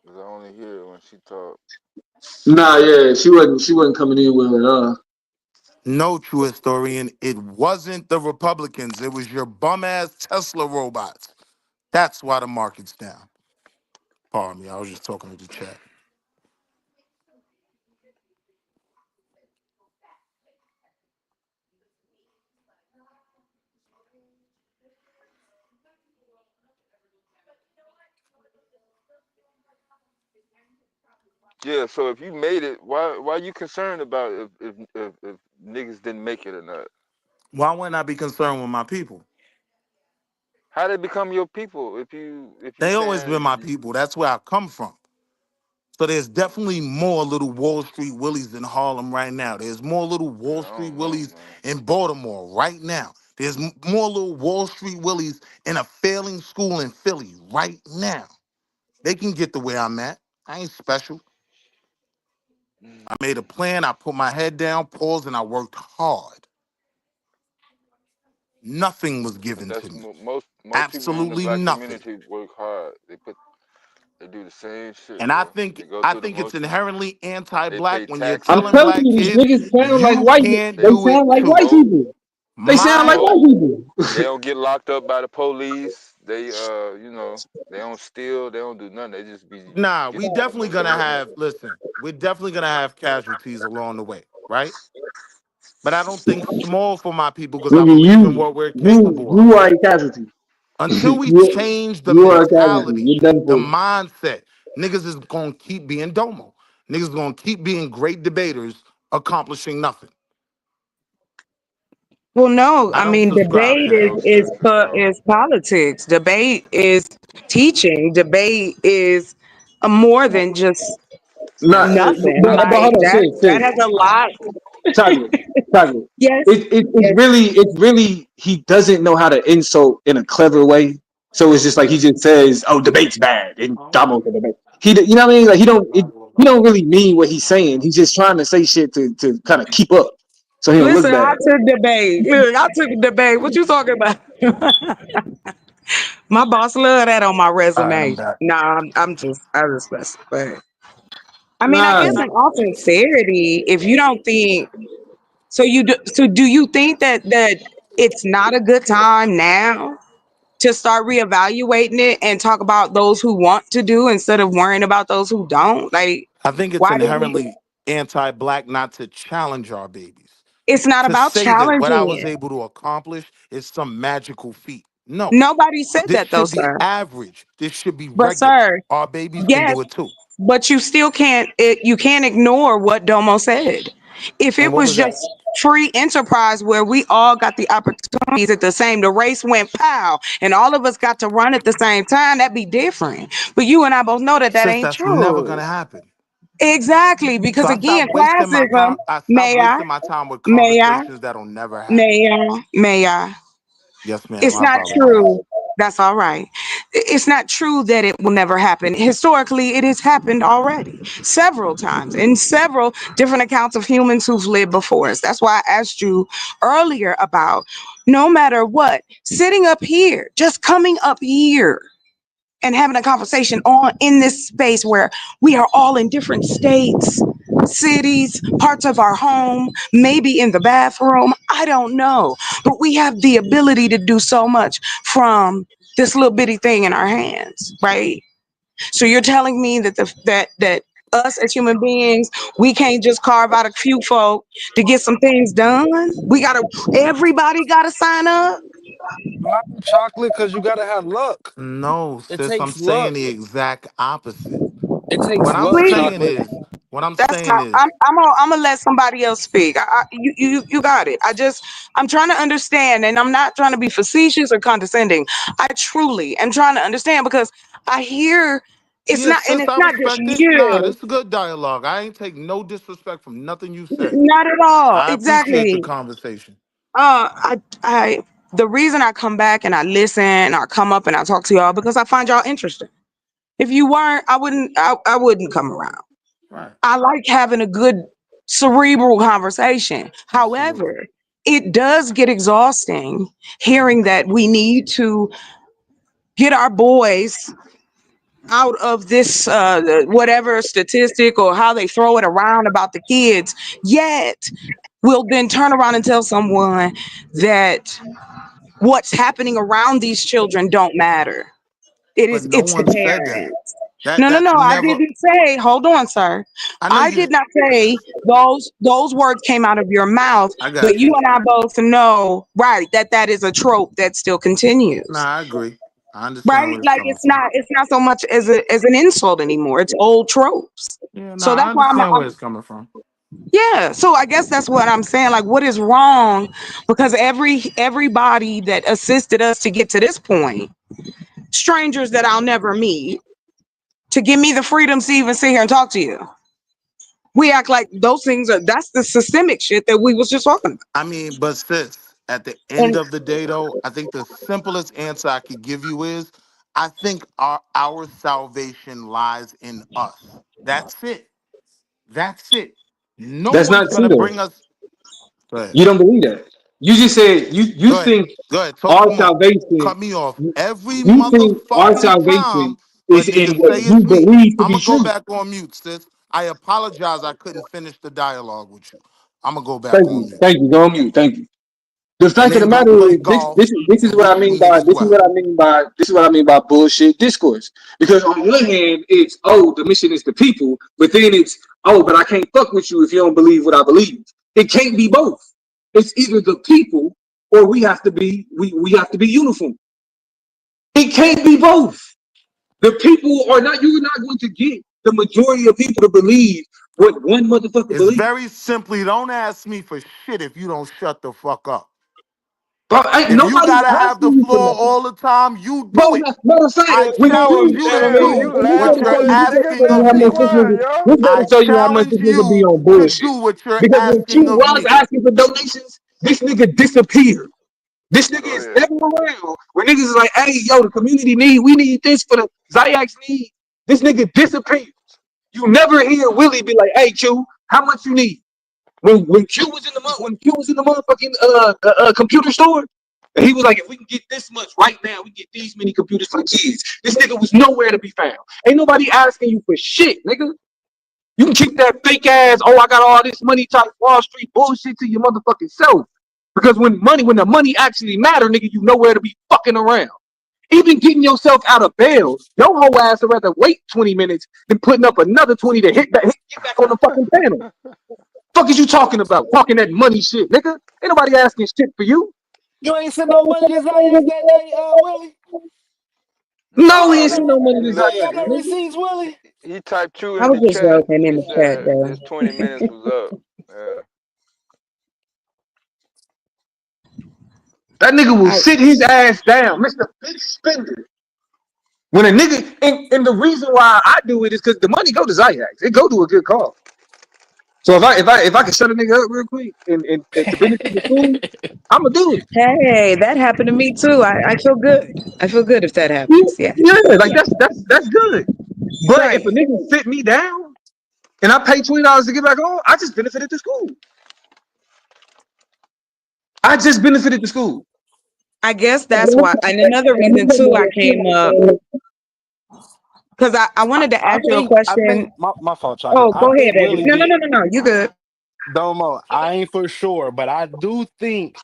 Speaker 19: Cause I only hear it when she talk.
Speaker 1: Nah, yeah, she wasn't coming in with it.
Speaker 17: No, true historian, it wasn't the Republicans. It was your bum ass Tesla robots. That's why the market's down. Pardon me, I was just talking to the chat.
Speaker 19: Yeah. So if you made it, why you concerned about if niggas didn't make it or not?
Speaker 17: Why wouldn't I be concerned with my people?
Speaker 19: How they become your people if you
Speaker 17: They always been my
Speaker 19: saying
Speaker 17: people. That's where I come from. So there's definitely more little Wall Street Willies in Harlem right now. There's more little Wall
Speaker 19: I
Speaker 17: Street
Speaker 19: don't know,
Speaker 17: Willies
Speaker 19: man.
Speaker 17: in Baltimore right now. There's more little Wall Street Willies in a failing school in Philly right now. They can get to where I'm at. I ain't special. I made a plan. I put my head down, paused, and I worked hard. Nothing was
Speaker 19: But
Speaker 17: given to
Speaker 19: that's
Speaker 17: me.
Speaker 19: most people in the
Speaker 17: Absolutely
Speaker 19: black
Speaker 17: nothing.
Speaker 19: community work hard. They do the same shit,
Speaker 17: And I
Speaker 19: bro.
Speaker 17: think
Speaker 19: They go
Speaker 17: I
Speaker 19: through the
Speaker 17: think it's
Speaker 19: motions.
Speaker 17: inherently
Speaker 19: They
Speaker 17: anti-black
Speaker 19: pay
Speaker 17: when you're
Speaker 1: I'm
Speaker 17: telling
Speaker 19: taxes.
Speaker 1: telling
Speaker 17: black
Speaker 1: you, these
Speaker 17: kids
Speaker 1: niggas sound like
Speaker 17: you
Speaker 1: white.
Speaker 17: can't
Speaker 19: They
Speaker 1: They
Speaker 17: do it
Speaker 1: sound like
Speaker 17: too.
Speaker 1: white
Speaker 19: vote.
Speaker 1: people. They
Speaker 19: They
Speaker 1: sound
Speaker 17: My
Speaker 1: like
Speaker 19: vote.
Speaker 1: white people.
Speaker 19: They don't get locked up by the police. They they don't steal. They don't do nothing. They just be
Speaker 17: Nah, we
Speaker 19: getting the
Speaker 17: definitely
Speaker 19: most
Speaker 17: gonna
Speaker 19: money.
Speaker 17: have listen, we're definitely gonna have casualties along the way, right? But I don't think small for my people because I
Speaker 1: Nigga,
Speaker 17: believe in
Speaker 1: you
Speaker 17: what we're
Speaker 1: you
Speaker 17: capable of.
Speaker 1: you are a casualty.
Speaker 17: Until we
Speaker 1: you,
Speaker 17: change the
Speaker 1: you are a casualty.
Speaker 17: mentality,
Speaker 1: You're done
Speaker 17: the
Speaker 1: for.
Speaker 17: mindset, niggas is gonna keep being domo. Niggas gonna keep being great debaters, accomplishing nothing.
Speaker 10: Well, no,
Speaker 17: I
Speaker 10: I
Speaker 17: don't
Speaker 10: mean,
Speaker 17: subscribe
Speaker 10: debate
Speaker 17: to that.
Speaker 19: Hell shit. No.
Speaker 10: is politics. Debate is teaching. Debate is more than just
Speaker 1: Nah,
Speaker 10: nothing.
Speaker 1: but
Speaker 10: Like
Speaker 1: hold on,
Speaker 10: that has a lot.
Speaker 1: Chocolate, chocolate.
Speaker 10: Yes,
Speaker 1: It's
Speaker 10: yes.
Speaker 1: really he doesn't know how to insult in a clever way. So it's just like he just says, "Oh, debate's bad," and Damo's a debate. You know what I mean? Like he don't really mean what he's saying. He's just trying to say shit to kind of keep up, so he don't look
Speaker 10: Listen, I
Speaker 1: bad.
Speaker 10: took debate. Look, I took debate. What you talking about? My boss love that on my
Speaker 17: All right, I'm
Speaker 10: resume.
Speaker 17: back.
Speaker 10: Nah, I just mess. But I mean, I
Speaker 1: Nah,
Speaker 10: guess in all sincerity, if you don't think so, do you think that it's not a good time now to start reevaluating it and talk about those who want to do instead of worrying about those who don't? Like,
Speaker 17: I think it's
Speaker 10: why do we?
Speaker 17: inherently anti-black not to challenge our babies.
Speaker 10: It's not
Speaker 17: To
Speaker 10: about
Speaker 17: say that what I
Speaker 10: challenging
Speaker 17: was
Speaker 10: it.
Speaker 17: able to accomplish is some magical feat. No.
Speaker 10: Nobody said
Speaker 17: This
Speaker 10: that though,
Speaker 17: should be
Speaker 10: sir.
Speaker 17: average. This should be
Speaker 10: But
Speaker 17: regular.
Speaker 10: sir,
Speaker 17: Our babies can
Speaker 10: yes,
Speaker 17: do it too.
Speaker 10: but you still can't. You can't ignore what Domo said. If
Speaker 17: And
Speaker 10: it
Speaker 17: what
Speaker 10: was
Speaker 17: was
Speaker 10: just
Speaker 17: that?
Speaker 10: free enterprise where we all got the opportunities at the same, the race went pow, and all of us got to run at the same time, that'd be different. But you and I both know that that
Speaker 17: Sis,
Speaker 10: ain't
Speaker 17: that's never
Speaker 10: true.
Speaker 17: gonna happen.
Speaker 10: Exactly,
Speaker 17: So
Speaker 10: because
Speaker 17: I
Speaker 10: again,
Speaker 17: stopped wasting my
Speaker 10: classism.
Speaker 17: time. I stopped
Speaker 10: May I?
Speaker 17: wasting my time with
Speaker 10: May I?
Speaker 17: conversations that'll never happen.
Speaker 10: May I? May I?
Speaker 17: Yes, ma'am.
Speaker 10: It's
Speaker 17: I
Speaker 10: not
Speaker 17: apologize.
Speaker 10: true. That's all right. It's not true that it will never happen. Historically, it has happened already several times in several different accounts of humans who've lived before us. That's why I asked you earlier about no matter what, sitting up here, just coming up here and having a conversation on in this space where we are all in different states, cities, parts of our home, maybe in the bathroom. I don't know. But we have the ability to do so much from this little bitty thing in our hands, right? So you're telling me that that us as human beings, we can't just carve out a few folk to get some things done. We gotta everybody gotta sign up.
Speaker 2: Not chocolate, because you gotta have luck.
Speaker 17: No,
Speaker 2: It
Speaker 17: sis, I'm
Speaker 2: takes
Speaker 17: saying
Speaker 2: luck.
Speaker 17: the exact opposite.
Speaker 2: It takes
Speaker 17: What I'm
Speaker 2: luck,
Speaker 10: Please.
Speaker 17: saying
Speaker 2: chocolate.
Speaker 17: is, what I'm
Speaker 10: That's
Speaker 17: saying
Speaker 10: how
Speaker 17: is,
Speaker 10: I'm gonna let somebody else speak. You got it. I'm trying to understand, and I'm not trying to be facetious or condescending. I truly am trying to understand because I hear
Speaker 17: yeah,
Speaker 10: and
Speaker 17: sis,
Speaker 10: it's
Speaker 17: I
Speaker 10: not just
Speaker 17: respect it. Nah,
Speaker 10: you,
Speaker 17: this is good dialogue. I ain't take no disrespect from nothing you said.
Speaker 10: not at all.
Speaker 17: I appreciate the
Speaker 10: Exactly.
Speaker 17: conversation.
Speaker 10: I the reason I come back and I listen, and I come up and I talk to y'all because I find y'all interesting. If you weren't, I wouldn't come around.
Speaker 17: Right.
Speaker 10: I like having a good cerebral conversation.
Speaker 17: Absolutely.
Speaker 10: However, it does get exhausting hearing that we need to get our boys out of this whatever statistic or how they throw it around about the kids, yet we'll then turn around and tell someone that what's happening around these children don't matter.
Speaker 17: But no
Speaker 10: It's the
Speaker 17: one said that.
Speaker 10: parents.
Speaker 17: That
Speaker 10: No,
Speaker 17: that
Speaker 10: I
Speaker 17: never.
Speaker 10: didn't say, hold on, sir.
Speaker 17: I know
Speaker 10: I
Speaker 17: you.
Speaker 10: did not say those words came out of your mouth,
Speaker 17: I
Speaker 10: but
Speaker 17: got
Speaker 10: you
Speaker 17: you.
Speaker 10: and I both know, right, that is a trope that still continues.
Speaker 17: Nah, I agree. I understand
Speaker 10: Right?
Speaker 17: where it's
Speaker 10: Like
Speaker 17: coming from.
Speaker 10: it's not so much as an insult anymore. It's old tropes.
Speaker 17: Yeah,
Speaker 10: So
Speaker 17: nah,
Speaker 10: that's
Speaker 17: I
Speaker 10: why
Speaker 17: understand where it's coming from.
Speaker 10: yeah. So I guess that's what I'm saying. Like, what is wrong? Because everybody that assisted us to get to this point, strangers that I'll never meet, to give me the freedom to even sit here and talk to you. We act like those things that's the systemic shit that we was just talking about.
Speaker 17: I mean, but sis, at the end
Speaker 10: And
Speaker 17: of the day, though, I think the simplest answer I could give you is, I think our salvation lies in us. That's it. That's it. No
Speaker 1: That's
Speaker 17: one's
Speaker 1: not true
Speaker 17: gonna
Speaker 1: though.
Speaker 17: bring us. Go ahead.
Speaker 1: You don't believe that. You just said you
Speaker 17: Go ahead.
Speaker 1: think
Speaker 17: Go ahead. Talk
Speaker 1: our
Speaker 17: some more.
Speaker 1: salvation.
Speaker 17: Cut me off every
Speaker 1: You think our
Speaker 17: motherfucking time.
Speaker 1: salvation
Speaker 17: A
Speaker 1: is
Speaker 17: nigga
Speaker 1: in what
Speaker 17: say
Speaker 1: you
Speaker 17: it's me.
Speaker 1: believe to
Speaker 17: I'm
Speaker 1: be
Speaker 17: gonna go
Speaker 1: true.
Speaker 17: back on mute, sis. I apologize. I couldn't finish the dialogue with you. I'm gonna go back
Speaker 1: Thank
Speaker 17: on
Speaker 1: you.
Speaker 17: mute.
Speaker 1: Thank you. Go on mute. Thank you. The
Speaker 17: And
Speaker 1: fact of
Speaker 17: then
Speaker 1: the
Speaker 17: go
Speaker 1: matter
Speaker 17: play
Speaker 1: is,
Speaker 17: golf
Speaker 1: this is
Speaker 17: and
Speaker 1: what I
Speaker 17: wish
Speaker 1: mean
Speaker 17: me
Speaker 1: by
Speaker 17: as well.
Speaker 1: bullshit discourse. Because on one hand, it's the mission is the people, but then it's but I can't fuck with you if you don't believe what I believe. It can't be both. It's either the people or we have to be uniform. It can't be both. The people are not. You're not going to get the majority of people to believe what one motherfucker
Speaker 17: It's
Speaker 1: believes.
Speaker 17: very simply, don't ask me for shit if you don't shut the fuck up.
Speaker 1: But ain't
Speaker 17: If you
Speaker 1: nobody's
Speaker 17: gotta have the
Speaker 1: asking you for
Speaker 17: floor
Speaker 1: nothing.
Speaker 17: all the time, you do
Speaker 1: Bro,
Speaker 17: it.
Speaker 1: matter of fact,
Speaker 17: I
Speaker 1: when you
Speaker 17: challenge
Speaker 1: do,
Speaker 17: you to
Speaker 19: Damn,
Speaker 17: do
Speaker 19: you
Speaker 1: this
Speaker 17: what
Speaker 19: laughing
Speaker 17: you're
Speaker 19: at
Speaker 1: motherfucker,
Speaker 19: me.
Speaker 1: this
Speaker 19: Nigga,
Speaker 17: asking
Speaker 1: motherfucker,
Speaker 17: of
Speaker 19: stop
Speaker 1: how
Speaker 19: being
Speaker 1: much
Speaker 17: me.
Speaker 1: this
Speaker 19: quiet,
Speaker 1: nigga,
Speaker 19: yo.
Speaker 1: this
Speaker 17: I
Speaker 1: nigga show you how much
Speaker 17: challenge
Speaker 1: this nigga be
Speaker 17: you
Speaker 1: on
Speaker 17: to
Speaker 1: bullshit.
Speaker 17: do what you're
Speaker 1: Because when Q
Speaker 17: asking of
Speaker 1: was
Speaker 17: me.
Speaker 1: asking for donations, this nigga disappeared. This nigga
Speaker 19: Go
Speaker 1: is
Speaker 19: ahead.
Speaker 1: never around. When niggas is like, hey, yo, the community we need this for the Zayaks need. This nigga disappears. You never hear Willie be like, hey, Q, how much you need? When Q was in the motherfucking computer store, and he was like, if we can get this much right now, we get these many computers for the kids. This nigga was nowhere to be found. Ain't nobody asking you for shit, nigga. You can keep that fake ass, I got all this money type Wall Street bullshit to your motherfucking self. Because when the money actually matter, nigga, you nowhere to be fucking around. Even getting yourself out of bail, your whole ass would rather wait 20 minutes than putting up another 20 to get back on the fucking panel. Fuck is you talking about? Talking that money shit, nigga. Ain't nobody asking shit for you.
Speaker 2: You ain't sent no money to Zayak that day, Willie.
Speaker 1: No, he
Speaker 19: Nah,
Speaker 1: ain't seen no money to
Speaker 2: You ain't
Speaker 1: Zion,
Speaker 2: got no
Speaker 1: nigga.
Speaker 2: receipts, Willie.
Speaker 19: he typed you
Speaker 10: I
Speaker 19: in
Speaker 10: was
Speaker 19: the
Speaker 10: just
Speaker 19: chat.
Speaker 10: joking in
Speaker 19: He
Speaker 10: the chat
Speaker 19: said
Speaker 10: though.
Speaker 19: his 20 minutes was up. Yeah.
Speaker 1: That nigga will
Speaker 10: I
Speaker 1: sit his ass down, Mr. Big Spender. When a nigga, and the reason why I do it is because the money go to Zayax. It go to a good cause. So if I can shut a nigga up real quick and to benefit the school, I'ma do it.
Speaker 10: Hey, that happened to me too. I feel good. I feel good if that happens. Yeah.
Speaker 1: Yeah, like that's good. But if
Speaker 10: Right.
Speaker 1: a nigga sit me down and I pay $20 to get back on, I just benefited the school. I just benefited the school.
Speaker 10: I guess that's why. And another reason too, I came up because I wanted to ask you a
Speaker 2: I think
Speaker 10: question.
Speaker 2: my fault, chocolate.
Speaker 10: Oh,
Speaker 2: I
Speaker 10: go ahead,
Speaker 2: think
Speaker 10: baby.
Speaker 2: Willie
Speaker 10: No, no,
Speaker 2: did
Speaker 10: no, no, no. You good?
Speaker 2: Domo. I ain't for sure, but I do think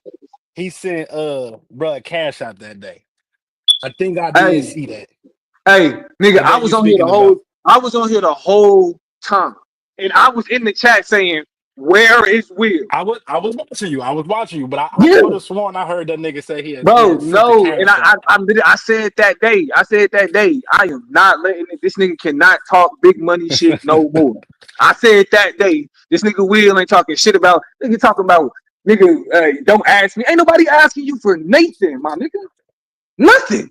Speaker 2: he sent bruh cash out that day. I think I did
Speaker 1: Hey,
Speaker 2: see that.
Speaker 1: hey, nigga,
Speaker 2: The day you
Speaker 1: I was on here the whole time. And I was in the chat saying, where is Will?
Speaker 2: I was watching you. I was watching you, but I
Speaker 1: Yeah.
Speaker 2: could have sworn I heard that nigga say he
Speaker 1: Bro,
Speaker 2: had sent the
Speaker 1: no, and
Speaker 2: cash out.
Speaker 1: I said that day. I am not letting it. This nigga cannot talk big money shit no more. I said that day. This nigga Will ain't talking shit about. Nigga talking about nigga. Don't ask me. Ain't nobody asking you for Nathan, my nigga. Nothing,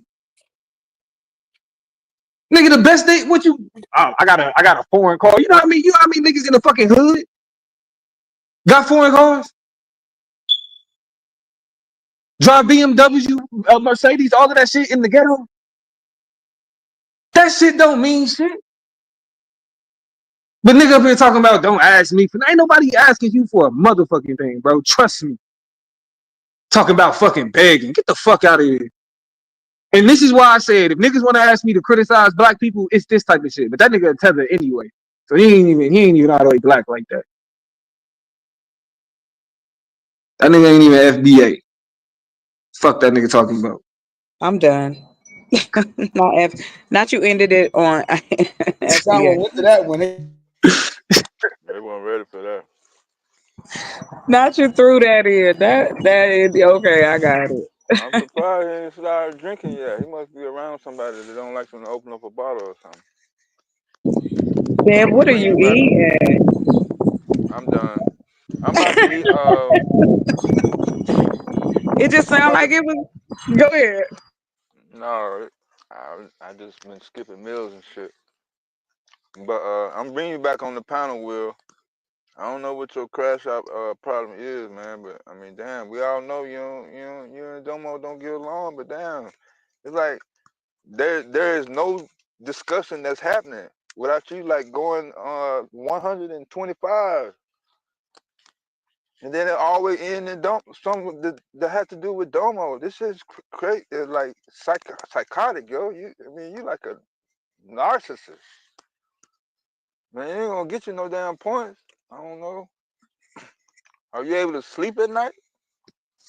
Speaker 1: nigga. The best thing. What you? Oh, I got a foreign car. You know what I mean? You know what I mean? Niggas in the fucking hood got foreign cars. Drive BMW, Mercedes, all of that shit in the ghetto. That shit don't mean shit. But nigga up here talking about don't ask me for ain't nobody asking you for a motherfucking thing, bro. Trust me. Talking about fucking begging. Get the fuck out of here. And this is why I said if niggas want to ask me to criticize black people, it's this type of shit. But that nigga a tether anyway. So he ain't even all the way black like that. That nigga ain't even FBA. Fuck that nigga talking about.
Speaker 10: I'm done. Not you ended it on
Speaker 20: Someone
Speaker 10: FBA.
Speaker 20: went to that one.
Speaker 19: They weren't ready for that.
Speaker 10: Not you threw that in. That is okay. I got it.
Speaker 19: I'm surprised he ain't started drinking yet. He must be around somebody that don't like him to open up a bottle or something.
Speaker 10: Deb,
Speaker 19: I'm gonna
Speaker 10: what are
Speaker 19: bring
Speaker 10: you
Speaker 19: you back.
Speaker 10: eating?
Speaker 19: I'm done. I'm about to eat.
Speaker 10: It just
Speaker 19: I'm
Speaker 10: sounded
Speaker 19: about
Speaker 10: like
Speaker 19: to.
Speaker 10: it was. Go ahead.
Speaker 19: No, I just been skipping meals and shit. But I'm bringing you back on the panel, Will. I don't know what your crash out problem is, man. But I mean, damn, we all know you and Domo don't get along. But damn, it's like there is no discussion that's happening without you like going 125. And then it always end in something that has to do with Domo. This is crazy. It's like psychotic, yo. I mean, you like a narcissist. Man, you ain't gonna get you no damn points. I don't know. Are you able to sleep at night?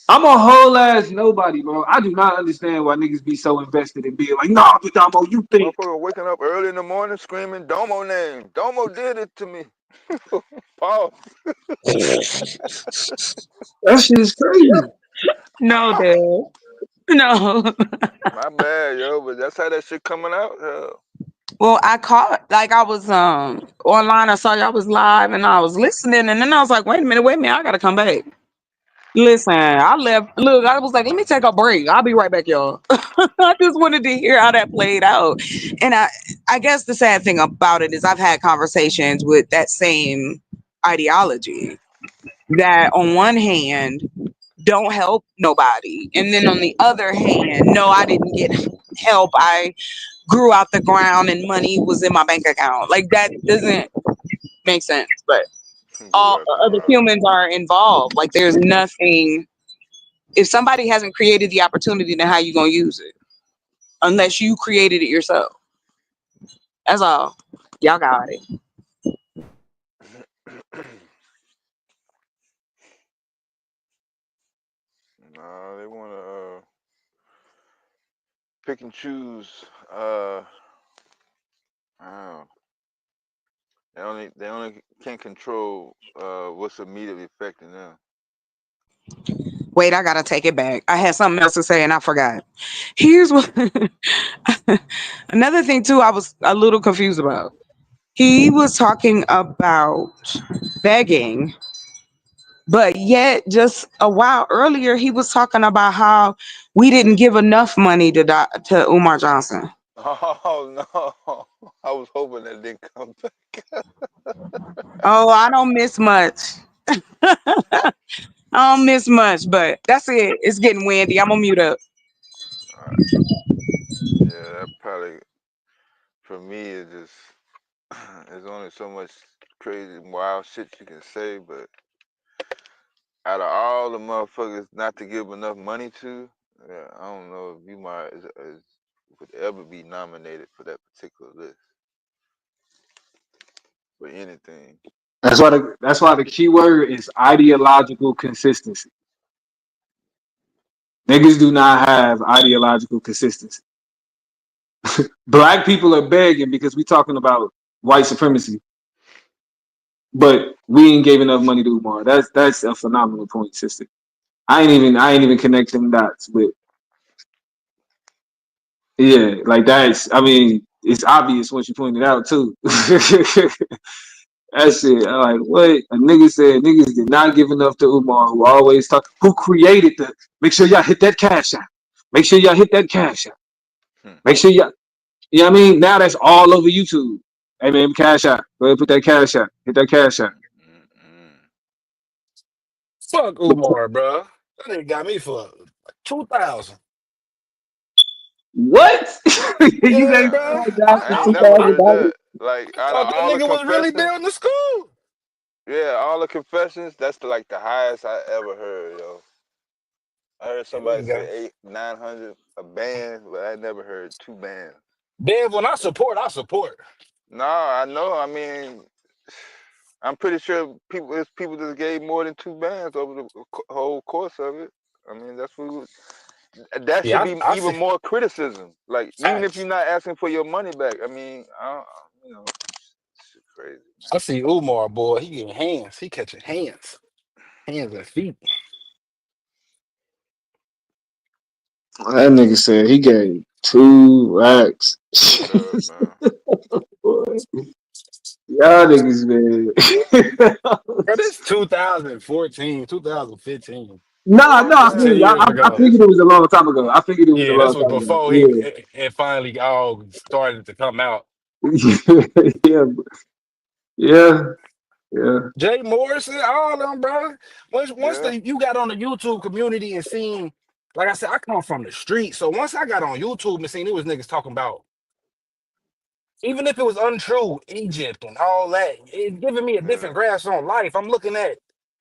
Speaker 1: I'm a whole ass nobody, bro. I do not understand why niggas be so invested in being like, nah, but Damo, you think.
Speaker 19: Motherfucker waking up early in the morning screaming Domo name. Domo did it to me. Pause.
Speaker 1: That shit is crazy.
Speaker 10: No, Deb. No.
Speaker 19: My bad, yo, but that's how that shit coming out.
Speaker 10: Well, I caught like I was online. I saw y'all was live, and I was listening, and then I was like, wait a minute, I gotta come back. Listen, I left. Look, I was like, let me take a break. I'll be right back, y'all. I just wanted to hear how that played out, and I guess the sad thing about it is I've had conversations with that same ideology that on one hand don't help nobody, and then on the other hand, no, I didn't get help. I grew out the ground and money was in my bank account. Like that doesn't make sense. But
Speaker 19: Grew
Speaker 10: all
Speaker 19: out the
Speaker 10: other
Speaker 19: ground.
Speaker 10: humans are involved. Like there's nothing. If somebody hasn't created the opportunity, then how you gonna use it? Unless you created it yourself. That's all. Y'all got it.
Speaker 19: Nah, they wanna pick and choose. I they only can control what's immediately affecting them.
Speaker 10: Wait, I gotta take it back. I had something else to say and I forgot. Here's what another thing too I was a little confused about. He was talking about begging, but yet just a while earlier he was talking about how we didn't give enough money to Umar Johnson.
Speaker 19: Oh no! I was hoping that didn't come back.
Speaker 10: Oh, I don't miss much. I don't miss much, but that's it. It's getting windy. I'm gonna mute up.
Speaker 19: Yeah, that probably for me is just there's only so much crazy wild shit you can say, but out of all the motherfuckers not to give enough money to, yeah, I don't know if you might would ever be nominated for that particular list for anything.
Speaker 1: That's why the key word is ideological consistency. Niggas do not have ideological consistency. Black people are begging because we talking about white supremacy, but we ain't gave enough money to Umar. That's a phenomenal point, sister. I ain't even connecting dots, but yeah, like that's. I mean, it's obvious once you point it out too. That shit, I'm like, what? A nigga said niggas did not give enough to Umar, who always talk, who created the, make sure y'all hit that cash out. Make sure y'all hit that cash out. Make sure y'all, you know what I mean? Now that's all over YouTube. Hey man, cash out. Go ahead, put that cash out. Hit that cash out.
Speaker 9: Fuck Umar, bro. That nigga got me for 2,000.
Speaker 1: What? You
Speaker 9: Yeah,
Speaker 1: gave
Speaker 9: bro.
Speaker 1: Josh
Speaker 19: I
Speaker 1: for
Speaker 19: ain't
Speaker 9: I,
Speaker 19: never
Speaker 9: I,
Speaker 19: heard
Speaker 1: $2,000?
Speaker 19: that. Like
Speaker 9: I
Speaker 19: out of
Speaker 9: thought that
Speaker 19: all the
Speaker 9: nigga was really
Speaker 19: confessions,
Speaker 9: building the school.
Speaker 19: yeah, all the confessions, that's like the highest I ever heard, yo. I heard
Speaker 5: Here we
Speaker 19: somebody
Speaker 5: go.
Speaker 19: say 800-900 a band, but I never heard 2 bands.
Speaker 5: Bev, when I support, I support.
Speaker 19: Nah, I know. I mean, I'm pretty sure people just gave more than 2 bands over the whole course of it. I mean, that should
Speaker 5: Yeah,
Speaker 19: be
Speaker 5: I see
Speaker 19: even more criticism. Like, even if you're
Speaker 5: facts.
Speaker 19: not asking for your money back, I mean, shit crazy.
Speaker 5: I see Umar, boy. He getting hands. He catching hands. Hands and feet.
Speaker 1: That nigga said he gave 2 racks.
Speaker 19: Shut up, man.
Speaker 1: Boy, y'all niggas, man.
Speaker 5: Bro, this 2014, 2015.
Speaker 1: Nah, no, I
Speaker 5: That's 10
Speaker 1: feel you.
Speaker 5: years
Speaker 1: I
Speaker 5: ago.
Speaker 1: figured it was a long time ago. I figured it was a
Speaker 5: Yeah, this
Speaker 1: long
Speaker 5: was
Speaker 1: time ago.
Speaker 5: before
Speaker 1: Yeah.
Speaker 5: it finally all started to come out.
Speaker 1: Yeah, yeah, yeah.
Speaker 5: Jay Morrison, all of them, bro. Once
Speaker 19: Yeah.
Speaker 5: you got on the YouTube community and seen, like I said, I come from the street. So once I got on YouTube and seen it was niggas talking about, even if it was untrue, Egypt and all that, it's giving me a
Speaker 19: Yeah.
Speaker 5: different grasp on life. I'm looking at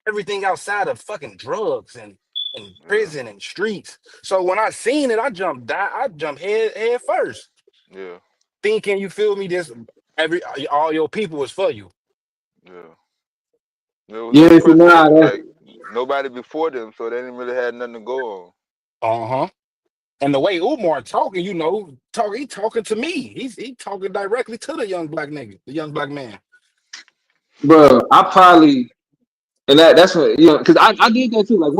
Speaker 5: everything outside of fucking drugs and
Speaker 19: Yeah.
Speaker 5: prison and streets. So when I seen it, I jumped head first,
Speaker 19: Yeah.
Speaker 5: thinking you feel me. This all your people is for you.
Speaker 19: Yeah. There was no
Speaker 1: Yeah, so nah,
Speaker 19: precedent.
Speaker 1: that,
Speaker 19: Like, nobody before them, so they didn't really have nothing to go on.
Speaker 5: Uh-huh. And the way Umar talking, he talking to me. He talking directly to the young black nigga, the young black man.
Speaker 1: bro, I probably and that's what because I did that too. Like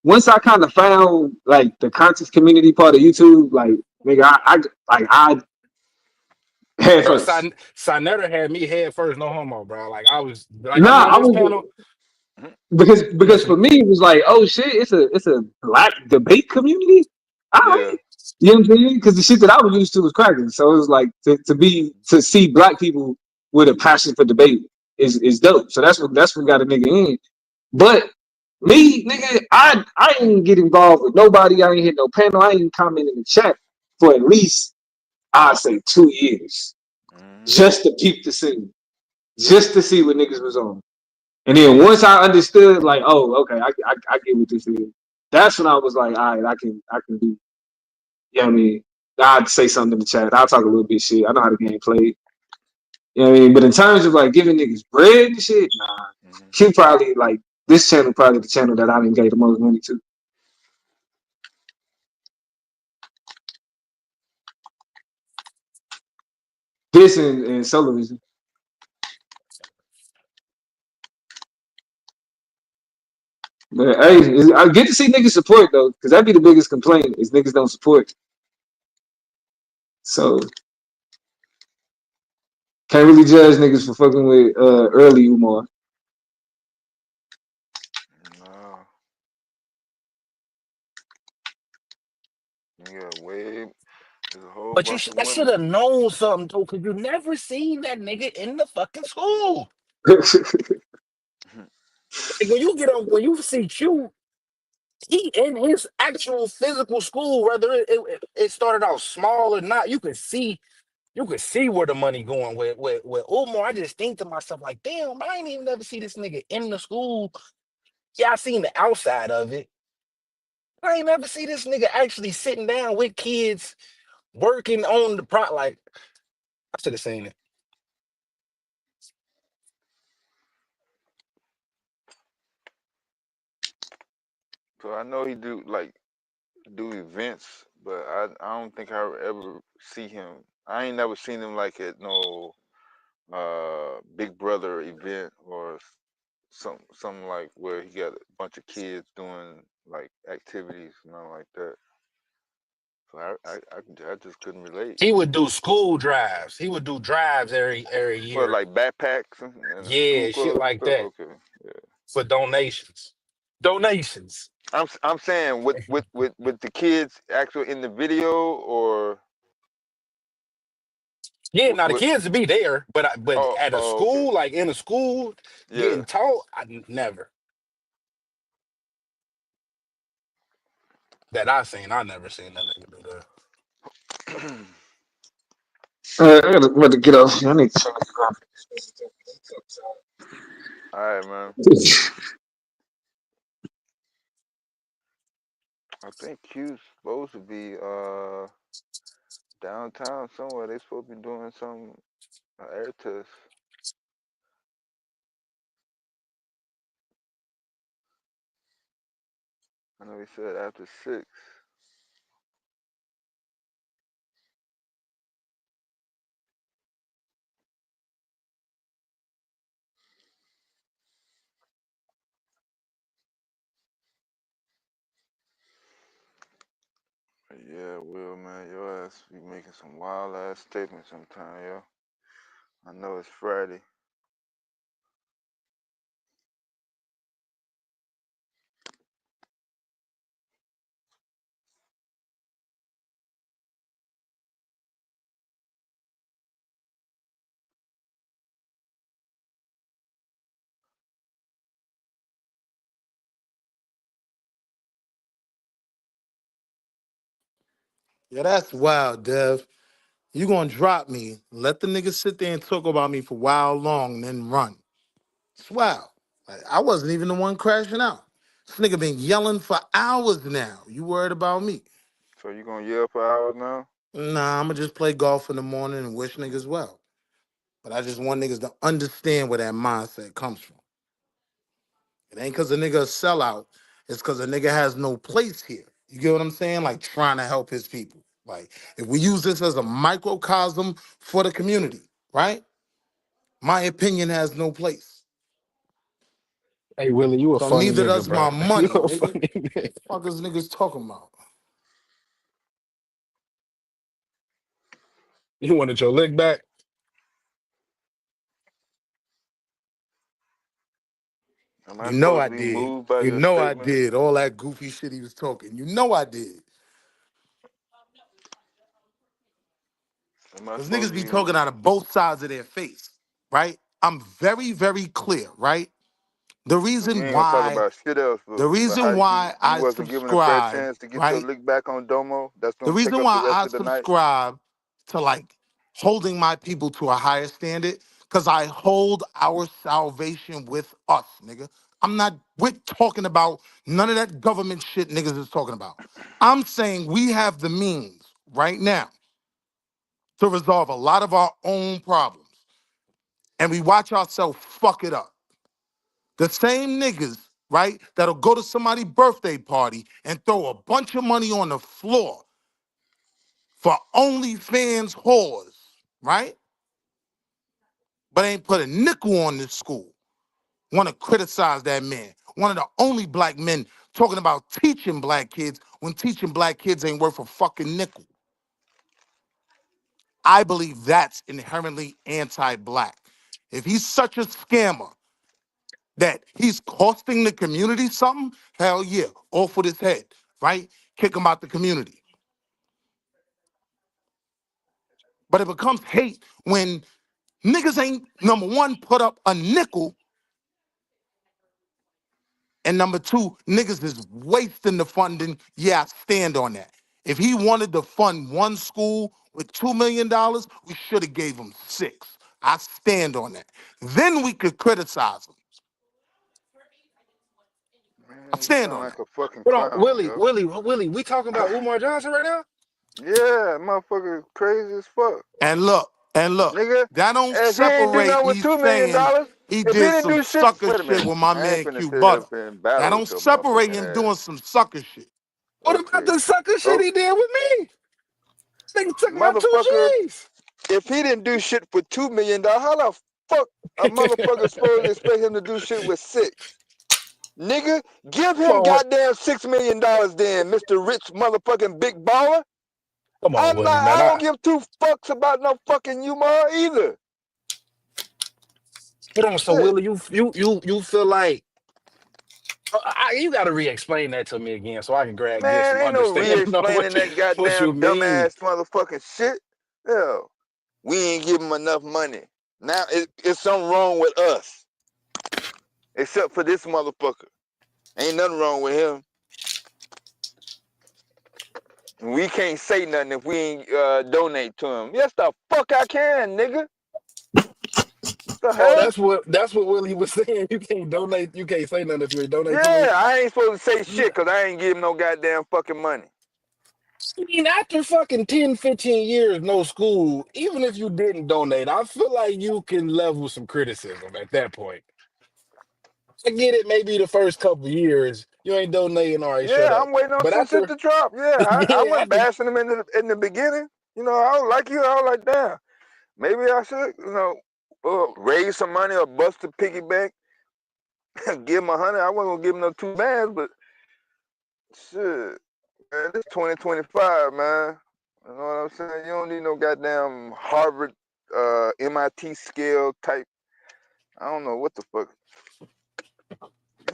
Speaker 1: once I kind of found like the conscious community part of YouTube, like nigga, I head
Speaker 5: Bro,
Speaker 1: first.
Speaker 5: Sinetta had me head first, no homo, bro. Like I was like I'm
Speaker 1: Nah,
Speaker 5: on
Speaker 1: I
Speaker 5: this
Speaker 1: was
Speaker 5: panel.
Speaker 1: because for me it was like, oh shit, it's a black debate community. All
Speaker 19: Yeah.
Speaker 1: right, you know what I'm saying? Because the shit that I was used to was cracking. So it was like to see black people with a passion for debate is dope. So that's what got a nigga in. But me, nigga, I ain't get involved with nobody. I ain't hit no panel. I ain't comment in the chat for at least I'd say 2 years
Speaker 19: Mm-hmm.
Speaker 1: just to peep the scene, just to see what niggas was on. And then once I understood, like, oh, okay, I get what this is. That's when I was like, all right, I can do. You know what I mean? I'd say something in the chat. I'll talk a little bit shit. I know how the game played. You know what I mean? But in terms of like giving niggas bread and shit, nah.
Speaker 19: Mm-hmm.
Speaker 1: She probably like this channel probably the channel that I didn't gave the most money to. This and Solo Vision. But hey, I get to see niggas support though, because that'd be the biggest complaint is niggas don't support. So can't really judge niggas for fucking with early Umar.
Speaker 19: No. You got way. There's a whole
Speaker 5: But
Speaker 19: bunch of
Speaker 5: I should
Speaker 19: women.
Speaker 5: have known something though, because you never seen that nigga in the fucking school. Like when you see Q, he in his actual physical school, whether it started out small or not, you could see where the money going with Umar. I just think to myself, like, damn, I ain't even never see this nigga in the school. Yeah, I seen the outside of it. I ain't never see this nigga actually sitting down with kids working on the pro. Like, I should have seen it.
Speaker 19: So I know he do events, but I don't think I ever see him. I ain't never seen him like at no Big Brother event or something like where he got a bunch of kids doing like activities, nothing like that. So I just couldn't relate.
Speaker 5: He would do school drives. He would do drives every
Speaker 19: Well,
Speaker 5: year.
Speaker 19: like backpacks and school
Speaker 5: Yeah, shit
Speaker 19: clubs and
Speaker 5: like
Speaker 19: stuff.
Speaker 5: that
Speaker 19: Okay, yeah.
Speaker 5: for donations. Donations.
Speaker 19: I'm saying with the kids actual in the video or
Speaker 5: Yeah, now the
Speaker 19: with
Speaker 5: kids would be there, but at a
Speaker 19: okay,
Speaker 5: school, like in a school,
Speaker 19: yeah.
Speaker 5: getting taught, never that I never seen that nigga do that.
Speaker 1: I'm about to get off. I need to
Speaker 19: All right, man.
Speaker 6: I think Q's supposed to be downtown somewhere. They supposed to be doing some air test. I know he said after 6. But yeah, Will, man, your ass be making some wild ass statements sometimes, yo. I know it's Friday.
Speaker 17: Yeah, that's wild, Dev. You gonna drop me, let the nigga sit there and talk about me for a while long, and then run. It's wild. Like, I wasn't even the one crashing out. This nigga been yelling for hours now. You worried about me?
Speaker 6: So you gonna yell for hours now?
Speaker 17: Nah, I'ma just play golf in the morning and wish niggas well. But I just want niggas to understand where that mindset comes from. It ain't cause a nigga a sellout. It's cause a nigga has no place here. You get what I'm saying? Like trying to help his people. Like if we use this as a microcosm for the community, right? My opinion has no place.
Speaker 5: Hey Willie, you a
Speaker 17: So
Speaker 5: funny
Speaker 17: neither
Speaker 5: nigga,
Speaker 17: does my
Speaker 5: bro. You
Speaker 17: money,
Speaker 5: a
Speaker 17: nigga.
Speaker 5: funny nigga.
Speaker 17: Fuck is niggas talking about?
Speaker 5: You wanted your lick back?
Speaker 6: Am I
Speaker 17: You know
Speaker 6: supposed
Speaker 17: I
Speaker 6: to be
Speaker 17: did.
Speaker 6: moved by
Speaker 17: You
Speaker 6: your
Speaker 17: know I
Speaker 6: statement?
Speaker 17: did. All that goofy shit he was talking. You know I did.
Speaker 6: Am I
Speaker 17: Because
Speaker 6: supposed
Speaker 17: niggas
Speaker 6: to
Speaker 17: be
Speaker 6: be
Speaker 17: talking out of both sides of their face, right? I'm very, very clear, right? The
Speaker 6: So you
Speaker 17: reason
Speaker 6: ain't gonna talk
Speaker 17: why,
Speaker 6: about shit else,
Speaker 17: the
Speaker 6: but how
Speaker 17: reason
Speaker 6: you
Speaker 17: why
Speaker 6: you
Speaker 17: I
Speaker 6: wasn't given a fair
Speaker 17: subscribe,
Speaker 6: chance to get your
Speaker 17: right?
Speaker 6: lick back on Domo. That's
Speaker 17: The
Speaker 6: gonna take
Speaker 17: reason
Speaker 6: up the
Speaker 17: why
Speaker 6: rest
Speaker 17: I
Speaker 6: of the night.
Speaker 17: subscribe to like holding my people to a higher standard, because I hold our salvation with us, nigga. I'm not with talking about none of that government shit niggas is talking about. I'm saying we have the means right now to resolve a lot of our own problems. And we watch ourselves fuck it up. The same niggas, right, that'll go to somebody's birthday party and throw a bunch of money on the floor for OnlyFans whores, right? But ain't put a nickel on this school. Want to criticize that man. One of the only black men talking about teaching black kids when teaching black kids ain't worth a fucking nickel. I believe that's inherently anti-black. If he's such a scammer that he's costing the community something, hell yeah, off with his head, right? Kick him out the community. But it becomes hate when niggas ain't, number one, put up a nickel, and number two, niggas is wasting the funding. Yeah, I stand on that. If he wanted to fund one school with $2 million, we should have gave him 6. I stand on that. Then we could criticize him. I
Speaker 6: Man, you
Speaker 17: stand
Speaker 6: sound
Speaker 17: on
Speaker 6: like
Speaker 17: that.
Speaker 6: a fucking
Speaker 5: Hold on,
Speaker 6: clown,
Speaker 5: Willie,
Speaker 6: yo.
Speaker 5: Willie, Willie. We talking about Umar Johnson right now?
Speaker 6: Yeah, motherfucker crazy as fuck.
Speaker 17: And look,
Speaker 6: Nigga,
Speaker 17: that don't
Speaker 6: if he ain't do
Speaker 17: separate
Speaker 6: nothing with
Speaker 17: me
Speaker 6: $2 million,
Speaker 17: saying he
Speaker 6: if he
Speaker 17: did
Speaker 6: didn't
Speaker 17: some
Speaker 6: do shit,
Speaker 17: sucker
Speaker 6: wait a
Speaker 17: shit
Speaker 6: minute.
Speaker 17: with my
Speaker 6: I ain't
Speaker 17: man
Speaker 6: finna
Speaker 17: Q
Speaker 6: sit here
Speaker 17: Butter.
Speaker 6: and
Speaker 17: That
Speaker 6: battle
Speaker 17: don't
Speaker 6: with your
Speaker 17: separate
Speaker 6: motherfucking
Speaker 17: him
Speaker 6: ass.
Speaker 17: doing some sucker shit.
Speaker 5: What about
Speaker 6: Okay.
Speaker 5: the sucker shit
Speaker 6: Oh,
Speaker 5: he did with me? Nigga took about
Speaker 6: motherfucker,
Speaker 5: 2 G's.
Speaker 6: if he didn't do shit for $2 million, how the fuck a motherfucker supposed to expect him to do shit with 6? Nigga, give
Speaker 5: Come
Speaker 6: him
Speaker 5: on,
Speaker 6: goddamn $6 million then, Mr. Rich motherfucking big baller.
Speaker 5: come on, Willie,
Speaker 6: I
Speaker 5: man.
Speaker 6: don't give two fucks about no fucking Umar either.
Speaker 5: Hold on. So
Speaker 6: Shit.
Speaker 5: Willie, you feel like you got to re-explain that to me again so I can get
Speaker 6: Man,
Speaker 5: some
Speaker 6: ain't no
Speaker 5: understanding on
Speaker 6: re-explaining that
Speaker 5: what you
Speaker 6: goddamn
Speaker 5: mean.
Speaker 6: dumbass motherfucking shit. Hell, we ain't give him enough money. Now it's something wrong with us. Except for this motherfucker. Ain't nothing wrong with him. We can't say nothing if we ain't donate to him. Yes, the fuck I can, nigga.
Speaker 3: The
Speaker 5: Oh,
Speaker 3: hell?
Speaker 5: that's what Willie was saying. You can't donate. You can't say nothing if you ain't donate to him.
Speaker 19: Yeah, I ain't supposed to say shit because I ain't give him no goddamn fucking money.
Speaker 5: I mean, after fucking 10, 15 years, no school, even if you didn't donate, I feel like you can level some criticism at that point. I get it, maybe the first couple years, you ain't donating, all right, shut
Speaker 19: Yeah,
Speaker 5: up.
Speaker 19: I'm waiting on
Speaker 5: But
Speaker 19: some shit
Speaker 5: after,
Speaker 19: to drop. Yeah, I
Speaker 5: yeah,
Speaker 19: wasn't
Speaker 5: after,
Speaker 19: bashing him in the beginning. You know, I was like you. I was like, damn, maybe I should, raise some money or bust a piggyback, give him 100. I wasn't gonna give him no 2 bands, but shit, man, this 2025, man. You know what I'm saying? You don't need no goddamn Harvard, MIT scale type. I don't know what the fuck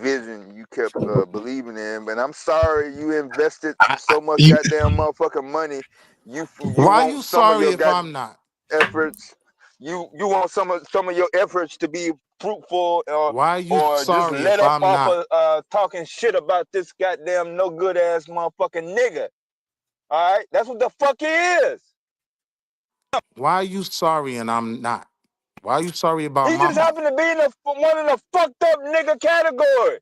Speaker 19: vision you kept believing in, but I'm sorry you invested so much
Speaker 11: You,
Speaker 19: goddamn motherfucking money. You
Speaker 17: Why
Speaker 19: want
Speaker 17: you
Speaker 19: some of
Speaker 17: sorry
Speaker 19: your
Speaker 17: if I'm not?
Speaker 19: efforts. You want some of your efforts to be fruitful,
Speaker 17: Why you
Speaker 19: or just
Speaker 17: sorry
Speaker 19: let
Speaker 17: if
Speaker 19: up
Speaker 17: I'm
Speaker 19: off
Speaker 17: not?
Speaker 19: of talking shit about this goddamn no good ass motherfucking nigga. All right, that's what the fuck he is.
Speaker 17: Why you sorry and I'm not? Why you sorry about
Speaker 19: He
Speaker 17: my
Speaker 19: just
Speaker 17: money?
Speaker 19: happened to be in one of the fucked up nigga category.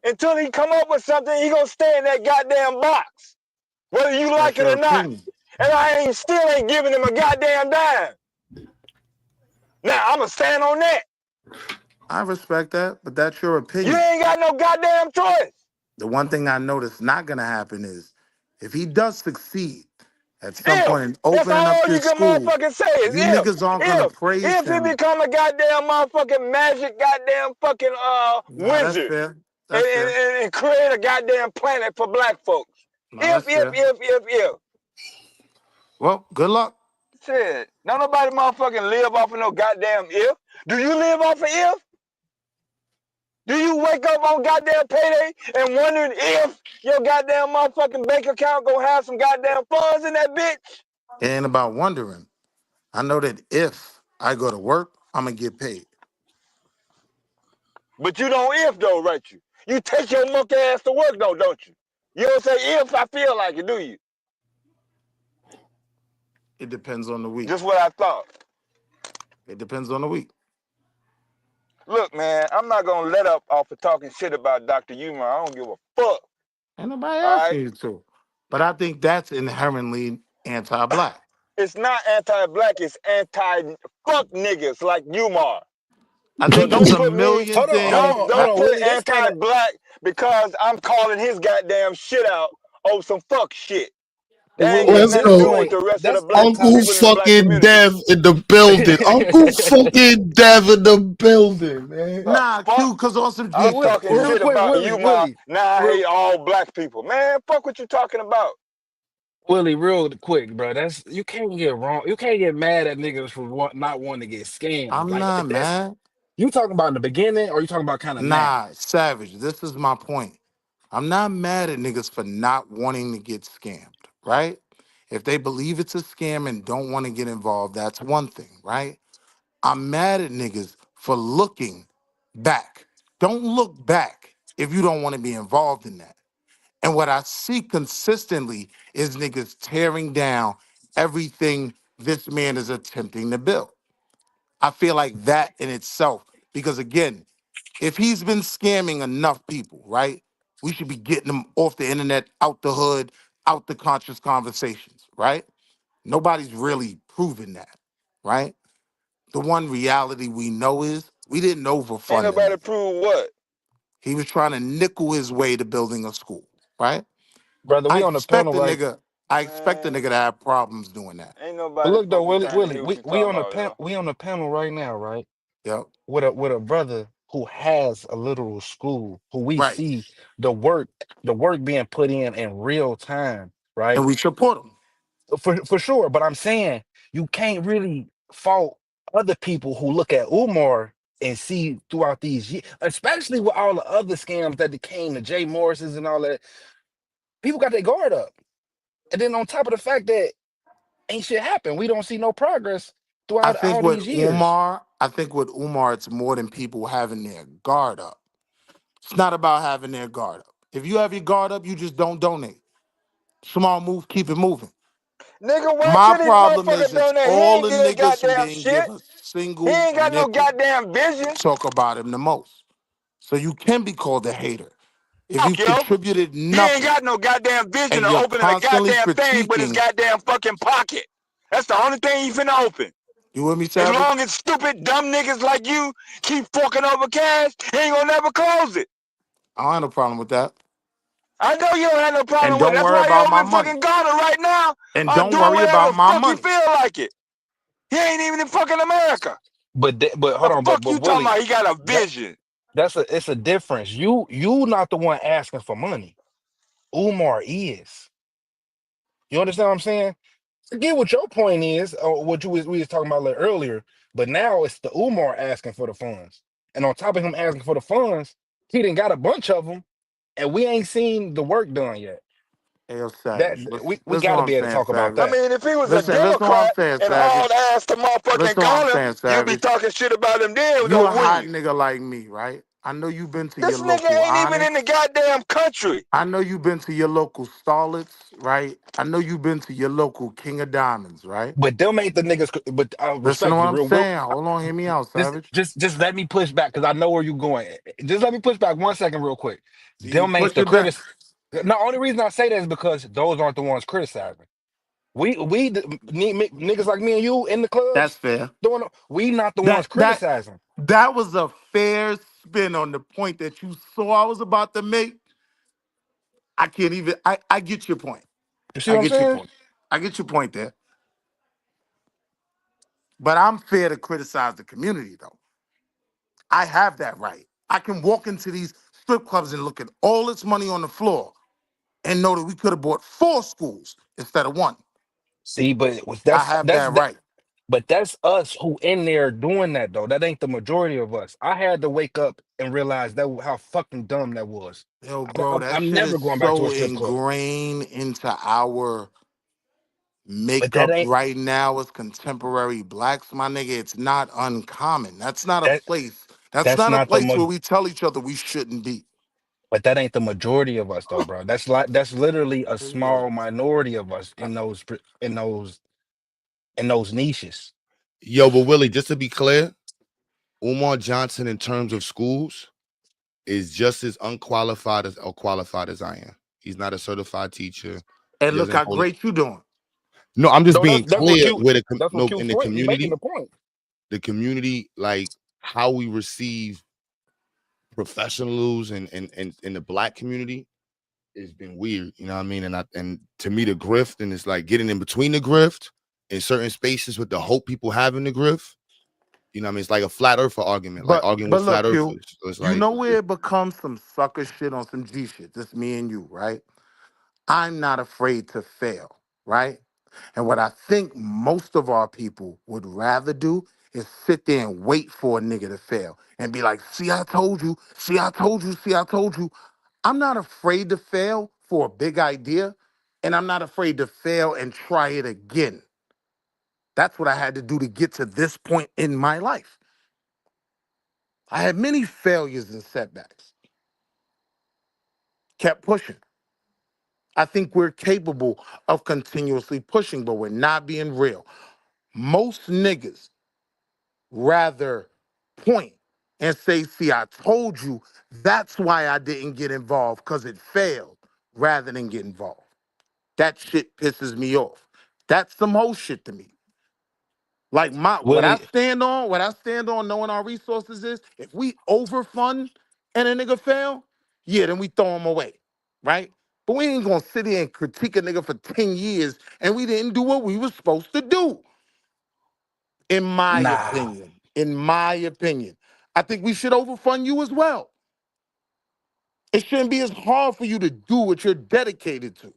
Speaker 19: Until he come up with something, he gonna stay in that goddamn box, whether you
Speaker 17: That's
Speaker 19: like it
Speaker 17: your
Speaker 19: or not.
Speaker 17: opinion.
Speaker 19: And I still ain't giving him a goddamn dime. Now I'ma stand on that.
Speaker 17: I respect that, but that's your
Speaker 19: You
Speaker 17: opinion.
Speaker 19: ain't got no goddamn choice.
Speaker 17: The one thing I know that's not gonna happen is if he does succeed at some
Speaker 19: If
Speaker 17: point in
Speaker 19: that's
Speaker 17: opening up
Speaker 19: all you
Speaker 17: this
Speaker 19: can
Speaker 17: school,
Speaker 19: motherfucking say is
Speaker 17: you niggas aren't gonna praise
Speaker 19: if he
Speaker 17: him.
Speaker 19: become a goddamn motherfucking magic goddamn fucking
Speaker 17: Nah, that's
Speaker 19: wizard
Speaker 17: fair.
Speaker 19: and,
Speaker 17: That's fair.
Speaker 19: and, and create a goddamn planet for black folks.
Speaker 17: No,
Speaker 19: If
Speaker 17: that's
Speaker 19: if
Speaker 17: fair.
Speaker 19: if if if
Speaker 17: Well, good luck.
Speaker 19: shit, don't nobody motherfucking live off of no goddamn if. Do you live off of if? Do you wake up on goddamn payday and wondering if your goddamn motherfucking bank account gonna have some goddamn funds in that bitch?
Speaker 17: It ain't about wondering. I know that if I go to work, I'm gonna get paid.
Speaker 19: But you don't if though, right? You take your monkey ass to work though, don't you? You don't say if I feel like it, do you?
Speaker 17: It depends on the week.
Speaker 19: Just what I thought.
Speaker 17: It depends on the week.
Speaker 19: Look, man, I'm not gonna let up off of talking shit about Dr. Umar. I don't give a fuck.
Speaker 17: Ain't nobody
Speaker 19: All right?
Speaker 17: asking you to. But I think that's inherently anti-black.
Speaker 19: It's not anti-black, it's anti-fuck niggas like Umar.
Speaker 17: I
Speaker 19: So
Speaker 17: think it's
Speaker 19: don't
Speaker 17: a
Speaker 19: put me,
Speaker 17: million
Speaker 5: hold on, hold
Speaker 17: things.
Speaker 5: on, hold on,
Speaker 19: put
Speaker 5: Willie. That's kind of,
Speaker 19: anti-black because I'm calling his goddamn shit out over some fuck shit. That ain't got
Speaker 5: Willie,
Speaker 11: let's
Speaker 19: nothing to
Speaker 5: that's
Speaker 11: go.
Speaker 19: do with
Speaker 5: like,
Speaker 19: the rest of the
Speaker 5: that's
Speaker 19: black
Speaker 5: anti.
Speaker 11: Uncle
Speaker 19: people in the black
Speaker 11: fucking
Speaker 19: community.
Speaker 11: Dev in the building. Uncle fucking Dev in the building, man.
Speaker 17: Nah,
Speaker 19: Fuck.
Speaker 17: Q, because on some
Speaker 19: I'm
Speaker 17: G,
Speaker 19: talking
Speaker 5: Real
Speaker 19: shit
Speaker 17: here's
Speaker 5: quick,
Speaker 19: about
Speaker 5: Willie,
Speaker 19: you, Ma.
Speaker 5: Willie,
Speaker 19: Now I hate
Speaker 5: real,
Speaker 19: all black people. Man, fuck what you talking about.
Speaker 5: Willie, real quick, bro. That's you can't get wrong. You can't get mad at niggas for not wanting to get scammed.
Speaker 17: I'm
Speaker 5: Like
Speaker 17: not
Speaker 5: this,
Speaker 17: mad.
Speaker 5: you talking about in the beginning, or you talking about kind of now?
Speaker 17: Nah, Savage, this is my point. I'm not mad at niggas for not wanting to get scammed, right? If they believe it's a scam and don't want to get involved, that's one thing, right? I'm mad at niggas for looking back. Don't look back if you don't want to be involved in that. And what I see consistently is niggas tearing down everything this man is attempting to build. I feel like that in itself, because again, if he's been scamming enough people, right, we should be getting them off the internet, out the hood, out the conscious conversations, right? Nobody's really proven that, right? The one reality we know is we didn't
Speaker 19: Ain't
Speaker 17: overfund the
Speaker 19: nobody
Speaker 17: nigga.
Speaker 19: prove what.
Speaker 17: He was trying to nickel his way to building a school, right?
Speaker 5: Brother,
Speaker 17: I
Speaker 5: we on the
Speaker 17: expect
Speaker 5: panel
Speaker 17: the
Speaker 5: right.
Speaker 17: nigga, I expect the
Speaker 19: Man,
Speaker 17: nigga to have problems doing that.
Speaker 19: ain't
Speaker 5: But
Speaker 19: nobody
Speaker 5: look though,
Speaker 19: fucking
Speaker 5: Willie,
Speaker 19: trying to
Speaker 5: Willie,
Speaker 19: hear what
Speaker 5: we
Speaker 19: you
Speaker 5: we
Speaker 19: talking
Speaker 5: on the
Speaker 19: about,
Speaker 5: pan,
Speaker 19: yo.
Speaker 5: we on the panel right now, right?
Speaker 17: Yep.
Speaker 5: With a brother who has a literal school, who we
Speaker 17: Right.
Speaker 5: see the work, the work being put in real time,
Speaker 17: And
Speaker 5: right?
Speaker 17: we support him.
Speaker 5: For sure. But I'm saying you can't really fault other people who look at Umar and see throughout these years, especially with all the other scams that came to Jay Morris's and all that. People got their guard up. And then on top of the fact that ain't shit happened, we don't see no progress
Speaker 17: I
Speaker 5: throughout
Speaker 17: think
Speaker 5: all
Speaker 17: with
Speaker 5: these years.
Speaker 17: Umar, it's more than people having their guard up. It's not about having their guard up. If you have your guard up, you just don't donate. Small move, keep it moving.
Speaker 5: Nigga, why
Speaker 17: My
Speaker 5: should this
Speaker 17: problem
Speaker 5: motherfucker
Speaker 17: is it's
Speaker 5: donate? He
Speaker 17: all
Speaker 5: ain't
Speaker 17: the
Speaker 5: getting
Speaker 17: niggas who
Speaker 5: goddamn
Speaker 17: didn't give
Speaker 5: shit.
Speaker 17: a
Speaker 5: He
Speaker 17: single
Speaker 5: ain't got no
Speaker 17: nickel
Speaker 5: goddamn vision.
Speaker 17: talk about him the most. So you can be called a hater. If
Speaker 5: Fuck
Speaker 17: you've
Speaker 5: yo.
Speaker 17: contributed
Speaker 5: He ain't
Speaker 17: nothing
Speaker 5: got no goddamn vision
Speaker 17: and
Speaker 5: of
Speaker 17: you're
Speaker 5: opening a
Speaker 17: constantly
Speaker 5: goddamn thing but his
Speaker 17: critiquing,
Speaker 5: goddamn fucking pocket. That's the only thing he finna open.
Speaker 17: you with me,
Speaker 5: As
Speaker 17: Savage?
Speaker 5: long as stupid, dumb niggas like you keep fucking over cash, he ain't gonna never close it.
Speaker 17: I don't have no problem with that.
Speaker 5: I know you don't have no
Speaker 17: And
Speaker 5: problem with it.
Speaker 17: don't
Speaker 5: That's
Speaker 17: worry
Speaker 5: why you
Speaker 17: about
Speaker 5: over
Speaker 17: my
Speaker 5: in
Speaker 17: money.
Speaker 5: fucking Ghana right now,
Speaker 17: And don't
Speaker 5: doing
Speaker 17: worry
Speaker 5: whatever
Speaker 17: about
Speaker 5: the
Speaker 17: my
Speaker 5: fuck he
Speaker 17: money.
Speaker 5: feel like it. He ain't even in fucking America.
Speaker 2: But hold
Speaker 5: The
Speaker 2: on,
Speaker 5: fuck
Speaker 2: but
Speaker 5: you talking
Speaker 2: Willie,
Speaker 5: about? He got a
Speaker 2: that
Speaker 5: vision.
Speaker 2: it's a difference. You not the one asking for money. Umar is. You understand what I'm saying? I get what your point is, or what we was talking about a little earlier. But now it's the Umar asking for the funds, and on top of him asking for the funds, he done got a bunch of them, and we ain't seen the work done yet.
Speaker 17: Hey, yo,
Speaker 2: That
Speaker 17: Savage.
Speaker 2: we
Speaker 17: Listen
Speaker 2: got
Speaker 17: what
Speaker 2: to
Speaker 17: I'm
Speaker 2: be able to
Speaker 17: saying,
Speaker 2: talk about
Speaker 17: Savage.
Speaker 5: I
Speaker 2: that.
Speaker 5: mean, if he was a
Speaker 17: Listen what I'm
Speaker 5: Democrat
Speaker 17: saying,
Speaker 5: and
Speaker 17: Savage.
Speaker 5: hauled ass to motherfucking
Speaker 17: Listen what I'm
Speaker 5: Ghana,
Speaker 17: saying,
Speaker 5: you'd be
Speaker 17: Savage.
Speaker 5: talking shit about him then,
Speaker 17: You
Speaker 5: though,
Speaker 17: a
Speaker 5: wouldn't
Speaker 17: hot
Speaker 5: you?
Speaker 17: nigga like me, right? I know you been to your
Speaker 5: This nigga
Speaker 17: local
Speaker 5: ain't even in the
Speaker 17: Onyx.
Speaker 5: goddamn country.
Speaker 17: I know you been to your local Starlets, right? I know you been to your local King of Diamonds, right?
Speaker 2: But them ain't the niggas. But
Speaker 17: Listen to what
Speaker 2: respectfully,
Speaker 17: I'm
Speaker 2: real.
Speaker 17: saying. Hold on, hear me out,
Speaker 2: Just,
Speaker 17: Savage.
Speaker 2: let me push back because I know where you're going. Just let me push back 1 second, real quick.
Speaker 17: See, you
Speaker 2: Them ain't
Speaker 17: push
Speaker 2: the
Speaker 17: it back.
Speaker 2: critics. The only reason I say that is because those aren't the ones criticizing. Niggas like me and you in the
Speaker 17: That's
Speaker 2: clubs
Speaker 17: fair.
Speaker 2: doing. We not the
Speaker 17: That
Speaker 2: ones
Speaker 17: that
Speaker 2: criticizing.
Speaker 17: that was a fair spin on the point that you saw I was about to make. I can't even. I get your point.
Speaker 2: You see
Speaker 17: I
Speaker 2: what I'm
Speaker 17: get your
Speaker 2: saying?
Speaker 17: point. I get your point there. But I'm fair to criticize the community, though. I have that right. I can walk into these strip clubs and look at all this money on the floor and know that we could have bought 4 schools instead of 1.
Speaker 2: See, but
Speaker 17: I have that right.
Speaker 2: but that's us who in there doing that though. That ain't the majority of us. I had to wake up and realize that how fucking dumb that was.
Speaker 17: Yo, bro, that
Speaker 2: I'm
Speaker 17: shit
Speaker 2: never
Speaker 17: is
Speaker 2: going back to a
Speaker 17: so
Speaker 2: strip club.
Speaker 17: ingrained into our
Speaker 2: But that
Speaker 17: makeup
Speaker 2: ain't
Speaker 17: right now as contemporary blacks, my nigga. It's not uncommon. That's not a
Speaker 2: that.
Speaker 17: place. That's
Speaker 2: That's
Speaker 17: not a
Speaker 2: not the
Speaker 17: place where we tell each other we shouldn't be.
Speaker 2: but that ain't the majority of us though, bro. That's literally a
Speaker 17: Yeah.
Speaker 2: small minority of us in those niches.
Speaker 3: Yo, but Willie, just to be clear, Umar Johnson, in terms of schools, is just as unqualified as or qualified as I am. He's not a certified teacher. He
Speaker 17: And look
Speaker 3: doesn't
Speaker 17: how
Speaker 3: hold.
Speaker 17: great you doing.
Speaker 3: No, I'm just
Speaker 2: No,
Speaker 3: being
Speaker 2: that's what
Speaker 3: clear
Speaker 2: Q.
Speaker 3: with
Speaker 2: That's what
Speaker 3: in
Speaker 2: Q's
Speaker 3: the
Speaker 2: point. He making
Speaker 3: community.
Speaker 2: the point.
Speaker 3: The community, like how we receive professionals and in the black community, it's been weird. You know what I mean? And to me, the grift and it's like getting in between the grift in certain spaces with the hope people have in the grift. You know what I mean? It's like a flat earther argument, like arguing
Speaker 17: But
Speaker 3: with flat
Speaker 17: look, Q,
Speaker 3: earthers. So it's
Speaker 17: you
Speaker 3: like
Speaker 17: know where it becomes some sucker shit on some G shit. Just me and you, right? I'm not afraid to fail, right? And what I think most of our people would rather do is sit there and wait for a nigga to fail and be like, see, I told you, see, I told you, see, I told you. I'm not afraid to fail for a big idea, and I'm not afraid to fail and try it again. That's what I had to do to get to this point in my life. I had many failures and setbacks, kept pushing. I think we're capable of continuously pushing, but we're not being real. Most niggas rather point and say, see, I told you, that's why I didn't get involved, because it failed, rather than get involved. That shit pisses me off. That's some whole shit to me. Like
Speaker 2: Willie,
Speaker 17: what I stand on knowing our resources is if we overfund and a nigga fail, yeah, then we throw him away, right? But we ain't gonna sit here and critique a nigga for 10 years and we didn't do what we was supposed to do, in my
Speaker 2: nah.
Speaker 17: opinion. In my opinion. I think we should overfund you as well. It shouldn't be as hard for you to do what you're dedicated to.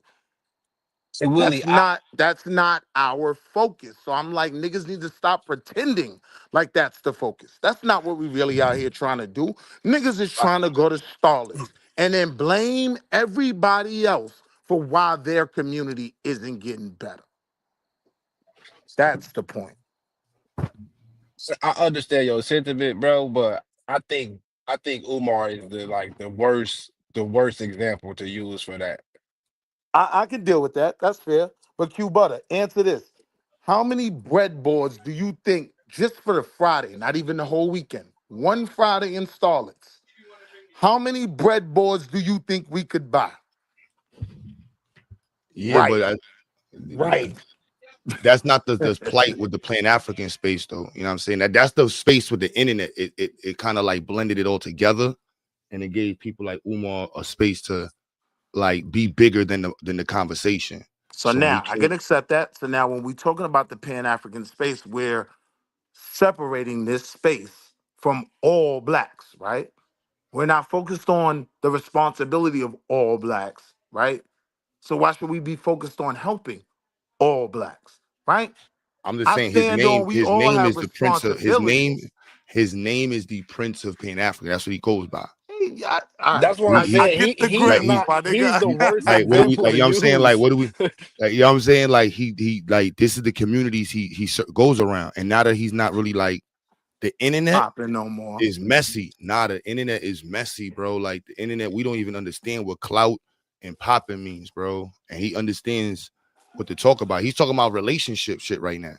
Speaker 2: See, Willie,
Speaker 17: That's not our focus. So I'm like, niggas need to stop pretending like that's the focus. That's not what we really out here trying to do. Niggas is
Speaker 2: I
Speaker 17: trying to go to Starlets and then blame everybody else for why their community isn't getting better. That's the point.
Speaker 2: I understand your sentiment, bro, but I think Umar is the worst example to use for that.
Speaker 17: I can deal with that. That's fair. But Q Butter, answer this. How many breadboards do you think just for the Friday, not even the whole weekend, one Friday installers? How many breadboards do you think we could buy?
Speaker 3: Yeah,
Speaker 17: Right,
Speaker 3: but
Speaker 17: right.
Speaker 3: that's not the plight with the Pan African space, though. You know what I'm saying? That's the space with the internet. It kind of like blended it all together, and it gave people like Umar a space to like be bigger than the conversation.
Speaker 17: So
Speaker 3: So when he
Speaker 17: now I
Speaker 3: came,
Speaker 17: can accept that. So now when we're talking about the Pan African space, we're separating this space from all blacks, right? We're not focused on the responsibility of all blacks, right? So why should we be focused on helping all blacks, right?
Speaker 3: I'm just
Speaker 17: I
Speaker 3: saying his
Speaker 17: stand on
Speaker 3: name.
Speaker 17: we
Speaker 3: His
Speaker 17: all
Speaker 3: name
Speaker 17: have
Speaker 3: is the Prince of his name.
Speaker 17: responsibilities.
Speaker 3: His name is the Prince of Pan Africa. That's what he goes by.
Speaker 17: Hey, all right,
Speaker 5: That's what I'm
Speaker 17: I
Speaker 5: saying.
Speaker 17: get the
Speaker 5: He's
Speaker 3: Like
Speaker 17: grace,
Speaker 5: not.
Speaker 3: he
Speaker 17: my
Speaker 5: He's the worst
Speaker 3: like what do we
Speaker 5: example
Speaker 3: like,
Speaker 5: to
Speaker 3: you know what I'm saying? Like
Speaker 5: use.
Speaker 3: what do we like, you know what I'm saying? Like he like this is the communities goes around. And now that he's not really like the internet
Speaker 17: popping no more.
Speaker 3: is messy. Nah, the internet is messy, bro. Like the internet, we don't even understand what clout and popping means, bro. And he understands what to talk about. He's talking about relationship shit right now.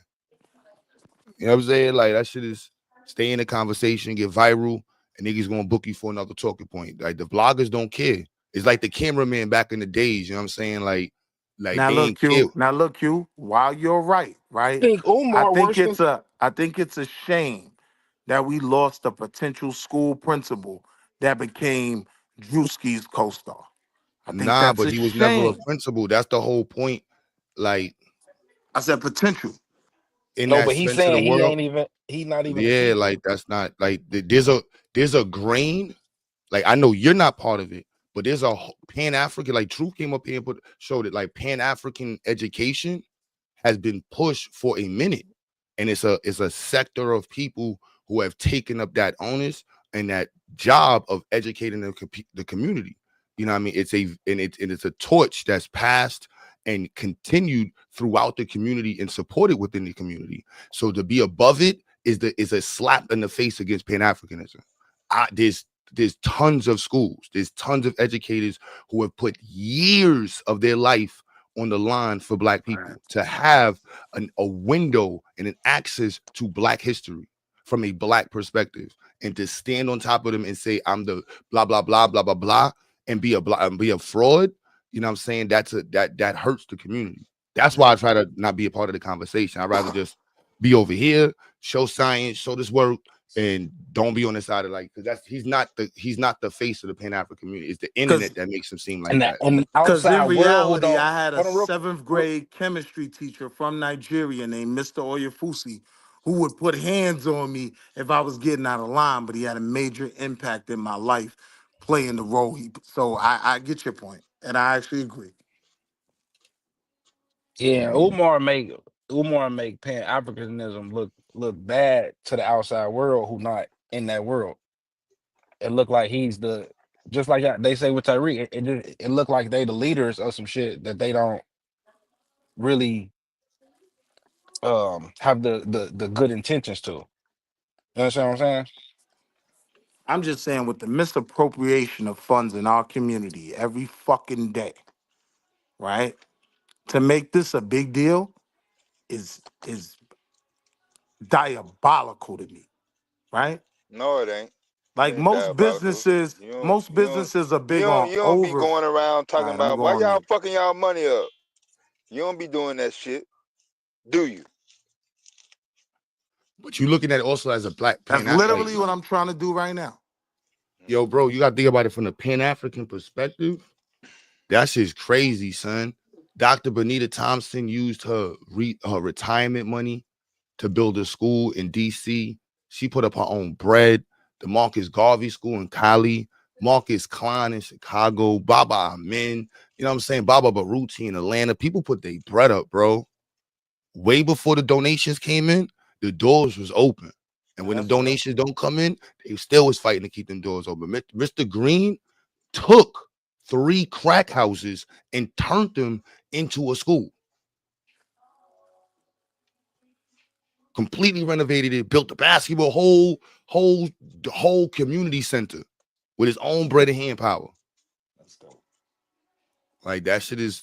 Speaker 3: You know what I'm saying? Like that shit is stay in the conversation, get viral, and niggas gonna book you for another talking point. Like the bloggers don't care. It's like the cameraman back in the days. You know what I'm saying? Like
Speaker 17: Now
Speaker 3: they
Speaker 17: look,
Speaker 3: ain't care.
Speaker 17: you. Now look, you. While you're right,
Speaker 5: I
Speaker 17: right?
Speaker 5: think Umar worse than.
Speaker 17: I think it's a shame that we lost a potential school principal that became Drewski's co-star. I think
Speaker 3: Nah,
Speaker 17: that's
Speaker 3: but
Speaker 17: a
Speaker 3: he was never a
Speaker 17: shame.
Speaker 3: principal. That's the whole point. Like
Speaker 17: I said potential.
Speaker 3: in
Speaker 5: No,
Speaker 3: that
Speaker 5: but he's
Speaker 3: sense of the
Speaker 5: saying he
Speaker 3: world,
Speaker 5: ain't even. He's not even a
Speaker 3: yeah,
Speaker 5: teacher.
Speaker 3: like that's not like there's a grain. Like I know you're not part of it, but there's a Pan African. Like Truth came up here and showed it. Like Pan African education has been pushed for a minute, and it's a sector of people who have taken up that onus and that job of educating the community. You know what I mean? It's a torch that's passed and continued throughout the community and supported within the community. So to be above it is a slap in the face against Pan Africanism. There's tons of schools, there's tons of educators who have put years of their life on the line for black
Speaker 17: Right.
Speaker 3: people to have a window and an access to black history from a black perspective, and to stand on top of them and say I'm the blah blah blah blah blah blah and be a fraud. You know what I'm saying? That hurts the community. That's why I try to not be a part of the conversation. I'd rather just be over here, show science, show this work, and don't be on the side of like, because that's he's not the face of the Pan African community. It's the internet that makes him seem like
Speaker 5: And that
Speaker 3: that.
Speaker 5: and the
Speaker 17: Because in
Speaker 5: outside world who
Speaker 17: reality,
Speaker 5: don't.
Speaker 17: I had a
Speaker 5: Hold on, real quick.
Speaker 17: seventh grade chemistry teacher from Nigeria named Mr. Oyefusi who would put hands on me if I was getting out of line, but he had a major impact in my life playing the role so I get your point, and I actually agree.
Speaker 5: Yeah, Umar make Pan Africanism look bad to the outside world who not in that world. It look like he's the just like they say with Tyreek. It look like they the leaders of some shit that they don't really have the good intentions to. You understand what I'm saying?
Speaker 17: I'm just saying with the misappropriation of funds in our community every fucking day, right? To make this a big deal is diabolical to me, right?
Speaker 6: No, it ain't. It
Speaker 17: Like
Speaker 6: ain't diabolical.
Speaker 17: most businesses are big on
Speaker 6: You don't be
Speaker 17: over. All
Speaker 6: going around talking
Speaker 17: right, I'm
Speaker 6: about why
Speaker 17: going
Speaker 6: y'all
Speaker 17: mute.
Speaker 6: fucking y'all money up. You don't be doing that shit, do you?
Speaker 3: But you looking at it also as a black
Speaker 17: That's
Speaker 3: Pan like,
Speaker 17: literally what I'm trying to do right now.
Speaker 3: yo, bro, you gotta think about it from the Pan African perspective. That shit's crazy, son. Dr. Bonita Thompson used her retirement money to build a school in DC. She put up her own bread. The Marcus Garvey School in Cali, Marcus Klein in Chicago, Baba Amin, you know what I'm saying? Baba Baruti in Atlanta. People put their bread up, bro. Way before the donations came in, the doors was open. And when the
Speaker 17: That's real.
Speaker 3: donations don't come in, they still was fighting to keep them doors open. Mr. Green took 3 crack houses and turned them into a school. Completely renovated it, built a basketball whole community center with his own bread and hand power.
Speaker 17: That's dope.
Speaker 3: Like that shit is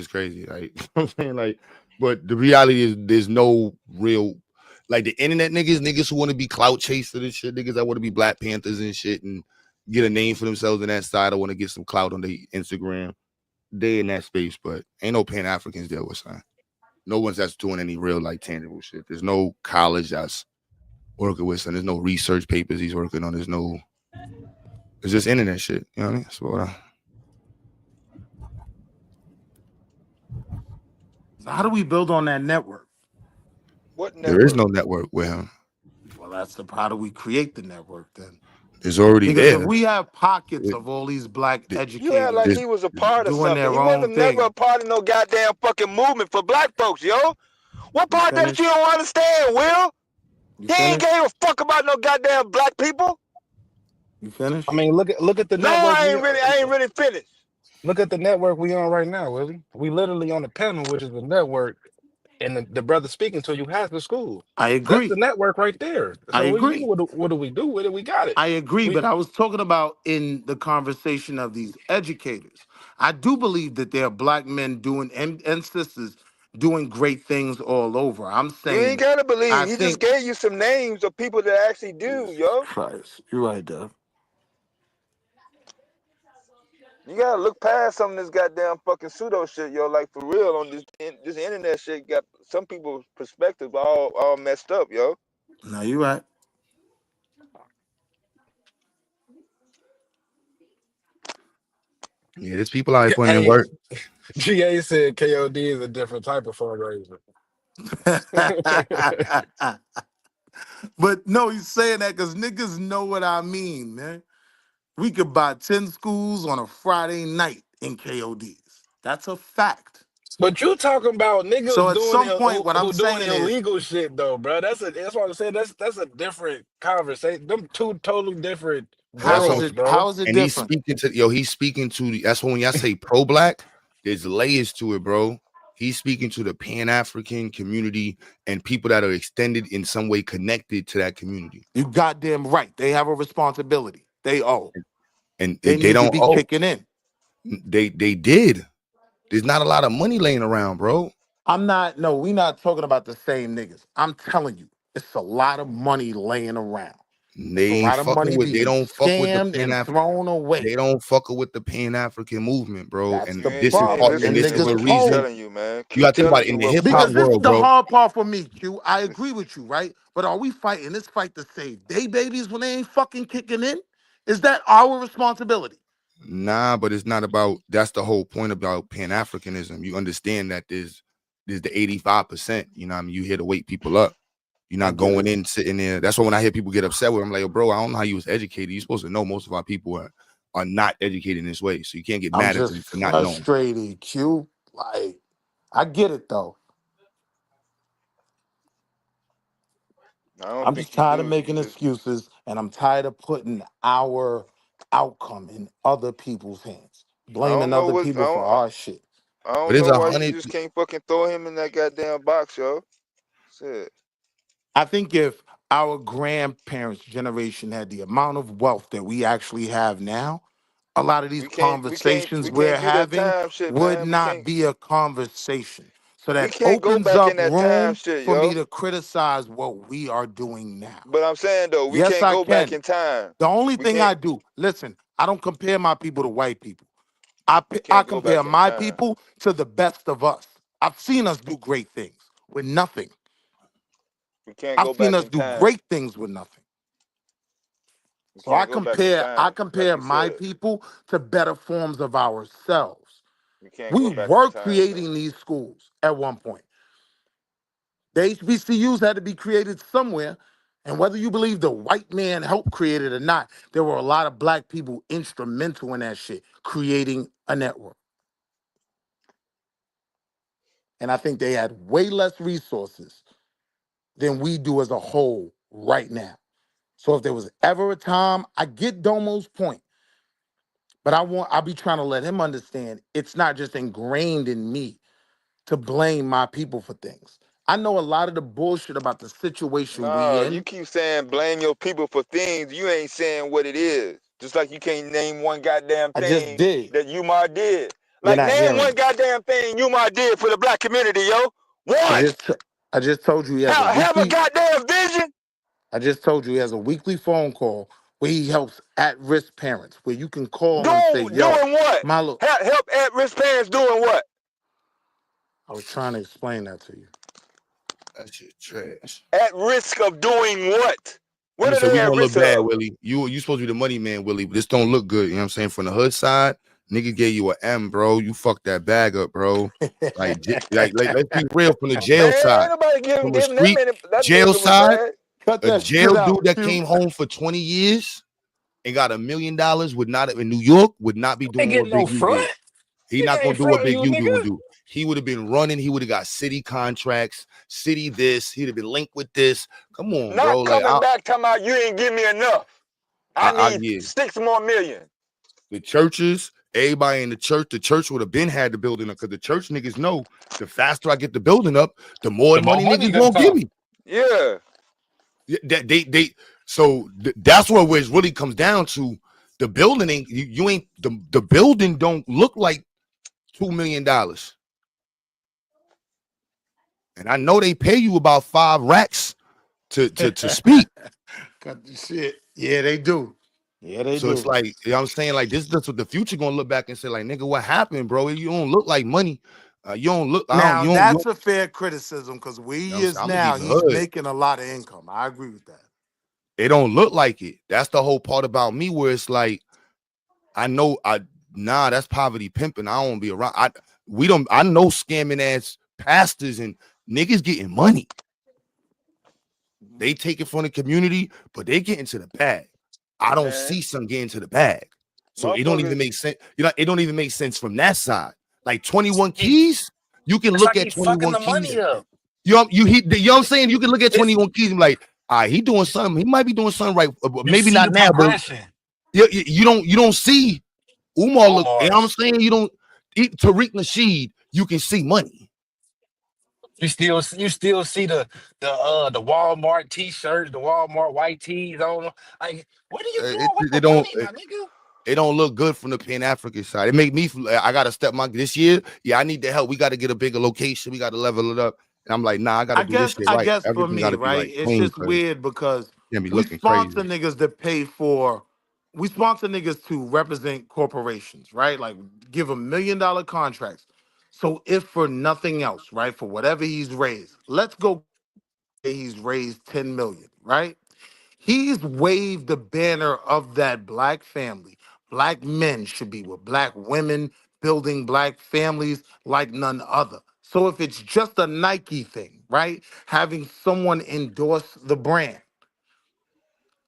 Speaker 3: crazy. Like I'm saying, like, but the reality is there's no real like the internet niggas who want to be clout chasers and shit, niggas that want to be Black Panthers and shit and get a name for themselves in that side. I want to get some clout on their Instagram. They in that space, but ain't no Pan Africans there with sign. No one's that's doing any real like tangible shit. There's no college that's working with son. There's no research papers he's working on. It's just internet shit. You know what I mean? That's what
Speaker 17: So how do we build on that network?
Speaker 6: What
Speaker 3: there is
Speaker 6: network?
Speaker 3: no network with him.
Speaker 17: Well, that's the how do we create the network then?
Speaker 3: It's already
Speaker 17: Because if
Speaker 3: there.
Speaker 17: we have pockets of all these Black
Speaker 6: You act like
Speaker 17: educators
Speaker 6: he was a part of
Speaker 17: doing
Speaker 6: something.
Speaker 17: their
Speaker 6: He
Speaker 17: own
Speaker 6: wasn't never a
Speaker 17: thing,
Speaker 6: part of no goddamn fucking movement for Black folks, yo. What
Speaker 17: you
Speaker 6: part that you
Speaker 17: finished?
Speaker 6: don't understand, Will?
Speaker 17: You
Speaker 6: He ain't
Speaker 17: finished?
Speaker 6: gave a fuck about no goddamn Black people.
Speaker 17: You finished?
Speaker 5: I mean, look at the
Speaker 6: No,
Speaker 5: network
Speaker 6: I ain't really finished.
Speaker 5: look at the network we on right now, Willie. We literally on the panel, which is the network, and the brother speaking to you has the school.
Speaker 17: I
Speaker 5: That's the
Speaker 17: agree.
Speaker 5: network right there.
Speaker 17: I
Speaker 5: So
Speaker 17: agree.
Speaker 5: what do we do with it? We got it.
Speaker 17: I agree,
Speaker 5: We
Speaker 17: but I was talking about in the conversation of these educators. I do believe that there are Black men doing and sisters doing great things all over. I'm
Speaker 6: You ain't
Speaker 17: saying,
Speaker 6: gotta
Speaker 17: I
Speaker 6: believe. He just
Speaker 17: think,
Speaker 6: gave you some names of people that actually do,
Speaker 17: Jesus
Speaker 6: yo.
Speaker 17: Christ, you're right, Dove.
Speaker 6: You gotta look past some of this goddamn fucking pseudo shit, yo. Like for real, on this internet shit got some people's perspective all messed up, yo.
Speaker 17: No, you're right.
Speaker 3: Yeah, there's people out here putting in
Speaker 5: hey,
Speaker 3: work.
Speaker 5: GA said KOD is a different type of fundraiser.
Speaker 17: But no, he's saying that because niggas know what I mean, man. We could buy 10 schools on a Friday night in KODs. That's a fact.
Speaker 5: But you talking about
Speaker 17: So
Speaker 5: niggas
Speaker 17: at
Speaker 5: doing
Speaker 17: some point, what I'm
Speaker 5: who doing
Speaker 17: saying is,
Speaker 5: illegal shit though, bro. That's what I'm saying. That's a different conversation. Them two totally different
Speaker 3: That's what,
Speaker 5: worlds, bro.
Speaker 17: how is it
Speaker 3: and he's
Speaker 17: different?
Speaker 3: speaking to he's speaking to that's when I say pro-Black, there's layers to it, bro. He's speaking to the Pan-African community and people that are extended in some way connected to that community.
Speaker 17: You goddamn right. They have a responsibility. They owe.
Speaker 3: And
Speaker 17: They
Speaker 3: they
Speaker 17: need to
Speaker 3: don't
Speaker 17: be
Speaker 3: owe.
Speaker 17: kicking in.
Speaker 3: They did. There's not a lot of money laying around, bro.
Speaker 17: We not talking about the same niggas. I'm telling you, it's a lot of money laying around. It's a
Speaker 3: They ain't
Speaker 17: lot of
Speaker 3: fucking
Speaker 17: money
Speaker 3: with. They
Speaker 17: being
Speaker 3: don't fuck with the
Speaker 17: scammed
Speaker 3: Pan
Speaker 17: and
Speaker 3: African.
Speaker 17: thrown away.
Speaker 3: They don't fuck with the Pan African movement, bro.
Speaker 17: That's
Speaker 3: And
Speaker 17: the
Speaker 6: You ain't
Speaker 17: problem.
Speaker 3: and
Speaker 17: And
Speaker 6: listening
Speaker 3: this
Speaker 6: to
Speaker 3: is the
Speaker 17: niggas
Speaker 6: what Keith
Speaker 3: reason
Speaker 17: owe.
Speaker 6: telling you, man.
Speaker 3: you
Speaker 6: Keith
Speaker 3: gotta think about
Speaker 6: telling
Speaker 3: it.
Speaker 6: you
Speaker 3: In the
Speaker 6: what
Speaker 3: hip hop
Speaker 17: Because
Speaker 6: money.
Speaker 17: this is
Speaker 3: world,
Speaker 17: the
Speaker 3: bro.
Speaker 17: hard part for me, Q. I agree with you, right? But are we fighting this fight to save they babies when they ain't fucking kicking in? Is that our responsibility?
Speaker 3: Nah, but it's not about. That's the whole point about Pan Africanism. You understand that there's the 85%. You know what I mean? You here to wake people up. You're
Speaker 17: I
Speaker 3: not
Speaker 17: get
Speaker 3: going
Speaker 17: it.
Speaker 3: in sitting there. That's why when I hear people get upset with, I'm like, yo, bro, I don't know how you was educated. You're supposed to know most of our people are not educated in this way. So you can't get
Speaker 17: I'm
Speaker 3: mad at
Speaker 17: just
Speaker 3: them for not knowing.
Speaker 17: frustrated, Q. Like, I get it though.
Speaker 6: I don't
Speaker 17: I'm just
Speaker 6: think you
Speaker 17: tired of
Speaker 6: do. You
Speaker 17: making
Speaker 6: just
Speaker 17: excuses, and I'm tired of putting our outcome in other people's hands,
Speaker 6: I don't
Speaker 17: blaming
Speaker 6: know
Speaker 17: other
Speaker 6: what
Speaker 17: people for our shit.
Speaker 6: I
Speaker 3: But
Speaker 6: don't
Speaker 3: it's
Speaker 6: know
Speaker 3: a
Speaker 6: why you
Speaker 3: hundred.
Speaker 6: just can't fucking throw him in that goddamn box, yo. Shit.
Speaker 17: I think if our grandparents' generation had the amount of wealth that we actually have now, a lot of these conversations
Speaker 6: We
Speaker 17: we're
Speaker 6: can't do that
Speaker 17: having
Speaker 6: time shit,
Speaker 17: would
Speaker 6: man.
Speaker 17: not be a conversation. So
Speaker 6: We
Speaker 17: that
Speaker 6: can't go
Speaker 17: opens
Speaker 6: back
Speaker 17: up
Speaker 6: in that time
Speaker 17: room
Speaker 6: shit,
Speaker 17: for me
Speaker 6: yo.
Speaker 17: to criticize what we are doing now.
Speaker 6: But I'm saying though, we
Speaker 17: Yes,
Speaker 6: can't
Speaker 17: I
Speaker 6: go back
Speaker 17: can.
Speaker 6: in time.
Speaker 17: The only
Speaker 6: We
Speaker 17: thing
Speaker 6: can't
Speaker 17: I do, listen, I don't compare my people to white people.
Speaker 6: we
Speaker 17: I
Speaker 6: can't go
Speaker 17: compare
Speaker 6: back in
Speaker 17: my
Speaker 6: time.
Speaker 17: people to the best of us. I've seen us do great things with nothing.
Speaker 6: We can't
Speaker 17: I've
Speaker 6: go
Speaker 17: seen
Speaker 6: back
Speaker 17: us
Speaker 6: in
Speaker 17: do
Speaker 6: time.
Speaker 17: great things with nothing.
Speaker 6: We
Speaker 17: So I
Speaker 6: can't go back in
Speaker 17: compare I
Speaker 6: time, like
Speaker 17: compare
Speaker 6: you
Speaker 17: my
Speaker 6: said.
Speaker 17: people to better forms of ourselves.
Speaker 6: We can't
Speaker 17: We
Speaker 6: go back in
Speaker 17: were
Speaker 6: time though.
Speaker 17: creating these schools at one point. The HBCUs had to be created somewhere. And whether you believe the white man helped create it or not, there were a lot of black people instrumental in that shit, creating a network. And I think they had way less resources than we do as a whole right now. So if there was ever a time, I get Domo's point, but I'll be trying to let him understand it's not just ingrained in me to blame my people for things. I know a lot of the bullshit about the situation we
Speaker 6: No, you
Speaker 17: in.
Speaker 6: keep saying blame your people for things. You ain't saying what it is. Just like you can't name one goddamn
Speaker 17: I just
Speaker 6: thing
Speaker 17: did.
Speaker 6: that Umar did.
Speaker 17: You're
Speaker 19: Like,
Speaker 17: not
Speaker 19: name
Speaker 17: hearing
Speaker 19: one
Speaker 17: me.
Speaker 19: goddamn thing Umar did for the black community, yo. One.
Speaker 17: I just told you he has a
Speaker 19: Have a
Speaker 17: weekly.
Speaker 19: goddamn vision.
Speaker 17: I just told you he has a weekly phone call where he helps at-risk parents, where you can call and say, "Yo,
Speaker 19: Doing what?
Speaker 17: my little."
Speaker 19: Help at-risk parents doing what?
Speaker 17: I was trying to explain that to you.
Speaker 3: That shit trash.
Speaker 19: At risk of doing what?
Speaker 3: Let
Speaker 19: What
Speaker 3: me
Speaker 19: are
Speaker 3: say we
Speaker 19: they at
Speaker 3: gonna look
Speaker 19: risk
Speaker 3: bad,
Speaker 19: of?
Speaker 3: Willie. You supposed to be the money man, Willie. But this don't look good. You know what I'm saying? From the hood side, nigga gave you an M, bro. You fucked that bag up, bro. Let's be real. From the jail
Speaker 19: Man, ain't
Speaker 3: side,
Speaker 19: nobody
Speaker 3: from the
Speaker 19: giving that
Speaker 3: street
Speaker 19: many that
Speaker 3: jail
Speaker 19: big of a
Speaker 3: side,
Speaker 19: bag.
Speaker 17: Cut
Speaker 3: a
Speaker 17: that
Speaker 3: jail
Speaker 17: shit
Speaker 3: dude
Speaker 17: out,
Speaker 3: that
Speaker 17: Q.
Speaker 3: came home for 20 years and got $1 million would not in New York would not be
Speaker 5: Ain't
Speaker 3: doing what
Speaker 5: getting no
Speaker 3: Big U
Speaker 5: front.
Speaker 3: did. He not
Speaker 5: Nigga
Speaker 3: gonna
Speaker 5: ain't
Speaker 3: do what
Speaker 5: fronting
Speaker 3: Big
Speaker 5: you,
Speaker 3: U gonna
Speaker 5: nigga.
Speaker 3: do. He would have been running. He would have got city contracts, city this. He'd have been linked with this. Come on, bro.
Speaker 19: Not coming back talking about you ain't give me enough. I need
Speaker 3: yeah.
Speaker 19: 6 more million.
Speaker 3: The churches, everybody in the church would have been had the building up because the church niggas know the faster I get the building up, the more
Speaker 5: The more
Speaker 3: money
Speaker 5: money
Speaker 3: niggas
Speaker 5: gonna
Speaker 3: gonna give
Speaker 5: come.
Speaker 3: me.
Speaker 19: Yeah.
Speaker 3: That's what it really comes down to. The building ain't you ain't the building don't look like $2 million. And I know they pay you about 5 racks to speak.
Speaker 17: Cut the shit. Yeah, they do. Yeah, they
Speaker 3: So it's
Speaker 17: do.
Speaker 3: like, you know what I'm saying? Like, this is what the future gonna look back and say, like, nigga, what happened, bro? You don't look like money. You don't look, I don't,
Speaker 17: Now
Speaker 3: you don't
Speaker 17: that's a fair criticism because where
Speaker 3: you know what
Speaker 17: he
Speaker 3: I'm saying?
Speaker 17: is
Speaker 3: I'm gonna be
Speaker 17: now,
Speaker 3: the
Speaker 17: he's
Speaker 3: hood.
Speaker 17: making a lot of income. I agree with that.
Speaker 3: It don't look like it. That's the whole part about me where it's like, that's poverty pimping. I don't be around. I know scamming ass pastors and niggas getting money. They take it from the community, but they get into the bag. I don't
Speaker 19: Man.
Speaker 3: see some getting to the bag. So it don't even
Speaker 19: Motherfuckers.
Speaker 3: make sense. It don't even make sense from that side. Like 21
Speaker 5: He,
Speaker 3: keys, you can
Speaker 5: it's
Speaker 3: look
Speaker 5: like
Speaker 3: at
Speaker 5: he fucking
Speaker 3: 21
Speaker 5: the
Speaker 3: keys.
Speaker 5: money up.
Speaker 3: You know what I'm saying? You can look at
Speaker 5: It's
Speaker 3: 21 keys and be like, all right, he doing something. He might be doing something right.
Speaker 5: you
Speaker 3: Maybe
Speaker 5: see
Speaker 3: not
Speaker 5: the
Speaker 3: now, but
Speaker 5: progression.
Speaker 3: you don't see Umar look. You know what I'm
Speaker 5: Omar's.
Speaker 3: saying? You don't Tariq Nasheed, you can see money.
Speaker 5: You still see the Walmart t-shirts, the Walmart white tees on them. Like, what are you doing with the money, my nigga?
Speaker 3: It don't look good from the Pan-African side. It make me I gotta step this year. Yeah, I need the help. We got to get a bigger location. We got to level it up. And I'm like, nah, I got to do this shit
Speaker 17: I
Speaker 3: right.
Speaker 17: guess for
Speaker 3: Everything got
Speaker 17: me,
Speaker 3: to be
Speaker 17: right,
Speaker 3: like
Speaker 17: it's
Speaker 3: clean
Speaker 17: just
Speaker 3: because
Speaker 17: weird because
Speaker 3: you can't be
Speaker 17: we
Speaker 3: looking
Speaker 17: sponsor
Speaker 3: crazy.
Speaker 17: niggas that pay for, we sponsor niggas to represent corporations, right? Like give $1 million contracts. So if for nothing else, right, for whatever he's raised, let's go. He's raised 10 million, right? He's waved the banner of that black family. Black men should be with black women, building black families like none other. So if it's just a Nike thing, right? Having someone endorse the brand,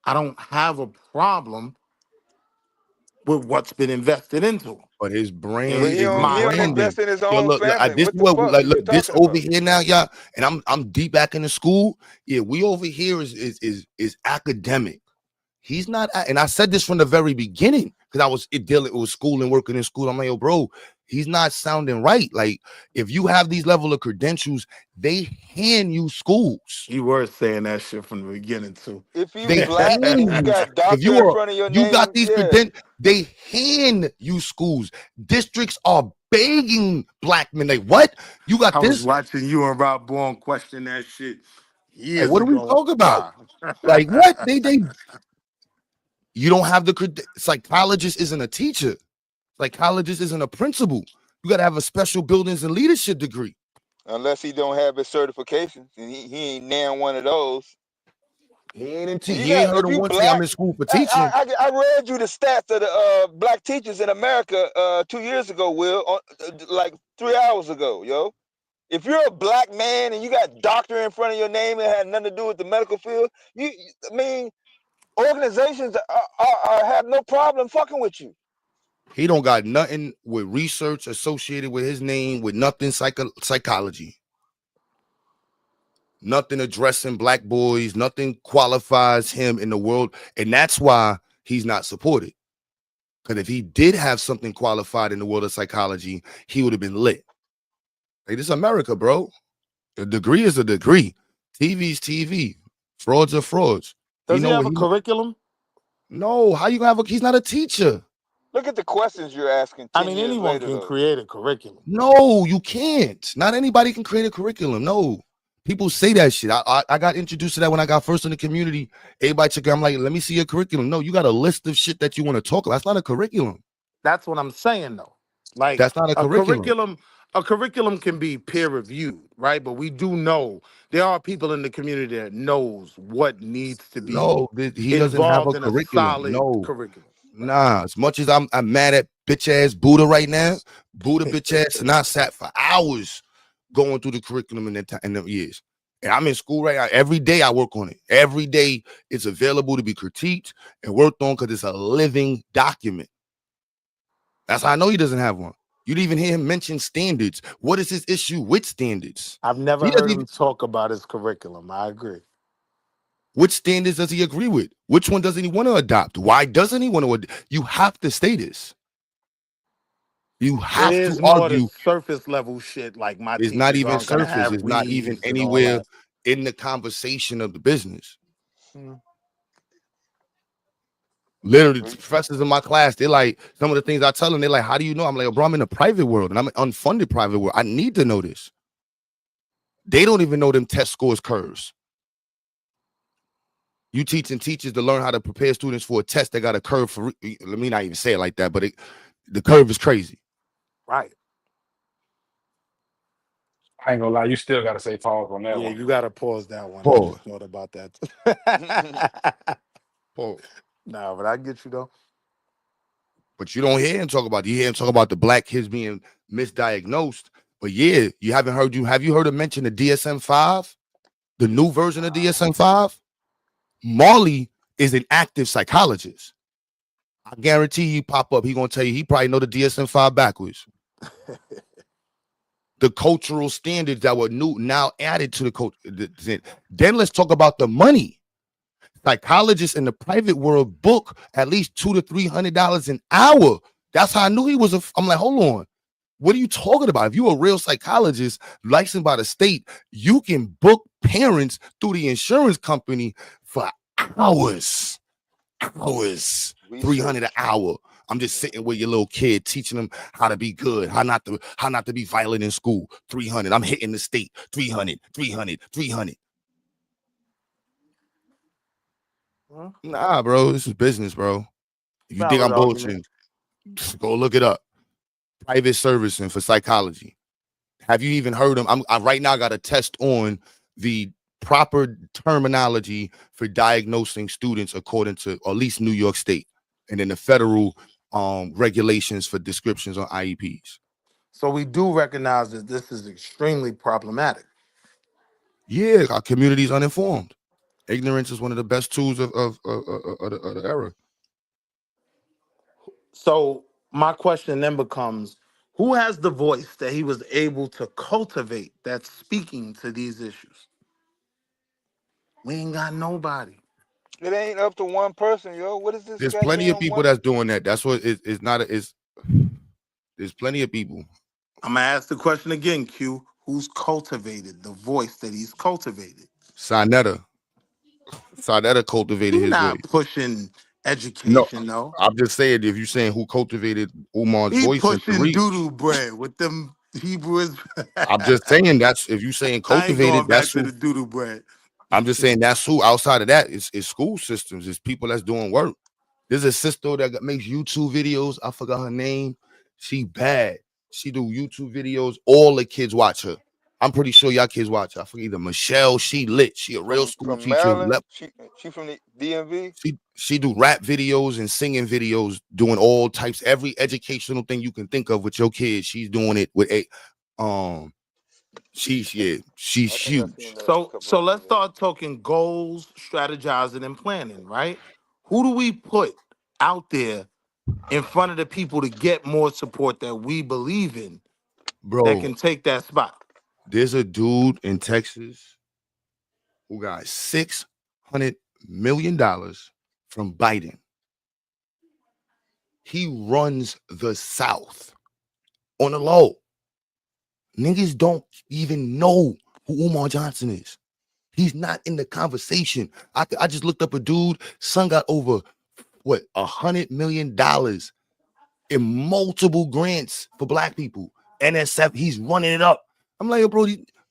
Speaker 17: I don't have a problem with what's been invested into him.
Speaker 3: But his
Speaker 17: Is,
Speaker 3: brand
Speaker 19: But he
Speaker 3: is
Speaker 17: is
Speaker 3: his
Speaker 19: don't he
Speaker 17: my
Speaker 19: don't
Speaker 17: opinion.
Speaker 3: branding.
Speaker 19: invest in his
Speaker 3: Yo,
Speaker 19: own
Speaker 3: look,
Speaker 19: family.
Speaker 3: this
Speaker 19: What
Speaker 3: is
Speaker 19: the
Speaker 3: what
Speaker 19: fuck?
Speaker 3: like
Speaker 19: What
Speaker 3: look
Speaker 19: you
Speaker 3: this
Speaker 19: talking
Speaker 3: over
Speaker 19: about?
Speaker 3: here now, y'all. And I'm deep back in the school. Yeah, we over here is academic. He's not, and I said this from the very beginning because I was dealing with school and working in school. I'm like, yo, bro, he's not sounding right. Like, if you have these level of credentials, they hand you schools.
Speaker 17: You were saying that shit from the beginning too.
Speaker 19: If you
Speaker 3: They
Speaker 19: black and
Speaker 3: hand
Speaker 19: you
Speaker 3: you.
Speaker 19: got
Speaker 3: If
Speaker 19: doctor in front of your
Speaker 3: you got
Speaker 19: name,
Speaker 3: these
Speaker 19: yeah.
Speaker 3: credentials, they hand you schools. Districts are begging black men. Like, what? You got
Speaker 17: I was
Speaker 3: this?
Speaker 17: watching you and Rob Bourne question that shit
Speaker 3: Like,
Speaker 17: years
Speaker 3: what are we
Speaker 17: ago.
Speaker 3: talking about? Like, what? They you don't have the psychologist isn't a teacher. Psychologist isn't a principal. You got to have a special buildings and leadership degree.
Speaker 19: Unless he don't have his certifications, and he ain't now one of those. You
Speaker 3: He ain't
Speaker 19: got
Speaker 3: heard
Speaker 19: if
Speaker 3: him
Speaker 19: you
Speaker 3: once say I'm
Speaker 19: black.
Speaker 3: in school for teaching.
Speaker 19: I read you the stats of the black teachers in America 2 years ago, Will, like 3 hours ago, yo. If you're a black man and you got doctor in front of your name and had nothing to do with the medical field, I mean, organizations have no problem fucking with you.
Speaker 3: He don't got nothing with research associated with his name, with nothing psychology. Nothing addressing black boys, nothing qualifies him in the world. And that's why he's not supported. Because if he did have something qualified in the world of psychology, he would have been lit. Like, this is America, bro. A degree is a degree. TV's TV. Frauds are frauds.
Speaker 17: Does he have a curriculum?
Speaker 3: No, how you gonna have he's not a teacher.
Speaker 6: Look at the questions you're asking
Speaker 17: I
Speaker 6: 10
Speaker 17: mean,
Speaker 6: years
Speaker 17: anyone
Speaker 6: later,
Speaker 17: can
Speaker 6: though.
Speaker 17: create a curriculum.
Speaker 8: No, you can't. Not anybody can create a curriculum. No. People say that shit. I got introduced to that when I got first in the community. Everybody check. I'm like, let me see your curriculum. No, you got a list of shit that you want to talk about. That's not a curriculum.
Speaker 17: That's what I'm saying, though. Like
Speaker 8: That's not a curriculum.
Speaker 17: a curriculum can be peer reviewed, right? But we do know there are people in the community that knows what needs to be
Speaker 8: No, he doesn't have a
Speaker 17: involved in a
Speaker 8: curriculum.
Speaker 17: solid
Speaker 8: No,
Speaker 17: curriculum.
Speaker 8: nah. As much as I'm mad at bitch ass Buddha right now, Buddha bitch ass, and I sat for hours going through the curriculum in the years. And I'm in school right now. Every day I work on it. Every day it's available to be critiqued and worked on because it's a living document. That's how I know he doesn't have one. You didn't even hear him mention standards. What is his issue with standards?
Speaker 17: I've never heard him talk about his curriculum. I agree.
Speaker 8: Which standards does he agree with? Which one doesn't he want to adopt? Why doesn't he want to? You have to say this. You
Speaker 17: It
Speaker 8: have to
Speaker 17: is more the
Speaker 8: argue.
Speaker 17: surface level shit. Like my
Speaker 8: It's not
Speaker 17: teachers
Speaker 8: even
Speaker 17: aren't gonna
Speaker 8: surface.
Speaker 17: have
Speaker 8: It's not even
Speaker 17: weaves and all
Speaker 8: anywhere
Speaker 17: that.
Speaker 8: in the conversation of the business. Literally, professors in my class, they're like, some of the things I tell them, they're like, how do you know? I'm like, bro, I'm in a private world and I'm an unfunded private world. I need to know this. They don't even know them test scores curves. You teaching teachers to learn how to prepare students for a test that got a curve for, let me not even say it like that, but the curve is crazy.
Speaker 17: Right.
Speaker 5: I ain't gonna lie, you still gotta say pause on that
Speaker 17: Yeah,
Speaker 5: one.
Speaker 17: you gotta pause that one. I
Speaker 8: Pause.
Speaker 17: just thought about that.
Speaker 8: Pause.
Speaker 17: No, but I get you though.
Speaker 8: But you don't hear him talk about. You hear him talk about the black kids being misdiagnosed. But yeah, you haven't heard. Have you heard him mention the DSM-5, the new version of DSM-5? Marley is an active psychologist. I guarantee you pop up. He gonna tell you he probably know the DSM-5 backwards. The cultural standards that were new now added to the culture. Then let's talk about the money. Psychologists in the private world book at least $200 to $300 an hour. That's how I knew he was. I'm like, hold on. What are you talking about? If you're a real psychologist licensed by the state, you can book parents through the insurance company for hours. 300 an hour. I'm just sitting with your little kid, teaching them how to be good, how not to be violent in school. 300. I'm hitting the state. 300. Nah, bro, this is business, bro. If you think I'm bullshitting, go look it up. Private servicing for psychology. Have you even heard them? I right now got a test on the proper terminology for diagnosing students according to at least New York State, and then the federal regulations for descriptions on IEPs.
Speaker 17: So we do recognize that this is extremely problematic.
Speaker 8: Yeah, our community is uninformed. Ignorance is one of the best tools of the era.
Speaker 17: So my question then becomes, who has the voice that he was able to cultivate that's speaking to these issues? We ain't got nobody.
Speaker 6: It ain't up to one person, yo. What is this
Speaker 8: There's plenty of
Speaker 6: goddamn
Speaker 8: people
Speaker 6: one?
Speaker 8: that's doing that. That's what it's not. There's plenty of people.
Speaker 17: I'm gonna ask the question again, Q. Who's cultivated the voice that he's cultivated?
Speaker 8: Sinetta cultivated
Speaker 17: He's
Speaker 8: his voice.
Speaker 17: not pushing education, though.
Speaker 8: I'm just saying, if you're saying who cultivated Umar's
Speaker 17: He
Speaker 8: voice and
Speaker 17: pushing
Speaker 8: Tariq,
Speaker 17: doodoo bread with them Hebrews.
Speaker 8: I'm just saying that's if you're saying
Speaker 17: I ain't
Speaker 8: cultivated,
Speaker 17: going back
Speaker 8: that's
Speaker 17: to
Speaker 8: who.
Speaker 17: the doodoo bread.
Speaker 8: I'm just saying that's who. Outside of that, it's school systems. It's people that's doing work. There's a sister that makes YouTube videos. I forgot her name. She bad. She do YouTube videos. All the kids watch her. I'm pretty sure y'all kids watch her. I forget either Michelle. She lit. She a real school
Speaker 6: From
Speaker 8: teacher.
Speaker 6: Maryland. She from the DMV.
Speaker 8: She do rap videos and singing videos, doing all types, every educational thing you can think of with your kids. She's doing it with she's huge.
Speaker 17: So let's start talking goals, strategizing, and planning, right? Who do we put out there in front of the people to get more support that we believe in,
Speaker 8: Bro,
Speaker 17: that can take that spot?
Speaker 8: There's a dude in Texas who got $600 million from Biden. He runs the South on the low. Niggas don't even know who Umar Johnson is. He's not in the conversation. I just looked up a dude. Son got over $100 million in multiple grants for black people. NSF, he's running it up. I'm like, bro,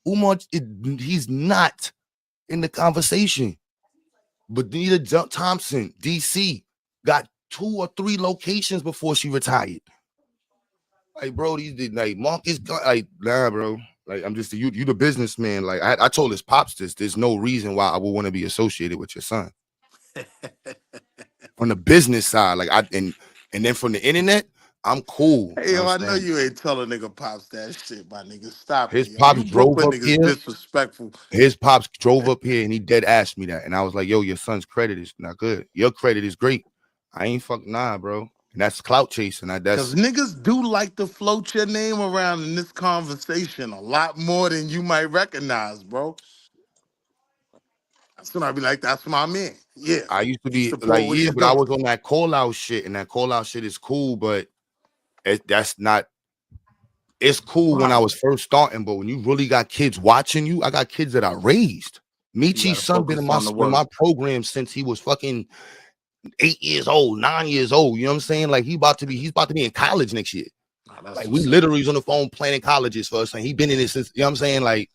Speaker 8: Umar, he's not in the conversation. But Nita Thompson, DC, got 2 or 3 locations before she retired. Like, bro, these did like Marcus, like, nah, bro. Like, I'm just you the businessman. Like, I told his pops this. There's no reason why I would want to be associated with your son. On the business side, like and then from the internet, I'm cool.
Speaker 17: Hey,
Speaker 8: You know
Speaker 17: yo,
Speaker 8: what
Speaker 17: I
Speaker 8: I'm
Speaker 17: know
Speaker 8: saying?
Speaker 17: you ain't telling nigga pops that shit, my nigga. Stop it,
Speaker 8: His
Speaker 17: yo.
Speaker 8: pops
Speaker 17: You
Speaker 8: drove
Speaker 17: Brooklyn
Speaker 8: up
Speaker 17: niggas
Speaker 8: here.
Speaker 17: disrespectful.
Speaker 8: His pops drove up here and he dead asked me that. And I was like, yo, your son's credit is not good. Your credit is great. I ain't nah, bro. And that's clout chasing.
Speaker 17: Because
Speaker 8: That's
Speaker 17: niggas do like to float your name around in this conversation a lot more than you might recognize, bro. That's when I be like, that's my man. Yeah.
Speaker 8: I used to
Speaker 17: We
Speaker 8: be like,
Speaker 17: support what
Speaker 8: yeah,
Speaker 17: he's
Speaker 8: but I
Speaker 17: doing.
Speaker 8: was on that call out shit, and that call out shit is cool, but that's not. It's cool when I
Speaker 17: Right.
Speaker 8: was first starting, but when you really got kids watching you, I got kids that I raised.
Speaker 17: You
Speaker 8: Michi's
Speaker 17: gotta
Speaker 8: son been
Speaker 17: focus on the
Speaker 8: in
Speaker 17: work.
Speaker 8: my program since he was fucking 8 years old, 9 years old. You know what I'm saying? Like he's about to be in college next year.
Speaker 17: Nah, that's
Speaker 8: Like we
Speaker 17: what's up.
Speaker 8: literally was on the phone planning colleges for us, and he been in it since. You know what I'm saying? Like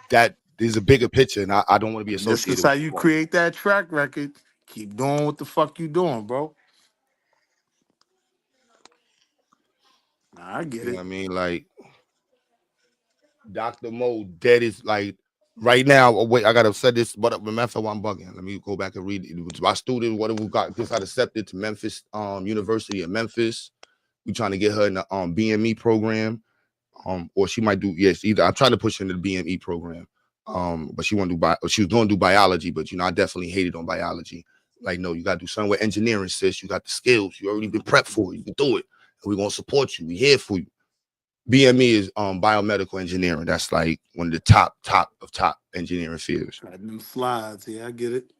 Speaker 8: that is a bigger picture, and I don't want to be
Speaker 17: And this is
Speaker 8: associated
Speaker 17: how
Speaker 8: with
Speaker 17: you
Speaker 8: it.
Speaker 17: create that track record. Keep doing what the fuck you doing, bro. Nah, I get
Speaker 8: You know
Speaker 17: it.
Speaker 8: what I mean? Like Dr. Mo dead is like right now. Oh, wait, I gotta set this, but Memphis, I'm bugging. Let me go back and read it. It was my student, what we got just got accepted to Memphis University of Memphis. We trying to get her in the BME program. Or she might do either. I'm trying to push her into the BME program. But she want to do she was going to do biology, but I definitely hated on biology. Like, no, you gotta do something with engineering, sis. You got the skills, you already been prepped for it, you can do it. And we're gonna support you, we here for you. BME is biomedical engineering. That's like one of the top engineering fields.
Speaker 17: Got them slides. Yeah, I get it.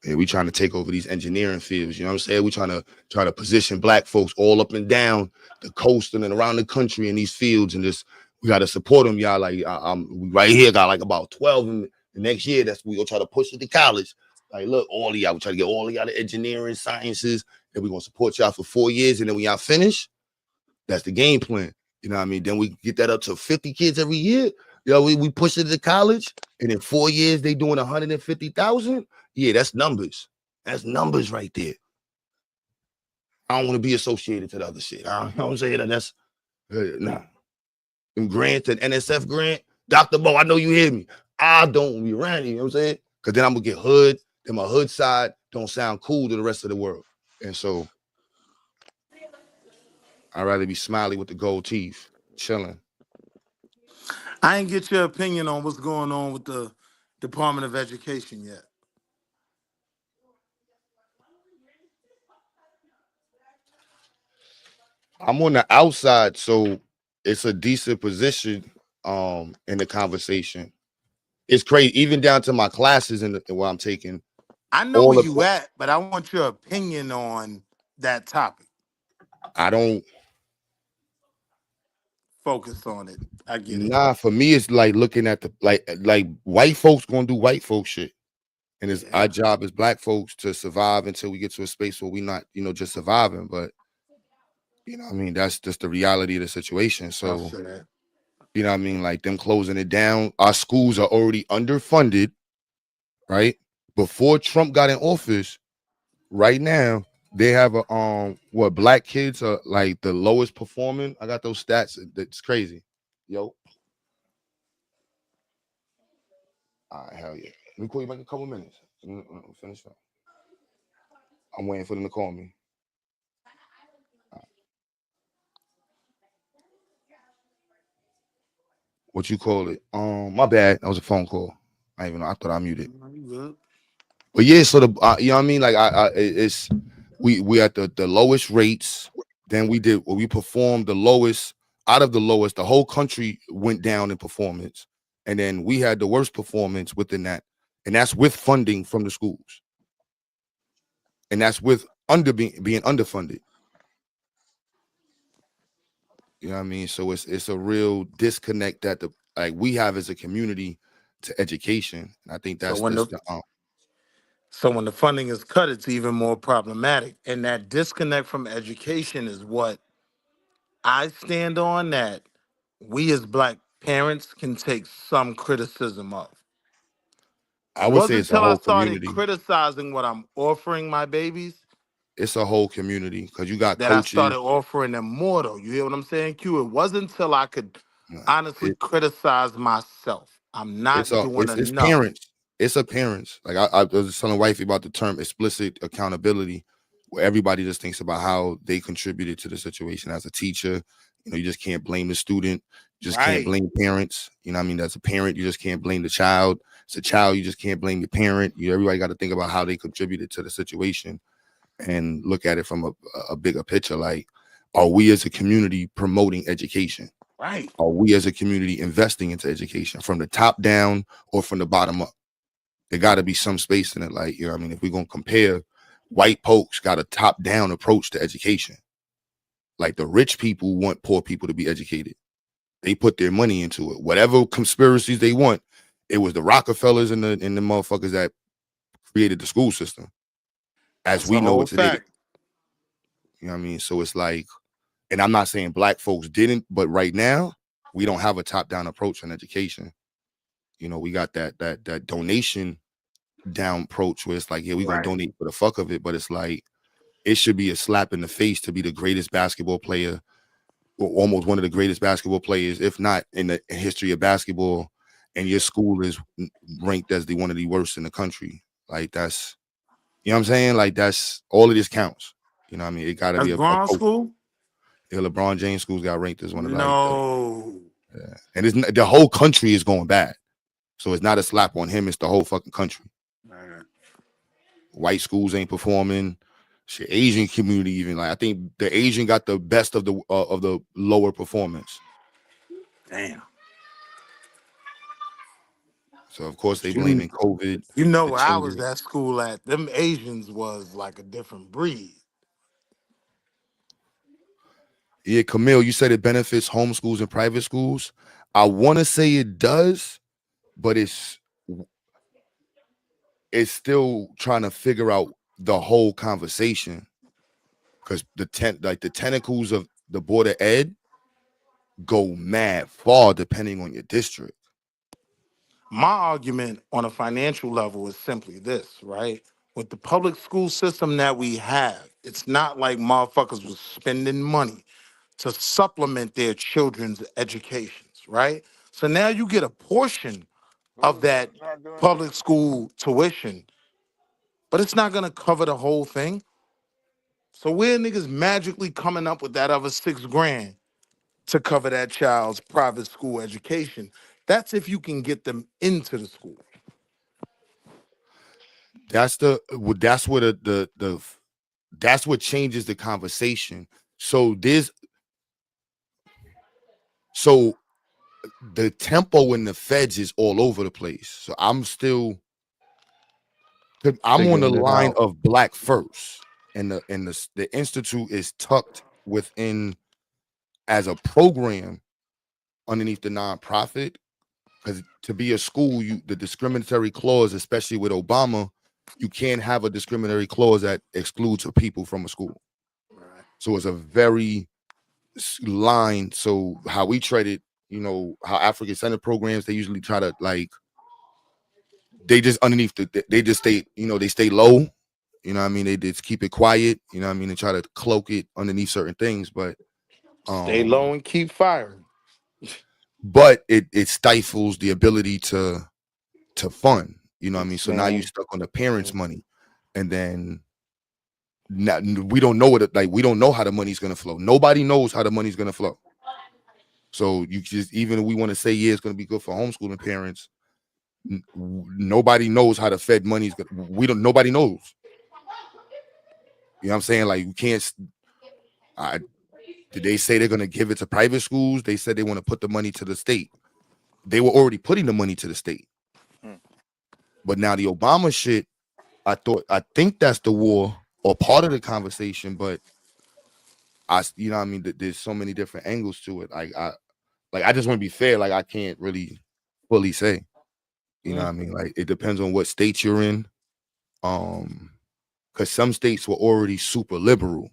Speaker 8: And we trying to take over these engineering fields. You know what I'm saying? We trying to position black folks all up and down the coast and around the country in these fields. And just we got to support them, y'all. Like we right here got like about 12 in the next year. That's we gonna try to push it to college. Like, look, all of y'all, we try to get all of y'all to engineering sciences, and we're gonna support y'all for 4 years. And then when y'all finish, that's the game plan. You know what I mean? Then we get that up to 50 kids every year. We push it to college, and in 4 years they doing 150,000. Yeah, that's numbers. That's numbers right there. I don't want to be associated to the other shit. I don't know what I'm saying. That's nah. Them grants and NSF grant, Dr. Bo, I know you hear me. I don't be around you know what I'm saying? Because then I'm gonna get hood. Then my hood side don't sound cool to the rest of the world. And so I'd rather be smiley with the gold teeth, chilling.
Speaker 17: I ain't get your opinion on what's going on with the Department of Education yet.
Speaker 8: I'm on the outside, so it's a decent position in the conversation. It's crazy, even down to my classes in what I'm taking.
Speaker 17: I know where
Speaker 8: All of
Speaker 17: you at, but I want your opinion on that topic.
Speaker 8: I don't
Speaker 17: Focus on it. I get it.
Speaker 8: nah. For me, it's like looking at the like white folks gonna do white folk shit, and it's
Speaker 17: Yeah,
Speaker 8: our job as black folks to survive until we get to a space where we not just surviving, but I mean that's just the reality of the situation.
Speaker 17: I
Speaker 8: So
Speaker 17: feel that.
Speaker 8: what I mean, like them closing it down. Our schools are already underfunded, right? Before Trump got in office, right now they have a what black kids are like the lowest performing. I got those stats. That's crazy. Yo. All right, hell yeah. Let me call you back in a couple minutes. Finish up. I'm waiting for them to call me. What you call it? My bad. That was a phone call. I even know. I thought I muted.
Speaker 17: You good?
Speaker 8: But yeah, so the you know what I mean? Like it's we at the lowest rates. Then we performed the lowest out of the lowest. The whole country went down in performance, and then we had the worst performance within that, and that's with funding from the schools, and that's with being underfunded. You know what I mean? So it's a real disconnect that we have as a community to education, and I think
Speaker 17: So
Speaker 8: that's
Speaker 17: when
Speaker 8: this
Speaker 17: the
Speaker 8: the
Speaker 17: So when the funding is cut, it's even more problematic. And that disconnect from education is what I stand on, that we as black parents can take some criticism of.
Speaker 8: I
Speaker 17: It
Speaker 8: would say
Speaker 17: wasn't
Speaker 8: it's a
Speaker 17: until I
Speaker 8: whole
Speaker 17: started
Speaker 8: community.
Speaker 17: criticizing what I'm offering my babies
Speaker 8: It's a whole community because you got
Speaker 17: that I
Speaker 8: coaches.
Speaker 17: started offering them more, though. You hear what I'm saying, Q? It wasn't until I could
Speaker 8: uh,
Speaker 17: honestly
Speaker 8: It,
Speaker 17: criticize myself. I'm not doing
Speaker 8: it's
Speaker 17: enough.
Speaker 8: parents. It's a parents. Like I was telling wifey about the term explicit accountability, where everybody just thinks about how they contributed to the situation as a teacher. You know, you just can't blame the student. You just can't
Speaker 17: Right.
Speaker 8: blame parents. You know what I mean? As a parent, you just can't blame the child. As a child, you just can't blame your parent. Everybody got to think about how they contributed to the situation and look at it from a bigger picture. Like, are we as a community promoting education?
Speaker 17: Right.
Speaker 8: Are we as a community investing into education from the top down or from the bottom up? There got to be some space in it. Like, you know what I mean? If we're going to compare, white folks got a top down approach to education. Like the rich people want poor people to be educated. They put their money into it. Whatever conspiracies they want, it was the Rockefellers and the motherfuckers that created the school system as
Speaker 17: That's a
Speaker 8: we know
Speaker 17: whole
Speaker 8: it today.
Speaker 17: fact.
Speaker 8: You know what I mean? So it's like, and I'm not saying black folks didn't, but right now we don't have a top down approach in education. You know, we got that donation down approach where it's like, yeah, we're gonna
Speaker 17: Right.
Speaker 8: donate for the fuck of it, but it's like it should be a slap in the face to be the greatest basketball player, or almost one of the greatest basketball players, if not in the history of basketball, and your school is ranked as one of the worst in the country. Like that's, you know what I'm saying? Like that's all of this counts. You know what I mean? It got to
Speaker 17: That's
Speaker 8: be a
Speaker 17: Braun
Speaker 8: coach.
Speaker 17: school?
Speaker 8: Yeah, LeBron James schools got ranked as one of
Speaker 17: No.
Speaker 8: yeah. And it's the whole country is going bad. So it's not a slap on him, it's the whole fucking country.
Speaker 17: Man.
Speaker 8: White schools ain't performing. Shit, Asian community even, like I think the Asian got the best of the lower performance.
Speaker 17: Damn.
Speaker 8: So of course they
Speaker 17: You,
Speaker 8: blaming COVID,
Speaker 17: you know
Speaker 8: the
Speaker 17: where I was
Speaker 8: children.
Speaker 17: at school at, them Asians was like a different breed.
Speaker 8: Yeah, Camille, you said it benefits homeschools and private schools. I want to say it does, but it's still trying to figure out the whole conversation because the tentacles of the board of ed go mad far depending on your district.
Speaker 17: My argument on a financial level is simply this, right? With the public school system that we have, it's not like motherfuckers was spending money to supplement their children's educations, right? So now you get a portion of
Speaker 6: Who's
Speaker 17: that
Speaker 6: not doing
Speaker 17: public
Speaker 6: that?
Speaker 17: school tuition, but it's not gonna cover the whole thing. So where niggas magically coming up with that other $6 grand to cover that child's private school education? That's if you can get them into the school.
Speaker 8: That's what that's what changes the conversation. So the tempo in the feds is all over the place. So I'm on the
Speaker 2: Figuring it
Speaker 8: line
Speaker 2: out.
Speaker 8: of black first, and the institute is tucked within as a program underneath the nonprofit. Because to be a school, the discriminatory clause, especially with Obama, you can't have a discriminatory clause that excludes people from a school. So it's a very line. So how we treat it, how African Center programs, they usually try to they just underneath they just stay, they stay low. You know what I mean? They just keep it quiet. You know what I mean? They try to cloak it underneath certain things, but
Speaker 17: Stay low and keep firing.
Speaker 8: it stifles the ability to fund. You know what I mean? So now you
Speaker 2: Man.
Speaker 8: stuck on the parents' money, and then now we don't know we don't know how the money's gonna flow. Nobody knows how the money's gonna flow. So you just, even if we want to say, yeah, it's gonna be good for homeschooling parents, nobody knows how the Fed money's gonna. Nobody knows. You know what I'm saying? Like, you can't. Did they say they're gonna give it to private schools? They said they want to put the money to the state. They were already putting the money to the state. But now the Obama shit, I think that's the war or part of the conversation, but you know what I mean, there's so many different angles to it. I just want to be fair. Like, I can't really fully say, you know what I mean? Like, it depends on what state you're in. Because some states were already super liberal.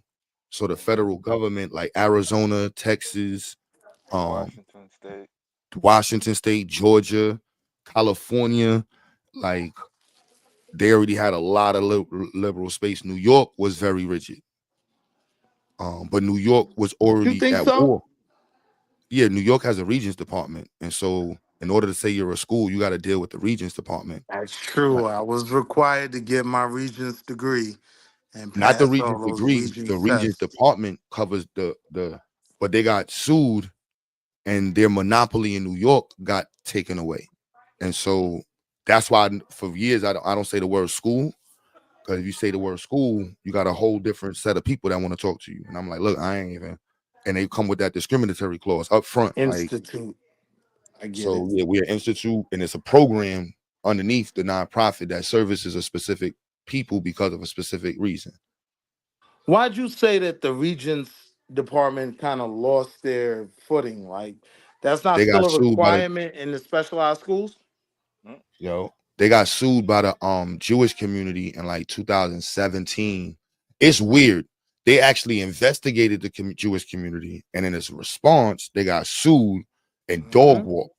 Speaker 8: So the federal government, like Arizona, Texas,
Speaker 6: Washington State.
Speaker 8: Washington State, Georgia, California, like they already had a lot of liberal space. New York was very rigid. But New York was
Speaker 17: You
Speaker 8: already
Speaker 17: think
Speaker 8: at
Speaker 17: so?
Speaker 8: war. Yeah, New York has a regents department. And so in order to say you're a school, you got to deal with the regents department.
Speaker 17: That's true.
Speaker 8: Like,
Speaker 17: I was required to get my regent's degree and
Speaker 8: not the
Speaker 17: pass all
Speaker 8: regents
Speaker 17: those
Speaker 8: degree, the
Speaker 17: regents
Speaker 8: regents
Speaker 17: tests.
Speaker 8: department covers but they got sued and their monopoly in New York got taken away. And so that's why for years I don't say the word school. Because if you say the word school, you got a whole different set of people that want to talk to you. And I'm like, look, I ain't even. And they come with that discriminatory clause up front. Like,
Speaker 17: Institute. I get
Speaker 8: so
Speaker 17: it.
Speaker 8: yeah, we're an institute and it's a program underneath the nonprofit that services a specific people because of a specific reason.
Speaker 17: Why'd you say that the regents department kind of lost their footing? Like, that's not
Speaker 8: They got
Speaker 17: still a
Speaker 8: sued by the
Speaker 17: requirement in the specialized schools?
Speaker 8: they got sued by the Jewish community in like 2017. It's weird. They actually investigated the Jewish community, and in its response, they got sued and dog walked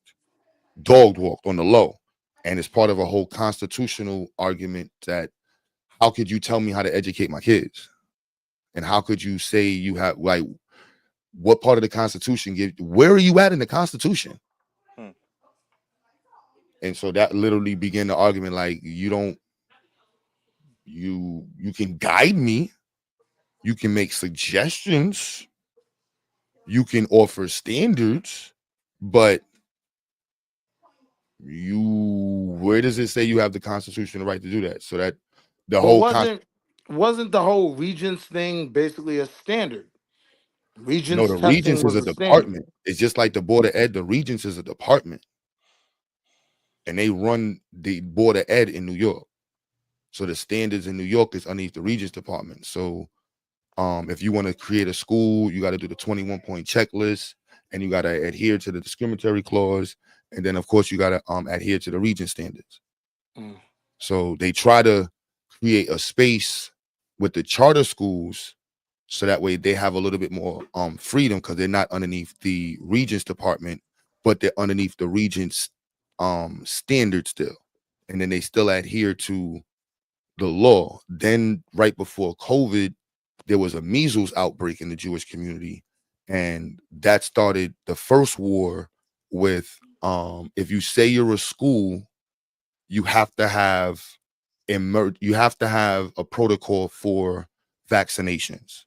Speaker 8: on the low. And it's part of a whole constitutional argument that how could you tell me how to educate my kids? And how could you say you have like what part of the Constitution where are you at in the Constitution? And so that literally began the argument like you can guide me, you can make suggestions, you can offer standards, but where does it say you have the constitutional right to do that? So that the
Speaker 17: But
Speaker 8: whole
Speaker 17: wasn't the whole regents thing basically a standard?
Speaker 8: no,
Speaker 17: Regents
Speaker 8: the
Speaker 17: testing
Speaker 8: regents is
Speaker 17: was
Speaker 8: a
Speaker 17: a standard.
Speaker 8: department. It's just like the board of ed. The regents is a department, and they run the board of ed in New York. So the standards in New York is underneath the regents department. So if you want to create a school, you got to do the 21-point checklist, and you got to adhere to the discriminatory clause, and then of course you got to adhere to the regent standards. So they try to create a space with the charter schools so that way they have a little bit more freedom because they're not underneath the regents department, but they're underneath the regents standard still, and then they still adhere to the law. Then right before COVID, there was a measles outbreak in the Jewish community, and that started the first war with if you say you're a school, you have to have a protocol for vaccinations.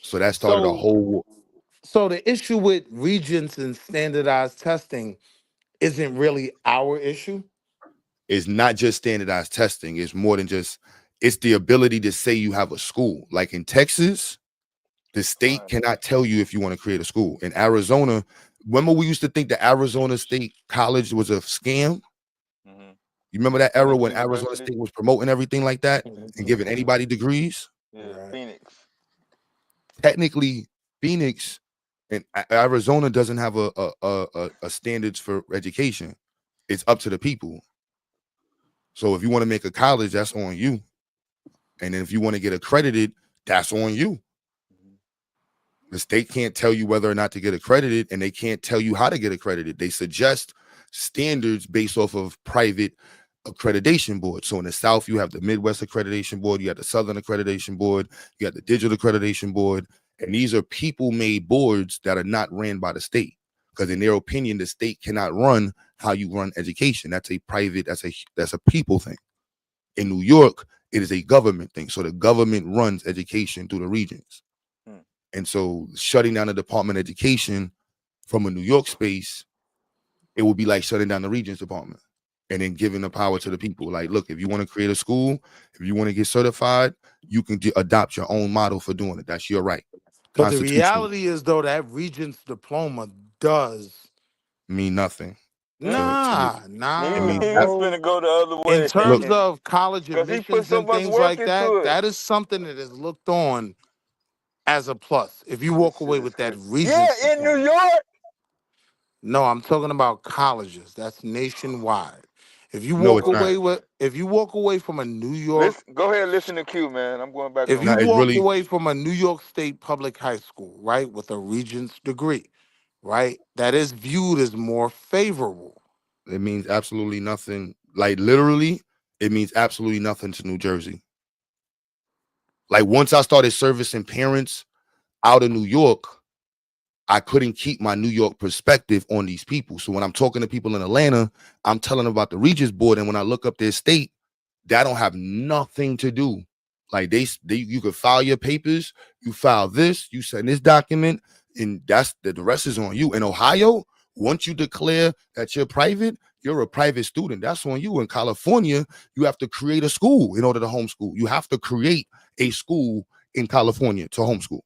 Speaker 8: So that started a whole war.
Speaker 17: So the issue with regents and standardized testing isn't really our issue.
Speaker 8: It's not just standardized testing. It's more than just, it's the ability to say you have a school. Like in Texas, the state cannot tell you if you want to create a school. In Arizona, remember we used to think the Arizona State College was a scam? You remember that era
Speaker 6: Phoenix
Speaker 8: when Arizona
Speaker 6: University.
Speaker 8: State was promoting everything like that and giving anybody degrees?
Speaker 6: Yeah, Phoenix.
Speaker 8: Technically, Phoenix and Arizona doesn't have a standards for education. It's up to the people. So if you want to make a college, that's on you. And then if you want to get accredited, that's on you. The state can't tell you whether or not to get accredited, and they can't tell you how to get accredited. They suggest standards based off of private accreditation boards. So in the South, you have the Midwest Accreditation Board, you have the Southern Accreditation Board, you have the Digital Accreditation Board, and these are people-made boards that are not ran by the state. Because in their opinion, the state cannot run how you run education. That's a private, that's a people thing. In New York, it is a government thing. So the government runs education through the regions. And so shutting down the Department of Education from a New York space, it would be like shutting down the Regents Department and then giving the power to the people. Like, look, if you want to create a school, if you want to get certified, you can adopt your own model for doing it. That's your right.
Speaker 17: But the
Speaker 8: Constitutionally.
Speaker 17: reality is, though, that regent's diploma does
Speaker 8: Mean nothing.
Speaker 17: nah.
Speaker 6: He was
Speaker 17: Bro.
Speaker 6: finna go the other
Speaker 17: In
Speaker 6: way.
Speaker 17: terms of college
Speaker 6: Because he put
Speaker 17: admissions
Speaker 6: so
Speaker 17: and
Speaker 6: much
Speaker 17: things
Speaker 6: work
Speaker 17: like
Speaker 6: into
Speaker 17: that,
Speaker 6: it.
Speaker 17: that is something that is looked on as a plus. If you
Speaker 6: This
Speaker 17: walk
Speaker 6: shit
Speaker 17: away
Speaker 6: is
Speaker 17: with that
Speaker 6: crazy.
Speaker 17: regent's
Speaker 6: Yeah, in New
Speaker 17: diploma.
Speaker 6: York.
Speaker 17: No, I'm talking about colleges. That's nationwide. If you
Speaker 8: No,
Speaker 17: walk
Speaker 8: it's not.
Speaker 17: away with, if you walk away from a New York,
Speaker 6: Listen, go ahead, listen to Q, man. I'm going back
Speaker 17: if
Speaker 6: on
Speaker 17: you
Speaker 8: No,
Speaker 6: mute.
Speaker 8: it's
Speaker 17: walk
Speaker 8: really.
Speaker 17: away from a New York State public high school, right, with a Regents degree, right, that is viewed as more favorable.
Speaker 8: It means absolutely nothing. Like literally, it means absolutely nothing to New Jersey. Like once I started servicing parents out of New York, I couldn't keep my New York perspective on these people. So when I'm talking to people in Atlanta, I'm telling them about the Regents Board, and when I look up their state, that don't have nothing to do. Like they you could file your papers, you file this, you send this document, and that's the rest is on you. In Ohio, once you declare that you're a private student. That's on you. In California, you have to create a school in order to homeschool. You have to create a school in California to homeschool.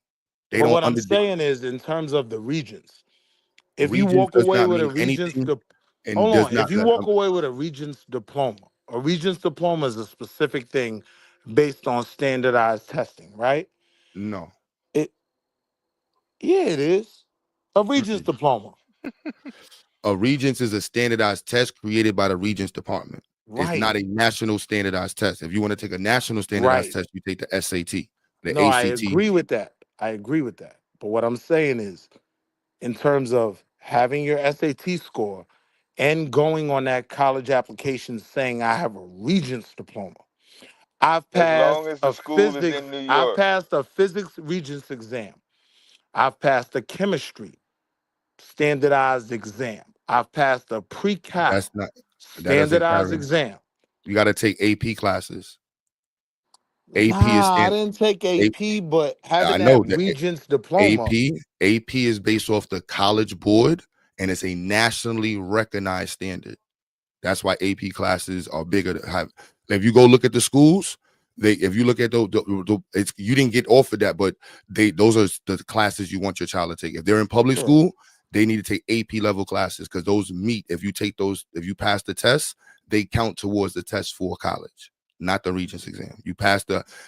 Speaker 8: They
Speaker 17: But
Speaker 8: don't
Speaker 17: what I'm
Speaker 8: under
Speaker 17: saying is, in terms of the Regents, if you
Speaker 8: Regents
Speaker 17: walk
Speaker 8: does
Speaker 17: away
Speaker 8: not
Speaker 17: with a
Speaker 8: mean
Speaker 17: Regents,
Speaker 8: anything and
Speaker 17: hold
Speaker 8: does
Speaker 17: on,
Speaker 8: not
Speaker 17: if you walk away with a Regents diploma, a Regents diploma is a specific thing based on standardized testing, right?
Speaker 8: no.
Speaker 17: It, yeah, it is a Regents
Speaker 8: Mm-mm.
Speaker 17: diploma,
Speaker 8: A Regents is a standardized test created by the Regents Department. It's
Speaker 17: right?
Speaker 8: not a national standardized test. If you want to take a national standardized
Speaker 17: Right.
Speaker 8: test, you take the SAT, the
Speaker 17: No, I
Speaker 8: ACT.
Speaker 17: agree with that. I agree with that. But what I'm saying is, in terms of having your SAT score and going on that college application saying I have a Regents diploma.
Speaker 6: As long as the school is in New
Speaker 17: I've
Speaker 6: York.
Speaker 17: passed a physics Regents exam. I've passed a chemistry standardized exam. I've passed a pre-cal
Speaker 8: That's not that doesn't
Speaker 17: standardized
Speaker 8: carry.
Speaker 17: exam.
Speaker 8: You got to take AP classes. AP is
Speaker 17: Nah, I
Speaker 8: stand.
Speaker 17: didn't take
Speaker 8: A-
Speaker 17: AP, but
Speaker 8: I
Speaker 17: having that
Speaker 8: know that
Speaker 17: Regents diploma,
Speaker 8: AP is based off the College Board, and it's a nationally recognized standard. That's why AP classes are bigger. To have if you go look at the schools, if you look at it's you didn't get offered that, but those are the classes you want your child to take. If they're in public
Speaker 17: sure.
Speaker 8: school, they need to take AP level classes because those meet. If you take those, if you pass the test, they count towards the test for college, not the Regents exam. You pass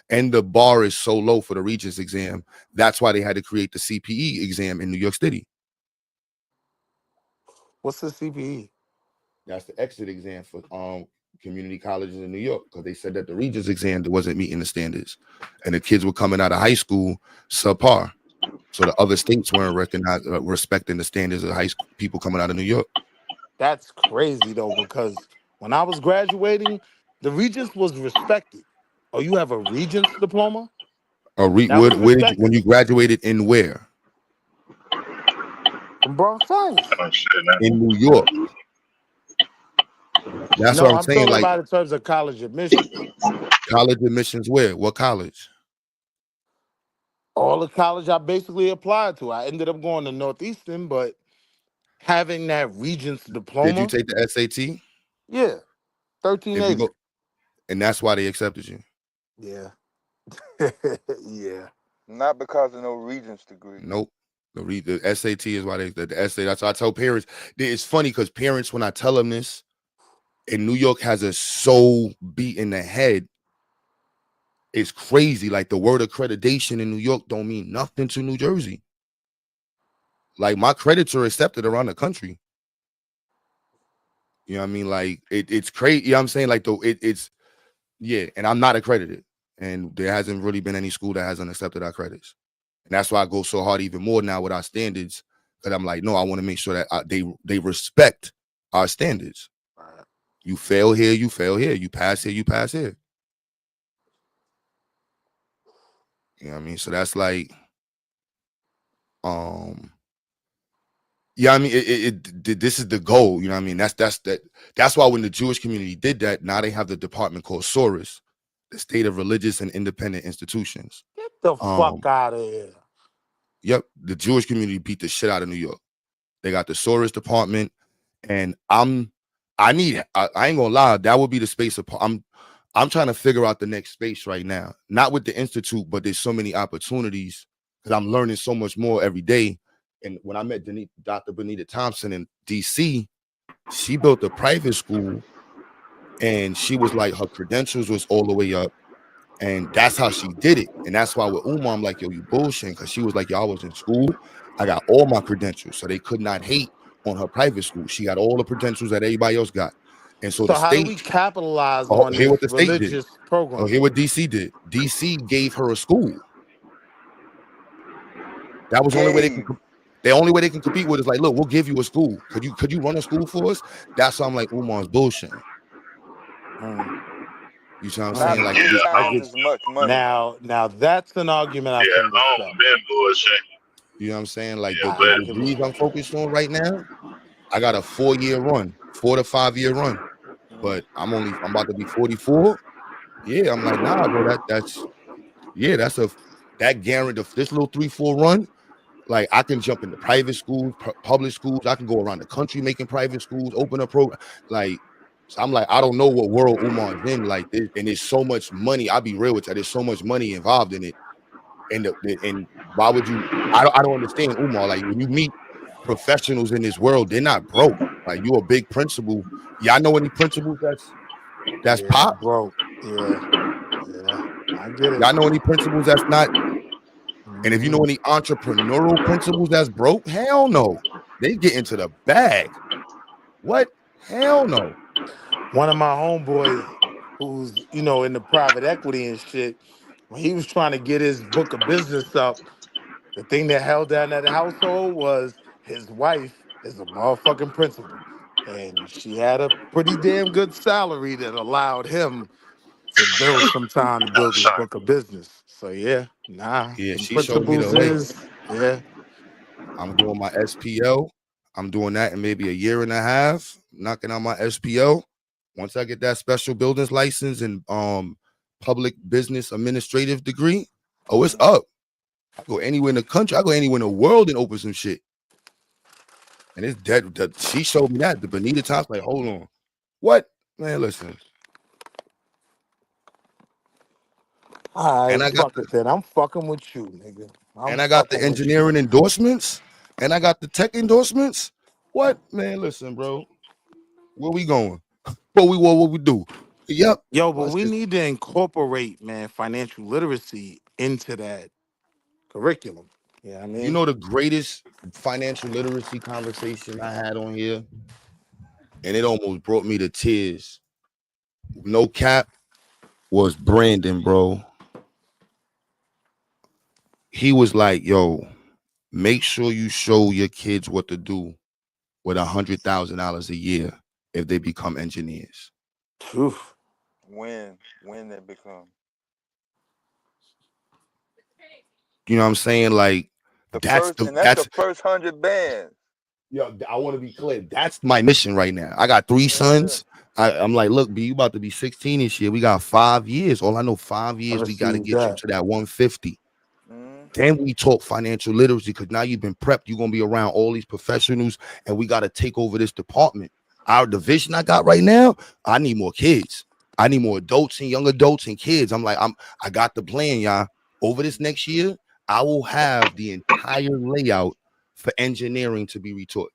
Speaker 8: and the bar is so low for the Regents exam. That's why they had to create the CPE exam in New York City.
Speaker 17: What's the CPE?
Speaker 8: That's the exit exam for community colleges in New York because they said that the Regents exam wasn't meeting the standards, and the kids were coming out of high school subpar. So the other states weren't respecting the standards of high school people coming out of New York.
Speaker 17: That's crazy though, because when I was graduating, the Regents was respected. Oh, you have a Regents diploma? That was
Speaker 8: Where did you,
Speaker 17: respected.
Speaker 8: when you graduated in where?
Speaker 17: From Bronx Science.
Speaker 6: Oh shit, man.
Speaker 8: In New York. That's what
Speaker 17: No,
Speaker 8: I'm
Speaker 17: I'm
Speaker 8: saying.
Speaker 17: talking
Speaker 8: Like
Speaker 17: about in terms of college admissions.
Speaker 8: college admissions, where? What college?
Speaker 17: All the college I basically applied to. I ended up going to Northeastern, but having that Regents
Speaker 8: Did you
Speaker 17: diploma,
Speaker 8: take the SAT?
Speaker 17: yeah,
Speaker 8: If you
Speaker 17: 1380.
Speaker 8: go, and that's why they accepted you.
Speaker 17: Yeah. Yeah.
Speaker 6: Not because of no Regents degree.
Speaker 8: Nope. The SAT is why the essay. That's why I tell parents. It's funny because parents, when I tell them this, and New York has us so beat in the head, it's crazy. Like the word accreditation in New York don't mean nothing to New Jersey. Like my credits are accepted around the country. You know what I mean? Like it's crazy. You know what I'm saying? Like it's yeah, and I'm not accredited. And there hasn't really been any school that hasn't accepted our credits. And that's why I go so hard even more now with our standards. Because I'm like, no, I want to make sure that they respect our standards. You fail here, you fail here. You pass here, you pass here. You know what I mean? So that's like, yeah, I mean, this is the goal. You know what I mean? That's why when the Jewish community did that, now they have the department called SORUS, the State of Religious and Independent Institutions.
Speaker 17: Get the fuck out of here.
Speaker 8: Yep, the Jewish community beat the shit out of New York. They got the SORUS department, and I ain't gonna lie, that would be the space of I'm trying to figure out the next space right now. Not with the institute, but there's so many opportunities because I'm learning so much more every day. And when I met Dr. Benita Thompson in DC, she built a private school, and she was like her credentials was all the way up. And that's how she did it. And that's why with Uma, I'm like, yo, you bullshitting. Because she was like, yo, I was in school. I got all my credentials. So they could not hate on her private school. She got all the credentials that everybody else got. And so the
Speaker 17: So how do we
Speaker 8: state,
Speaker 17: capitalize on
Speaker 8: hear
Speaker 17: this
Speaker 8: what the state did.
Speaker 17: religious program?
Speaker 8: Hear what DC did. DC gave her a school. That was the only way they can. The only way they can compete with is like, look, we'll give you a school. Could you run a school for us? That's why I'm like, Umar's bullshit. You see what I'm saying? Like,
Speaker 17: I get
Speaker 6: as much money.
Speaker 17: now that's an argument I can respect.
Speaker 8: You know what I'm saying? Like the
Speaker 17: I can
Speaker 8: degrees I'm
Speaker 17: respect.
Speaker 8: focused on right now, I got a 4-year run, 4 to 5 year run. But I'm about to be 44. Yeah, I'm like, nah, bro. That's that guarantee this little 3-4 run. Like I can jump into private schools, public schools. I can go around the country making private schools, open a program. Like, so I'm like, I don't know what world Umar's in. Like, this, and there's so much money. I'll be real with you. There's so much money involved in it. And why would you? I don't understand Umar. Like when you meet professionals in this world, they're not broke. Like you a big principal. Y'all know any principals that's pop?
Speaker 17: Broke. Yeah. I get it.
Speaker 8: Y'all know any principals that's not? And if you know any entrepreneurial principals that's broke, hell no. They get into the bag. What? Hell no.
Speaker 17: One of my homeboys who's, in the private equity and shit, when he was trying to get his book of business up, the thing that held down that household was his wife is a motherfucking principal. And she had a pretty damn good salary that allowed him to build some time to build his book of business. So yeah,
Speaker 8: Yeah,
Speaker 17: them
Speaker 8: she showed me the
Speaker 17: principles
Speaker 8: way. I'm doing my SPO. I'm doing that in maybe a year and a half, knocking out my SPO. Once I get that special buildings license and public business administrative degree, it's up. I go anywhere in the country. I go anywhere in the world and open some shit. And it's dead. She showed me that. The Benita Thompson, like, hold on. What? Man, listen.
Speaker 17: All right,
Speaker 8: And I got
Speaker 17: fuck it then. I'm fucking with you, nigga.
Speaker 8: I got the engineering endorsements, and I got the tech endorsements. What? Man, listen, bro. Where we going? What we do? Yep.
Speaker 17: Yo, but we need to incorporate, man, financial literacy into that curriculum. Yeah, I mean,
Speaker 8: You know the greatest financial literacy conversation I had on here, and it almost brought me to tears. No cap, was Brandon, bro. He was like, "Yo, make sure you show your kids what to do with $100,000 a year if they become engineers."
Speaker 17: Oof.
Speaker 6: When they become
Speaker 8: You know what I'm saying? Like that's
Speaker 6: the first 100 bands.
Speaker 8: Yo, I want to be clear. That's my mission right now. I got 3 sons. I'm like, look, B, you about to be 16 this year. We got 5 years. All I know, 5 years, we got to get you to that 150. Then we talk financial literacy because now you've been prepped. You're going to be around all these professionals, and we got to take over this department. Our division I got right now, I need more kids. I need more adults and young adults and kids. I got the plan, y'all. Over this next year, I will have the entire layout for engineering to be retaught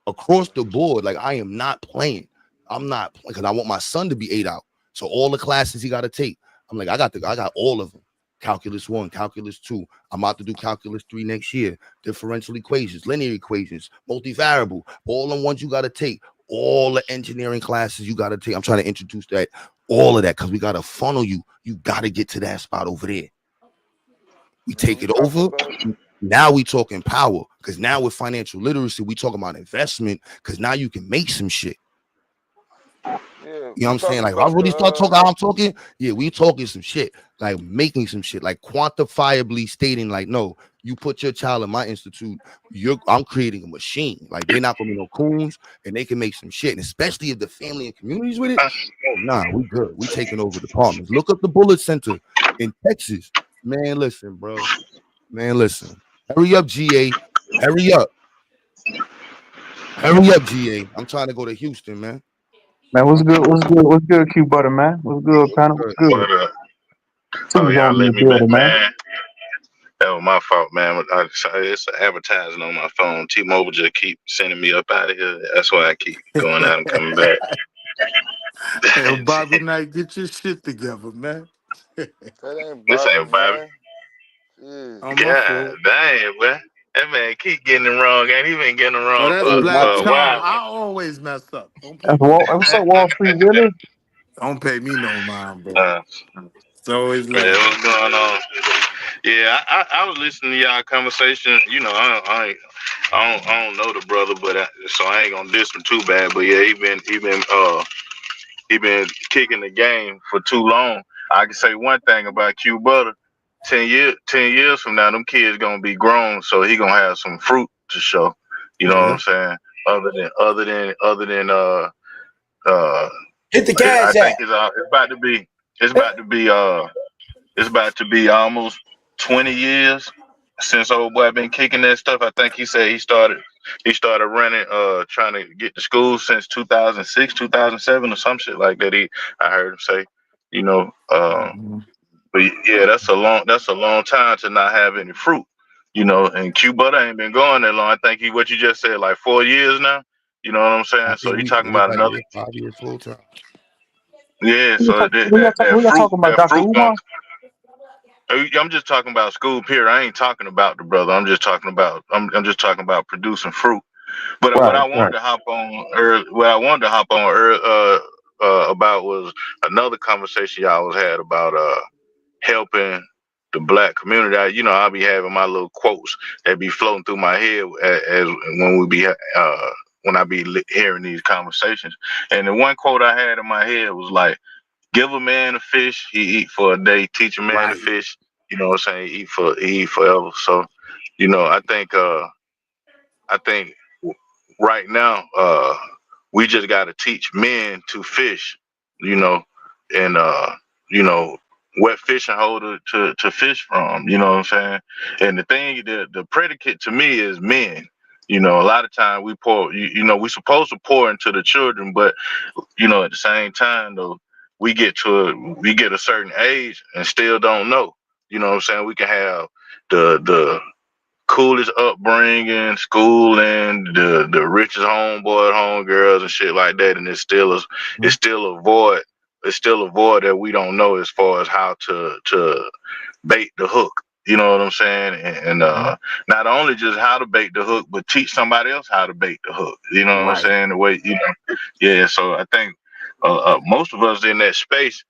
Speaker 8: across the board. Like I am not playing. I'm not playing because I want my son to be 8 out. So all the classes he got to take. I'm like, I got all of them. Calculus 1, calculus 2. I'm about to do calculus 3 next year. Differential equations, linear equations, multivariable, all the ones you got to take. All the engineering classes you got to take. I'm trying to introduce that, all of that, because we got to funnel you. You got to get to that spot over there. We take it over. Now we talking power, because now with financial literacy, we talking about investment, because now you can make some shit. You know what I'm saying? Like, if I really start talking how I'm talking, yeah, we talking some shit, like making some shit, like quantifiably stating, like, no, you put your child in my institute, I'm creating a machine. Like, they're not gonna be no coons, and they can make some shit. And especially if the family and communities with it, nah, we good. We taking over departments. Look up the Bullet Center in Texas. Man, listen, bro. Man, listen. Hurry up, GA. Hurry up. Hurry up, GA. I'm trying to go to Houston, man.
Speaker 7: Man, what's good? What's good? What's good, Q Butter, man? What's good, panel? What's good?
Speaker 22: Oh, y'all
Speaker 7: on
Speaker 22: let
Speaker 7: the
Speaker 22: me back,
Speaker 7: building,
Speaker 22: man. That was my fault, man. It's an advertising on my phone. T-Mobile just keep sending me up out of here. That's why I keep going out and coming back.
Speaker 17: Hey, Bobby Knight, get your shit together, man.
Speaker 6: That ain't
Speaker 22: This
Speaker 6: Bobby,
Speaker 22: ain't Bobby.
Speaker 6: man.
Speaker 17: On my fault.
Speaker 22: Dang, man. That man keep getting it wrong, and he been getting it
Speaker 17: Oh,
Speaker 22: wrong
Speaker 17: that's
Speaker 22: for
Speaker 17: Black
Speaker 22: a
Speaker 17: Charm.
Speaker 22: while.
Speaker 17: I always mess up. Don't pay
Speaker 7: That's
Speaker 17: me no
Speaker 7: What's up,
Speaker 17: mind.
Speaker 7: Wall Street Willie?
Speaker 17: Don't pay me no mind, bro.
Speaker 22: Uh,
Speaker 17: It's always
Speaker 22: yeah,
Speaker 17: love,
Speaker 22: what's
Speaker 17: though.
Speaker 22: going on? Yeah, I was listening to y'all conversation. You know, I don't know the brother, but so I ain't gonna diss him too bad. But yeah, he been kicking the game for too long. I can say one thing about Q Butter. 10 years from now, them kids gonna be grown, so he gonna have some fruit to show. You know what I'm
Speaker 17: Yeah.
Speaker 22: saying? Other than uh
Speaker 20: Hit the
Speaker 22: I
Speaker 20: cash app.
Speaker 22: think it's about to be it's about to be almost 20 years since old boy been kicking that stuff. I think he said he started running trying to get to school since 2006, 2007 or some shit like that. I heard him say, you know,
Speaker 17: Mhm.
Speaker 22: but yeah, that's a long time to not have any fruit. You know, and Q Butter ain't been going that long. I think what you just said, like 4 years now. You know what I'm
Speaker 8: I
Speaker 22: saying? So
Speaker 8: think
Speaker 22: you talking
Speaker 8: we
Speaker 22: about
Speaker 8: like
Speaker 22: another
Speaker 8: 5 years full time.
Speaker 22: yeah, so
Speaker 7: Who y'all talking about,
Speaker 22: that
Speaker 7: Dr.
Speaker 22: fruit going
Speaker 7: Umar?
Speaker 22: I'm just talking about school period. I ain't talking about the brother. I'm just talking about producing fruit. But what
Speaker 7: Right,
Speaker 22: I wanted
Speaker 7: right.
Speaker 22: to hop on about was another conversation y'all was had about helping the black community. I'll be having my little quotes that be floating through my head as when we be when I be hearing these conversations. And the one quote I had in my head was like, give a man a fish, he eat for a day. Teach a man to
Speaker 17: Right.
Speaker 22: fish, you know what I'm saying? He eat forever. So, I think right now, we just gotta teach men to fish, you know, and you know, what fishing holder to fish from, you know what I'm saying? And the predicate to me is men. You know, a lot of time we pour, we supposed to pour into the children, but at the same time though, we get a certain age and still don't know. You know what I'm saying? We can have the coolest upbringing, schooling, the richest homeboy, homegirls and shit like that, and it's still a void. It's still a void that we don't know as far as how to bait the hook. You know what I'm saying? And not only just how to bait the hook, but teach somebody else how to bait the hook. You know what I'm
Speaker 17: Right.
Speaker 22: saying? The way yeah. So I think most of us in that space,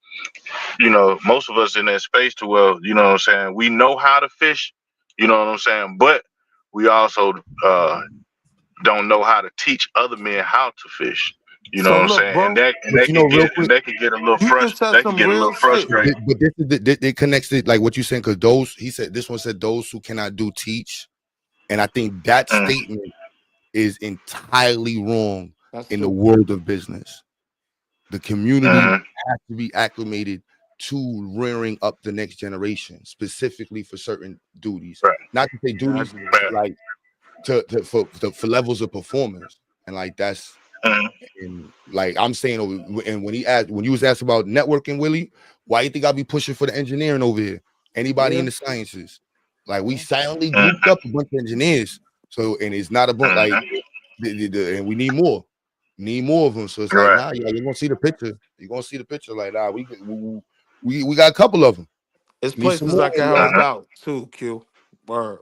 Speaker 22: most of us in that space to where, you know what I'm saying, we know how to fish, you know what I'm saying, but we also don't know how to teach other men how to fish. You know
Speaker 17: So
Speaker 22: what I'm
Speaker 17: look,
Speaker 22: saying? And
Speaker 17: bro,
Speaker 22: that and
Speaker 8: But
Speaker 22: they
Speaker 8: you know,
Speaker 22: could
Speaker 8: real
Speaker 22: get
Speaker 8: quick,
Speaker 17: you just said some real shit.
Speaker 22: frustrated.
Speaker 8: but this is it connects it like what you saying, because he said, this one said those who cannot do teach. And I think that
Speaker 22: Mm,
Speaker 8: statement is entirely wrong
Speaker 17: That's
Speaker 8: in the
Speaker 17: true.
Speaker 8: world of business. The community
Speaker 22: mm,
Speaker 8: has to be acclimated to rearing up the next generation, specifically for certain duties.
Speaker 22: right,
Speaker 8: Not to say duties,
Speaker 17: Exactly.
Speaker 22: right,
Speaker 8: like for levels of performance, and like that's
Speaker 22: mm,
Speaker 8: and like I'm saying, and when you was asked about networking, Willie, why you think I be pushing for the engineering over here? Anybody
Speaker 17: Yeah.
Speaker 8: in the sciences, like we
Speaker 17: Yeah.
Speaker 8: silently
Speaker 22: mm,
Speaker 8: grouped up a bunch of engineers. So and it's not a bunch like
Speaker 22: mm,
Speaker 8: and we need more of them. So it's like,
Speaker 22: right,
Speaker 8: nah, you're gonna see the picture. You're gonna see the picture. Like, nah, we got a couple of them.
Speaker 17: It's
Speaker 8: Need some
Speaker 17: places
Speaker 8: more.
Speaker 17: I can help out too, Q. Word.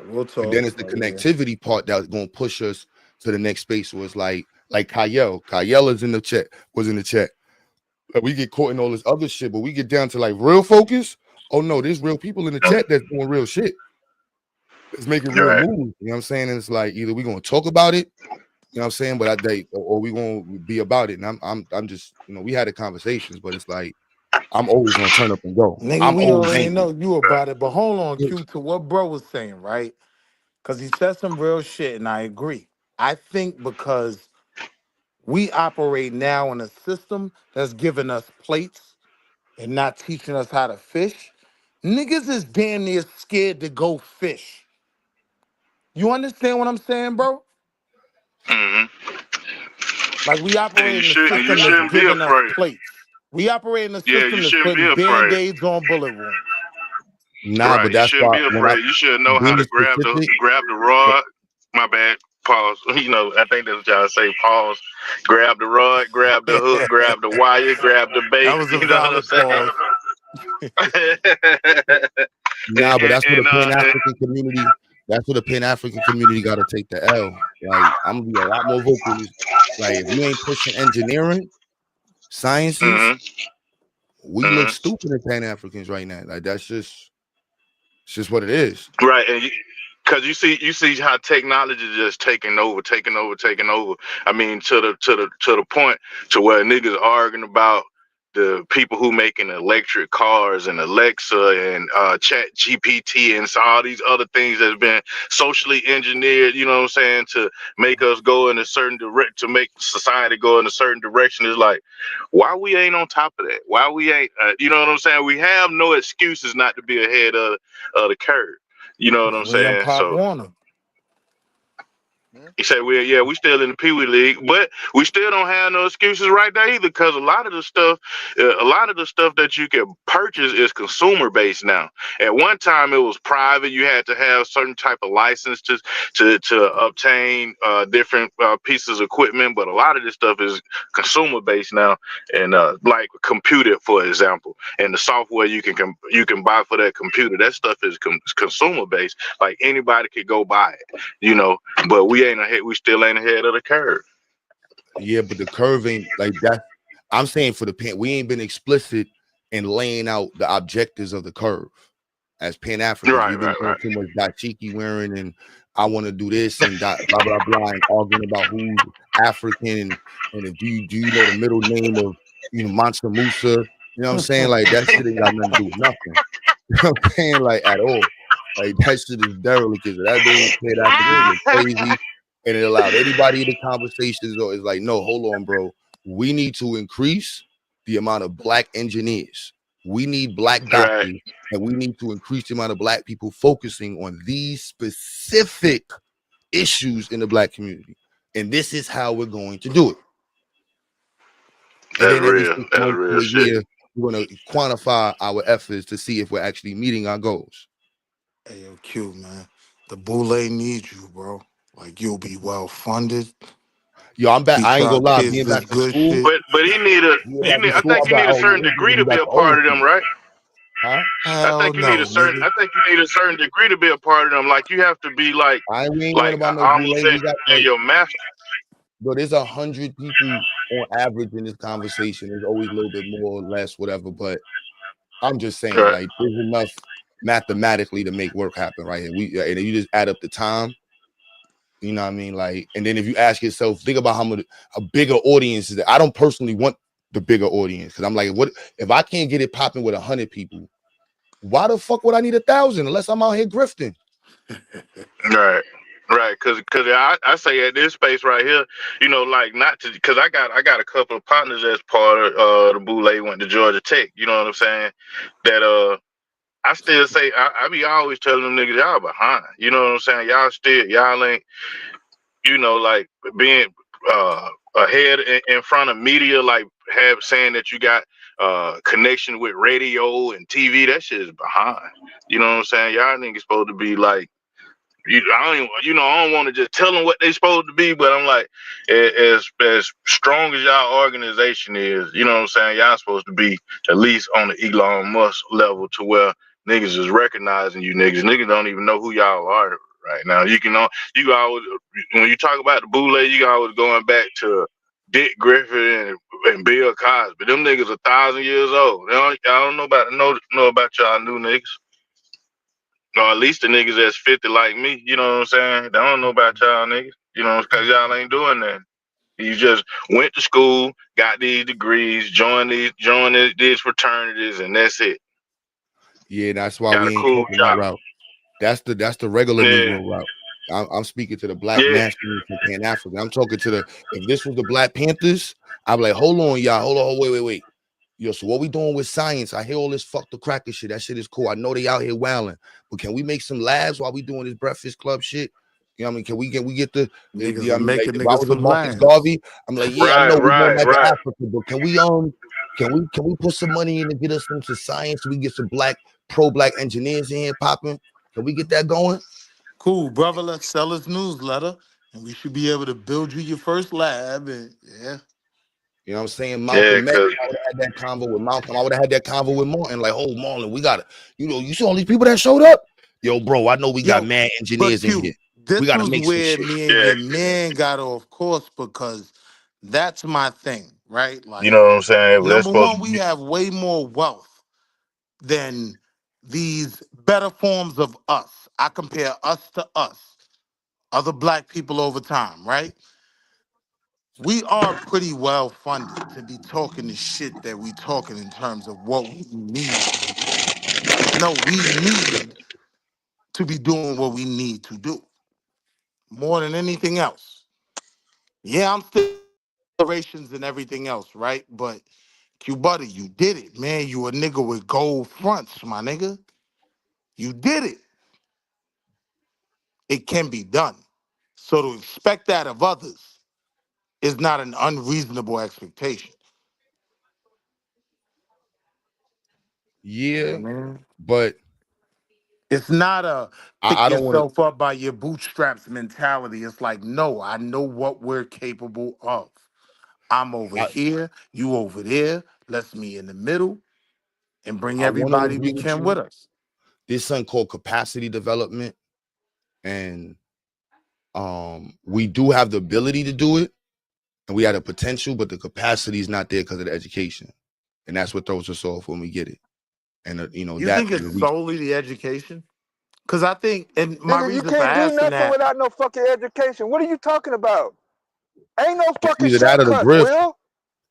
Speaker 17: We'll
Speaker 8: And then
Speaker 17: talk.
Speaker 8: it's the
Speaker 17: Yeah.
Speaker 8: connectivity part that's gonna push us to the next space. So it's like Kyle. Kyle is in the chat. Was in the chat. Like, we get caught in all this other shit, but we get down to like real focus. Oh no, there's real people in the
Speaker 22: mm,
Speaker 8: chat that's doing real shit. It's making real
Speaker 22: right,
Speaker 8: moves. You know what I'm saying? And it's like either we're gonna talk about it, you know what I'm saying, but or we gonna be about it. And I'm just, we had the conversations, but it's like I'm always gonna turn up and go.
Speaker 17: Nigga,
Speaker 8: I'm
Speaker 17: we
Speaker 8: always
Speaker 17: already
Speaker 8: gonna
Speaker 17: know you about it. But hold on,
Speaker 8: be.
Speaker 17: Q, to what bro was saying, right? Because he said some real shit, and I agree. I think because we operate now in a system that's giving us plates and not teaching us how to fish, niggas is damn near scared to go fish. You understand what I'm saying, bro?
Speaker 22: mm.
Speaker 17: Like we
Speaker 22: And
Speaker 17: operate
Speaker 22: you
Speaker 17: in a
Speaker 22: should and you
Speaker 17: system that's
Speaker 22: shouldn't be
Speaker 17: giving us
Speaker 22: afraid.
Speaker 17: plates. We operate in a
Speaker 22: Yeah, you
Speaker 17: system that's
Speaker 22: shouldn't be
Speaker 17: putting
Speaker 22: afraid.
Speaker 17: band-aids on bullet wounds.
Speaker 8: Nah,
Speaker 22: Right,
Speaker 8: but
Speaker 22: you
Speaker 8: that's
Speaker 22: shouldn't
Speaker 8: why
Speaker 22: be
Speaker 8: when I
Speaker 22: afraid. You should know how
Speaker 8: being
Speaker 22: to
Speaker 8: specific,
Speaker 22: grab the rod. My bad. Pause. I think that's what y'all say. Pause. Grab the rod, grab the hook, grab the wire, grab the bait.
Speaker 17: That was a
Speaker 22: You know what I'm
Speaker 17: valid
Speaker 22: saying?
Speaker 17: pause.
Speaker 8: nah, but that's what
Speaker 22: and
Speaker 8: the Pan African community. That's where the Pan African community got to take the L. Like, I'm gonna be a lot more vocal. Like, if you ain't pushing engineering, sciences, we look stupid at Pan Africans right now. Like, it's just what it is.
Speaker 22: Right, and because you see how technology is just taking over. I mean, to the point to where niggas arguing about the people who making electric cars and Alexa and Chat GPT and all these other things that's been socially engineered. You know what I'm saying, to make us go in a certain to make society go in a certain direction. Is like, why we ain't on top of that? Why we ain't? You know what I'm saying? We have no excuses not to be ahead of the curve. You know what I'm
Speaker 17: We in
Speaker 22: saying?
Speaker 17: Pop
Speaker 22: So
Speaker 17: Warner.
Speaker 22: you say we still in the Pee Wee League, but we still don't have no excuses right there either, because a lot of the stuff that you can purchase is consumer based now. At one time it was private; you had to have certain type of license to obtain different pieces of equipment. But a lot of this stuff is consumer based now, and like a computer, for example, and the software you can buy for that computer. That stuff is consumer based. Like anybody could go buy it, you know. But we still ain't ahead of the curve.
Speaker 8: Yeah, but the curve ain't like that. I'm saying for the Pan, we ain't been explicit in laying out the objectives of the curve. As Pan Africans, we've been doing too much dashiki wearing, and I want to do this and blah blah blah, and arguing about who's African and if do you know the middle name of Mansa Musa? You know what I'm saying? Like that shit ain't got nothing to do with nothing. You know what I'm saying? Like at all. Like that shit is derelict. That made Pan Africans look crazy. And it allowed anybody in the conversations though is like, no, hold on, bro. We need to increase the amount of black engineers. We need black doctors, and we need to increase the amount of black people focusing on these specific issues in the black community. And this is how we're going to do it. And then every 6 months to a year, we're going to quantify our efforts to see if we're actually meeting our goals.
Speaker 17: Hey, yo, Q, man. The Boule needs you, bro. Like, you'll be well funded.
Speaker 8: Yo, I'm back.
Speaker 17: Teach
Speaker 8: I ain't
Speaker 17: our
Speaker 8: gonna lie.
Speaker 17: kids
Speaker 8: Being
Speaker 17: this
Speaker 8: back to
Speaker 17: good
Speaker 8: school.
Speaker 17: shit.
Speaker 22: But I think you need a certain degree to be a part of them, right?
Speaker 8: Huh?
Speaker 22: I think you need a certain degree to be a part of them. Like you have to be like
Speaker 8: we ain't worried about no
Speaker 22: almost
Speaker 8: Boule. We got like
Speaker 22: your master.
Speaker 8: But there's 100 people on average in this conversation. There's always a little bit more or less, whatever. But I'm just saying, like, there's enough mathematically to make work happen right here. And you just add up the time. You know what I mean? Like, and then if you ask yourself, think about how much a bigger audience is that. I don't personally want the bigger audience because I'm like, what if I can't get it popping with 100 people? Why the fuck would I need 1,000 unless I'm out here grifting?
Speaker 22: Right, because I say at this space right here, you know, like not to, because I got a couple of partners as part of the Boule went to Georgia Tech. You know what I'm saying? That I still say I be always telling them niggas y'all behind. You know what I'm saying? Y'all ain't, you know, like being ahead in front of media, like saying that you got connection with radio and TV. That shit is behind. You know what I'm saying? Y'all niggas supposed to be like. I don't want to just tell them what they supposed to be, but I'm like, as strong as y'all organization is, you know what I'm saying? Y'all supposed to be at least on the Elon Musk level to where niggas is recognizing you niggas. Niggas don't even know who y'all are right now. You always, when you talk about the Boule, you always going back to Dick Griffin and Bill Cosby. Them niggas 1,000 years old. Y'all don't know about y'all new niggas. Or at least the niggas that's 50 like me, you know what I'm saying? They don't know about y'all niggas, you know, because y'all ain't doing that. You just went to school, got these degrees, joined these fraternities, and that's it.
Speaker 8: Yeah, that's why we ain't taking that route. That's the regular Negro route. I'm speaking to the black nationalists and Pan African. I'm talking to if this was the Black Panthers, I'd be like, hold on, y'all, hold on, wait. Yo, so what we doing with science? I hear all this fuck the cracker shit. That shit is cool. I know they out here wilding, but can we make some labs while we doing this Breakfast Club shit? You know what I mean? Can we get the
Speaker 17: niggas
Speaker 8: I mean, like,
Speaker 17: making
Speaker 8: if I
Speaker 17: niggas
Speaker 8: was a
Speaker 17: some
Speaker 8: Marcus
Speaker 17: labs.
Speaker 8: Garvey, I'm like, yeah, I know we going back to
Speaker 22: Right.
Speaker 8: Africa, but can we put some money in to get us into science so we get some pro-black engineers in here popping? Can we get that going?
Speaker 17: Cool, brother. Let's sell his newsletter, and we should be able to build you your first lab. And yeah.
Speaker 8: You know what I'm saying? Malcolm X, I would have had that convo with Malcolm. I would have had that convo with Martin. Like, oh, Marlon, we got to, you see all these people that showed up? Yo, bro, I know we got
Speaker 17: Yo,
Speaker 8: mad
Speaker 17: but
Speaker 8: engineers in here.
Speaker 17: Q,
Speaker 8: We
Speaker 17: this
Speaker 8: got to
Speaker 17: was
Speaker 8: make some
Speaker 17: where
Speaker 8: shit.
Speaker 17: me and your man got off course because that's my thing, right?
Speaker 22: You
Speaker 17: Like,
Speaker 22: know what I'm saying? Well, that's
Speaker 17: number
Speaker 22: supposed
Speaker 17: one,
Speaker 22: to
Speaker 17: we
Speaker 22: be.
Speaker 17: have way more wealth than these better forms of us. I compare us to us, other black people over time, right? We are pretty well funded to be talking the shit that we talking in terms of what we need. No, we need to be doing what we need to do more than anything else. Yeah, I'm still generations and everything else, right? But Q Buddy, you did it, man. You a nigga with gold fronts, my nigga. You did it. It can be done. So to expect that of others is not an unreasonable expectation. Yeah,
Speaker 8: Yeah,
Speaker 17: man.
Speaker 8: but
Speaker 17: It's not a pick
Speaker 8: I don't want to.
Speaker 17: yourself up by your bootstraps mentality. It's like, no, I know what we're capable of. I'm over
Speaker 8: I,
Speaker 17: here, you over there. Let's meet in the middle and bring
Speaker 8: I want to
Speaker 17: everybody
Speaker 8: agree
Speaker 17: we
Speaker 8: with
Speaker 17: can
Speaker 8: you.
Speaker 17: with us.
Speaker 8: There's something called capacity development, and we do have the ability to do it, and we have the potential, but the capacity is not there because of the education, and that's what throws us off when we get it. And
Speaker 17: You
Speaker 8: that
Speaker 17: think
Speaker 8: is the
Speaker 17: it's
Speaker 8: reason.
Speaker 17: solely the education? Because I think, and my
Speaker 19: Nigga, you
Speaker 17: reason for
Speaker 19: can't do
Speaker 17: asking
Speaker 19: nothing
Speaker 17: that,
Speaker 19: without no fucking education. What are you talking about? Ain't no
Speaker 8: It's
Speaker 19: fucking
Speaker 8: either that or the
Speaker 19: shortcuts,
Speaker 8: grift.
Speaker 19: Will.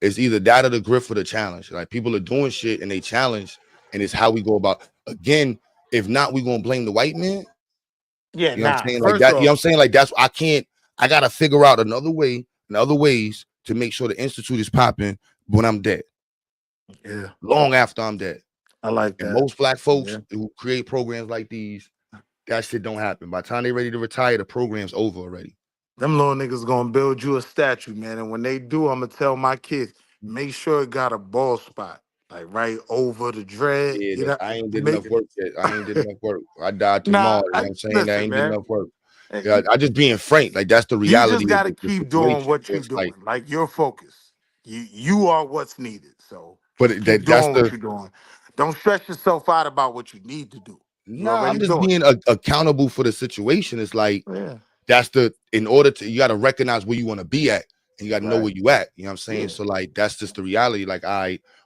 Speaker 8: It's either that or the grift for the challenge. Like people are doing shit and they challenge, and it's how we go about. Again, if not, we gonna blame the white man.
Speaker 17: yeah,
Speaker 8: You know what I'm
Speaker 17: nah.
Speaker 8: saying? Like
Speaker 17: First
Speaker 8: that. You know what
Speaker 17: off,
Speaker 8: I'm saying? Like that's I can't. I gotta figure out another way and other ways to make sure the institute is popping when I'm dead.
Speaker 17: yeah,
Speaker 8: Long after I'm dead.
Speaker 17: I like
Speaker 8: And
Speaker 17: that.
Speaker 8: most black
Speaker 17: Yeah.
Speaker 8: folks who create programs like these, that shit don't happen. By the time they're ready to retire, the program's over already.
Speaker 17: Them little niggas gonna build you a statue, man. And when they do, I'm gonna tell my kids, make sure it got a bald spot, like right over the dread.
Speaker 8: Yeah,
Speaker 17: You know,
Speaker 8: I ain't did
Speaker 17: make
Speaker 8: enough work yet. I ain't did enough work. I died
Speaker 17: nah.
Speaker 8: tomorrow. You know what I'm saying? I
Speaker 17: Listen,
Speaker 8: ain't did
Speaker 17: man.
Speaker 8: enough work. Yeah, I just being frank. Like that's the
Speaker 17: You just
Speaker 8: reality of
Speaker 17: gotta
Speaker 8: the
Speaker 17: keep doing
Speaker 8: situation.
Speaker 17: what you
Speaker 8: It's like,
Speaker 17: doing. Like your focus. You are what's needed. So just
Speaker 8: but
Speaker 17: keep
Speaker 8: that's
Speaker 17: doing what
Speaker 8: the
Speaker 17: you're doing. Don't stress yourself out about what you need to do. You
Speaker 8: nah.
Speaker 17: already
Speaker 8: I'm just
Speaker 17: doing
Speaker 8: being accountable for the situation. It's like
Speaker 17: it. Yeah.
Speaker 8: that's the in order to you got to recognize where you want to be at and you got to know
Speaker 17: Right.
Speaker 8: where you at. You know what I'm saying?
Speaker 17: Yeah.
Speaker 8: So like that's just the reality. Like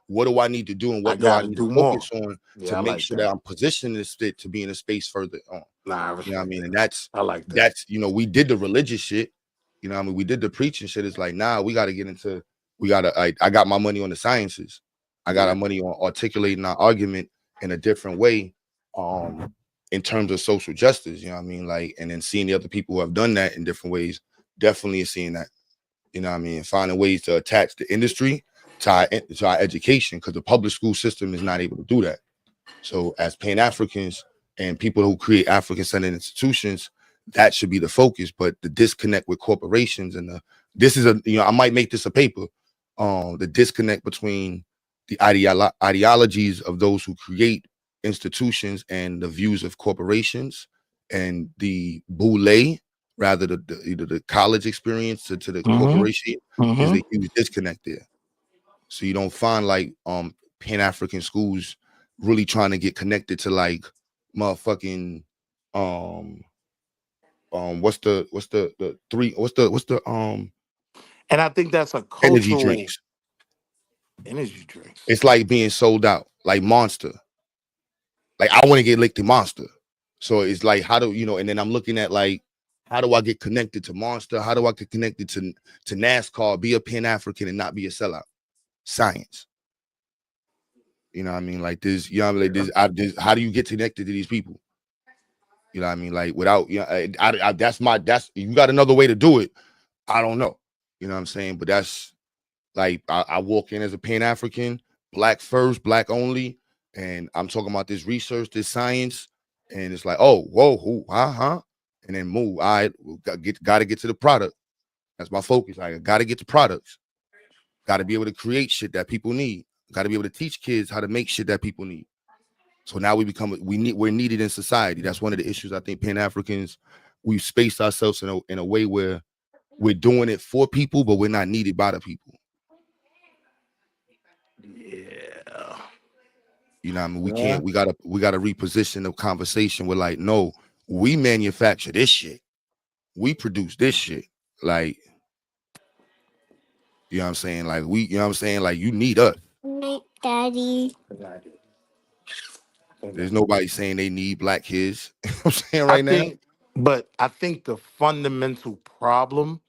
Speaker 8: what do I need to do and
Speaker 17: I
Speaker 8: what do I
Speaker 17: gotta
Speaker 8: need to
Speaker 17: do more.
Speaker 8: focus on to
Speaker 17: Yeah, I
Speaker 8: make
Speaker 17: like
Speaker 8: sure that
Speaker 17: that.
Speaker 8: I'm positioning this fit to be in a space further on.
Speaker 17: Nah, I
Speaker 8: You know what I
Speaker 17: respect
Speaker 8: mean?
Speaker 17: that.
Speaker 8: And that's
Speaker 17: I like that.
Speaker 8: that's we did the religious shit. You know what I mean? We did the preaching shit. It's like, nah, we got to get into I got my money on the sciences. I got
Speaker 17: Yeah.
Speaker 8: our money on articulating our argument in a different way. In terms of social justice, you know what I mean? Like, and then seeing the other people who have done that in different ways, definitely seeing that, you know what I mean? Finding ways to attach the industry to our education because the public school system is not able to do that. So, as Pan Africans and people who create African centered institutions, that should be the focus. But the disconnect with corporations and this is I might make this a paper. The disconnect between the ideologies of those who create institutions and the views of corporations and the boule, rather the college experience to the corporation
Speaker 17: Mm-hmm.
Speaker 8: is
Speaker 17: Mm-hmm.
Speaker 8: a huge disconnect there. So you don't find like Pan-African schools really trying to get connected to like motherfucking um what's the three what's the
Speaker 17: And I think that's a
Speaker 8: energy
Speaker 17: cultural
Speaker 8: drinks.
Speaker 17: energy drinks.
Speaker 8: It's like being sold out like Monster. Like I want to get licked to Monster. So it's like how do and then I'm looking at like how do I get connected to Monster? How do I get connected to NASCAR, be a Pan-African and not be a sellout? Science. You know what I mean? Like this, you know what I mean? Like this, how do you get connected to these people? You know what I mean? Like without, that's you got another way to do it. I don't know. You know what I'm saying? But that's like I walk in as a Pan-African, black first, black only, and I'm talking about this research, this science, and it's like, oh, whoa, who, huh? And then move. All right, gotta get to the product. That's my focus. Like, I gotta get to products. Gotta be able to create shit that people need. Gotta be able to teach kids how to make shit that people need. So now we're needed in society. That's one of the issues I think Pan-Africans, we've spaced ourselves in a way where we're doing it for people, but we're not needed by the people.
Speaker 17: Yeah.
Speaker 8: You know what I mean?
Speaker 2: Yeah.
Speaker 8: We gotta reposition the conversation with like, no, we manufacture this shit. We produce this shit. Like, you know what I'm saying? Like you know what I'm saying? Like you need us.
Speaker 4: Good night, Daddy.
Speaker 8: There's nobody saying they need black kids. You know what I'm saying
Speaker 17: I
Speaker 8: right now?
Speaker 17: think, but I think the fundamental problem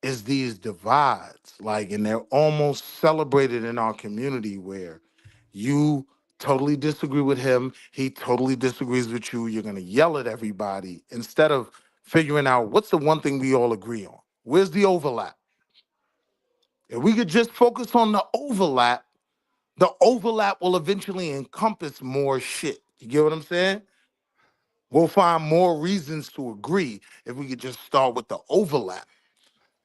Speaker 17: is these divides, like, and they're almost celebrated in our community where you totally disagree with him, he totally disagrees with you, you're gonna yell at everybody instead of figuring out what's the one thing we all agree on. Where's the overlap? If we could just focus on the overlap will eventually encompass more shit. You get what I'm saying? We'll find more reasons to agree if we could just start with the overlap.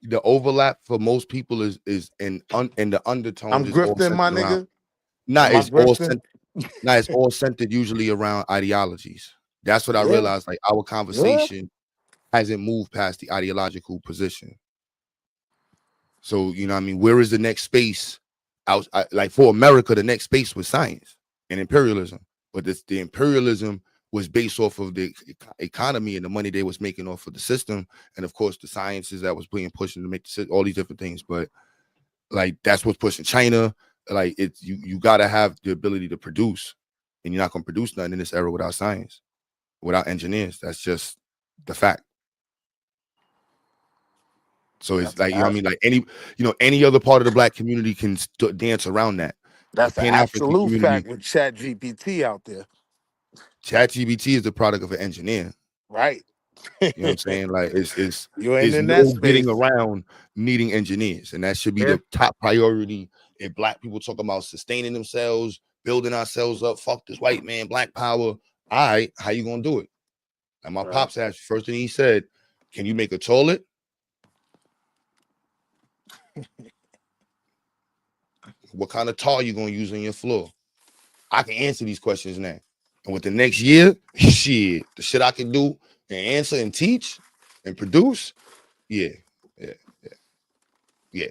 Speaker 8: The overlap for most people is in the undertones
Speaker 17: I'm
Speaker 8: is all
Speaker 17: grifting, my
Speaker 8: centered around.
Speaker 17: nigga.
Speaker 8: Not
Speaker 17: Am I
Speaker 8: it's all
Speaker 17: grifting?
Speaker 8: it's all centered usually around ideologies. That's what I
Speaker 17: Yeah,
Speaker 8: realized. Like our
Speaker 17: yeah.
Speaker 8: conversation hasn't moved past the ideological position. So you know what I mean, where is the next space out? Like for America, the next space was science and imperialism. But the imperialism was based off of the economy and the money they was making off of the system, and of course the sciences that was being pushed to make all these different things. But like that's what's pushing China. Like it's you gotta have the ability to produce, and you're not gonna produce nothing in this era without science, without engineers. That's just the fact. So it's
Speaker 17: That's
Speaker 8: like, you know what I
Speaker 17: a-
Speaker 8: mean? Like any other part of the black community can dance around that. The
Speaker 17: that's an
Speaker 8: Pan-African
Speaker 17: absolute
Speaker 8: community,
Speaker 17: fact with Chat GPT out there,
Speaker 8: ChatGPT is the product of an engineer.
Speaker 17: right?
Speaker 8: You know what I'm saying? Like
Speaker 17: You ain't
Speaker 8: it's
Speaker 17: in that
Speaker 8: no getting
Speaker 17: space.
Speaker 8: around needing engineers. And that should be
Speaker 17: Yeah.
Speaker 8: the top priority. If black people talk about sustaining themselves, building ourselves up, fuck this white man, black power. All right, how you gonna do it? And my
Speaker 17: Right.
Speaker 8: pops asked, first thing he said, can you make a toilet? What kind of tar you gonna use on your floor? I can answer these questions now. And with the next year, shit, the shit I can do and answer and teach and produce, yeah, yeah, yeah,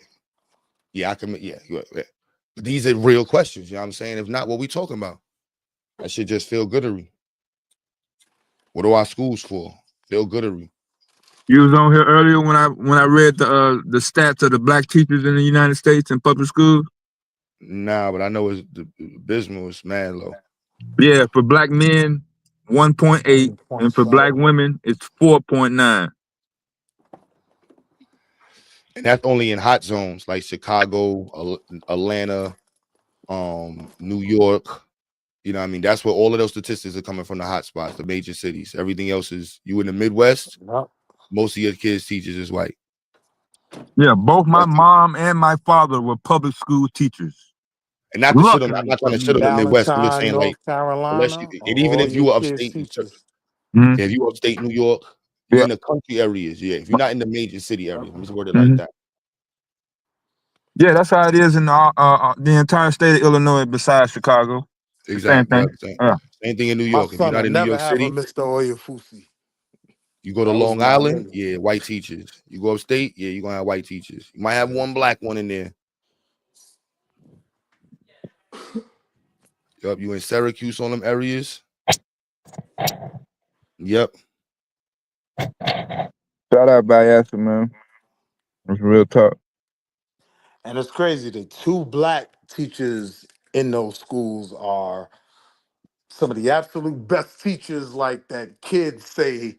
Speaker 8: yeah, I can, yeah. But these are real questions, you know what I'm saying? If not, what we talking about? That should just feel goodery. What are our schools for? Feel goodery.
Speaker 19: You was on here earlier when I read the stats of the black teachers in the United States in public schools.
Speaker 8: Nah, but I know it's the abysmal, it's mad low.
Speaker 19: Yeah, for black men, 1.8, and for black
Speaker 17: 1.7.
Speaker 19: women, it's 4.9.
Speaker 8: And that's only in hot zones like Chicago, Atlanta, New York. You know what I mean? That's where all of those statistics are coming from, the hot spots, the major cities. Everything else is you in the Midwest,
Speaker 17: Yep.
Speaker 8: most of your kids' teachers is white.
Speaker 19: Yeah, both my
Speaker 8: That's the,
Speaker 19: mom and my father were public school teachers.
Speaker 8: and not to shit on, I'm
Speaker 19: Luckily
Speaker 8: not
Speaker 19: for
Speaker 8: trying to shit
Speaker 19: me.
Speaker 8: on the Midwest. I'm just
Speaker 17: Ballantyne,
Speaker 8: saying, like,
Speaker 17: North
Speaker 8: unless you,
Speaker 17: Carolina,
Speaker 8: and even
Speaker 17: all
Speaker 8: if
Speaker 17: your
Speaker 8: you were
Speaker 17: kids
Speaker 8: upstate,
Speaker 17: teachers.
Speaker 19: Mhm.
Speaker 8: yeah, if you upstate New York, you're
Speaker 19: Yeah.
Speaker 8: in the country areas. Yeah, if you're not in the major city area, let me just word it like
Speaker 19: Mhm.
Speaker 8: that.
Speaker 19: Yeah, that's how it is in the entire state of Illinois besides Chicago. The same
Speaker 8: Exactly. Yeah,
Speaker 19: thing. Yeah.
Speaker 8: same thing in New
Speaker 17: My
Speaker 8: York. If you're
Speaker 17: son will
Speaker 8: not in New
Speaker 17: never
Speaker 8: York
Speaker 17: have a
Speaker 8: City,
Speaker 17: Mr. Oyafusi.
Speaker 8: you go to
Speaker 17: That was
Speaker 8: Long
Speaker 17: my
Speaker 8: Island,
Speaker 17: nigga.
Speaker 8: yeah, white teachers. You go upstate, yeah, you're gonna have white teachers. You might have one black one in there. Yup, you in Syracuse on them areas. Yep.
Speaker 19: Shout out Bayassa, man. That's real talk.
Speaker 17: And it's crazy. The two black teachers in those schools are some of the absolute best teachers, like that kids say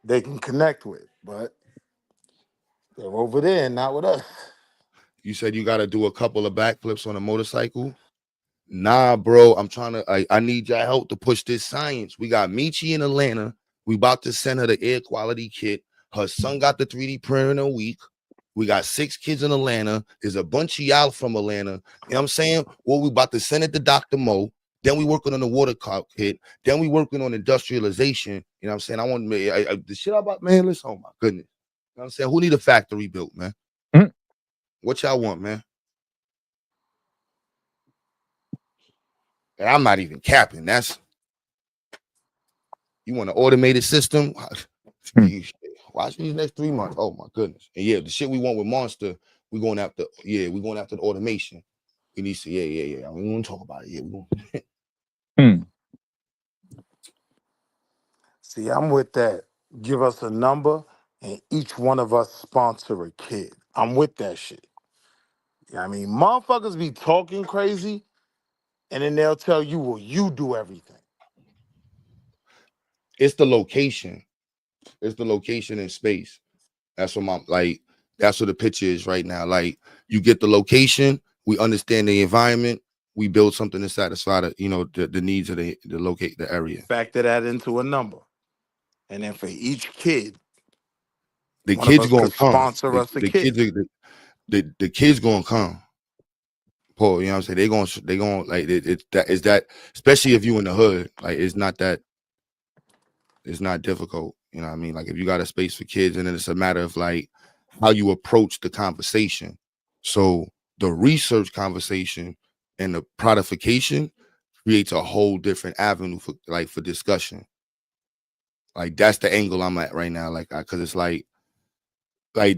Speaker 17: they can connect with. But they're over there, not with us.
Speaker 8: You said you got to do a couple of backflips on a motorcycle. Nah, bro. I'm trying to. I need your help to push this science. We got Michi in Atlanta. We about to send her the air quality kit. Her son got the 3D printer in a week. We got 6 kids in Atlanta. There's a bunch of y'all from Atlanta. You know what I'm saying? Well, we about to send it to Dr. Mo. Then we working on the water kit. Then we working on industrialization. You know what I'm saying? I want the shit about, man. Listen, oh my goodness. You know what I'm saying? Who need a factory built, man?
Speaker 19: Mhm.
Speaker 8: What y'all want, man? And I'm not even capping. That's you want an automated system. Watch these next 3 months. Oh my goodness. And yeah, the shit we want with Monster, we going after the automation. We need to, yeah. We want to talk about it. Yeah, we want.
Speaker 17: See, I'm with that. Give us a number and each one of us sponsor a kid. I'm with that shit. I mean, motherfuckers be talking crazy and then they'll tell you, well, you do everything.
Speaker 8: It's the location. It's the location in space. That's what that's what the picture is right now. Like, you get the location, we understand the environment, we build something to satisfy the needs of the area.
Speaker 17: Factor that into a number. And then for each kid,
Speaker 8: The
Speaker 17: one of
Speaker 8: kids
Speaker 17: us
Speaker 8: gonna
Speaker 17: could
Speaker 8: come.
Speaker 17: sponsor
Speaker 8: The,
Speaker 17: us a
Speaker 8: the
Speaker 17: kid.
Speaker 8: kids are the kids gonna come. Paul, you know what I'm saying? They gonna like that, especially if you in the hood. Like, it's not difficult. You know what I mean? Like, if you got a space for kids, and then it's a matter of like how you approach the conversation. So the research conversation and the productification creates a whole different avenue for discussion. Like, that's the angle I'm at right now. Like, because it's like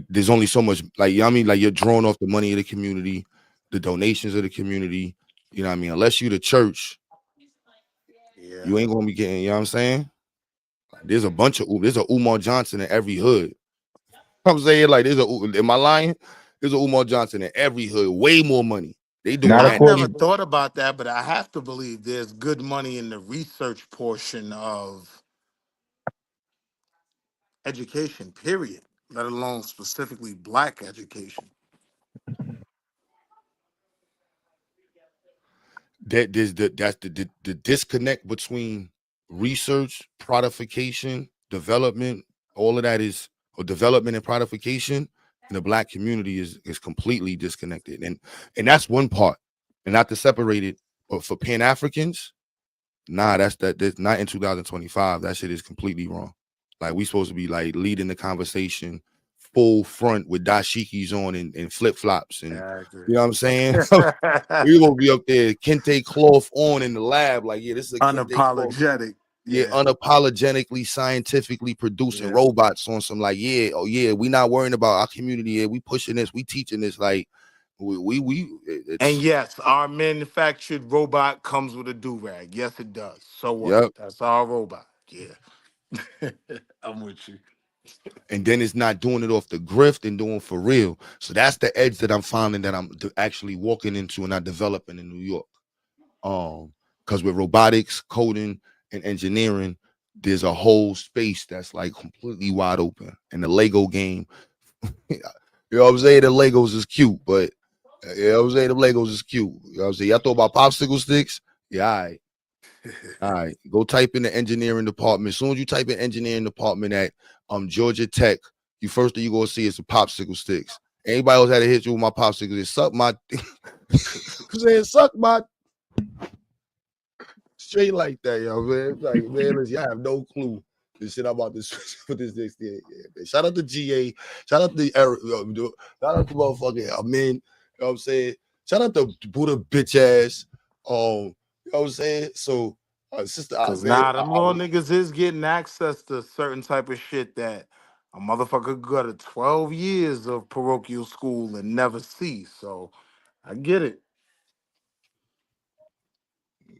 Speaker 8: there's only so much, like, you know what I mean? Like, you're drawing off the money of the community, the donations of the community. You know what I mean? Unless you the church, you ain't gonna be getting, you know what I'm saying? Like, there's a Umar Johnson in every hood. I'm saying, like, am I lying? There's a Umar Johnson in every hood, way more money. They doing
Speaker 17: I
Speaker 8: that.
Speaker 17: never thought about that, but I have to believe there's good money in the research portion of education, period, let alone specifically Black education.
Speaker 8: That's the disconnect between research, productification, development. All of that is, or development and productification in the Black community is completely disconnected, and that's one part, and not to separate it. But for Pan Africans, nah, that's not in 2025. That shit is completely wrong. Like, we supposed to be like leading the conversation full front with dashikis on and flip flops, and you know what I'm saying. We gonna be up there, kente cloth on in the lab, like, yeah, this is a kente cloth.
Speaker 17: Unapologetic.
Speaker 8: Yeah, unapologetically, scientifically producing robots on some, like, yeah, oh yeah, we not worrying about our community. Yeah, we pushing this, we teaching this, like,
Speaker 17: And yes, our manufactured robot comes with a do-rag. Yes, it does. So what?
Speaker 8: Yep.
Speaker 17: That's our robot. Yeah. I'm with you.
Speaker 8: And then it's not doing it off the grift and doing for real. So that's the edge that I'm finding that I'm actually walking into and not developing in New York. Because with robotics, coding, and engineering, there's a whole space that's like completely wide open. And the Lego game, you know what I'm saying? The Legos is cute, but you know what I'm saying? The Legos is cute. You know what I'm saying? Y'all thought about popsicle sticks? Yeah, all right. All right. Go type in the engineering department. As soon as you type in engineering department at Georgia Tech, you first thing you're gonna see is the popsicle sticks. Anybody else had a hit you with my popsicles? It suck my saying suck my straight like that, yo, man. Like, man, listen, y'all have no clue the shit I'm about to put this next year. Yeah, man. Shout out to GA, shout out to Eric, shout out to motherfucking Amin, you know what I'm saying? Shout out to Buddha bitch ass. You know what I'm saying? So sister,
Speaker 17: Cause
Speaker 8: man,
Speaker 17: now them little niggas is getting access to certain type of shit that a motherfucker got to 12 years of parochial school and never see. So I get it.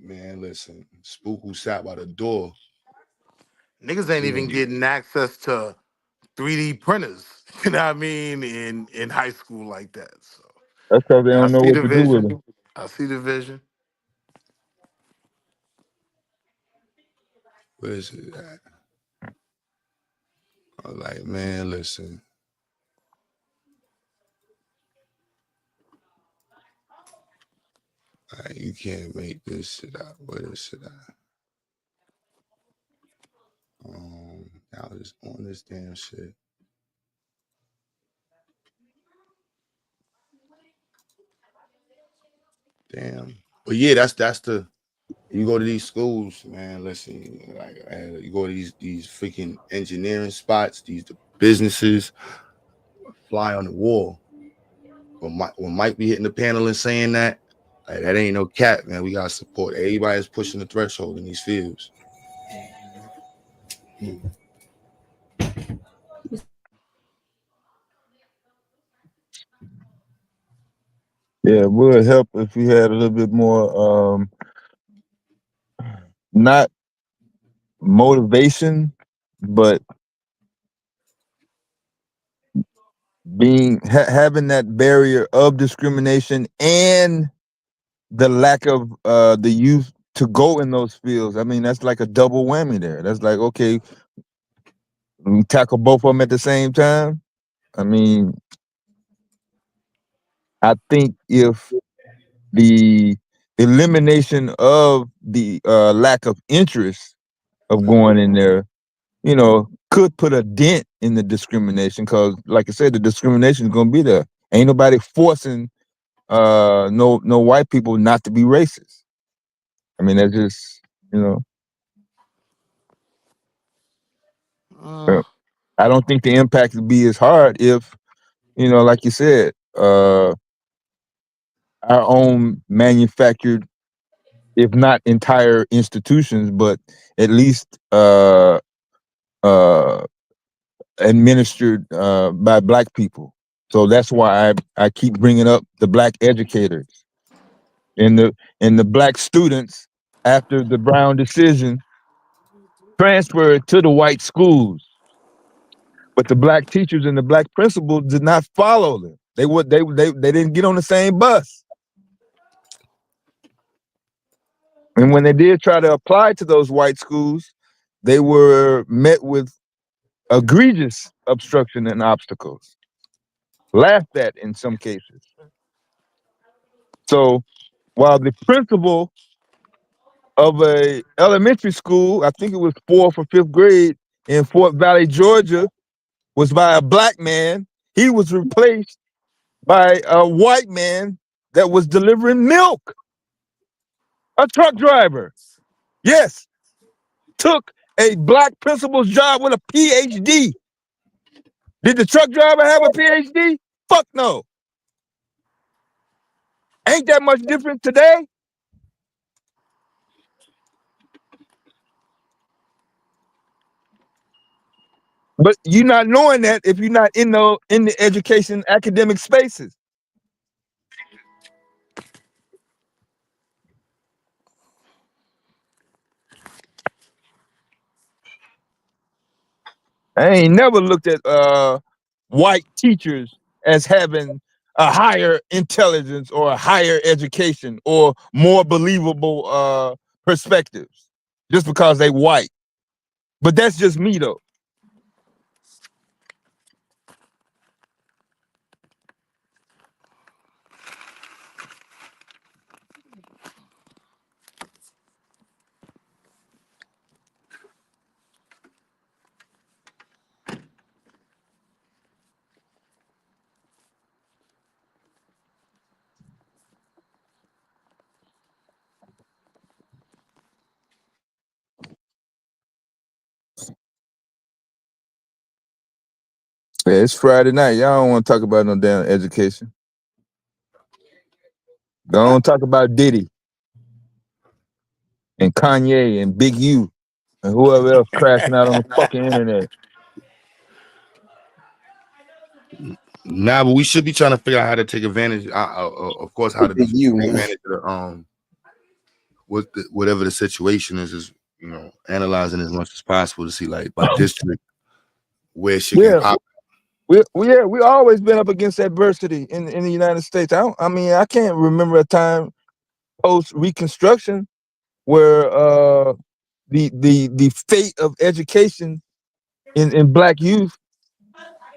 Speaker 8: man, listen, Spook who sat by the door.
Speaker 17: Niggas ain't even getting access to 3D printers. You know what I mean? In high school like that. So
Speaker 19: That's because they
Speaker 17: I
Speaker 19: don't know
Speaker 17: see
Speaker 19: what
Speaker 17: the
Speaker 19: to do with
Speaker 17: vision.
Speaker 19: them.
Speaker 17: I see the vision.
Speaker 8: Where's it at? I'm like, man, listen. Right, you can't make this shit out. Where is shit at? I was on this damn shit. Damn. But yeah, that's the you go to these schools, man. Listen, like, you go to these freaking engineering spots, these businesses, fly on the wall. When Mike be hitting the panel and saying that, like, that ain't no cap, man. We gotta support. Everybody's pushing the threshold in these fields.
Speaker 19: Yeah, it would help if we had a little bit more, not motivation, but having that barrier of discrimination and the lack of the youth to go in those fields. I mean, that's like a double whammy there. That's like, okay, we tackle both of them at the same time. I mean, I think if the elimination of the lack of interest of going in there, could put a dent in the discrimination, because like I said, the discrimination is going to be there. Ain't nobody forcing no white people not to be racist. I mean, that's just, you know, uh, I don't think the impact would be as hard if, like you said, our own manufactured, if not entire institutions, but at least uh, administered by black people. So that's why I keep bringing up the black educators and the black students after the Brown decision transferred to the white schools, but the black teachers and the black principals did not follow them. They didn't get on the same bus. And when they did try to apply to those white schools, they were met with egregious obstruction and obstacles, laughed at in some cases. So while the principal of a elementary school, I think it was 4th or 5th grade in Fort Valley, Georgia, was by a black man, he was replaced by a white man that was delivering milk. A truck driver. Yes, took a black principal's job with a PhD. Did the truck driver have a PhD? Fuck no. Ain't that much different today? But you're not knowing that if you're not in the education academic spaces. I ain't never looked at white teachers as having a higher intelligence or a higher education or more believable perspectives just because they white. But that's just me though. Yeah, it's Friday night. Y'all don't want to talk about no damn education. Don't talk about Diddy and Kanye and Big U and whoever else crashing out on the fucking internet.
Speaker 8: Nah, but we should be trying to figure out how to take advantage. Of course, how to take advantage of whatever the situation is analyzing as much as possible to see like by district where shit can pop.
Speaker 19: We always been up against adversity in the United States. I can't remember a time post Reconstruction where the fate of education in black youth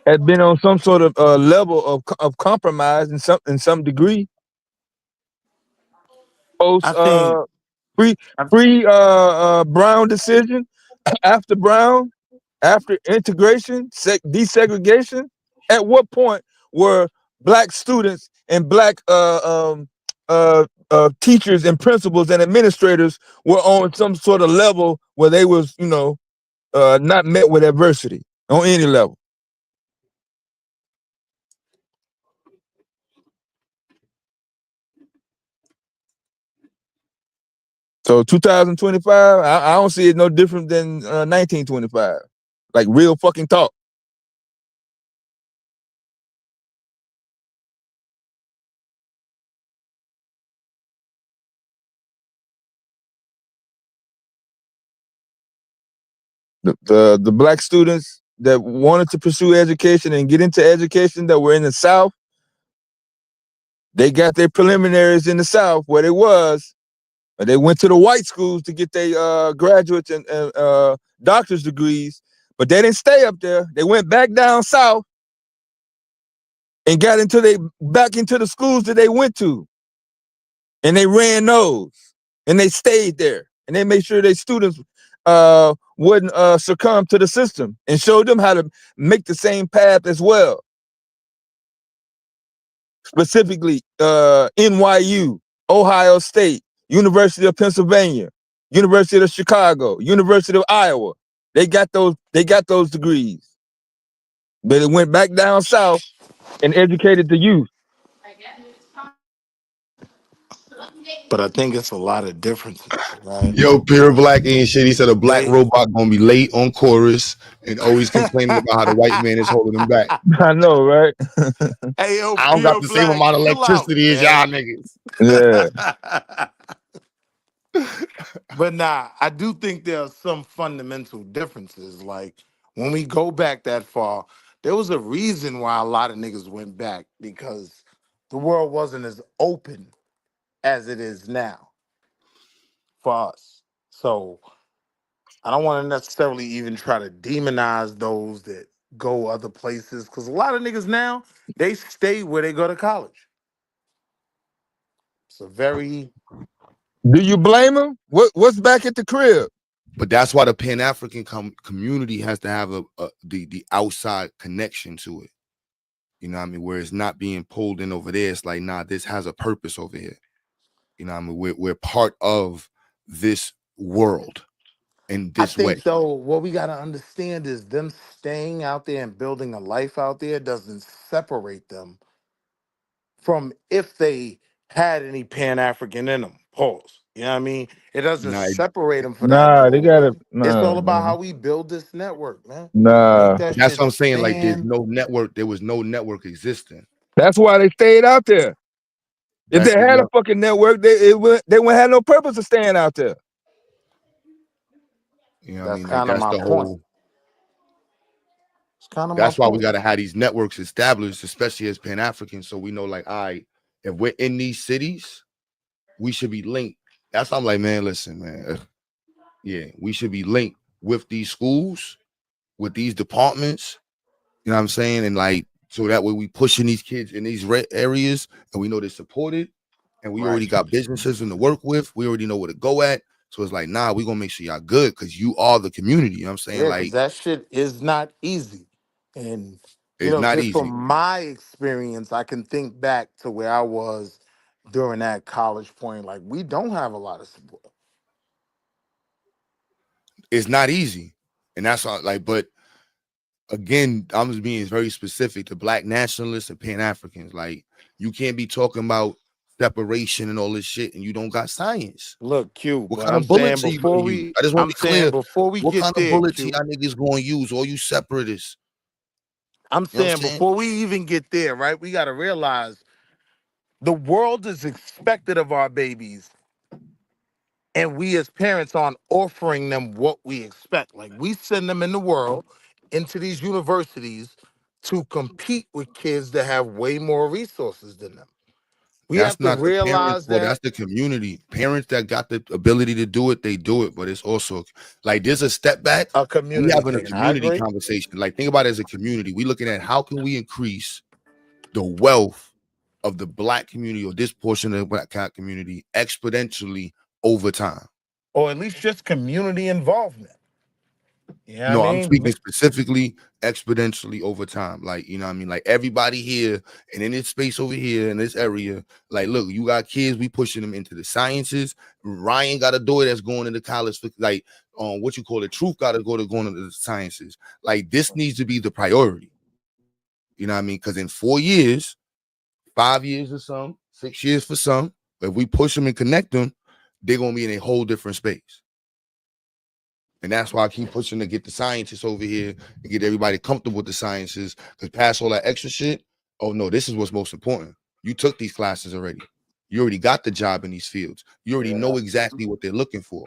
Speaker 19: had been on some sort of level of compromise in some degree. Post pre Brown decision, after Brown, after integration, desegregation. At what point were black students and black teachers and principals and administrators were on some sort of level where they was not met with adversity on any level? So 2025, I don't see it no different than 1925. Like real fucking talk. The black students that wanted to pursue education and get into education that were in the South, they got their preliminaries in the South where they was, and they went to the white schools to get their graduates and doctor's degrees, but they didn't stay up there. They went back down south and got back into the schools that they went to, and they ran those, and they stayed there, and they made sure their students wouldn't succumb to the system, and showed them how to make the same path as well. Specifically, NYU, Ohio State, University of Pennsylvania, University of Chicago, University of Iowa. They got those degrees. But it went back down south and educated the youth.
Speaker 17: But I think it's a lot of differences, right?
Speaker 8: Yo, pure black ain't shit. He said a black
Speaker 17: They,
Speaker 8: robot gonna be late on chorus and always complaining about how the white man is holding him back.
Speaker 19: I know, right?
Speaker 17: hey, yo,
Speaker 8: I don't got
Speaker 17: pure
Speaker 8: the same
Speaker 17: black,
Speaker 8: amount of
Speaker 17: chill out,
Speaker 8: electricity as
Speaker 17: man.
Speaker 8: y'all niggas.
Speaker 19: Yeah.
Speaker 17: But nah, I do think there are some fundamental differences. Like when we go back that far, there was a reason why a lot of niggas went back, because the world wasn't as open as it is now for us. So I don't want to necessarily even try to demonize those that go other places, because a lot of niggas now, they stay where they go to college. It's a very
Speaker 19: Do you blame them? What's back at the crib?
Speaker 8: But that's why the Pan African community has to have the outside connection to it. You know what I mean? Where it's not being pulled in over there. It's like, nah, this has a purpose over here. You know what I mean? We're part of this world in
Speaker 17: I
Speaker 8: this way.
Speaker 17: think though, what we gotta understand is them staying out there and building a life out there doesn't separate them from if they had any Pan African in them. Pause. You know what I mean? It doesn't
Speaker 8: Nah,
Speaker 17: separate them for that
Speaker 19: Nah, they
Speaker 17: dude.
Speaker 19: got it.
Speaker 17: It's
Speaker 19: Nah,
Speaker 17: all about how
Speaker 19: man.
Speaker 17: we build this network, man. Make
Speaker 19: Nah.
Speaker 17: that
Speaker 8: that's
Speaker 17: shit
Speaker 8: what I'm saying. Like, there's
Speaker 17: stand.
Speaker 8: no network. There was no network existing.
Speaker 19: That's why they stayed out there. If
Speaker 8: That's
Speaker 19: they
Speaker 8: the
Speaker 19: had a fucking network, they wouldn't have no purpose of staying out there.
Speaker 8: you know what I
Speaker 17: That's
Speaker 8: mean? Like,
Speaker 17: kind of
Speaker 8: that's
Speaker 17: my
Speaker 8: the
Speaker 17: point.
Speaker 8: whole.
Speaker 17: It's kind of my
Speaker 8: That's why we
Speaker 17: point.
Speaker 8: gotta have these networks established, especially as Pan Africans, so we know, like, all right, if we're in these cities, we should be linked. That's why I'm like, man, listen, man. Yeah, we should be linked with these schools, with these departments. You know what I'm saying? And like, so that way we pushing these kids in these red areas, and we know they're supported, and we
Speaker 17: Right.
Speaker 8: already got businesses in to work with. We already know where to go at. So it's like, nah, we're gonna make sure y'all good because you are the community. You know what I'm saying?
Speaker 17: Yeah, because
Speaker 8: Like,
Speaker 17: that shit is not easy. And,
Speaker 8: it's not
Speaker 17: just from
Speaker 8: easy.
Speaker 17: my experience, I can think back to where I was during that college point. Like, we don't have a lot of support.
Speaker 8: It's not easy. And that's all, like, but again, I'm just being very specific to black nationalists and Pan-Africans. Like, you can't be talking about separation and all this shit and you don't got science.
Speaker 17: Look, Q,
Speaker 8: What
Speaker 17: but
Speaker 8: kind
Speaker 17: I'm
Speaker 8: of
Speaker 17: saying
Speaker 8: bullets are you gonna
Speaker 17: before
Speaker 8: use?
Speaker 17: we
Speaker 8: I just want
Speaker 17: I'm
Speaker 8: to be
Speaker 17: saying
Speaker 8: clear.
Speaker 17: before we
Speaker 8: What
Speaker 17: get
Speaker 8: kind of
Speaker 17: there,
Speaker 8: bullets are
Speaker 17: Q,
Speaker 8: y'all niggas gonna use? All you separatists.
Speaker 17: I'm
Speaker 8: You know what
Speaker 17: saying
Speaker 8: I'm saying?
Speaker 17: before we even get there, right? We gotta realize the world is expected of our babies, and we as parents aren't offering them what we expect. Like, we send them in the world into these universities to compete with kids that have way more resources than them. We
Speaker 8: That's
Speaker 17: have to
Speaker 8: not the parents'
Speaker 17: realize
Speaker 8: fault.
Speaker 17: that
Speaker 8: That's the community. Parents that got the ability to do it, they do it. But it's also like, there's a step back.
Speaker 17: a
Speaker 8: We
Speaker 17: community
Speaker 8: having a
Speaker 17: thing. I
Speaker 8: community
Speaker 17: agree.
Speaker 8: conversation. Like, think about it as a community. We looking at how can we increase the wealth of the black community or this portion of the black community exponentially over time.
Speaker 17: Or at least just community involvement. You know what I
Speaker 8: No, I'm
Speaker 17: mean?
Speaker 8: speaking specifically exponentially over time. Like, you know what I mean? Like, everybody here and in this space over here in this area, like, look, you got kids, we pushing them into the sciences. Ryan got a daughter that's going into college for, like, what you call it, Truth got to going into the sciences. Like, this needs to be the priority. You know what I mean? Because in 4 years, 5 years or some, 6 years for some, if we push them and connect them, they're gonna be in a whole different space. And that's why I keep pushing to get the scientists over here and get everybody comfortable with the sciences. Because past all that extra shit, oh no, this is what's most important. You took these classes already. You already got the job in these fields. You already
Speaker 17: Yeah.
Speaker 8: know exactly what they're looking for.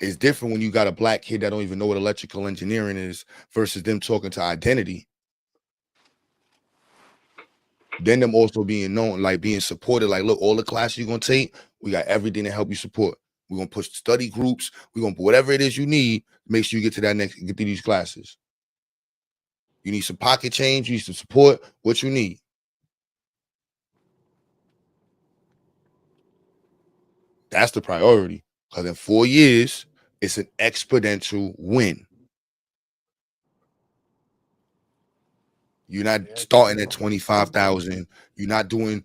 Speaker 8: It's different when you got a black kid that don't even know what electrical engineering is versus them talking to identity. Then them also being known, like being supported. Like, look, all the classes you're gonna take, we got everything to help you support. We're gonna push study groups. We're gonna put whatever it is you need. Make sure you get to that next, get to these classes. You need some pocket change. You need some support. What you need. That's the priority. Because in 4 years, it's an exponential win. You're not starting at 25,000. You're not doing,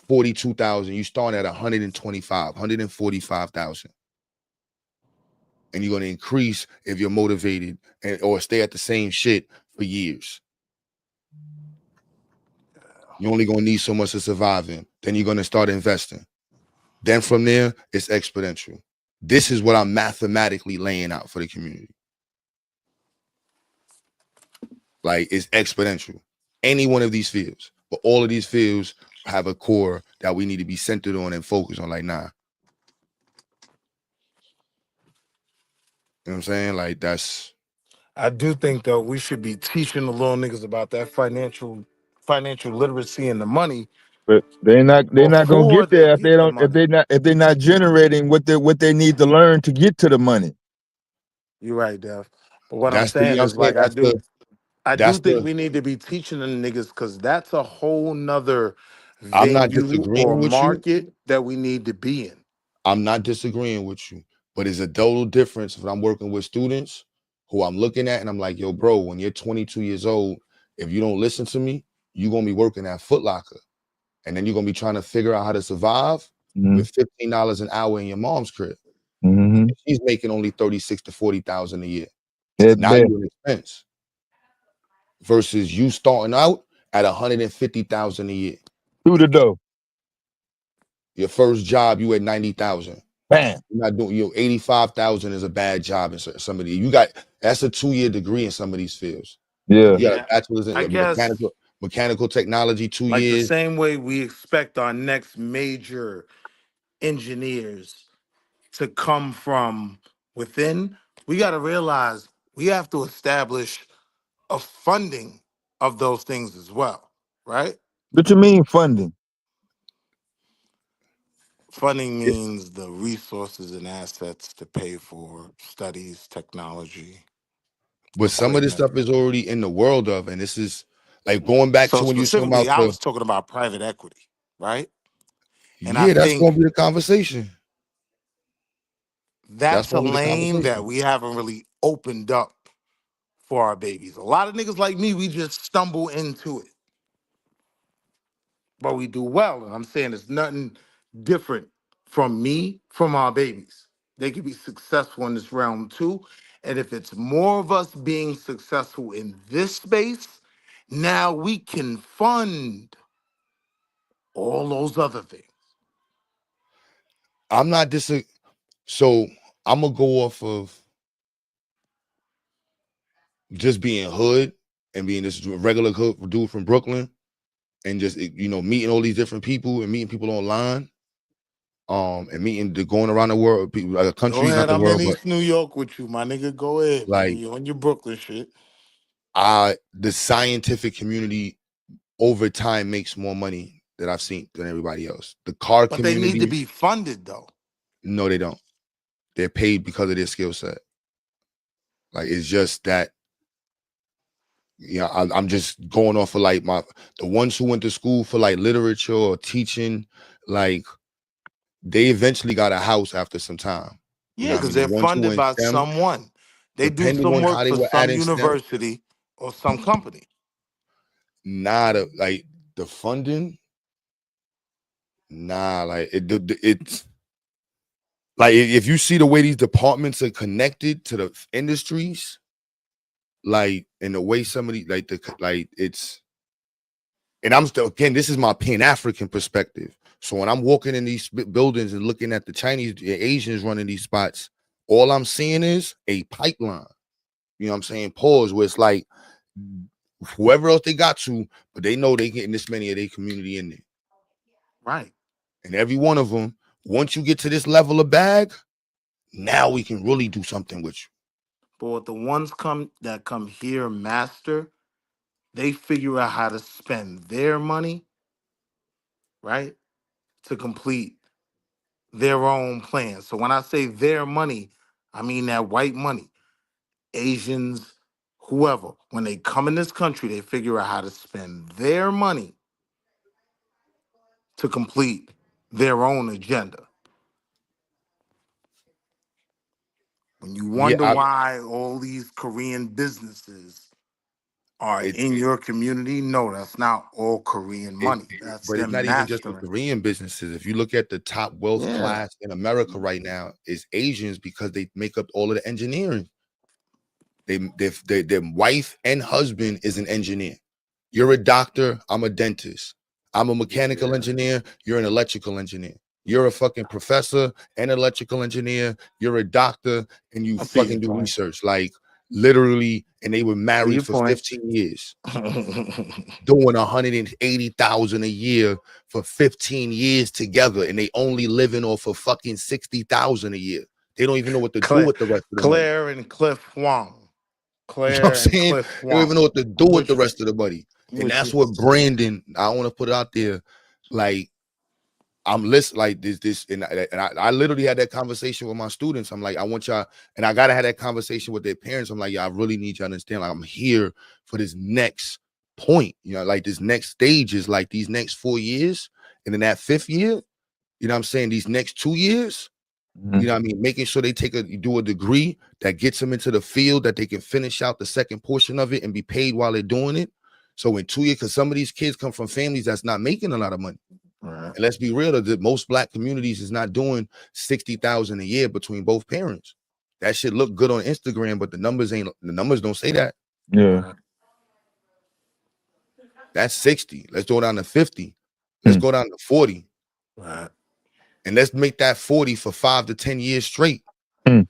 Speaker 8: 42,000. You starting at 125, 145,000. And you're going to increase if you're motivated or stay at the same shit for years. You're only going to need so much to survive in. Then you're going to start investing. Then from there, it's exponential. This is what I'm mathematically laying out for the community. Like, it's exponential. Any one of these fields, but all of these fields have a core that we need to be centered on and focused on. Like, nah. You know what I'm saying? Like, that's.
Speaker 17: I do think though we should be teaching the little niggas about that financial literacy and the money
Speaker 19: But they're not gonna
Speaker 17: before
Speaker 19: get
Speaker 17: they
Speaker 19: there if they
Speaker 17: get the
Speaker 19: don't
Speaker 17: money.
Speaker 19: if they're not generating what they need to learn to get to the money.
Speaker 17: You're right, Dev. But what I'm
Speaker 8: That's the, you
Speaker 17: saying
Speaker 8: know what
Speaker 17: is
Speaker 8: I'm saying?
Speaker 17: like I do
Speaker 8: That's
Speaker 17: think
Speaker 8: the,
Speaker 17: we need to be teaching them niggas because that's a whole nother
Speaker 8: I'm not
Speaker 17: venue or
Speaker 8: disagreeing with you.
Speaker 17: market that we need to be in.
Speaker 8: I'm not disagreeing with you, but it's a total difference when I'm working with students who I'm looking at and I'm like, yo, bro, when you're 22 years old, if you don't listen to me, you're going to be working at Foot Locker. And then you're going to be trying to figure out how to survive with $15 an hour in your mom's crib.
Speaker 19: Mm-hmm.
Speaker 8: She's making only 36 to 40,000 a year.
Speaker 19: It's
Speaker 8: Now
Speaker 19: bad.
Speaker 8: you're an expense versus you starting out at 150,000 a year.
Speaker 19: Through the door.
Speaker 8: Your first job, you at 90,000.
Speaker 19: Bam.
Speaker 8: You're not doing 85,000 is a bad job in some of these. That's a 2-year degree in some of these fields.
Speaker 19: Yeah.
Speaker 8: You got a bachelor's
Speaker 17: I
Speaker 8: in
Speaker 17: guess
Speaker 8: mechanical technology, 2
Speaker 17: like the
Speaker 8: years.
Speaker 17: same way we expect our next major engineers to come from within, we got to realize we have to establish a funding of those things as well, right?
Speaker 19: What you mean funding?
Speaker 17: Funding means the resources and assets to pay for studies, technology,
Speaker 8: But some of this
Speaker 17: equipment.
Speaker 8: stuff is already in the world of, and this is like going back
Speaker 17: So
Speaker 8: to when you were talking about
Speaker 17: specifically, I was talking about private equity, right? And I
Speaker 8: yeah, that's
Speaker 17: think
Speaker 8: gonna be the conversation. That's
Speaker 17: that's a
Speaker 8: gonna be the
Speaker 17: lane that
Speaker 8: conversation.
Speaker 17: we haven't really opened up for our babies. A lot of niggas like me, we just stumble into it, but we do well. And I'm saying it's nothing different from me, from our babies. They can be successful in this realm too. And if it's more of us being successful in this space, now we can fund all those other things.
Speaker 8: I'm not so I'm gonna go off of just being hood and being this regular hood dude from Brooklyn and just meeting all these different people and meeting people online, and going around the world, people, like
Speaker 17: Go
Speaker 8: countries, not
Speaker 17: ahead.
Speaker 8: the
Speaker 17: I'm in
Speaker 8: world, but
Speaker 17: East New York with you, my nigga. Go ahead, man.
Speaker 8: like
Speaker 17: You on your Brooklyn shit.
Speaker 8: the scientific community over time makes more money that I've seen than everybody else. The car
Speaker 17: But they need to
Speaker 8: community,
Speaker 17: be funded though.
Speaker 8: no, they don't. They're paid because of their skill set. Like it's just that, I'm just going off of like the ones who went to school for like literature or teaching, like they eventually got a house after some time. You know
Speaker 17: Yeah,
Speaker 8: what I
Speaker 17: because
Speaker 8: mean? The
Speaker 17: they're
Speaker 8: ones who were
Speaker 17: funded
Speaker 8: in
Speaker 17: by
Speaker 8: STEM,
Speaker 17: someone. They do
Speaker 8: depending
Speaker 17: some
Speaker 8: on
Speaker 17: work
Speaker 8: how they
Speaker 17: for
Speaker 8: were
Speaker 17: some
Speaker 8: adding STEM,
Speaker 17: university or some company.
Speaker 8: like the funding, like it's like if you see the way these departments are connected to the industries, like in the way somebody like it's, and I'm still, again, this is my Pan-African perspective. So when I'm walking in these buildings and looking at the Chinese, Asians running these spots, all I'm seeing is a pipeline. You know what I'm saying? Pause, where it's like whoever else they got to, but they know they getting this many of their community in there.
Speaker 17: Right.
Speaker 8: And every one of them, once you get to this level of bag, Now we can really do something with you.
Speaker 17: But the ones that come here master, they figure out how to spend their money, right, to complete their own plan. So when I say their money, I mean that white money, Asians, whoever. When they come in this country, they figure out how to spend their money to complete their own agenda. When you wonder
Speaker 8: Yeah,
Speaker 17: why all these Korean businesses are
Speaker 8: it,
Speaker 17: in your community, no, that's not all Korean money. That's
Speaker 8: but it's
Speaker 17: them
Speaker 8: not even just the
Speaker 17: mastering.
Speaker 8: Korean businesses. If you look at the top wealth
Speaker 17: Yeah.
Speaker 8: class in America right now, is Asians because they make up all of the engineering. Their wife and husband is an engineer. You're a doctor, I'm a dentist. I'm a mechanical engineer, you're an electrical engineer. You're a fucking professor and electrical engineer, you're a doctor, and you
Speaker 17: I see your
Speaker 8: fucking do
Speaker 17: point.
Speaker 8: research. Like literally, and they were
Speaker 17: See
Speaker 8: married
Speaker 17: your
Speaker 8: for
Speaker 17: point.
Speaker 8: 15 years, doing 180,000 a year for 15 years together, and they only living off of fucking 60,000 a year. They don't even know what to do
Speaker 17: Claire,
Speaker 8: with the rest of the money.
Speaker 17: Claire and Cliff Huang.
Speaker 8: You know what I'm
Speaker 17: Claire and
Speaker 8: saying?
Speaker 17: Cliff
Speaker 8: They don't even know
Speaker 17: Huang.
Speaker 8: what to do
Speaker 17: I'm
Speaker 8: with
Speaker 17: with
Speaker 8: the
Speaker 17: you.
Speaker 8: rest of the money.
Speaker 17: I'm
Speaker 8: And
Speaker 17: with
Speaker 8: that's
Speaker 17: you.
Speaker 8: what Brandon, I want to put it out there. Like, I'm listening, like this, and I literally had that conversation with my students. I'm like, I want y'all, and I gotta have that conversation with their parents. I'm like, yeah, I really need you to understand. Like, I'm here for this next point, you know, like this next stage is like these next 4 years, and then that 5th year, you know what I'm saying? These next 2 years, you know what I mean? Making sure they do a degree that gets them into the field that they can finish out the second portion of it and be paid while they're doing it. So in 2 years, because some of these kids come from families that's not making a lot of money.
Speaker 17: Right.
Speaker 8: And let's be real, that most black communities is not doing 60,000 a year between both parents. That shit look good on Instagram, but the numbers don't say that.
Speaker 19: Yeah.
Speaker 17: Right.
Speaker 8: That's 60. Let's go down to 50. Let's go down to 40.
Speaker 17: Right.
Speaker 8: And let's make that 40 for 5 to 10 years straight.
Speaker 17: And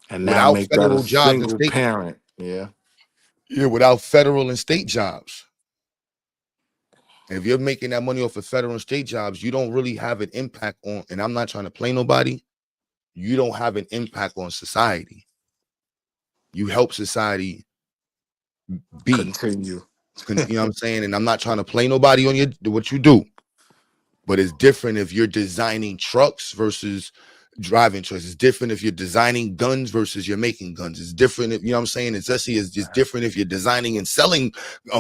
Speaker 17: now
Speaker 8: Without
Speaker 17: make that a
Speaker 8: federal jobs and
Speaker 17: single
Speaker 8: state.
Speaker 17: parent. Yeah.
Speaker 8: Yeah, without federal and state jobs. And if you're making that money off of federal and state jobs, you don't really have an impact on, and I'm not trying to play nobody, you don't have an impact on society. You help society be.
Speaker 17: Continue.
Speaker 8: You know what I'm saying? And I'm not trying to play nobody on what you do. But it's different if you're designing trucks versus driving trucks. It's different if you're designing guns versus you're making guns. It's different if, you know what I'm saying? It's just different if you're designing and selling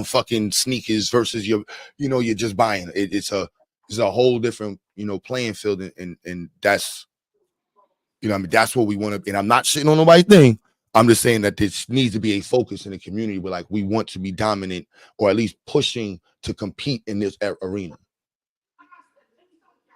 Speaker 8: fucking sneakers versus you're just buying. It's a whole different, playing field. And that's, I mean, that's what we want to, and I'm not shitting on nobody's thing. I'm just saying that this needs to be a focus in the community where like we want to be dominant or at least pushing to compete in this arena.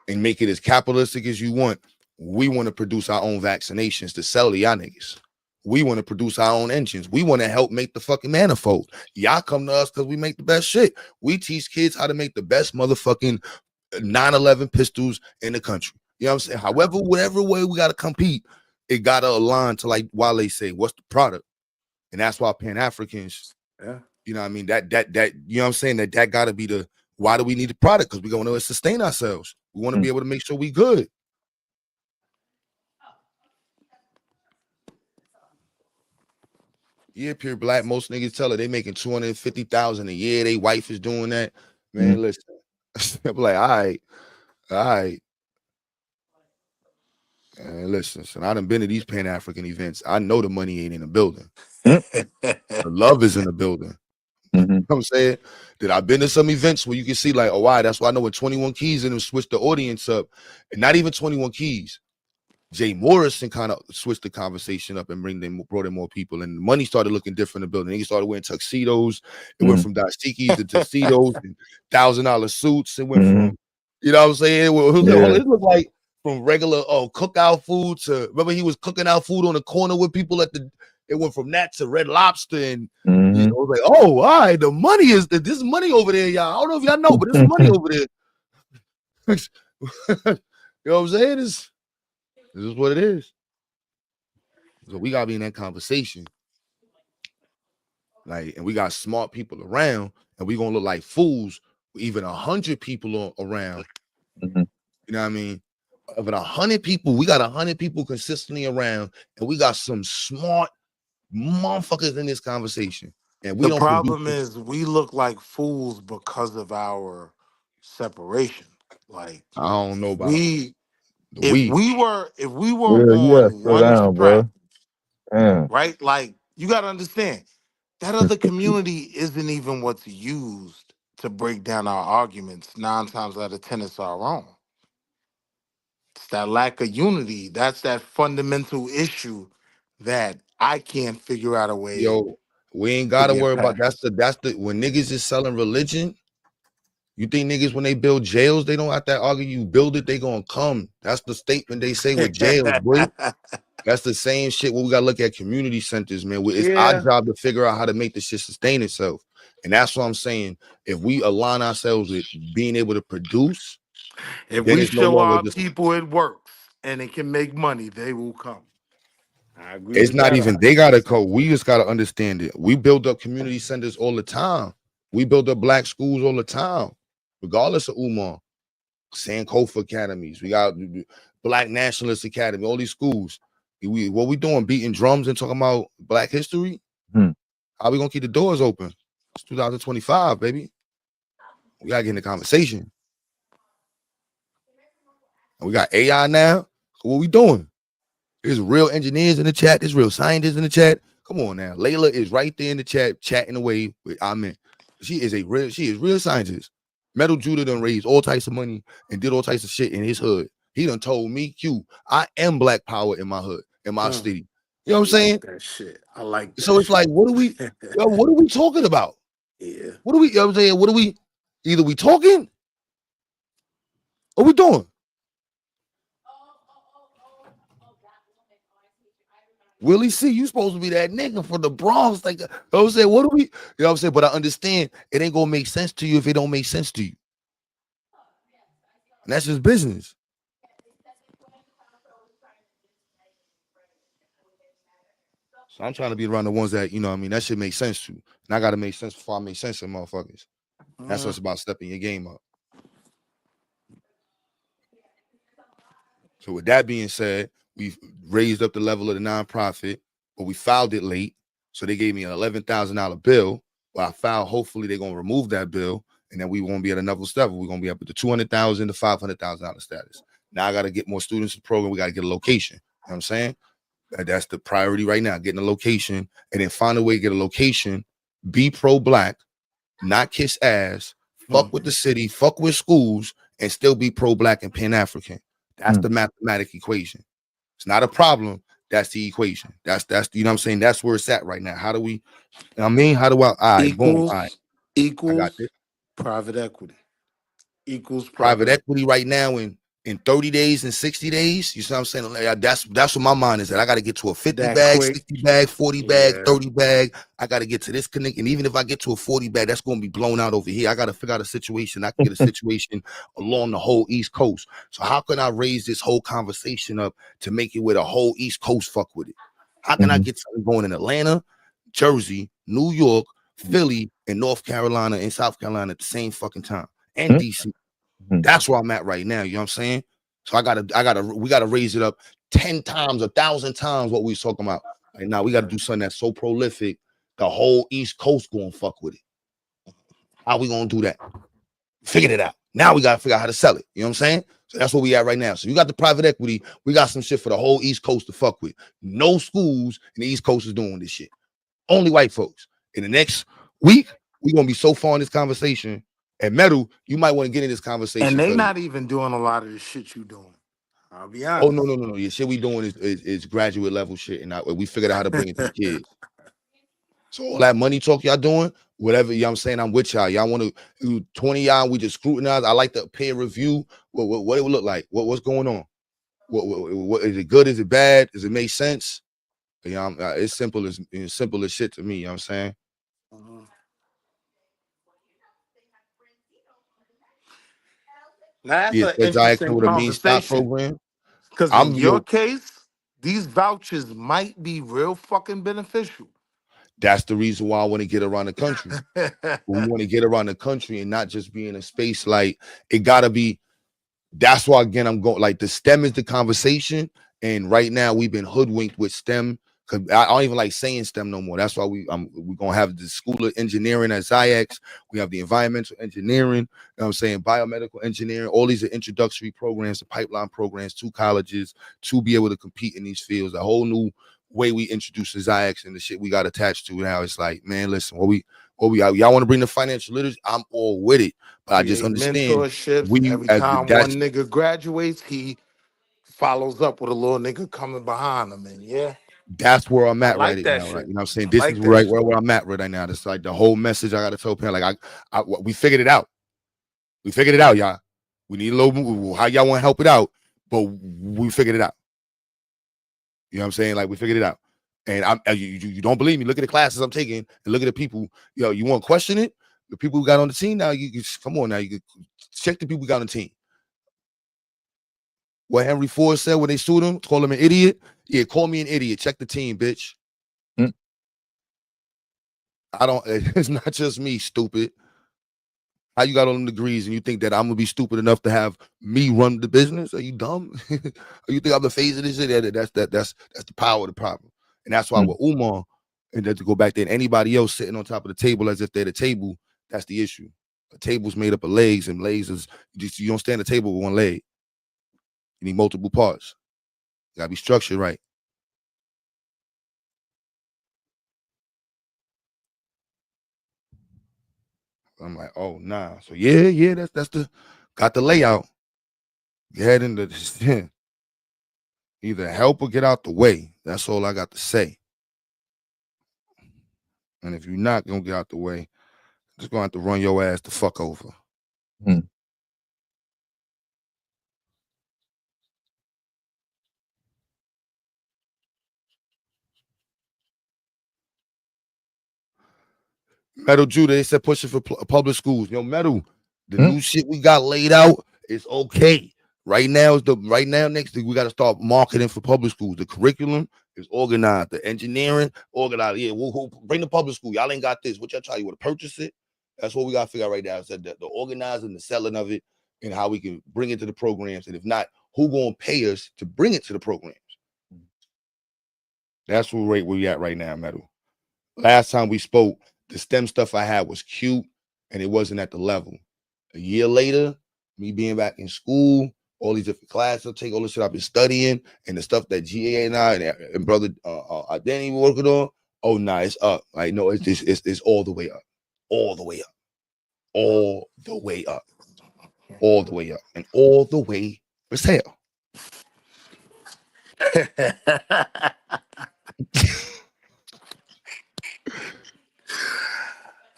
Speaker 8: And make it as capitalistic as you want. We want to produce our own vaccinations to sell to y'all niggas. We want to produce our own engines. We want to help make the fucking manifold. Y'all come to us because we make the best shit. We teach kids how to make the best motherfucking 911 pistols in the country. You know what I'm saying? However, whatever way we got to compete, it got to align to like Wale say, what's the product? And that's why Pan-Africans, you know what I mean? That, you know what I'm saying? That got to be the, why do we need the product? Because we're going to sustain ourselves. We want to be able to make sure we good. Yeah, pure black. Most niggas tell her they making 250,000 a year. They wife is doing that. Man, listen. I'm like, all right. And listen, so I done been to these Pan-African events. I know the money ain't in the building. The love is in the building. You know what I'm saying? That I've been to some events where you can see like, oh, why? That's why I know when 21 Keys and them switched the audience up, and not even 21 Keys. Jay Morrison kind of switched the conversation up and brought in more people, and the money started looking different in the building. They started wearing tuxedos. It went from dashikis to tuxedos and $1,000 suits. It went from, you know what I'm saying? It looked like from regular cookout food to, remember he was cooking out food on the corner with people at the. It went from that to Red Lobster, and you know, it was like, oh, all right, the money is this money over there, y'all. I don't know if y'all know, but there's money over there. You know what I'm saying? This is what it is. So we gotta be in that conversation. Like, and we got smart people around, and we gonna look like fools. Even 100 people around. You know what I mean? of 100 people, we got 100 people consistently around, and we got some smart motherfuckers in this conversation, and we
Speaker 17: The
Speaker 8: don't produce
Speaker 17: problem
Speaker 8: it.
Speaker 17: is we look like fools because of our separation. Like
Speaker 8: I don't know about
Speaker 17: we,
Speaker 8: the
Speaker 17: if
Speaker 8: we.
Speaker 17: we were, if we were
Speaker 19: Well, you gotta
Speaker 17: on
Speaker 19: slow
Speaker 17: one
Speaker 19: down,
Speaker 17: track,
Speaker 19: bro. Damn.
Speaker 17: right? Like you got to understand that other community isn't even what's used to break down our arguments. 9 times out of 10, it's our own. It's that lack of unity. That's that fundamental issue that I can't figure out a way
Speaker 8: Yo, we ain't
Speaker 17: to
Speaker 8: gotta
Speaker 17: get
Speaker 8: worry about
Speaker 17: past.
Speaker 8: that's the when niggas is selling religion. You think niggas when they build jails, they don't have to argue. You build it, they gonna come. That's the statement they say with jails, boy. That's the same shit. What we gotta look at community centers, man. It's our
Speaker 17: Yeah.
Speaker 8: job to figure out how to make this shit sustain itself. And that's what I'm saying. If we align ourselves with being able to produce,
Speaker 17: If
Speaker 8: then
Speaker 17: we
Speaker 8: it's no
Speaker 17: show
Speaker 8: longer
Speaker 17: our
Speaker 8: just.
Speaker 17: people it works and it can make money, they will come. I agree
Speaker 8: It's
Speaker 17: with
Speaker 8: not
Speaker 17: that
Speaker 8: even they gotta
Speaker 17: 100%.
Speaker 8: go. We just gotta understand it. We build up community centers all the time. We build up black schools all the time, regardless of Umar. Sankofa academies. We got Black Nationalist Academy. All these schools. What we doing? Beating drums and talking about Black history?
Speaker 19: Hmm.
Speaker 8: How we gonna keep the doors open? It's 2025, baby. We gotta get in the conversation. And we got AI now. So what we doing? There's real engineers in the chat. There's real scientists in the chat. Come on now. Layla is right there in the chat, chatting away with Amen. She is real scientist. Metal Judah done raised all types of money and did all types of shit in his hood. He done told me, Q, I am black power in my hood, in my
Speaker 17: Mm,
Speaker 8: city. You know
Speaker 17: I
Speaker 8: what I'm saying?
Speaker 17: like that shit. I like that
Speaker 8: So it's like,
Speaker 17: shit.
Speaker 8: what are we talking about?
Speaker 17: Yeah.
Speaker 8: What are we, you know what I'm saying? What are we, either we talking or we doing? Willie C, you supposed to be that nigga from the Bronx. Like, you know what I'm saying? What do we, you know what I'm saying? But I understand it ain't gonna make sense to you if it don't make sense to you. And that's just business. So I'm trying to be around the ones that, you know what I mean, that shit makes sense to. And I gotta make sense before I make sense to motherfuckers. That's what's about stepping your game up. So with that being said, we've raised up the level of the nonprofit, but we filed it late. So they gave me an $11,000 bill. Well, I filed, hopefully they're gonna remove that bill, and then we won't be at another level. We're gonna be up at the $200,000 to $500,000 status. Now I gotta get more students to the program. We gotta get a location. You know what I'm saying? That's the priority right now, getting a location, and then find a way to get a location, be pro-black, not kiss ass, fuck with the city, fuck with schools, and still be pro-black and pan-African. That's the mathematic equation. It's not a problem. That's the equation. That's you know what I'm saying? That's where it's at right now. How do we, you know what I mean? How do I, all right, boom, all right, I got
Speaker 17: Equals
Speaker 8: this.
Speaker 17: private equity. Equals
Speaker 8: Private
Speaker 17: private equity.
Speaker 8: equity right now in 30 days and 60 days. You see what I'm saying? Like, that's what my mind is at. I got to get to a 50
Speaker 17: That
Speaker 8: bag,
Speaker 17: quick.
Speaker 8: 60 bag, 40 bag,
Speaker 17: Yeah.
Speaker 8: 30 bag. I got to get to this connect. And even if I get to a 40 bag, that's going to be blown out over here. I got to figure out a situation. I can get a situation along the whole East Coast. So how can I raise this whole conversation up to make it where the whole East Coast fuck with it? How can I get something going in Atlanta, Jersey, New York, Philly, and North Carolina and South Carolina at the same fucking time? And DC. That's where I'm at right now. You know what I'm saying? So we gotta raise it up 10 times, 1,000 times what we was talking about. Right now, we gotta do something that's so prolific, the whole East Coast gonna fuck with it. How we gonna do that? Figured it out. Now we gotta figure out how to sell it. You know what I'm saying? So that's where we at right now. So you got the private equity, we got some shit for the whole East Coast to fuck with. No schools in the East Coast is doing this shit. Only white folks. In the next week, we're gonna be so far in this conversation. And Metal, you might want to get in this conversation
Speaker 17: And they
Speaker 8: because
Speaker 17: not even doing a lot of the shit you doing. I'll be
Speaker 8: oh
Speaker 17: honest.
Speaker 8: no. Yeah, shit we doing is graduate level shit, and we figured out how to bring it to the kids. So all that money talk y'all doing, whatever, you know what I'm saying, I'm with y'all. Y'all want to do 20 y'all, we just scrutinize. I like the peer review. What it would look like. What's going on? What is it good? Is it bad? Does it make sense? You know, it's simple as shit to me. You know what I'm saying?
Speaker 17: That's
Speaker 8: Yeah,
Speaker 17: an
Speaker 8: says I
Speaker 17: interesting
Speaker 8: with a mean stock
Speaker 17: conversation.
Speaker 8: program.
Speaker 17: Because in
Speaker 8: I'm
Speaker 17: your
Speaker 8: yo,
Speaker 17: case, these vouchers might be real fucking beneficial.
Speaker 8: that's the reason why I want to get around the country. We want to get around the country and not just be in a space like it gotta be. That's why again I'm going like the STEM is the conversation, and right now we've been hoodwinked with STEM because I don't even like saying STEM no more. That's why we're gonna have the School of Engineering at ZIAX. We have the environmental engineering. You know what I'm saying, biomedical engineering. All these are introductory programs, the pipeline programs to colleges to be able to compete in these fields. A whole new way we introduce the ZIAX and the shit we got attached to now. It's like, man, listen, y'all want to bring the financial literacy? I'm all with it, but I just
Speaker 17: Create
Speaker 8: understand
Speaker 17: mentorships.
Speaker 8: we
Speaker 17: Every
Speaker 8: as
Speaker 17: time one
Speaker 8: that's
Speaker 17: nigga graduates, he follows up with a little nigga coming behind him. And yeah,
Speaker 8: that's where I'm
Speaker 17: I
Speaker 8: at right
Speaker 17: like that
Speaker 8: now, right?
Speaker 17: shit.
Speaker 8: You know what I'm saying?
Speaker 17: I
Speaker 8: This is
Speaker 17: like that
Speaker 8: right
Speaker 17: shit.
Speaker 8: where I'm at right now. It's like the whole message I gotta tell parents. Like we figured it out. We figured it out, y'all. We need a little how y'all want to help it out, but we figured it out. You know what I'm saying? Like we figured it out. And you don't believe me? Look at the classes I'm taking and look at the people. Yo, you want to question it? The people who got on the team now. You come on now. You can check the people who got on the team. What Henry Ford said when they sued him, call him an idiot. Yeah, call me an idiot. Check the team, bitch. I don't. It's not just me, stupid. How you got all them degrees and you think that I'm gonna be stupid enough to have me run the business? Are you dumb? Or you think I'm the face of this shit? That's the power of the problem. And that's why with Umar, and then to go back there, and anybody else sitting on top of the table as if they're the table, that's the issue. A table's made up of legs, and legs is you don't stand at the table with one leg. You need multiple parts. You gotta be structured right. I'm like, oh nah. So yeah, that's the got the layout. Get head into this. Either help or get out the way. That's all I got to say. And if you're not gonna get out the way, just gonna have to run your ass the fuck over. Metal Judah, they said pushing for public schools. Yo, Metal, the new shit we got laid out is okay. Right now next thing we got to start marketing for public schools. The curriculum is organized. The engineering organized. Yeah, we'll bring the public school. Y'all ain't got this. What y'all try? You want to purchase it? That's what we got to figure out right now. I said the organizing, the selling of it, and how we can bring it to the programs. And if not, who gonna pay us to bring it to the programs? That's where we at right now, Metal. Last time we spoke, the STEM stuff I had was cute and it wasn't at the level. A year later, me being back in school, all these different classes, I take all the shit I've been studying and the stuff that GA and I and brother Danny were working on. Oh, nah, it's up. Like, no, it's just it's all the way up. All the way up. All the way up. All the way up. And all the way for sale.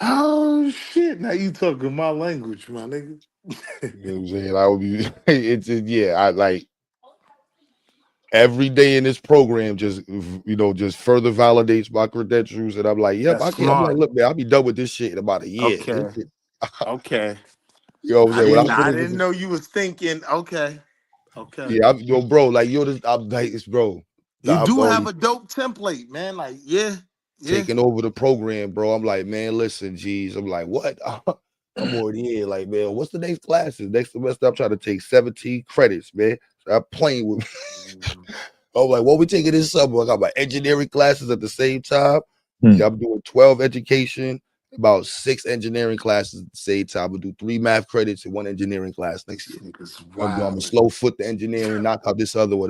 Speaker 17: Oh shit! Now you talking my language, my nigga.
Speaker 8: You know what I'm saying? I would be I like every day in this program just just further validates my credentials. And I'm like, yep,
Speaker 17: That's
Speaker 8: I can't. I'm like,
Speaker 17: smart.
Speaker 8: look, man, I'll be done with this shit in about a year.
Speaker 17: Okay. Okay.
Speaker 8: You know what I'm saying? When I
Speaker 17: I
Speaker 8: finish
Speaker 17: didn't
Speaker 8: with
Speaker 17: know you was thinking. Okay. Okay.
Speaker 8: yeah, bro, like I'm like, it's bro.
Speaker 17: You
Speaker 8: I'm
Speaker 17: do have
Speaker 8: already
Speaker 17: a dope template, man. Like, yeah.
Speaker 8: taking over the program, bro. I'm like, man, listen, geez. I'm like, what? I'm already in. Like, man, what's the next classes? Next semester, I'm trying to take 17 credits, man. I'm playing with I'm like, what we taking this summer? I got my engineering classes at the same time. Yeah, I'm doing 12 education, about 6 engineering classes at the same time. I'm gonna do 3 math credits and 1 engineering class next year. I'm gonna slow foot the engineering, knock out this other one.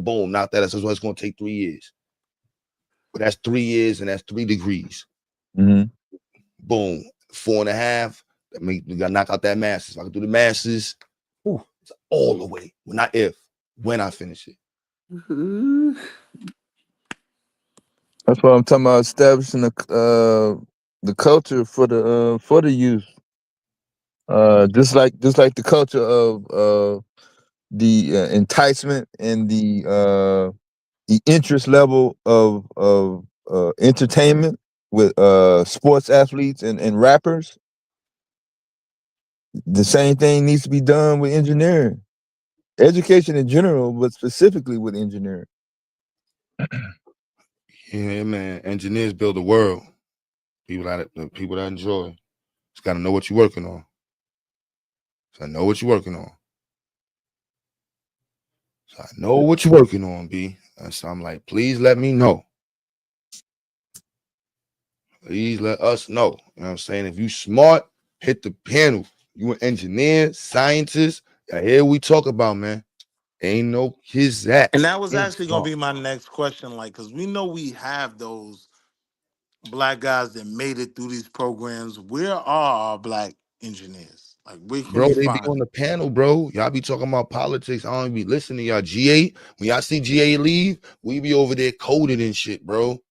Speaker 8: Boom, knock that out. So it's gonna take 3 years. But that's 3 years and that's 3 degrees. Boom, 4.5. That means you gotta knock out that master's. If I can do the master's, it's all the way. Well, not if, when I finish it.
Speaker 19: That's what I'm talking about. Establishing the culture for the youth. Just like the culture of the enticement and the interest level of entertainment with sports athletes and rappers. The same thing needs to be done with engineering, education in general, but specifically with engineering.
Speaker 8: Yeah, man. Engineers build the world. People that enjoy. Just gotta know what you're working on. So know what you're working on. So I know what you're working on, B. And so I'm like, please let me know. Please let us know. You know what I'm saying? If you smart, hit the panel. You an engineer, scientist. Here we talk about, man. Ain't no kids
Speaker 17: And
Speaker 8: that.
Speaker 17: that was
Speaker 8: Ain't
Speaker 17: actually going to
Speaker 8: smart.
Speaker 17: be my next question, like, because we know we have those black guys that made it through these programs. Where are our black engineers? Like, where can
Speaker 8: Bro,
Speaker 17: we
Speaker 8: they be
Speaker 17: find
Speaker 8: on
Speaker 17: them?
Speaker 8: the panel, bro. Y'all be talking about politics. I don't be listening to y'all. GA, when y'all see GA leave, we be over there coding and shit, bro.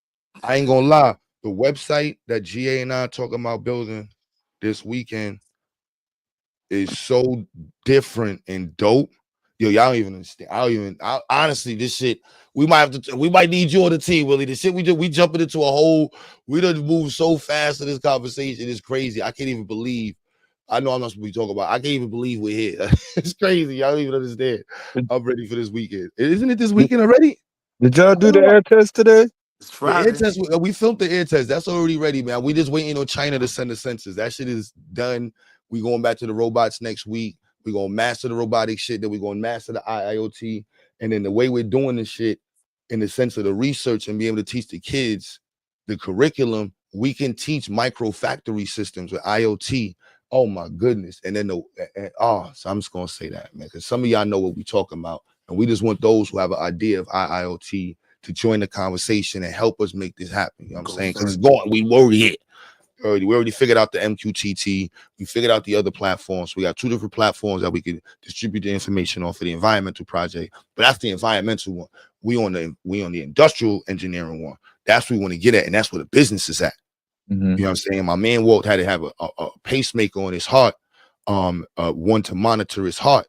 Speaker 8: I ain't gonna lie. The website that GA and I talking about building this weekend is so different and dope. Yo, y'all don't even understand. Honestly, this shit, we might need you on the team, Willie. The shit we jumping into a whole, we done moved so fast in this conversation. It's crazy. I can't even believe. I know I'm not supposed to be talking about. I can't even believe we're here. It's crazy. Y'all don't even understand. I'm ready for this weekend. Isn't it this weekend already?
Speaker 19: Did y'all do the air test today?
Speaker 17: It's
Speaker 8: The air
Speaker 17: Friday.
Speaker 8: test, we filmed the air test. That's already ready, man. We just waiting on China to send the sensors. That shit is done. We going back to the robots next week. We gonna master the robotic shit. Then we gonna master the IoT. And then the way we're doing this shit, in the sense of the research and being able to teach the kids the curriculum, we can teach micro factory systems with IoT. Oh my goodness! And then so I'm just gonna say that, man, because some of y'all know what we talking about, and we just want those who have an idea of IoT to join the conversation and help us make this happen. You know what I'm
Speaker 17: Go
Speaker 8: saying? Because it's
Speaker 17: further.
Speaker 8: going, we already hit. We already figured out the MQTT. We figured out the other platforms. We got 2 different platforms that we could distribute the information on for the environmental project. But that's the environmental one. We on the industrial engineering one. That's what we want to get at, and that's where the business is at. You know what I'm saying? My man Walt had to have a pacemaker on his heart, one to monitor his heart.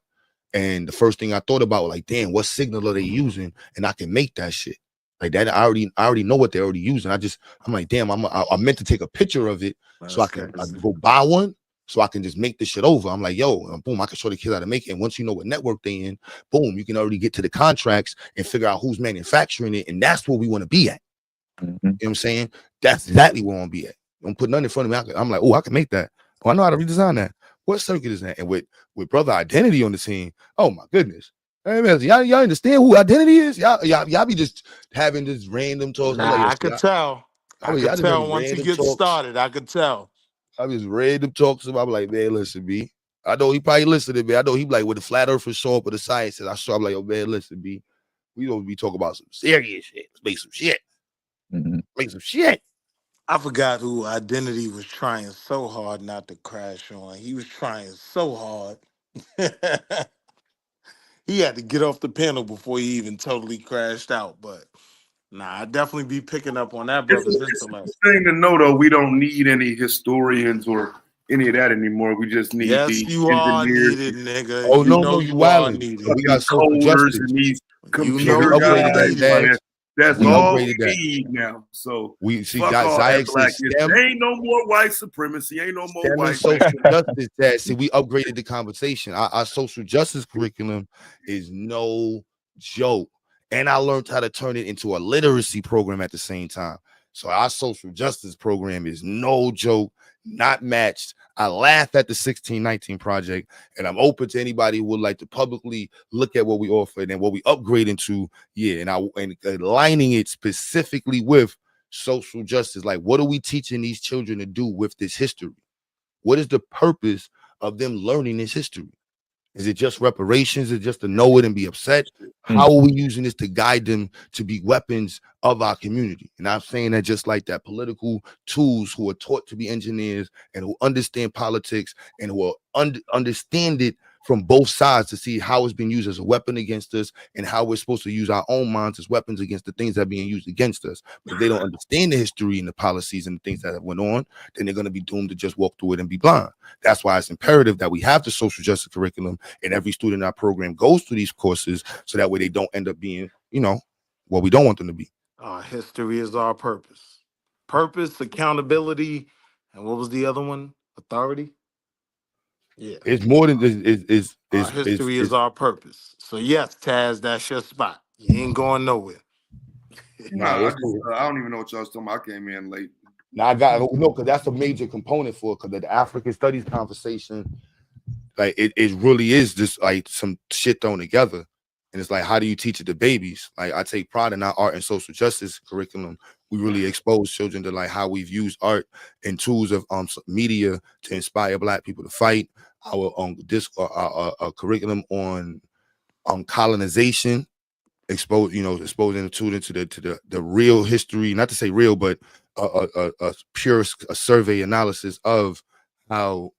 Speaker 8: And the first thing I thought about was like, damn, what signal are they using? And I can make that shit. Like that, I already know what they're already using. I'm like, damn, I meant to take a picture of it so I
Speaker 17: That's
Speaker 8: can
Speaker 17: crazy.
Speaker 8: go buy one so I can just make this shit over. I'm like, yo, boom, I can show the kids how to make it. And once you know what network they in, boom, you can already get to the contracts and figure out who's manufacturing it. And that's where we want to be at. You know what I'm saying? That's exactly where I want to be at. Don't put nothing in front of me. I'm like, oh, I can make that. Oh, I know how to redesign that. What circuit is that? And with brother Identity on the team, oh my goodness. Hey man, y'all understand who Identity is? Y'all be just having this random talks. I'm like,
Speaker 17: Nah,
Speaker 8: yo,
Speaker 17: I could tell. I could
Speaker 8: y'all just
Speaker 17: tell
Speaker 8: having
Speaker 17: once he
Speaker 8: random
Speaker 17: gets
Speaker 8: talks.
Speaker 17: started. I could tell.
Speaker 8: I just random talks about. I'm like, man, listen, B. I know he probably listened to me. I know he be like, with the flat earthers show up with the sciences. I'm like, oh man, listen, B. We don't be talking about some serious shit. Let's make some shit. Make some shit.
Speaker 17: I forgot who Identity was trying so hard not to crash on. He was trying so hard. He had to get off the panel before he even totally crashed out. But nah, I definitely be picking up on that brother's
Speaker 21: It's
Speaker 17: intellect.
Speaker 21: a thing to know though. We don't need any historians or any of that anymore. We just need
Speaker 17: Yes,
Speaker 21: these
Speaker 17: you are
Speaker 21: engineers,
Speaker 17: needed, nigga.
Speaker 8: Oh
Speaker 17: You
Speaker 8: no,
Speaker 17: know
Speaker 8: no, you
Speaker 17: you are
Speaker 8: wildin'. And
Speaker 17: needed.
Speaker 8: we
Speaker 21: fucking
Speaker 8: got social
Speaker 21: coders,
Speaker 8: justice.
Speaker 21: and these
Speaker 17: You
Speaker 8: So we
Speaker 17: know
Speaker 21: computer
Speaker 17: you are
Speaker 8: upgraded
Speaker 21: guys,
Speaker 8: that,
Speaker 17: needed.
Speaker 8: Dad.
Speaker 21: man. That's
Speaker 8: We
Speaker 21: all
Speaker 8: upgraded
Speaker 21: we
Speaker 8: that.
Speaker 21: need now. So
Speaker 8: We see
Speaker 21: fuck all that
Speaker 8: Zayek said
Speaker 21: blackness.
Speaker 8: STEM,
Speaker 21: There ain't no more white supremacy. Ain't no more
Speaker 8: STEM and
Speaker 21: white man.
Speaker 8: social justice. Dad. See, we upgraded the conversation. Our social justice curriculum is no joke. And I learned how to turn it into a literacy program at the same time. So our social justice program is no joke, not matched. I laugh at the 1619 project, and I'm open to anybody who would like to publicly look at what we offered and what we upgrade into. Yeah, and aligning it specifically with social justice. Like, what are we teaching these children to do with this history? What is the purpose of them learning this history? Is it just reparations? Is it just to know it and be upset? How are we using this to guide them to be weapons of our community? And I'm saying that just like that, political tools who are taught to be engineers and who understand politics and who are understand it from both sides to see how it's been used as a weapon against us and how we're supposed to use our own minds as weapons against the things that are being used against us. But if they don't understand the history and the policies and the things that have went on, then they're going to be doomed to just walk through it and be blind. That's why it's imperative that we have the social justice curriculum and every student in our program goes through these courses so that way they don't end up being, what we don't want them to be.
Speaker 17: History is our purpose. Purpose, accountability, and what was the other one? Authority? Yeah.
Speaker 8: It's more than this
Speaker 17: Our history is our purpose. So yes, Taz, that's your spot. You ain't going nowhere.
Speaker 8: nah,
Speaker 21: Nah,
Speaker 8: it's cool.
Speaker 21: I don't even know what y'all was talking about. I came in late.
Speaker 8: Now I got no, because that's a major component for it, because the African studies conversation, like it really is just like some shit thrown together. And it's like, how do you teach it to babies? Like, I take pride in our art and social justice curriculum. We really expose children to like how we've used art and tools of media to inspire Black people to fight. Our curriculum on colonization, exposing the children to the real history, not to say real, but a pure survey analysis of how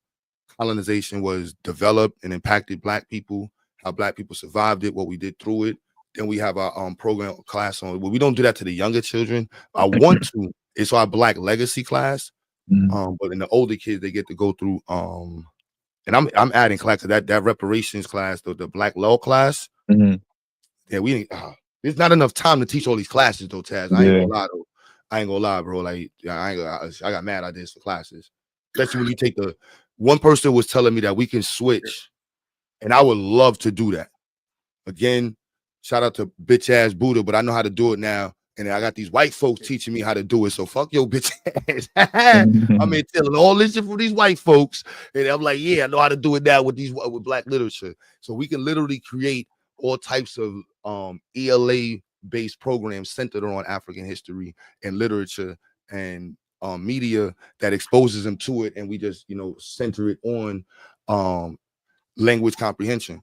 Speaker 8: colonization was developed and impacted Black people, how Black people survived it, what we did through it. Then we have our program class on. Well, we don't do that to the younger children. I want to. It's our Black legacy class. But in the older kids, they get to go through. And I'm adding class to that reparations class, the Black law class. Yeah, we there's not enough time to teach all these classes though, Taz. I ain't gonna lie though. I ain't gonna lie, bro. Like, I got mad ideas for classes, especially when you take the one person was telling me that we can switch, and I would love to do that. Again, shout out to bitch ass Buddha, but I know how to do it now. And I got these white folks teaching me how to do it. So fuck your bitch ass. I'm in telling all this shit from these white folks. And I'm like, yeah, I know how to do it now with Black literature. So we can literally create all types of ELA based programs centered on African history and literature and media that exposes them to it. And we just, center it on language comprehension.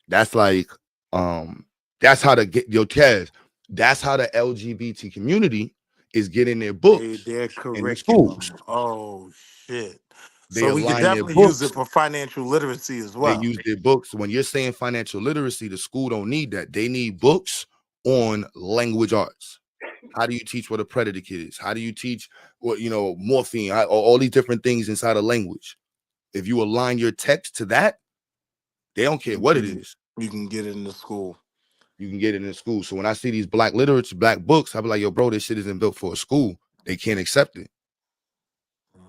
Speaker 8: That's like, that's how to get your Taz. That's how the LGBT community is getting their books
Speaker 17: Their
Speaker 8: in the schools.
Speaker 17: curriculum. Oh shit.
Speaker 8: They
Speaker 17: So we could
Speaker 8: align their
Speaker 17: definitely use
Speaker 8: books.
Speaker 17: it for financial literacy as
Speaker 8: They
Speaker 17: well.
Speaker 8: use their books. When you're saying financial literacy, the school don't need that. They need books on language arts. How do you teach what a predator kid is? How do you teach what, morphine, all these different things inside of language? If you align your text to that, they don't care what it is.
Speaker 17: You can get it in the school.
Speaker 8: You can get it in school. So when I see these Black literature, Black books, I be like, yo, bro, this shit isn't built for a school. They can't accept it.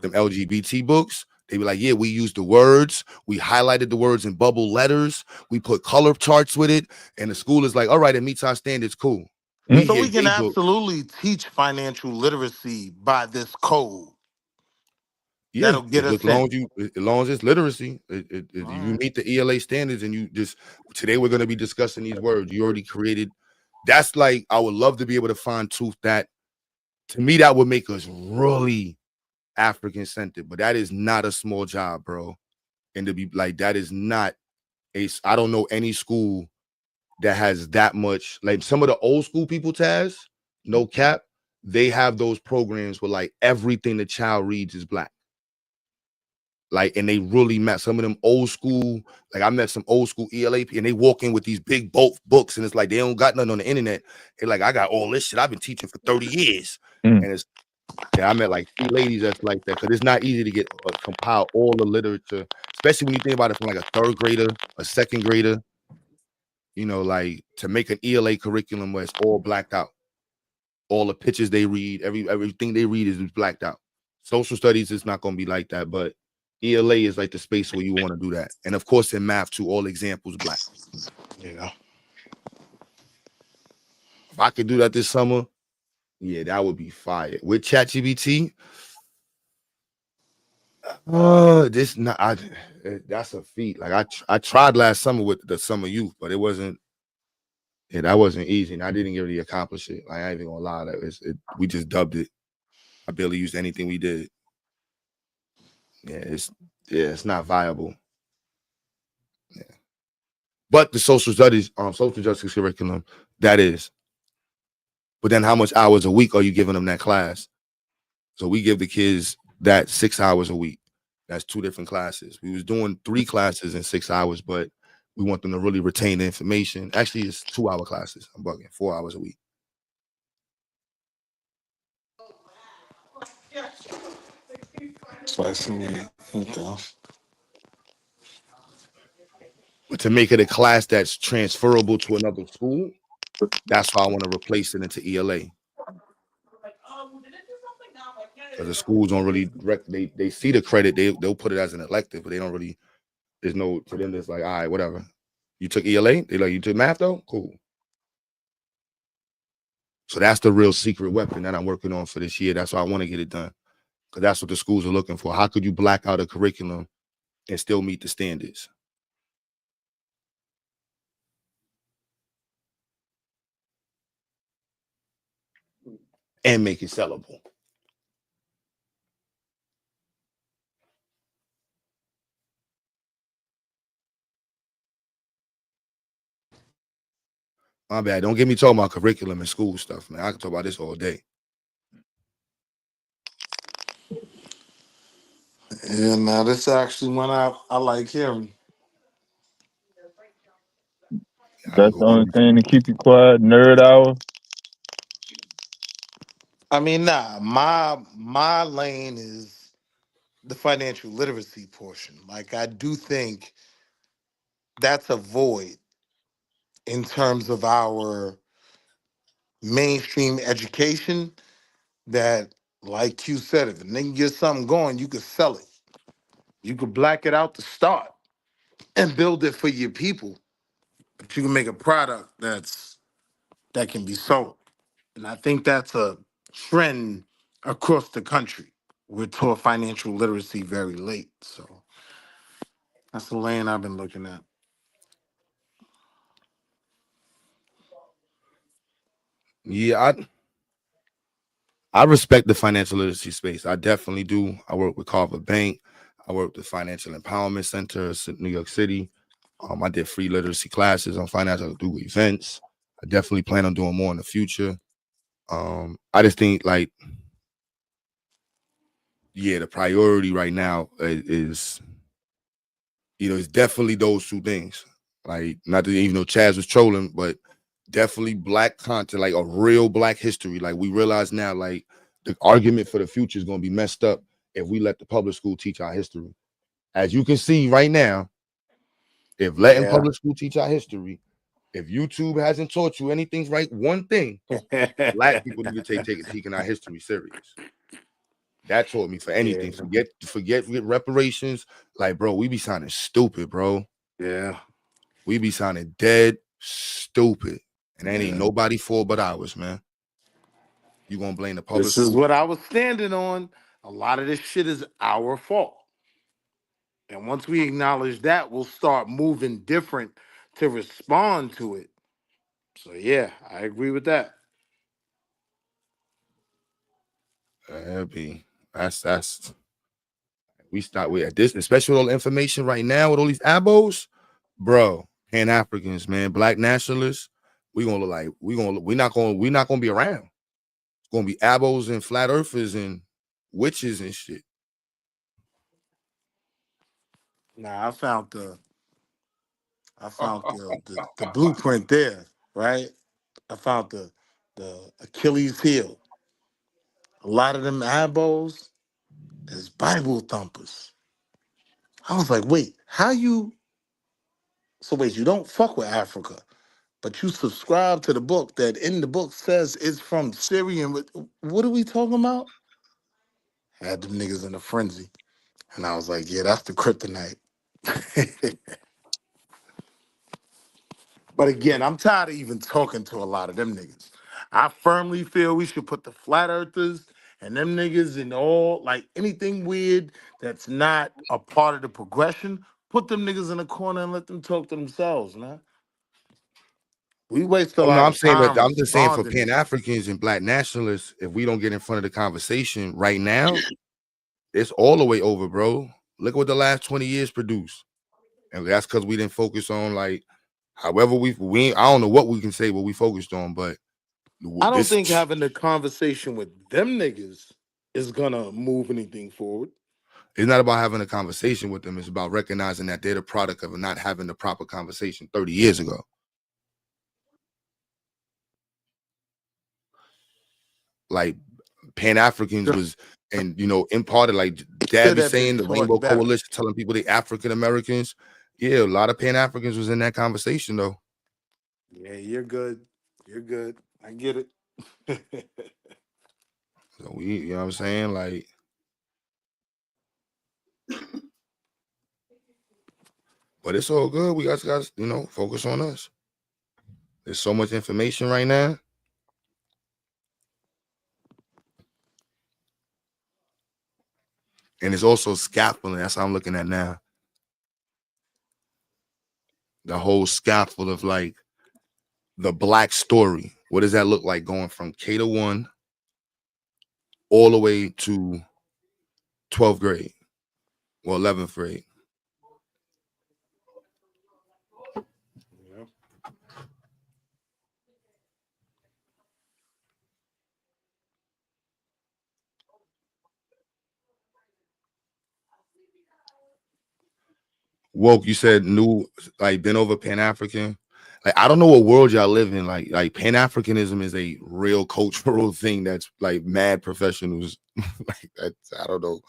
Speaker 8: Them LGBT books, they be like, yeah, we used the words. We highlighted the words in bubble letters. We put color charts with it. And the school is like, all right, it meets our standards. Cool. We
Speaker 17: So
Speaker 8: hear
Speaker 17: we can
Speaker 8: gay books.
Speaker 17: absolutely teach financial literacy by this code.
Speaker 8: Yeah,
Speaker 17: That'll get us
Speaker 8: as long
Speaker 17: in.
Speaker 8: as it's literacy, if you meet the ELA standards, and you just today we're going to be discussing these words. You already created. That's like, I would love to be able to fine tooth that. To me, that would make us really African centered, but that is not a small job, bro. And to be like, that is not I don't know any school that has that much. Like some of the old school people, Taz, no cap, they have those programs where like everything the child reads is Black. Like, and they really met some of them old school. Like, I met some old school ELA, and they walk in with these big bulk books, and it's like they don't got nothing on the internet. They're like, I got all this shit I've been teaching for 30 years. And it's, yeah, I met like 3 ladies that's like that, because it's not easy to get compile all the literature, especially when you think about it from like a 3rd grader, a 2nd grader, like to make an ELA curriculum where it's all blacked out. All the pictures they read, everything they read is blacked out. Social studies is not going to be like that, but ELA is like the space where you want to do that. And of course, in math too, all examples Black.
Speaker 17: Yeah.
Speaker 8: If I could do that this summer, yeah, that would be fire. With ChatGPT, that's a feat. Like I tried last summer with the summer youth, but it wasn't. Yeah, that wasn't easy, and I didn't really accomplish it. Like, I ain't even gonna lie, we just dubbed it. I barely used anything we did. Yeah, it's not viable. Yeah. But the social justice curriculum, that is. But then how much hours a week are you giving them that class? So we give the kids that 6 hours a week. That's 2 different classes. We was doing 3 classes in 6 hours, but we want them to really retain the information. Actually, it's 2-hour classes. I'm bugging, 4 hours a week. But to make it a class that's transferable to another school, that's why I want to replace it into ELA. Because the schools don't really they see the credit, they'll put it as an elective, but they don't really. There's no, to them. It's like, all right, whatever. You took ELA. They like, you took math though, cool. So that's the real secret weapon that I'm working on for this year. That's why I want to get it done, because that's what the schools are looking for. How could you black out a curriculum and still meet the standards? and make it sellable. My bad. Don't get me talking about curriculum and school stuff, man. I can talk about this all day.
Speaker 17: Yeah, now this actually one I like hearing.
Speaker 8: I can
Speaker 19: That's
Speaker 8: go
Speaker 19: the only
Speaker 8: crazy.
Speaker 19: thing to keep you quiet. Nerd hour.
Speaker 17: I mean, nah, my lane is the financial literacy portion. Like I do think that's a void in terms of our mainstream education that, like you said, if a nigga get something going, you could sell it. You could black it out to start and build it for your people. But you can make a product that can be sold. And I think that's a trend across the country. We're taught financial literacy very late. So that's the lane I've been looking at.
Speaker 8: Yeah, I respect the financial literacy space. I definitely do. I work with Carver Bank. I work with the Financial Empowerment Center in New York City. I did free literacy classes on finance. I do events. I definitely plan on doing more in the future. I just think like, yeah, the priority right now is it's definitely those two things. Like, not that even though Chaz was trolling, but definitely black content, like a real black history. Like we realize now, like the argument for the future is going to be messed up if we let the public school teach our history. As you can see right now, if letting
Speaker 17: Yeah.
Speaker 8: public school teach our history, if YouTube hasn't taught you anything right, one thing, black people need to taking our history serious. That taught me for
Speaker 17: Yeah.
Speaker 8: anything. Forget reparations. Like, bro, we be sounding stupid, bro.
Speaker 17: Yeah.
Speaker 8: We be sounding dead stupid. And that ain't
Speaker 17: Yeah.
Speaker 8: nobody fault but ours, man. You gonna blame the public
Speaker 17: This is
Speaker 8: school?
Speaker 17: what I was standing on. A lot of this shit is our fault. And once we acknowledge that, we'll start moving different to respond to it. So yeah, I agree with that.
Speaker 8: That's we start with this, especially with all the information right now with all these abos, bro. Pan Africans, man, black nationalists. We're not gonna be around. It's gonna be abos and flat earthers and witches and shit.
Speaker 17: Now I found the blueprint there, right? I found the Achilles heel. A lot of them abos is Bible thumpers. I was like, wait, how you? So wait, you don't fuck with Africa, but you subscribe to the book that in the book says it's from Syrian. What are we talking about? Had them niggas in a frenzy, and I was like, yeah, that's the kryptonite. But again, I'm tired of even talking to a lot of them niggas. I firmly feel we should put the flat earthers and them niggas in all, like anything weird that's not a part of the progression, put them niggas in a corner and let them talk to themselves, man. We waste a
Speaker 8: Oh no,
Speaker 17: lot
Speaker 8: I'm
Speaker 17: of
Speaker 8: saying, but
Speaker 17: time
Speaker 8: I'm just saying for
Speaker 17: responding to
Speaker 8: Pan
Speaker 17: shit.
Speaker 8: Africans and black nationalists, if we don't get in front of the conversation right now, it's all the way over, bro. Look what the last 20 years produced. And that's because we didn't focus on like however we I don't know what we can say what we focused on, but
Speaker 17: I don't
Speaker 8: this
Speaker 17: think having the conversation with them niggas is gonna move anything forward.
Speaker 8: it's not about having a conversation with them. It's about recognizing that they're the product of not having the proper conversation 30 years ago. Like Pan Africans was, and imparted, like Dad
Speaker 17: Should
Speaker 8: be
Speaker 17: have been
Speaker 8: saying, the
Speaker 17: taught
Speaker 8: Rainbow
Speaker 17: better.
Speaker 8: Coalition telling people they African Americans. Yeah, a lot of Pan Africans was in that conversation though.
Speaker 17: Yeah, you're good. You're good. I get it.
Speaker 8: So you know what I'm saying? Like, but it's all good. We guys, focus on us. There's so much information right now. And it's also scaffolding. That's how I'm looking at now. The whole scaffold of like the black story. What does that look like going from K to 1 all the way to 12th grade or 11th grade. Woke, you said new, like been over Pan African. Like I don't know what world y'all live in. Like Pan Africanism is a real cultural thing that's like mad professionals. Like that's I don't know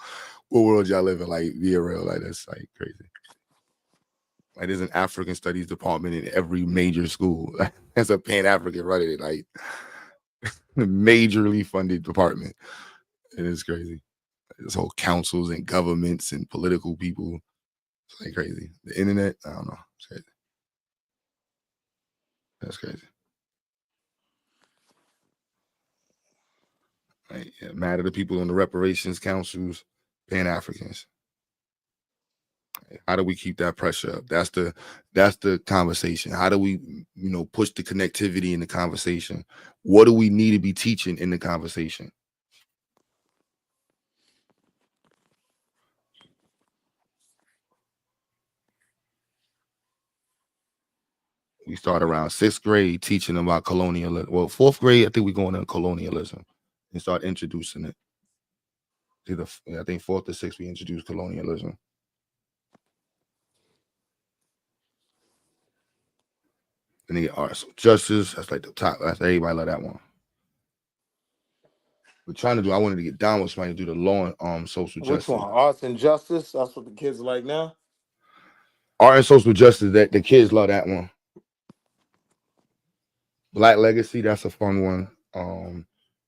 Speaker 8: what world y'all live in. Like be real, like that's like crazy. Like there's an African studies department in every major school. That's a Pan African running it, like majorly funded department. It is crazy. This whole councils and governments and political people. It's like crazy. The internet, I don't know. It's crazy. That's crazy. Like, yeah, mad at the people on the reparations councils, Pan Africans. How do we keep that pressure up? That's the conversation. How do we, push the connectivity in the conversation? What do we need to be teaching in the conversation? We start around 6th grade teaching them about colonialism. Well, 4th grade, I think we're going into colonialism and start introducing it. I think 4th to 6th, we introduce colonialism. Then they get arts, so justice. That's like the top. That's everybody love that one. We're trying to do. I wanted to get down with somebody to do the law and social
Speaker 17: Which
Speaker 8: justice.
Speaker 17: one? Arts and justice. That's what the kids like now.
Speaker 8: Art and social justice. That the kids love that one. Black legacy. That's a fun one.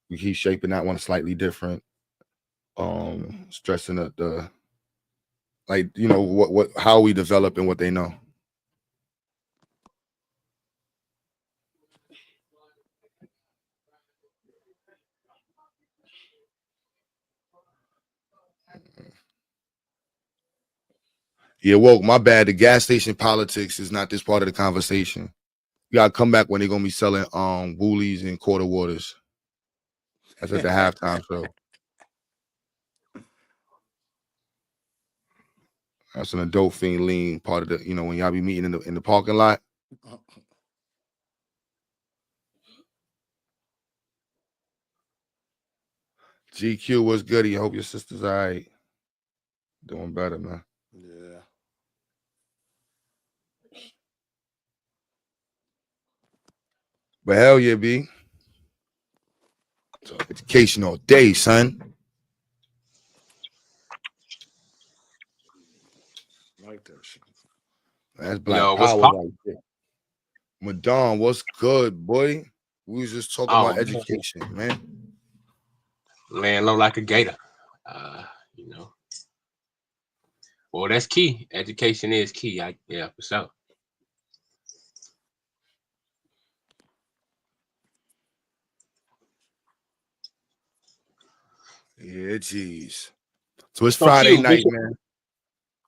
Speaker 8: We keep shaping that one slightly different. Stressing the like what how we develop and what they know. Yeah, woke. My bad. The gas station politics is not this part of the conversation. You gotta come back when they're gonna be selling Woolies and quarter waters. That's at the halftime show. That's an adult fiend lean part of the, when y'all be meeting in the parking lot. GQ, what's good? I hope your sister's all right. Doing better, man.
Speaker 17: Yeah.
Speaker 8: But hell yeah, B. So education all day, son.
Speaker 17: Like that shit.
Speaker 8: That's black
Speaker 14: Yo, what's
Speaker 8: power
Speaker 14: pop?
Speaker 8: right there. Madon, what's good, boy? We was just talking
Speaker 14: Oh
Speaker 8: about education, man.
Speaker 14: man, low like a gator. Uh, you know. Well, that's key. Education is key. Yeah, for sure.
Speaker 8: Yeah, jeez. So it's
Speaker 14: So
Speaker 8: Friday
Speaker 14: Q,
Speaker 8: night, man.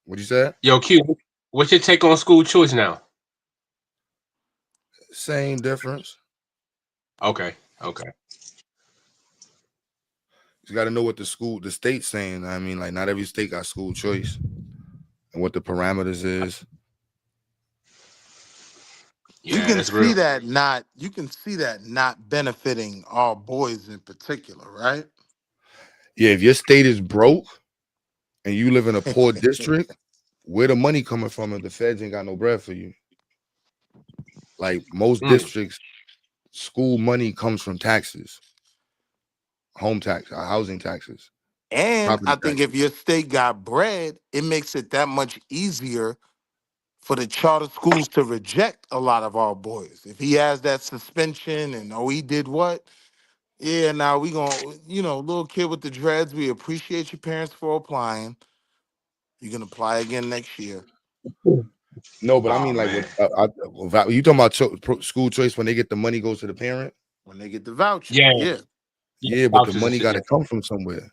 Speaker 8: What you said?
Speaker 14: yo Q, what's your take on school choice now?
Speaker 8: Same difference.
Speaker 14: Okay, okay.
Speaker 8: You got to know what the state's saying. I mean, like not every state got school choice and what the parameters is.
Speaker 17: You
Speaker 14: Yeah,
Speaker 17: can
Speaker 14: that's
Speaker 17: see
Speaker 14: real.
Speaker 17: that not. You can see that not benefiting our boys in particular, right?
Speaker 8: Yeah, if your state is broke and you live in a poor district, where the money coming from if the feds ain't got no bread for you? Like most
Speaker 14: Mm.
Speaker 8: districts, school money comes from taxes, home tax, housing taxes,
Speaker 17: And
Speaker 8: property
Speaker 17: I think
Speaker 8: taxes.
Speaker 17: if your state got bread, it makes it that much easier for the charter schools to reject a lot of our boys. If he has that suspension and he did what? Yeah, now we gonna, little kid with the dreads, we appreciate your parents for applying. You can apply again next year.
Speaker 8: No, but I
Speaker 14: Oh
Speaker 8: mean, like, what
Speaker 14: man.
Speaker 8: you talking about school choice when they get the money goes to the parent?
Speaker 17: When they get the voucher.
Speaker 14: Yeah,
Speaker 17: Yeah.
Speaker 14: yeah,
Speaker 8: Yeah, but the
Speaker 14: vouchers and
Speaker 8: money
Speaker 14: shit.
Speaker 8: got
Speaker 14: Yeah.
Speaker 8: to come from somewhere.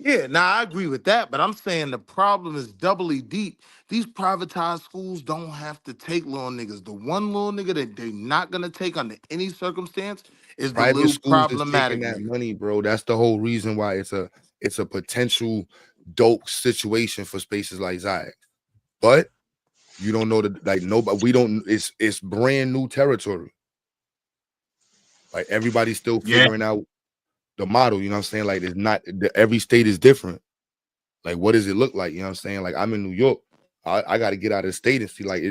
Speaker 17: Yeah, now I agree with that, but I'm saying the problem is doubly deep. These privatized schools don't have to take little niggas. The one little nigga that they're not gonna take under any circumstance is the
Speaker 8: Private
Speaker 17: little
Speaker 8: schools is taking
Speaker 17: problematic
Speaker 8: that
Speaker 17: nigga.
Speaker 8: money, bro. That's the whole reason why it's a potential dope situation for spaces like Zion. But you don't know that, like, nobody, we don't, it's brand new territory. Like, everybody's still
Speaker 14: Yeah.
Speaker 8: figuring out the model, you know what I'm saying? Like, it's not, every state is different. Like, what does it look like? You know what I'm saying? Like, I'm in New York. I got to get out of the state and see, like,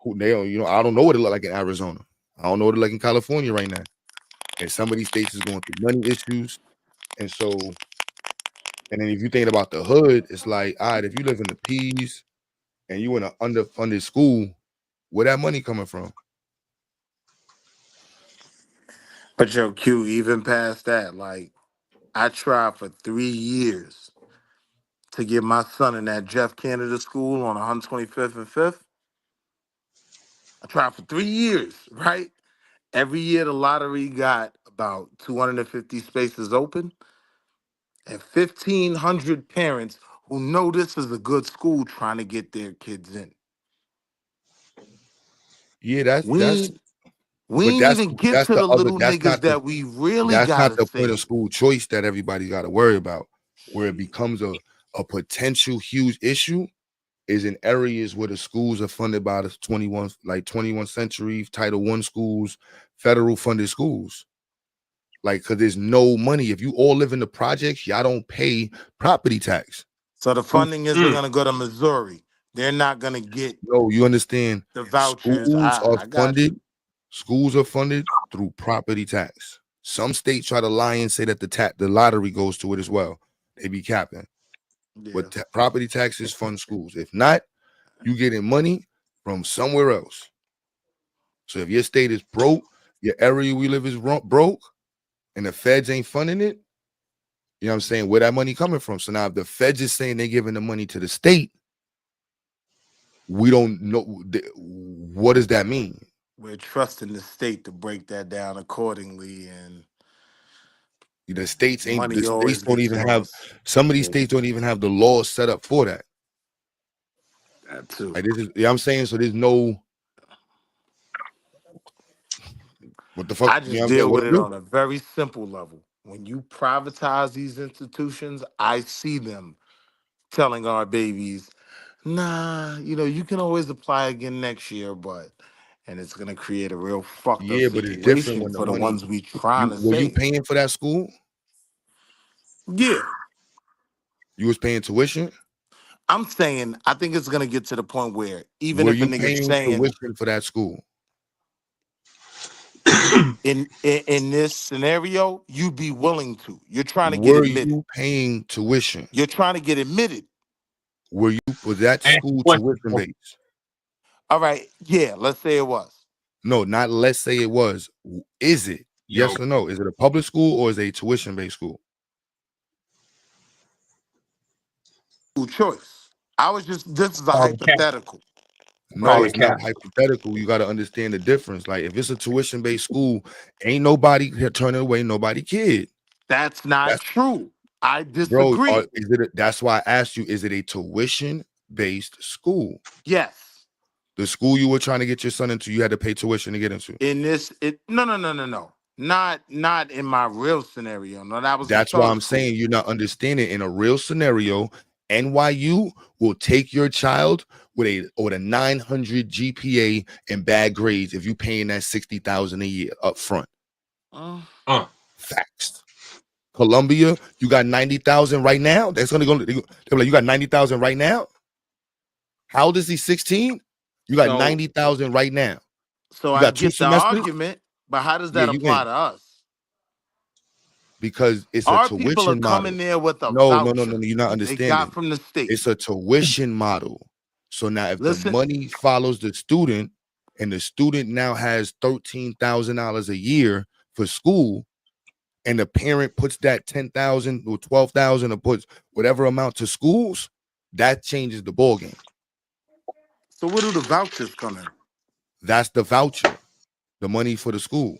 Speaker 8: who they are, you know, I don't know what it look like in Arizona. I don't know what it like in California right now. And some of these states is going through money issues. And so, and then if you think about the hood, it's like, all right, if you live in the P's and you in an underfunded school, where that money coming from?
Speaker 17: But yo, Q, even past that, like I tried for 3 years to get my son in that Jeff Canada school on 125th and 5th. I tried for 3 years, right? Every year the lottery got about 250 spaces open, and 1,500 parents who know this is a good school trying to get their kids in.
Speaker 8: Yeah,
Speaker 17: We we
Speaker 8: but
Speaker 17: ain't even get
Speaker 8: that's
Speaker 17: to
Speaker 8: the
Speaker 17: the
Speaker 8: other,
Speaker 17: little niggas that we really
Speaker 8: that's not
Speaker 17: gotta
Speaker 8: the point of
Speaker 17: save.
Speaker 8: school choice that everybody got to worry about. Where it becomes a potential huge issue is in areas where the schools are funded by the 21st century Title I schools, federal funded schools. Like, because there's no money. If you all live in the projects, y'all don't pay property tax.
Speaker 17: So the funding isn't gonna go to Missouri. They're not gonna get
Speaker 8: No, you understand?
Speaker 17: the vouchers. I got you.
Speaker 8: Schools are funded through property tax. Some states try to lie and say that the lottery goes to it as well. They be capping.
Speaker 17: Yeah.
Speaker 8: But property taxes fund schools. If not, you getting money from somewhere else. So if your state is broke, your area we live is broke, and the feds ain't funding it, you know what I'm saying? Where that money coming from? So now if the feds is saying they're giving the money to the state, we don't know what does that mean?
Speaker 17: We're trusting the state to break that down accordingly, and
Speaker 8: The states
Speaker 17: money always
Speaker 8: don't
Speaker 17: gets
Speaker 8: even have,
Speaker 17: lost.
Speaker 8: some of these states don't even have the laws set up for that.
Speaker 17: That too.
Speaker 8: Like, this is, you know what I'm saying? So there's no, what the fuck,
Speaker 17: I
Speaker 8: you know
Speaker 17: just
Speaker 8: what I'm saying?
Speaker 17: deal
Speaker 8: What
Speaker 17: with it
Speaker 8: to do?
Speaker 17: on a very simple level. When you privatize these institutions, I see them telling our babies, nah, you can always apply again next year, but and it's gonna create a real fucked up
Speaker 8: Yeah, but it's different
Speaker 17: situation
Speaker 8: when the
Speaker 17: for the
Speaker 8: money,
Speaker 17: ones we trying
Speaker 8: you
Speaker 17: to
Speaker 8: were you
Speaker 17: save.
Speaker 8: paying for that school?
Speaker 17: Yeah.
Speaker 8: You was paying tuition?
Speaker 17: I'm saying I think it's gonna get to the point where even
Speaker 8: Were
Speaker 17: if a
Speaker 8: you
Speaker 17: nigga's
Speaker 8: paying
Speaker 17: saying
Speaker 8: tuition for that school?
Speaker 17: in this scenario, you'd be willing to. You're trying to get
Speaker 8: Were
Speaker 17: admitted.
Speaker 8: you paying tuition?
Speaker 17: You're trying to get admitted.
Speaker 8: Was that
Speaker 14: And
Speaker 8: school
Speaker 14: what?
Speaker 8: tuition based?
Speaker 17: All right, yeah, let's say it was.
Speaker 8: No, not let's say it was. Is it?
Speaker 14: Yo,
Speaker 8: Yes or no? Is it a public school or is it a tuition based school?
Speaker 17: School choice. This is a
Speaker 14: private cap,
Speaker 17: hypothetical,
Speaker 8: No,
Speaker 17: right?
Speaker 14: private
Speaker 8: it's not
Speaker 14: cap.
Speaker 8: hypothetical. You got to understand the difference. Like, if it's a tuition based school, ain't nobody turning away nobody kid.
Speaker 17: That's not
Speaker 8: That's,
Speaker 17: true. I
Speaker 8: bro.
Speaker 17: disagree.
Speaker 8: Is it? That's why I asked you. Is it a tuition based school?
Speaker 17: Yes.
Speaker 8: The school you were trying to get your son into, you had to pay tuition to get into.
Speaker 17: In this, no. Not in my real scenario. No, that was a
Speaker 8: That's why
Speaker 17: charter
Speaker 8: I'm
Speaker 17: school.
Speaker 8: saying you're not understanding. In a real scenario, NYU will take your child with a 900 GPA and bad grades if you paying that 60,000 a year up front. Facts. Columbia, you got 90,000 right now. That's gonna go. They're like, you got 90,000 right now. How old is he? 16. You got
Speaker 17: So
Speaker 8: 90,000 right now.
Speaker 17: so
Speaker 8: You
Speaker 17: I
Speaker 8: got 2
Speaker 17: get the
Speaker 8: semesters.
Speaker 17: argument, but how does
Speaker 8: Yeah,
Speaker 17: that
Speaker 8: you
Speaker 17: apply
Speaker 8: in,
Speaker 17: to us?
Speaker 8: because it's a
Speaker 17: Our people are
Speaker 8: tuition model.
Speaker 17: coming there with a
Speaker 8: No.
Speaker 17: voucher
Speaker 8: You're not
Speaker 17: that they got
Speaker 8: understanding.
Speaker 17: from the state.
Speaker 8: It's a tuition model. So now, if the
Speaker 17: Listen,
Speaker 8: money follows the student, and the student now has $13,000 a year for school, and the parent puts that 10,000 or 12,000 or puts whatever amount to schools, that changes the ball game.
Speaker 17: so where do the vouchers come in?
Speaker 8: That's the voucher, the money for the school.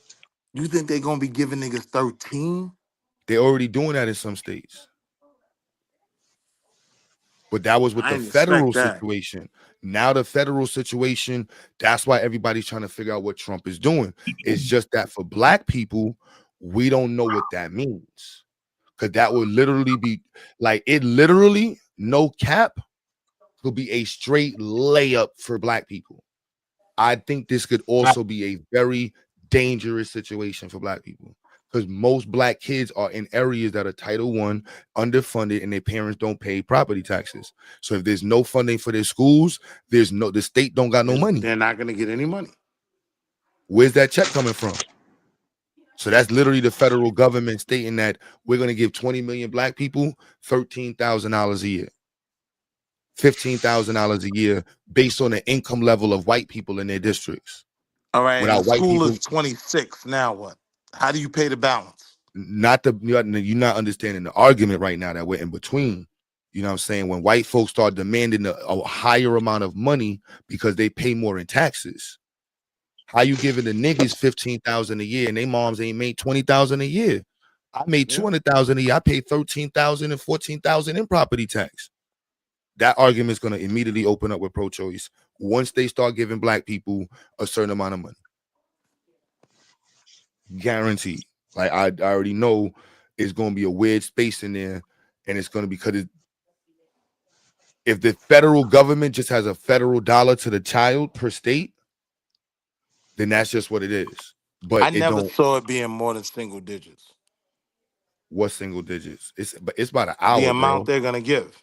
Speaker 17: You think they're gonna be giving niggas 13?
Speaker 8: They're already doing that in some states. But that was with
Speaker 17: I
Speaker 8: the
Speaker 17: didn't expect
Speaker 8: federal
Speaker 17: that.
Speaker 8: situation. Now the federal situation, that's why everybody's trying to figure out what Trump is doing. It's just that for black people, we don't know what that means. Because that would literally be like it literally, no cap, could be a straight layup for black people. I think this could also be a very dangerous situation for black people because most black kids are in areas that are Title One, underfunded, and their parents don't pay property taxes. So if there's no funding for their schools, the state don't got no money.
Speaker 17: They're not going to get any money.
Speaker 8: Where's that check coming from? So that's literally the federal government stating that we're going to give 20 million black people $13,000 a year. $15,000 a year based on the income level of white people in their districts.
Speaker 17: All right, and the
Speaker 8: Without white
Speaker 17: school
Speaker 8: people,
Speaker 17: is 26. Now what? How do you pay the balance?
Speaker 8: you're not understanding the argument right now that we're in between. You know what I'm saying? When white folks start demanding a higher amount of money because they pay more in taxes, how you giving the niggas 15,000 a year and they moms ain't made 20,000 a year? I made 200,000 a year. I paid 13,000 and 14,000 in property tax. That argument is going to immediately open up with pro-choice once they start giving black people a certain amount of money. Guaranteed. Like I already know it's going to be a weird space in there, and it's going to be because if the federal government just has a federal dollar to the child per state, then that's just what it is. But
Speaker 17: I
Speaker 8: it
Speaker 17: never
Speaker 8: don't.
Speaker 17: saw it being more than single digits.
Speaker 8: What single digits? It's about an
Speaker 17: The
Speaker 8: hour,
Speaker 17: amount
Speaker 8: bro.
Speaker 17: they're going to give.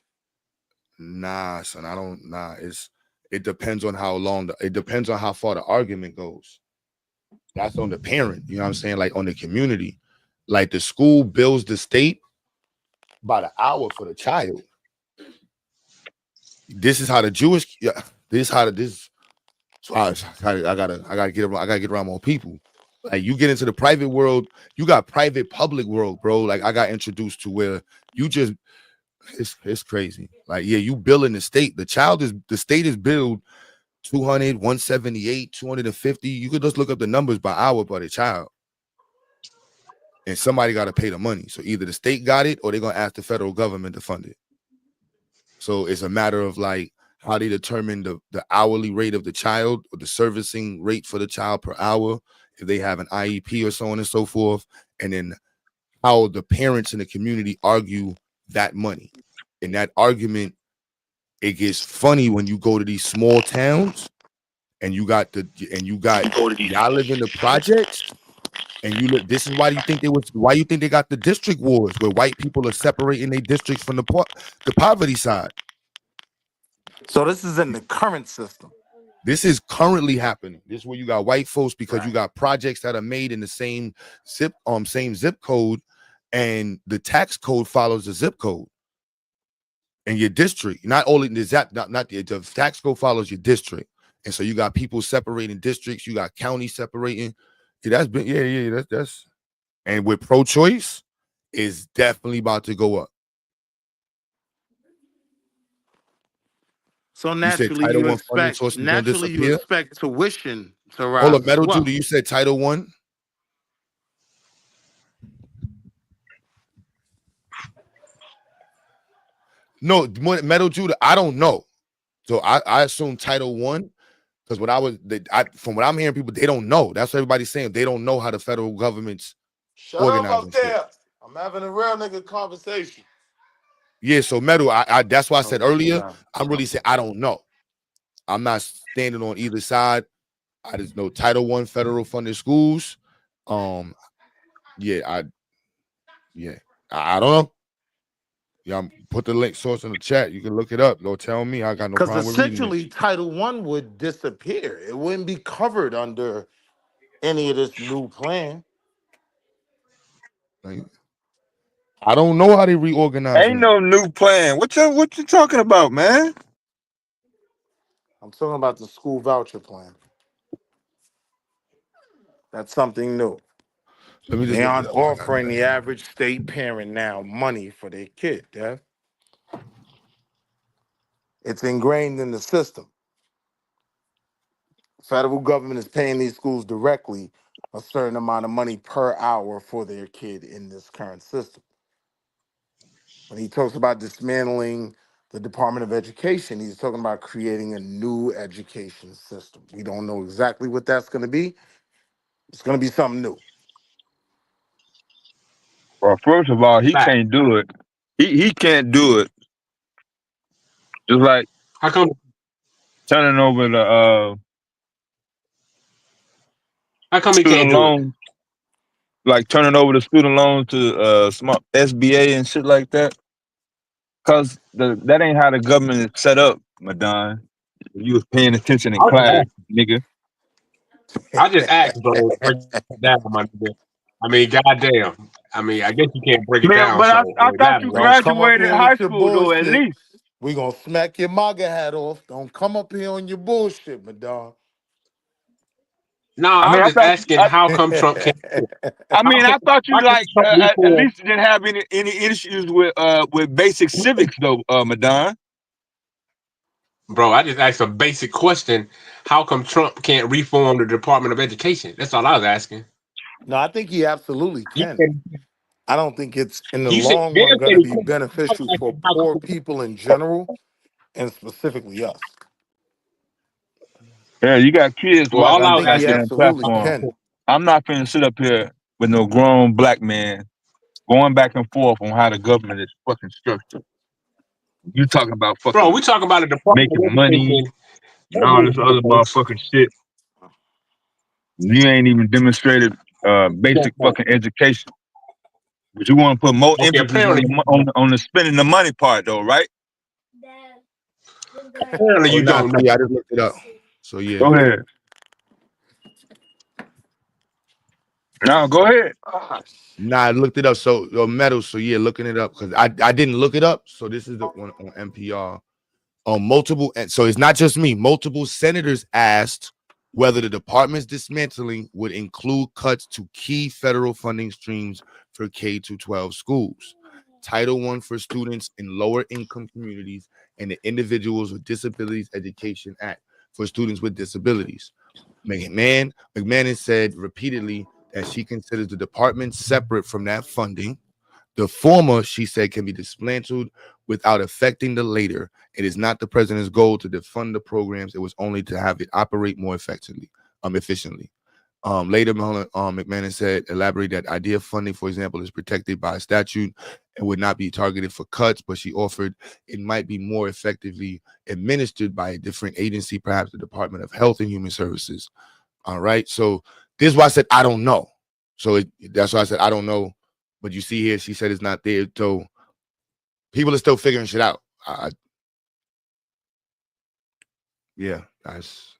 Speaker 8: Nah, son. I don't. Nah. It depends on how long. It depends on how far the argument goes. That's on the parent. You know what I'm saying? Like on the community. Like the school bills the state about an hour for the child. This is how the Jewish. Yeah. This is how the this. So I gotta get around more people. Like you get into the private world, you got private public world, bro. Like I got introduced to where you just it's crazy. Like yeah, you billing the state. The state is billed 200, 178, 250. You could just look up the numbers by hour by the child. And somebody got to pay the money. So either the state got it or they're gonna ask the federal government to fund it. So it's a matter of like how they determine the hourly rate of the child or the servicing rate for the child per hour, if they have an IEP or so on and so forth, and then how the parents in the community argue that money. And that argument, it gets funny when you go to these small towns and you got y'all live in the projects and you look. This is why you think they got the district wars where white people are separating their districts from the poverty side.
Speaker 17: So this is in the current system.
Speaker 8: This is currently happening. This is where you got white folks because you got projects that are made in the same zip code, and the tax code follows the zip code in your district. Not only is that not the tax code follows your district, and so you got people separating districts. You got counties separating. Yeah, that's and with pro-choice is definitely about to go up.
Speaker 17: So
Speaker 8: You said
Speaker 17: naturally
Speaker 8: Title
Speaker 17: you
Speaker 8: One funding
Speaker 17: expect
Speaker 8: sources gonna disappear.
Speaker 17: tuition to
Speaker 8: Hold
Speaker 17: rise
Speaker 8: up,
Speaker 17: as
Speaker 8: Metal Judy.
Speaker 17: well.
Speaker 8: You said Title One. No, Metal Judah, I don't know. So I assume Title One because from what I'm hearing, people they don't know. That's what everybody's saying. They don't know how the federal government's
Speaker 17: Shut up
Speaker 8: organizing shit.
Speaker 17: there. I'm having a real nigga conversation.
Speaker 8: Yeah, so Metal, I that's why I said
Speaker 17: Okay, sit
Speaker 8: earlier.
Speaker 17: down.
Speaker 8: I'm really saying I don't know. I'm not standing on either side. I just know Title One federal funded schools. Yeah, I don't know. Yeah, put the link source in the chat. You can look it up. Don't tell me. I got no
Speaker 17: Because
Speaker 8: problem with reading it.
Speaker 17: essentially Title One would disappear. It wouldn't be covered under any of this new plan.
Speaker 8: Like, I don't know how they reorganizing
Speaker 19: Ain't
Speaker 8: it.
Speaker 19: no new plan. What you talking about, man?
Speaker 17: I'm talking about the school voucher plan. That's something new.
Speaker 8: Let me just
Speaker 17: They
Speaker 8: look it
Speaker 17: aren't
Speaker 8: up.
Speaker 17: offering the average state parent now money for their kid, Dev. It's ingrained in the system. Federal government is paying these schools directly a certain amount of money per hour for their kid in this current system. When he talks about dismantling the Department of Education. He's talking about creating a new education system. We don't know exactly what that's going to be. It's going to be something new.
Speaker 19: Well, first of all, he
Speaker 14: Fact.
Speaker 19: can't do it. He can't do it. Just like
Speaker 14: How come?
Speaker 19: turning over the
Speaker 14: How come he can't
Speaker 19: student
Speaker 14: do it,
Speaker 19: loans, like turning over the student loans to small SBA and shit like that. Cause that ain't how the government is set up, Madon. You was paying attention in
Speaker 14: I just
Speaker 19: class,
Speaker 14: asked.
Speaker 19: nigga.
Speaker 14: I just asked, bro. Break it down, my nigga. I mean, goddamn. I mean, I guess you can't break it
Speaker 19: Man,
Speaker 14: down.
Speaker 19: but
Speaker 14: So
Speaker 19: I thought you
Speaker 14: elaborate.
Speaker 17: Don't come up
Speaker 19: graduated
Speaker 17: here
Speaker 19: high
Speaker 17: with your
Speaker 19: school though, at
Speaker 17: bullshit.
Speaker 19: least.
Speaker 17: We going to smack your MAGA hat off. Don't come up here on your bullshit, my dog.
Speaker 14: No,
Speaker 19: I
Speaker 14: I
Speaker 19: mean,
Speaker 14: was just asking how come Trump can't do it? How
Speaker 19: I
Speaker 14: come?
Speaker 19: thought you
Speaker 14: Why can't
Speaker 19: like
Speaker 14: Trump
Speaker 19: at
Speaker 14: reform?
Speaker 19: least didn't have any issues with basic civics though, Madon.
Speaker 14: Bro, I just asked a basic question. How come Trump can't reform the Department of Education? That's all I was asking.
Speaker 17: No, I think he absolutely
Speaker 14: You
Speaker 17: can.
Speaker 14: said,
Speaker 17: I don't think it's in the
Speaker 14: you said
Speaker 17: long
Speaker 14: Gail
Speaker 17: run going
Speaker 14: said
Speaker 17: to
Speaker 14: he
Speaker 17: be
Speaker 14: couldn't. I was
Speaker 17: beneficial for
Speaker 14: asking how
Speaker 17: poor
Speaker 14: come.
Speaker 17: people in general and specifically us.
Speaker 19: Yeah, you got kids
Speaker 14: Well,
Speaker 17: But
Speaker 14: all
Speaker 17: I
Speaker 19: watching
Speaker 14: I
Speaker 19: the
Speaker 14: was
Speaker 17: think he
Speaker 14: asking.
Speaker 19: goddamn
Speaker 17: absolutely
Speaker 19: platform.
Speaker 17: can.
Speaker 19: I'm not finna sit up here with no grown black man going back and forth on how the government is fucking structured. You talking about
Speaker 14: Bro,
Speaker 19: fucking
Speaker 14: we talking about the Department
Speaker 19: making
Speaker 14: of
Speaker 19: money
Speaker 14: Education.
Speaker 19: and
Speaker 14: Don't
Speaker 19: all
Speaker 14: move
Speaker 19: this
Speaker 14: the
Speaker 19: other
Speaker 14: goalposts.
Speaker 19: motherfucking shit. You ain't even demonstrated
Speaker 14: Yes,
Speaker 19: basic
Speaker 14: ma'am.
Speaker 19: fucking education. But you want to put more
Speaker 14: Okay,
Speaker 19: emphasis on
Speaker 14: apparently,
Speaker 19: on the spending the money part though, right?
Speaker 14: apparently
Speaker 8: Oh
Speaker 14: you
Speaker 8: nah,
Speaker 14: don't
Speaker 8: so
Speaker 14: know.
Speaker 8: yeah, I just looked it up. So yeah.
Speaker 19: Go ahead. No, go ahead.
Speaker 8: Nah, I looked it up. So metal. So yeah, looking it up because I didn't look it up. So this is the one on NPR. On multiple, and so it's not just me. Multiple senators asked whether the department's dismantling would include cuts to key federal funding streams for K to 12 schools, Title I for students in lower income communities, and the Individuals with Disabilities Education Act for students with disabilities. McMahon said repeatedly that she considers the department separate from that funding. The former, she said, can be dismantled without affecting the later. It is not the president's goal to defund the programs. It was only to have it operate more efficiently. Later, McMahon said, elaborate that idea of funding, for example, is protected by statute and would not be targeted for cuts, but she offered it might be more effectively administered by a different agency, perhaps the Department of Health and Human Services. All right. So this is why I said I don't know. So that's why I said I don't know. But you see here, she said it's not there. So people are still figuring shit out. Yeah, that's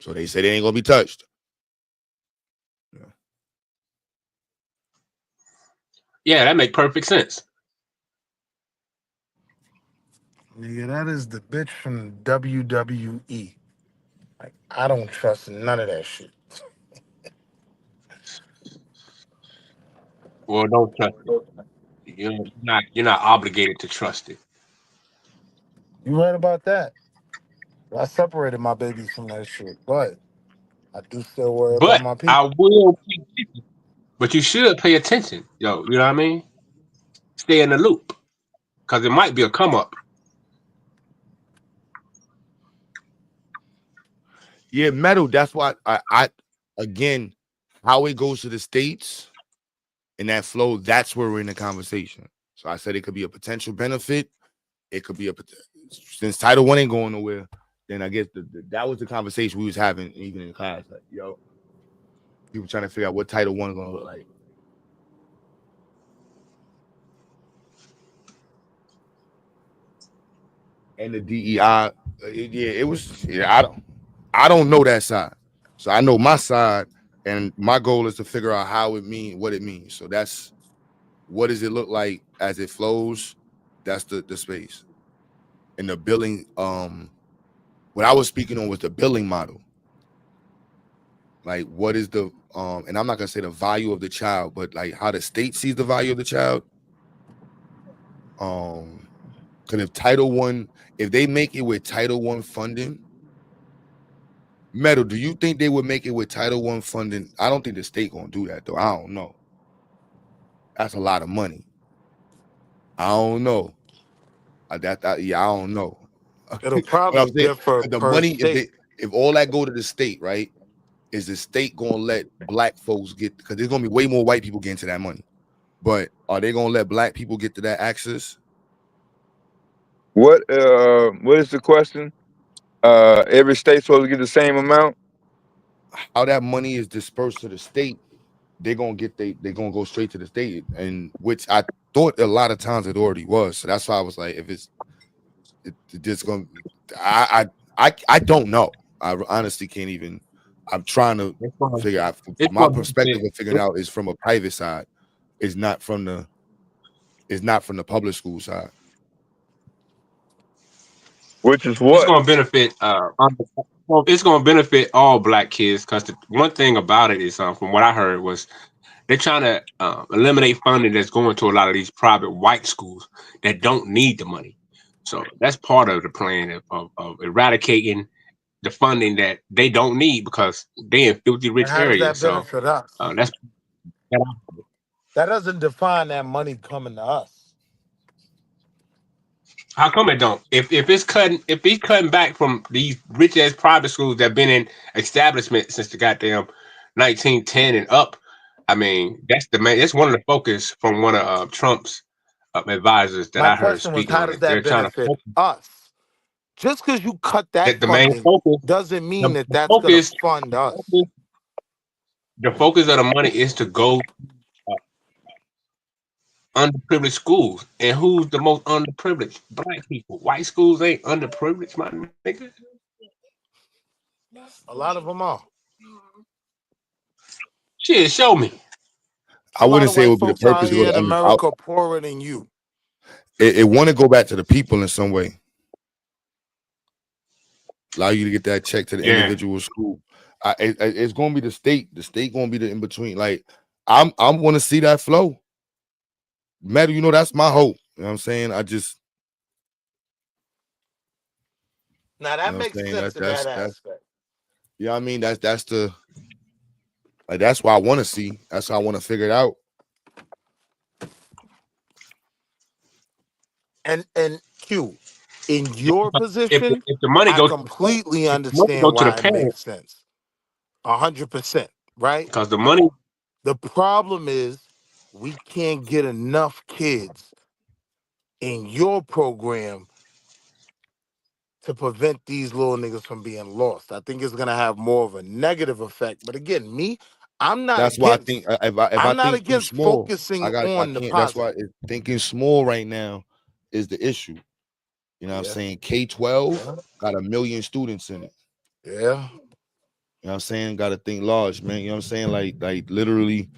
Speaker 8: so they say they ain't gonna be touched.
Speaker 14: Yeah, that make perfect sense.
Speaker 17: Nigga, that is the bitch from WWE. Like, I don't trust none of that shit.
Speaker 14: Well, don't trust it. You're not obligated to trust it.
Speaker 17: You right about that. I separated my babies from that shit, but I do still worry about
Speaker 14: But
Speaker 17: my
Speaker 14: I
Speaker 17: people.
Speaker 14: will. But you should pay attention, yo. You know what I mean? Stay in the loop because it might be a come up.
Speaker 8: Yeah, metal. That's why I again how it goes to the states and that flow. That's where we're in the conversation. So I said it could be a potential benefit. It could be since Title I ain't going nowhere. Then I guess that was the conversation we was having even in class. Like, yo, people trying to figure out what Title I gonna look like. And the DEI, it was. Yeah, I don't know that side, so I know my side, and my goal is to figure out what it means. So that's what does it look like as it flows. That's the space and the billing. What I was speaking on was the billing model. Like, what is the and I'm not gonna say the value of the child, but like how the state sees the value of the child. Because if they make it with Title I funding. Metal, do you think they would make it with Title I funding? I don't think the state gonna do that though. I don't know. That's a lot of money. I don't know. Yeah, I don't know.
Speaker 17: It'll
Speaker 8: But I'm
Speaker 17: probably
Speaker 8: saying
Speaker 17: differ
Speaker 8: the
Speaker 17: per
Speaker 8: money,
Speaker 17: state.
Speaker 8: if all that go to the state, right? Is the state gonna let black folks get, because there's gonna be way more white people getting to that money. But are they gonna let black people get to that access?
Speaker 19: What is the question? Every state's supposed to get the same amount?
Speaker 8: How that money is dispersed to the state, they're gonna go straight to the state, and which I thought a lot of times it already was. So that's why I was like, if it's just gonna, I don't know. I honestly can't even. I'm trying to
Speaker 14: It's gonna,
Speaker 8: figure out
Speaker 14: it's
Speaker 8: my
Speaker 14: gonna
Speaker 8: perspective
Speaker 14: benefit.
Speaker 8: of figuring out is from a private side. It's not from the public school side.
Speaker 19: Which is
Speaker 14: It's
Speaker 19: what?
Speaker 14: gonna benefit. It's gonna benefit all black kids because the one thing about it is, from what I heard, was they're trying to eliminate funding that's going to a lot of these private white schools that don't need the money. So that's part of the plan of eradicating the funding that they don't need because they in filthy
Speaker 17: And
Speaker 14: rich
Speaker 17: how does
Speaker 14: areas.
Speaker 17: that
Speaker 14: So
Speaker 17: benefit us?
Speaker 14: that's
Speaker 17: That doesn't define that money coming to us.
Speaker 14: how come it don't. If he's cutting back from these rich ass private schools that been in establishment since the goddamn 1910 and up. I mean, that's the main. That's one of the focus from one of Trump's advisors that
Speaker 17: My
Speaker 14: I heard
Speaker 17: question was,
Speaker 14: speaking
Speaker 17: how
Speaker 14: on
Speaker 17: does
Speaker 14: it. They're
Speaker 17: that
Speaker 14: trying to
Speaker 17: benefit
Speaker 14: focus
Speaker 17: us? Just because you cut that
Speaker 14: that the main
Speaker 17: funding
Speaker 14: focus,
Speaker 17: doesn't mean
Speaker 14: the,
Speaker 17: that
Speaker 14: the
Speaker 17: that's going to
Speaker 14: focus,
Speaker 17: fund
Speaker 14: the
Speaker 17: us.
Speaker 14: focus, the focus of the money is to go underprivileged schools. And who's the most underprivileged? Black people. White schools ain't underprivileged, my nigga.
Speaker 17: A lot of them are.
Speaker 14: Shit, show me.
Speaker 8: I
Speaker 17: A lot
Speaker 8: wouldn't
Speaker 17: of
Speaker 8: say it
Speaker 17: white
Speaker 8: would be the
Speaker 17: folks out
Speaker 8: purpose to go
Speaker 17: here
Speaker 8: to
Speaker 17: in
Speaker 8: under.
Speaker 17: America poorer than you.
Speaker 8: It want to go back to the people in some way. Allow you to get that check to the
Speaker 14: Yeah.
Speaker 8: individual school. It's going to be the state. The state going to be the in between. Like I'm want to see that flow. Matter, that's my hope. You know what I'm saying?
Speaker 17: Now
Speaker 8: You know
Speaker 17: that
Speaker 8: what I'm
Speaker 17: makes
Speaker 8: saying?
Speaker 17: sense in that aspect.
Speaker 8: Yeah, I mean that's the, like, that's what I want to see. That's how I want to figure it out.
Speaker 17: And Q, in your
Speaker 14: If
Speaker 17: position,
Speaker 14: the money
Speaker 17: I
Speaker 14: goes to the parent,
Speaker 17: completely
Speaker 14: if the money go
Speaker 17: understand
Speaker 14: to the
Speaker 17: why it
Speaker 14: parent,
Speaker 17: makes sense. 100%, right?
Speaker 14: because the money.
Speaker 17: The problem is we can't get enough kids in your program to prevent these little niggas from being lost. I think it's gonna have more of a negative effect. But again, I'm not
Speaker 8: That's why I
Speaker 17: against
Speaker 8: think if I
Speaker 17: I'm not
Speaker 8: think too
Speaker 17: against
Speaker 8: small,
Speaker 17: focusing
Speaker 8: I
Speaker 17: on the
Speaker 8: can't. That's why
Speaker 17: positive.
Speaker 8: thinking small right now is the issue. You know what I'm
Speaker 17: Yeah.
Speaker 8: saying? K-12
Speaker 17: Yeah.
Speaker 8: got 1 million students in it.
Speaker 17: Yeah.
Speaker 8: You know what I'm saying? Got to think large, man. You know what I'm saying? Like literally,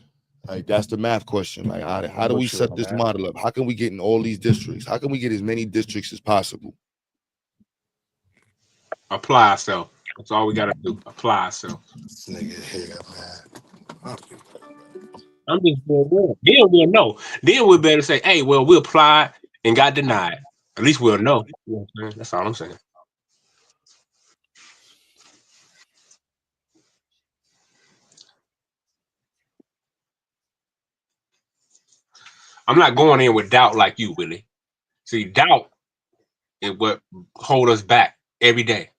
Speaker 8: like that's the math question. Like how
Speaker 17: I'm
Speaker 8: do we
Speaker 17: with you
Speaker 8: set
Speaker 17: on
Speaker 8: this
Speaker 17: that.
Speaker 8: model up? How can we get in all these districts? How can we get as many districts as possible?
Speaker 14: Apply ourselves. That's all we gotta do. Apply ourselves.
Speaker 17: This nigga here, man.
Speaker 14: I'm just being real. Then we'll know. Then we'll be able to say, hey, well, we applied and got denied. At least we'll know. You know what I'm saying? That's all I'm saying. I'm not going in with doubt like you, Willie. See, doubt is what hold us back every day.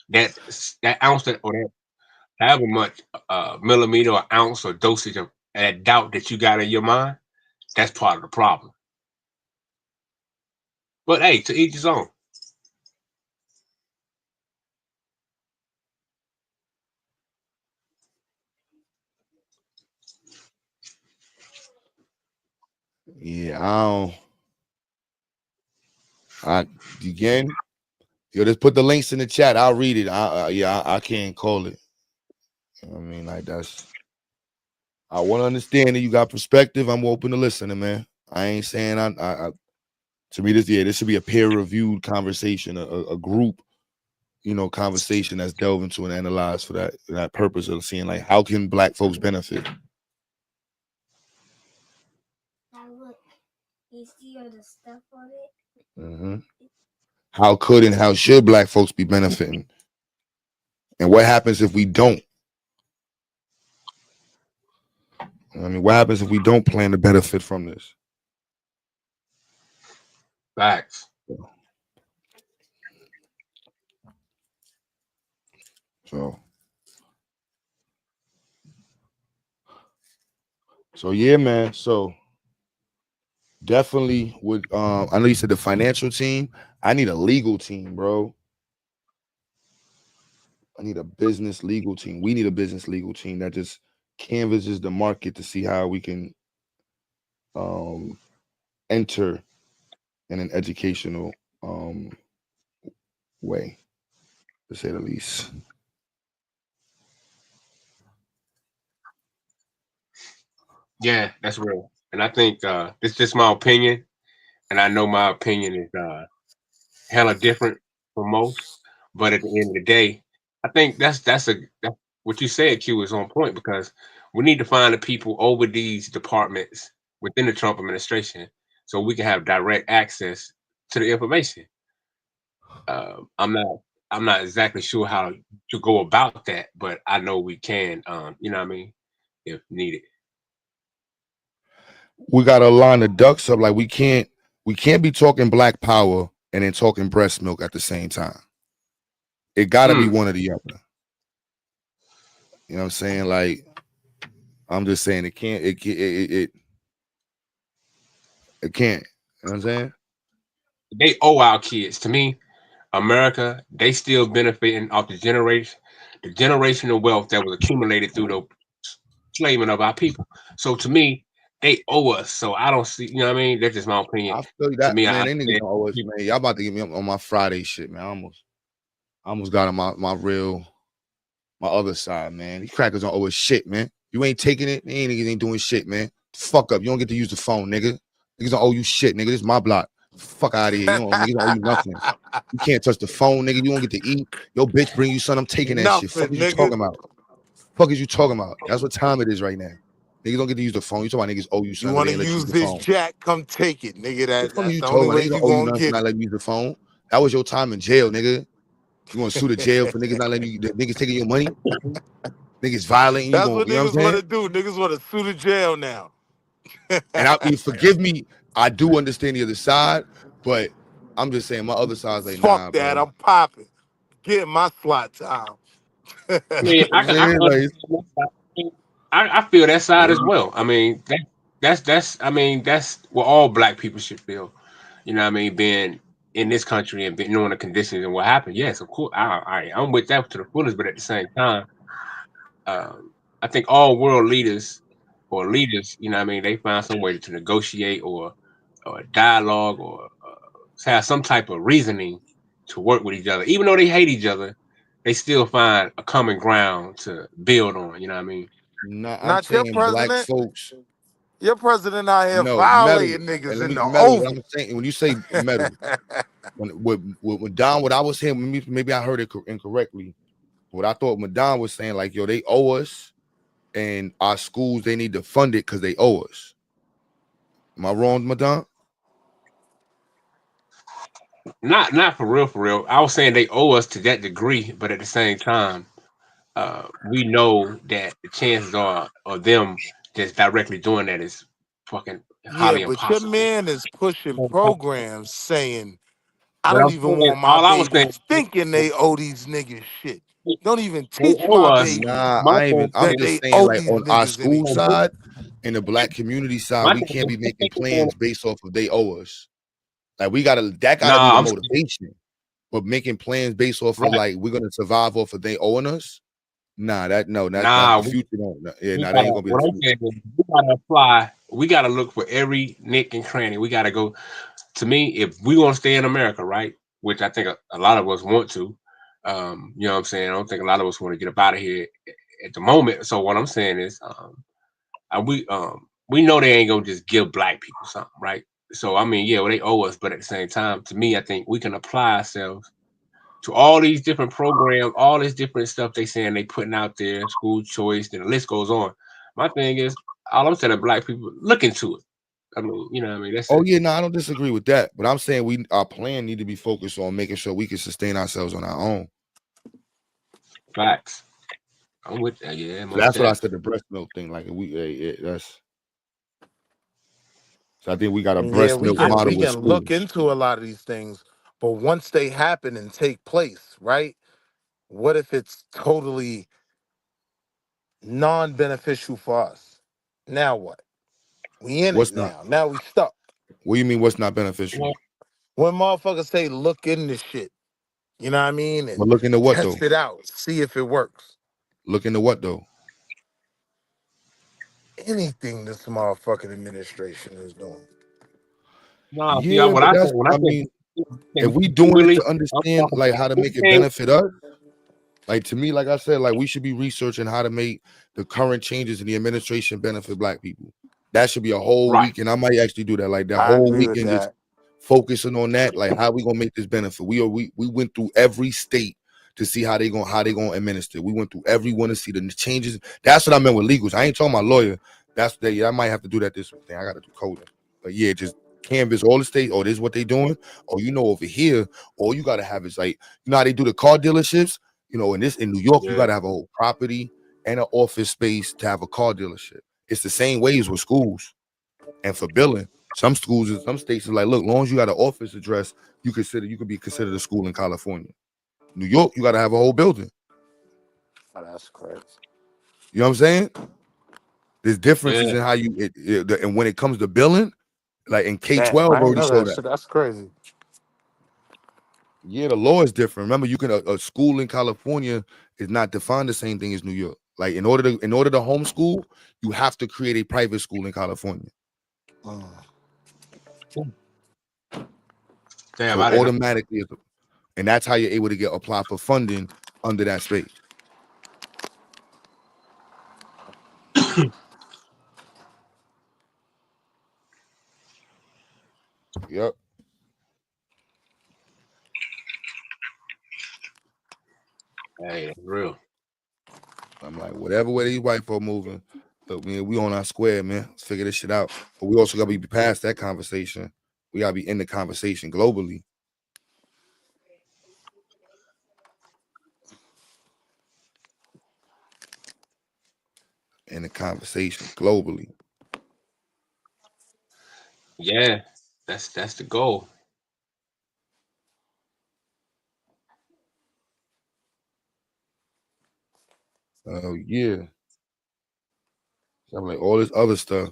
Speaker 14: That ounce or that however much millimeter or ounce or dosage of that doubt that you got in your mind, that's part of the problem. But hey, to each his own.
Speaker 8: Yeah, again, just put the links in the chat. I'll read it. I can't call it. I mean, like I want to understand that you got perspective. I'm open to listening, man. I ain't saying to me this should be a peer reviewed conversation, a group, conversation that's delved into and analyzed for that purpose of seeing like how can black folks benefit.
Speaker 4: You see all the stuff on it?
Speaker 8: Mm-hmm. How could and how should black folks be benefiting? And what happens if we don't? I mean, what happens if we don't plan to benefit from this?
Speaker 14: Facts.
Speaker 8: So yeah, man. So definitely would I know you said the financial team. I need a legal team, bro. I need a business legal team. We need a business legal team that just canvases the market to see how we can enter in an educational way, to say the least.
Speaker 14: Yeah, that's real. And I think it's just my opinion, and I know my opinion is hella different from most. But at the end of the day, I think that's what you said, Q, is on point because we need to find the people over these departments within the Trump administration so we can have direct access to the information. Uh, I'm not I'm not exactly sure how to go about that, but I know we can. You know what I mean, if needed.
Speaker 8: We gotta line the ducks up. Like we can't be talking black power and then talking breast milk at the same time. It gotta be one or the other. You know what I'm saying? Like I'm just saying it can't. It can't. You know what I'm saying?
Speaker 14: They owe our kids. To me, America, they still benefiting off the generational wealth that was accumulated through the enslavement of our people. So to me, they owe us. So I don't see, you know what I mean? That's just my opinion.
Speaker 8: I feel
Speaker 14: To
Speaker 8: that,
Speaker 14: me,
Speaker 8: man.
Speaker 14: I
Speaker 8: They niggas don't always, man. Y'all about to get me up on my Friday shit, man. I almost got on my other side, man. These crackers don't owe us shit, man. You ain't taking it, niggas ain't doing shit, man. Fuck up. You don't get to use the phone, nigga. Niggas don't owe you shit, nigga. This is my block. Fuck out of here. Niggas don't owe you nothing. You can't touch the phone, nigga. You don't get to eat. Your bitch bring you something. I'm taking that shit. Fuck
Speaker 17: Nothing,
Speaker 8: is you
Speaker 17: nigga.
Speaker 8: talking about? Fuck is you talking about? That's what time it is right now. Niggas don't get to use the phone. You talking about niggas owe you
Speaker 17: You
Speaker 8: something, but
Speaker 17: want
Speaker 8: they
Speaker 17: to
Speaker 8: ain't let you use
Speaker 17: use
Speaker 8: the
Speaker 17: this
Speaker 8: phone.
Speaker 17: jack? Come take it, nigga.
Speaker 8: The fuck are
Speaker 17: That's
Speaker 8: you
Speaker 17: the
Speaker 8: talking
Speaker 17: only
Speaker 8: about?
Speaker 17: way
Speaker 8: Niggas don't
Speaker 17: you
Speaker 8: owe you
Speaker 17: gonna
Speaker 8: nothing for
Speaker 17: get
Speaker 8: not
Speaker 17: it.
Speaker 8: letting you use the phone. That was your time in jail, nigga. You want to sue the jail for niggas not letting you, niggas taking your money? Niggas violating you,
Speaker 17: That's
Speaker 8: going,
Speaker 17: what
Speaker 8: you know what
Speaker 17: niggas
Speaker 8: I'm
Speaker 17: want
Speaker 8: saying?
Speaker 17: to do. Niggas want to sue the jail now.
Speaker 8: And forgive me, I do understand the other side, but I'm just saying my other side's like,
Speaker 17: Fuck
Speaker 8: nah,
Speaker 17: that.
Speaker 8: bro.
Speaker 17: I'm popping. Getting my slot time.
Speaker 14: I mean, I can understand that side. I feel that side as well. I mean, that's I mean, that's what all black people should feel. You know what I mean? Being in this country and knowing the conditions and what happened. Yes, of course, I'm with that to the fullest. But at the same time, I think all world leaders or leaders, you know what I mean, they find some way to negotiate or dialogue or have some type of reasoning to work with each other. Even though they hate each other, they still find a common ground to build on. You know what I mean?
Speaker 8: Nah, I'm
Speaker 17: Not your
Speaker 8: saying black
Speaker 17: president.
Speaker 8: folks.
Speaker 17: Your president out here
Speaker 8: No, metal.
Speaker 17: violating
Speaker 8: And
Speaker 17: niggas
Speaker 8: let
Speaker 17: in
Speaker 8: me
Speaker 17: the
Speaker 8: metal. What
Speaker 17: oval.
Speaker 8: I'm saying, when you say metal, when Don, what I was saying, maybe I heard it incorrectly. What I thought Madon was saying, like, yo, they owe us, and our schools, they need to fund it because they owe us. Am I wrong, Madon?
Speaker 14: Not for real, for real. I was saying they owe us to that degree, but at the same time, we know that the chances are of them just directly doing that is fucking
Speaker 17: Yeah,
Speaker 14: highly
Speaker 17: but your
Speaker 14: impossible.
Speaker 17: man is pushing
Speaker 14: What
Speaker 17: programs saying, I don't
Speaker 14: I'm
Speaker 17: even
Speaker 14: saying,
Speaker 17: want my
Speaker 14: all I was saying,
Speaker 17: babies thinking they owe these niggas shit. Don't even
Speaker 14: they
Speaker 17: teach
Speaker 14: owe
Speaker 17: my
Speaker 14: us.
Speaker 17: babies
Speaker 8: Nah,
Speaker 14: My
Speaker 8: I ain't
Speaker 14: thing
Speaker 8: even. I'm
Speaker 17: that
Speaker 14: is,
Speaker 8: just
Speaker 17: they
Speaker 8: saying,
Speaker 17: owe
Speaker 8: like,
Speaker 17: these
Speaker 8: on our
Speaker 17: niggas
Speaker 8: school
Speaker 17: anything.
Speaker 8: side and the black community side,
Speaker 14: my
Speaker 8: we
Speaker 14: thing
Speaker 8: can't be making
Speaker 14: is,
Speaker 8: plans based off of they owe us. Like, that gotta be
Speaker 14: nah,
Speaker 8: the
Speaker 14: I'm saying,
Speaker 8: motivation. But making plans based off of
Speaker 14: right.
Speaker 8: like we're gonna survive off of they owing us. Nah, that's
Speaker 14: Nah,
Speaker 8: the future. Yeah,
Speaker 14: we
Speaker 8: nah, that
Speaker 14: gotta.
Speaker 8: ain't gonna be the
Speaker 14: What I'm
Speaker 8: future.
Speaker 14: saying is, we gotta apply. We gotta look for every nick and cranny. We gotta go. To me, if we want to stay in America, right, which I think a lot of us want to, you know what I'm saying? I don't think a lot of us want to get up out of here at the moment. So what I'm saying is, we know they ain't gonna just give black people something, right? So I mean, yeah, well, they owe us, but at the same time, to me, I think we can apply ourselves to all these different programs, all this different stuff they saying they putting out there, school choice, and the list goes on. My thing is, all I'm telling black people, look into it. I mean, you know what I mean? That's
Speaker 8: Oh
Speaker 14: it.
Speaker 8: yeah, no, I don't disagree with that. But I'm saying our plan need to be focused on making sure we can sustain ourselves on our own.
Speaker 14: Facts. I'm with that. Yeah,
Speaker 8: So
Speaker 14: most
Speaker 8: that's what I
Speaker 14: definitely.
Speaker 8: said. The breast milk thing, like that's. So I think we got a
Speaker 17: And yeah,
Speaker 8: breast
Speaker 17: we
Speaker 8: milk
Speaker 17: can
Speaker 8: model
Speaker 17: we
Speaker 8: with
Speaker 17: can look
Speaker 8: schools.
Speaker 17: into a lot of these things, but once they happen and take place, right? What if it's totally non-beneficial for us? Now what? We in it
Speaker 8: What's not?
Speaker 17: now. Now we stuck.
Speaker 8: What do you mean? What's not beneficial?
Speaker 14: Well,
Speaker 17: When motherfuckers say look into shit, you know what I mean, and
Speaker 8: But look into what though?
Speaker 17: test it out, see if it works.
Speaker 8: Look into what though?
Speaker 17: Anything this motherfucking administration is doing.
Speaker 14: nah, see,
Speaker 8: Yeah,
Speaker 14: what
Speaker 8: but
Speaker 14: I
Speaker 8: that's
Speaker 14: think when I
Speaker 8: I
Speaker 14: say
Speaker 8: mean, if
Speaker 14: can
Speaker 8: we
Speaker 14: you
Speaker 8: doing it
Speaker 14: really,
Speaker 8: to
Speaker 14: I'm
Speaker 8: understand
Speaker 14: talking
Speaker 8: like
Speaker 14: about
Speaker 8: how to make it
Speaker 14: anything.
Speaker 8: benefit us, like to me, like I said, like we should be researching how to make the current changes in the administration benefit black people. That should be a whole
Speaker 14: Right.
Speaker 8: week, and I might actually do that, like that
Speaker 17: I
Speaker 8: whole
Speaker 17: agree with
Speaker 8: weekend, just
Speaker 17: that.
Speaker 8: focusing on that, like how we gonna make this benefit. We went through every state to see how they gonna administer. We went through every one to see the changes. That's what I meant with legals. I ain't talking about lawyer. That's that. Yeah, I might have to do that this thing. I got to do coding, but yeah, just canvas all the states. Oh, this is what they doing. Oh, over here, all you gotta have is like how they do the car dealerships. In New York, you
Speaker 14: Yeah.
Speaker 8: gotta have a whole property and an office space to have a car dealership. It's the same ways with schools and for billing. Some schools in some states is like, look, long as you got an office address, you could be considered a school in California. New York, you got to have a whole building.
Speaker 17: Oh, that's crazy.
Speaker 8: You know what I'm saying? There's
Speaker 14: Yeah.
Speaker 8: differences in how and when it comes to billing, like in
Speaker 17: Damn,
Speaker 8: K-12
Speaker 17: I ain't
Speaker 8: already
Speaker 17: know
Speaker 8: show
Speaker 17: that
Speaker 8: that.
Speaker 17: shit. That's crazy.
Speaker 8: Yeah, the law is different. Remember, you can a school in California is not defined the same thing as New York. Like in order to homeschool, you have to create a private school in California.
Speaker 14: Damn,
Speaker 8: So
Speaker 14: I didn't know.
Speaker 8: automatically, and that's how you're able to apply for funding under that space. Yep.
Speaker 14: Hey, that's real.
Speaker 8: I'm like, whatever way these white folk moving, look, man, we on our square, man. Let's figure this shit out. But we also gotta be past that conversation. We gotta be in the conversation globally. In the conversation globally.
Speaker 14: Yeah, that's the goal.
Speaker 8: Oh yeah. So I'm like all this other stuff.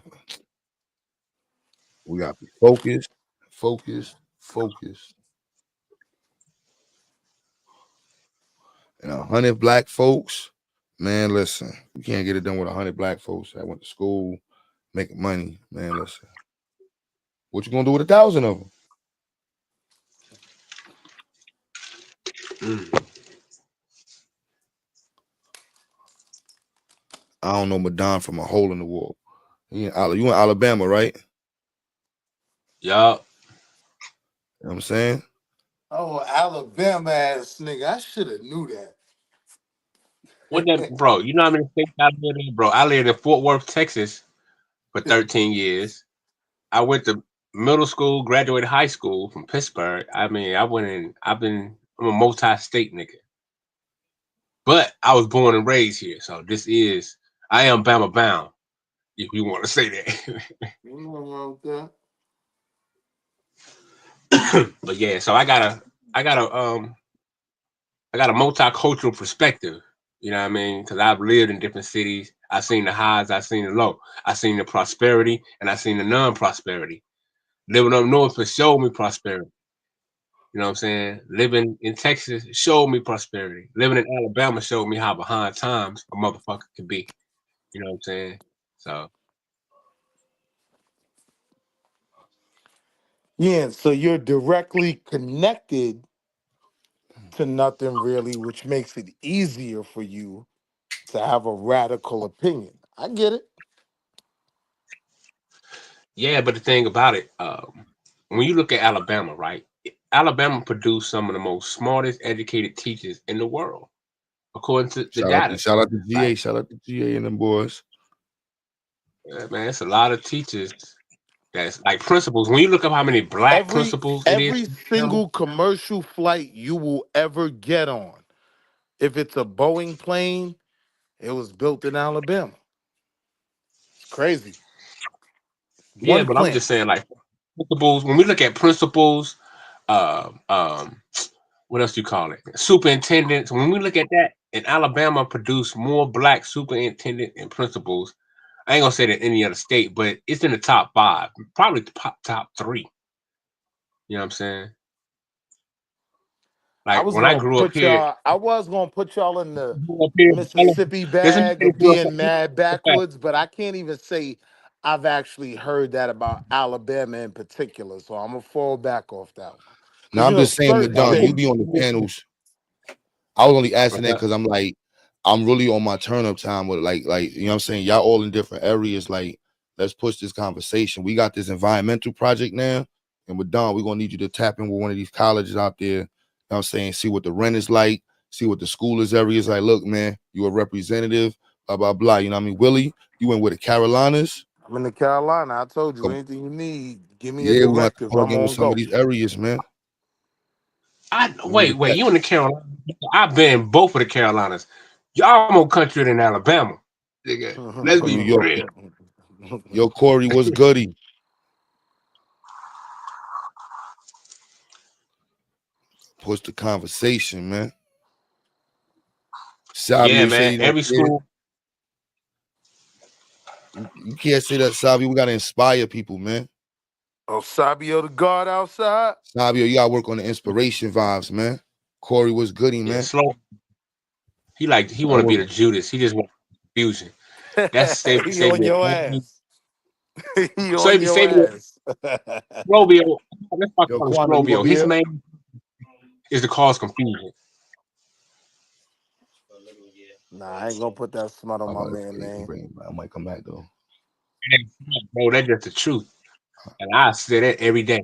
Speaker 8: We gotta be focused, focused, focused. And 100 black folks, man, listen, you can't get it done with 100 black folks that went to school, making money, man. Listen, what you gonna do with 1,000 of them?
Speaker 14: Mm.
Speaker 8: I don't know Madon from a hole in the wall. You in Alabama, right?
Speaker 14: Yup.
Speaker 8: You know what I'm saying?
Speaker 17: Oh, Alabama ass nigga. I should have knew
Speaker 14: What that,
Speaker 17: that.
Speaker 14: bro? You know how many states I lived in, bro? I lived in Fort Worth, Texas, for 13 years. I went to middle school, graduated high school from Pittsburgh. I mean, I'm a multi-state nigga. But I was born and raised here, so I am Bama bound, if you want to say that.
Speaker 17: You know wrong with that.
Speaker 14: But yeah, so I got a multicultural perspective. You know what I mean? Because I've lived in different cities. I've seen the highs, I've seen the low. I've seen the prosperity, and I've seen the non-prosperity. Living up north has showed me prosperity. You know what I'm saying? Living in Texas showed me prosperity. Living in Alabama showed me how behind times a motherfucker could be. You know what I'm saying? So
Speaker 17: Yeah, so you're directly connected to nothing really, which makes it easier for you to have a radical opinion. I get it.
Speaker 14: yeah, but the thing about it, when you look at Alabama, right? Alabama produced some of the most smartest educated teachers in the world, according to the data.
Speaker 8: Shout out to GA,
Speaker 14: Like,
Speaker 8: shout out to GA and them boys.
Speaker 14: man, it's a lot of teachers that's like principals. When you look up how many black
Speaker 17: Every
Speaker 14: principals it is,
Speaker 17: every single commercial flight you will ever get on, if it's a Boeing plane, it was built in Alabama. It's crazy.
Speaker 14: yeah,
Speaker 17: One
Speaker 14: but I'm
Speaker 17: plant.
Speaker 14: just saying, like principals. When we look at principals, uh, um, what else do you call it? Superintendents. When we look at that, in Alabama produced more black superintendent and principals. I ain't gonna say that any other state, but it's in the top 5, probably the top 3. You know what I'm saying?
Speaker 17: I
Speaker 14: Like
Speaker 17: was
Speaker 14: when I
Speaker 17: gonna
Speaker 14: grew up
Speaker 17: put
Speaker 14: here,
Speaker 17: y'all. I was gonna put y'all in the
Speaker 14: up here,
Speaker 17: Mississippi
Speaker 14: this is
Speaker 17: bag of being mad backwards, but I can't even say I've actually heard that about Alabama in particular. So I'm gonna fall back off that one.
Speaker 8: Now
Speaker 17: Because
Speaker 8: I'm just saying,
Speaker 17: certain
Speaker 8: Madonna, you
Speaker 17: things.
Speaker 8: be on the panels. I was only asking
Speaker 14: What's
Speaker 8: that
Speaker 14: up?
Speaker 8: because I'm like, I'm really on my turn up time with like, you know what I'm saying? Y'all all in different areas. Like, let's push this conversation. We got this environmental project now, and with Don, we're gonna need you to tap in with one of these colleges out there. You know what I'm saying? See what the rent is like, see what the school is area is like. Look, man, you a representative, blah, blah, blah. You know what I mean? Willie, you went with the Carolinas.
Speaker 17: I'm in the Carolina. I told you
Speaker 8: Come,
Speaker 17: anything you need, give me a
Speaker 8: yeah, we're gonna have to
Speaker 17: directive.
Speaker 8: plug
Speaker 17: I'm
Speaker 8: in with
Speaker 17: on
Speaker 8: some of
Speaker 17: go.
Speaker 8: these areas, man. We need
Speaker 14: Wait,
Speaker 8: to
Speaker 14: you in the Carolinas? I've been in both of the Carolinas. Y'all more country than Alabama. Nigga, let's
Speaker 8: New
Speaker 14: be
Speaker 8: York.
Speaker 14: real.
Speaker 8: Yo, Corey, what's goody? Push the conversation, man.
Speaker 14: Yeah,
Speaker 8: Savio said
Speaker 14: man.
Speaker 8: he don't
Speaker 14: Every
Speaker 8: care.
Speaker 14: school.
Speaker 8: You can't say that, Savio. We gotta inspire people, man.
Speaker 17: Oh, Sabio the guard outside.
Speaker 8: Savio, you gotta work on the inspiration vibes, man. Corey was goody,
Speaker 14: Yeah,
Speaker 8: man.
Speaker 14: slow. He want to be the Judas. He just want confusion. That's
Speaker 17: He on your ass. He on your
Speaker 14: Sabio.
Speaker 17: ass.
Speaker 14: Scrovio. Let's talk
Speaker 8: Yo,
Speaker 14: about
Speaker 8: Quando, you gonna
Speaker 14: Scrovio.
Speaker 8: be
Speaker 14: His
Speaker 8: here?
Speaker 14: name is to cause confusion.
Speaker 17: Nah, I ain't gonna put that smut on
Speaker 8: I'm
Speaker 17: my
Speaker 8: about to
Speaker 17: man
Speaker 8: say,
Speaker 17: name.
Speaker 8: I might come back though.
Speaker 14: Bro, that's just the truth. And I say that every day.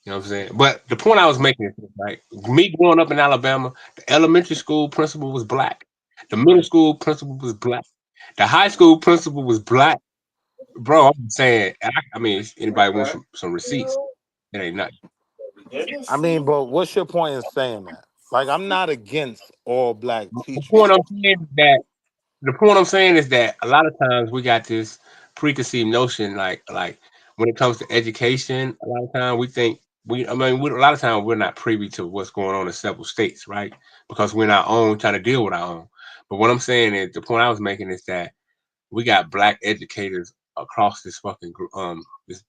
Speaker 14: You know what I'm saying? But the point I was making is, right? Me growing up in Alabama, the elementary school principal was black. The middle school principal was black. The high school principal was black. Bro, I'm saying, I mean, if anybody wants some receipts, it ain't nothing.
Speaker 17: I mean, but what's your point in saying that? Like, I'm not against all black
Speaker 14: The point
Speaker 17: teachers.
Speaker 14: I'm saying is that the point I'm saying is that a lot of times we got this preconceived notion, like when it comes to education, a lot of times we think a lot of times we're not privy to what's going on in several states, right? Because we're not own trying to deal with our own. But what I'm saying is the point I was making is that we got black educators across this fucking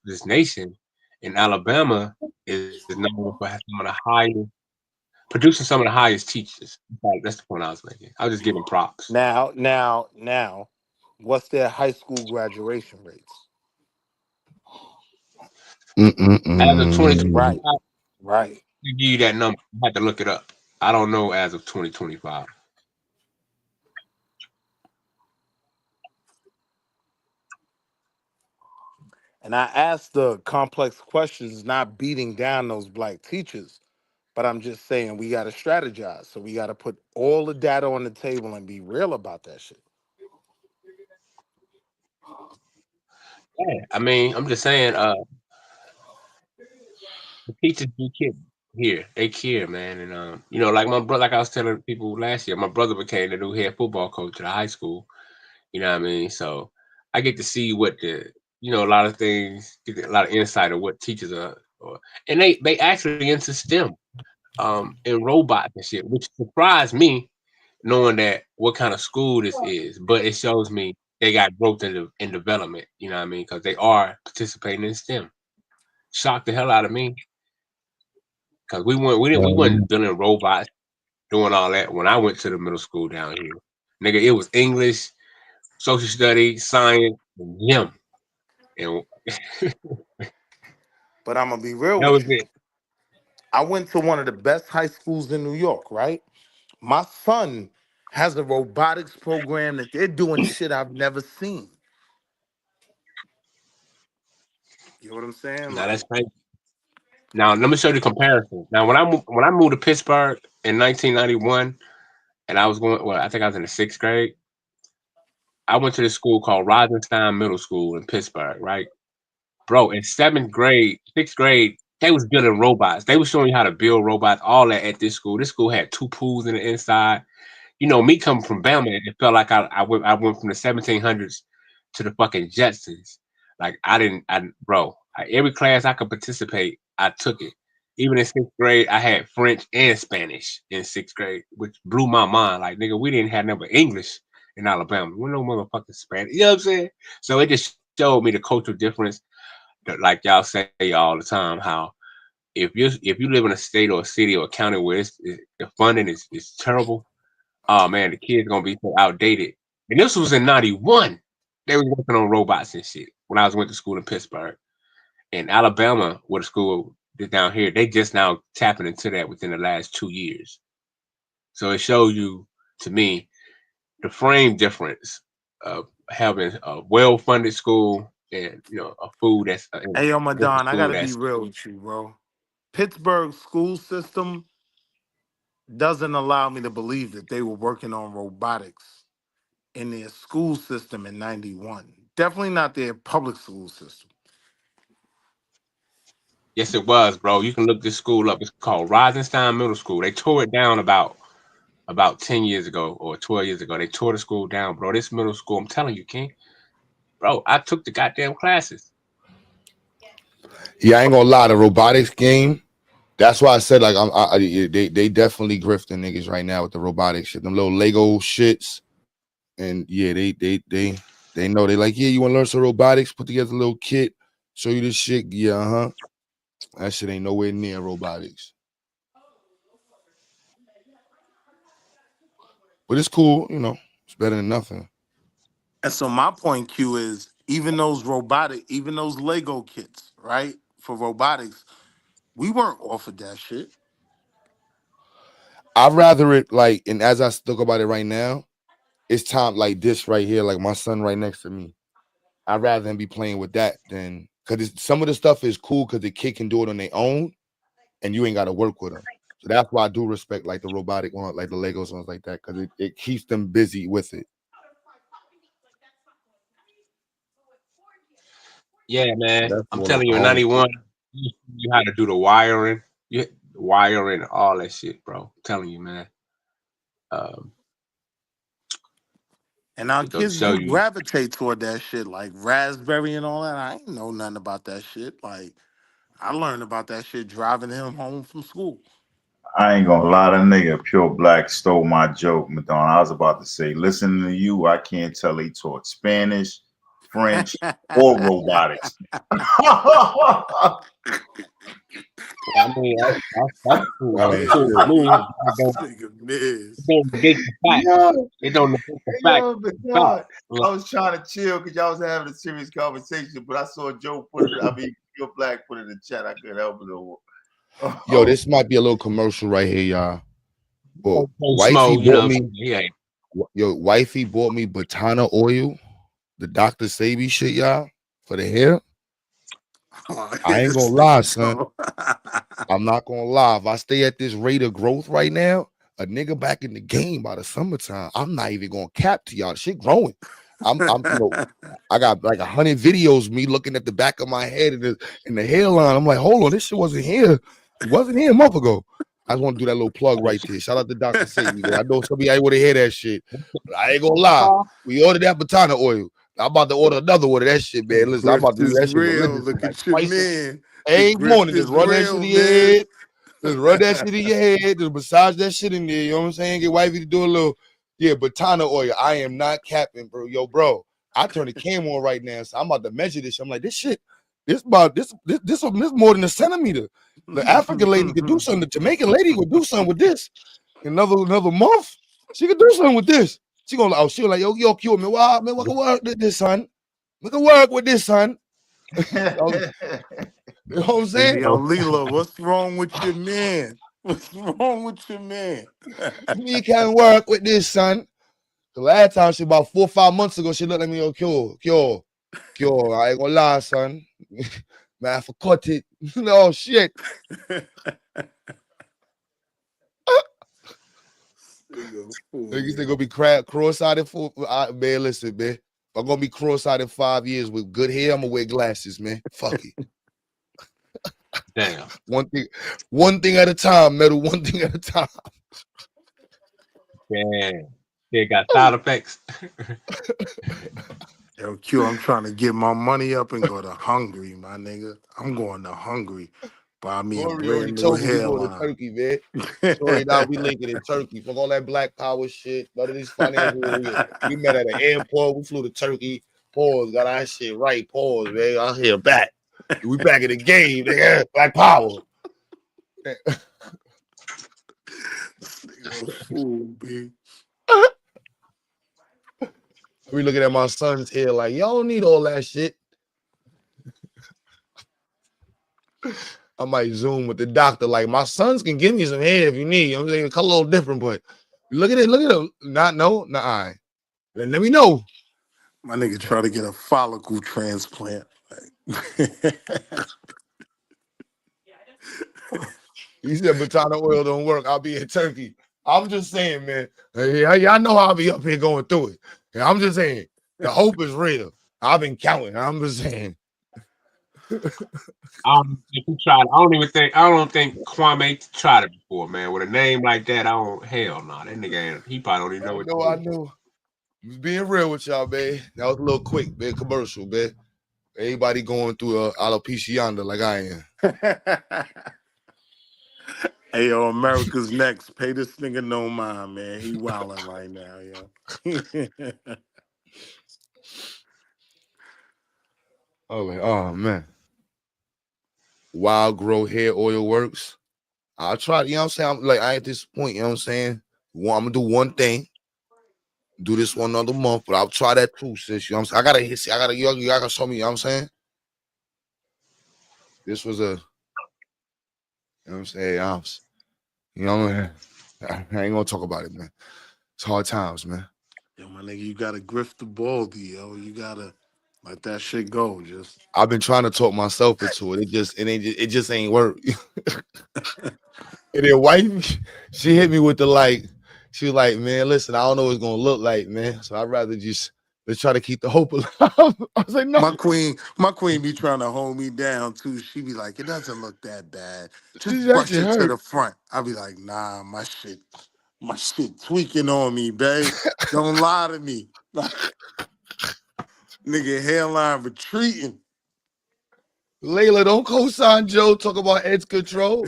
Speaker 14: this nation, and Alabama is known for having some of the highest producing some of the highest teachers. Like, that's the point I was making. I was just giving props.
Speaker 17: Now, what's their high school graduation rates?
Speaker 14: As of 2025,
Speaker 17: Right, right.
Speaker 14: to give you that number, I had to look it up. I don't know as of 2025.
Speaker 17: And I asked the complex questions, not beating down those black teachers, but I'm just saying we got to strategize. So we got to put all the data on the table and be real about that shit.
Speaker 14: Yeah, I mean, I'm just saying, the teachers do care here. They care, man. And like my brother, like I was telling people last year, my brother became the new head football coach at a high school. You know what I mean? So I get to see what a lot of things, get a lot of insight of what teachers are, and they actually into STEM, and robots and shit, which surprised me, knowing that what kind of school this is. But it shows me they got growth in development. You know what I mean? Because they are participating in STEM. Shocked the hell out of me because we wasn't building robots, doing all that when I went to the middle school down here. Nigga, it was English, social studies, science, and gym, and
Speaker 17: But I'm going to be real
Speaker 14: that
Speaker 17: with
Speaker 14: was
Speaker 17: you.
Speaker 14: it.
Speaker 17: I went to one of the best high schools in New York, right? My son has a robotics program that they're doing shit I've never seen. You know what I'm saying?
Speaker 14: Now that's
Speaker 17: Like,
Speaker 14: crazy. Now let me show you the comparison. Now when I moved to Pittsburgh in 1991, and I was going, well, I think I was in the 6th grade. I went to this school called Rosenstein Middle School in Pittsburgh, right? Bro, in 7th grade, 6th grade, they was building robots. They was showing you how to build robots, all that at this school. This school had 2 pools in the inside. Me coming from Bama, it felt like I went from the 1700s to the fucking Jetsons. Like I didn't, I bro, every class I could participate, I took it. Even in 6th grade, I had French and Spanish in 6th grade, which blew my mind. Like, nigga, we didn't have nothing but English in Alabama. We no motherfucking Spanish. You know what I'm saying? So it just showed me the cultural difference. That, like y'all say all the time, how if you live in a state or a city or a county where the funding is terrible, oh man, the kids gonna be so outdated. And this was in '91. They was working on robots and shit when I went to school in Pittsburgh. In Alabama, where the school is down here, they just now tapping into that within the last 2 years. So it shows you, to me, the frame difference of having a well-funded school and a food that's in
Speaker 17: Hey, yo,
Speaker 14: a different
Speaker 17: Madon, I
Speaker 14: school
Speaker 17: gotta be
Speaker 14: that's
Speaker 17: real with you, bro. Pittsburgh school system doesn't allow me to believe that they were working on robotics in their school system in '91. Definitely not their public school system.
Speaker 14: yes, it was, bro. You can look this school up. It's called Rosenstein Middle School. They tore it down about 10 years ago or 12 years ago. They tore the school down, bro. This middle school, I'm telling you, King, bro, I took the goddamn classes.
Speaker 8: Yeah, I ain't gonna lie. The robotics game. That's why I said like they definitely grifting niggas right now with the robotics shit. Them little Lego shits, and yeah, they know they like, yeah, you want to learn some robotics? Put together a little kit, show you this shit. Yeah, that shit ain't nowhere near robotics, but it's cool. It's better than nothing.
Speaker 17: And so my point, Q, is even those Lego kits, right? For robotics, we weren't offered that shit.
Speaker 8: I'd rather it like, and as I talk about it right now, it's time like this right here, like my son right next to me. I'd rather him be playing with that than because some of the stuff is cool because the kid can do it on their own, and you ain't got to work with them. So that's why I do respect like the robotic one, like the Legos ones like that, because it keeps them busy with it.
Speaker 14: Yeah,
Speaker 8: So
Speaker 14: man.
Speaker 8: that's
Speaker 14: I'm
Speaker 8: more the
Speaker 14: telling you, in
Speaker 8: only
Speaker 14: '91,
Speaker 8: thing.
Speaker 14: you had to do the wiring, wiring, all that shit, bro. I'm telling you, man. Um,
Speaker 17: And our
Speaker 14: it goes to
Speaker 17: kids
Speaker 14: show
Speaker 17: do
Speaker 14: you.
Speaker 17: gravitate toward that shit, like raspberry and all that. I ain't know nothing about that shit. Like I learned about that shit driving him home from school.
Speaker 12: I ain't gonna lie, that nigga Pure Black stole my joke, Madonna. I was about to say, listening to you, I can't tell he taught Spanish, French, or robotics.
Speaker 14: I mean, that's cool. That's
Speaker 8: Oh
Speaker 14: cool with
Speaker 8: shit.
Speaker 14: me.
Speaker 17: Nigga Miz.
Speaker 14: It don't negate the fact.
Speaker 12: Yo,
Speaker 14: It don't negate the fact.
Speaker 12: yo,
Speaker 14: The fact.
Speaker 12: God. I was trying to chill because y'all was having a serious conversation, but I saw Joe put it, Pure Black put it in the chat. I couldn't help it.
Speaker 8: Yo,
Speaker 12: Oh,
Speaker 8: this might be a little commercial right here, y'all. But wifey
Speaker 14: Smoke,
Speaker 8: bought me,
Speaker 14: yeah.
Speaker 8: wifey bought me Batana oil, the Dr. Sabi shit, y'all, for the hair.
Speaker 17: Oh,
Speaker 8: I ain't
Speaker 17: this
Speaker 8: gonna lie,
Speaker 17: nigga
Speaker 8: son.
Speaker 17: go.
Speaker 8: I'm not gonna lie. If I stay at this rate of growth right now, a nigga back in the game by the summertime, I'm not even gonna cap to y'all. Shit growing. I got like 100 videos me looking at the back of my head and the hairline. I'm like, hold on, this shit wasn't here. It wasn't here a month ago. I just want to do that little plug right there. Shout out to Dr. Sadie. I know some of y'all want to hear that shit, but I ain't gonna lie. We ordered that Batana oil. I'm about to order another one of that shit,
Speaker 17: The
Speaker 8: man. Listen, I'm about
Speaker 17: grift
Speaker 8: to do
Speaker 17: is
Speaker 8: that shit
Speaker 17: real.
Speaker 8: religiously,
Speaker 17: Look
Speaker 8: like
Speaker 17: at your
Speaker 8: twice
Speaker 17: man. The
Speaker 8: every
Speaker 17: grift
Speaker 8: morning. Just
Speaker 17: is
Speaker 8: run that shit
Speaker 17: real,
Speaker 8: in your
Speaker 17: Miz.
Speaker 8: head. Just run that shit in your head. Just massage that shit in there. You know what I'm saying? Get wifey to do a little, Batana oil. I am not capping, bro. Yo, bro, I turn the cam on right now, so I'm about to measure this. I'm like, this shit, this more than a centimeter. The African lady could do something. The Jamaican lady would do something with this. Another month, she could do something with this. She gonna, she was like, yo, cute man. Wow, man, what can work with this, son? We can work with this, son. You know what I'm
Speaker 17: Hey,
Speaker 8: saying?
Speaker 17: yo, Lila, what's wrong with your man? What's wrong with your man?
Speaker 8: We can work with this, son. The last time she about 4 or 5 months ago, she looked at me, yo, Kyo. I ain't gonna lie, son. Man, I forgot it. No shit. Niggas they gonna be cross-eyed for man. Listen, man. If I'm gonna be cross-eyed in 5 years with good hair, I'm gonna wear glasses, man. Fuck it.
Speaker 14: Damn.
Speaker 8: One thing at a time, metal. One thing at a time.
Speaker 14: Damn. It got side effects.
Speaker 17: Yo, Q, I'm trying to get my money up and go to Hungary, my nigga. I'm going to Hungary. Buy me a
Speaker 8: Corey already
Speaker 17: brand new
Speaker 8: told me we going to
Speaker 17: hairline.
Speaker 8: Turkey, man. Corey and I, we linking in Turkey. Fuck all that Black Power shit. None of these financial. We met at the airport. We flew to Turkey. Pause. Got our shit right. Pause, man. I'm here back. We back in the game, nigga. Black Power.
Speaker 17: Fool, man.
Speaker 8: We looking at my son's hair like, y'all don't need all that shit. I might Zoom with the doctor. Like, my sons can give me some hair if you need. I'm saying it's a little different, but look at it. Look at him. Not no. Nah. Then let me know.
Speaker 17: My nigga try to get a follicle transplant.
Speaker 8: He said Batana oil don't work. I'll be in Turkey. I'm just saying, man. Y'all know I'll be up here going through it. And I'm just saying, the hope is real. I've been counting. I'm just saying.
Speaker 14: I don't think he tried. I don't think Kwame tried it before, man. With a name like that, hell no. That nigga he probably don't even know what to
Speaker 8: I
Speaker 14: do.
Speaker 8: know. Just being real with y'all, man. That was a little quick, man. Commercial, man. Everybody going through alopecia yonder like I am.
Speaker 17: Hey, yo, America's Next. Pay this nigga no mind, man. He wilding right now, yo.
Speaker 8: Oh man. Wild Grow Hair Oil works. I'll try, you know what I'm saying? I'm like, I at this point, you know what I'm saying? I'm gonna do one thing, do this one another month, but I'll try that too, sis. You know what I'm saying? You gotta show me, you know what I'm saying? This was you know what I'm saying? You know, I ain't gonna talk about it, man. It's hard times, man.
Speaker 17: Yo, my nigga, you gotta grift the baldy, yo. You gotta let that shit go. Just
Speaker 8: I've been trying to talk myself into it. It just ain't work. And then wife, she hit me with the like, she was like, man, listen, I don't know what it's gonna look like, man. So I'd rather just let's try to keep the hope alive. I was like, no.
Speaker 17: my queen be trying to hold me down too. She be like, it doesn't look that bad. Just
Speaker 8: That
Speaker 17: brush
Speaker 8: shit
Speaker 17: it to
Speaker 8: hurt.
Speaker 17: the front. I be like, nah, my shit tweaking on me, babe. Don't lie to me. Nigga, hairline retreating.
Speaker 8: Layla, don't co-sign Joe. Talk about edge control.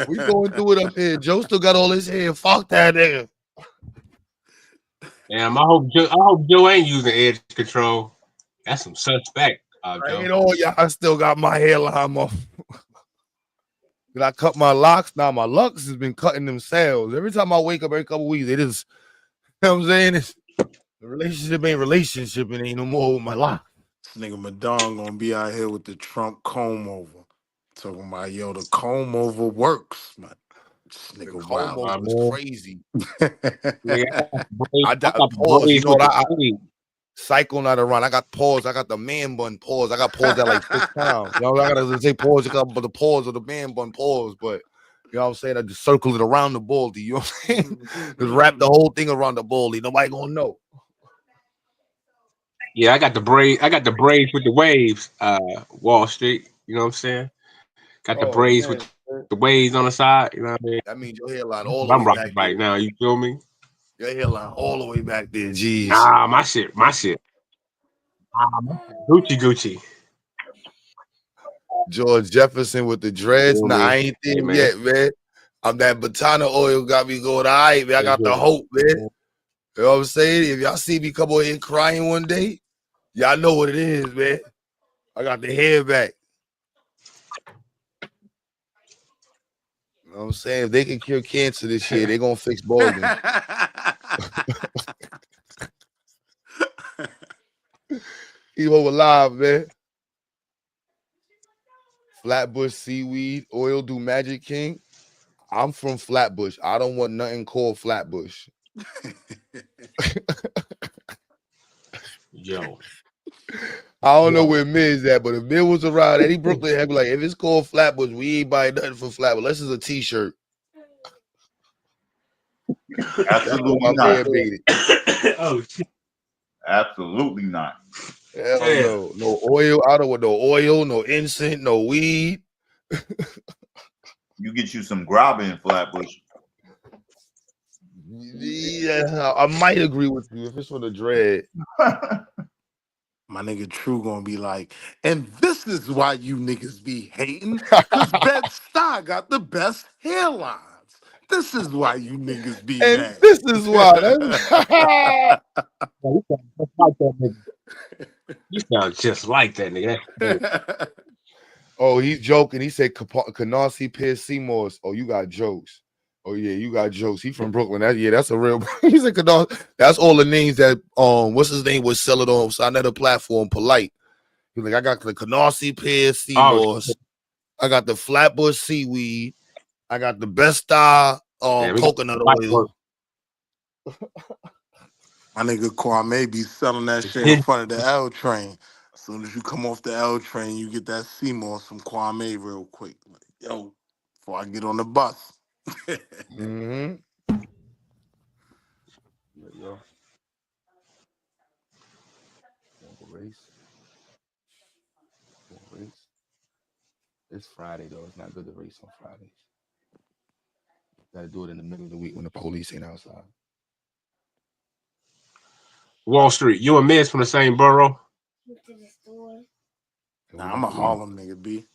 Speaker 8: We going through it up here. Joe still got all his hair. Fuck that nigga.
Speaker 14: Damn, I hope Joe ain't using edge control. That's some suspect,
Speaker 8: I
Speaker 14: Joe.
Speaker 8: ain't all y'all. I still got my hairline off. Did I cut my locks? Now my locks has been cutting themselves. Every time I wake up every couple weeks, they just, you know what I'm saying? The relationship ain't relationship. It ain't no more with my locks.
Speaker 17: This nigga Madon gonna be out here with the Trump comb over. Talking about, yo, the comb over works, man. This
Speaker 8: The
Speaker 17: nigga
Speaker 8: comb
Speaker 17: wild.
Speaker 8: over was crazy.
Speaker 14: I got
Speaker 8: pause. You know
Speaker 14: with
Speaker 8: what?
Speaker 14: the
Speaker 8: Cycle not around. I got pause. I got the man bun pause. I got pause that like 6 times. You know, I gotta say pause. You got the pause of the man bun pause, but you know what I'm saying? I just circle it around the baldy. You know what I'm saying? Just wrap the whole thing around the baldy. Nobody gonna know.
Speaker 14: Yeah, I got the braids. I got the braids with the waves. Wall Street. You know what I'm saying? Got the
Speaker 8: Oh
Speaker 14: braids with
Speaker 8: man,
Speaker 14: the waves on the side. You know what I mean?
Speaker 8: that means your hairline
Speaker 14: That's
Speaker 8: all
Speaker 14: what
Speaker 8: the
Speaker 14: I'm
Speaker 8: way back
Speaker 14: rocking
Speaker 8: there.
Speaker 14: right now. You feel me?
Speaker 8: Your hairline all the way back there. Jeez.
Speaker 14: Nah, my shit. My shit. Gucci.
Speaker 8: George Jefferson with the dreads.
Speaker 14: Feel
Speaker 8: Nah, I
Speaker 14: me?
Speaker 8: ain't
Speaker 14: Hey
Speaker 8: there
Speaker 14: man.
Speaker 8: yet, man. I'm that Batana oil got me going. All right, man. I got the hope, man. You know what I'm saying? If y'all see me come over here crying one day, y'all know what it is, man. I got the hair back. You know what I'm saying? If they can cure cancer this year, they're gonna fix balding. Keep hope alive, man. Flatbush seaweed oil do magic king. I'm from Flatbush. I don't want nothing called Flatbush.
Speaker 14: Yo.
Speaker 8: I don't know where Miz at, but if Miz was around, Eddie Brooklyn had be like, if it's called Flatbush, we ain't buying nothing for Flatbush. This is a t-shirt. That's what
Speaker 12: Absolutely
Speaker 8: my
Speaker 12: not.
Speaker 8: man made it.
Speaker 14: Oh shit.
Speaker 12: Absolutely not.
Speaker 8: Hell no. No oil. I don't want no oil, no incense, no weed.
Speaker 12: You get you some grabba in Flatbush.
Speaker 8: Yeah, I might agree with you if it's for the dread.
Speaker 17: My nigga True gonna be like, and this is why you niggas be hating, cause Bed-Stuy got the best hairlines. This is why you niggas be
Speaker 8: And
Speaker 17: mad.
Speaker 8: this is why. That's
Speaker 14: You sound just like that nigga. That's crazy.
Speaker 8: oh, he's joking. He said Canarsie Pierce Seymour's. Oh, you got jokes. Oh yeah, you got jokes. He from Brooklyn. That's a real. He's a Canarsie. That's all the names that what's his name was selling on another platform. Polite. He's like, I got the Canarsie Pierce
Speaker 14: Oh,
Speaker 8: Seymour's. I got the Flatbush seaweed. I got the Best Star
Speaker 14: damn, he got
Speaker 8: coconut
Speaker 14: white
Speaker 8: oil.
Speaker 14: work.
Speaker 17: My nigga Kwame be selling that shit in front of the L train. As soon as you come off the L train, you get that Seymour from Kwame real quick. Like, yo, before I get on the bus.
Speaker 8: Mm-hmm. Yo. Race. Race. It's Friday though. It's not good to race on Fridays. Gotta do it in the middle of the week when the police ain't outside.
Speaker 14: Wall Street. You and Miz from the same borough?
Speaker 4: Went to the store.
Speaker 17: Nah, I'm a Harlem nigga, B.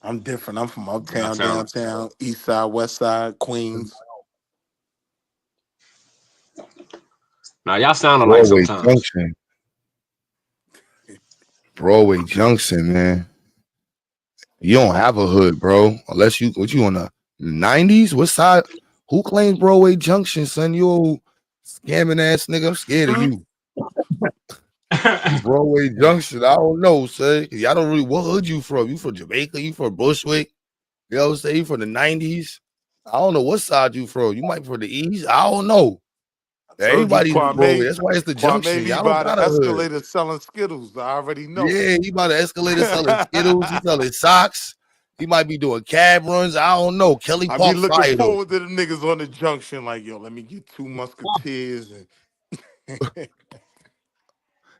Speaker 17: I'm different. I'm from
Speaker 14: Y'all
Speaker 17: uptown,
Speaker 14: sound
Speaker 17: downtown, east side, west side, Queens.
Speaker 14: now y'all sound alike
Speaker 8: Broadway
Speaker 14: sometimes.
Speaker 8: Junction. Broadway Junction, man. You don't have a hood, bro. Unless you what you on the 90s? What side? Who claims Broadway Junction, son? You old scamming ass nigga. I'm scared of you. Broadway Junction. I don't know, son. Y'all don't really what hood you from? You from Jamaica? You from Bushwick? You know what I'm saying? You from the 90s? I don't know what side you from. You might be from the east. I don't know.
Speaker 17: Told you
Speaker 8: Everybody's in Broadway.
Speaker 17: Kwame.
Speaker 8: That's why it's the
Speaker 17: Kwame
Speaker 8: junction.
Speaker 17: be
Speaker 8: Y'all don't
Speaker 17: by
Speaker 8: got
Speaker 17: the
Speaker 8: a hood.
Speaker 17: escalator selling Skittles. I already know.
Speaker 8: Yeah, he by the escalator selling Skittles. He selling socks. He might be doing cab runs. I don't know. Kelly
Speaker 17: I be
Speaker 8: Park
Speaker 17: looking
Speaker 8: Fire though.
Speaker 17: forward to the niggas on the junction, like, yo, let me get 2 musketeers and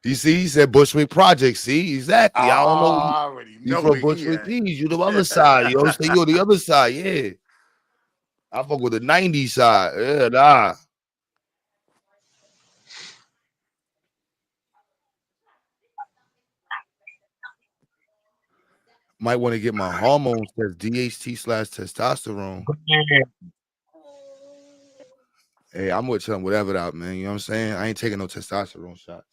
Speaker 8: You see, he said Bushwick Project. See, exactly. I don't know.
Speaker 17: I already
Speaker 8: You
Speaker 17: know
Speaker 8: from
Speaker 17: where he
Speaker 8: Bushwick
Speaker 17: at.
Speaker 8: Keys. You the other side. You know what I'm saying? You on the other side. Yeah. I fuck with the 90s side. Yeah, nah. Might want to get my hormones test, DHT/testosterone. Hey, I'm with some whatever that, man. You know what I'm saying? I ain't taking no testosterone shots.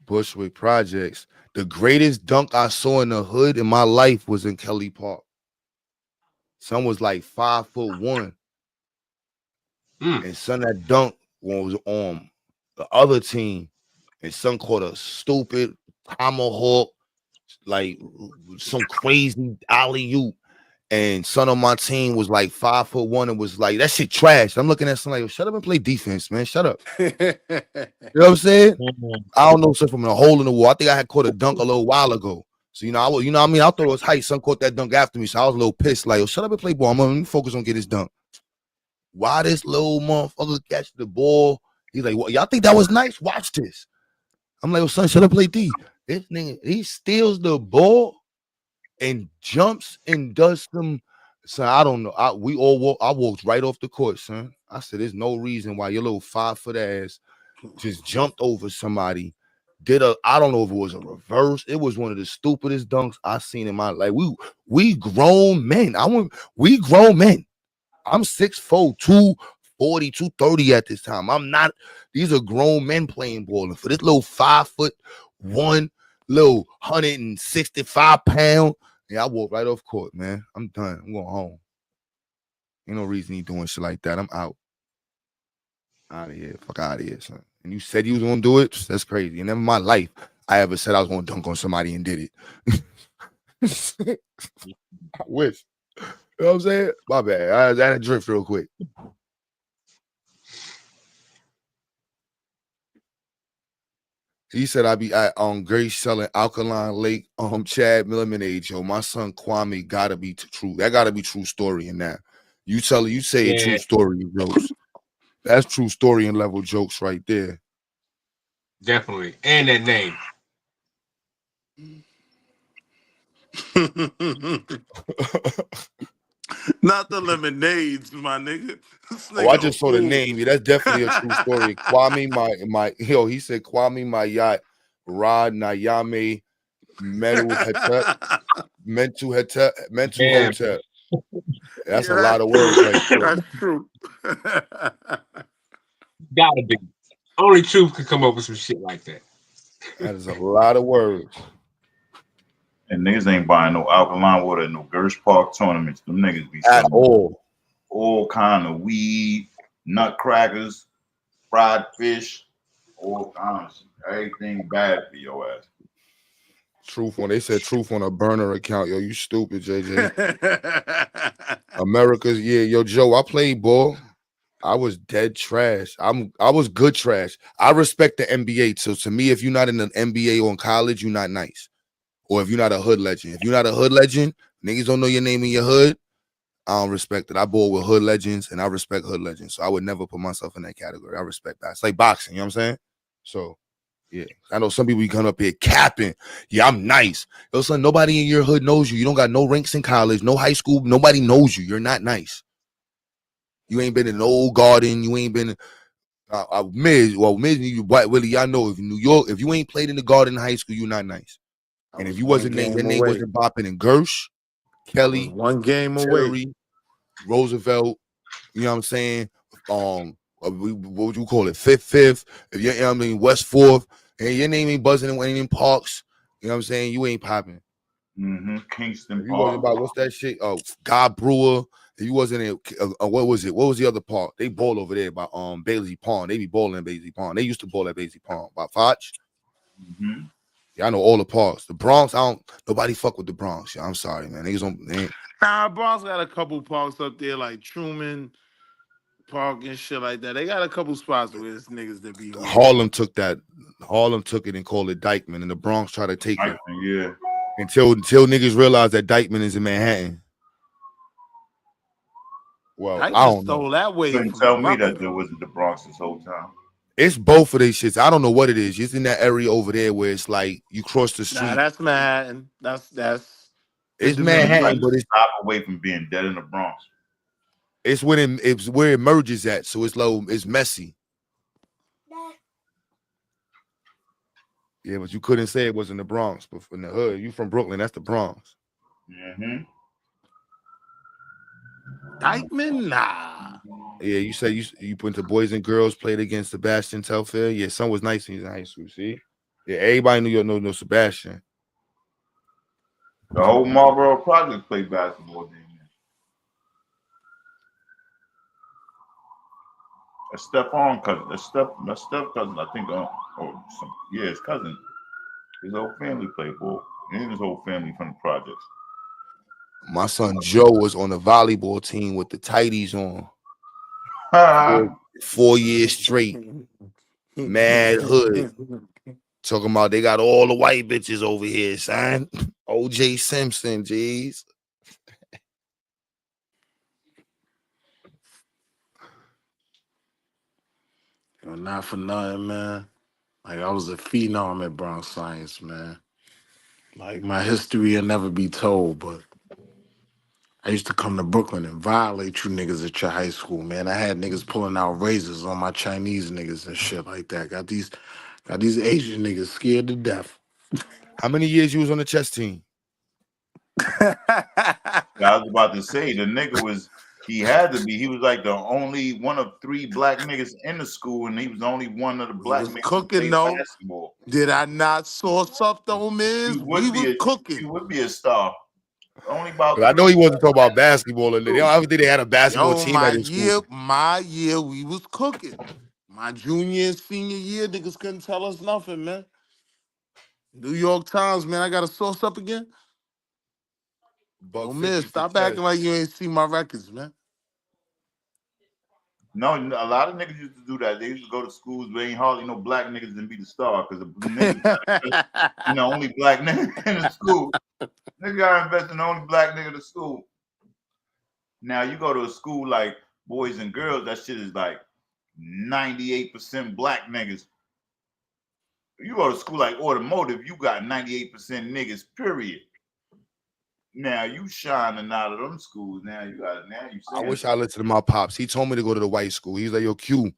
Speaker 8: Bushwick Projects. The greatest dunk I saw in the hood in my life was in Kelly Park. Son was like 5'1", and son that dunk was on the other team, and son caught a stupid tomahawk, like some crazy alley oop. And son on my team was like 5'1" and was like, that shit trash. I'm looking at something like, shut up and play defense, man. Shut up. You know what I'm saying? I don't know, son, from a hole in the wall. I think I had caught a dunk a little while ago. So, you know what I mean? I thought it was hype. Son caught that dunk after me. So I was a little pissed. Like, yo, shut up and play ball. I'm gonna focus on get this dunk. Why this little motherfucker catch the ball? He's like, well, y'all think that was nice? Watch this. I'm like, well, son, shut up, play D. This nigga, he steals the ball and jumps and does some. Son, I don't know. I walked right off the court, son. I said, there's no reason why your little 5-foot ass just jumped over somebody. I don't know if it was a reverse. It was one of the stupidest dunks I've seen in my life. We grown men. We grown men. I'm 6'4", 240, 230 at this time. I'm not, these are grown men playing ball. And for this little 5'1", little 165 pound, yeah, I walk right off court, man. I'm done. I'm going home. Ain't no reason he doing shit like that. I'm out. Out of here. Fuck out of here, son. And you said you was gonna do it? That's crazy. And never in my life I ever said I was gonna dunk on somebody and did it. I wish. You know what I'm saying? My bad. I had to drift real quick. He said I be at Grace selling Alkaline Lake Chad lemonade. Yo, my son Kwame gotta be true. That gotta be true story in that. You say a true
Speaker 14: Yeah,
Speaker 8: story jokes. That's true story and level jokes right there.
Speaker 14: definitely. And that name.
Speaker 17: Not the lemonades, my nigga. This
Speaker 8: Oh, I
Speaker 17: nigga a
Speaker 8: just saw the
Speaker 17: fool.
Speaker 8: name. Yeah, that's definitely a true story. Kwame, he said Kwame Mayat, Rod Nayame, Metal Hetep, Mental
Speaker 14: Man,
Speaker 8: Hotep. That's
Speaker 17: Yeah,
Speaker 8: a lot
Speaker 17: that's
Speaker 8: of words
Speaker 17: true.
Speaker 8: right there.
Speaker 17: That's true.
Speaker 14: gotta be. Only truth could come up with some shit like that.
Speaker 8: That is a lot of words.
Speaker 12: And niggas ain't buying no alkaline water at no Gersh Park tournaments. Them niggas be
Speaker 8: At
Speaker 12: selling all kind of weed, nutcrackers, fried fish, all kinds of shit. Everything bad for your ass.
Speaker 8: Truth on they said truth on a burner account. Yo, you stupid, JJ. America's yo, Joe. I played ball. I was dead trash. I was good trash. I respect the NBA. So to me, if you're not in the NBA or in college, you're not nice. Or if you're not a hood legend. If you're not a hood legend, niggas don't know your name in your hood. I don't respect it. I ball with hood legends and I respect hood legends. So I would never put myself in that category. I respect that. It's like boxing, you know what I'm saying? So yeah. I know some people you come up here capping. Yeah, I'm nice. Yo, son, nobody in your hood knows you. You don't got no ranks in college, no high school. Nobody knows you. You're not nice. You ain't been in no garden. You ain't been Miz, you White Willie, y'all know if New York, if you ain't played in the garden in high school, you're not nice.
Speaker 17: I
Speaker 8: And if
Speaker 17: was
Speaker 8: you
Speaker 17: one
Speaker 8: wasn't named, your
Speaker 17: game
Speaker 8: name
Speaker 17: away.
Speaker 8: wasn't bopping in Gersh,
Speaker 17: I was
Speaker 8: Kelly,
Speaker 17: one game away.
Speaker 8: Terry, Roosevelt, you know what I'm saying? What would you call it? Fifth. If you know what I mean, West Fourth, and your name ain't buzzing in Parks, you know what I'm saying? You ain't popping.
Speaker 12: Kingston
Speaker 8: If you wasn't
Speaker 12: Park.
Speaker 8: about what's that shit? Oh, God Brewer. If you wasn't in what was it? What was the other park? They ball over there by Bailey Pond. They be balling in Bailey Pond. They used to ball at Bailey Pond. By Foch. Yeah, I know all the parks. The Bronx, nobody fuck with the Bronx. Yeah, I'm sorry, man. Niggas don't.
Speaker 17: Nah, Bronx got a couple parks up there like Truman Park and shit like that. They got a couple spots where it's niggas that be hooping.
Speaker 8: Harlem took that. Harlem took it and called it Dykeman, and the Bronx tried to take it.
Speaker 12: Yeah.
Speaker 8: Until niggas realized that Dykeman is in Manhattan. Well,
Speaker 17: Dykeman
Speaker 8: I don't
Speaker 17: stole
Speaker 8: know.
Speaker 17: that wave
Speaker 12: Couldn't
Speaker 17: from
Speaker 12: tell
Speaker 17: the
Speaker 12: me
Speaker 17: brother.
Speaker 12: that there wasn't the Bronx this whole time.
Speaker 8: It's both of these shits. I don't know what it is. It's in that area over there where it's like you cross the street.
Speaker 17: Nah, that's Manhattan. That's
Speaker 8: it's
Speaker 17: Dominican.
Speaker 8: Manhattan, but it's
Speaker 12: stop away from being dead in the Bronx.
Speaker 8: It's where it merges at, so it's low. It's messy. Yeah, but you couldn't say it was in the Bronx, but in the hood, you from Brooklyn, that's the Bronx.
Speaker 17: Dykeman, nah.
Speaker 8: Yeah, you say you went to Boys and Girls, played against Sebastian Telfair. Yeah, son was nice when he was in high school. See, yeah, everybody in New York know Sebastian.
Speaker 12: The whole Marlboro Project played basketball then. That's Stephon cousin. That's Steph cousin. I think. His cousin. His whole family played ball. And his whole family from the projects.
Speaker 8: My son Joe was on the volleyball team with the tighties on. 4 years straight. Mad hood. Talking about they got all the white bitches over here, son. OJ Simpson, jeez.
Speaker 17: Not for nothing, man. Like I was a phenom at Bronx Science, man. Like my history will never be told, but I used to come to Brooklyn and violate you niggas at your high school, man. I had niggas pulling out razors on my Chinese niggas and shit like that. Got these Asian niggas scared to death.
Speaker 8: How many years you was on the chess team?
Speaker 12: I was about to say the nigga he had to be. He was like the only one of 3 black niggas in the school, and he was the only one of the
Speaker 17: We
Speaker 12: black
Speaker 17: was
Speaker 12: niggas who
Speaker 17: cooking
Speaker 12: played
Speaker 17: though.
Speaker 12: basketball.
Speaker 17: Did I not source up though, Miz? We was cooking.
Speaker 12: You would be a star. Only about
Speaker 8: I
Speaker 12: 3.
Speaker 8: know he wasn't talking about basketball. I don't think they had a basketball
Speaker 17: Yo,
Speaker 8: team at his school.
Speaker 17: my year, we was cooking. My junior and senior year, niggas couldn't tell us nothing, man. New York Times, man, I got to source up again. Yo, Miz, stop acting like you ain't see my records, man.
Speaker 12: No, a lot of niggas used to do that. They used to go to schools where ain't hardly no black niggas and be the star because the niggas, only black nigga in the school. Nigga gotta invest in the only black nigga in the school. Now you go to a school like Boys and Girls, that shit is like 98% black niggas. You go to school like Automotive, you got 98% niggas, period. Now you shining out of them schools. Now you got. Now you
Speaker 8: I
Speaker 12: saying
Speaker 8: wish I
Speaker 12: something.
Speaker 8: listened to my pops. He told me to go to the white school. He's like, yo, Q,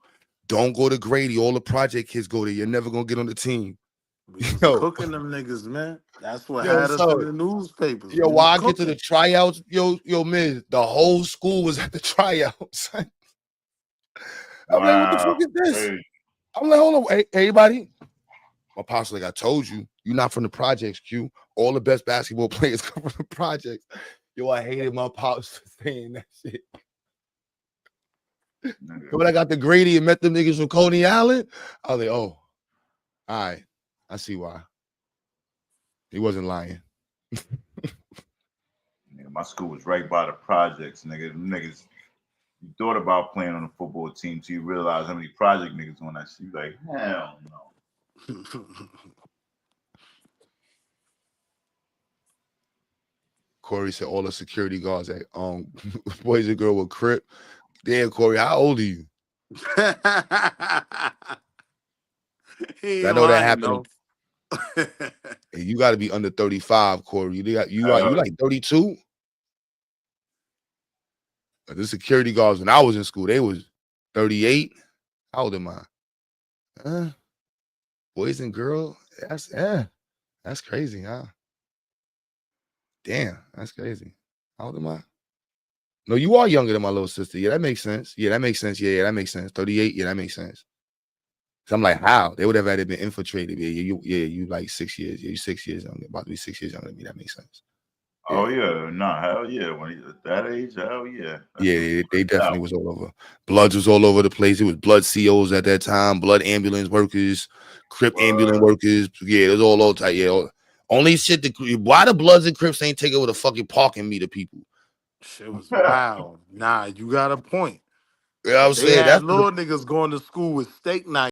Speaker 8: don't go to Grady. All the project kids go there. You're never gonna get on the team.
Speaker 17: We was
Speaker 8: Yo,
Speaker 17: cooking them niggas, man. That's what
Speaker 8: yo,
Speaker 17: had us in
Speaker 8: so
Speaker 17: the newspapers.
Speaker 8: yo,
Speaker 17: We
Speaker 8: while
Speaker 17: was
Speaker 8: I get to the
Speaker 17: cooking.
Speaker 8: tryouts, yo, man, the whole school was at the tryouts. I'm like, what the fuck
Speaker 12: Wow.
Speaker 8: is this?
Speaker 12: Hey.
Speaker 8: I'm like, hold on, hey, everybody. My pops like, I told you, you're not from the projects, Q. All the best basketball players come from the projects. Yo, I hated my pops for saying that shit. When I got to Grady and met them niggas from Coney Island, I was like, oh, all right. I see why. He wasn't lying.
Speaker 12: Nigga, my school was right by the projects, nigga. Them niggas, you thought about playing on a football team till you realize how many project niggas on that shit. You like, hell no.
Speaker 8: Corey said all the security guards at Boys and Girl with Crip. Damn, Corey, how old are you?
Speaker 17: He
Speaker 8: I
Speaker 17: ain't
Speaker 8: know that
Speaker 17: lying
Speaker 8: happened.
Speaker 17: though.
Speaker 8: And you got to be under 35, Corey. You like 32? The security guards when I was in school, they was 38. How old am I? Boys and Girl. That's crazy, huh? Damn, that's crazy. How old am I? No, you are younger than my little sister. Yeah, that makes sense. Yeah, that makes sense. Yeah, that makes sense. 38. Yeah, that makes sense. So I'm like, how? They would have had to been infiltrated. Yeah, you like 6 years. Yeah, you 6 years younger. About to be 6 years younger than me. That makes sense. Yeah.
Speaker 12: Oh yeah, nah, hell yeah. When he's at that age, hell yeah.
Speaker 8: Yeah, they definitely was all over. Bloods was all over the place. It was blood COs at that time, blood ambulance workers, Crip ambulance workers. Yeah, it was all over. Yeah, only shit why the Bloods and Crips ain't take over the fucking parking meter people.
Speaker 17: Shit was wild. Nah, you got a point.
Speaker 8: You know what I'm
Speaker 17: They
Speaker 8: saying?
Speaker 17: had
Speaker 8: That's
Speaker 17: little niggas going to school with steak knives.